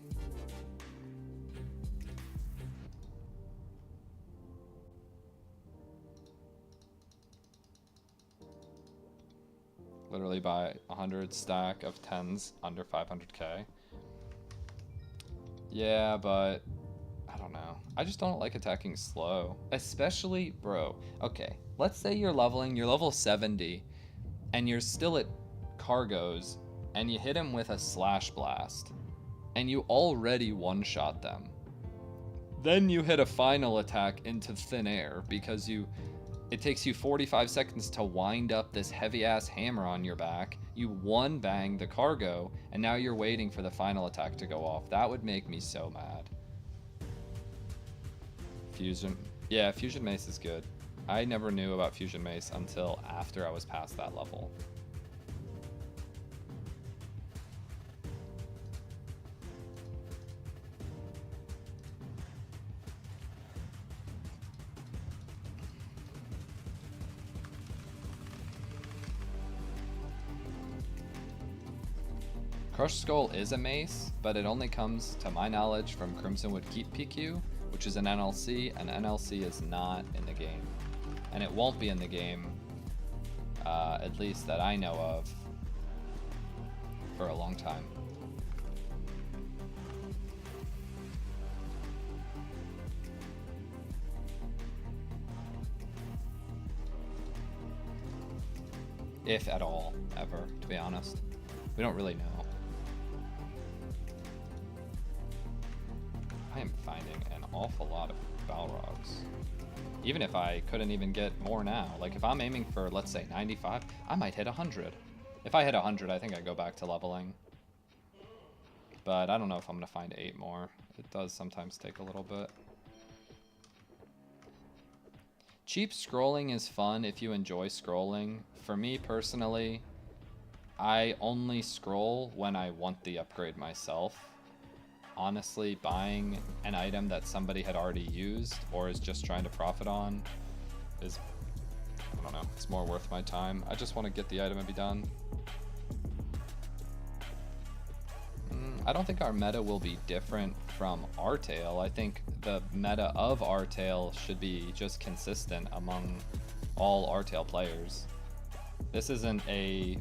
Literally buy 100 stack of 10s under 500k. Yeah, but I don't know. I just don't like attacking slow. Especially, bro. Okay, let's say you're level 70, and you're still at cargoes, and you hit him with a slash blast, and you already one-shot them. Then you hit a final attack into thin air because it takes you 45 seconds to wind up this heavy-ass hammer on your back. You one-bang the cargo, and now you're waiting for the final attack to go off. That would make me so mad. Fusion. Yeah, Fusion Mace is good. I never knew about Fusion Mace until after I was past that level. Crushed Skull is a mace, but it only comes, to my knowledge, from Crimsonwood Keep PQ, which is an NLC, and NLC is not in the game. And it won't be in the game, at least that I know of, for a long time. If at all, ever, to be honest. We don't really know. I am finding an awful lot of Balrogs. Even if I couldn't even get more now. Like, if I'm aiming for, let's say, 95, I might hit 100. If I hit 100, I think I go back to leveling. But I don't know if I'm going to find 8 more. It does sometimes take a little bit. Cheap scrolling is fun if you enjoy scrolling. For me, personally, I only scroll when I want the upgrade myself. Honestly, buying an item that somebody had already used or is just trying to profit on is, I don't know, it's more worth my time. I just want to get the item and be done. I don't think our meta will be different from Artale. I think the meta of Artale should be just consistent among all Artale players. This isn't a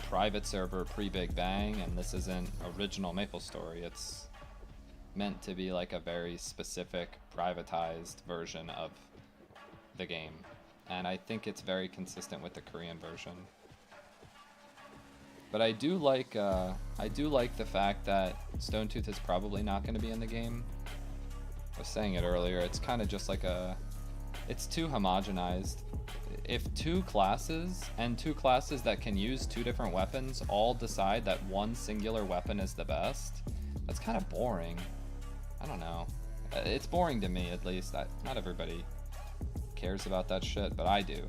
private server pre-Big Bang, and this isn't original Maplestory. It's meant to be like a very specific privatized version of the game, and I think it's very consistent with the Korean version. But I do like the fact that Stonetooth is probably not going to be in the game. I was saying it earlier, it's kind of just like it's too homogenized. If two classes that can use 2 different weapons all decide that one singular weapon is the best, that's kind of boring. I don't know. It's boring to me, at least. Not everybody cares about that shit, but I do.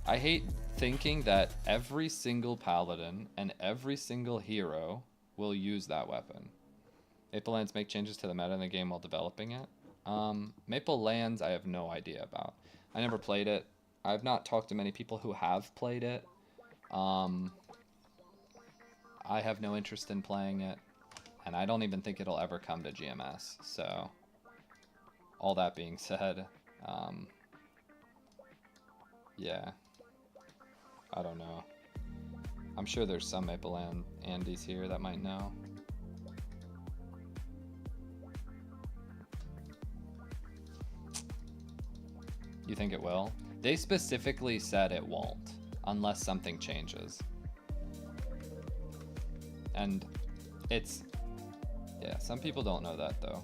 I hate thinking that every single paladin and every single hero will use that weapon. Maple Lands make changes to the meta in the game while developing it. Maple Lands I have no idea about. I never played it. I've not talked to many people who have played it. I have no interest in playing it, and I don't even think it'll ever come to GMS. So, all that being said, yeah, I don't know. I'm sure there's some Maple Andes here that might know. You think it will? They specifically said it won't, unless something changes. And it's, yeah, some people don't know that though.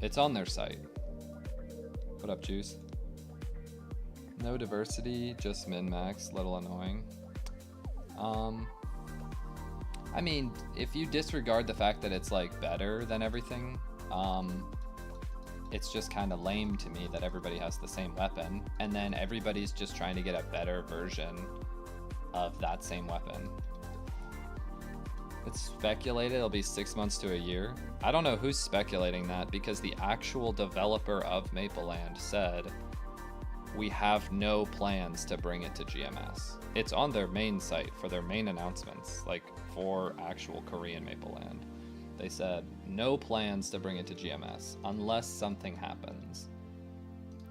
It's on their site. What up, Juice? No diversity, just min-max, little annoying. I mean, if you disregard the fact that it's like better than everything, it's just kind of lame to me that everybody has the same weapon, and then everybody's just trying to get a better version of that same weapon. It's speculated it'll be 6 months to a year. I don't know who's speculating that, because the actual developer of Mapleland said, we have no plans to bring it to GMS. It's on their main site for their main announcements, like for actual Korean Mapleland. They said, no plans to bring it to GMS, unless something happens.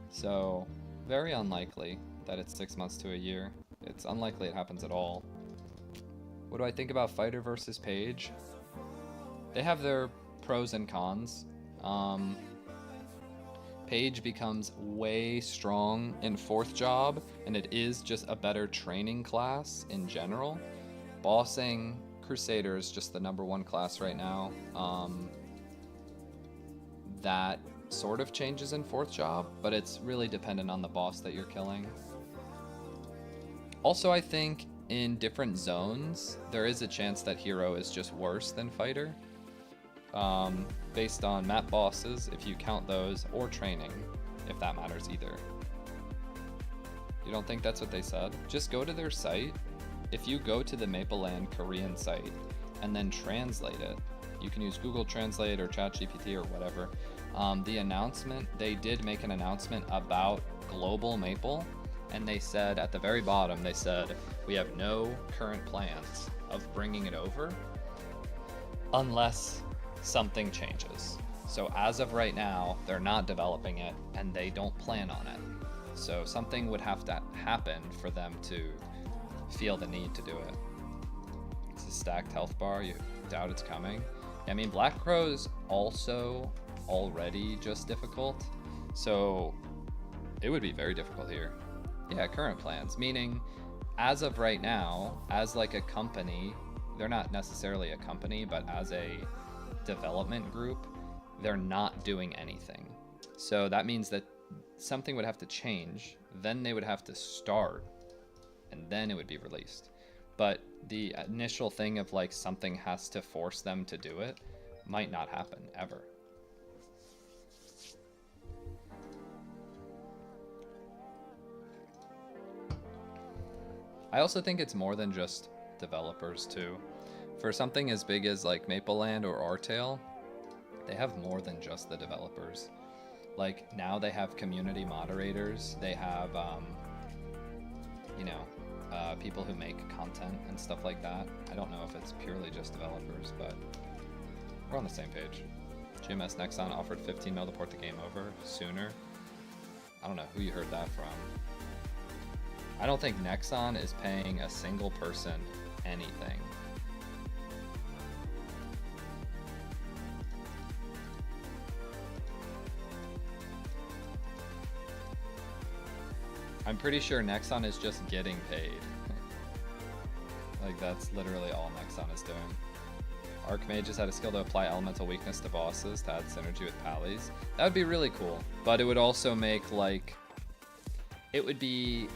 So, very unlikely that it's 6 months to a year. It's unlikely it happens at all. What do I think about Fighter versus Page? They have their pros and cons. Page becomes way strong in 4th job, and it is just a better training class in general. Bossing Crusader is just the #1 class right now. That sort of changes in 4th job, but it's really dependent on the boss that you're killing. Also, I think in different zones, there is a chance that Hero is just worse than Fighter. Based on map bosses, if you count those, or training, if that matters either. You don't think that's what they said? Just go to their site. If you go to the Mapleland Korean site and then translate it, you can use Google Translate or ChatGPT or whatever. The announcement, they did make an announcement about Global Maple, and they said at the very bottom, they said, we have no current plans of bringing it over unless something changes. So as of right now, they're not developing it and they don't plan on it. So something would have to happen for them to feel the need to do it. It's a stacked health bar, you doubt it's coming. I mean, Black Crow's also already just difficult, so it would be very difficult here. Yeah, current plans, meaning as of right now, as like a company, they're not necessarily a company, but as a development group, they're not doing anything. So that means that something would have to change, then they would have to start, and then it would be released. But the initial thing of like something has to force them to do it might not happen ever. I also think it's more than just developers too. For something as big as like Mapleland or Artale, they have more than just the developers. Like now they have community moderators, they have, people who make content and stuff like that. I don't know if it's purely just developers, but we're on the same page. GMS Nexon offered 15 mil to port the game over sooner. I don't know who you heard that from. I don't think Nexon is paying a single person anything. I'm pretty sure Nexon is just getting paid. Like that's literally all Nexon is doing. Archmages had a skill to apply elemental weakness to bosses to add synergy with pallies. That would be really cool, but it would also make like, it would be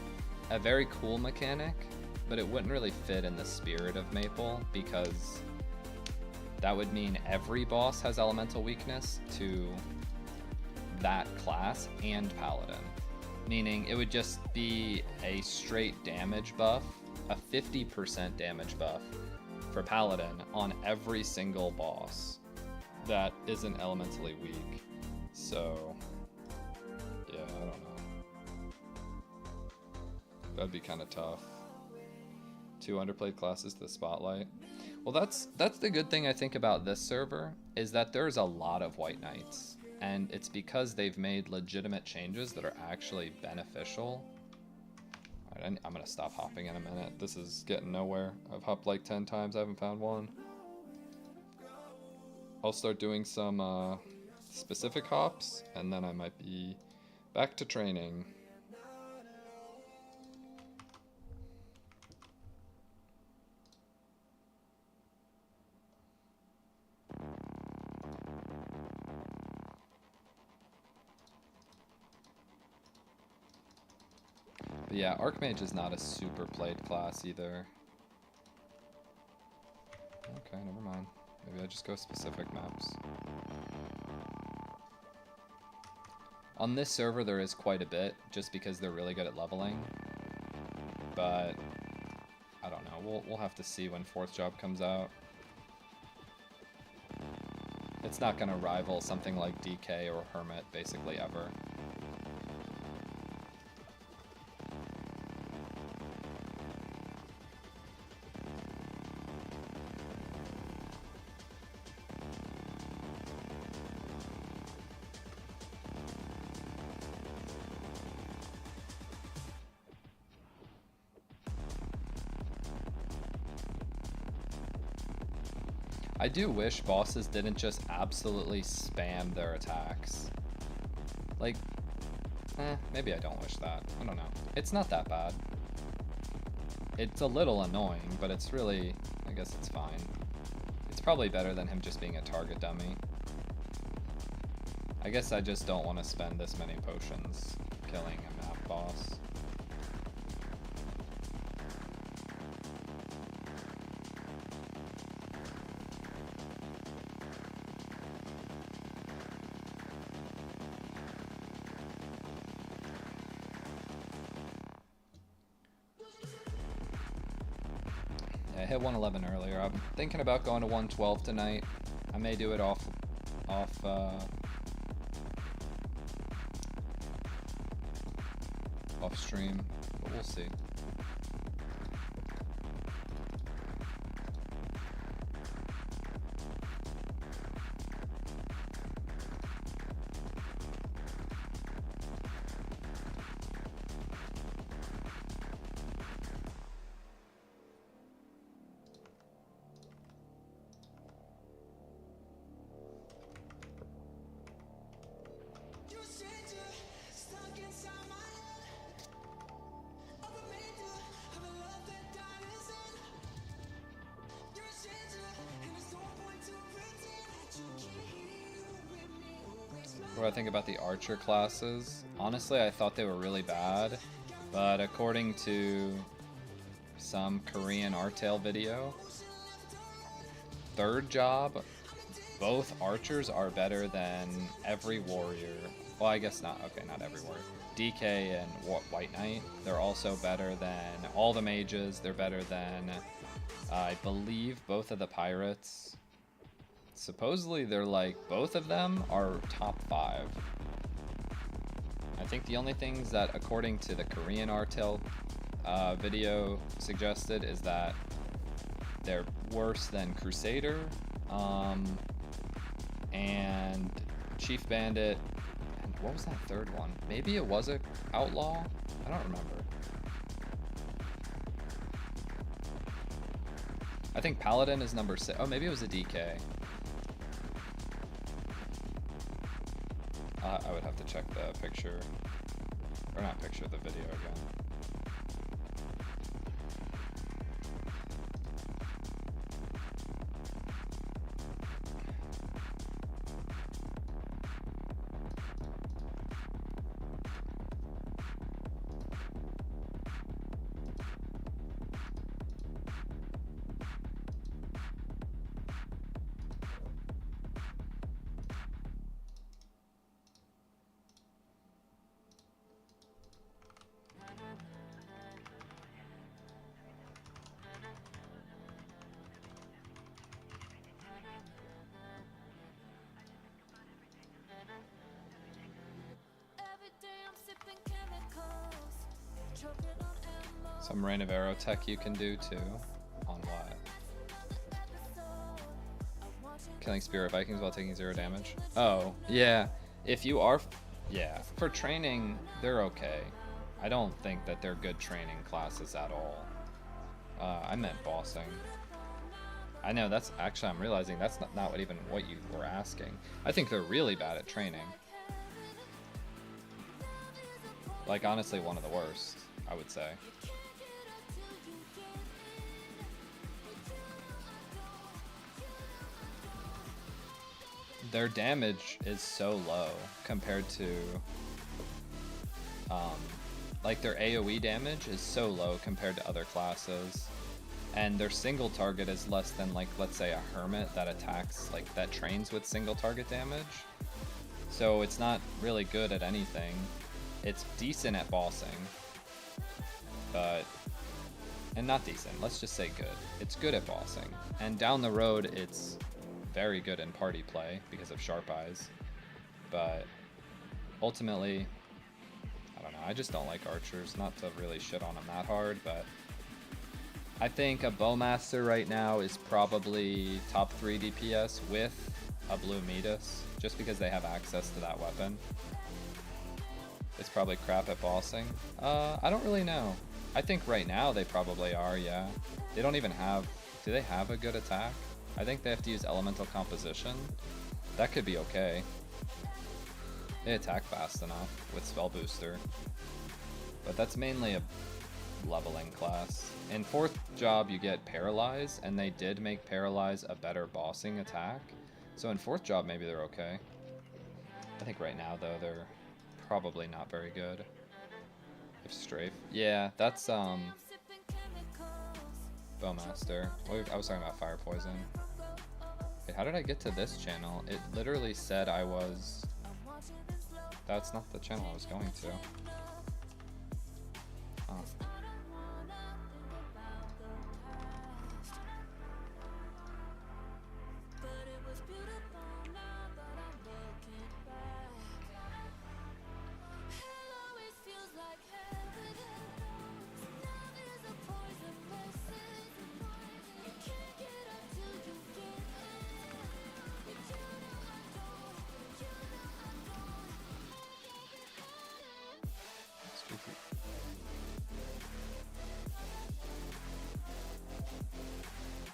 a very cool mechanic, but it wouldn't really fit in the spirit of Maple, because that would mean every boss has elemental weakness to that class and Paladin. Meaning it would just be a straight damage buff, a 50% damage buff for Paladin on every single boss that isn't elementally weak. So, yeah, I don't know. That'd be kind of tough. 2 underplayed classes to the spotlight. Well, that's the good thing I think about this server, is that there's a lot of White Knights. And it's because they've made legitimate changes that are actually beneficial. All right, I'm gonna stop hopping in a minute. This is getting nowhere. I've hopped like 10 times, I haven't found one. I'll start doing some specific hops, and then I might be back to training. But yeah, Archmage is not a super played class either. Okay, never mind. Maybe I just go specific maps. On this server there is quite a bit, just because they're really good at leveling. But I don't know, we'll have to see when 4th job comes out. It's not gonna rival something like DK or Hermit basically ever. I do wish bosses didn't just absolutely spam their attacks. Like, maybe I don't wish that. I don't know. It's not that bad. It's a little annoying, but it's really, I guess it's fine. It's probably better than him just being a target dummy. I guess I just don't want to spend this many potions killing a map boss. I hit 111 earlier. I'm thinking about going to 112 tonight. I may do it off stream, but we'll see. What do I think about the archer classes? Honestly, I thought they were really bad, but according to some Korean Artale video, third job, both archers are better than every warrior. Well, I guess not. Okay, not every warrior. DK and White Knight, they're also better than all the mages. They're better than, I believe, both of the pirates. Supposedly they're like, both of them are top 5. I think the only things that, according to the Korean Artale video suggested, is that they're worse than Crusader, and Chief Bandit, and what was that third one? Maybe it was a Outlaw? I don't remember. I think Paladin is number 6. Oh, maybe it was a DK. I would have to check the picture, or not picture, the video again. Some Rain of Arrow tech you can do too. On what? Killing Spirit Vikings while taking 0 damage. Oh, yeah. If you are... Yeah. For training, they're okay. I don't think that they're good training classes at all. I meant bossing. I know, that's... Actually, I'm realizing that's not what you were asking. I think they're really bad at training. Like, honestly, one of the worst, I would say. Their damage is so low compared to, like their AoE damage is so low compared to other classes, and their single target is less than, like, let's say a hermit that attacks, like, that trains with single target damage. So it's not really good at anything. It's decent at bossing, but, and not decent, let's just say good. It's good at bossing, and down the road it's very good in party play because of Sharp Eyes, but ultimately, I don't know, I just don't like archers. Not to really shit on them that hard, but I think a Bowmaster right now is probably top 3 DPS with a Blue Midas, just because they have access to that weapon. It's probably crap at bossing. I don't really know. I think right now they probably are, yeah. They don't even have... Do they have a good attack? I think they have to use elemental composition. That could be okay. They attack fast enough with spell booster. But that's mainly a leveling class. In 4th job you get Paralyze, and they did make Paralyze a better bossing attack. So in 4th job maybe they're okay. I think right now though they're probably not very good. If Strafe. Yeah, that's Bowmaster. I was talking about Fire Poison. Wait, how did I get to this channel? It literally said I was... That's not the channel I was going to. Oh.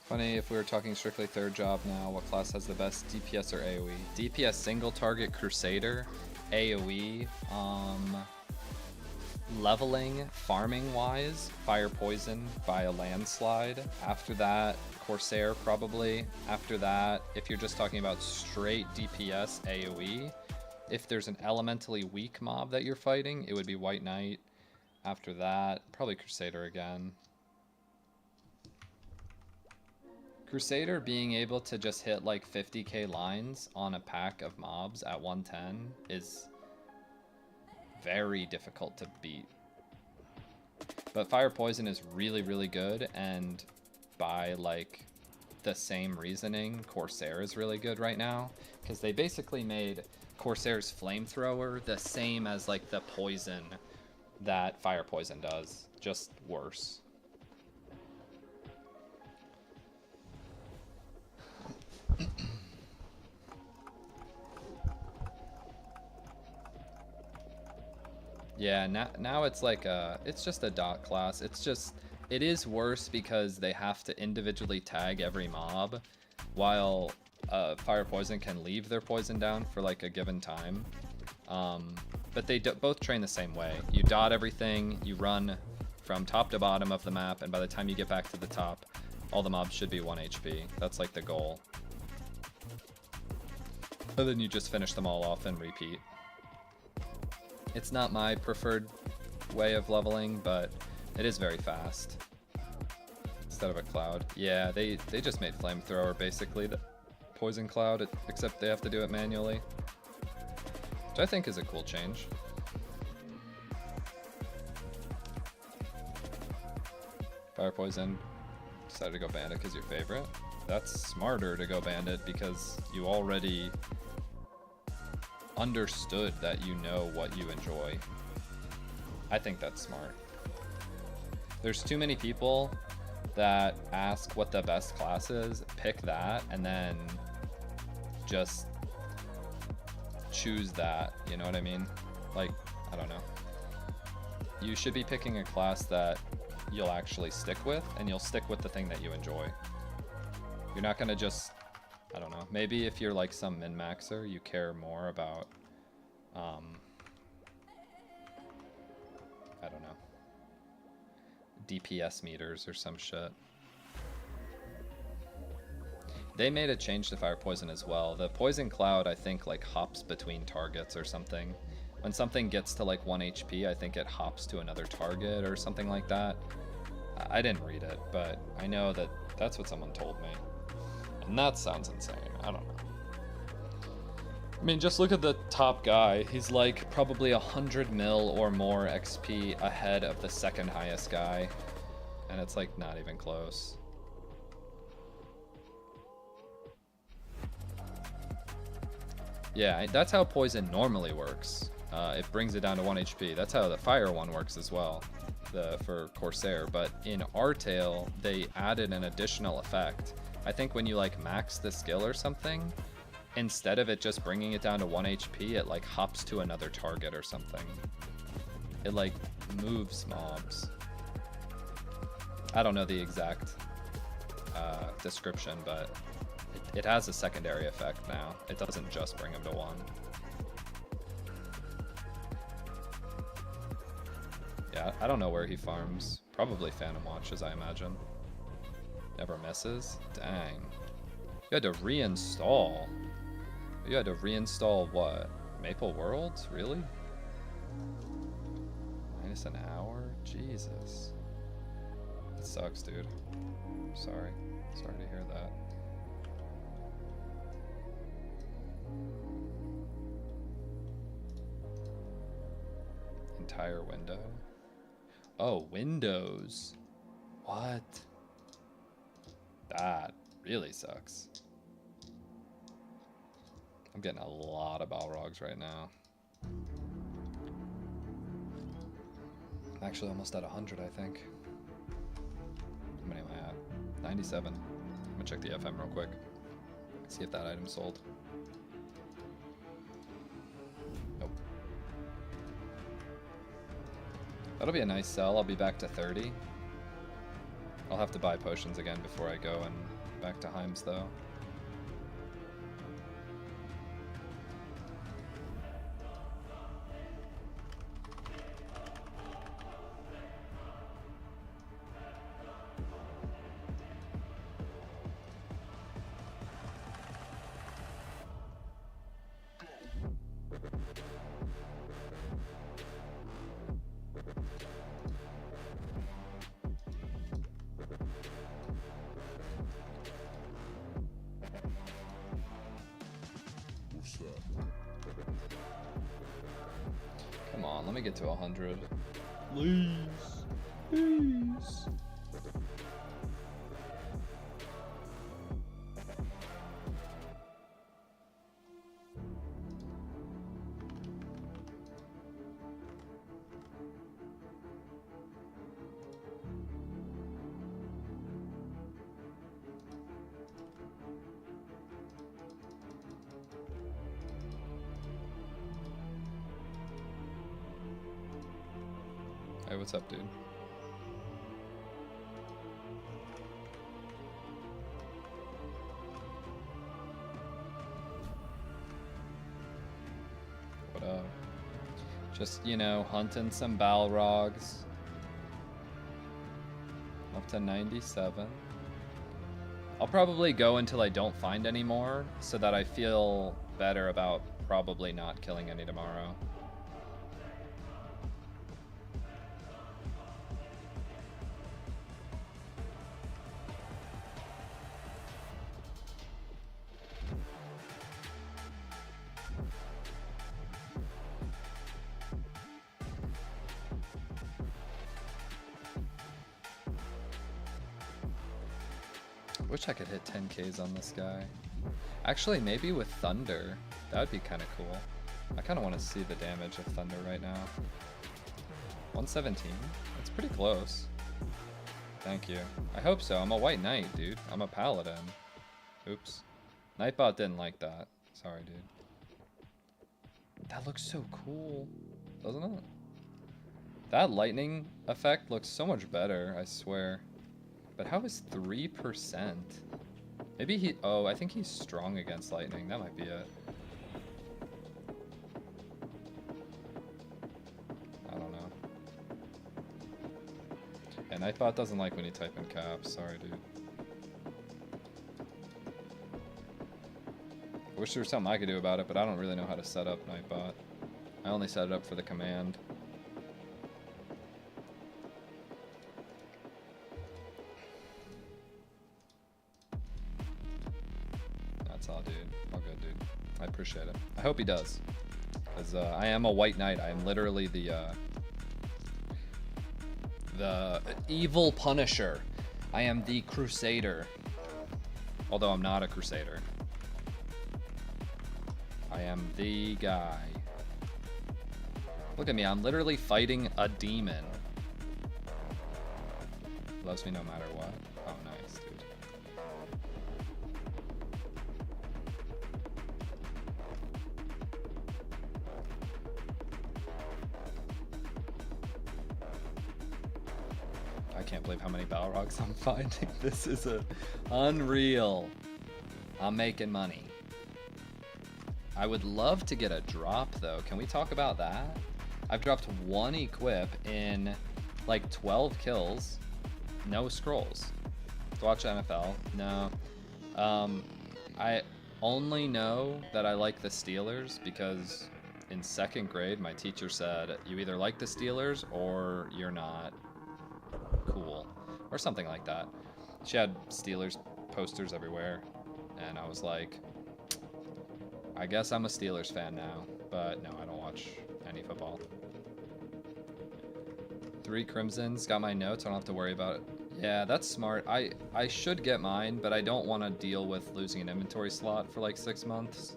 Funny if we were talking strictly 3rd job now, what class has the best DPS or AoE? DPS single target Crusader, AoE, leveling, farming wise, Fire Poison by a landslide. After that, Corsair probably. After that, if you're just talking about straight DPS AoE, if there's an elementally weak mob that you're fighting, it would be White Knight. After that, probably Crusader again. Crusader being able to just hit like 50k lines on a pack of mobs at 110 is very difficult to beat. But Fire Poison is really, really good, and by like the same reasoning, Corsair is really good right now, because they basically made Corsair's Flamethrower the same as like the poison that Fire Poison does, just worse. Yeah, now it's like it's just a dot class. It is worse because they have to individually tag every mob, while Fire Poison can leave their poison down for like a given time. But they both train the same way. You dot everything, you run from top to bottom of the map, and by the time you get back to the top, all the mobs should be 1 HP. That's like the goal. And then you just finish them all off and repeat. It's not my preferred way of leveling, but it is very fast. Instead of a cloud. Yeah, they just made Flamethrower basically the poison cloud, except they have to do it manually. Which I think is a cool change. Fire Poison decided to go Bandit because your favorite. That's smarter to go Bandit because you already understood that you know what you enjoy. I think that's smart. There's too many people that ask what the best class is, pick that, and then just choose that, you know what I mean? Like, I don't know. You should be picking a class that you'll actually stick with, and you'll stick with the thing that you enjoy. You're not gonna just, I don't know, maybe if you're like some min-maxer, you care more about, I don't know, DPS meters or some shit. They made a change to Fire Poison as well. The Poison Cloud, I think, like hops between targets or something. When something gets to like 1 HP, I think it hops to another target or something like that. I didn't read it, but I know that that's what someone told me. And that sounds insane. I don't know. I mean, just look at the top guy. He's like probably 100 mil or more XP ahead of the second highest guy. And it's like not even close. Yeah, that's how poison normally works. It brings it down to 1 HP. That's how the fire one works as well, for Corsair. But in Artale, they added an additional effect. I think when you like max the skill or something, instead of it just bringing it down to 1 HP, it like hops to another target or something. It like moves mobs. I don't know the exact description, but it has a secondary effect now. It doesn't just bring him to 1. Yeah, I don't know where he farms. Probably Phantom Watches, I imagine. Never misses? Dang. You had to reinstall. You had to reinstall what? Maple Worlds? Really? Minus an hour? Jesus. That sucks, dude. Sorry. Sorry to hear that. Entire window? Oh, Windows. What? That really sucks. I'm getting a lot of Balrogs right now. I'm actually almost at 100, I think. How many am I at? 97. I'm gonna check the FM real quick. See if that item sold. Nope. That'll be a nice sell. I'll be back to 30. I'll have to buy potions again before I go and back to Heims though. Come on, let me get to 100. Please. Please. Hey, what's up, dude? What up? Just, you know, hunting some Balrogs. Up to 97. I'll probably go until I don't find any more, so that I feel better about probably not killing any tomorrow. Wish I could hit 10Ks on this guy. Actually, maybe with Thunder. That would be kind of cool. I kind of want to see the damage of Thunder right now. 117? That's pretty close. Thank you. I hope so. I'm a White Knight, dude. I'm a Paladin. Oops. Nightbot didn't like that. Sorry, dude. That looks so cool, doesn't it? That lightning effect looks so much better, I swear. But how is 3%? Maybe he... Oh, I think he's strong against lightning. That might be it. I don't know. Yeah, Nightbot doesn't like when you type in caps. Sorry, dude. I wish there was something I could do about it, but I don't really know how to set up Nightbot. I only set it up for the command. I appreciate it. I hope he does. Because I am a White Knight. I am literally the evil Punisher. I am the Crusader. Although I'm not a Crusader. I am the guy. Look at me. I'm literally fighting a demon. Loves me no matter what. Oh, nice, dude. I can't believe how many Balrogs I'm finding. This is unreal. I'm making money. I would love to get a drop though. Can we talk about that? I've dropped 1 equip in like 12 kills. No scrolls. To watch NFL? No. I only know that I like the Steelers because in 2nd grade my teacher said you either like the Steelers or you're not cool. Or something like that. She had Steelers posters everywhere. And I was like, I guess I'm a Steelers fan now. But no, I don't watch any football. 3 Crimsons. Got my notes. I don't have to worry about it. Yeah, that's smart. I should get mine, but I don't want to deal with losing an inventory slot for like 6 months.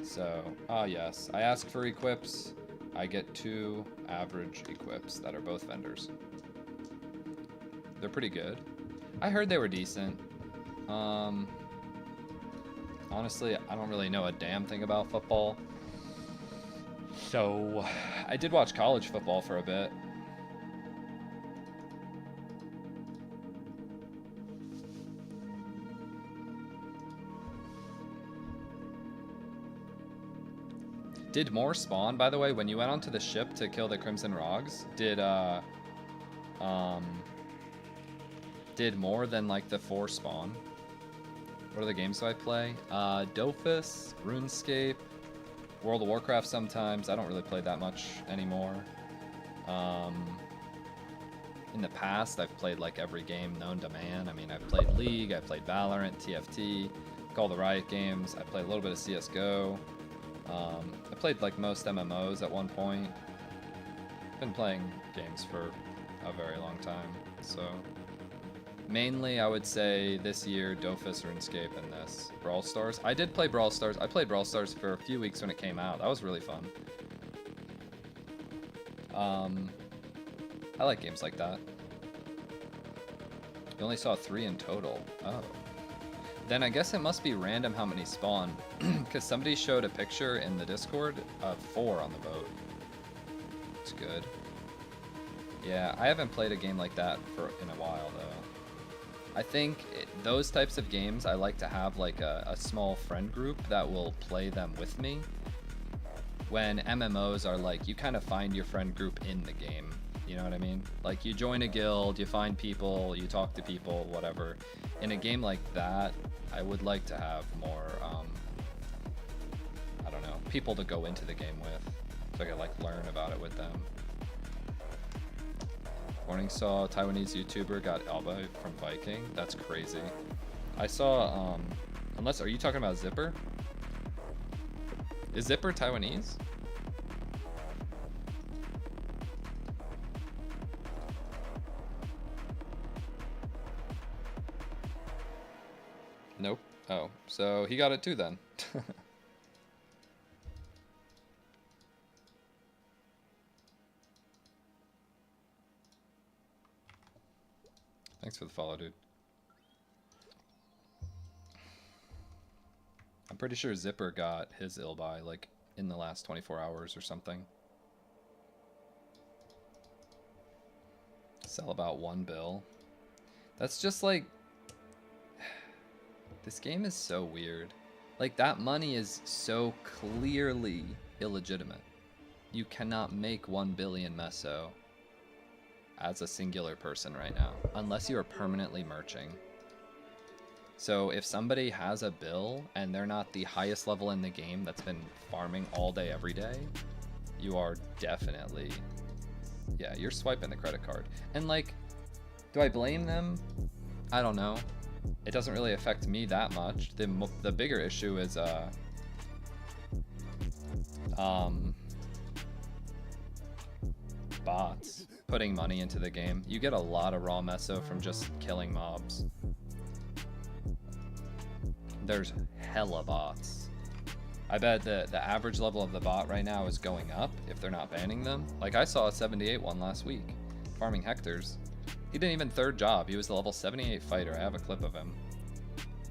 So, yes. I ask for equips. I get 2 average equips that are both vendors. They're pretty good. I heard they were decent. Honestly, I don't really know a damn thing about football. So, I did watch college football for a bit. Did more spawn, by the way, when you went onto the ship to kill the Crimson Rogs? Did more than like the 4 spawn? What other games do I play? Dofus, RuneScape, World of Warcraft sometimes. I don't really play that much anymore. In the past, I've played like every game known to man. I mean, I've played League, I've played Valorant, TFT, all the Riot games. I played a little bit of CSGO. I played like most MMOs at one point. Been playing games for a very long time, so mainly I would say this year Dofus, RuneScape, and this Brawl Stars. I did play Brawl Stars. I played Brawl Stars for a few weeks when it came out. That was really fun. I like games like that. You only saw 3 in total. Oh. Then I guess it must be random how many spawn, because somebody showed a picture in the Discord of 4 on the boat. It's good. Yeah, I haven't played a game like that in a while though. I think those types of games I like to have like a small friend group that will play them with me. When MMOs are like, you kind of find your friend group in the game. You know what I mean? Like you join a guild, you find people, you talk to people, whatever. In a game like that, I would like to have more, I don't know, people to go into the game with, so I could like learn about it with them. Morning saw Taiwanese YouTuber got Alba from Viking. That's crazy. I saw, are you talking about Zipper? Is Zipper Taiwanese? Nope. Oh, so he got it too then. Thanks for the follow, dude. I'm pretty sure Zipper got his Ilbai like in the last 24 hours or something. Sell about 1 bill. That's just like... This game is so weird. Like, that money is so clearly illegitimate. You cannot make 1 billion meso as a singular person right now, unless you are permanently merching. So if somebody has a bill and they're not the highest level in the game that's been farming all day every day, you are definitely, yeah, you're swiping the credit card. And like, do I blame them? I don't know. It doesn't really affect me that much. The bigger issue is bots putting money into the game. You get a lot of raw meso from just killing mobs. There's hella bots. I bet the average level of the bot right now is going up if they're not banning them. Like I saw a 78 one last week, farming hectares. He didn't even 3rd job. He was the level 78 fighter. I have a clip of him.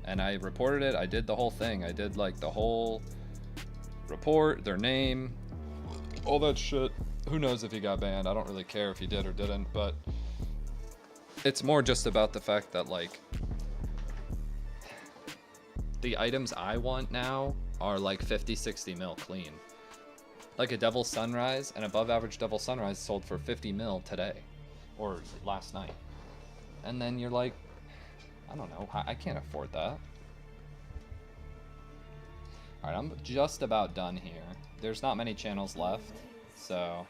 And I reported it. I did the whole thing. I did like the whole report, their name, all that shit. Who knows if he got banned? I don't really care if he did or didn't, but it's more just about the fact that like The items I want now are like 50, 60 mil clean. Like a Devil Sunrise, an above average Devil Sunrise sold for 50 mil today. Or last night. And then you're like, I don't know, I can't afford that. Alright, I'm just about done here. There's not many channels left, so...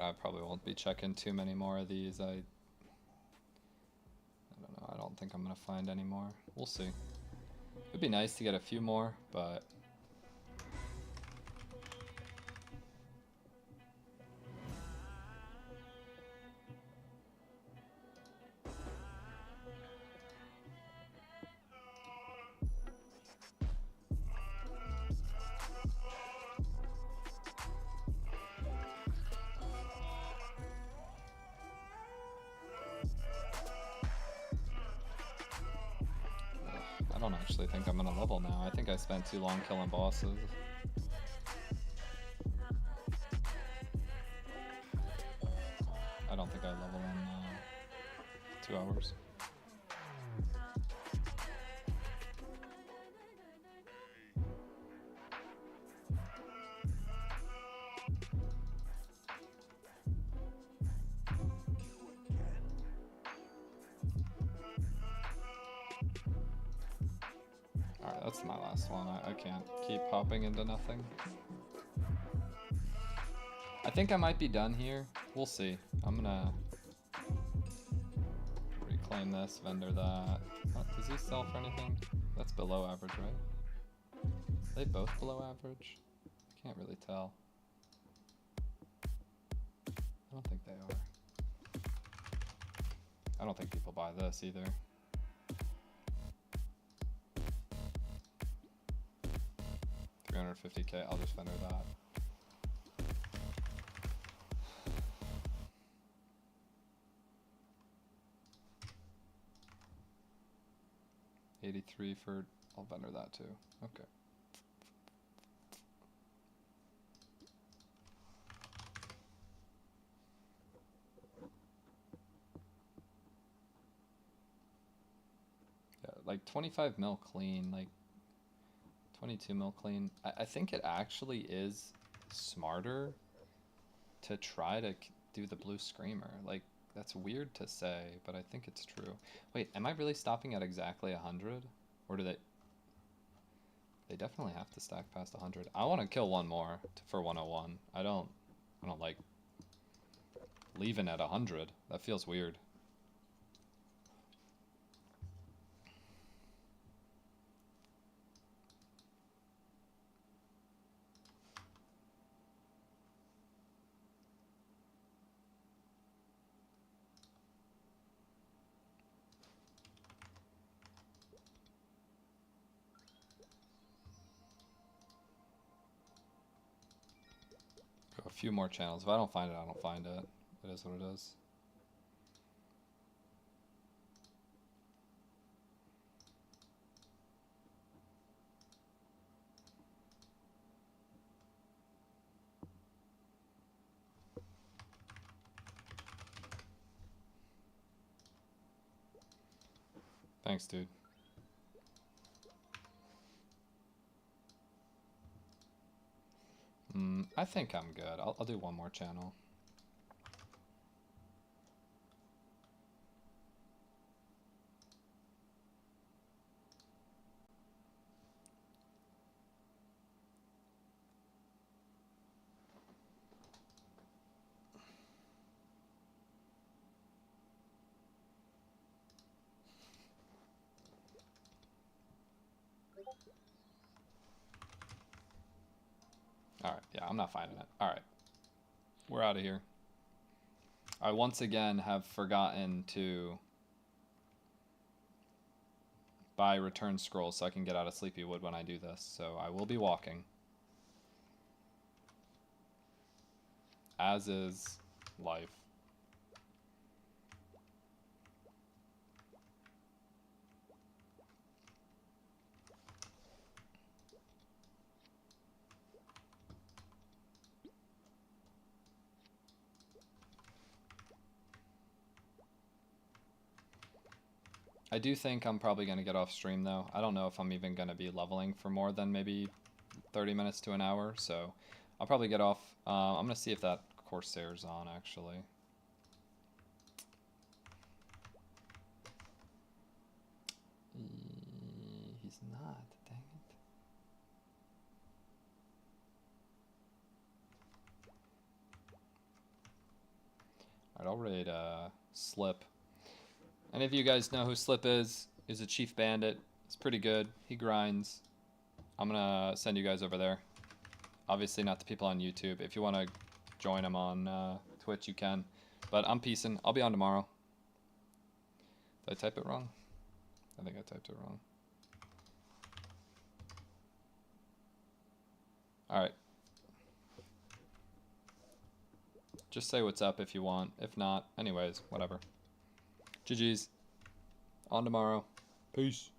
I probably won't be checking too many more of these. I don't know. I don't think I'm gonna find any more. We'll see. It'd be nice to get a few more, but I don't actually think I'm gonna level now. I think I spent too long killing bosses. I don't think I level in 2 hours. Alright, that's my last one. I can't keep popping into nothing. I think I might be done here. We'll see. I'm gonna reclaim this, vendor that. Oh, does he sell for anything? That's below average, right? Are they both below average? I can't really tell. I don't think they are. I don't think people buy this either. $350K, I'll just vendor that. $83 for, I'll vendor that too. Okay. Yeah, like 25 mil clean, like 22 mil clean. I think it actually is smarter to try to do the blue screamer. Like, that's weird to say, but I think it's true. Wait, am I really stopping at exactly 100? Or do they... They definitely have to stack past 100. I want to kill one more for 101. I don't like leaving at 100. That feels weird. A few more channels. If I don't find it, I don't find it. It is what it is. Thanks, dude. I think I'm good. I'll do one more channel. Alright, yeah, I'm not finding it. Alright. We're out of here. I once again have forgotten to buy return scrolls so I can get out of Sleepywood when I do this, so I will be walking. As is life. I do think I'm probably going to get off stream though. I don't know if I'm even going to be leveling for more than maybe 30 minutes to an hour, so I'll probably get off. I'm going to see if that Corsair's on actually. He's not, dang it. Alright, I'll raid Slip. Any of you guys know who Slip is? He's a chief bandit. He's pretty good. He grinds. I'm gonna send you guys over there. Obviously not the people on YouTube. If you want to join him on Twitch, you can. But I'm peacing. I'll be on tomorrow. Did I type it wrong? I think I typed it wrong. Alright. Just say what's up if you want. If not, anyways, whatever. GG's. On tomorrow. Peace.